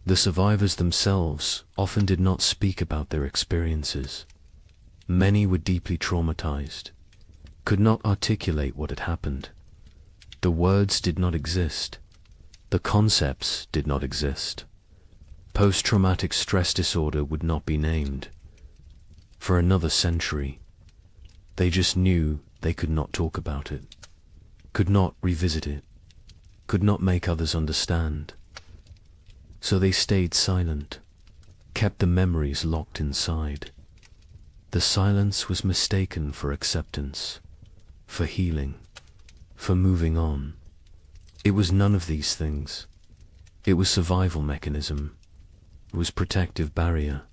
The survivors themselves often did not speak about their experiences. Many were deeply traumatized, could not articulate what had happened. The words did not exist. The concepts did not exist. Post-traumatic stress disorder would not be named. For another century, they just knew they could not talk about it, could not revisit it, could not make others understand. So they stayed silent, kept the memories locked inside. The silence was mistaken for acceptance, for healing, for moving on. It was none of these things. It was survival mechanism. It was protective barrier.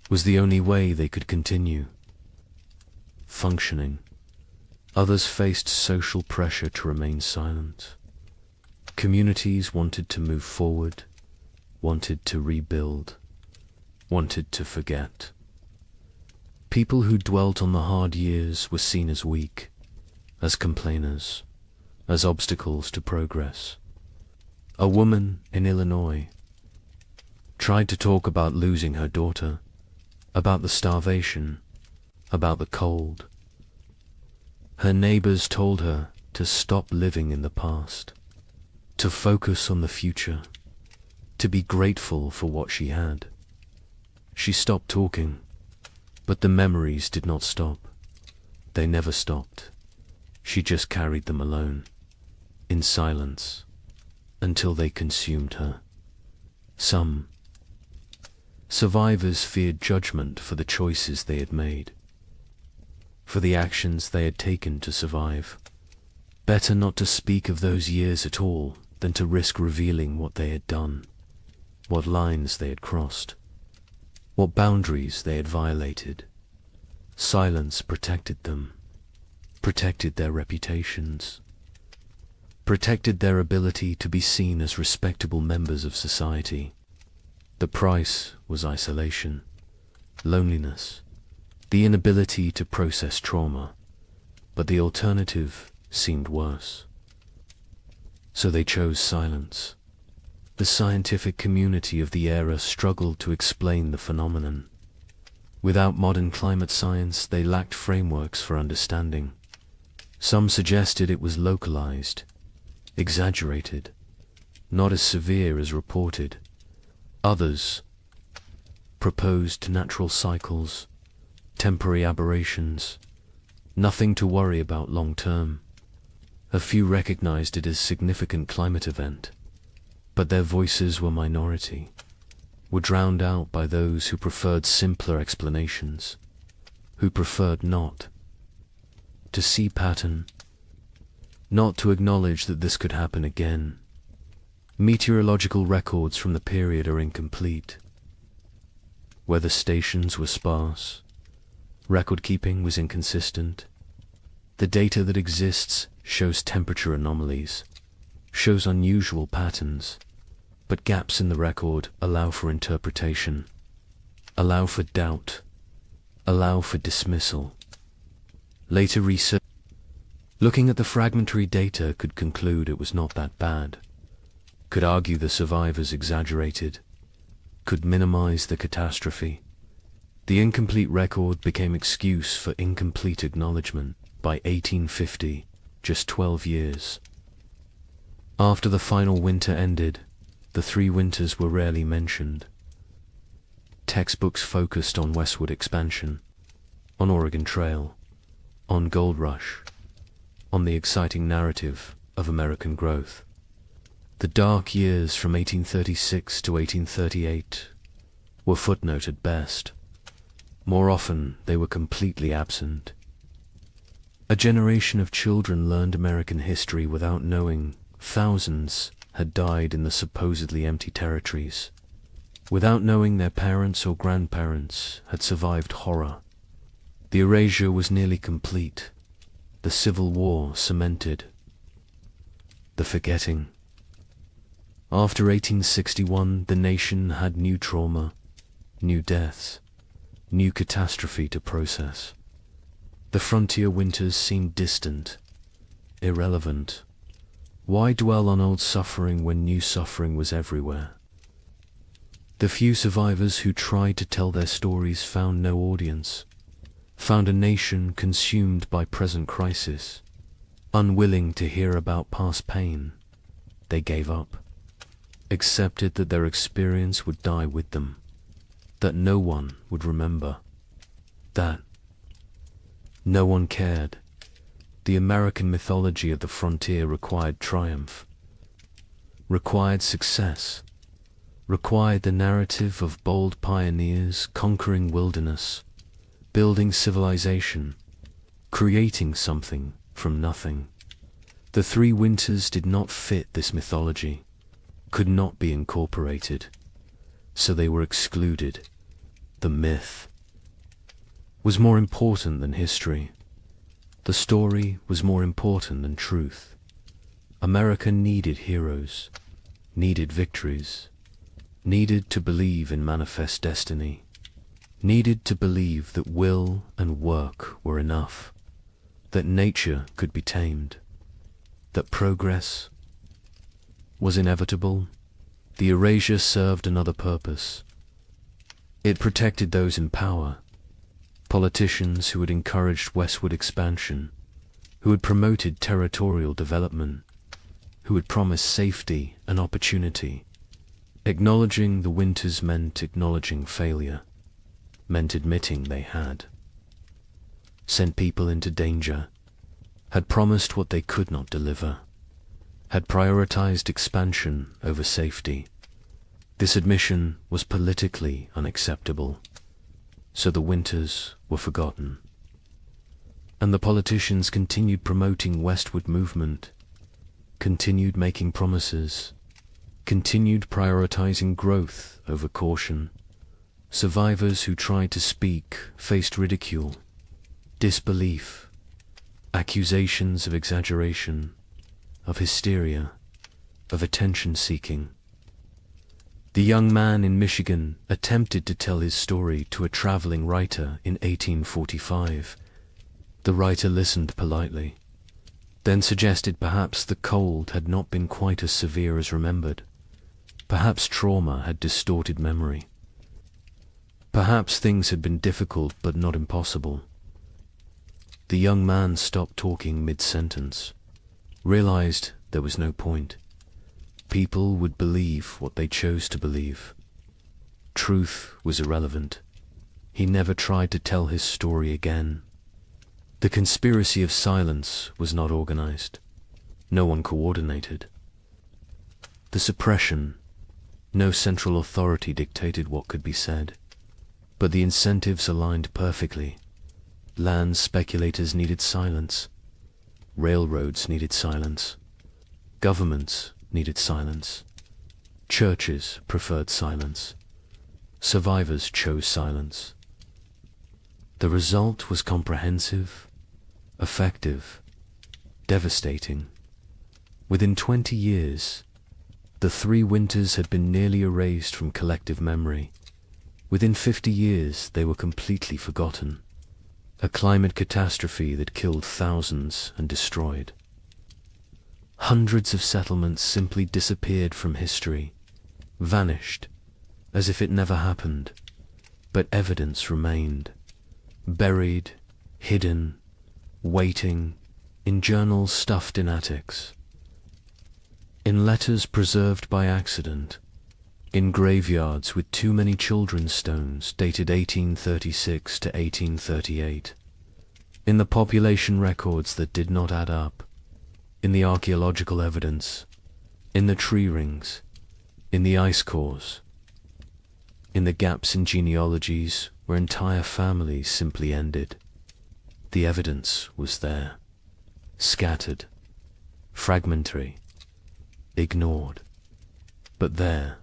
It was the only way they could continue functioning. Others faced social pressure to remain silent. Communities wanted to move forward, wanted to rebuild, wanted to forget. People who dwelt on the hard years were seen as weak, as complainers, as obstacles to progress. A woman in Illinois tried to talk about losing her daughter, about the starvation, about the cold. Her neighbors told her to stop living in the past, to focus on the future, to be grateful for what she had. She stopped talking, but the memories did not stop. They never stopped. She just carried them alone, in silence, until they consumed her. Some survivors feared judgment for the choices they had made, for the actions they had taken to survive. Better not to speak of those years at all than to risk revealing what they had done, what lines they had crossed, what boundaries they had violated. Silence protected them, protected their reputations, protected their ability to be seen as respectable members of society. The price was isolation, loneliness, the inability to process trauma, but the alternative seemed worse. So they chose silence. The scientific community of the era struggled to explain the phenomenon. Without modern climate science, they lacked frameworks for understanding. Some suggested it was localized, exaggerated, not as severe as reported. Others proposed natural cycles, temporary aberrations, nothing to worry about long term. A few recognized it as significant climate event, but their voices were minority, were drowned out by those who preferred simpler explanations, who preferred not to see pattern, not to acknowledge that this could happen again. Meteorological records from the period are incomplete. Weather stations were sparse. Record keeping was inconsistent. The data that exists shows temperature anomalies, shows unusual patterns, but gaps in the record allow for interpretation, allow for doubt, allow for dismissal. Later research, looking at the fragmentary data, could conclude it was not that bad, could argue the survivors exaggerated, could minimize the catastrophe. The incomplete record became excuse for incomplete acknowledgement by 1850, just 12 years. After the final winter ended, the 3 winters were rarely mentioned. Textbooks focused on westward expansion, on Oregon Trail, on Gold Rush, on the exciting narrative of American growth. The dark years from 1836 to 1838 were footnoted at best. More often, they were completely absent. A generation of children learned American history without knowing thousands had died in the supposedly empty territories, without knowing their parents or grandparents had survived horror. The erasure was nearly complete. The Civil War cemented. The forgetting. After 1861, the nation had new trauma, new deaths, new catastrophe to process. The frontier winters seemed distant, irrelevant. Why dwell on old suffering when new suffering was everywhere? The few survivors who tried to tell their stories found no audience, found a nation consumed by present crisis. Unwilling to hear about past pain, they gave up, accepted that their experience would die with them, that no one would remember, that no one cared. The American mythology of the frontier required triumph, required success, required the narrative of bold pioneers conquering wilderness, building civilization, creating something from nothing. The 3 winters did not fit this mythology, could not be incorporated, so they were excluded. The myth was more important than history. The story was more important than truth. America needed heroes, needed victories, needed to believe in manifest destiny, needed to believe that will and work were enough, that nature could be tamed, that progress was inevitable. The erasure served another purpose. It protected those in power, politicians who had encouraged westward expansion, who had promoted territorial development, who had promised safety and opportunity. Acknowledging the winters meant acknowledging failure, meant admitting they had. Sent people into danger, had promised what they could not deliver, had prioritized expansion over safety. This admission was politically unacceptable, so the winters were forgotten. And the politicians continued promoting westward movement, continued making promises, continued prioritizing growth over caution. Survivors who tried to speak faced ridicule, disbelief, accusations of exaggeration, of hysteria, of attention-seeking. The young man in Michigan attempted to tell his story to a traveling writer in 1845. The writer listened politely, then suggested perhaps the cold had not been quite as severe as remembered. Perhaps trauma had distorted memory. Perhaps things had been difficult but not impossible. The young man stopped talking mid-sentence, realized there was no point. People would believe what they chose to believe. Truth was irrelevant. He never tried to tell his story again. The conspiracy of silence was not organized. No one coordinated. The suppression, no central authority dictated what could be said. But the incentives aligned perfectly. Land speculators needed silence. Railroads needed silence. Governments needed silence. Churches preferred silence. Survivors chose silence. The result was comprehensive, effective, devastating. Within 20 years, the 3 winters had been nearly erased from collective memory. Within 50 years, they were completely forgotten. A climate catastrophe that killed thousands and destroyed. Hundreds of settlements simply disappeared from history, vanished, as if it never happened. but evidence remained, buried, hidden, waiting, in journals stuffed in attics, in letters preserved by accident, in graveyards with too many children's stones dated 1836 to 1838, in the population records that did not add up, in the archaeological evidence, in the tree rings, in the ice cores, in the gaps in genealogies where entire families simply ended. The evidence was there, scattered, fragmentary, ignored, but there,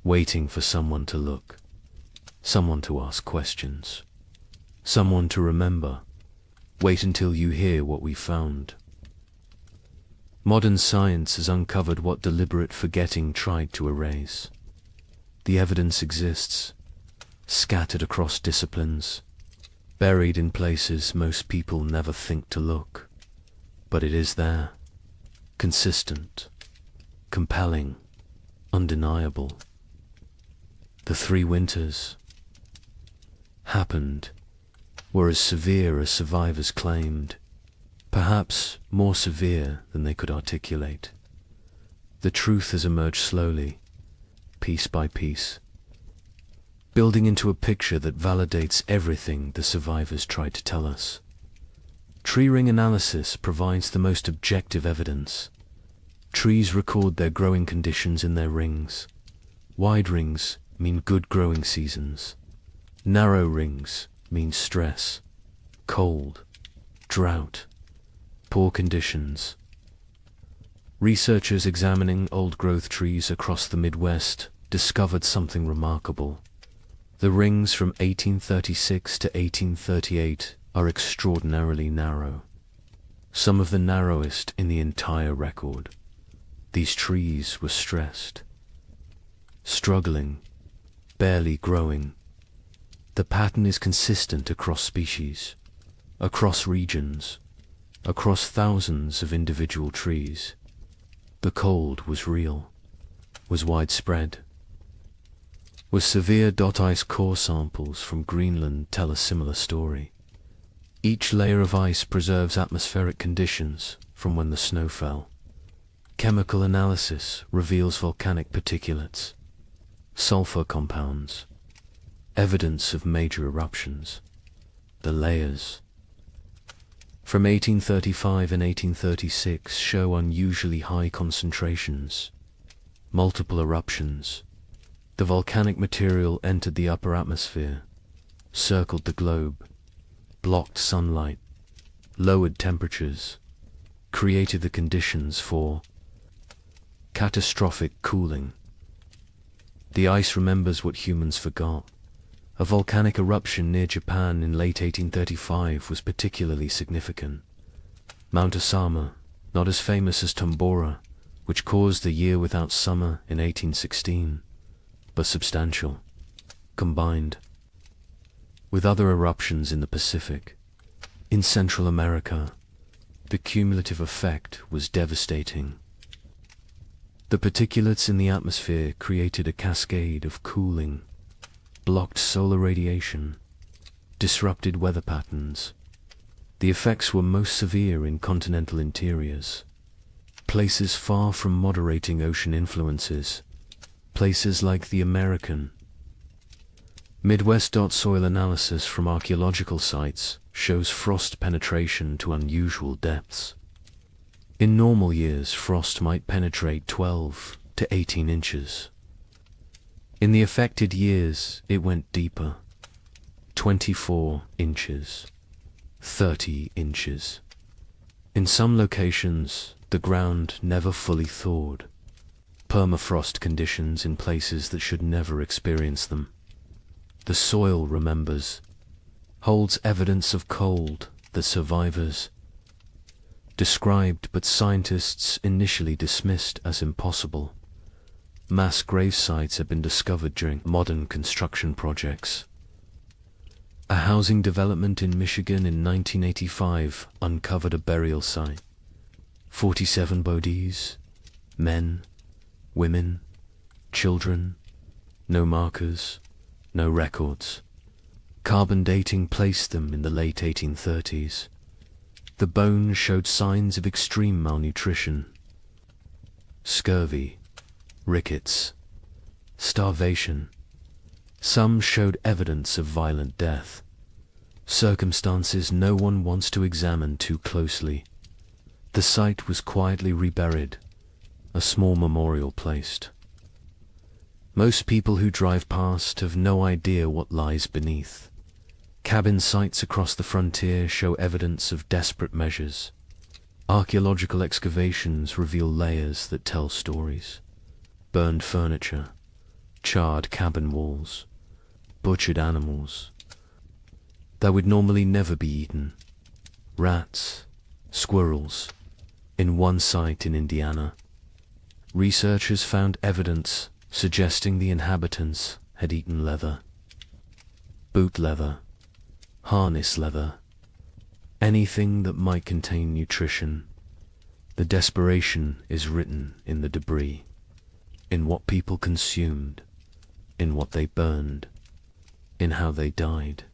waiting for someone to look, someone to ask questions, someone to remember. Wait until you hear what we found. Modern science has uncovered what deliberate forgetting tried to erase. The evidence exists, scattered across disciplines, buried in places most people never think to look, but it is there, consistent, compelling, undeniable. The 3 winters happened, were as severe as survivors claimed, perhaps more severe than they could articulate. The truth has emerged slowly, piece by piece, building into a picture that validates everything the survivors tried to tell us. Tree ring analysis provides the most objective evidence. Trees record their growing conditions in their rings. Wide rings mean good growing seasons. Narrow rings mean stress, cold, drought, poor conditions. Researchers examining old-growth trees across the Midwest discovered something remarkable. The rings from 1836 to 1838 are extraordinarily narrow, some of the narrowest in the entire record. These trees were stressed, struggling, barely growing. The pattern is consistent across species, across regions, across thousands of individual trees. The cold was real, was widespread. Was severe ice core samples from Greenland tell a similar story. Each layer of ice preserves atmospheric conditions from when the snow fell. Chemical analysis reveals volcanic particulates, sulfur compounds, evidence of major eruptions. The layers from 1835 and 1836 show unusually high concentrations, multiple eruptions. The volcanic material entered the upper atmosphere, circled the globe, blocked sunlight, lowered temperatures, created the conditions for catastrophic cooling. The ice remembers what humans forgot. A volcanic eruption near Japan in late 1835 was particularly significant. Mount Osama, not as famous as Tambora, which caused a year without summer in 1816, but substantial, combined with other eruptions in the Pacific. In Central America, the cumulative effect was devastating. The particulates in the atmosphere created a cascade of cooling, blocked solar radiation, disrupted weather patterns. The effects were most severe in continental interiors, places far from moderating ocean influences, places like the American Midwest. Soil analysis from archaeological sites shows frost penetration to unusual depths. In normal years, frost might penetrate 12 to 18 inches. In the affected years, it went deeper, 24 inches, 30 inches. In some locations, the ground never fully thawed. Permafrost conditions in places that should never experience them. The soil remembers, holds evidence of cold that survivors described but scientists initially dismissed as impossible. Mass grave sites have been discovered during modern construction projects. A housing development in Michigan in 1985 uncovered a burial site. 47 bodies, men, women, children, no markers, no records. Carbon dating placed them in the late 1830s. The bones showed signs of extreme malnutrition, scurvy, rickets, starvation. Some showed evidence of violent death, circumstances no one wants to examine too closely. The site was quietly reburied, a small memorial placed. Most people who drive past have no idea what lies beneath. Cabin sites across the frontier show evidence of desperate measures. Archaeological excavations reveal layers that tell stories. Burned furniture, charred cabin walls, butchered animals that would normally never be eaten. Rats, squirrels. In one site in Indiana, researchers found evidence suggesting the inhabitants had eaten leather. Boot leather, harness leather, anything that might contain nutrition. The desperation is written in the debris, in what people consumed, in what they burned, in how they died.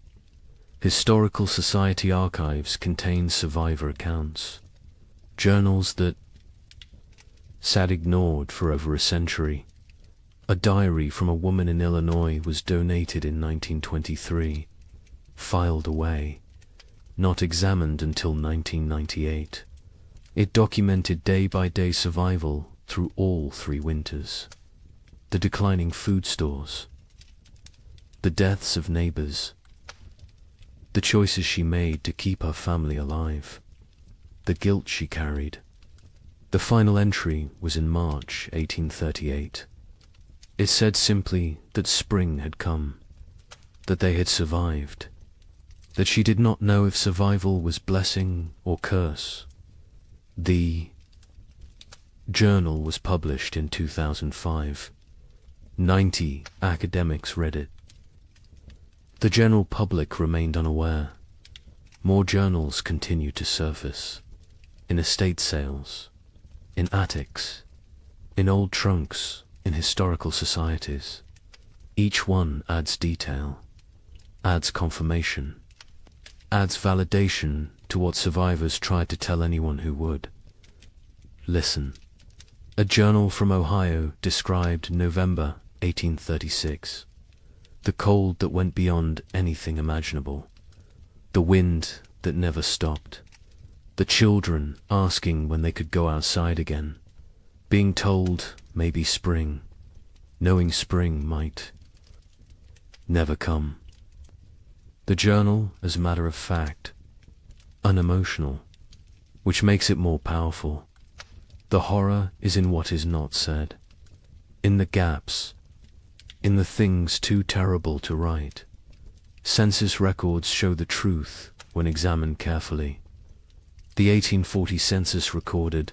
Historical Society archives contain survivor accounts, journals that sat ignored for over a century. A diary from a woman in Illinois was donated in 1923, filed away, not examined until 1998. It documented day-by-day survival through all 3 winters, the declining food stores, the deaths of neighbors, the choices she made to keep her family alive, the guilt she carried. The final entry was in March 1838. It said simply that spring had come, that they had survived, that she did not know if survival was blessing or curse. The journal was published in 2005. 90 academics read it. The general public remained unaware. More journals continued to surface, in estate sales, in attics, in old trunks, in historical societies. Each one adds detail, adds confirmation, adds validation to what survivors tried to tell anyone who would. Listen. A journal from Ohio described November 1836. The cold that went beyond anything imaginable. The wind that never stopped. The children asking when they could go outside again. Being told maybe spring. Knowing spring might never come. The journal, as a matter of fact, unemotional, which makes it more powerful. The horror is in what is not said, in the gaps, in the things too terrible to write. Census records show the truth when examined carefully. The 1840 census recorded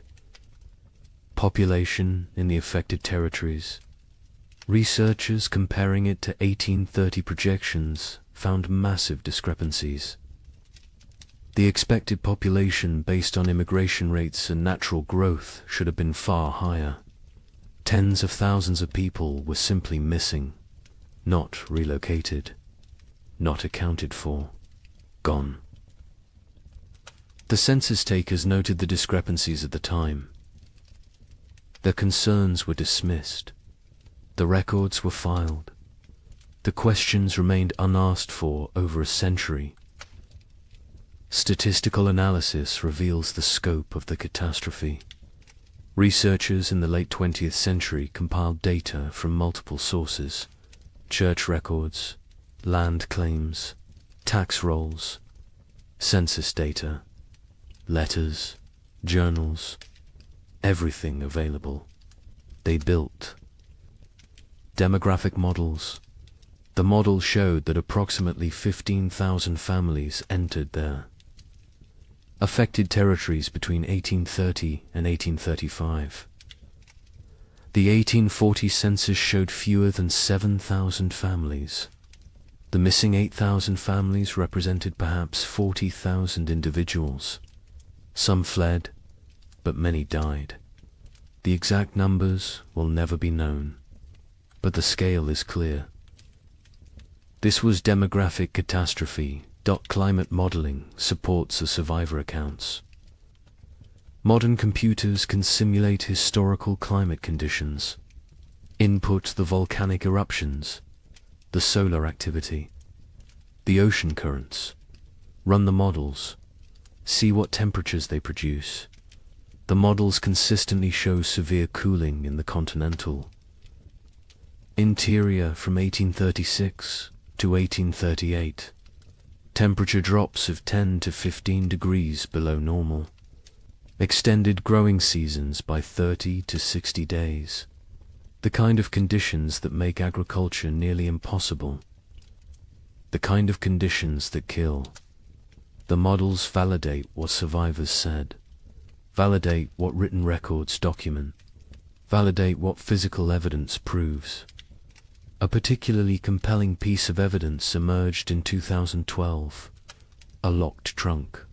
population in the affected territories. Researchers comparing it to 1830 projections found massive discrepancies. The expected population based on immigration rates and natural growth should have been far higher. Tens of thousands of people were simply missing, not relocated, not accounted for, gone. The census takers noted the discrepancies at the time. Their concerns were dismissed. The records were filed. The questions remained unasked for over a century. Statistical analysis reveals the scope of the catastrophe. Researchers in the late 20th century compiled data from multiple sources: church records, land claims, tax rolls, census data, letters, journals, everything available. They built demographic models. The model showed that approximately 15,000 families entered their affected territories between 1830 and 1835. The 1840 census showed fewer than 7,000 families. The missing 8,000 families represented perhaps 40,000 individuals. Some fled, but many died. The exact numbers will never be known, but the scale is clear. This was demographic catastrophe. Climate modeling supports the survivor accounts. Modern computers can simulate historical climate conditions, input the volcanic eruptions, the solar activity, the ocean currents, run the models, see what temperatures they produce. The models consistently show severe cooling in the continental interior from 1836 to 1838. Temperature drops of 10 to 15 degrees below normal. Extended growing seasons by 30 to 60 days. The kind of conditions that make agriculture nearly impossible. The kind of conditions that kill. The models validate what survivors said. Validate what written records document. Validate what physical evidence proves. A particularly compelling piece of evidence emerged in 2012. A locked trunk.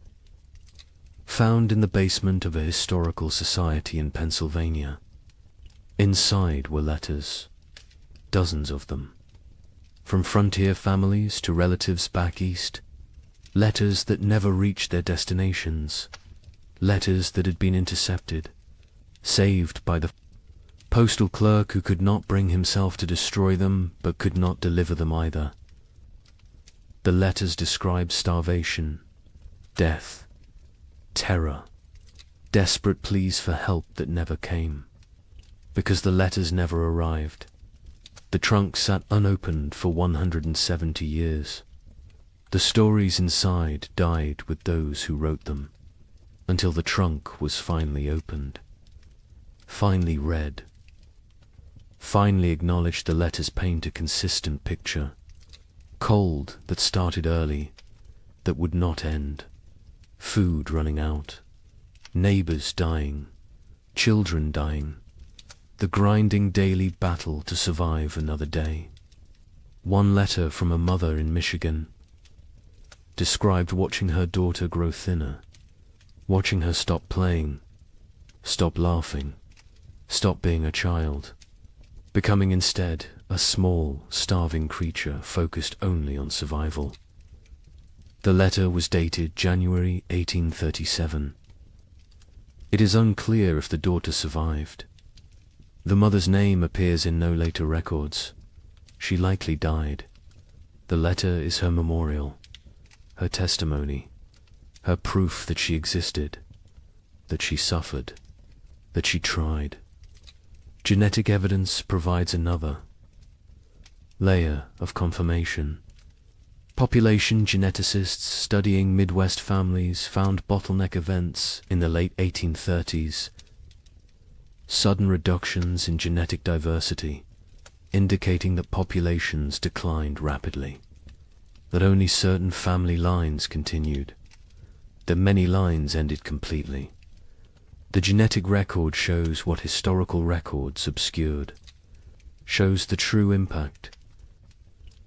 Found in the basement of a historical society in Pennsylvania. Inside were letters, dozens of them. From frontier families to relatives back east. Letters that never reached their destinations. Letters that had been intercepted, saved by the postal clerk who could not bring himself to destroy them, but could not deliver them either. The letters described starvation, death, terror, desperate pleas for help that never came. Because the letters never arrived, the trunk sat unopened for 170 years. The stories inside died with those who wrote them, until the trunk was finally opened, finally read. Finally acknowledged the letters paint a consistent picture. Cold that started early, that would not end. Food running out. Neighbors dying. Children dying. The grinding daily battle to survive another day. One letter from a mother in Michigan described watching her daughter grow thinner, watching her stop playing, stop laughing, stop being a child, becoming instead a small, starving creature focused only on survival. The letter was dated January 1837. It is unclear if the daughter survived. The mother's name appears in no later records. She likely died. The letter is her memorial, her testimony, her proof that she existed, that she suffered, that she tried. Genetic evidence provides another layer of confirmation. Population geneticists studying Midwest families found bottleneck events in the late 1830s. Sudden reductions in genetic diversity, indicating that populations declined rapidly, that only certain family lines continued, that many lines ended completely. The genetic record shows what historical records obscured, shows the true impact,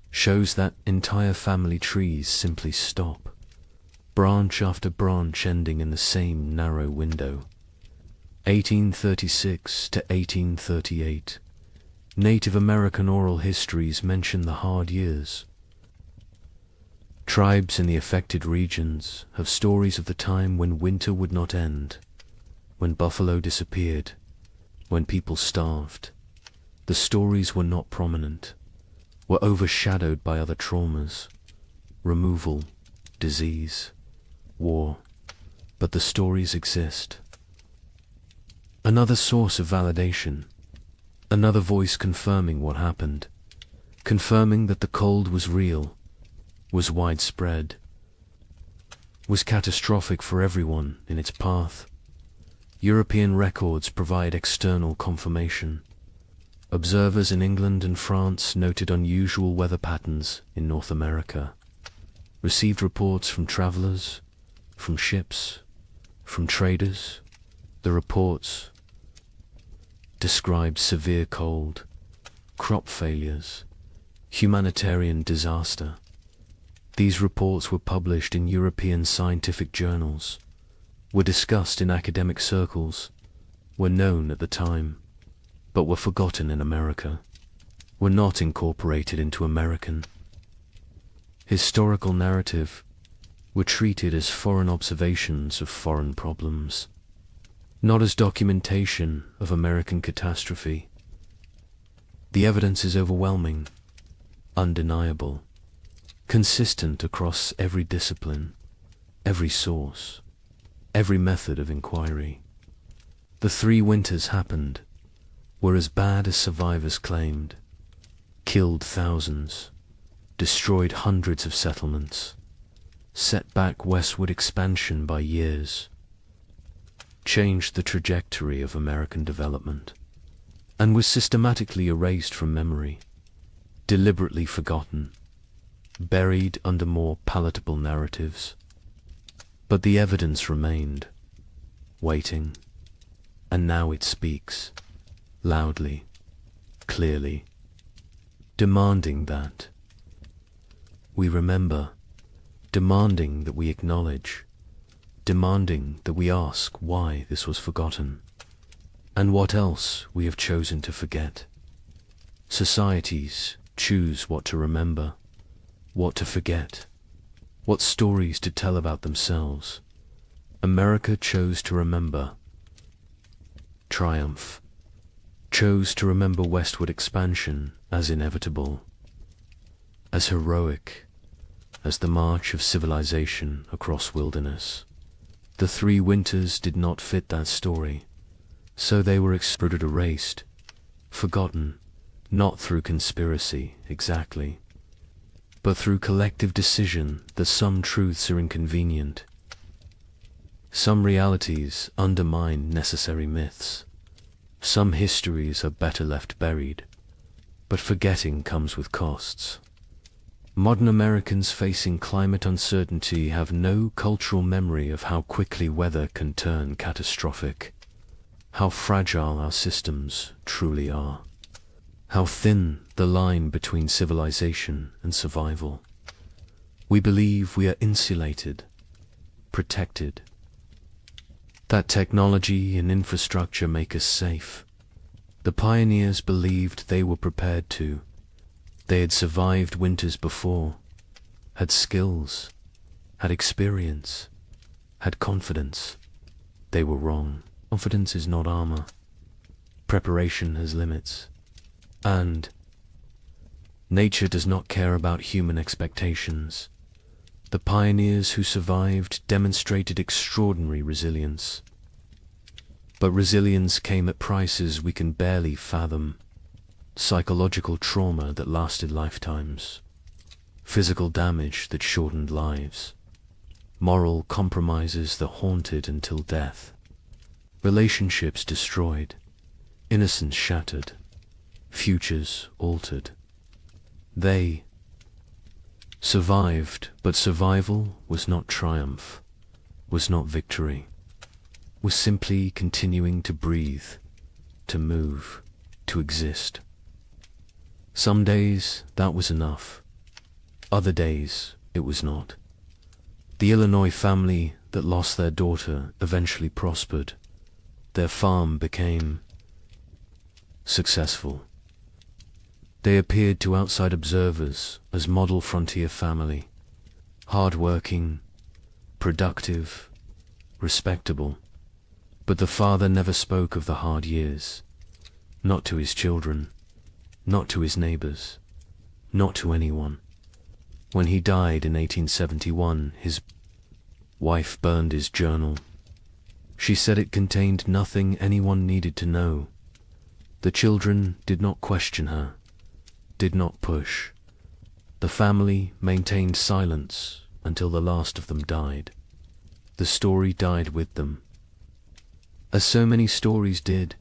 shows that entire family trees simply stop, branch after branch ending in the same narrow window. 1836 to 1838. Native American oral histories mention the hard years. Tribes in the affected regions have stories of the time when winter would not end, when buffalo disappeared, when people starved. The stories were not prominent, were overshadowed by other traumas, removal, disease, war, but the stories exist. Another source of validation, another voice confirming what happened, confirming that the cold was real, was widespread, was catastrophic for everyone in its path. European records provide external confirmation. Observers in England and France noted unusual weather patterns in North America, received reports from travelers, from ships, from traders. The reports described severe cold, crop failures, humanitarian disaster. These reports were published in European scientific journals, were discussed in academic circles, were known at the time, but were forgotten in America, were not incorporated into American, historical narrative were treated as foreign observations of foreign problems, not as documentation of American catastrophe. The evidence is overwhelming, undeniable, consistent across every discipline, every source, every method of inquiry. The 3 winters happened, were as bad as survivors claimed, killed thousands, destroyed hundreds of settlements, set back westward expansion by years, changed the trajectory of American development, and was systematically erased from memory, deliberately forgotten, buried under more palatable narratives. But the evidence remained, waiting, and now it speaks, loudly, clearly, demanding that we remember, demanding that we acknowledge, demanding that we ask why this was forgotten, and what else we have chosen to forget. Societies choose what to remember, what to forget, what stories to tell about themselves. America chose to remember triumph, chose to remember westward expansion as inevitable, as heroic as the march of civilization across wilderness. The 3 winters did not fit that story, so they were exploded, erased, forgotten, not through conspiracy exactly, but through collective decision that some truths are inconvenient. Some realities undermine necessary myths. Some histories are better left buried, but forgetting comes with costs. Modern Americans facing climate uncertainty have no cultural memory of how quickly weather can turn catastrophic, how fragile our systems truly are, how thin the line between civilization and survival. We believe we are insulated, protected, that technology and infrastructure make us safe. The pioneers believed they were prepared to. They had survived winters before, had skills, had experience, had confidence. They were wrong. Confidence is not armor. Preparation has limits. And nature does not care about human expectations. The pioneers who survived demonstrated extraordinary resilience. But resilience came at prices we can barely fathom. Psychological trauma that lasted lifetimes. Physical damage that shortened lives. Moral compromises that haunted until death. Relationships destroyed. Innocence shattered. Futures altered. They survived, but survival was not triumph, was not victory, was simply continuing to breathe, to move, to exist. Some days that was enough. Other days it was not. The Illinois family that lost their daughter eventually prospered. Their farm became successful. They appeared to outside observers as model frontier family, hard-working, productive, respectable. But the father never spoke of the hard years, not to his children, not to his neighbors, not to anyone. When he died in 1871, his wife burned his journal. She said it contained nothing anyone needed to know. The children did not question her, did not push. The family maintained silence until the last of them died. The story died with them. As so many stories did,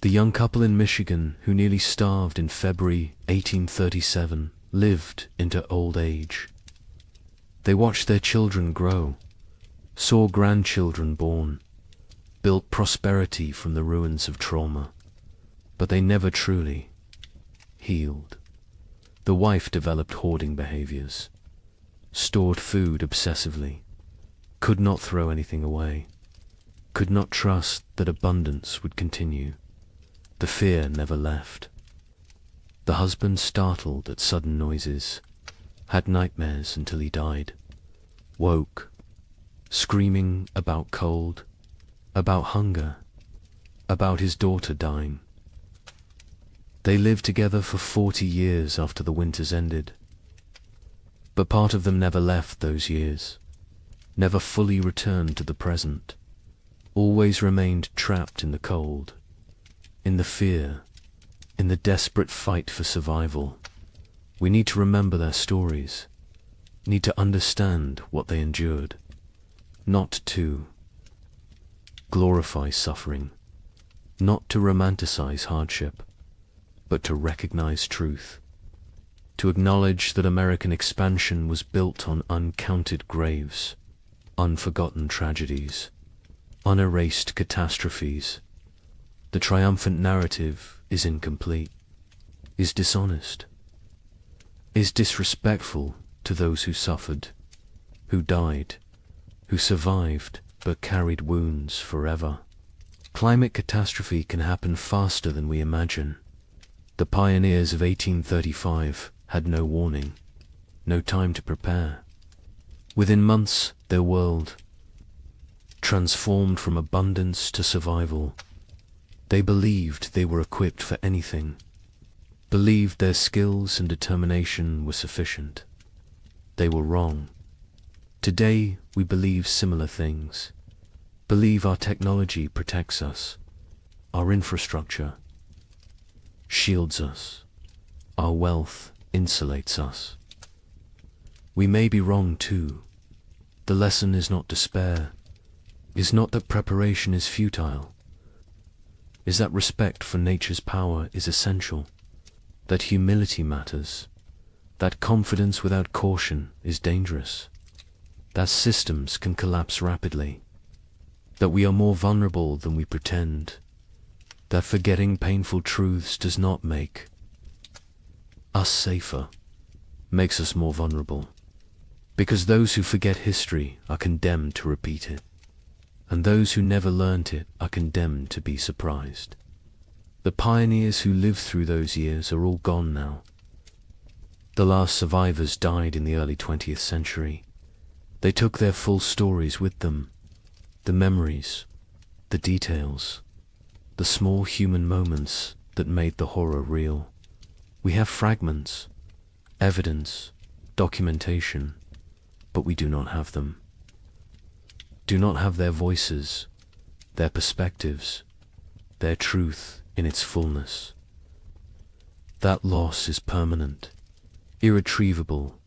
the young couple in Michigan who nearly starved in February 1837 lived into old age. They watched their children grow, saw grandchildren born, built prosperity from the ruins of trauma, but they never truly healed. The wife developed hoarding behaviors, stored food obsessively, could not throw anything away, could not trust that abundance would continue. The fear never left. The husband startled at sudden noises, had nightmares until he died, woke, screaming about cold, about hunger, about his daughter dying. They lived together for 40 years after the winters ended. But part of them never left those years, never fully returned to the present, always remained trapped in the cold, in the fear, in the desperate fight for survival. We need to remember their stories, need to understand what they endured, not to glorify suffering, not to romanticize hardship, but to recognize truth, to acknowledge that American expansion was built on uncounted graves, unforgotten tragedies, unerased catastrophes. The triumphant narrative is incomplete, is dishonest, is disrespectful to those who suffered, who died, who survived but carried wounds forever. Climate catastrophe can happen faster than we imagine. The pioneers of 1835 had no warning, no time to prepare. Within months, their world transformed from abundance to survival. They believed they were equipped for anything, believed their skills and determination were sufficient. They were wrong. Today, we believe similar things, believe our technology protects us, our infrastructure shields us, our wealth insulates us. We may be wrong too. The lesson is not despair, is not that preparation is futile, is that respect for nature's power is essential, that humility matters, that confidence without caution is dangerous, that systems can collapse rapidly, that we are more vulnerable than we pretend, that forgetting painful truths does not make us safer, makes us more vulnerable, because those who forget history are condemned to repeat it, and those who never learnt it are condemned to be surprised. The pioneers who lived through those years are all gone now. The last survivors died in the early 20th century. They took their full stories with them, the memories, the details, the small human moments that made the horror real. We have fragments, evidence, documentation, but we do not have them. Do not have their voices, their perspectives, their truth in its fullness. That loss is permanent, irretrievable,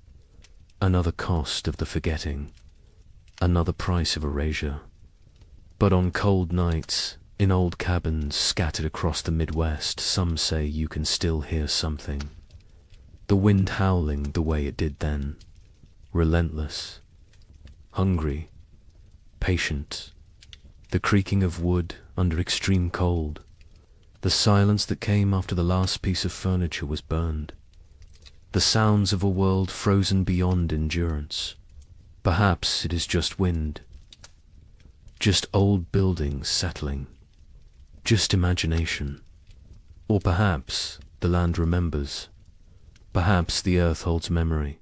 another cost of the forgetting, another price of erasure. But on cold nights, in old cabins scattered across the Midwest, some say you can still hear something. The wind howling the way it did then, relentless, hungry, patient, the creaking of wood under extreme cold, the silence that came after the last piece of furniture was burned, the sounds of a world frozen beyond endurance. Perhaps it is just wind, just old buildings settling, just imagination. Or perhaps the land remembers, perhaps the earth holds memory,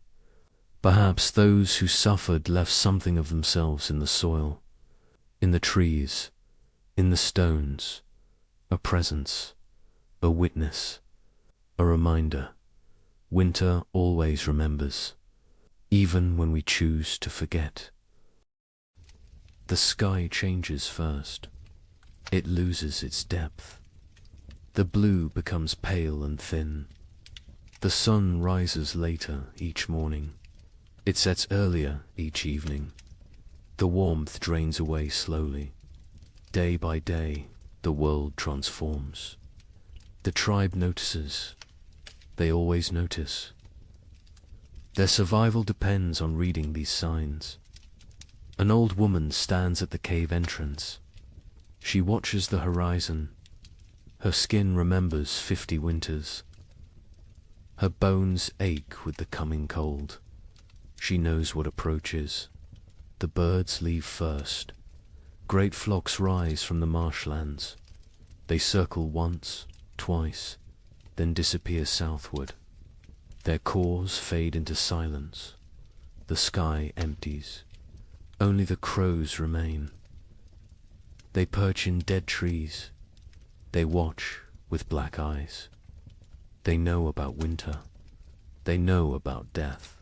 perhaps those who suffered left something of themselves in the soil, in the trees, in the stones, a presence, a witness, a reminder. Winter always remembers, even when we choose to forget. The sky changes first. It loses its depth. The blue becomes pale and thin. The sun rises later each morning. It sets earlier each evening. The warmth drains away slowly. Day by day, the world transforms. The tribe notices. They always notice. Their survival depends on reading these signs. An old woman stands at the cave entrance. She watches the horizon. Her skin remembers 50 winters. Her bones ache with the coming cold. She knows what approaches. The birds leave first. Great flocks rise from the marshlands. They circle once, twice, then disappear southward. Their cores fade into silence. The sky empties. Only the crows remain. They perch in dead trees. They watch with black eyes. They know about winter. They know about death.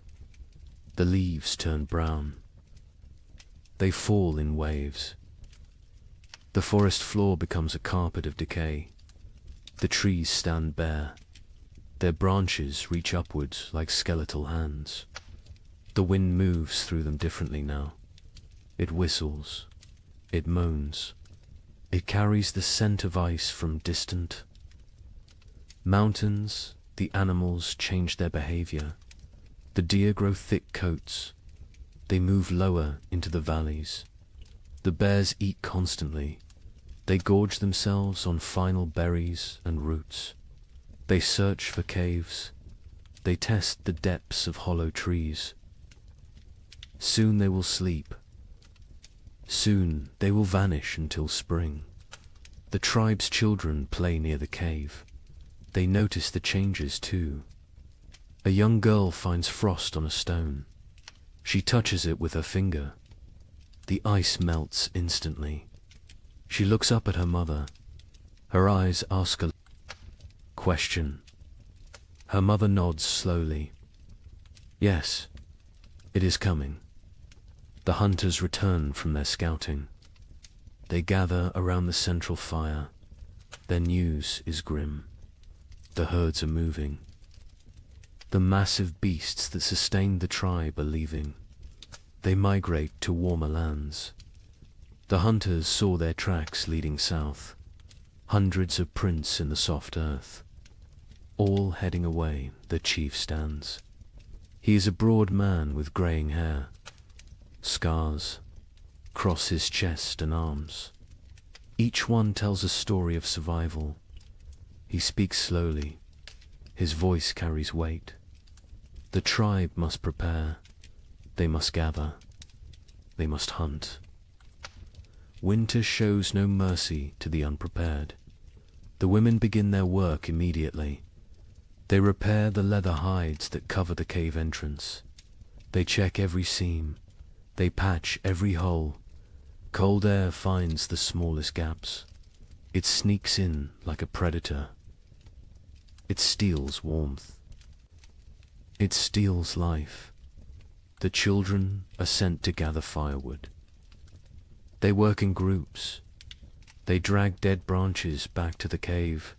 The leaves turn brown. They fall in waves. The forest floor becomes a carpet of decay. The trees stand bare. Their branches reach upwards like skeletal hands. The wind moves through them differently now. It whistles. It moans. It carries the scent of ice from distant mountains. The animals change their behavior. The deer grow thick coats. They move lower into the valleys. The bears eat constantly. They gorge themselves on final berries and roots. They search for caves. They test the depths of hollow trees. Soon they will sleep. Soon they will vanish until spring. The tribe's children play near the cave. They notice the changes too. A young girl finds frost on a stone. She touches it with her finger. The ice melts instantly. She looks up at her mother. Her eyes ask a question. Her mother nods slowly. Yes, it is coming. The hunters return from their scouting. They gather around the central fire. Their news is grim. The herds are moving. The massive beasts that sustained the tribe are leaving. They migrate to warmer lands. The hunters saw their tracks leading south. Hundreds of prints in the soft earth. All heading away, the chief stands. He is a broad man with greying hair. Scars cross his chest and arms. Each one tells a story of survival. He speaks slowly. His voice carries weight. The tribe must prepare. They must gather. They must hunt. Winter shows no mercy to the unprepared. The women begin their work immediately. They repair the leather hides that cover the cave entrance. They check every seam. They patch every hole. Cold air finds the smallest gaps. It sneaks in like a predator. It steals warmth. It steals life. The children are sent to gather firewood. They work in groups. They drag dead branches back to the cave.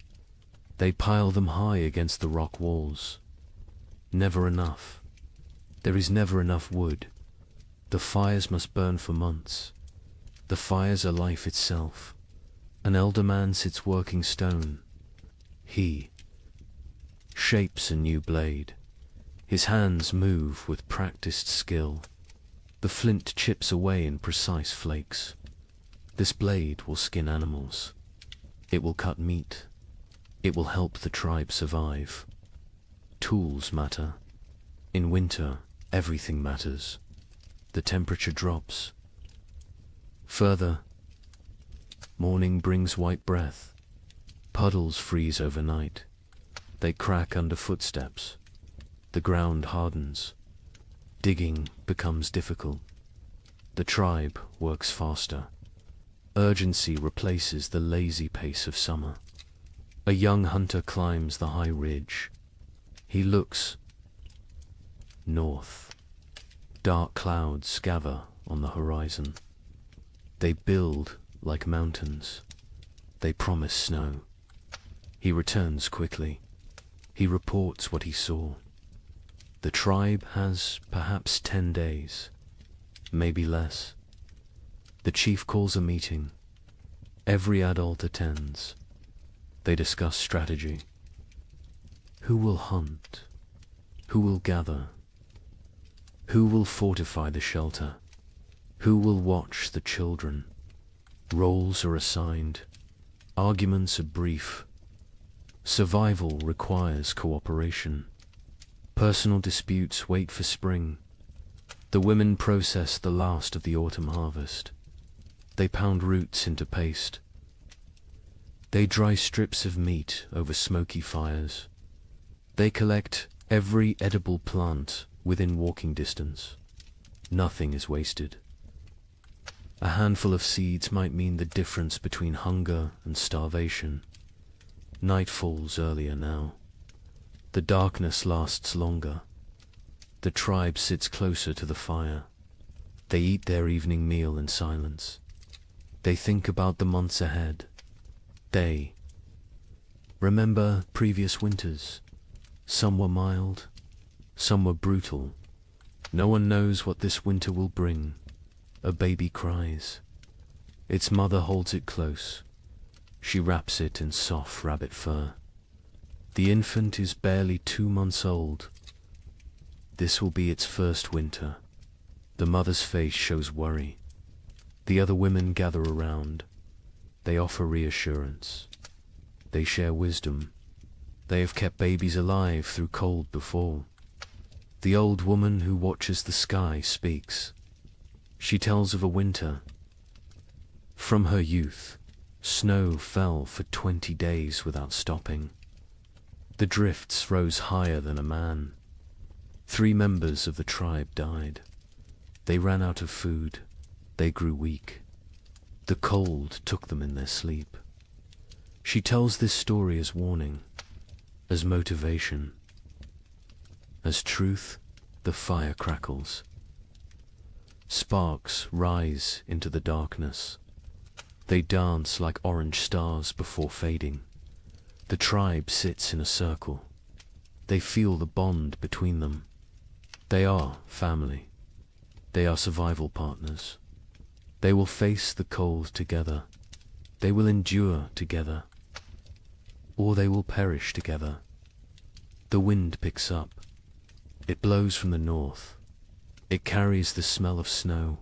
They pile them high against the rock walls. Never enough. There is never enough wood. The fires must burn for months. The fires are life itself. An elder man sits working stone. He shapes a new blade. His hands move with practiced skill. The flint chips away in precise flakes. This blade will skin animals. It will cut meat. It will help the tribe survive. Tools matter. In winter, everything matters. The temperature drops. Further, morning brings white breath. Puddles freeze overnight. They crack under footsteps. The ground hardens. Digging becomes difficult. The tribe works faster. Urgency replaces the lazy pace of summer. A young hunter climbs the high ridge. He looks north. Dark clouds gather on the horizon. They build like mountains. They promise snow. He returns quickly. He reports what he saw. The tribe has perhaps 10 days, maybe less. The chief calls a meeting. Every adult attends. They discuss strategy. Who will hunt? Who will gather? Who will fortify the shelter? Who will watch the children? Roles are assigned. Arguments are brief. Survival requires cooperation. Personal disputes wait for spring. The women process the last of the autumn harvest. They pound roots into paste. They dry strips of meat over smoky fires. They collect Every edible plant within walking distance. Nothing is wasted. A handful of seeds might mean the difference between hunger and starvation. Night falls earlier now. The darkness lasts longer. The tribe sits closer to the fire. They eat their evening meal in silence. They think about the months ahead. They remember previous winters. Some were mild, some were brutal. No one knows what this winter will bring. A baby cries. Its mother holds it close. She wraps it in soft rabbit fur. The infant is barely 2 months old. This will be its first winter. The mother's face shows worry. The other women gather around. They offer reassurance. They share wisdom. They have kept babies alive through cold before. The old woman who watches the sky speaks. She tells of a winter. From her youth, snow fell for 20 days without stopping. The drifts rose higher than a man. 3 members of the tribe died. They ran out of food. They grew weak. The cold took them in their sleep. She tells this story as warning, as motivation. As truth, the fire crackles. Sparks rise into the darkness. They dance like orange stars before fading. The tribe sits in a circle. They feel the bond between them. They are family. They are survival partners. They will face the cold together. They will endure together. Or they will perish together. The wind picks up. It blows from the north. It carries the smell of snow.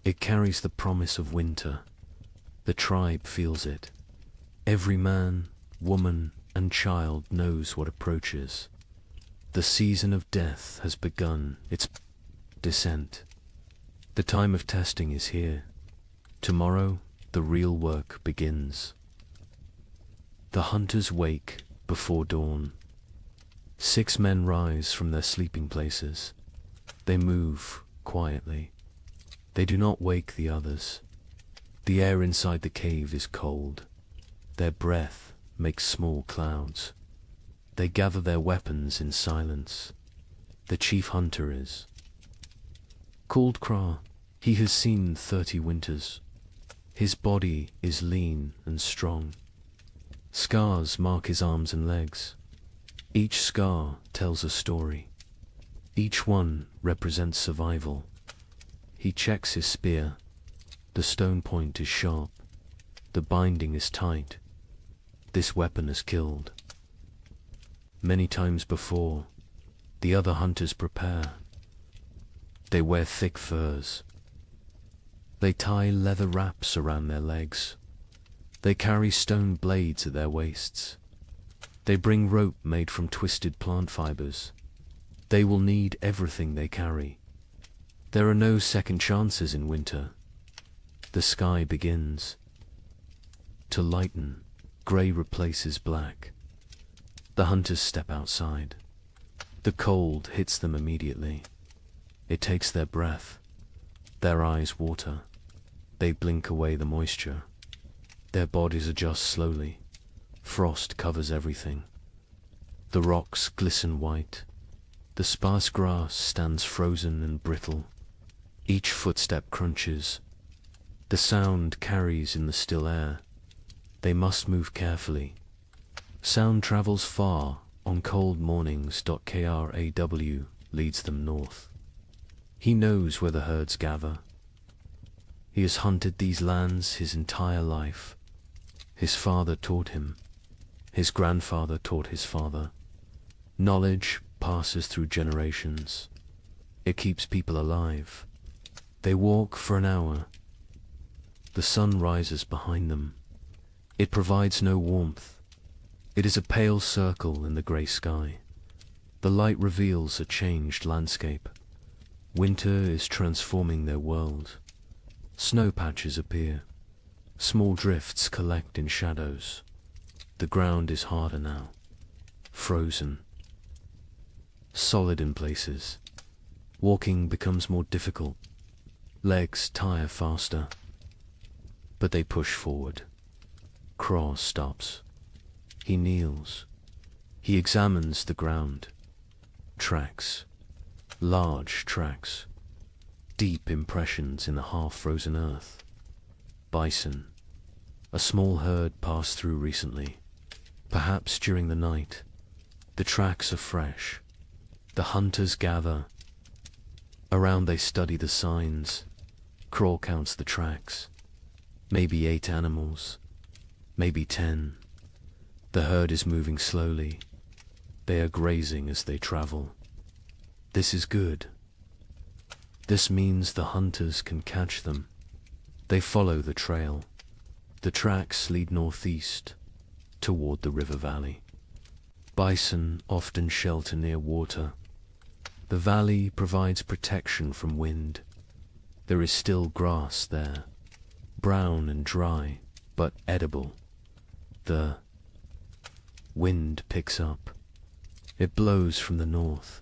It carries the promise of winter. The tribe feels it. Every man, woman, and child knows what approaches. The season of death has begun its descent. The time of testing is here. Tomorrow, the real work begins. The hunters wake before dawn. 6 men rise from their sleeping places. They move quietly. They do not wake the others. The air inside the cave is cold. Their breath makes small clouds. They gather their weapons in silence. The chief hunter is called Kra. He has seen 30 winters. His body is lean and strong. Scars mark his arms and legs. Each scar tells a story. Each one represents survival. He checks his spear. The stone point is sharp. The binding is tight. This weapon has killed. Many times before, the other hunters prepare. They wear thick furs. They tie leather wraps around their legs. They carry stone blades at their waists. They bring rope made from twisted plant fibers. They will need everything they carry. There are no second chances in winter. The sky begins to lighten. Grey replaces black. The hunters step outside. The cold hits them immediately. It takes their breath. Their eyes water. They blink away the moisture. Their bodies adjust slowly. Frost covers everything. The rocks glisten white. The sparse grass stands frozen and brittle. Each footstep crunches. The sound carries in the still air. They must move carefully. Sound travels far on cold mornings. Kraw leads them north. He knows where the herds gather. He has hunted these lands his entire life. His father taught him. His grandfather taught his father. Knowledge passes through generations. It keeps people alive. They walk for an hour. The sun rises behind them. It provides no warmth. It is a pale circle in the grey sky. The light reveals a changed landscape. Winter is transforming their world. Snow patches appear. Small drifts collect in shadows. The ground is harder now. Frozen. solid in places. Walking becomes more difficult. Legs tire faster. But they push forward. Craw stops. He kneels. He examines the ground. Tracks. Large tracks. Deep impressions in the half-frozen earth. Bison. A small herd passed through recently. Perhaps during the night. The tracks are fresh. The hunters gather. Around they study the signs. Craw counts the tracks. Maybe 8 animals. Maybe 10. The herd is moving slowly. They are grazing as they travel. This is good. This means the hunters can catch them. They follow the trail. The tracks lead northeast, toward the river valley. Bison often shelter near water. The valley provides protection from wind. There is still grass there, brown and dry, but edible. The wind picks up. It blows from the north.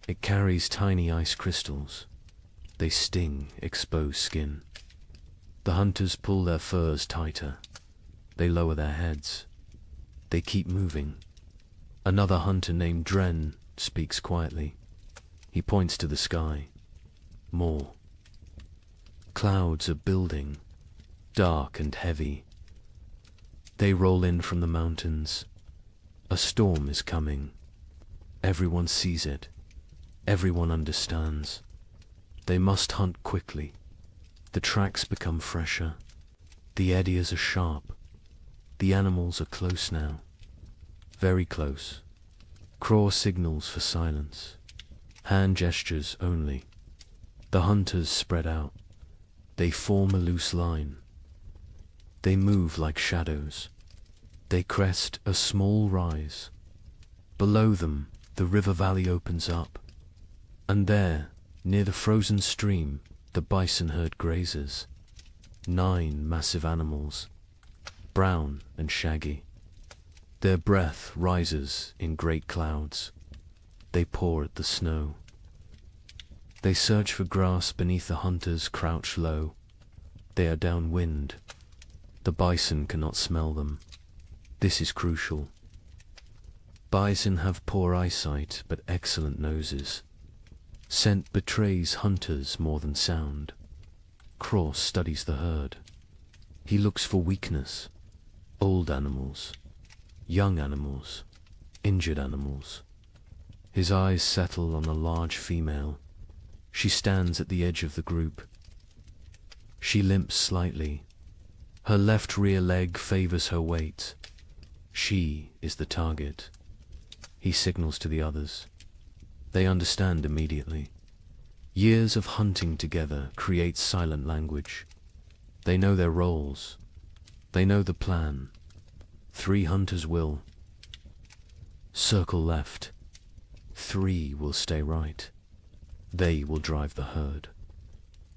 It carries tiny ice crystals. They sting exposed skin. The hunters pull their furs tighter. They lower their heads. They keep moving. Another hunter named Dren speaks quietly. He points to the sky. More. Clouds are building, dark and heavy. They roll in from the mountains. A storm is coming. Everyone sees it. Everyone understands. They must hunt quickly. The tracks become fresher. The eddies are sharp. The animals are close now. Very close. Craw signals for silence. Hand gestures only. The hunters spread out. They form a loose line. They move like shadows. They crest a small rise. Below them, the river valley opens up. And there, near the frozen stream, the bison herd grazes. 9 massive animals, brown and shaggy. Their breath rises in great clouds. They paw at the snow. They search for grass beneath the hunters crouch low. They are downwind. The bison cannot smell them. This is crucial. Bison have poor eyesight but excellent noses. Scent betrays hunters more than sound. Craw studies the herd. He looks for weakness. Old animals. Young animals. Injured animals. His eyes settle on a large female. She stands at the edge of the group. She limps slightly. Her left rear leg favors her weight. She is the target. He signals to the others. They understand immediately. Years of hunting together create silent language. They know their roles. They know the plan. 3 hunters will circle left. 3 will stay right. They will drive the herd.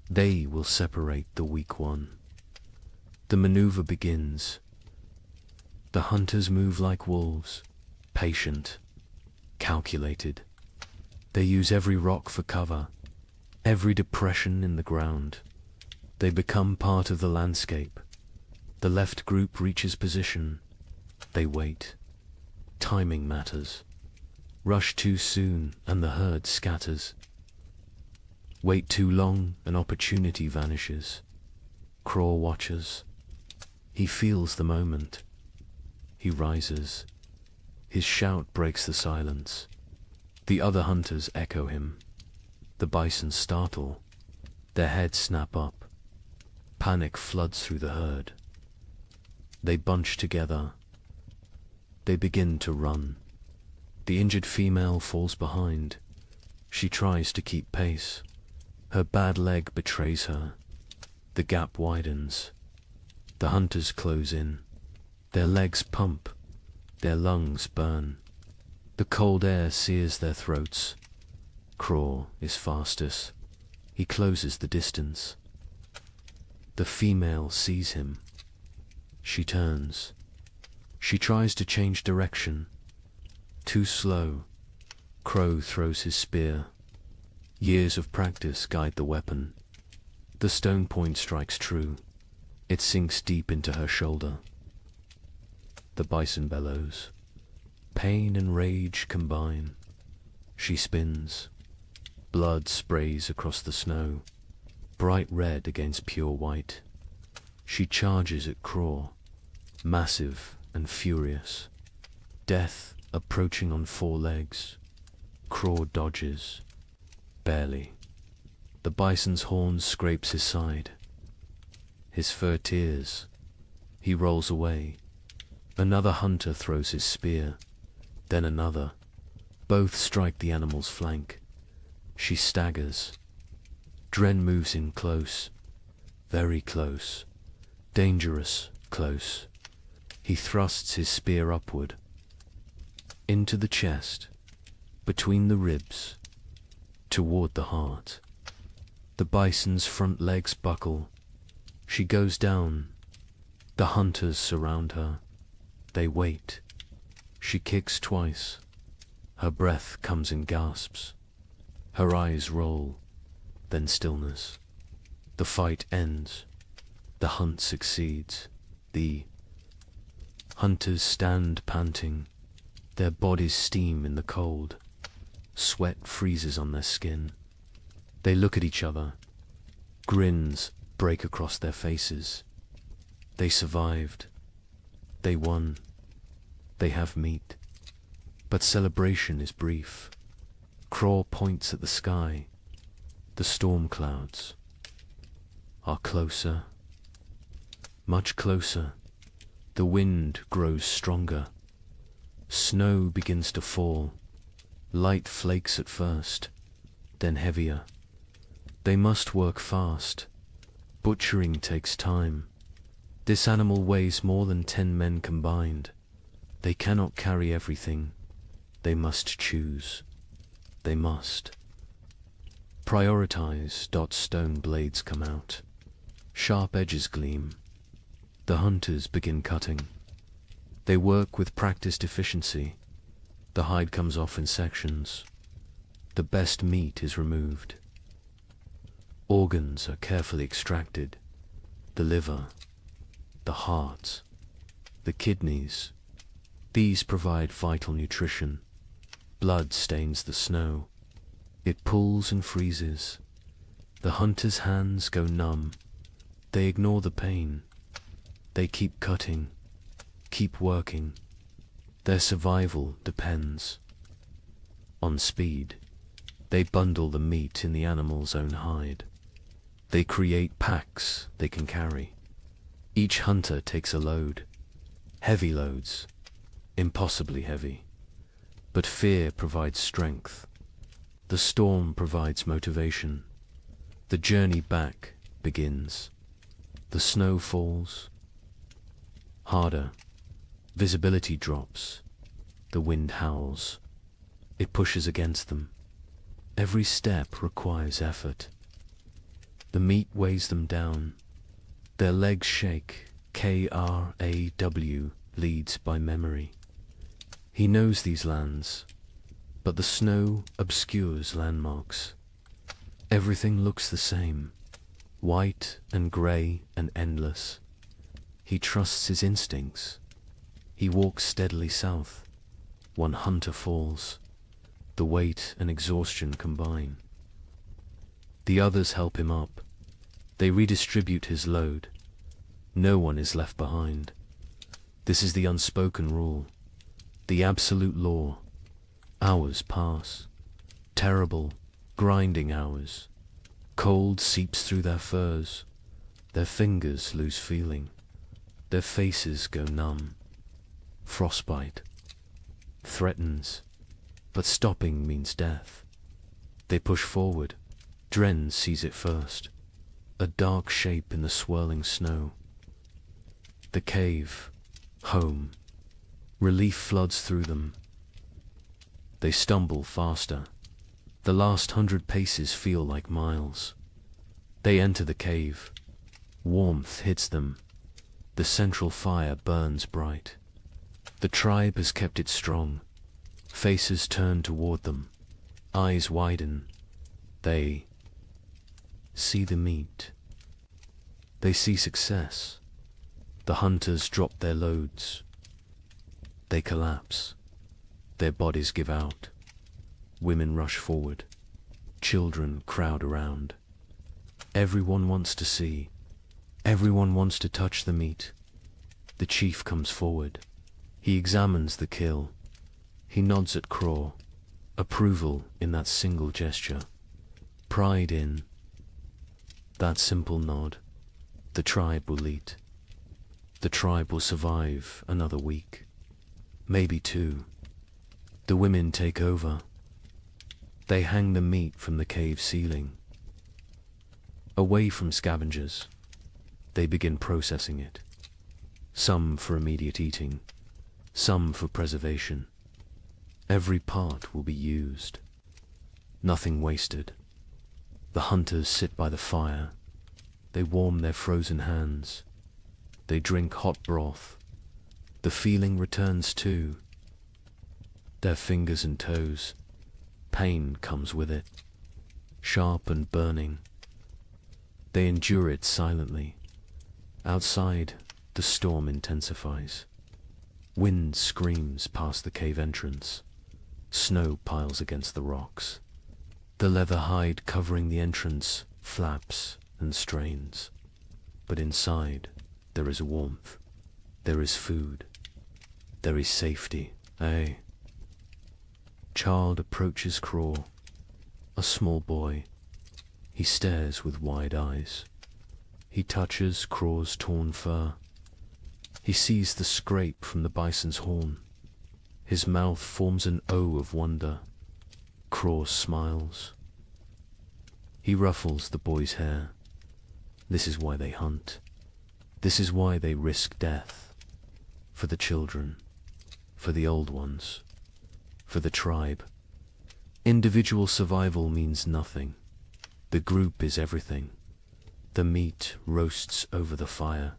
They will separate the weak one. The maneuver begins. The hunters move like wolves, patient, calculated. They use every rock for cover, every depression in the ground. They become part of the landscape. The left group reaches position. They wait. Timing matters. Rush too soon and the herd scatters. Wait too long, an opportunity vanishes. Craw watches. He feels the moment. He rises. His shout breaks the silence. The other hunters echo him. The bison startle. Their heads snap up. Panic floods through the herd. They bunch together. They begin to run. The injured female falls behind. She tries to keep pace. Her bad leg betrays her. The gap widens. The hunters close in. Their legs pump. Their lungs burn. The cold air sears their throats. Craw is fastest. He closes the distance. The female sees him. She turns. She tries to change direction. Too slow. Crow throws his spear. Years of practice guide the weapon. The stone point strikes true. It sinks deep into her shoulder. The bison bellows. Pain and rage combine. She spins. Blood sprays across the snow, bright red against pure white. She charges at Craw, massive and furious. Death approaching on 4 legs. Craw dodges, barely. The bison's horn scrapes his side. His fur tears. He rolls away. Another hunter throws his spear, then another. Both strike the animal's flank. She staggers. Dren moves in close, very close, dangerous close. He thrusts his spear upward, into the chest, between the ribs, toward the heart. The bison's front legs buckle. She goes down. The hunters surround her. They wait. She kicks twice. Her breath comes in gasps. Her eyes roll, then stillness. The fight ends. The hunt succeeds. The hunters stand panting. Their bodies steam in the cold. Sweat freezes on their skin. They look at each other. Grins break across their faces. They survived. They won. They have meat. But celebration is brief. Craw points at the sky. The storm clouds are closer, much closer. The wind grows stronger. Snow begins to fall. Light flakes at first, then heavier. They must work fast. Butchering takes time. This animal weighs more than 10 men combined. They cannot carry everything. They must choose. They must prioritize. Stone blades come out. Sharp edges gleam. The hunters begin cutting. They work with practiced efficiency. The hide comes off in sections. The best meat is removed. Organs are carefully extracted. The liver, the heart, the kidneys. These provide vital nutrition. Blood stains the snow. It pulls and freezes. The hunter's hands go numb. They ignore the pain. They keep cutting, keep working. Their survival depends on speed. They bundle the meat in the animal's own hide. They create packs they can carry. Each hunter takes a load. Heavy loads, impossibly heavy. But fear provides strength. The storm provides motivation. The journey back begins. The snow falls. Harder. Visibility drops. The wind howls. It pushes against them. Every step requires effort. The meat weighs them down. Their legs shake. Kraw leads by memory. He knows these lands, but the snow obscures landmarks. Everything looks the same, white and grey and endless. He trusts his instincts. He walks steadily south. One hunter falls. The weight and exhaustion combine. The others help him up. They redistribute his load. No one is left behind. This is the unspoken rule, the absolute law. Hours pass. Terrible, grinding hours. Cold seeps through their furs. Their fingers lose feeling. Their faces go numb. Frostbite threatens, but stopping means death. They push forward. Dren sees it first. A dark shape in the swirling snow. The cave. Home. Relief floods through them. They stumble faster. The last 100 paces feel like miles. They enter the cave. Warmth hits them. The central fire burns bright. The tribe has kept it strong. Faces turn toward them. Eyes widen. They see the meat. They see success. The hunters drop their loads. They collapse. Their bodies give out. Women rush forward. Children crowd around. Everyone wants to see. Everyone wants to touch the meat. The chief comes forward. He examines the kill. He nods at Craw. Approval in that single gesture. Pride in that simple nod. The tribe will eat. The tribe will survive another week. Maybe two. The women take over. They hang the meat from the cave ceiling. Away from scavengers, they begin processing it. Some for immediate eating, some for preservation. Every part will be used. Nothing wasted. The hunters sit by the fire. They warm their frozen hands. They drink hot broth. The feeling returns too. Their fingers and toes. Pain comes with it. Sharp and burning. They endure it silently. Outside, the storm intensifies. Wind screams past the cave entrance. Snow piles against the rocks. The leather hide covering the entrance flaps and strains. But inside, there is warmth. There is food. There is safety. Aye. Child approaches Craw. A small boy. He stares with wide eyes. He touches Craw's torn fur. He sees the scrape from the bison's horn. His mouth forms an O of wonder. Craw smiles. He ruffles the boy's hair. This is why they hunt. This is why they risk death. For the children. For the old ones. For the tribe. Individual survival means nothing. The group is everything. The meat roasts over the fire.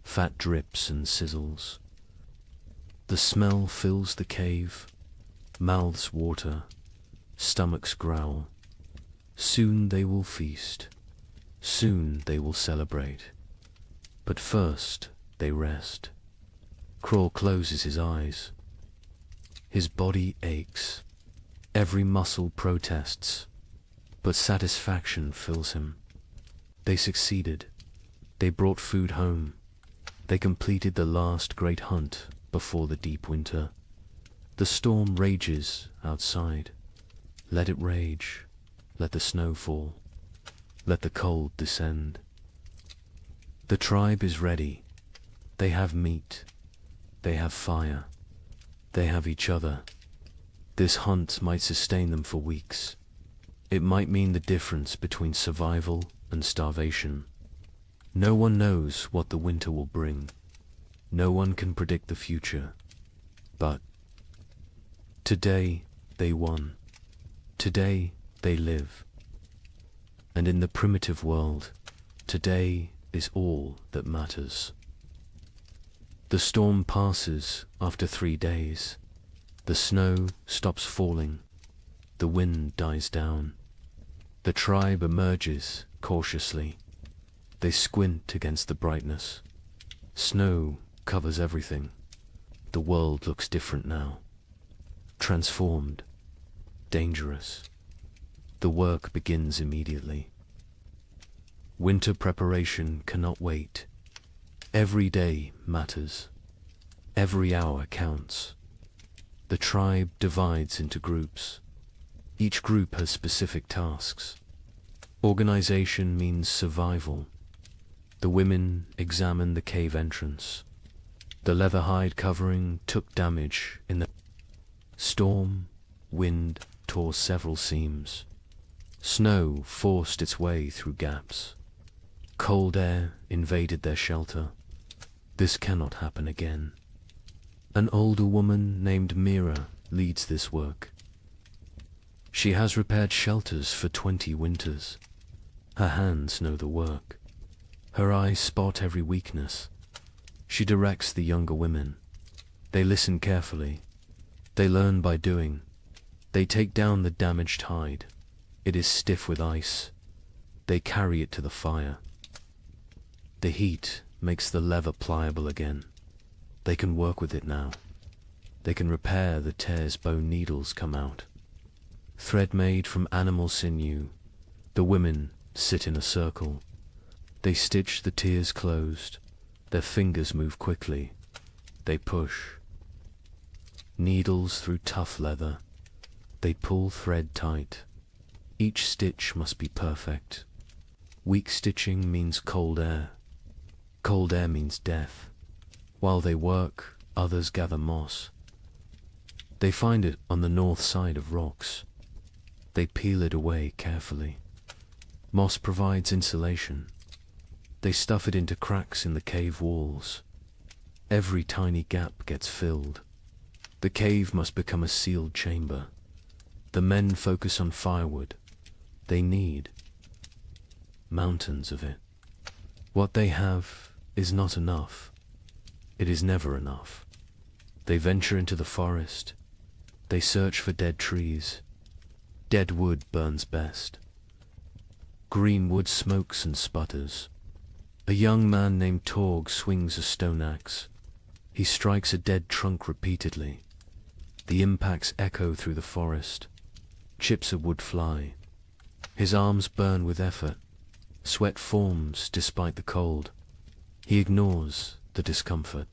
Fat drips and sizzles. The smell fills the cave. Mouths water. Stomachs growl. Soon they will feast. Soon they will celebrate. But first they rest. Craw closes his eyes. His body aches. Every muscle protests. But satisfaction fills him. They succeeded. They brought food home. They completed the last great hunt before the deep winter. The storm rages outside. Let it rage. Let the snow fall. Let the cold descend. The tribe is ready. They have meat. They have fire. They have each other. This hunt might sustain them for weeks. It might mean the difference between survival and starvation. No one knows what the winter will bring. No one can predict the future. But today they won. Today they live. And in the primitive world, today is all that matters. The storm passes after 3 days. The snow stops falling. The wind dies down. The tribe emerges cautiously. They squint against the brightness. Snow covers everything. The world looks different now. Transformed. Dangerous. The work begins immediately. Winter preparation cannot wait. Every day matters. Every hour counts. The tribe divides into groups. Each group has specific tasks. Organization means survival. The women examine the cave entrance. The leather hide covering took damage in the storm. Wind tore several seams. Snow forced its way through gaps. Cold air invaded their shelter. This cannot happen again. An older woman named Mira leads this work. She has repaired shelters for 20 winters. Her hands know the work. Her eyes spot every weakness. She directs the younger women. They listen carefully. They learn by doing. They take down the damaged hide. It is stiff with ice. They carry it to the fire. The heat makes the leather pliable again. They can work with it now. They can repair the tears bone needles come out. Thread made from animal sinew. The women sit in a circle. They stitch the tears closed. Their fingers move quickly. They push. Needles through tough leather. They pull thread tight. Each stitch must be perfect. Weak stitching means cold air. Cold air means death. While they work, others gather moss. They find it on the north side of rocks. They peel it away carefully. Moss provides insulation. They stuff it into cracks in the cave walls. Every tiny gap gets filled. The cave must become a sealed chamber. The men focus on firewood. They need mountains of it. What they have is not enough. It is never enough. They venture into the forest. They search for dead trees. Dead wood burns best. Green wood smokes and sputters. A young man named Torg swings a stone axe. He strikes a dead trunk repeatedly. The impacts echo through the forest. Chips of wood fly. His arms burn with effort. Sweat forms despite the cold. He ignores the discomfort.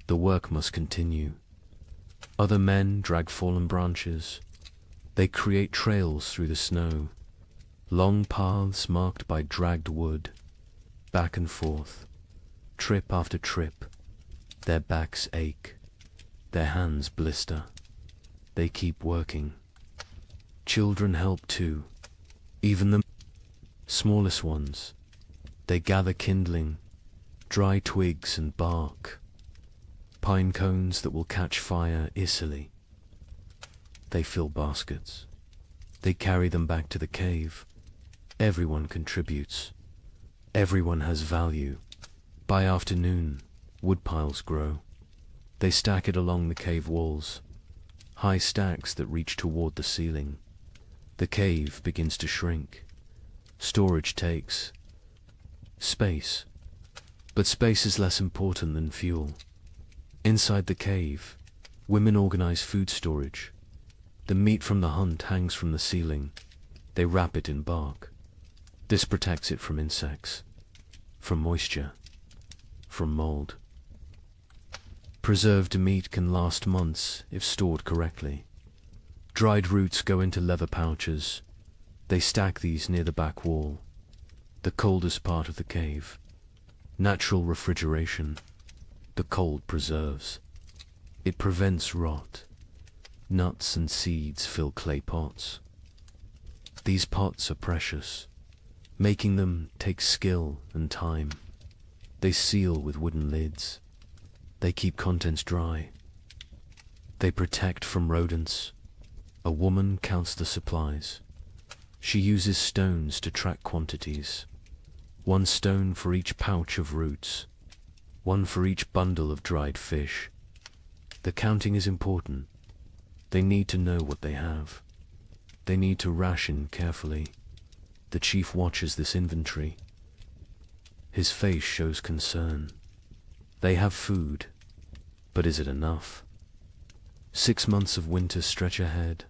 The work must continue. Other men drag fallen branches. They create trails through the snow. Long paths marked by dragged wood. Back and forth. Trip after trip. Their backs ache. Their hands blister. They keep working. Children help too. Even the smallest ones. They gather kindling, dry twigs and bark, pine cones that will catch fire easily. They fill baskets. They carry them back to the cave. Everyone contributes. Everyone has value. By afternoon, wood piles grow. They stack it along the cave walls, high stacks that reach toward the ceiling. The cave begins to shrink. Storage takes space. But space is less important than fuel. Inside the cave, women organize food storage. The meat from the hunt hangs from the ceiling. They wrap it in bark. This protects it from insects, from moisture, from mold. Preserved meat can last months if stored correctly. Dried roots go into leather pouches. They stack these near the back wall, the coldest part of the cave. Natural refrigeration. The cold preserves. It prevents rot. Nuts and seeds fill clay pots. These pots are precious. Making them takes skill and time. They seal with wooden lids. They keep contents dry. They protect from rodents. A woman counts the supplies. She uses stones to track quantities. 1 stone for each pouch of roots. 1 for each bundle of dried fish. The counting is important. They need to know what they have. They need to ration carefully. The chief watches this inventory. His face shows concern. They have food, but is it enough? 6 months of winter stretch ahead,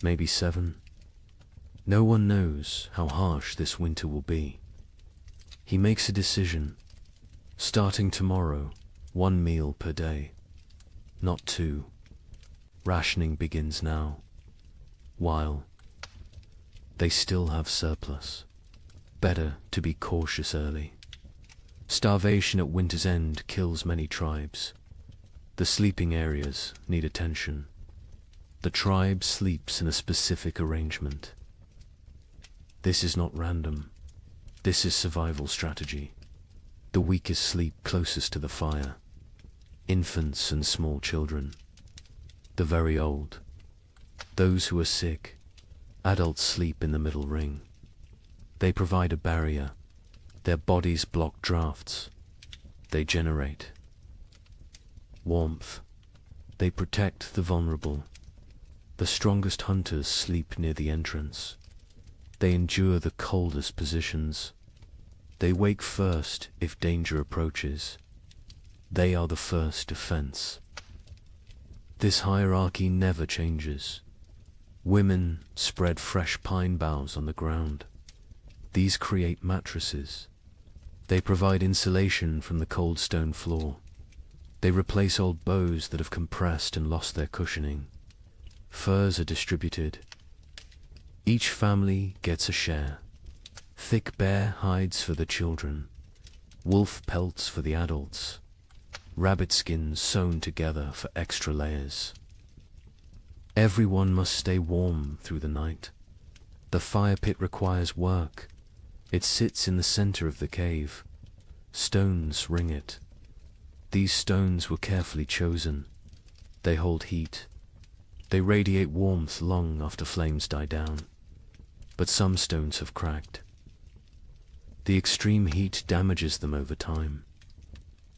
maybe 7. No one knows how harsh this winter will be. He makes a decision. Starting tomorrow, 1 meal per day, not 2. Rationing begins now, while they still have surplus. Better to be cautious early. Starvation at winter's end kills many tribes. The sleeping areas need attention. The tribe sleeps in a specific arrangement. This is not random. This is survival strategy. The weakest sleep closest to the fire. Infants and small children. The very old. Those who are sick. Adults sleep in the middle ring. They provide a barrier. Their bodies block drafts. They generate warmth. They protect the vulnerable. The strongest hunters sleep near the entrance. They endure the coldest positions. They wake first if danger approaches. They are the first defense. This hierarchy never changes. Women spread fresh pine boughs on the ground. These create mattresses. They provide insulation from the cold stone floor. They replace old bows that have compressed and lost their cushioning. Furs are distributed. Each family gets a share. Thick bear hides for the children. Wolf pelts for the adults. Rabbit skins sewn together for extra layers. Everyone must stay warm through the night. The fire pit requires work. It sits in the center of the cave. Stones ring it. These stones were carefully chosen. They hold heat. They radiate warmth long after flames die down. But some stones have cracked. The extreme heat damages them over time.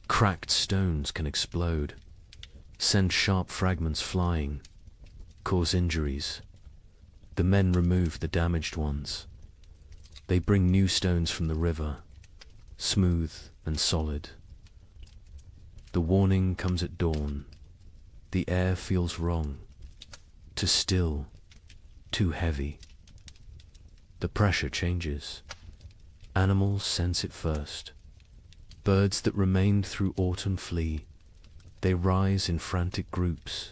Cracked stones can explode, send sharp fragments flying, cause injuries. The men remove the damaged ones. They bring new stones from the river, smooth and solid. The warning comes at dawn. The air feels wrong, too still, too heavy. The pressure changes. Animals sense it first. Birds that remained through autumn flee. They rise in frantic groups.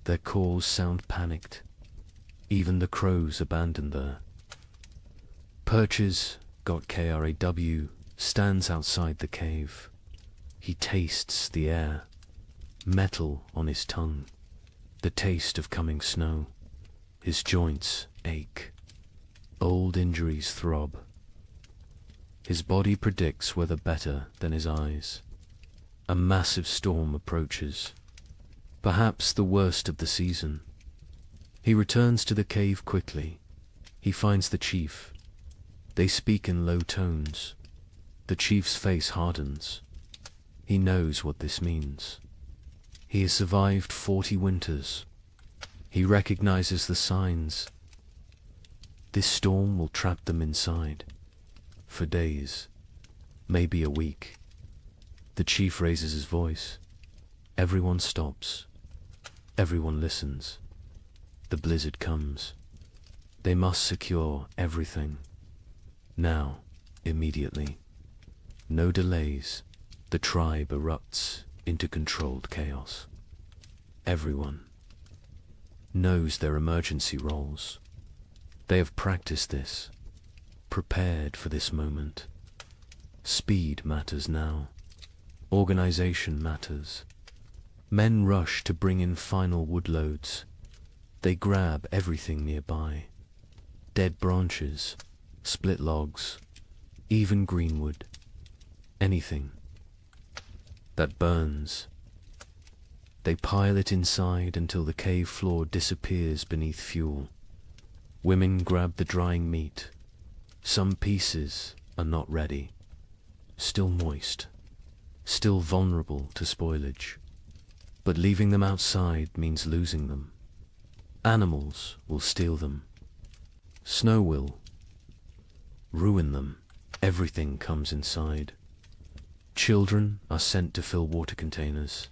Their calls sound panicked. Even the crows abandon there. Perches, got KRAW, stands outside the cave. He tastes the air, metal on his tongue, the taste of coming snow. His joints ache. Old injuries throb. His body predicts weather better than his eyes. A massive storm approaches, perhaps the worst of the season. He returns to the cave quickly. He finds the chief. They speak in low tones. The chief's face hardens. He knows what this means. He has survived 40 winters. He recognizes the signs. This storm will trap them inside. For days, maybe a week. The chief raises his voice. Everyone stops. Everyone listens. The blizzard comes. They must secure everything. Now, immediately. No delays. The tribe erupts into controlled chaos. Everyone knows their emergency roles. They have practiced this, prepared for this moment. Speed matters now. Organization matters. Men rush to bring in final wood loads. They grab everything nearby. Dead branches, split logs, even greenwood. Anything that burns. They pile it inside until the cave floor disappears beneath fuel. Women grab the drying meat. Some pieces are not ready, still moist, still vulnerable to spoilage. But leaving them outside means losing them. Animals will steal them. Snow will ruin them. Everything comes inside. Children are sent to fill water containers.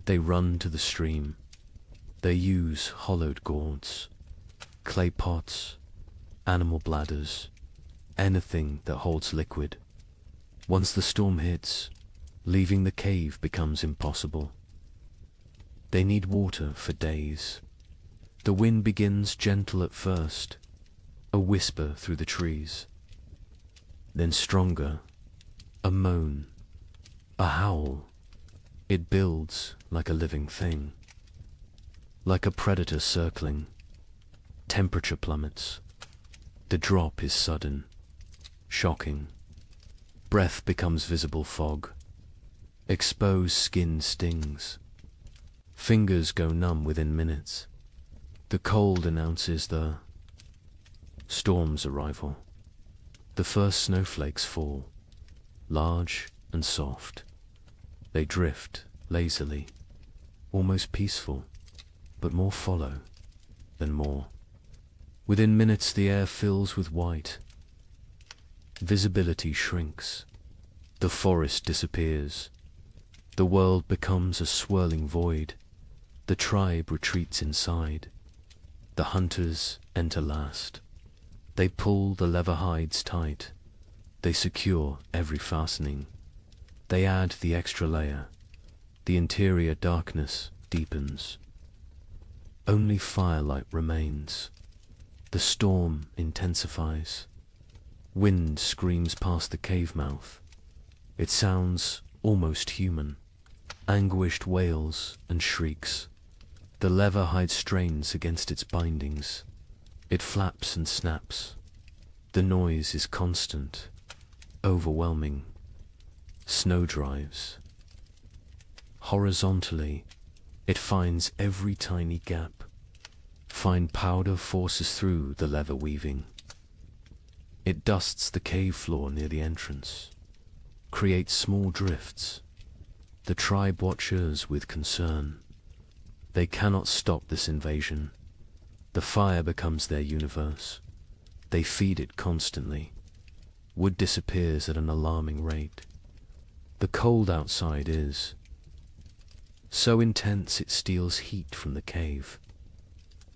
They run to the stream. They use hollowed gourds, clay pots, animal bladders, anything that holds liquid. Once the storm hits, leaving the cave becomes impossible. They need water for days. The wind begins gentle at first, a whisper through the trees. Then stronger, a moan, a howl. It builds like a living thing, like a predator circling. Temperature plummets. The drop is sudden, shocking. Breath becomes visible fog. Exposed skin stings. Fingers go numb within minutes. The cold announces the storm's arrival. The first snowflakes fall, large and soft. They drift lazily, almost peaceful, but more follow. then more. Within minutes the air fills with white. Visibility shrinks. The forest disappears. The world becomes a swirling void. The tribe retreats inside. The hunters enter last. They pull the leather hides tight. They secure every fastening. They add the extra layer. The interior darkness deepens. Only firelight remains. The storm intensifies. Wind screams past the cave mouth. It sounds almost human. Anguished wails and shrieks. The leather hide strains against its bindings. It flaps and snaps. The noise is constant, overwhelming. Snow drives. Horizontally, it finds every tiny gap. Fine powder forces through the leather weaving. It dusts the cave floor near the entrance, creates small drifts. The tribe watches with concern. They cannot stop this invasion. The fire becomes their universe. They feed it constantly. Wood disappears at an alarming rate. The cold outside is so intense it steals heat from the cave.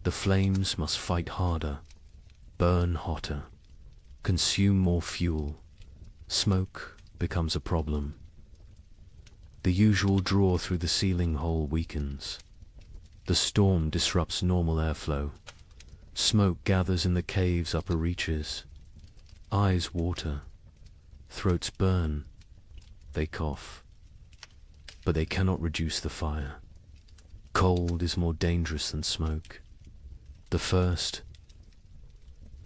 The flames must fight harder, burn hotter, consume more fuel. Smoke becomes a problem. The usual draw through the ceiling hole weakens. The storm disrupts normal airflow. Smoke gathers in the cave's upper reaches. Eyes water. Throats burn. They cough. But they cannot reduce the fire. Cold is more dangerous than smoke. The first,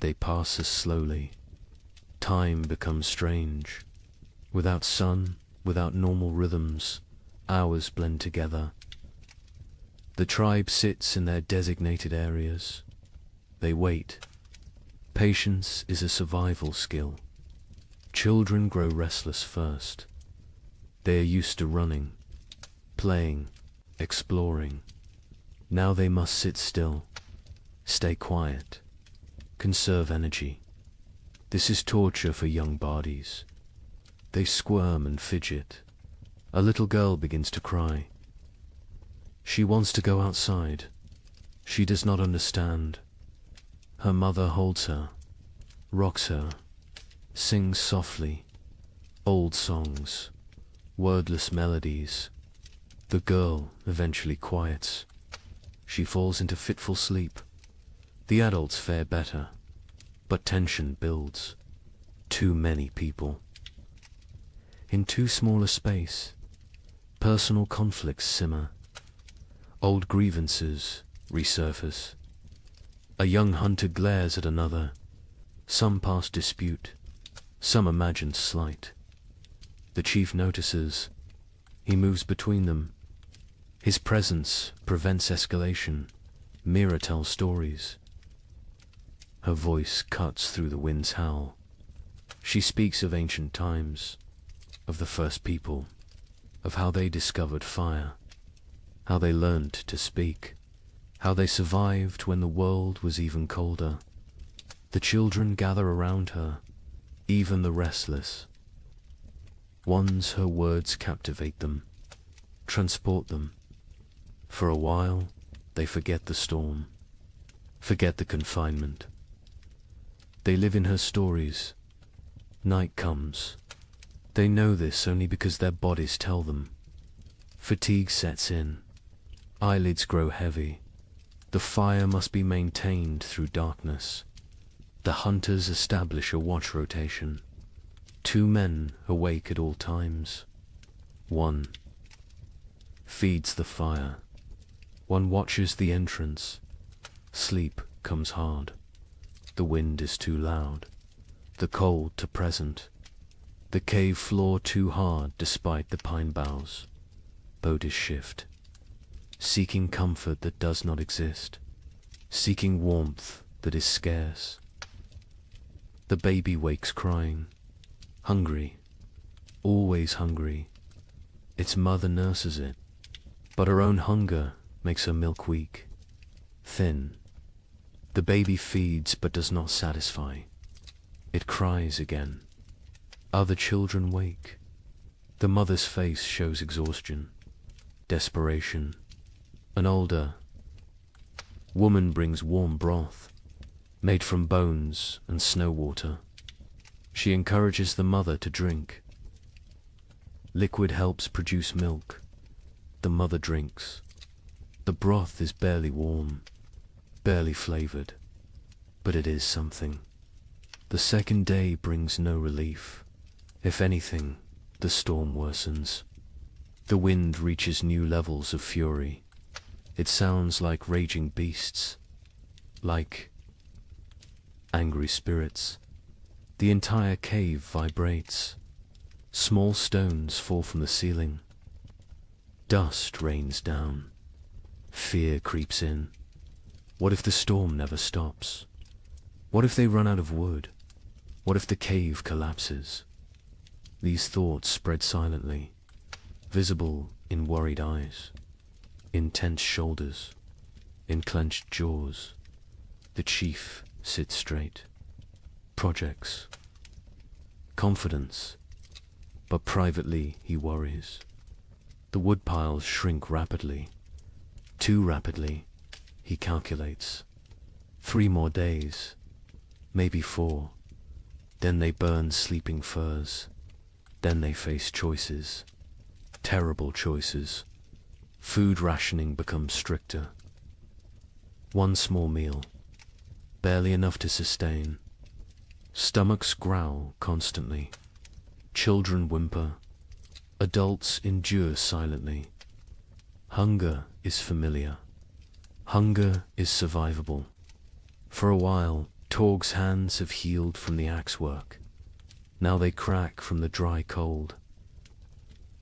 they pass as slowly. Time becomes strange. Without sun, without normal rhythms, hours blend together. The tribe sits in their designated areas. They wait. Patience is a survival skill. Children grow restless first. They are used to running, playing, exploring. Now they must sit still, stay quiet, conserve energy. This is torture for young bodies. They squirm and fidget. A little girl begins to cry. She wants to go outside. She does not understand. Her mother holds her, rocks her, sings softly, old songs, wordless melodies. The girl eventually quiets. She falls into fitful sleep. The adults fare better, but tension builds. Too many people. In too small a space, personal conflicts simmer. Old grievances resurface. A young hunter glares at another. Some past dispute, some imagined slight. The chief notices. He moves between them. His presence prevents escalation. Mira tells stories. Her voice cuts through the wind's howl. She speaks of ancient times, of the first people, of how they discovered fire, how they learned to speak, how they survived when the world was even colder. The children gather around her, even the restless. Once her words captivate them, transport them. For a while, they forget the storm, forget the confinement. They live in her stories. Night comes. They know this only because their bodies tell them. Fatigue sets in. Eyelids grow heavy. The fire must be maintained through darkness. The hunters establish a watch rotation. 2 men awake at all times. 1 feeds the fire. 1 watches the entrance. Sleep comes hard. The wind is too loud. The cold too present. The cave floor too hard despite the pine boughs. Bodies shift. Seeking comfort that does not exist. Seeking warmth that is scarce. The baby wakes crying. Hungry. Always hungry. Its mother nurses it. But her own hunger makes her milk weak. Thin. The baby feeds but does not satisfy. It cries again. Other children wake. The mother's face shows exhaustion, desperation. An older woman brings warm broth, made from bones and snow water. She encourages the mother to drink. Liquid helps produce milk. The mother drinks. The broth is barely warm, barely flavored, but it is something. The second day brings no relief. If anything, the storm worsens. The wind reaches new levels of fury. It sounds like raging beasts, like angry spirits. The entire cave vibrates. Small stones fall from the ceiling. Dust rains down. Fear creeps in. What if the storm never stops? What if they run out of wood? What if the cave collapses? These thoughts spread silently, visible in worried eyes, in tense shoulders, in clenched jaws. The chief sits straight. Projects. Confidence. But privately he worries. The woodpiles shrink rapidly. Too rapidly, he calculates. 3 more days, maybe 4. Then they burn sleeping firs. Then they face choices. Terrible choices. Food rationing becomes stricter. 1 small meal, barely enough to sustain. Stomachs growl constantly. Children whimper. Adults endure silently. Hunger is familiar. Hunger is survivable. For a while, Torg's hands have healed from the axe work. Now they crack from the dry cold.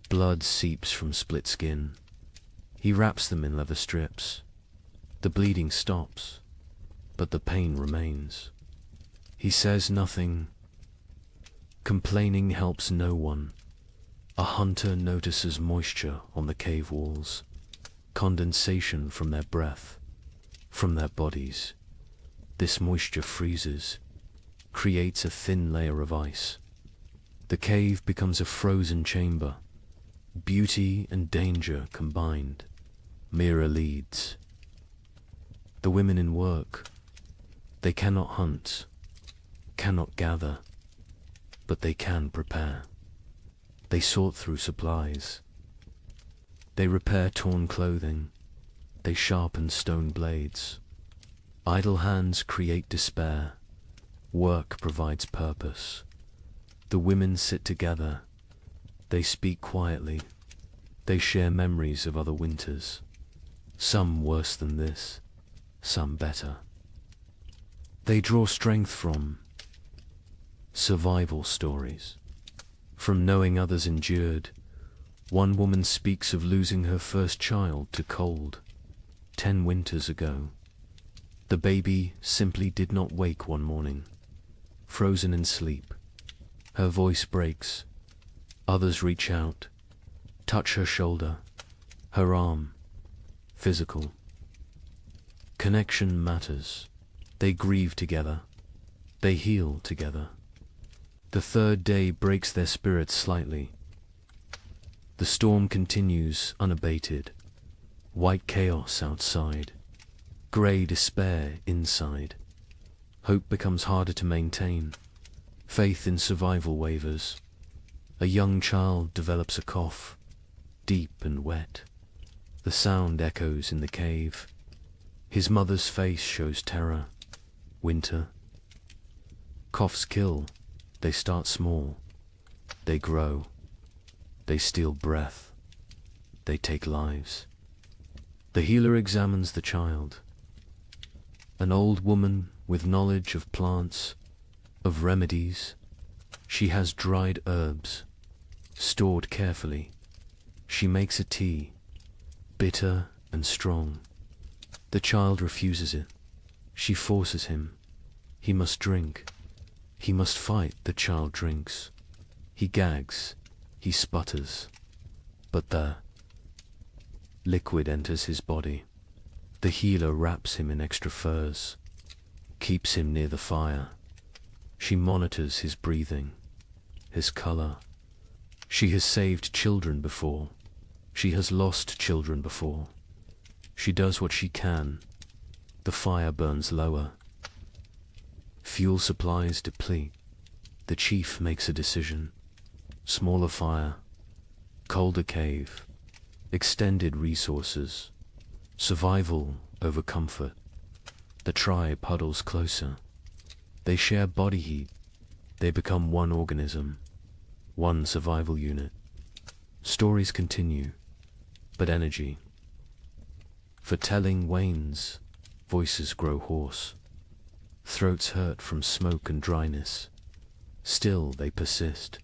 Blood seeps from split skin. He wraps them in leather strips. The bleeding stops, but the pain remains. He says nothing. Complaining helps no one. A hunter notices moisture on the cave walls, condensation from their breath, from their bodies. This moisture freezes, creates a thin layer of ice. The cave becomes a frozen chamber. Beauty and danger combined. Mira leads. The women in work. They cannot hunt, cannot gather, but they can prepare. They sort through supplies. They repair torn clothing. They sharpen stone blades. Idle hands create despair. Work provides purpose. The women sit together. They speak quietly. They share memories of other winters. Some worse than this, some better. They draw strength from survival stories. From knowing others endured. One woman speaks of losing her first child to cold 10 winters ago. The baby simply did not wake one morning, frozen in sleep. Her voice breaks. Others reach out, touch her shoulder, her arm. Physical. Connection matters. They grieve together. They heal together. The 3rd day breaks their spirits slightly. The storm continues unabated. White chaos outside. Grey despair inside. Hope becomes harder to maintain. Faith in survival wavers. A young child develops a cough, deep and wet. The sound echoes in the cave. His mother's face shows terror. Winter. Coughs kill. They start small. They grow. They steal breath. They take lives. The healer examines the child. An old woman with knowledge of plants, of remedies. She has dried herbs, stored carefully. She makes a tea, bitter and strong. The child refuses it. She forces him. He must drink. He must fight. The child drinks. He gags. He sputters. But the liquid enters his body. The healer wraps him in extra furs. keeps him near the fire. She monitors his breathing, his color. She has saved children before. She has lost children before. She does what she can. The fire burns lower. Fuel supplies deplete. The chief makes a decision. Smaller fire, colder cave, extended resources, survival over comfort. The tribe huddles closer. They share body heat. They become one organism, one survival unit. Stories continue, but energy for telling wanes. Voices grow hoarse. Throats hurt from smoke and dryness. Still they persist.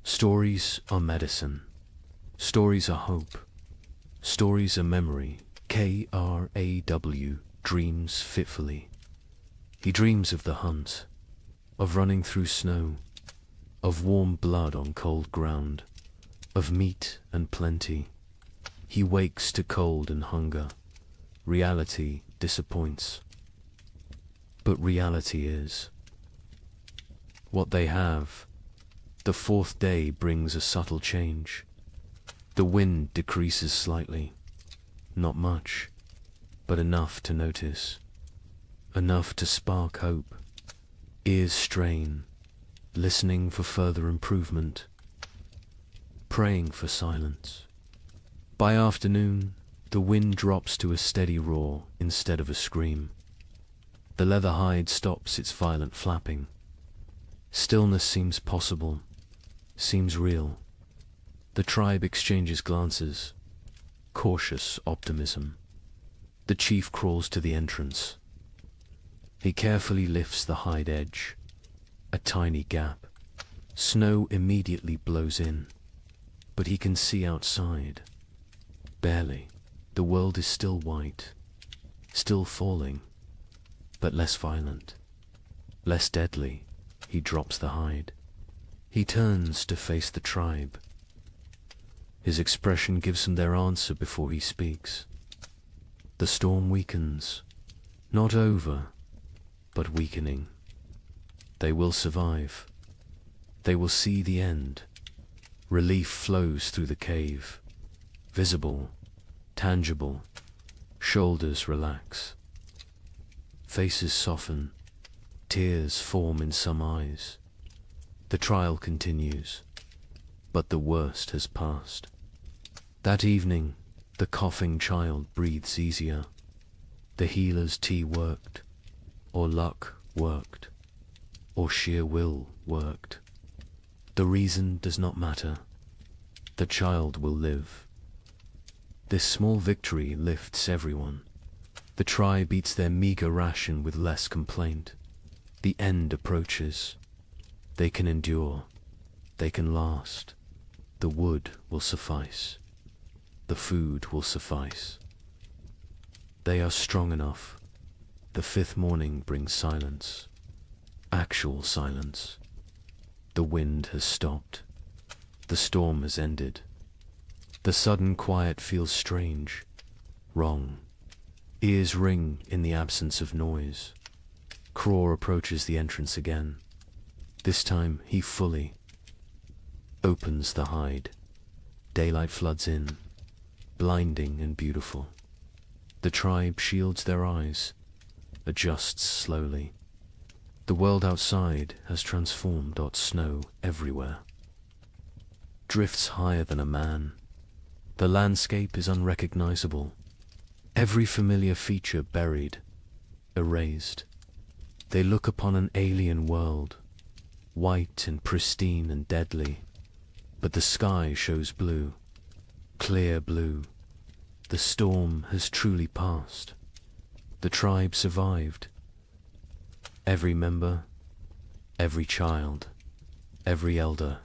Stories are medicine. Stories are hope. Stories are memory. Kraw dreams fitfully. He dreams of the hunt, of running through snow, of warm blood on cold ground, of meat and plenty. He wakes to cold and hunger. Reality disappoints. But reality is what they have. The fourth day brings a subtle change. The wind decreases slightly. Not much, but enough to notice. Enough to spark hope. Ears strain, listening for further improvement. Praying for silence. By afternoon, the wind drops to a steady roar instead of a scream. The leather hide stops its violent flapping. Stillness seems possible, seems real. The tribe exchanges glances, cautious optimism. The chief crawls to the entrance. He carefully lifts the hide edge, a tiny gap. Snow immediately blows in, but he can see outside. Barely. The world is still white, still falling, but less violent, less deadly. He drops the hide. He turns to face the tribe. His expression gives them their answer before he speaks. The storm weakens, not over, but weakening. They will survive. They will see the end. Relief flows through the cave, visible, tangible. Shoulders relax. Faces soften. Tears form in some eyes. The trial continues, but the worst has passed. That evening, the coughing child breathes easier. The healer's tea worked, or luck worked, or sheer will worked. The reason does not matter. The child will live. This small victory lifts everyone. The tribe eats their meager ration with less complaint. The end approaches. They can endure. They can last. The wood will suffice. The food will suffice. They are strong enough. The fifth morning brings silence. Actual silence. The wind has stopped. The storm has ended. The sudden quiet feels strange, wrong. Ears ring in the absence of noise. Kraw approaches the entrance again. This time he fully opens the hide. Daylight floods in, blinding and beautiful. The tribe shields their eyes, adjusts slowly. The world outside has transformed. Snow everywhere. Drifts higher than a man. The landscape is unrecognizable. Every familiar feature buried, erased. They look upon an alien world, white and pristine and deadly. But the sky shows blue, clear blue. The storm has truly passed. The tribe survived. Every member, every child, every elder.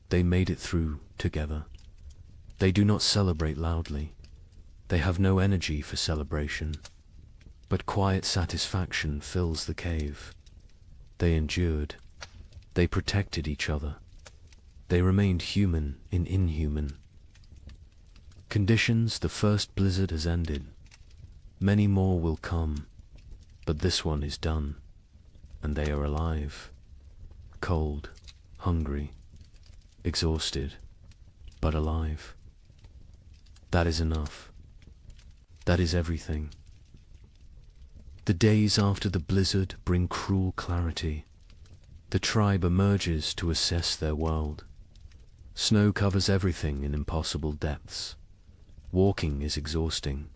They made it through together. They do not celebrate loudly. They have no energy for celebration. But quiet satisfaction fills the cave. They endured. They protected each other. They remained human in inhuman. Conditions: the first blizzard has ended. Many more will come. But this one is done, and they are alive, cold, hungry, exhausted, but alive. That is enough. That is everything. The days after the blizzard bring cruel clarity. The tribe emerges to assess their world. Snow covers everything in impossible depths. Walking is exhausting.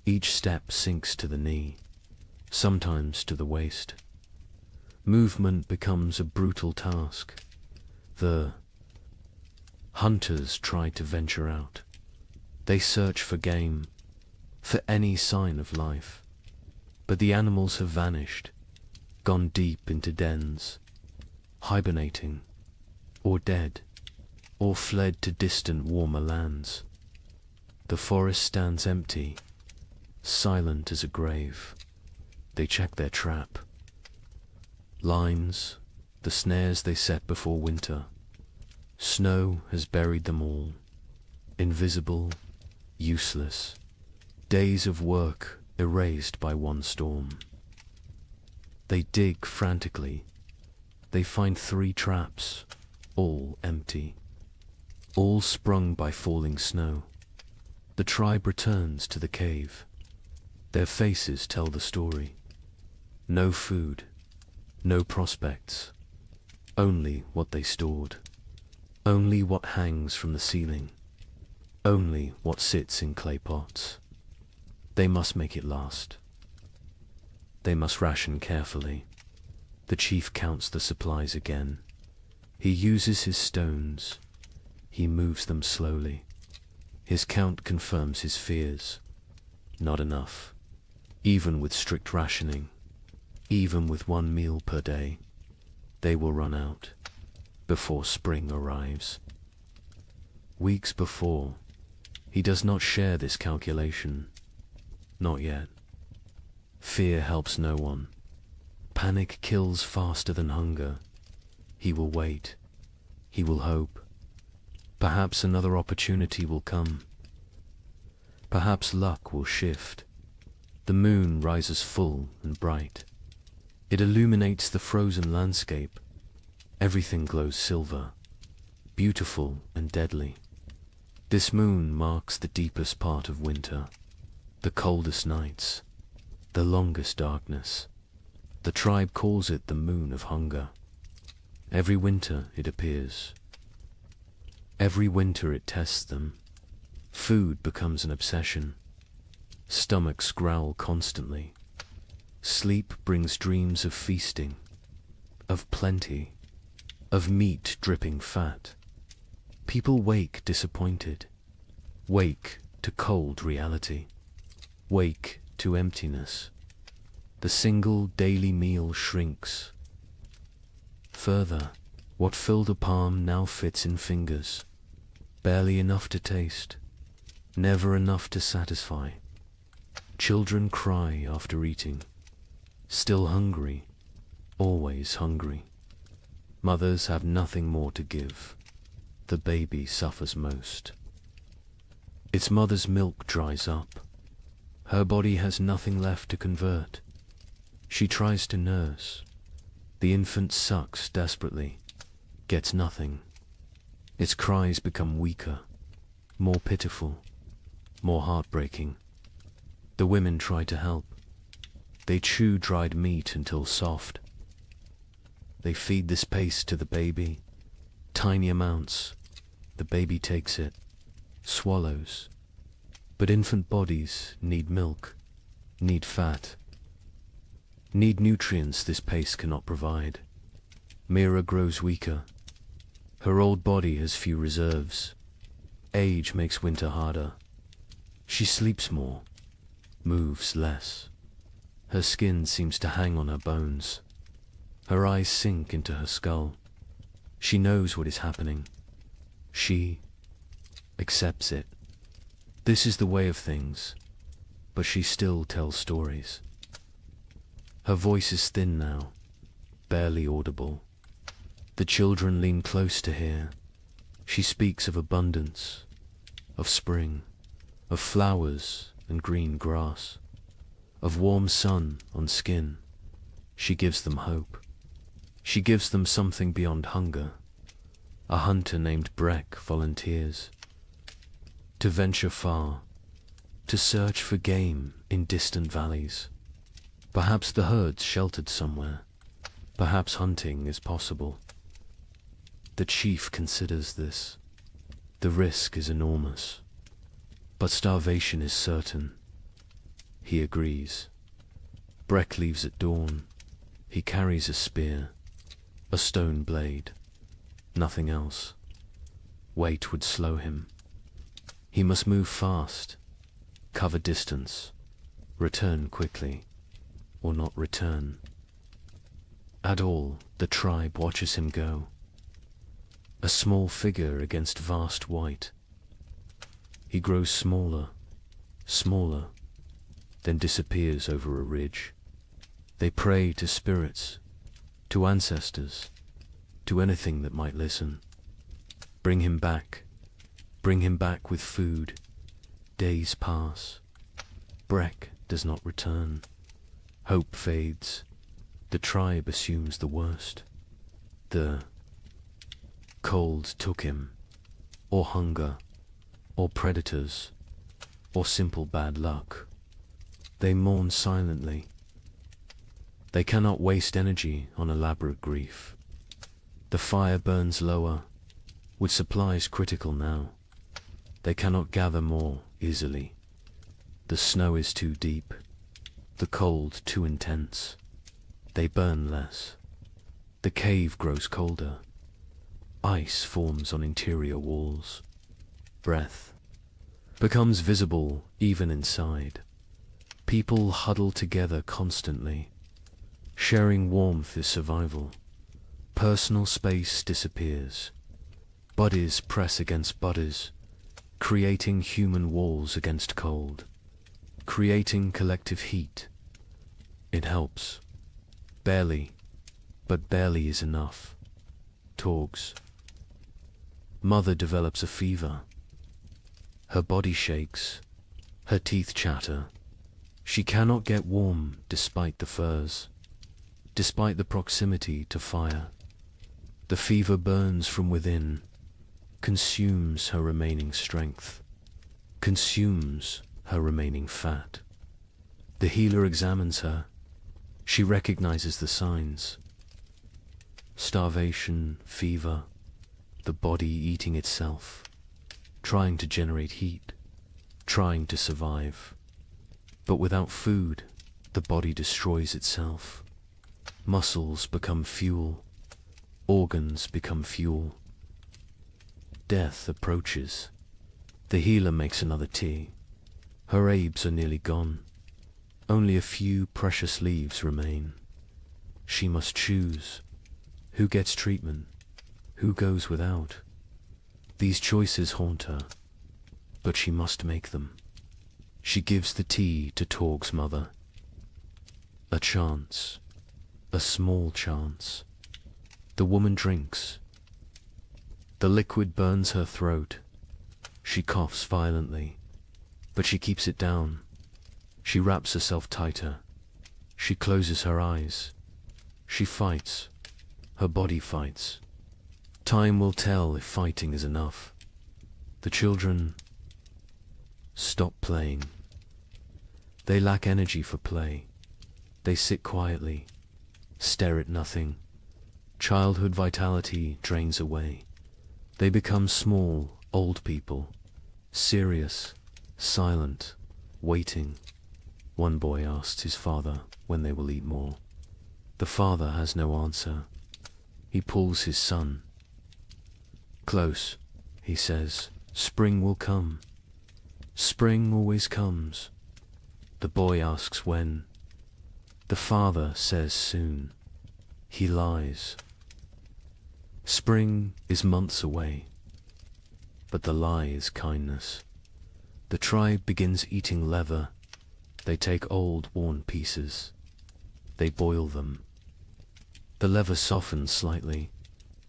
Each step sinks to the knee, sometimes to the waist. Movement becomes a brutal task. The hunters try to venture out. They search for game, for any sign of life. But the animals have vanished, gone deep into dens, hibernating, or dead, or fled to distant warmer lands. The forest stands empty, silent as a grave. They check their trap. Lines, the snares they set before winter. Snow has buried them all, invisible, useless. Days of work erased by one storm. They dig frantically. They find 3 traps, all empty, all sprung by falling snow. The tribe returns to the cave. Their faces tell the story. No food, no prospects, only what they stored, only what hangs from the ceiling, only what sits in clay pots. They must make it last. They must ration carefully. The chief counts the supplies again. He uses his stones. He moves them slowly. His count confirms his fears. Not enough. Even with strict rationing, even with 1 meal per day, they will run out before spring arrives. Weeks before, he does not share this calculation. Not yet. Fear helps no one. Panic kills faster than hunger. He will wait. He will hope. Perhaps another opportunity will come. Perhaps luck will shift. The moon rises full and bright. It illuminates the frozen landscape. Everything glows silver, beautiful and deadly. This moon marks the deepest part of winter. The coldest nights, the longest darkness. The tribe calls it the moon of hunger. Every winter it appears. Every winter it tests them. Food becomes an obsession. Stomachs growl constantly. Sleep brings dreams of feasting, of plenty, of meat dripping fat. People wake disappointed, wake to cold reality. Wake to emptiness. The single daily meal shrinks. Further, what filled a palm now fits in fingers. Barely enough to taste. Never enough to satisfy. Children cry after eating. Still hungry. Always hungry. Mothers have nothing more to give. The baby suffers most. Its mother's milk dries up. Her body has nothing left to convert. She tries to nurse. The infant sucks desperately, gets nothing. Its cries become weaker, more pitiful, more heartbreaking. The women try to help. They chew dried meat until soft. They feed this paste to the baby, tiny amounts. The baby takes it, swallows. But infant bodies need milk, need fat, need nutrients this paste cannot provide. Mira grows weaker. Her old body has few reserves. Age makes winter harder. She sleeps more, moves less. Her skin seems to hang on her bones. Her eyes sink into her skull. She knows what is happening. She accepts it. This is the way of things, but she still tells stories. Her voice is thin now, barely audible. The children lean close to hear. She speaks of abundance, of spring, of flowers and green grass, of warm sun on skin. She gives them hope. She gives them something beyond hunger. A hunter named Breck volunteers to venture far, to search for game in distant valleys. Perhaps the herd's sheltered somewhere. Perhaps hunting is possible. The chief considers this. The risk is enormous, but starvation is certain. He agrees. Breck leaves at dawn. He carries a spear, a stone blade, nothing else. Weight would slow him. He must move fast, cover distance, return quickly, or not return at all. The tribe watches him go. A small figure against vast white. He grows smaller, smaller, then disappears over a ridge. They pray to spirits, to ancestors, to anything that might listen. Bring him back with food. Days pass. Breck does not return. Hope fades. The tribe assumes the worst. The cold took him, or hunger, or predators, or simple bad luck. They mourn silently. They cannot waste energy on elaborate grief. The fire burns lower, with supplies critical now. They cannot gather more easily. The snow is too deep, the cold too intense. They burn less. The cave grows colder. Ice forms on interior walls. Breath becomes visible even inside. People huddle together constantly. Sharing warmth is survival. Personal space disappears. Bodies press against bodies, creating human walls against cold, creating collective heat. It helps. Barely, but barely is enough. Torgs. Mother develops a fever. Her body shakes. Her teeth chatter. She cannot get warm despite the furs, despite the proximity to fire. The fever burns from within, consumes her remaining strength, consumes her remaining fat. The healer examines her. She recognizes the signs. Starvation, fever, the body eating itself, trying to generate heat, trying to survive. But without food, the body destroys itself. Muscles become fuel, organs become fuel. Death approaches. The healer makes another tea. Her herbs are nearly gone. Only a few precious leaves remain. She must choose. Who gets treatment? Who goes without? These choices haunt her, but she must make them. She gives the tea to Torg's mother. A chance. A small chance. The woman drinks. The liquid burns her throat. She coughs violently, but she keeps it down. She wraps herself tighter. She closes her eyes. She fights. Her body fights. Time will tell if fighting is enough. The children stop playing. They lack energy for play. They sit quietly, stare at nothing. Childhood vitality drains away. They become small, old people, serious, silent, waiting. One boy asks his father when they will eat more. The father has no answer. He pulls his son. Close, he says, spring will come. Spring always comes. The boy asks when. The father says soon. He lies. Spring is months away, but the lie is kindness. The tribe begins eating leather. They take old, worn pieces. They boil them. The leather softens slightly,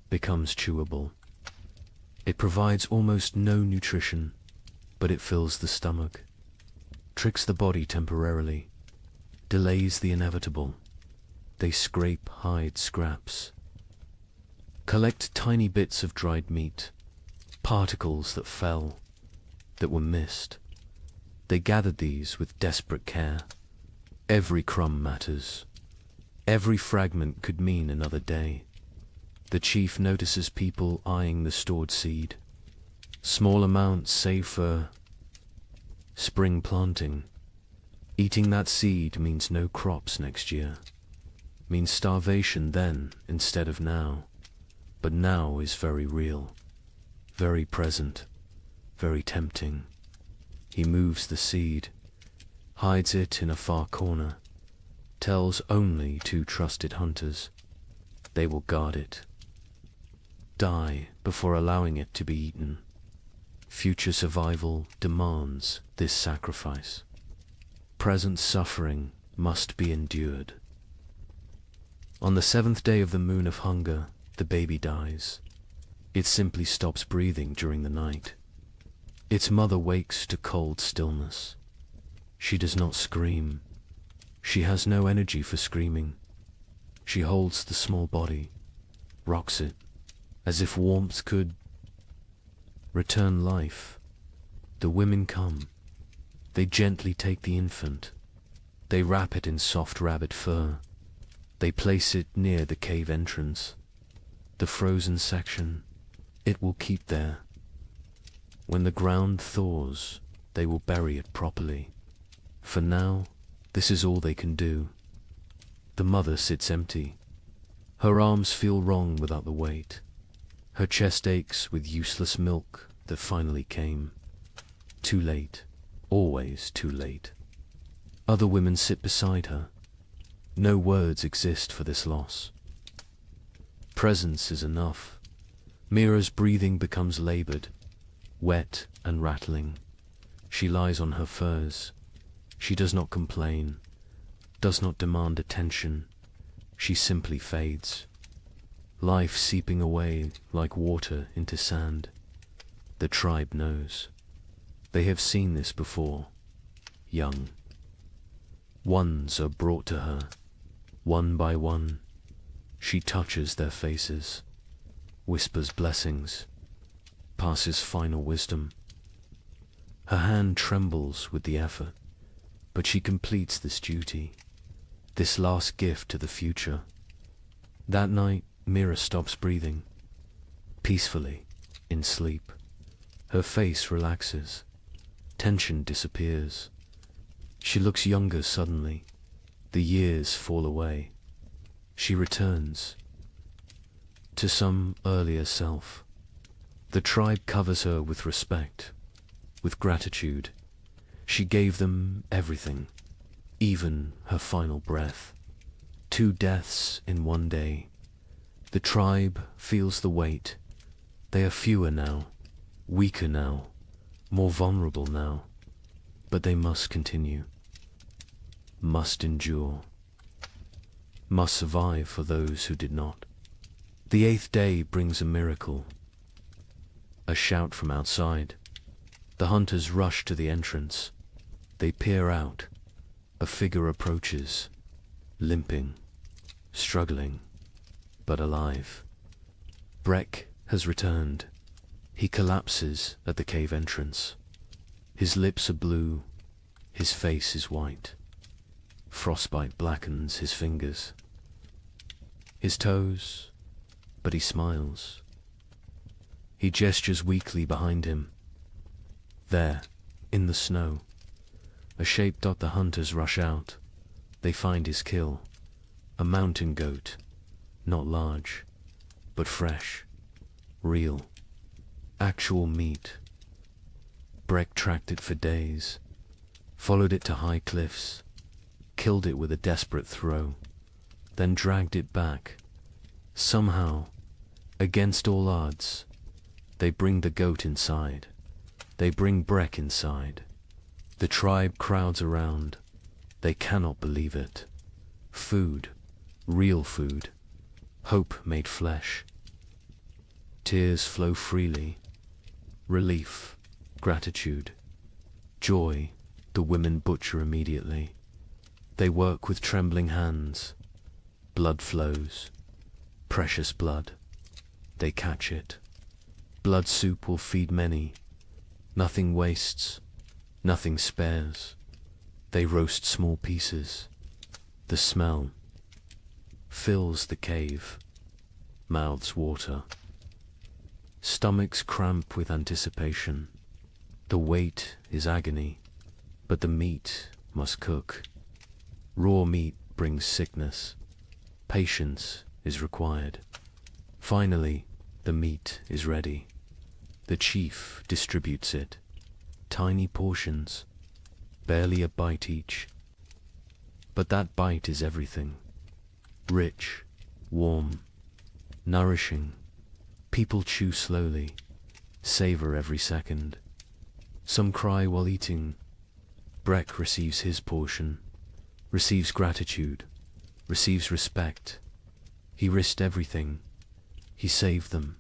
becomes chewable. It provides almost no nutrition, but it fills the stomach, tricks the body temporarily. delays the inevitable. They scrape hide scraps, collect tiny bits of dried meat, particles that fell, that were missed. They gathered these with desperate care. Every crumb matters. Every fragment could mean another day. The chief notices people eyeing the stored seed. Small amounts save for spring planting. Eating that seed means no crops next year. Means starvation then instead of now. But now is very real, very present, very tempting. He moves the seed, hides it in a far corner, tells only 2 trusted hunters. They will guard it, die before allowing it to be eaten. Future survival demands this sacrifice. Present suffering must be endured. On the 7th day of the moon of hunger, the baby dies. It simply stops breathing during the night. Its mother wakes to cold stillness. She does not scream. She has no energy for screaming. She holds the small body, rocks it, as if warmth could return life. The women come. They gently take the infant. They wrap it in soft rabbit fur. They place it near the cave entrance. The frozen section, it will keep there. When the ground thaws, they will bury it properly. For now, this is all they can do. The mother sits empty. Her arms feel wrong without the weight. Her chest aches with useless milk that finally came. Too late, always too late. Other women sit beside her. No words exist for this loss. Presence is enough. Mira's breathing becomes labored, wet and rattling. She lies on her furs. She does not complain, does not demand attention. She simply fades. Life seeping away like water into sand. The tribe knows. They have seen this before. Young. Ones are brought to her, one by one. She touches their faces, whispers blessings, passes final wisdom. Her hand trembles with the effort, but she completes this duty, this last gift to the future. That night, Mira stops breathing, peacefully, in sleep. Her face relaxes, tension disappears. She looks younger suddenly. The years fall away. She returns to some earlier self. The tribe covers her with respect, with gratitude. She gave them everything, even her final breath. 2 deaths in one day. The tribe feels the weight. They are fewer now, weaker now, more vulnerable now. But they must continue, must endure, must survive for those who did not. The 8th day brings a miracle. A shout from outside. The hunters rush to the entrance. They peer out. A figure approaches, limping, struggling, but alive. Breck has returned. He collapses at the cave entrance. His lips are blue. His face is white. Frostbite blackens his fingers, his toes, but he smiles. He gestures weakly behind him. There, in the snow, a shape. The hunters rush out. They find his kill, a mountain goat, not large, but fresh, real, actual meat. Breck tracked it for days, followed it to high cliffs, killed it with a desperate throw, then dragged it back. Somehow, against all odds, they bring the goat inside. They bring Breck inside. The tribe crowds around. They cannot believe it. Food, real food, hope made flesh. Tears flow freely. Relief, gratitude, joy. The women butcher immediately. They work with trembling hands. Blood flows. Precious blood. They catch it. Blood soup will feed many. Nothing wastes. Nothing spares. They roast small pieces. The smell fills the cave. Mouths water. Stomachs cramp with anticipation. The weight is agony, but the meat must cook. Raw meat brings sickness. Patience is required. Finally, the meat is ready. The chief distributes it. Tiny portions, barely a bite each. But that bite is everything. Rich, warm, nourishing. People chew slowly, savor every second. Some cry while eating. Breck receives his portion, receives gratitude, receives respect. He risked everything. He saved them,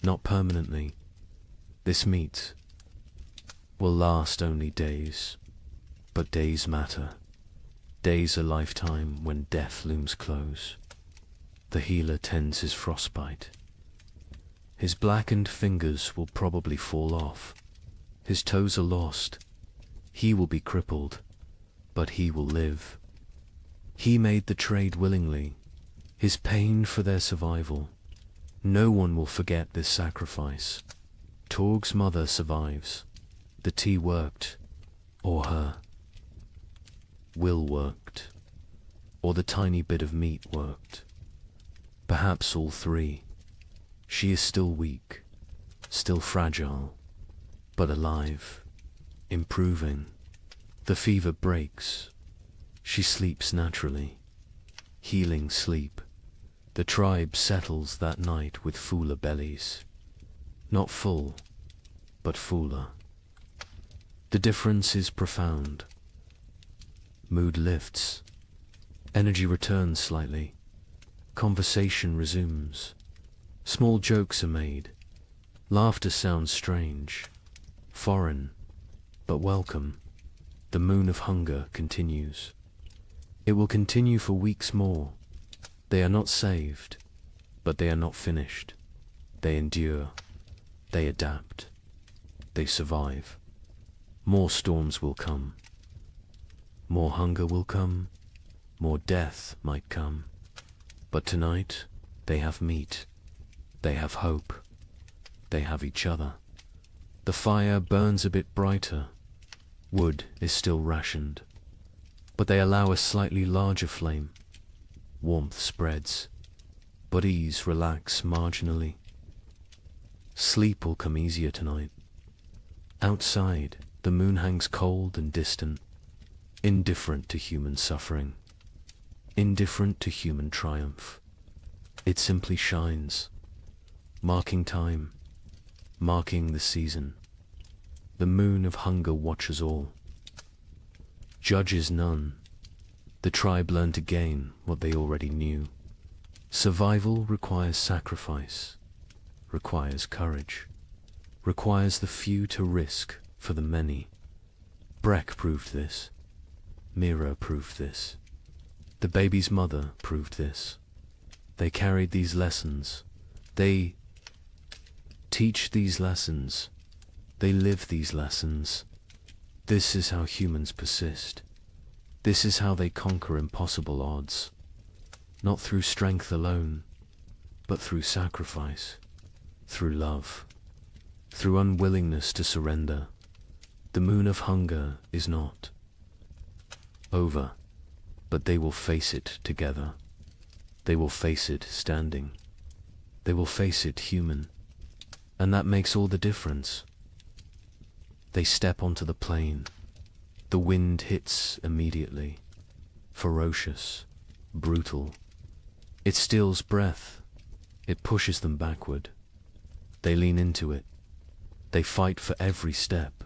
not permanently. This meat will last only days, but days matter. Days a lifetime when death looms close. The healer tends his frostbite. His blackened fingers will probably fall off. His toes are lost. He will be crippled, but he will live. He made the trade willingly, his pain for their survival. No one will forget this sacrifice. Torg's mother survives. The tea worked, or her will worked, or the tiny bit of meat worked. Perhaps all three. She is still weak, still fragile, but alive, improving. The fever breaks. She sleeps naturally. Healing sleep. The tribe settles that night with fuller bellies. Not full, but fuller. The difference is profound. Mood lifts. Energy returns slightly. Conversation resumes. Small jokes are made. Laughter sounds strange, foreign, but welcome. The moon of hunger continues. It will continue for weeks more. They are not saved, but they are not finished. They endure. They adapt. They survive. More storms will come. More hunger will come. More death might come. But tonight, they have meat. They have hope. They have each other. The fire burns a bit brighter. Wood is still rationed. But they allow a slightly larger flame. Warmth spreads. Bodies relax marginally. Sleep will come easier tonight. Outside, the moon hangs cold and distant, indifferent to human suffering, indifferent to human triumph. It simply shines, marking time, marking the season. The moon of hunger watches all, judges none. The tribe learned to gain what they already knew. Survival requires sacrifice, requires courage, requires the few to risk for the many. Breck proved this. Mira proved this. The baby's mother proved this. They carried these lessons. They teach these lessons. They live these lessons. This is how humans persist. This is how they conquer impossible odds. Not through strength alone, but through sacrifice, through love, through unwillingness to surrender. The moon of hunger is not over, but they will face it together. They will face it standing. They will face it human. And that makes all the difference. They step onto the plain. The wind hits immediately. Ferocious, brutal. It steals breath. It pushes them backward. They lean into it. They fight for every step.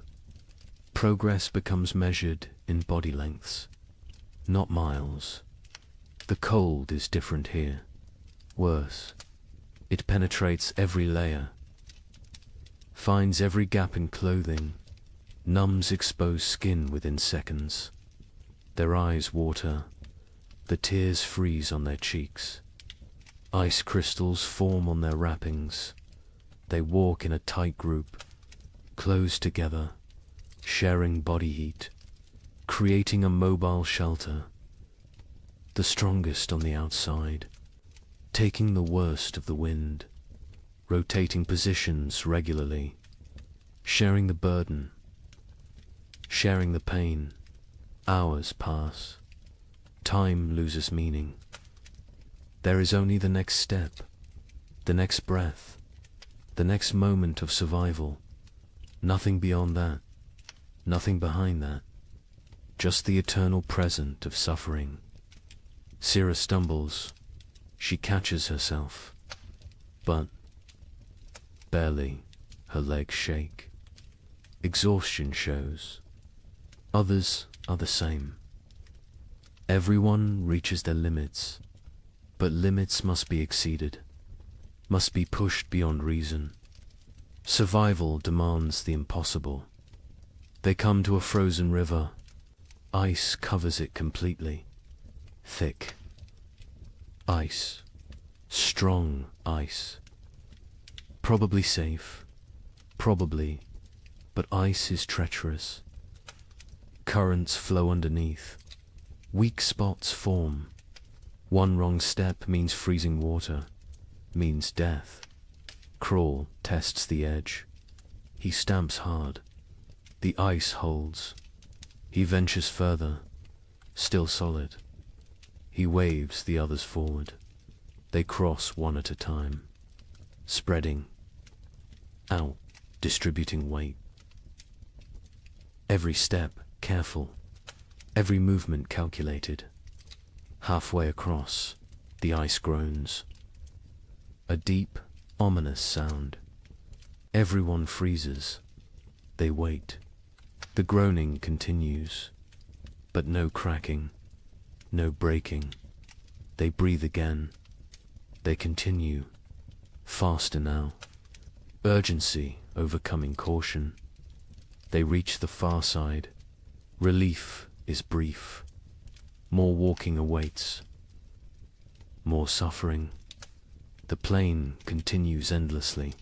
Progress becomes measured in body lengths, not miles. The cold is different here. Worse. It penetrates every layer, finds every gap in clothing, numbs exposed skin within seconds. Their eyes water, the tears freeze on their cheeks. Ice crystals form on their wrappings. They walk in a tight group, close together, sharing body heat, creating a mobile shelter. The strongest on the outside, taking the worst of the wind, rotating positions regularly, sharing the burden, sharing the pain. Hours pass. Time loses meaning. There is only the next step, the next breath, the next moment of survival. Nothing beyond that, nothing behind that. Just the eternal present of suffering. Syrah stumbles. She catches herself. But barely. Her legs shake. Exhaustion shows. Others are the same. Everyone reaches their limits, but limits must be exceeded, must be pushed beyond reason. Survival demands the impossible. They come to a frozen river. Ice covers it completely. Thick. Ice. Strong ice. Probably safe. Probably. But ice is treacherous. Currents flow underneath. Weak spots form. One wrong step means freezing water, means death. Crawl tests the edge. He stamps hard. The ice holds. He ventures further, still solid. He waves the others forward. They cross one at a time, spreading out, distributing weight. Every step careful, every movement calculated. Halfway across, the ice groans. A deep, ominous sound. Everyone freezes. They wait. The groaning continues, but no cracking, no breaking. They breathe again. They continue, faster now. Urgency overcoming caution. They reach the far side. Relief is brief. More walking awaits. More suffering. The plain continues endlessly.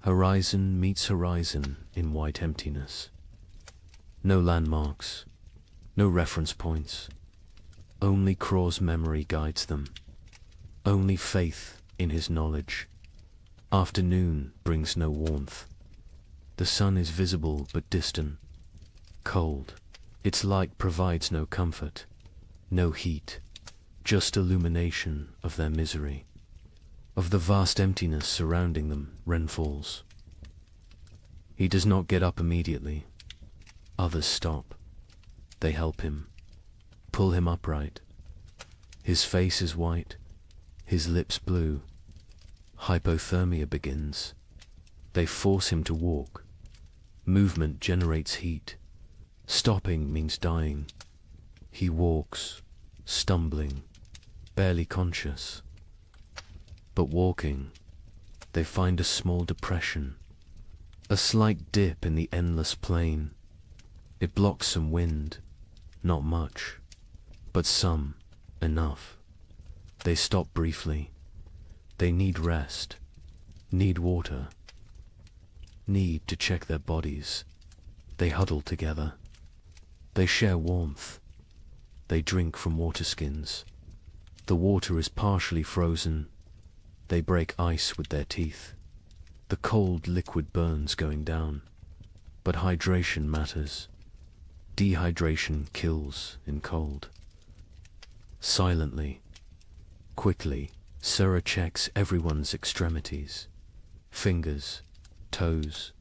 Horizon meets horizon in white emptiness. No landmarks, no reference points. Only Craw's memory guides them. Only faith in his knowledge. Afternoon brings no warmth. The sun is visible but distant. Cold. Its light provides no comfort, no heat, just illumination of their misery. Of the vast emptiness surrounding them, Ren falls. He does not get up immediately. Others stop. They help him, pull him upright. His face is white, his lips blue. Hypothermia begins. They force him to walk. Movement generates heat. Stopping means dying. He walks, stumbling, barely conscious. But walking, they find a small depression, a slight dip in the endless plain. It blocks some wind, not much, but some, enough. They stop briefly. They need rest, need water, need to check their bodies. They huddle together. They share warmth. They drink from water skins. The water is partially frozen. They break ice with their teeth. The cold liquid burns going down. But hydration matters. Dehydration kills in cold. Silently, quickly, Syrah checks everyone's extremities. Fingers, toes,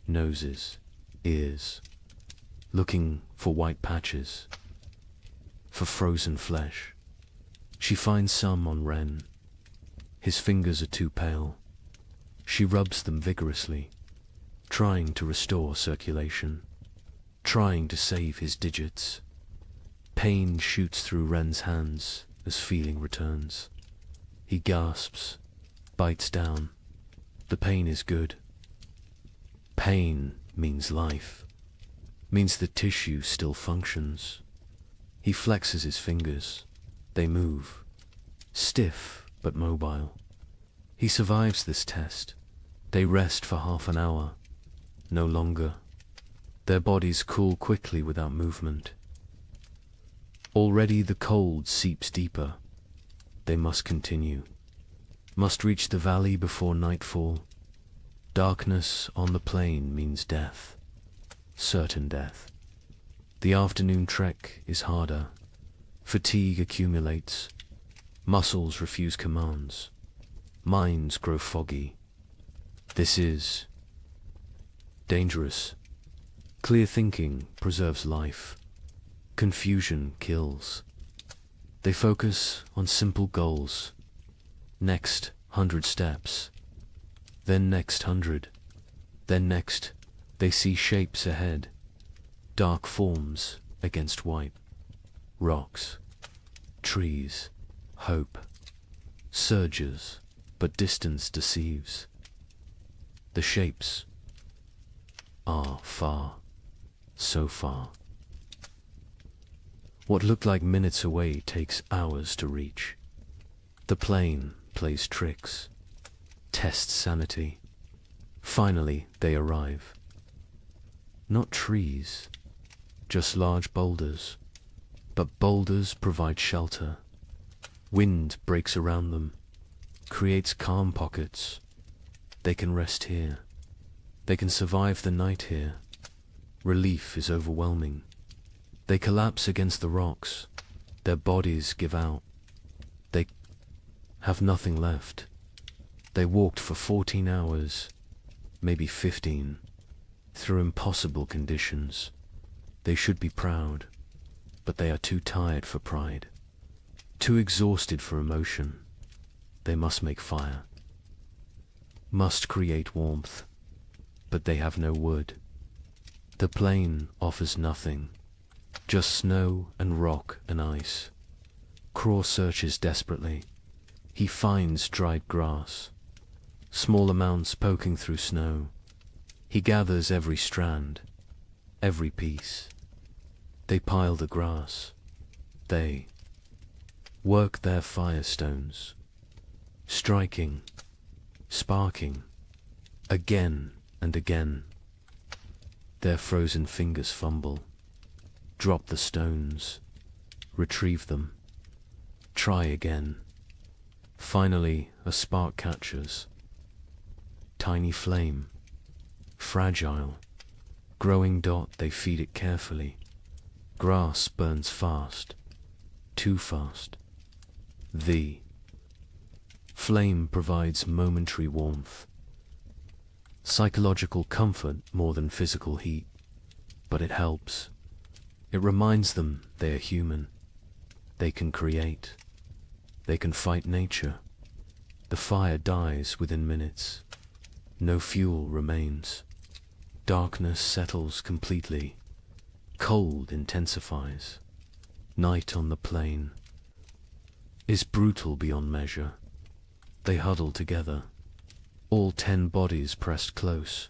noses, ears. Looking for white patches, for frozen flesh. She finds some on Ren. His fingers are too pale. She rubs them vigorously, trying to restore circulation, trying to save his digits. Pain shoots through Ren's hands as feeling returns. He gasps, bites down. The pain is good. Pain means life. Means the tissue still functions. He flexes his fingers. They move, stiff but mobile. He survives this test. They rest for half an hour, no longer. Their bodies cool quickly without movement. Already the cold seeps deeper. They must continue. Must reach the valley before nightfall. Darkness on the plain means death. Certain death. The afternoon trek is harder. Fatigue accumulates. Muscles refuse commands. Minds grow foggy. This is dangerous. Clear thinking preserves life. Confusion kills. They focus on simple goals. Next 100 steps. Then next 100. Then next, they see shapes ahead. Dark forms against white. Rocks. Trees. Hope. Surges, but distance deceives. The shapes are far. So far. What looked like minutes away takes hours to reach. The plane plays tricks, tests sanity. Finally, they arrive. Not trees, just large boulders. But boulders provide shelter. Wind breaks around them, creates calm pockets. They can rest here. They can survive the night here. Relief is overwhelming. They collapse against the rocks. Their bodies give out. They have nothing left. They walked for 14 hours, maybe 15, through impossible conditions. They should be proud, but they are too tired for pride, too exhausted for emotion. They must make fire, must create warmth, but they have no wood. The plain offers nothing, just snow and rock and ice. Craw searches desperately. He finds dried grass, small amounts poking through snow. He gathers every strand, every piece. They pile the grass. They work their firestones, striking, sparking, again and again. Their frozen fingers fumble, drop the stones, retrieve them, try again. Finally, a spark catches. Tiny flame, fragile, growing dot, they feed it carefully. Grass burns fast, too fast. The flame provides momentary warmth, psychological comfort more than physical heat, but it helps. It reminds them they are human. They can create. They can fight nature. The fire dies within minutes. No fuel remains. Darkness settles completely. Cold intensifies. Night on the plain is brutal beyond measure. They huddle together, all 10 bodies pressed close,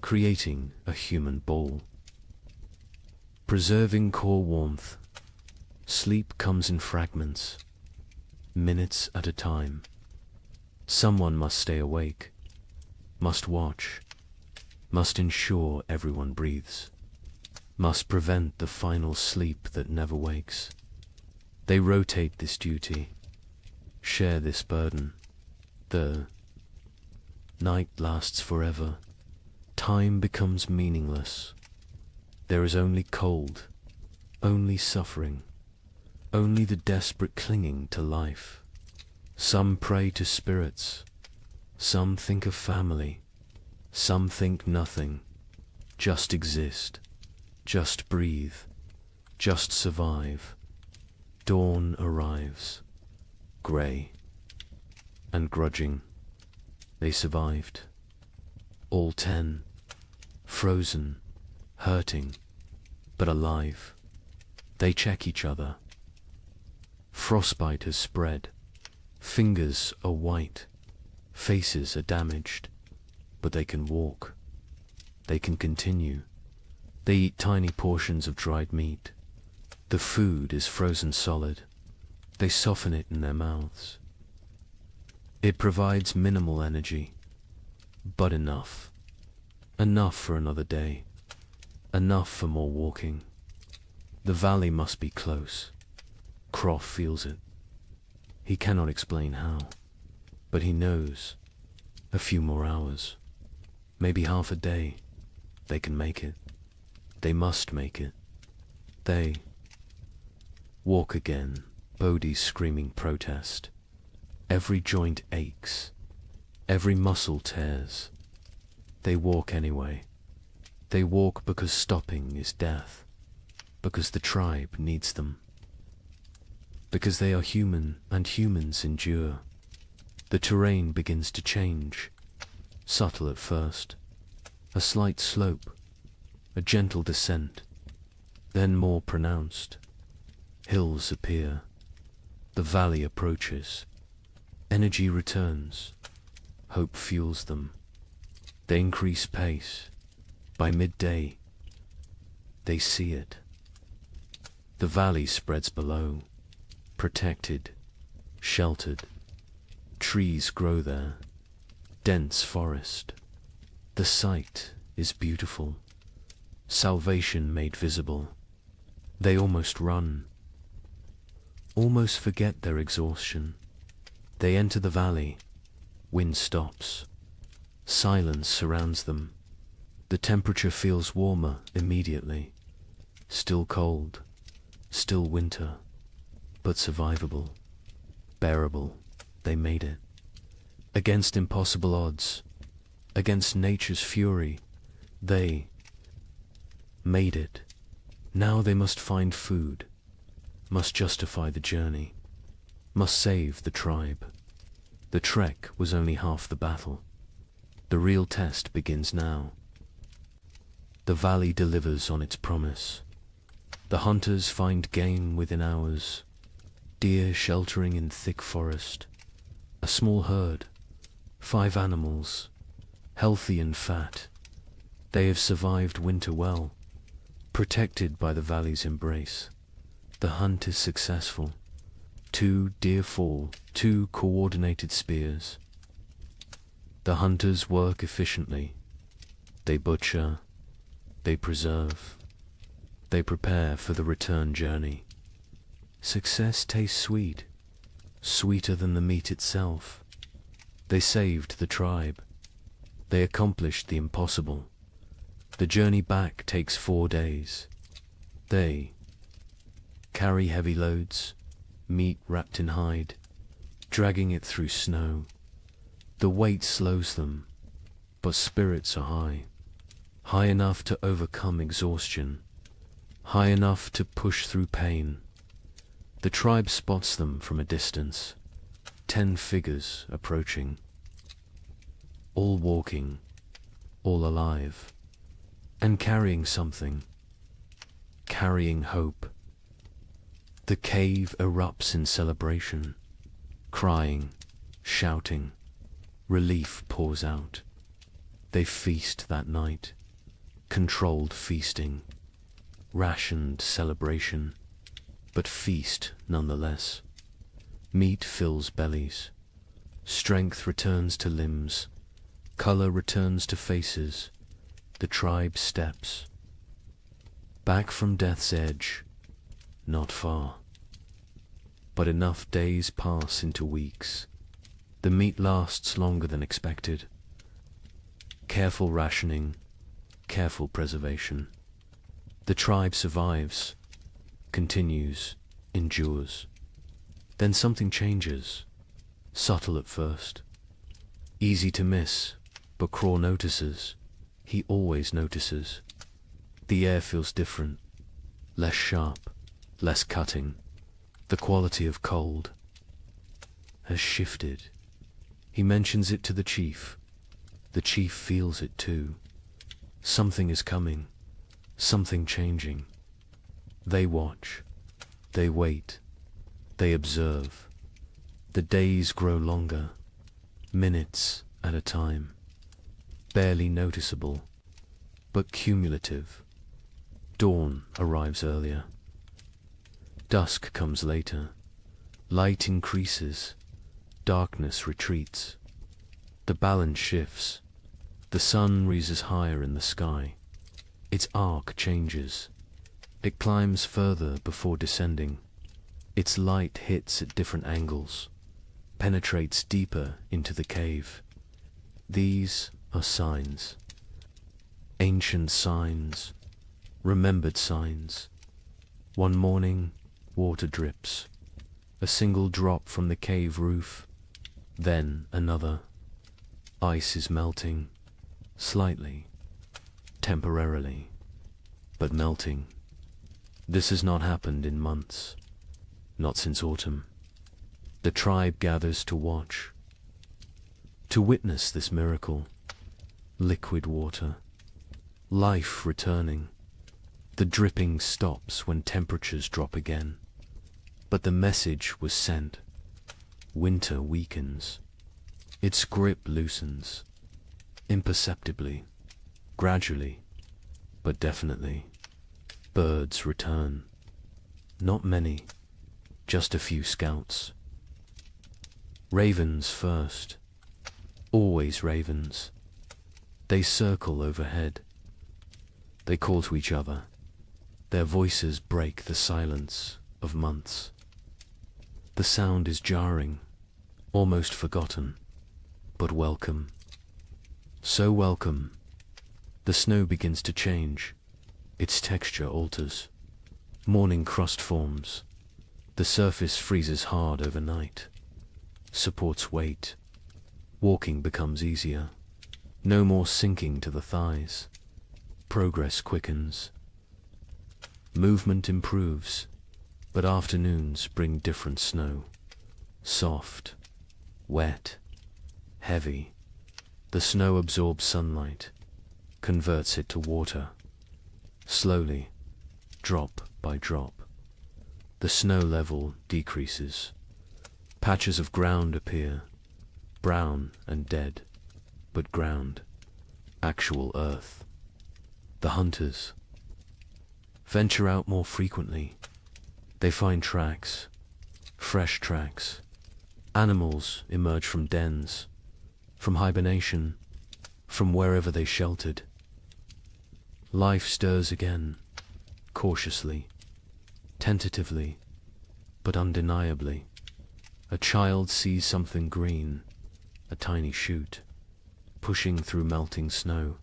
creating a human ball. Preserving core warmth, sleep comes in fragments, minutes at a time. Someone must stay awake, must watch, must ensure everyone breathes, must prevent the final sleep that never wakes. They rotate this duty, share this burden. The night lasts forever. Time becomes meaningless. There is only cold, only suffering, only the desperate clinging to life. Some pray to spirits, some think of family, some think nothing. Just exist, just breathe, just survive. Dawn arrives, grey and grudging. They survived. All 10, frozen, hurting, but alive. They check each other. Frostbite has spread. Fingers are white. Faces are damaged. But they can walk. They can continue. They eat tiny portions of dried meat. The food is frozen solid. They soften it in their mouths. It provides minimal energy, but enough. Enough for another day. Enough for more walking. The valley must be close. Croft feels it. He cannot explain how, but he knows. A few more hours, maybe half a day, they can make it. They must make it. They walk again, Bodhi's screaming protest. Every joint aches, every muscle tears. They walk anyway. They walk because stopping is death, because the tribe needs them, because they are human and humans endure. The terrain begins to change, subtle at first, a slight slope, a gentle descent, then more pronounced. Hills appear, the valley approaches, energy returns, hope fuels them. They increase pace. By midday, they see it. The valley spreads below, protected, sheltered. Trees grow there, dense forest. The sight is beautiful, salvation made visible. They almost run, almost forget their exhaustion. They enter the valley, wind stops, silence surrounds them. The temperature feels warmer immediately, still cold, still winter, but survivable, bearable. They made it. Against impossible odds, against nature's fury, they made it. Now they must find food, must justify the journey, must save the tribe. The trek was only half the battle. The real test begins now. The valley delivers on its promise. The hunters find game within hours, deer sheltering in thick forest. A small herd, 5 animals, healthy and fat. They have survived winter well, protected by the valley's embrace. The hunt is successful. 2 deer fall, 2 coordinated spears. The hunters work efficiently. They butcher, they preserve, they prepare for the return journey. Success tastes sweet, sweeter than the meat itself. They saved the tribe. They accomplished the impossible. The journey back takes 4 days. They carry heavy loads, meat wrapped in hide, dragging it through snow. The weight slows them, but spirits are high. High enough to overcome exhaustion, high enough to push through pain. The tribe spots them from a distance, 10 figures approaching, all walking, all alive, and carrying something, carrying hope. The cave erupts in celebration, crying, shouting, relief pours out. They feast that night, controlled feasting, rationed celebration, but feast nonetheless. Meat fills bellies, strength returns to limbs, color returns to faces. The tribe steps back from death's edge, not far, but enough days pass into weeks. The meat lasts longer than expected. Careful rationing, careful preservation. The tribe survives, continues, endures. Then something changes, subtle at first, easy to miss, but Craw notices. He always notices. The air feels different, less sharp, less cutting. The quality of cold has shifted. He mentions it to the chief. The chief feels it too. Something is coming, something changing. They watch, they wait, they observe. The days grow longer, minutes at a time, barely noticeable, but cumulative. Dawn arrives earlier. Dusk comes later. Light increases. Darkness retreats. The balance shifts. The sun rises higher in the sky. Its arc changes. It climbs further before descending. Its light hits at different angles, penetrates deeper into the cave. These are signs. Ancient signs, remembered signs. One morning, water drips. A single drop from the cave roof, then another. Ice is melting, slightly, temporarily, but melting. This has not happened in months, not since autumn. The tribe gathers to watch, to witness this miracle. Liquid water, life returning. The dripping stops when temperatures drop again. But the message was sent. Winter weakens. Its grip loosens. Imperceptibly, gradually, but definitely. Birds return. Not many, just a few scouts. Ravens first. Always ravens. They circle overhead. They call to each other. Their voices break the silence of months. The sound is jarring, almost forgotten, but welcome. So welcome. The snow begins to change. Its texture alters. Morning crust forms. The surface freezes hard overnight. Supports weight. Walking becomes easier. No more sinking to the thighs. Progress quickens. Movement improves, but afternoons bring different snow. Soft, wet, heavy. The snow absorbs sunlight, converts it to water. Slowly, drop by drop, the snow level decreases. Patches of ground appear, brown and dead, but ground, actual earth. The hunters venture out more frequently. They find tracks, fresh tracks. Animals emerge from dens, from hibernation, from wherever they sheltered. Life stirs again, cautiously, tentatively, but undeniably. A child sees something green, a tiny shoot, pushing through melting snow.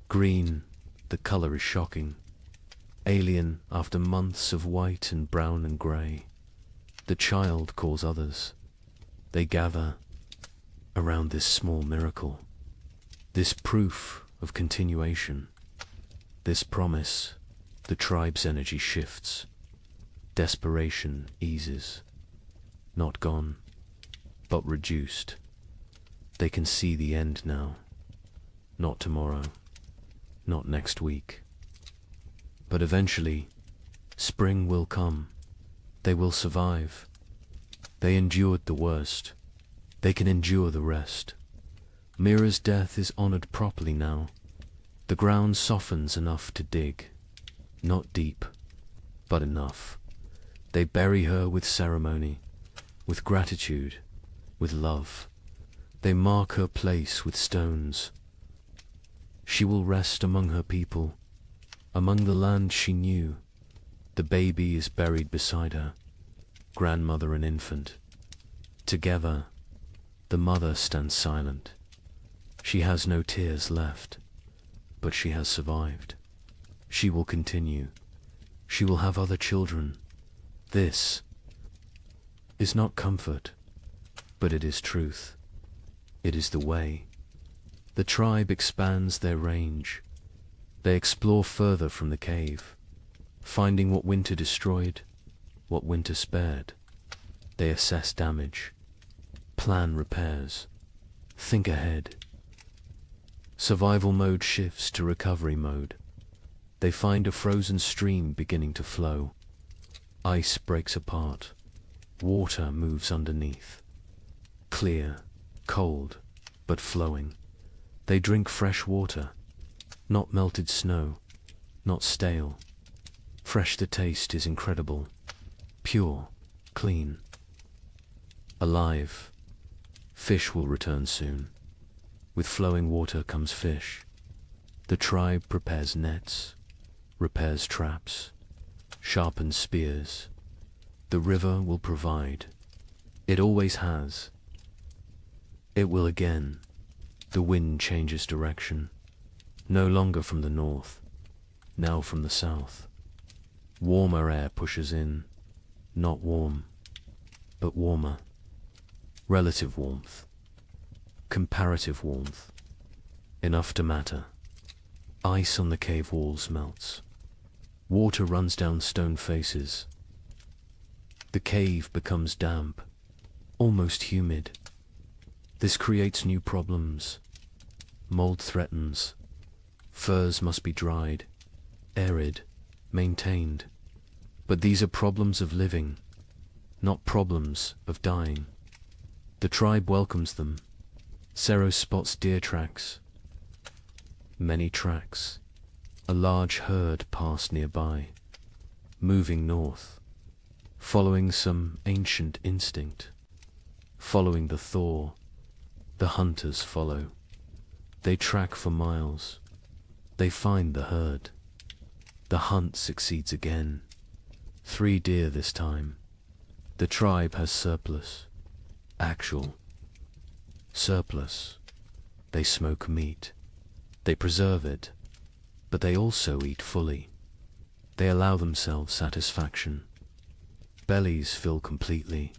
Green, the color is shocking. Alien after months of white and brown and grey. The child calls others. They gather around this small miracle, this proof of continuation, this promise. The tribe's energy shifts. Desperation eases. Not gone, but reduced. They can see the end now. Not tomorrow, not next week. But eventually, spring will come. They will survive. They endured the worst. They can endure the rest. Mira's death is honored properly now. The ground softens enough to dig. Not deep, but enough. They bury her with ceremony, with gratitude, with love. They mark her place with stones. She will rest among her people, among the land she knew. The baby is buried beside her, grandmother and infant. Together, the mother stands silent. She has no tears left, but she has survived. She will continue. She will have other children. This is not comfort, but it is truth. It is the way. The tribe expands their range. They explore further from the cave, finding what winter destroyed, what winter spared. They assess damage, plan repairs, think ahead. Survival mode shifts to recovery mode. They find a frozen stream beginning to flow. Ice breaks apart. Water moves underneath. Clear, cold, but flowing. They drink fresh water, not melted snow, not stale. Fresh the taste is incredible. pure, clean, alive. Fish will return soon. With flowing water comes fish. The tribe prepares nets, repairs traps, sharpens spears. The river will provide. It always has. It will again. The wind changes direction, no longer from the north, now from the south. Warmer air pushes in, not warm, but warmer. Relative warmth, comparative warmth, enough to matter. Ice on the cave walls melts. Water runs down stone faces. The cave becomes damp, almost humid. This creates new problems. Mold threatens. Furs must be dried, arid, maintained. But these are problems of living, not problems of dying. The tribe welcomes them. Sero spots deer tracks. Many tracks. A large herd pass nearby, moving north, following some ancient instinct, following the thaw. The hunters follow. They track for miles. They find the herd. The hunt succeeds again. 3 deer this time. The tribe has surplus. Actual surplus. They smoke meat. They preserve it, but they also eat fully. They allow themselves satisfaction. Bellies fill completely.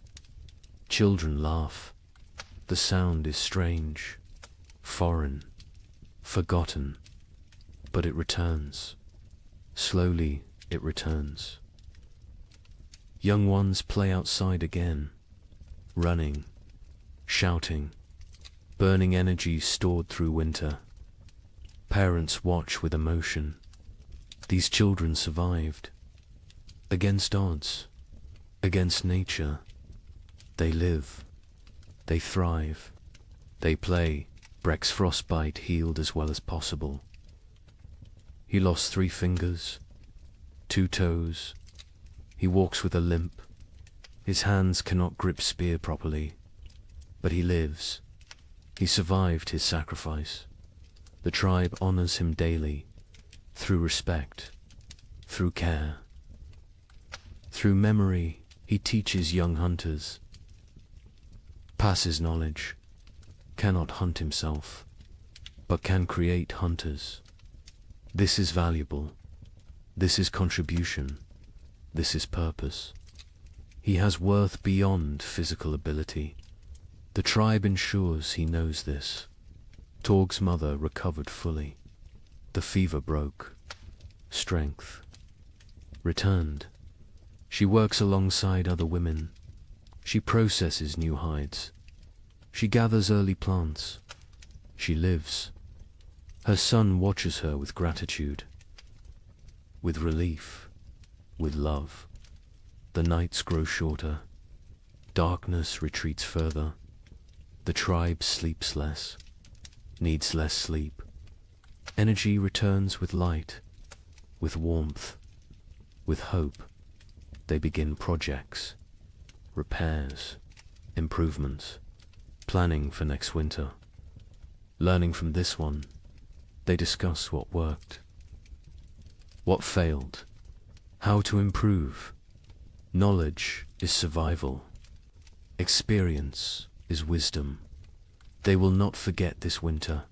Children laugh. The sound is strange, foreign, forgotten, but it returns. Slowly it returns. Young ones play outside again, running, shouting, burning energy stored through winter. Parents watch with emotion. These children survived. Against odds, against nature, they live. They thrive. They play. Breck's frostbite healed as well as possible. He lost 3 fingers, 2 toes. He walks with a limp. His hands cannot grip spear properly. But he lives. He survived his sacrifice. The tribe honors him daily, through respect, through care. Through memory, he teaches young hunters. Passes knowledge, cannot hunt himself, but can create hunters. This is valuable. This is contribution. This is purpose. He has worth beyond physical ability. The tribe ensures he knows this. Torg's mother recovered fully. The fever broke. Strength returned. She works alongside other women. She processes new hides. She gathers early plants. She lives. Her son watches her with gratitude, with relief, with love. The nights grow shorter. Darkness retreats further. The tribe sleeps less, needs less sleep. Energy returns with light, with warmth, with hope. They begin projects, repairs, improvements, planning for next winter. Learning from this one, they discuss what worked, what failed, how to improve. Knowledge is survival. Experience is wisdom. They will not forget this winter,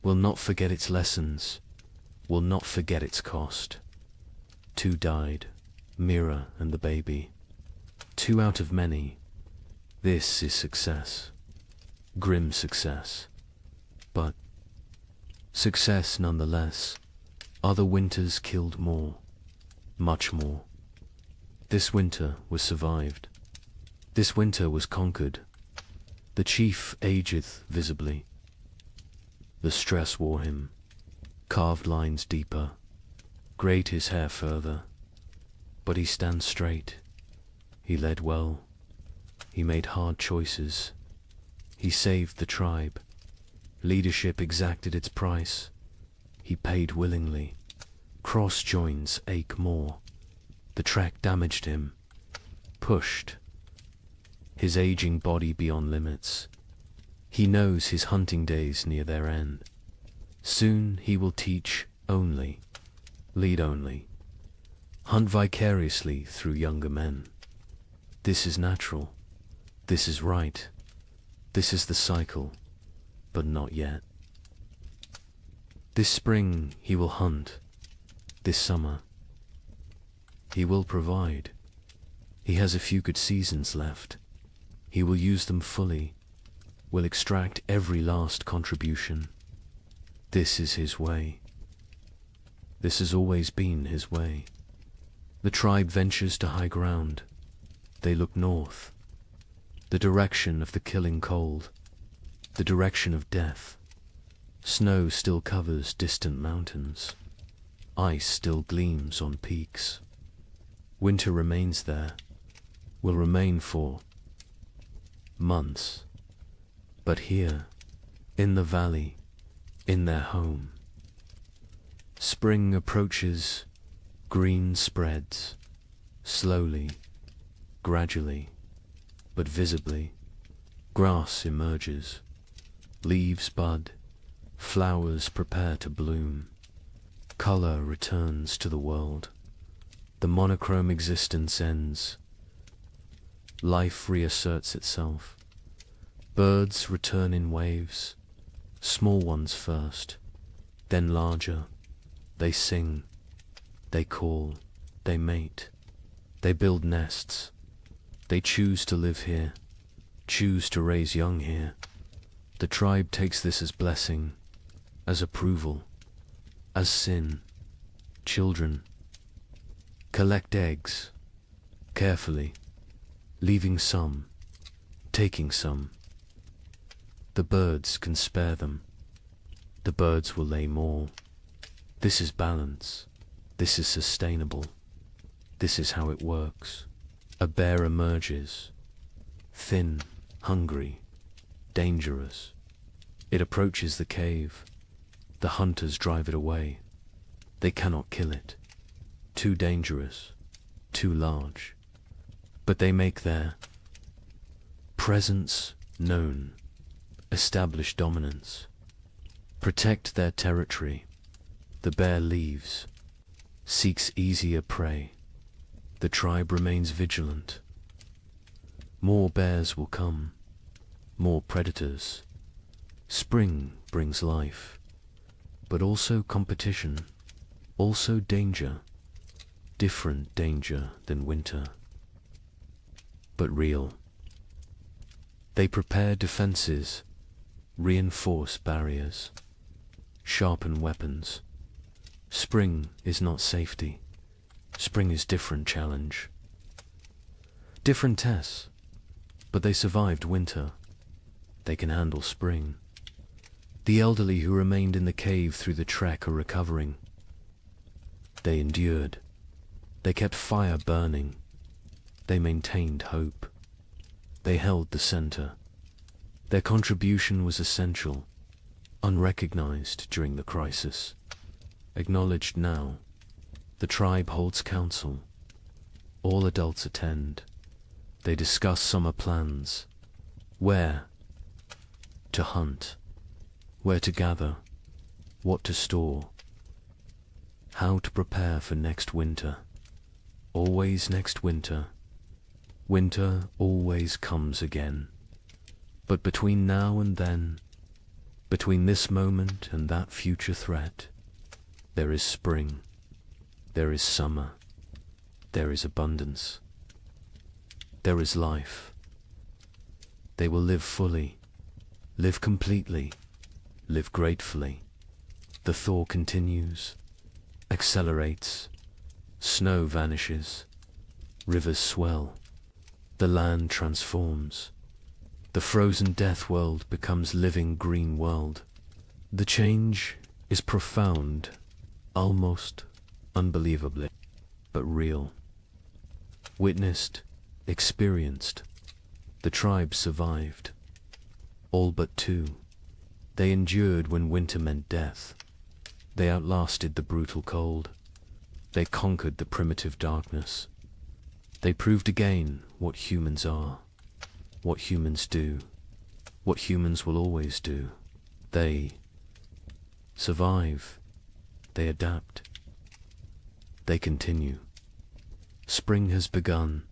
will not forget its lessons, will not forget its cost. 2 died, Mira and the baby. 2 out of many. This is success. Grim success. But success nonetheless. Other winters killed more, much more. This winter was survived. This winter was conquered. The chief ageth visibly. The stress wore him. Carved lines deeper. Grayed his hair further. But he stands straight. He led well. He made hard choices. He saved the tribe. Leadership exacted its price. He paid willingly. Cross joins ache more. The track damaged him. pushed, his aging body beyond limits. He knows his hunting days near their end. Soon he will teach only, lead only, hunt vicariously through younger men. This is natural. This is right. This is the cycle, but not yet. This spring he will hunt. This summer he will provide. He has a few good seasons left. He will use them fully, will extract every last contribution. This is his way. This has always been his way. The tribe ventures to high ground. They look north, the direction of the killing cold, the direction of death. Snow still covers distant mountains. Ice still gleams on peaks. Winter remains there, will remain for months. But here, in the valley, in their home, spring approaches, green spreads, slowly, gradually, but visibly. Grass emerges, leaves bud, flowers prepare to bloom. Color returns to the world. The monochrome existence ends. Life reasserts itself. Birds return in waves, small ones first, then larger. They sing, they call, they mate, they build nests. They choose to live here, choose to raise young here. The tribe takes this as blessing, as approval, as sin. Children collect eggs, carefully, leaving some, taking some. The birds can spare them. The birds will lay more. This is balance. This is sustainable. This is how it works. A bear emerges, thin, hungry, dangerous. It approaches the cave. The hunters drive it away. They cannot kill it. Too dangerous, too large. But they make their presence known, establish dominance, protect their territory. The bear leaves, seeks easier prey. The tribe remains vigilant. More bears will come, more predators. Spring brings life, but also competition, also danger, different danger than winter, but real. They prepare defenses, reinforce barriers, sharpen weapons. Spring is not safety. Spring is different challenge. Different tests, but they survived winter. They can handle spring. The elderly who remained in the cave through the trek are recovering. They endured. They kept fire burning. They maintained hope. They held the center. Their contribution was essential, unrecognized during the crisis, acknowledged now. The tribe holds council. All adults attend. They discuss summer plans. Where to hunt, where to gather, what to store, how to prepare for next winter. Always next winter. Winter always comes again. But between now and then, between this moment and that future threat, there is spring. There is summer. There is abundance. There is life. They will live fully, live completely, live gratefully. The thaw continues, accelerates, snow vanishes, rivers swell, the land transforms. The frozen death world becomes living green world. The change is profound, almost unbelievably, but real. Witnessed, experienced, the tribe survived. All but two. They endured when winter meant death. They outlasted the brutal cold. They conquered the primitive darkness. They proved again what humans are, what humans do, what humans will always do. They survive, they adapt, they continue. Spring has begun.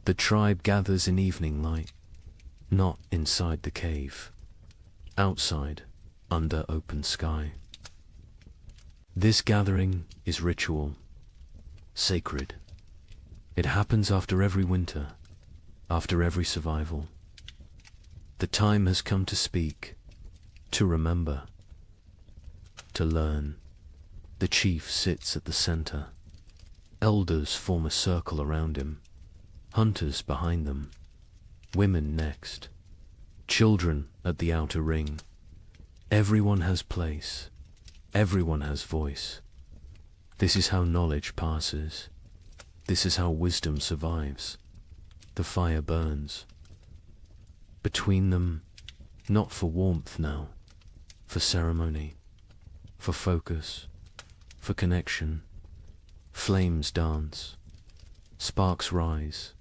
The tribe gathers in evening light, not inside the cave, outside, under open sky. This gathering is ritual, sacred. It happens after every winter, after every survival. The time has come to speak, to remember, to learn. The chief sits at the center. Elders form a circle around him, hunters behind them, women next, children at the outer ring. Everyone has place, everyone has voice. This is how knowledge passes. This is how wisdom survives. The fire burns. Between them, not for warmth now, for ceremony, for focus, for connection. Flames dance, sparks rise.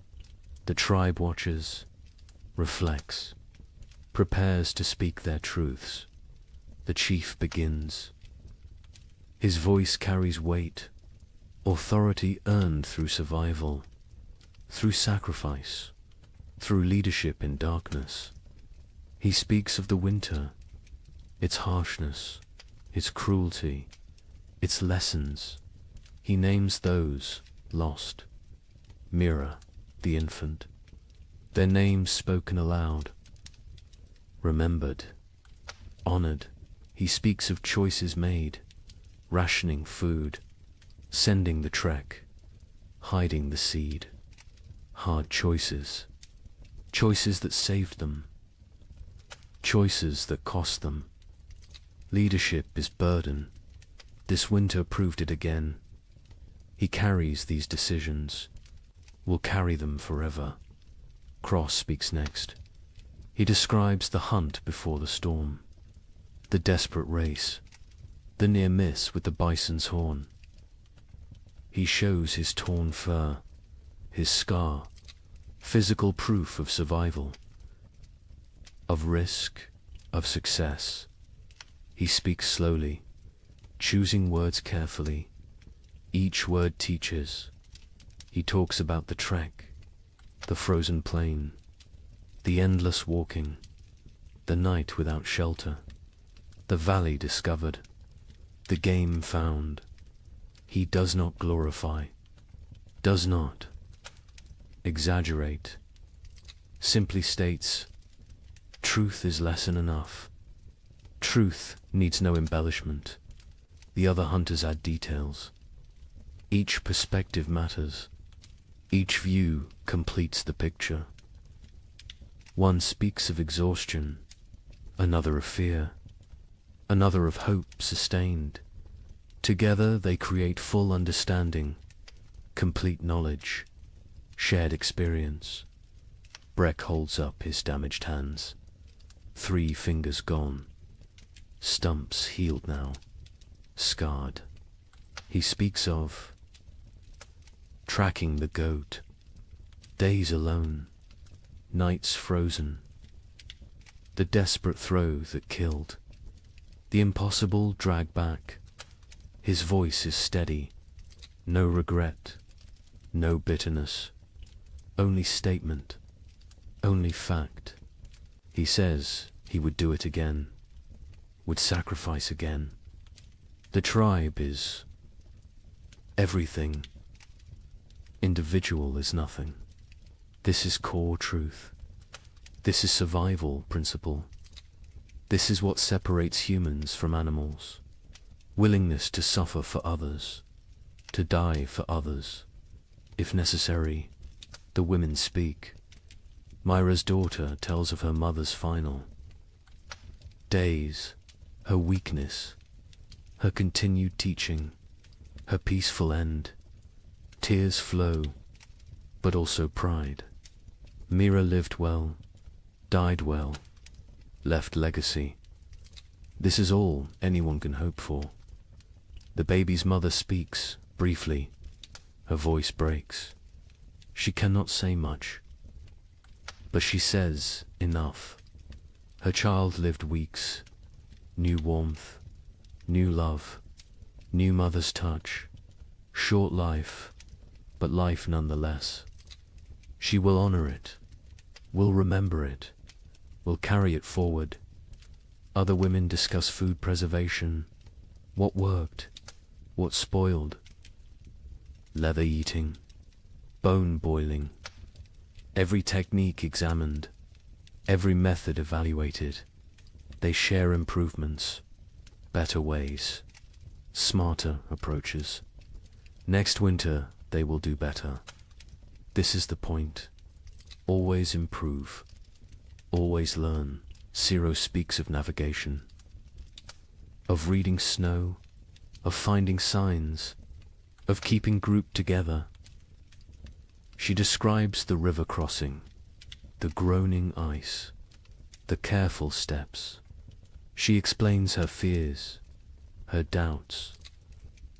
The tribe watches, reflects, prepares to speak their truths. The chief begins. His voice carries weight, authority earned through survival, through sacrifice, through leadership in darkness. He speaks of the winter, its harshness, its cruelty, its lessons. He names those lost. Mira, the infant, their names spoken aloud, remembered, honored. He speaks of choices made, rationing food, sending the trek, hiding the seed. Hard choices, choices that saved them, choices that cost them. Leadership is burden. This winter proved it again. He carries these decisions, will carry them forever. Cross speaks next. He describes the hunt before the storm, the desperate race, the near miss with the bison's horn. He shows his torn fur, his scar, physical proof of survival, of risk, of success. He speaks slowly, choosing words carefully. Each word teaches. He talks about the trek, the frozen plain, the endless walking, the night without shelter, the valley discovered, the game found. He does not glorify, does not exaggerate, simply states, truth is lesson enough. Truth needs no embellishment. The other hunters add details. Each perspective matters. Each view completes the picture. One speaks of exhaustion, another of fear, another of hope sustained. Together they create full understanding, complete knowledge, shared experience. Breck holds up his damaged hands. 3 fingers gone. Stumps healed now, scarred. He speaks of tracking the goat, days alone, nights frozen, the desperate throw that killed, the impossible drag back. His voice is steady, no regret, no bitterness, only statement, only fact. He says he would do it again, would sacrifice again. The tribe is everything. Individual is nothing. This is core truth. This is survival principle. This is what separates humans from animals. Willingness to suffer for others, to die for others. If necessary, the women speak. Myra's daughter tells of her mother's final days, her weakness, her continued teaching, her peaceful end. Tears flow, but also pride. Mira lived well, died well, left legacy. This is all anyone can hope for. The baby's mother speaks, briefly. Her voice breaks. She cannot say much, but she says enough. Her child lived weeks, new warmth, new love, new mother's touch, short life, but life nonetheless. She will honor it, will remember it, will carry it forward. Other women discuss food preservation, what worked, what spoiled, leather eating, bone boiling, every technique examined, every method evaluated. They share improvements, better ways, smarter approaches. Next winter, they will do better. This is the point. Always improve. Always learn. Zero speaks of navigation, of reading snow, of finding signs, of keeping group together. She describes the river crossing, the groaning ice, the careful steps. She explains her fears, her doubts,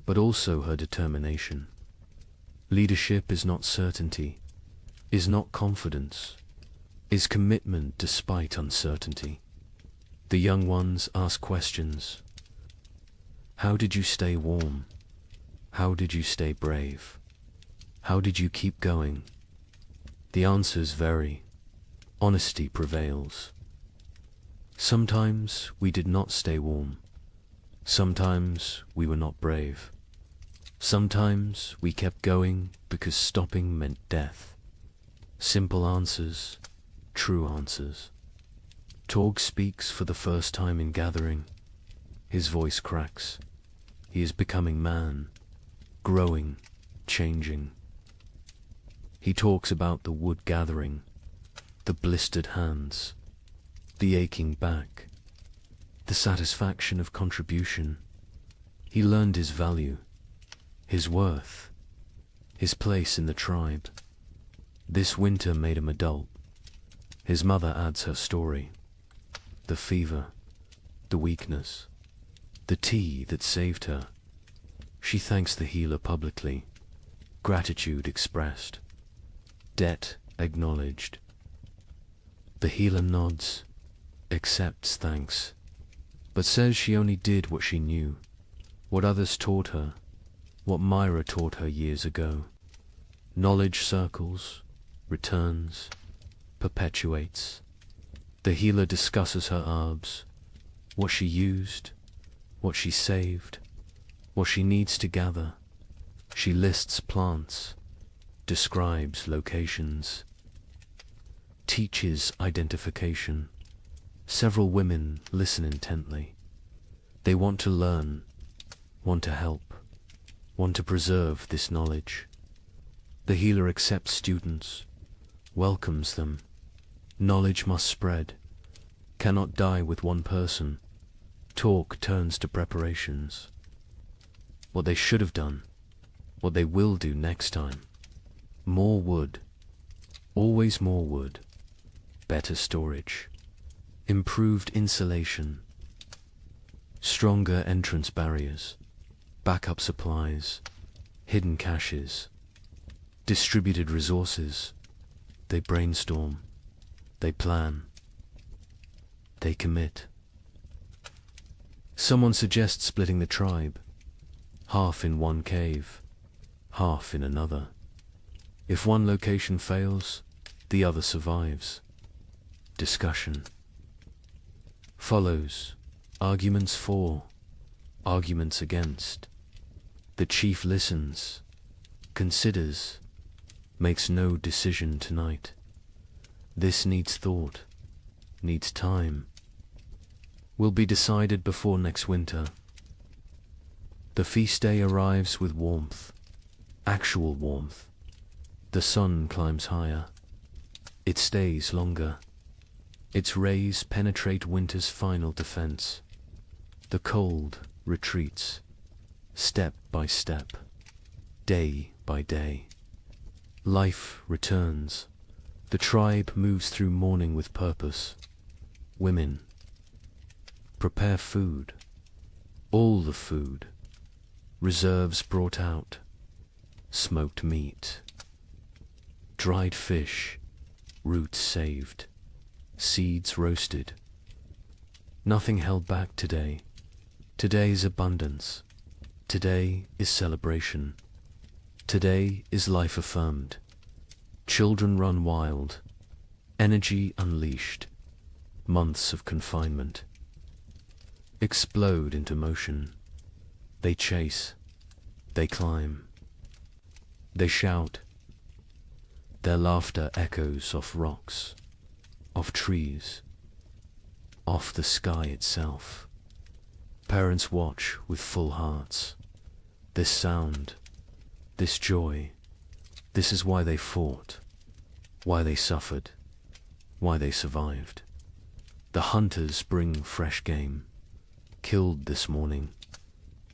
but also her determination. Leadership is not certainty, is not confidence, is commitment despite uncertainty. The young ones ask questions. How did you stay warm? How did you stay brave? How did you keep going? The answers vary. Honesty prevails. Sometimes we did not stay warm. Sometimes we were not brave. Sometimes we kept going because stopping meant death. Simple answers, true answers. Torg speaks for the first time in gathering. His voice cracks. He is becoming man, growing, changing. He talks about the wood gathering, the blistered hands, the aching back, the satisfaction of contribution. He learned his value, his worth, his place in the tribe. This winter made him adult. His mother adds her story. The fever, the weakness, the tea that saved her. She thanks the healer publicly. Gratitude expressed. Debt acknowledged. The healer nods, accepts thanks, but says she only did what she knew, what others taught her, what Myra taught her years ago. Knowledge circles, returns, perpetuates. The healer discusses her herbs, what she used, what she saved, what she needs to gather. She lists plants, describes locations, teaches identification. Several women listen intently. They want to learn, want to help, want to preserve this knowledge. The healer accepts students, welcomes them. Knowledge must spread, cannot die with one person. Talk turns to preparations. What they should have done, what they will do next time. More wood, always more wood. Better storage, improved insulation, stronger entrance barriers, backup supplies, hidden caches, distributed resources. They brainstorm, they plan, they commit. Someone suggests splitting the tribe, half in one cave, half in another. If one location fails, the other survives. Discussion follows, arguments for, arguments against. The chief listens, considers, makes no decision tonight. This needs thought, needs time. Will be decided before next winter. The feast day arrives with warmth, actual warmth. The sun climbs higher. It stays longer. Its rays penetrate winter's final defense. The cold retreats, step by step, day by day. Life returns. The tribe moves through mourning with purpose. Women prepare food, all the food, reserves brought out, smoked meat, dried fish, roots saved, seeds roasted. Nothing held back today. Today is abundance. Today is celebration. Today is life affirmed. Children run wild. Energy unleashed. Months of confinement explode into motion. They chase. They climb. They shout. Their laughter echoes off rocks, off trees, off the sky itself. Parents watch with full hearts. This sound, this joy, this is why they fought, why they suffered, why they survived. The hunters bring fresh game, killed this morning,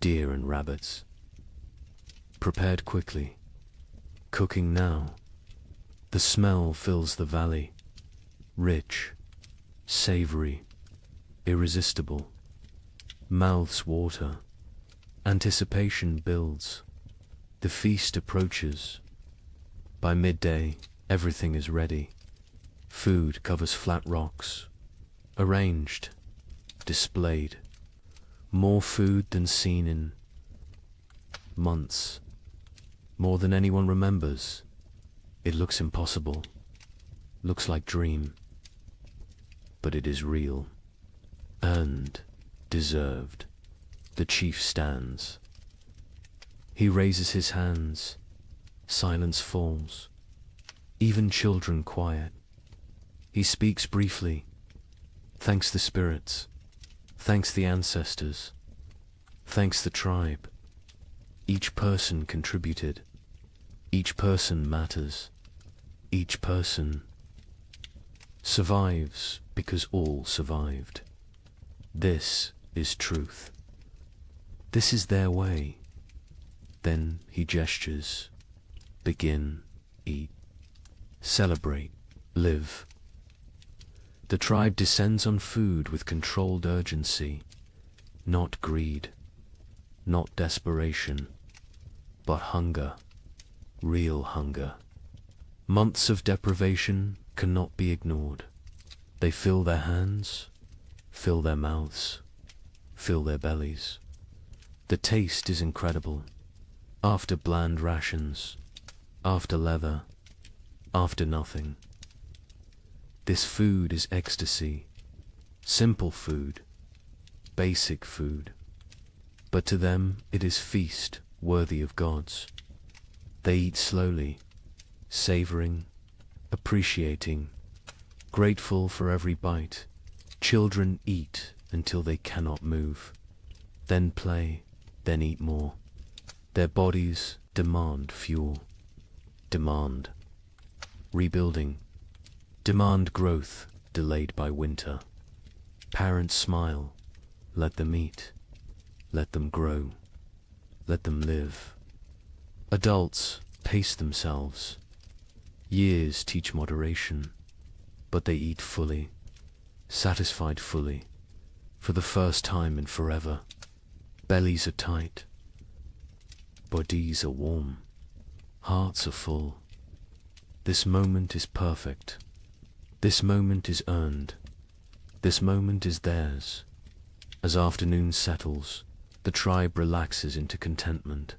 deer and rabbits. Prepared quickly, cooking now. The smell fills the valley, rich, savory, irresistible. Mouths water, anticipation builds. The feast approaches. By midday, everything is ready. Food covers flat rocks, arranged, displayed. More food than seen in months, more than anyone remembers. It looks impossible, looks like dream, but it is real, earned, deserved. The chief stands. He raises his hands, silence falls, even children quiet. He speaks briefly, thanks the spirits, thanks the ancestors, thanks the tribe. Each person contributed, each person matters, each person survives because all survived. This is truth. This is their way. Then he gestures. Begin, eat, celebrate, live. The tribe descends on food with controlled urgency, not greed, not desperation, but hunger, real hunger. Months of deprivation cannot be ignored. They fill their hands, fill their mouths, fill their bellies. The taste is incredible. After bland rations, after leather, after nothing. This food is ecstasy, simple food, basic food. But to them it is feast worthy of gods. They eat slowly, savoring, appreciating, grateful for every bite. Children eat until they cannot move, then play, then eat more. Their bodies demand fuel, demand rebuilding, demand growth delayed by winter. Parents smile, let them eat, let them grow, let them live. Adults pace themselves. Years teach moderation, but they eat fully, satisfied fully, for the first time in forever. Bellies are tight, bodies are warm, hearts are full. This moment is perfect. This moment is earned. This moment is theirs. As afternoon settles, the tribe relaxes into contentment.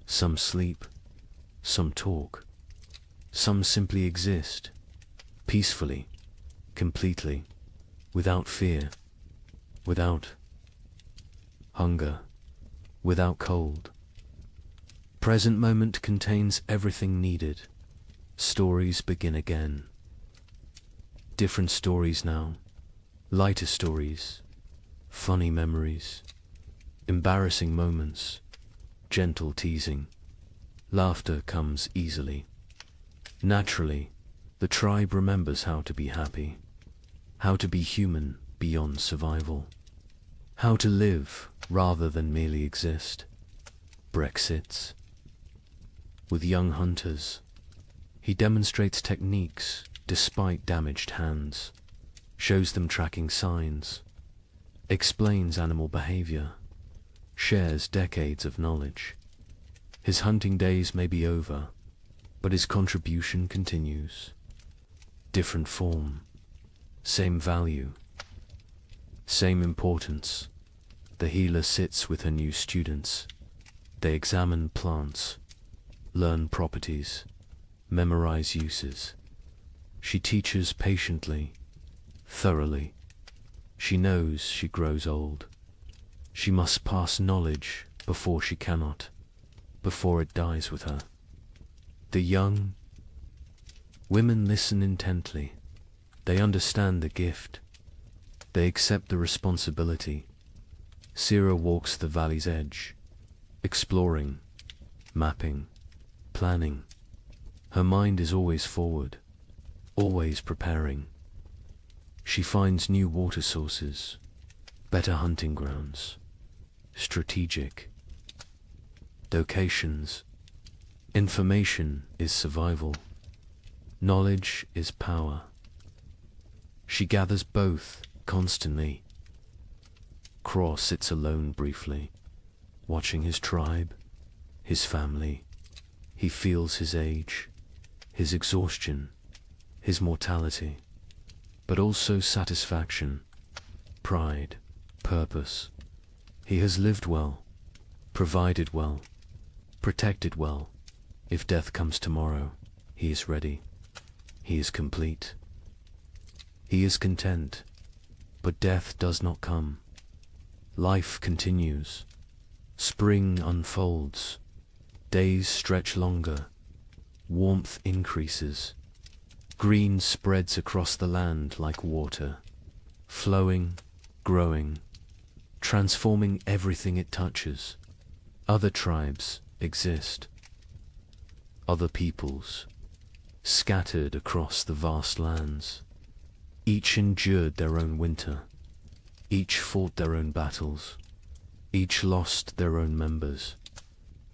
Some sleep, some talk, some simply exist, peacefully, completely, without fear, without hunger, without cold. Present moment contains everything needed. Stories begin again. Different stories now, lighter stories, funny memories, embarrassing moments, gentle teasing. Laughter comes easily. Naturally, the tribe remembers how to be happy, how to be human beyond survival, how to live rather than merely exist. Brexits. With young hunters, he demonstrates techniques despite damaged hands, shows them tracking signs, explains animal behavior, shares decades of knowledge. His hunting days may be over, But his contribution continues. Different form, same value, same importance. The healer sits with her new students. They examine plants, learn properties, memorize uses. She teaches patiently, thoroughly. She knows she grows old. She must pass knowledge before she cannot, before it dies with her. The young women listen intently. They understand the gift. They accept the responsibility. Sira walks the valley's edge, exploring, mapping, planning. Her mind is always forward, always preparing. She finds new water sources, better hunting grounds, strategic locations. Information is survival. Knowledge is power. She gathers both constantly. Craw sits alone briefly, watching his tribe, his family. He feels his age, his exhaustion, his mortality, but also satisfaction, pride, purpose. He has lived well, provided well, protected well. If death comes tomorrow, he is ready. He is complete. He is content, but death does not come. Life continues. Spring unfolds. Days stretch longer. Warmth increases. Green spreads across the land like water, flowing, growing, transforming everything it touches. Other tribes exist. Other peoples, scattered across the vast lands. Each endured their own winter. Each fought their own battles. Each lost their own members.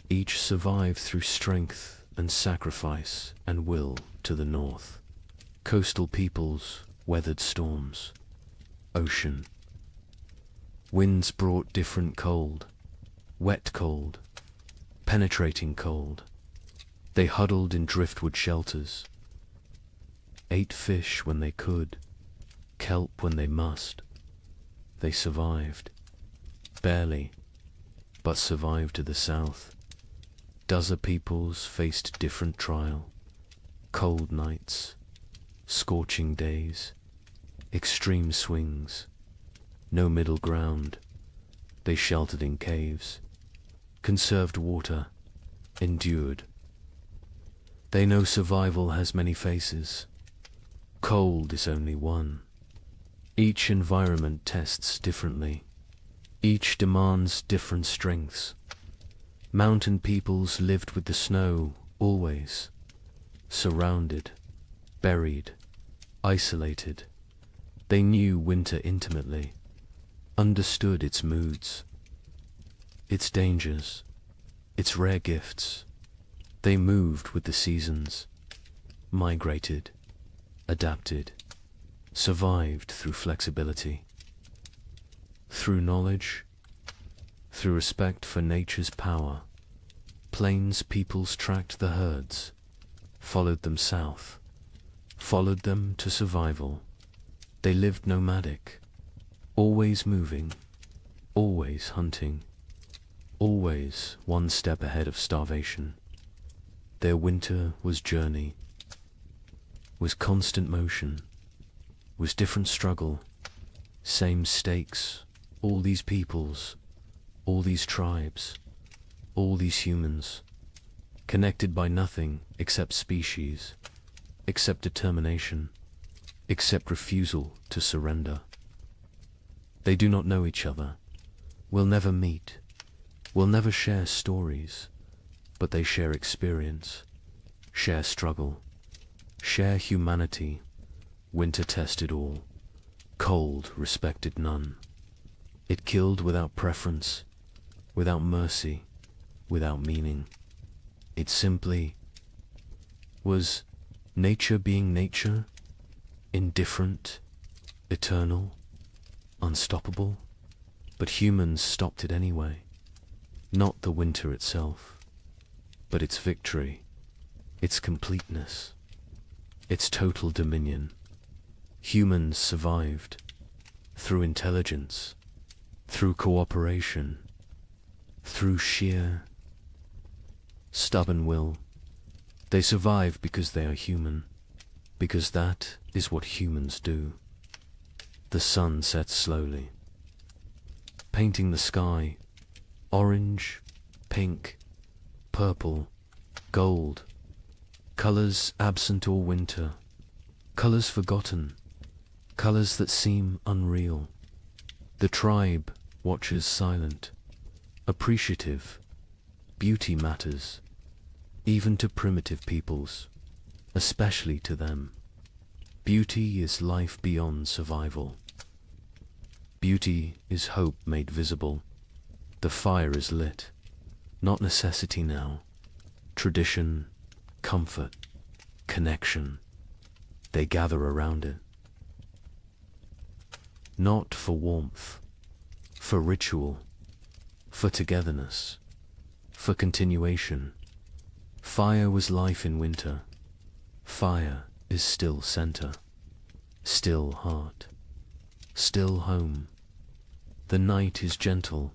Each survived through strength and sacrifice and will to the north. Coastal peoples weathered storms. Ocean. Winds brought different cold. Wet cold. Penetrating cold. They huddled in driftwood shelters. Ate fish when they could. Kelp when they must. They survived. Barely, but survived to the south. Dozen peoples faced different trial. Cold nights, scorching days, extreme swings, no middle ground. They sheltered in caves, conserved water, endured. They know survival has many faces. Cold is only one. Each environment tests differently. Each demands different strengths. Mountain peoples lived with the snow, always. Surrounded, buried, isolated. They knew winter intimately, understood its moods, its dangers, its rare gifts. They moved with the seasons, migrated, adapted, survived through flexibility. Through knowledge, through respect for nature's power, plains peoples tracked the herds, followed them south, followed them to survival. They lived nomadic, always moving, always hunting, always one step ahead of starvation. Their winter was journey, was constant motion, was different struggle, same stakes. All these peoples, all these tribes, all these humans, connected by nothing except species, except determination, except refusal to surrender. They do not know each other, will never meet, will never share stories, but they share experience, share struggle, share humanity. Winter tested all, cold respected none. It killed without preference, without mercy, without meaning. It simply was nature being nature, indifferent, eternal, unstoppable. But humans stopped it anyway. Not the winter itself, but its victory, its completeness, its total dominion. Humans survived through intelligence, through cooperation, through sheer, stubborn will. They survive because they are human, because that is what humans do. The sun sets slowly, painting the sky orange, pink, purple, gold, colors absent all winter, colors forgotten, colors that seem unreal. The tribe watches silent, appreciative. Beauty matters, even to primitive peoples, especially to them. Beauty is life beyond survival. Beauty is hope made visible. The fire is lit, not necessity now. Tradition, comfort, connection. They gather around it. Not for warmth, for ritual, for togetherness, for continuation. Fire was life in winter. Fire is still center, still heart, still home. The night is gentle,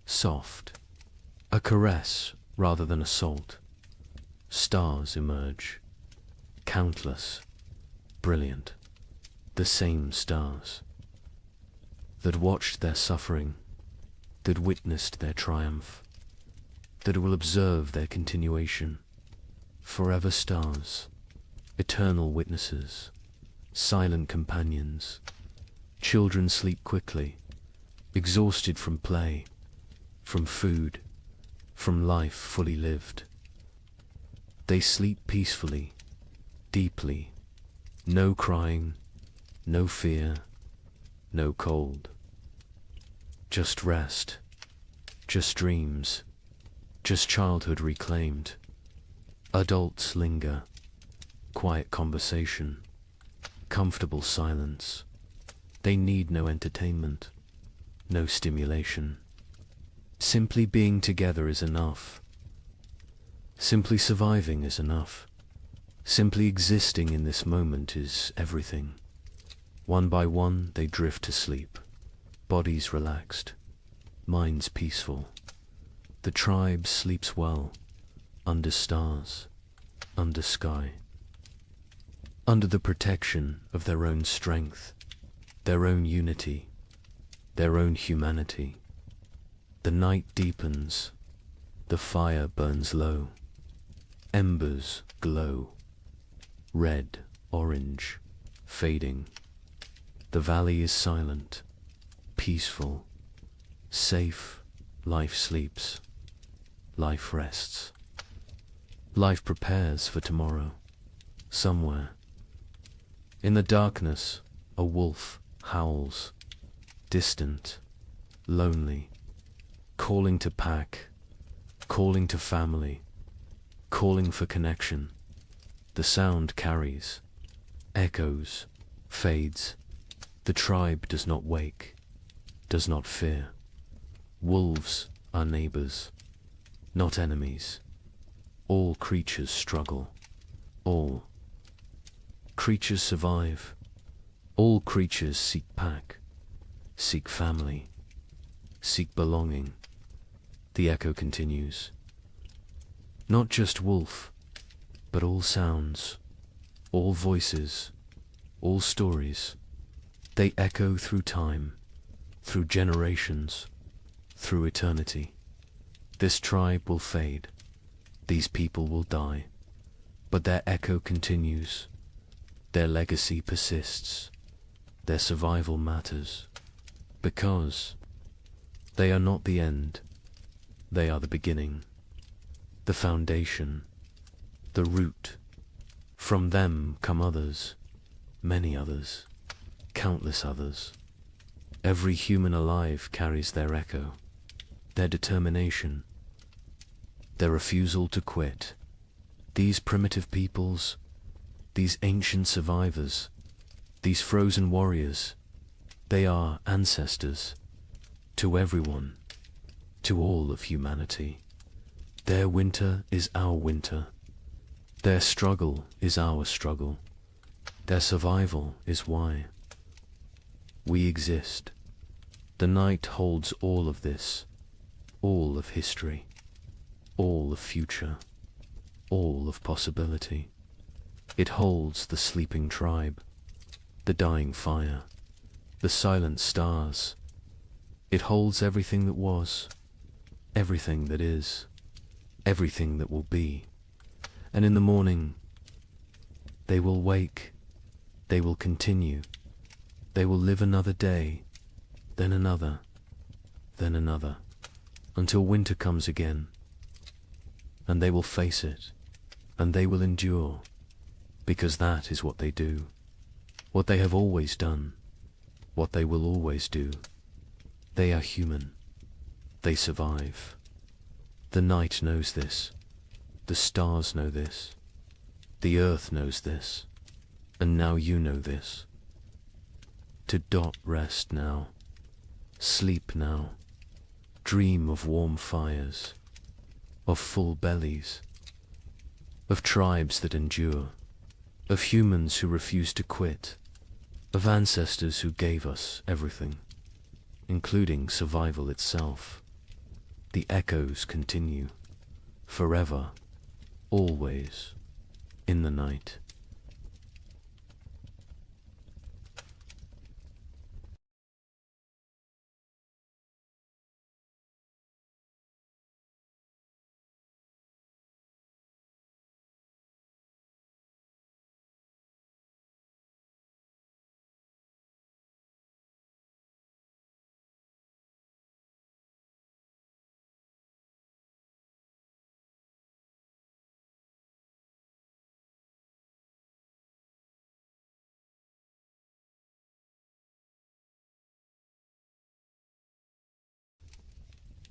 soft, a caress rather than assault. Stars emerge, countless, brilliant, the same stars that watched their suffering, that witnessed their triumph, that will observe their continuation. Forever stars, eternal witnesses, silent companions. Children sleep quickly, exhausted from play, from food, from life fully lived. They sleep peacefully, deeply, no crying, no fear, no cold. Just rest, just dreams, just childhood reclaimed. Adults linger, quiet conversation, comfortable silence. They need no entertainment, no stimulation. Simply being together is enough. Simply surviving is enough. Simply existing in this moment is everything. One by one they drift to sleep, bodies relaxed, minds peaceful. The tribe sleeps well, under stars, under sky, under the protection of their own strength, their own unity, their own humanity. The night deepens, the fire burns low, embers glow, red, orange, fading. The valley is silent, peaceful, safe. Life sleeps, life rests. Life prepares for tomorrow, somewhere. In the darkness, a wolf howls, distant, lonely, calling to pack, calling to family, calling for connection. The sound carries, echoes, fades. The tribe does not wake, does not fear. Wolves are neighbors, not enemies. All creatures struggle. All creatures survive. All creatures seek pack, seek family, seek belonging. The echo continues. Not just wolf, but all sounds, all voices, all stories. They echo through time, through generations, through eternity. This tribe will fade. These people will die. But their echo continues. Their legacy persists. Their survival matters. Because they are not the end. They are the beginning, the foundation, the root. From them come others, many others, countless others. Every human alive carries their echo, their determination, their refusal to quit. These primitive peoples, these ancient survivors, these frozen warriors, they are ancestors to everyone, to all of humanity. Their winter is our winter. Their struggle is our struggle. Their survival is why we exist. The night holds all of this, all of history, all of future, all of possibility. It holds the sleeping tribe, the dying fire, the silent stars. It holds everything that was, everything that is, everything that will be. And in the morning, they will wake, they will continue, they will live another day, then another, until winter comes again. And they will face it, and they will endure, because that is what they do, what they have always done, what they will always do. They are human. They survive. The night knows this. The stars know this. The earth knows this. And now you know this. To rest now. Sleep now. Dream of warm fires. Of full bellies. Of tribes that endure. Of humans who refuse to quit. Of ancestors who gave us everything, including survival itself. The echoes continue, forever, always, in the night.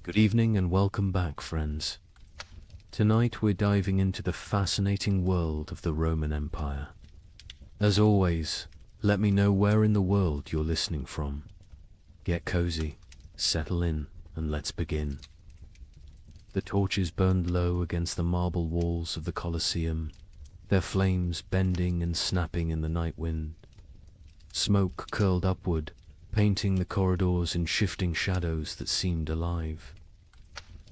Good evening and welcome back, friends. Tonight we're diving into the fascinating world of the Roman Empire. As always, let me know where in the world you're listening from. Get cozy, settle in, and let's begin. The torches burned low against the marble walls of the Colosseum, their flames bending and snapping in the night wind. Smoke curled upward, painting the corridors in shifting shadows that seemed alive.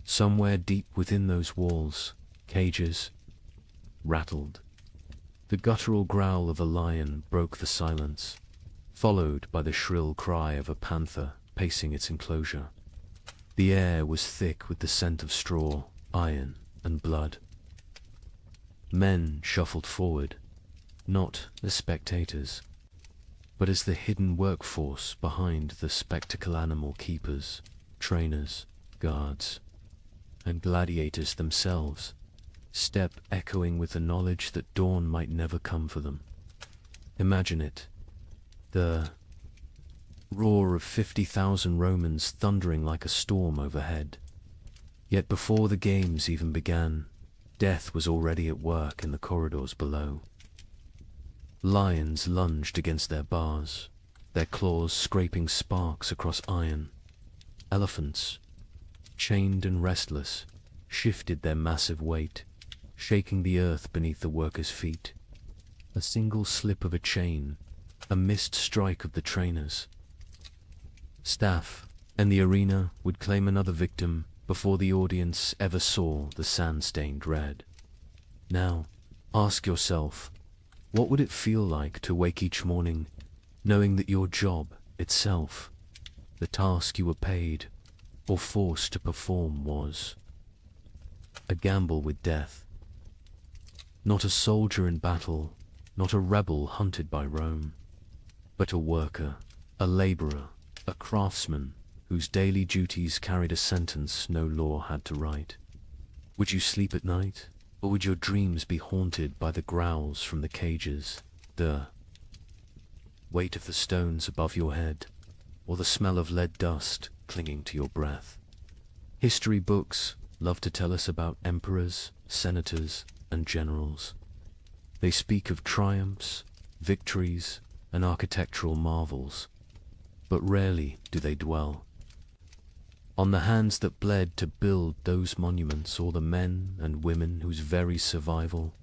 Somewhere deep within those walls, cages rattled. The guttural growl of a lion broke the silence, followed by the shrill cry of a panther pacing its enclosure. The air was thick with the scent of straw, iron, and blood. Men shuffled forward, not as spectators, but as the hidden workforce behind the spectacle animal keepers, trainers, guards, and gladiators themselves, step echoing with the knowledge that dawn might never come for them. Imagine it, the roar of 50,000 Romans thundering like a storm overhead. Yet before the games even began, death was already at work in the corridors below. Lions lunged against their bars, their claws scraping sparks across iron. Elephants, chained and restless, shifted their massive weight, shaking the earth beneath the workers' feet. A single slip of a chain, a missed strike of the trainers. Staff and the arena would claim another victim before the audience ever saw the sand-stained red. Now, ask yourself, what would it feel like to wake each morning knowing that your job itself, the task you were paid or forced to perform, was a gamble with death? Not a soldier in battle, not a rebel hunted by Rome, but a worker, a laborer, a craftsman whose daily duties carried a sentence no law had to write. Would you sleep at night, or would your dreams be haunted by the growls from the cages, the weight of the stones above your head, or the smell of lead dust clinging to your breath? History books love to tell us about emperors, senators, and generals. They speak of triumphs, victories, and architectural marvels, but rarely do they dwell on the hands that bled to build those monuments, or the men and women whose very survival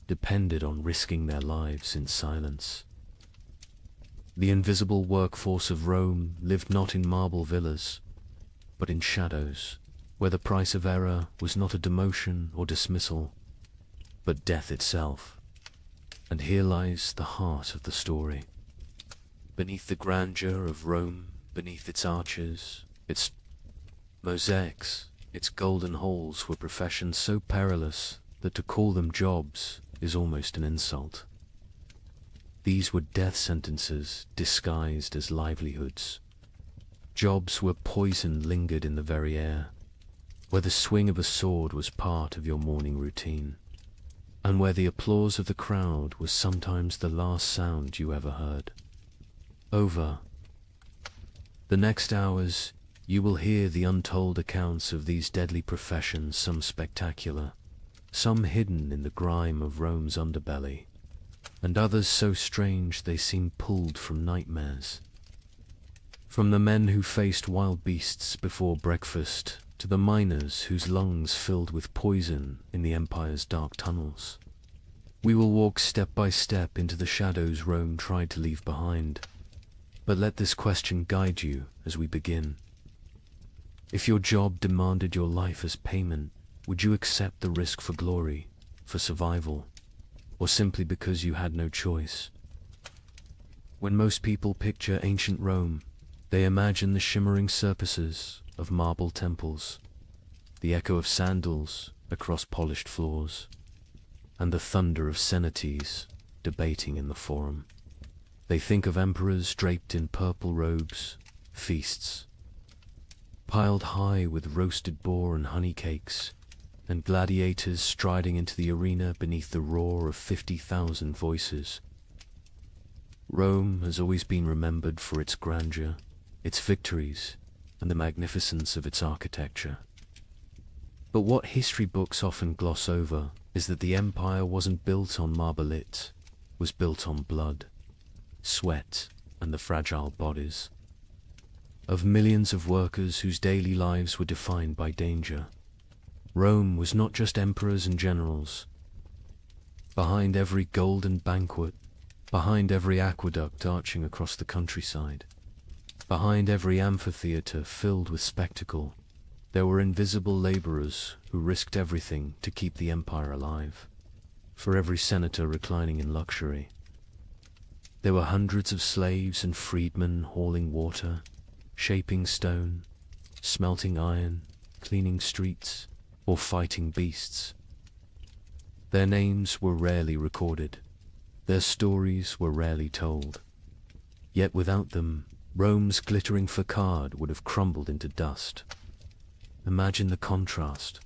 depended on risking their lives in silence. The invisible workforce of Rome lived not in marble villas, but in shadows, where the price of error was not a demotion or dismissal, but death itself. And here lies the heart of the story. Beneath the grandeur of Rome, beneath its arches, its mosaics, its golden halls were professions so perilous that to call them jobs is almost an insult. These were death sentences disguised as livelihoods. Jobs where poison lingered in the very air, where the swing of a sword was part of your morning routine, and where the applause of the crowd was sometimes the last sound you ever heard. Over the next hours, you will hear the untold accounts of these deadly professions, some spectacular, some hidden in the grime of Rome's underbelly, and others so strange they seem pulled from nightmares. From the men who faced wild beasts before breakfast, to the miners whose lungs filled with poison in the empire's dark tunnels. We will walk step by step into the shadows Rome tried to leave behind. But let this question guide you as we begin. If your job demanded your life as payment, would you accept the risk for glory, for survival, or simply because you had no choice? When most people picture ancient Rome, they imagine the shimmering surfaces of marble temples, the echo of sandals across polished floors, and the thunder of cenotes debating in the forum. They think of emperors draped in purple robes, feasts piled high with roasted boar and honey cakes, and gladiators striding into the arena beneath the roar of 50,000 voices. Rome has always been remembered for its grandeur, its victories, and the magnificence of its architecture. But what history books often gloss over is that the empire wasn't built on marble, it was built on blood, sweat, and the fragile bodies of millions of workers whose daily lives were defined by danger. Rome was not just emperors and generals. Behind every golden banquet, behind every aqueduct arching across the countryside, behind every amphitheater filled with spectacle, there were invisible laborers who risked everything to keep the empire alive. For every senator reclining in luxury, there were hundreds of slaves and freedmen hauling water, shaping stone, smelting iron, cleaning streets, or fighting beasts. Their names were rarely recorded. Their stories were rarely told. Yet without them, Rome's glittering facade would have crumbled into dust. Imagine the contrast.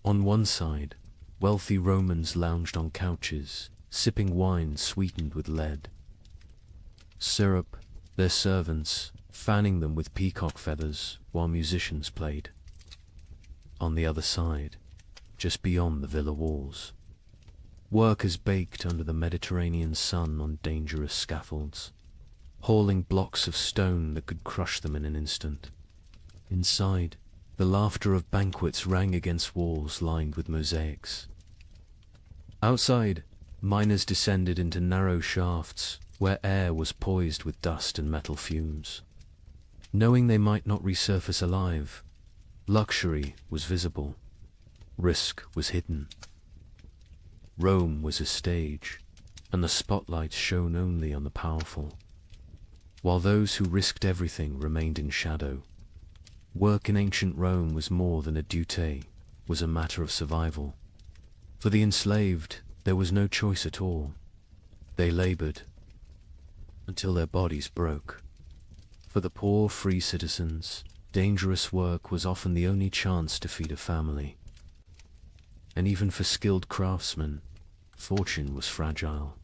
On one side, wealthy Romans lounged on couches, sipping wine sweetened with lead. Syrup, their servants, fanning them with peacock feathers while musicians played. On the other side, just beyond the villa walls, workers baked under the Mediterranean sun on dangerous scaffolds, hauling blocks of stone that could crush them in an instant. Inside, the laughter of banquets rang against walls lined with mosaics. Outside, miners descended into narrow shafts where air was poised with dust and metal fumes. Knowing they might not resurface alive, luxury was visible, risk was hidden. Rome was a stage, and the spotlight shone only on the powerful, while those who risked everything remained in shadow. Work in ancient Rome was more than a duty, was a matter of survival. For the enslaved, there was no choice at all. They labored until their bodies broke. For the poor free citizens, dangerous work was often the only chance to feed a family. And even for skilled craftsmen, fortune was fragile.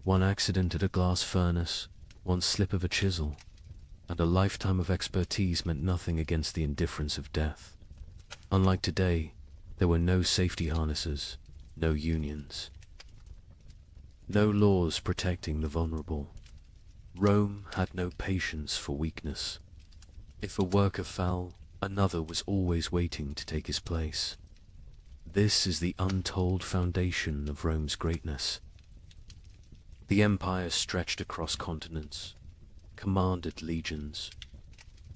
One accident at a glass furnace, one slip of a chisel, and a lifetime of expertise meant nothing against the indifference of death. Unlike today, there were no safety harnesses, no unions, no laws protecting the vulnerable. Rome had no patience for weakness. If a worker fell, another was always waiting to take his place. this is the untold foundation of Rome's greatness. The empire stretched across continents, commanded legions,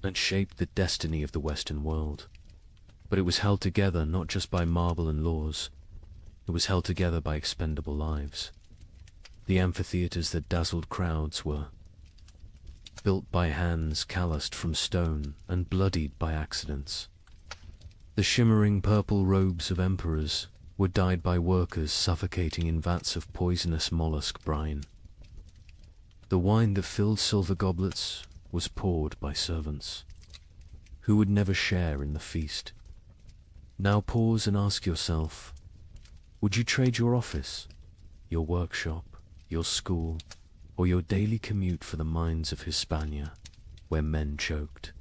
and shaped the destiny of the Western world. But it was held together not just by marble and laws, it was held together by expendable lives. The amphitheaters that dazzled crowds were built by hands calloused from stone and bloodied by accidents. The shimmering purple robes of emperors were dyed by workers suffocating in vats of poisonous mollusk brine. The wine that filled silver goblets was poured by servants, who would never share in the feast. Now pause and ask yourself, would you trade your office, your workshop, your school, or your daily commute for the mines of Hispania, where men choked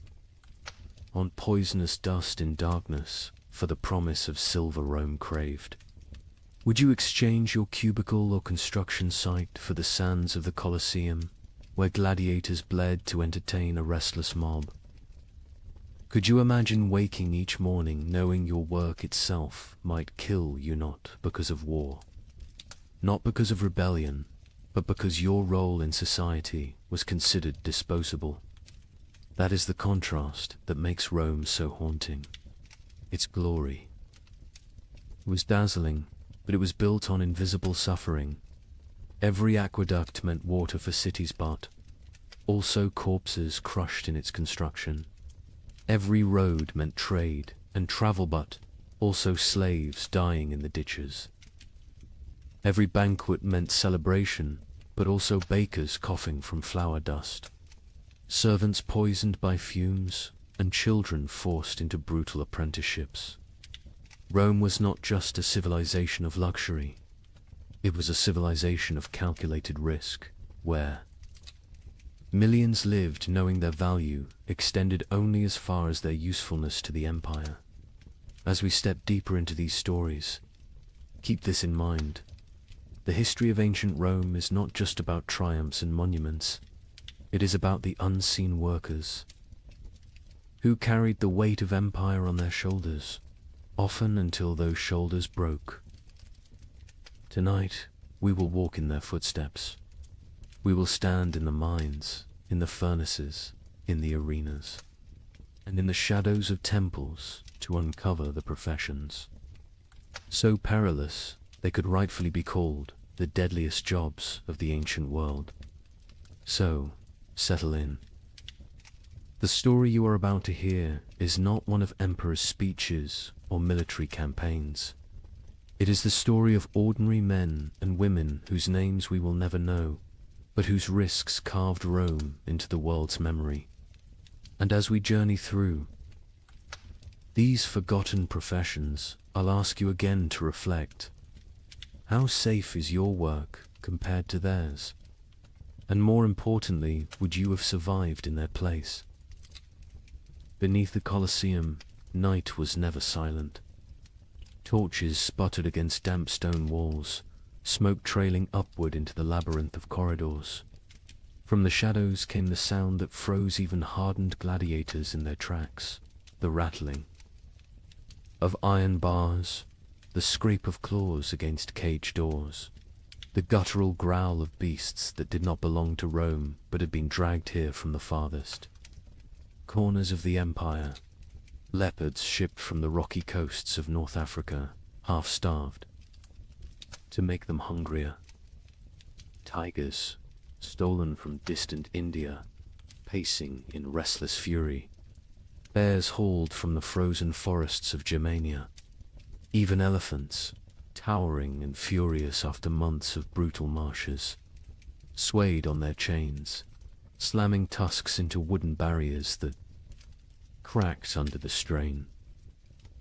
on poisonous dust in darkness for the promise of silver Rome craved? Would you exchange your cubicle or construction site for the sands of the Colosseum, where gladiators bled to entertain a restless mob? Could you imagine waking each morning knowing your work itself might kill you not because of war, not because of rebellion, but because your role in society was considered disposable? That is the contrast that makes Rome so haunting. Its glory. It was dazzling, but it was built on invisible suffering. Every aqueduct meant water for cities, but also corpses crushed in its construction. Every road meant trade and travel, but also slaves dying in the ditches. Every banquet meant celebration, but also bakers coughing from flour dust, servants poisoned by fumes, and children forced into brutal apprenticeships. Rome was not just a civilization of luxury, it was a civilization of calculated risk, where millions lived knowing their value extended only as far as their usefulness to the empire. As we step deeper into these stories, keep this in mind. The history of ancient Rome is not just about triumphs and monuments. It is about the unseen workers who carried the weight of empire on their shoulders, often until those shoulders broke. Tonight, we will walk in their footsteps. We will stand in the mines, in the furnaces, in the arenas, and in the shadows of temples to uncover the professions, so perilous they could rightfully be called the deadliest jobs of the ancient world. So, settle in. The story you are about to hear is not one of emperors' speeches or military campaigns. It is the story of ordinary men and women whose names we will never know, but whose risks carved Rome into the world's memory. And as we journey through these forgotten professions, I'll ask you again to reflect. How safe is your work compared to theirs? And more importantly, would you have survived in their place? Beneath the Colosseum, night was never silent. Torches sputtered against damp stone walls, smoke trailing upward into the labyrinth of corridors. From the shadows came the sound that froze even hardened gladiators in their tracks, the rattling of iron bars, the scrape of claws against cage doors, the guttural growl of beasts that did not belong to Rome but had been dragged here from the farthest corners of the empire. Leopards shipped from the rocky coasts of North Africa, half-starved, to make them hungrier. Tigers, stolen from distant India, pacing in restless fury. Bears hauled from the frozen forests of Germania. Even elephants, towering and furious after months of brutal marshes, swayed on their chains, slamming tusks into wooden barriers that cracked under the strain.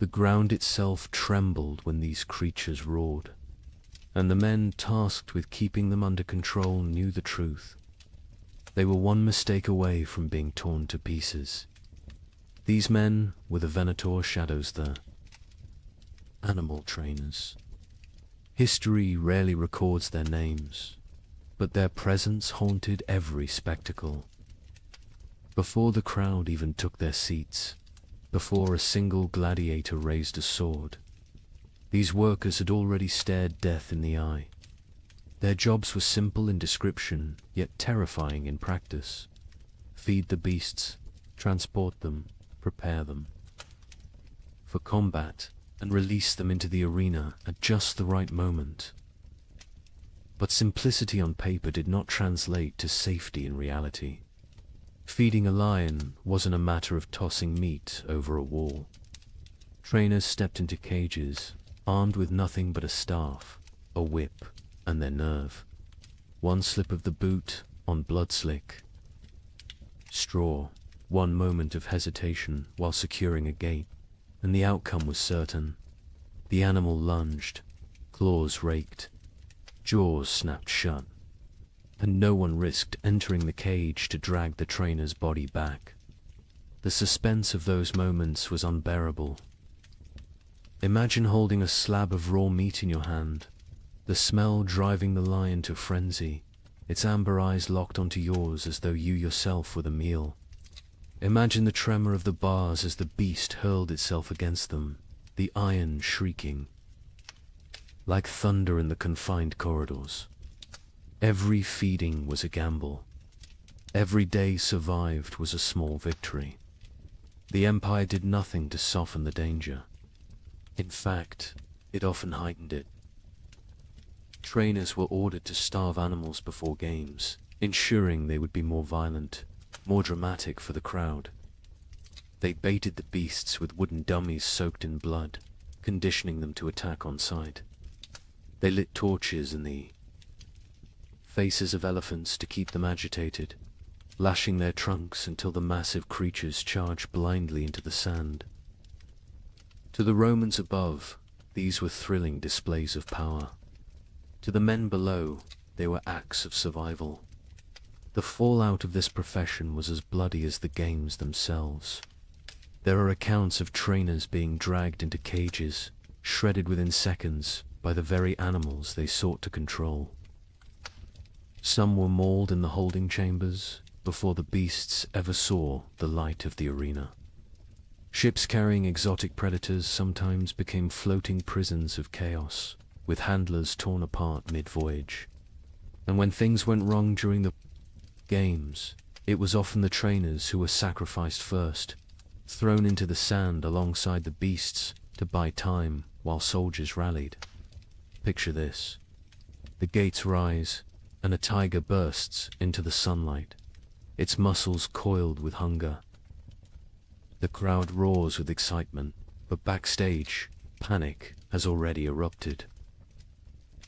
The ground itself trembled when these creatures roared, and the men tasked with keeping them under control knew the truth. They were one mistake away from being torn to pieces. These men were the Venator shadows, the animal trainers. History rarely records their names, but their presence haunted every spectacle. Before the crowd even took their seats, before a single gladiator raised a sword, These workers had already stared death in the eye. Their jobs were simple in description, yet terrifying in practice. Feed the beasts, transport them, prepare them for combat, and release them into the arena at just the right moment. But simplicity on paper did not translate to safety in reality. Feeding a lion wasn't a matter of tossing meat over a wall. Trainers stepped into cages, armed with nothing but a staff, a whip, and their nerve. One slip of the boot on blood-slick straw, one moment of hesitation while securing a gate, and the outcome was certain. The animal lunged, claws raked, jaws snapped shut, and no one risked entering the cage to drag the trainer's body back. The suspense of those moments was unbearable. Imagine holding a slab of raw meat in your hand, the smell driving the lion to frenzy, its amber eyes locked onto yours as though you yourself were the meal. Imagine the tremor of the bars as the beast hurled itself against them, the iron shrieking like thunder in the confined corridors. Every feeding was a gamble. Every day survived was a small victory. The Empire did nothing to soften the danger. In fact, it often heightened it. Trainers were ordered to starve animals before games, ensuring they would be more violent, more dramatic for the crowd. They baited the beasts with wooden dummies soaked in blood, conditioning them to attack on sight. They lit torches in the faces of elephants to keep them agitated, lashing their trunks until the massive creatures charged blindly into the sand. To the Romans above, these were thrilling displays of power. To the men below, they were acts of survival. The fallout of this profession was as bloody as the games themselves. There are accounts of trainers being dragged into cages, shredded within seconds by the very animals they sought to control. Some were mauled in the holding chambers before the beasts ever saw the light of the arena. Ships carrying exotic predators sometimes became floating prisons of chaos, with handlers torn apart mid-voyage. And when things went wrong during the games, it was often the trainers who were sacrificed first, thrown into the sand alongside the beasts to buy time while soldiers rallied. Picture this. The gates rise, and a tiger bursts into the sunlight, its muscles coiled with hunger. The crowd roars with excitement, but backstage, panic has already erupted.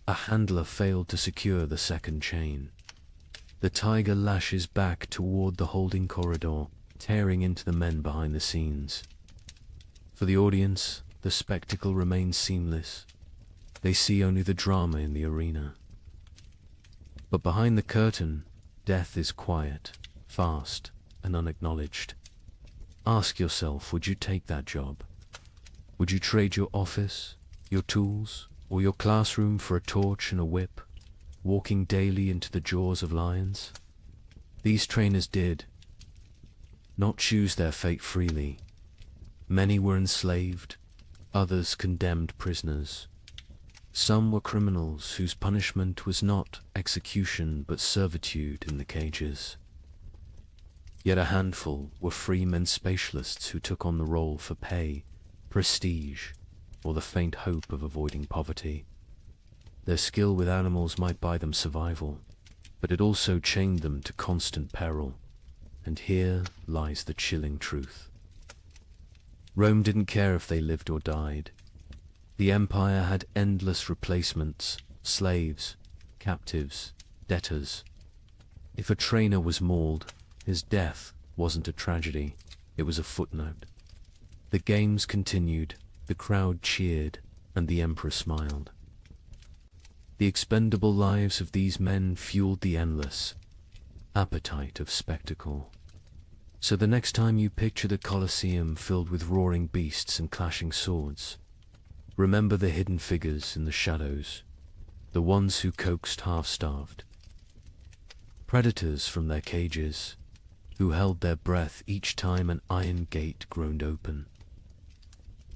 A handler failed to secure the second chain. The tiger lashes back toward the holding corridor, tearing into the men behind the scenes. For the audience, the spectacle remains seamless. They see only the drama in the arena. But behind the curtain, death is quiet, fast, and unacknowledged. Ask yourself, would you take that job? Would you trade your office, your tools, or your classroom for a torch and a whip, walking daily into the jaws of lions? These trainers did not choose their fate freely. Many were enslaved, others condemned prisoners. Some were criminals whose punishment was not execution but servitude in the cages. Yet a handful were free men spatialists who took on the role for pay, prestige, or the faint hope of avoiding poverty. Their skill with animals might buy them survival, but it also chained them to constant peril. And here lies the chilling truth. Rome didn't care if they lived or died. The empire had endless replacements, slaves, captives, debtors. If a trainer was mauled, his death wasn't a tragedy, it was a footnote. The games continued, the crowd cheered, and the emperor smiled. The expendable lives of these men fueled the endless appetite of spectacle. So the next time you picture the Colosseum filled with roaring beasts and clashing swords, remember the hidden figures in the shadows, the ones who coaxed half-starved predators from their cages, who held their breath each time an iron gate groaned open.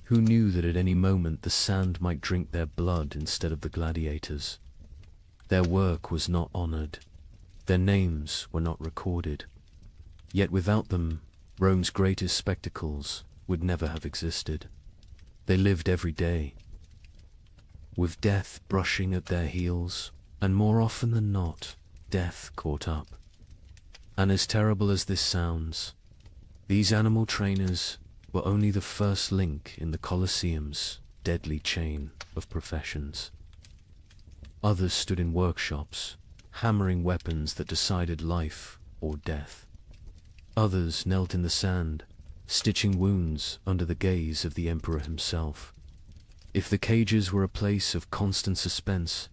Who knew that at any moment the sand might drink their blood instead of the gladiators? Their work was not honored. Their names were not recorded. Yet without them, Rome's greatest spectacles would never have existed. They lived every day, with death brushing at their heels, and more often than not, death caught up. And as terrible as this sounds, these animal trainers were only the first link in the Colosseum's deadly chain of professions. Others stood in workshops, hammering weapons that decided life or death. Others knelt in the sand, stitching wounds under the gaze of the emperor himself. If the cages were a place of constant suspense,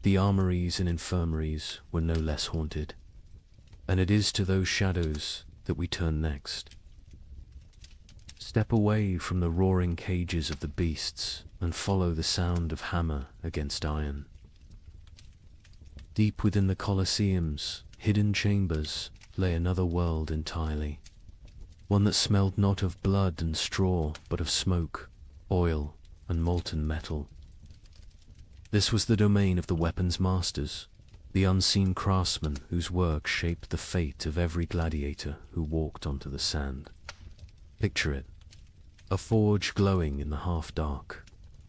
the armories and infirmaries were no less haunted. And it is to those shadows that we turn next. Step away from the roaring cages of the beasts and follow the sound of hammer against iron. Deep within the Colosseum's hidden chambers lay another world entirely, one that smelled not of blood and straw, but of smoke, oil, and molten metal. This was the domain of the weapons masters, the unseen craftsmen whose work shaped the fate of every gladiator who walked onto the sand. Picture it, a forge glowing in the half-dark,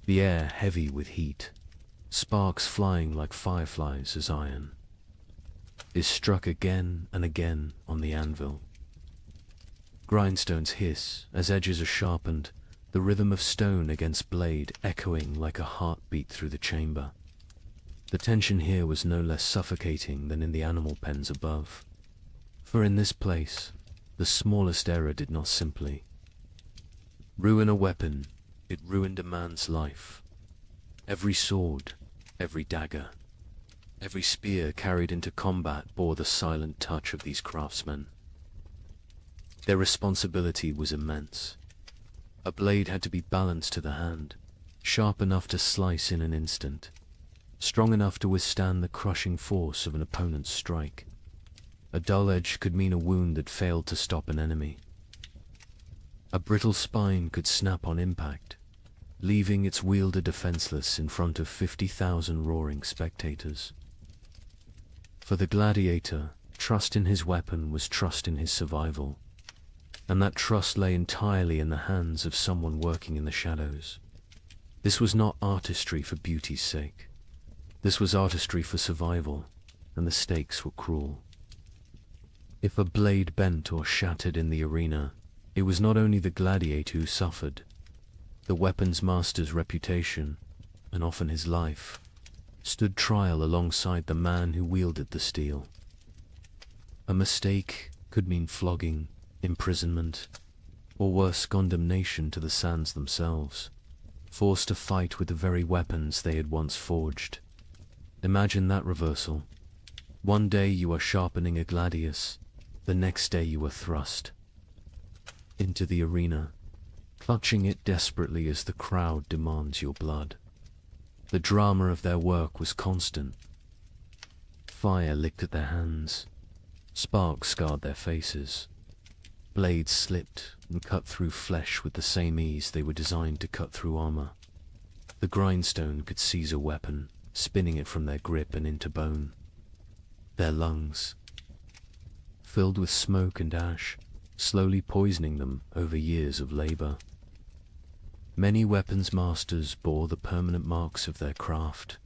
the air heavy with heat, sparks flying like fireflies as iron is struck again and again on the anvil. Grindstones hiss as edges are sharpened, the rhythm of stone against blade echoing like a heartbeat through the chamber. The tension here was no less suffocating than in the animal pens above, for in this place, the smallest error did not simply ruin a weapon, it ruined a man's life. Every sword, every dagger, every spear carried into combat bore the silent touch of these craftsmen. Their responsibility was immense. A blade had to be balanced to the hand, sharp enough to slice in an instant, strong enough to withstand the crushing force of an opponent's strike. A dull edge could mean a wound that failed to stop an enemy. A brittle spine could snap on impact, leaving its wielder defenseless in front of 50,000 roaring spectators. For the gladiator, trust in his weapon was trust in his survival, and that trust lay entirely in the hands of someone working in the shadows. This was not artistry for beauty's sake. This was artistry for survival, and the stakes were cruel. If a blade bent or shattered in the arena, it was not only the gladiator who suffered. The weapons master's reputation, and often his life, stood trial alongside the man who wielded the steel. A mistake could mean flogging, imprisonment, or worse, condemnation to the sands themselves, forced to fight with the very weapons they had once forged. Imagine that reversal. One day you are sharpening a gladius, the next day you are thrust into the arena, clutching it desperately as the crowd demands your blood. The drama of their work was constant. Fire licked at their hands, sparks scarred their faces, blades slipped and cut through flesh with the same ease they were designed to cut through armor. The grindstone could seize a weapon, spinning it from their grip and into bone. Their lungs, filled with smoke and ash, slowly poisoning them over years of labor. Many weapons masters bore the permanent marks of their craft,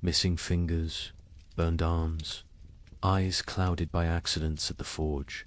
missing fingers, burned arms, eyes clouded by accidents at the forge.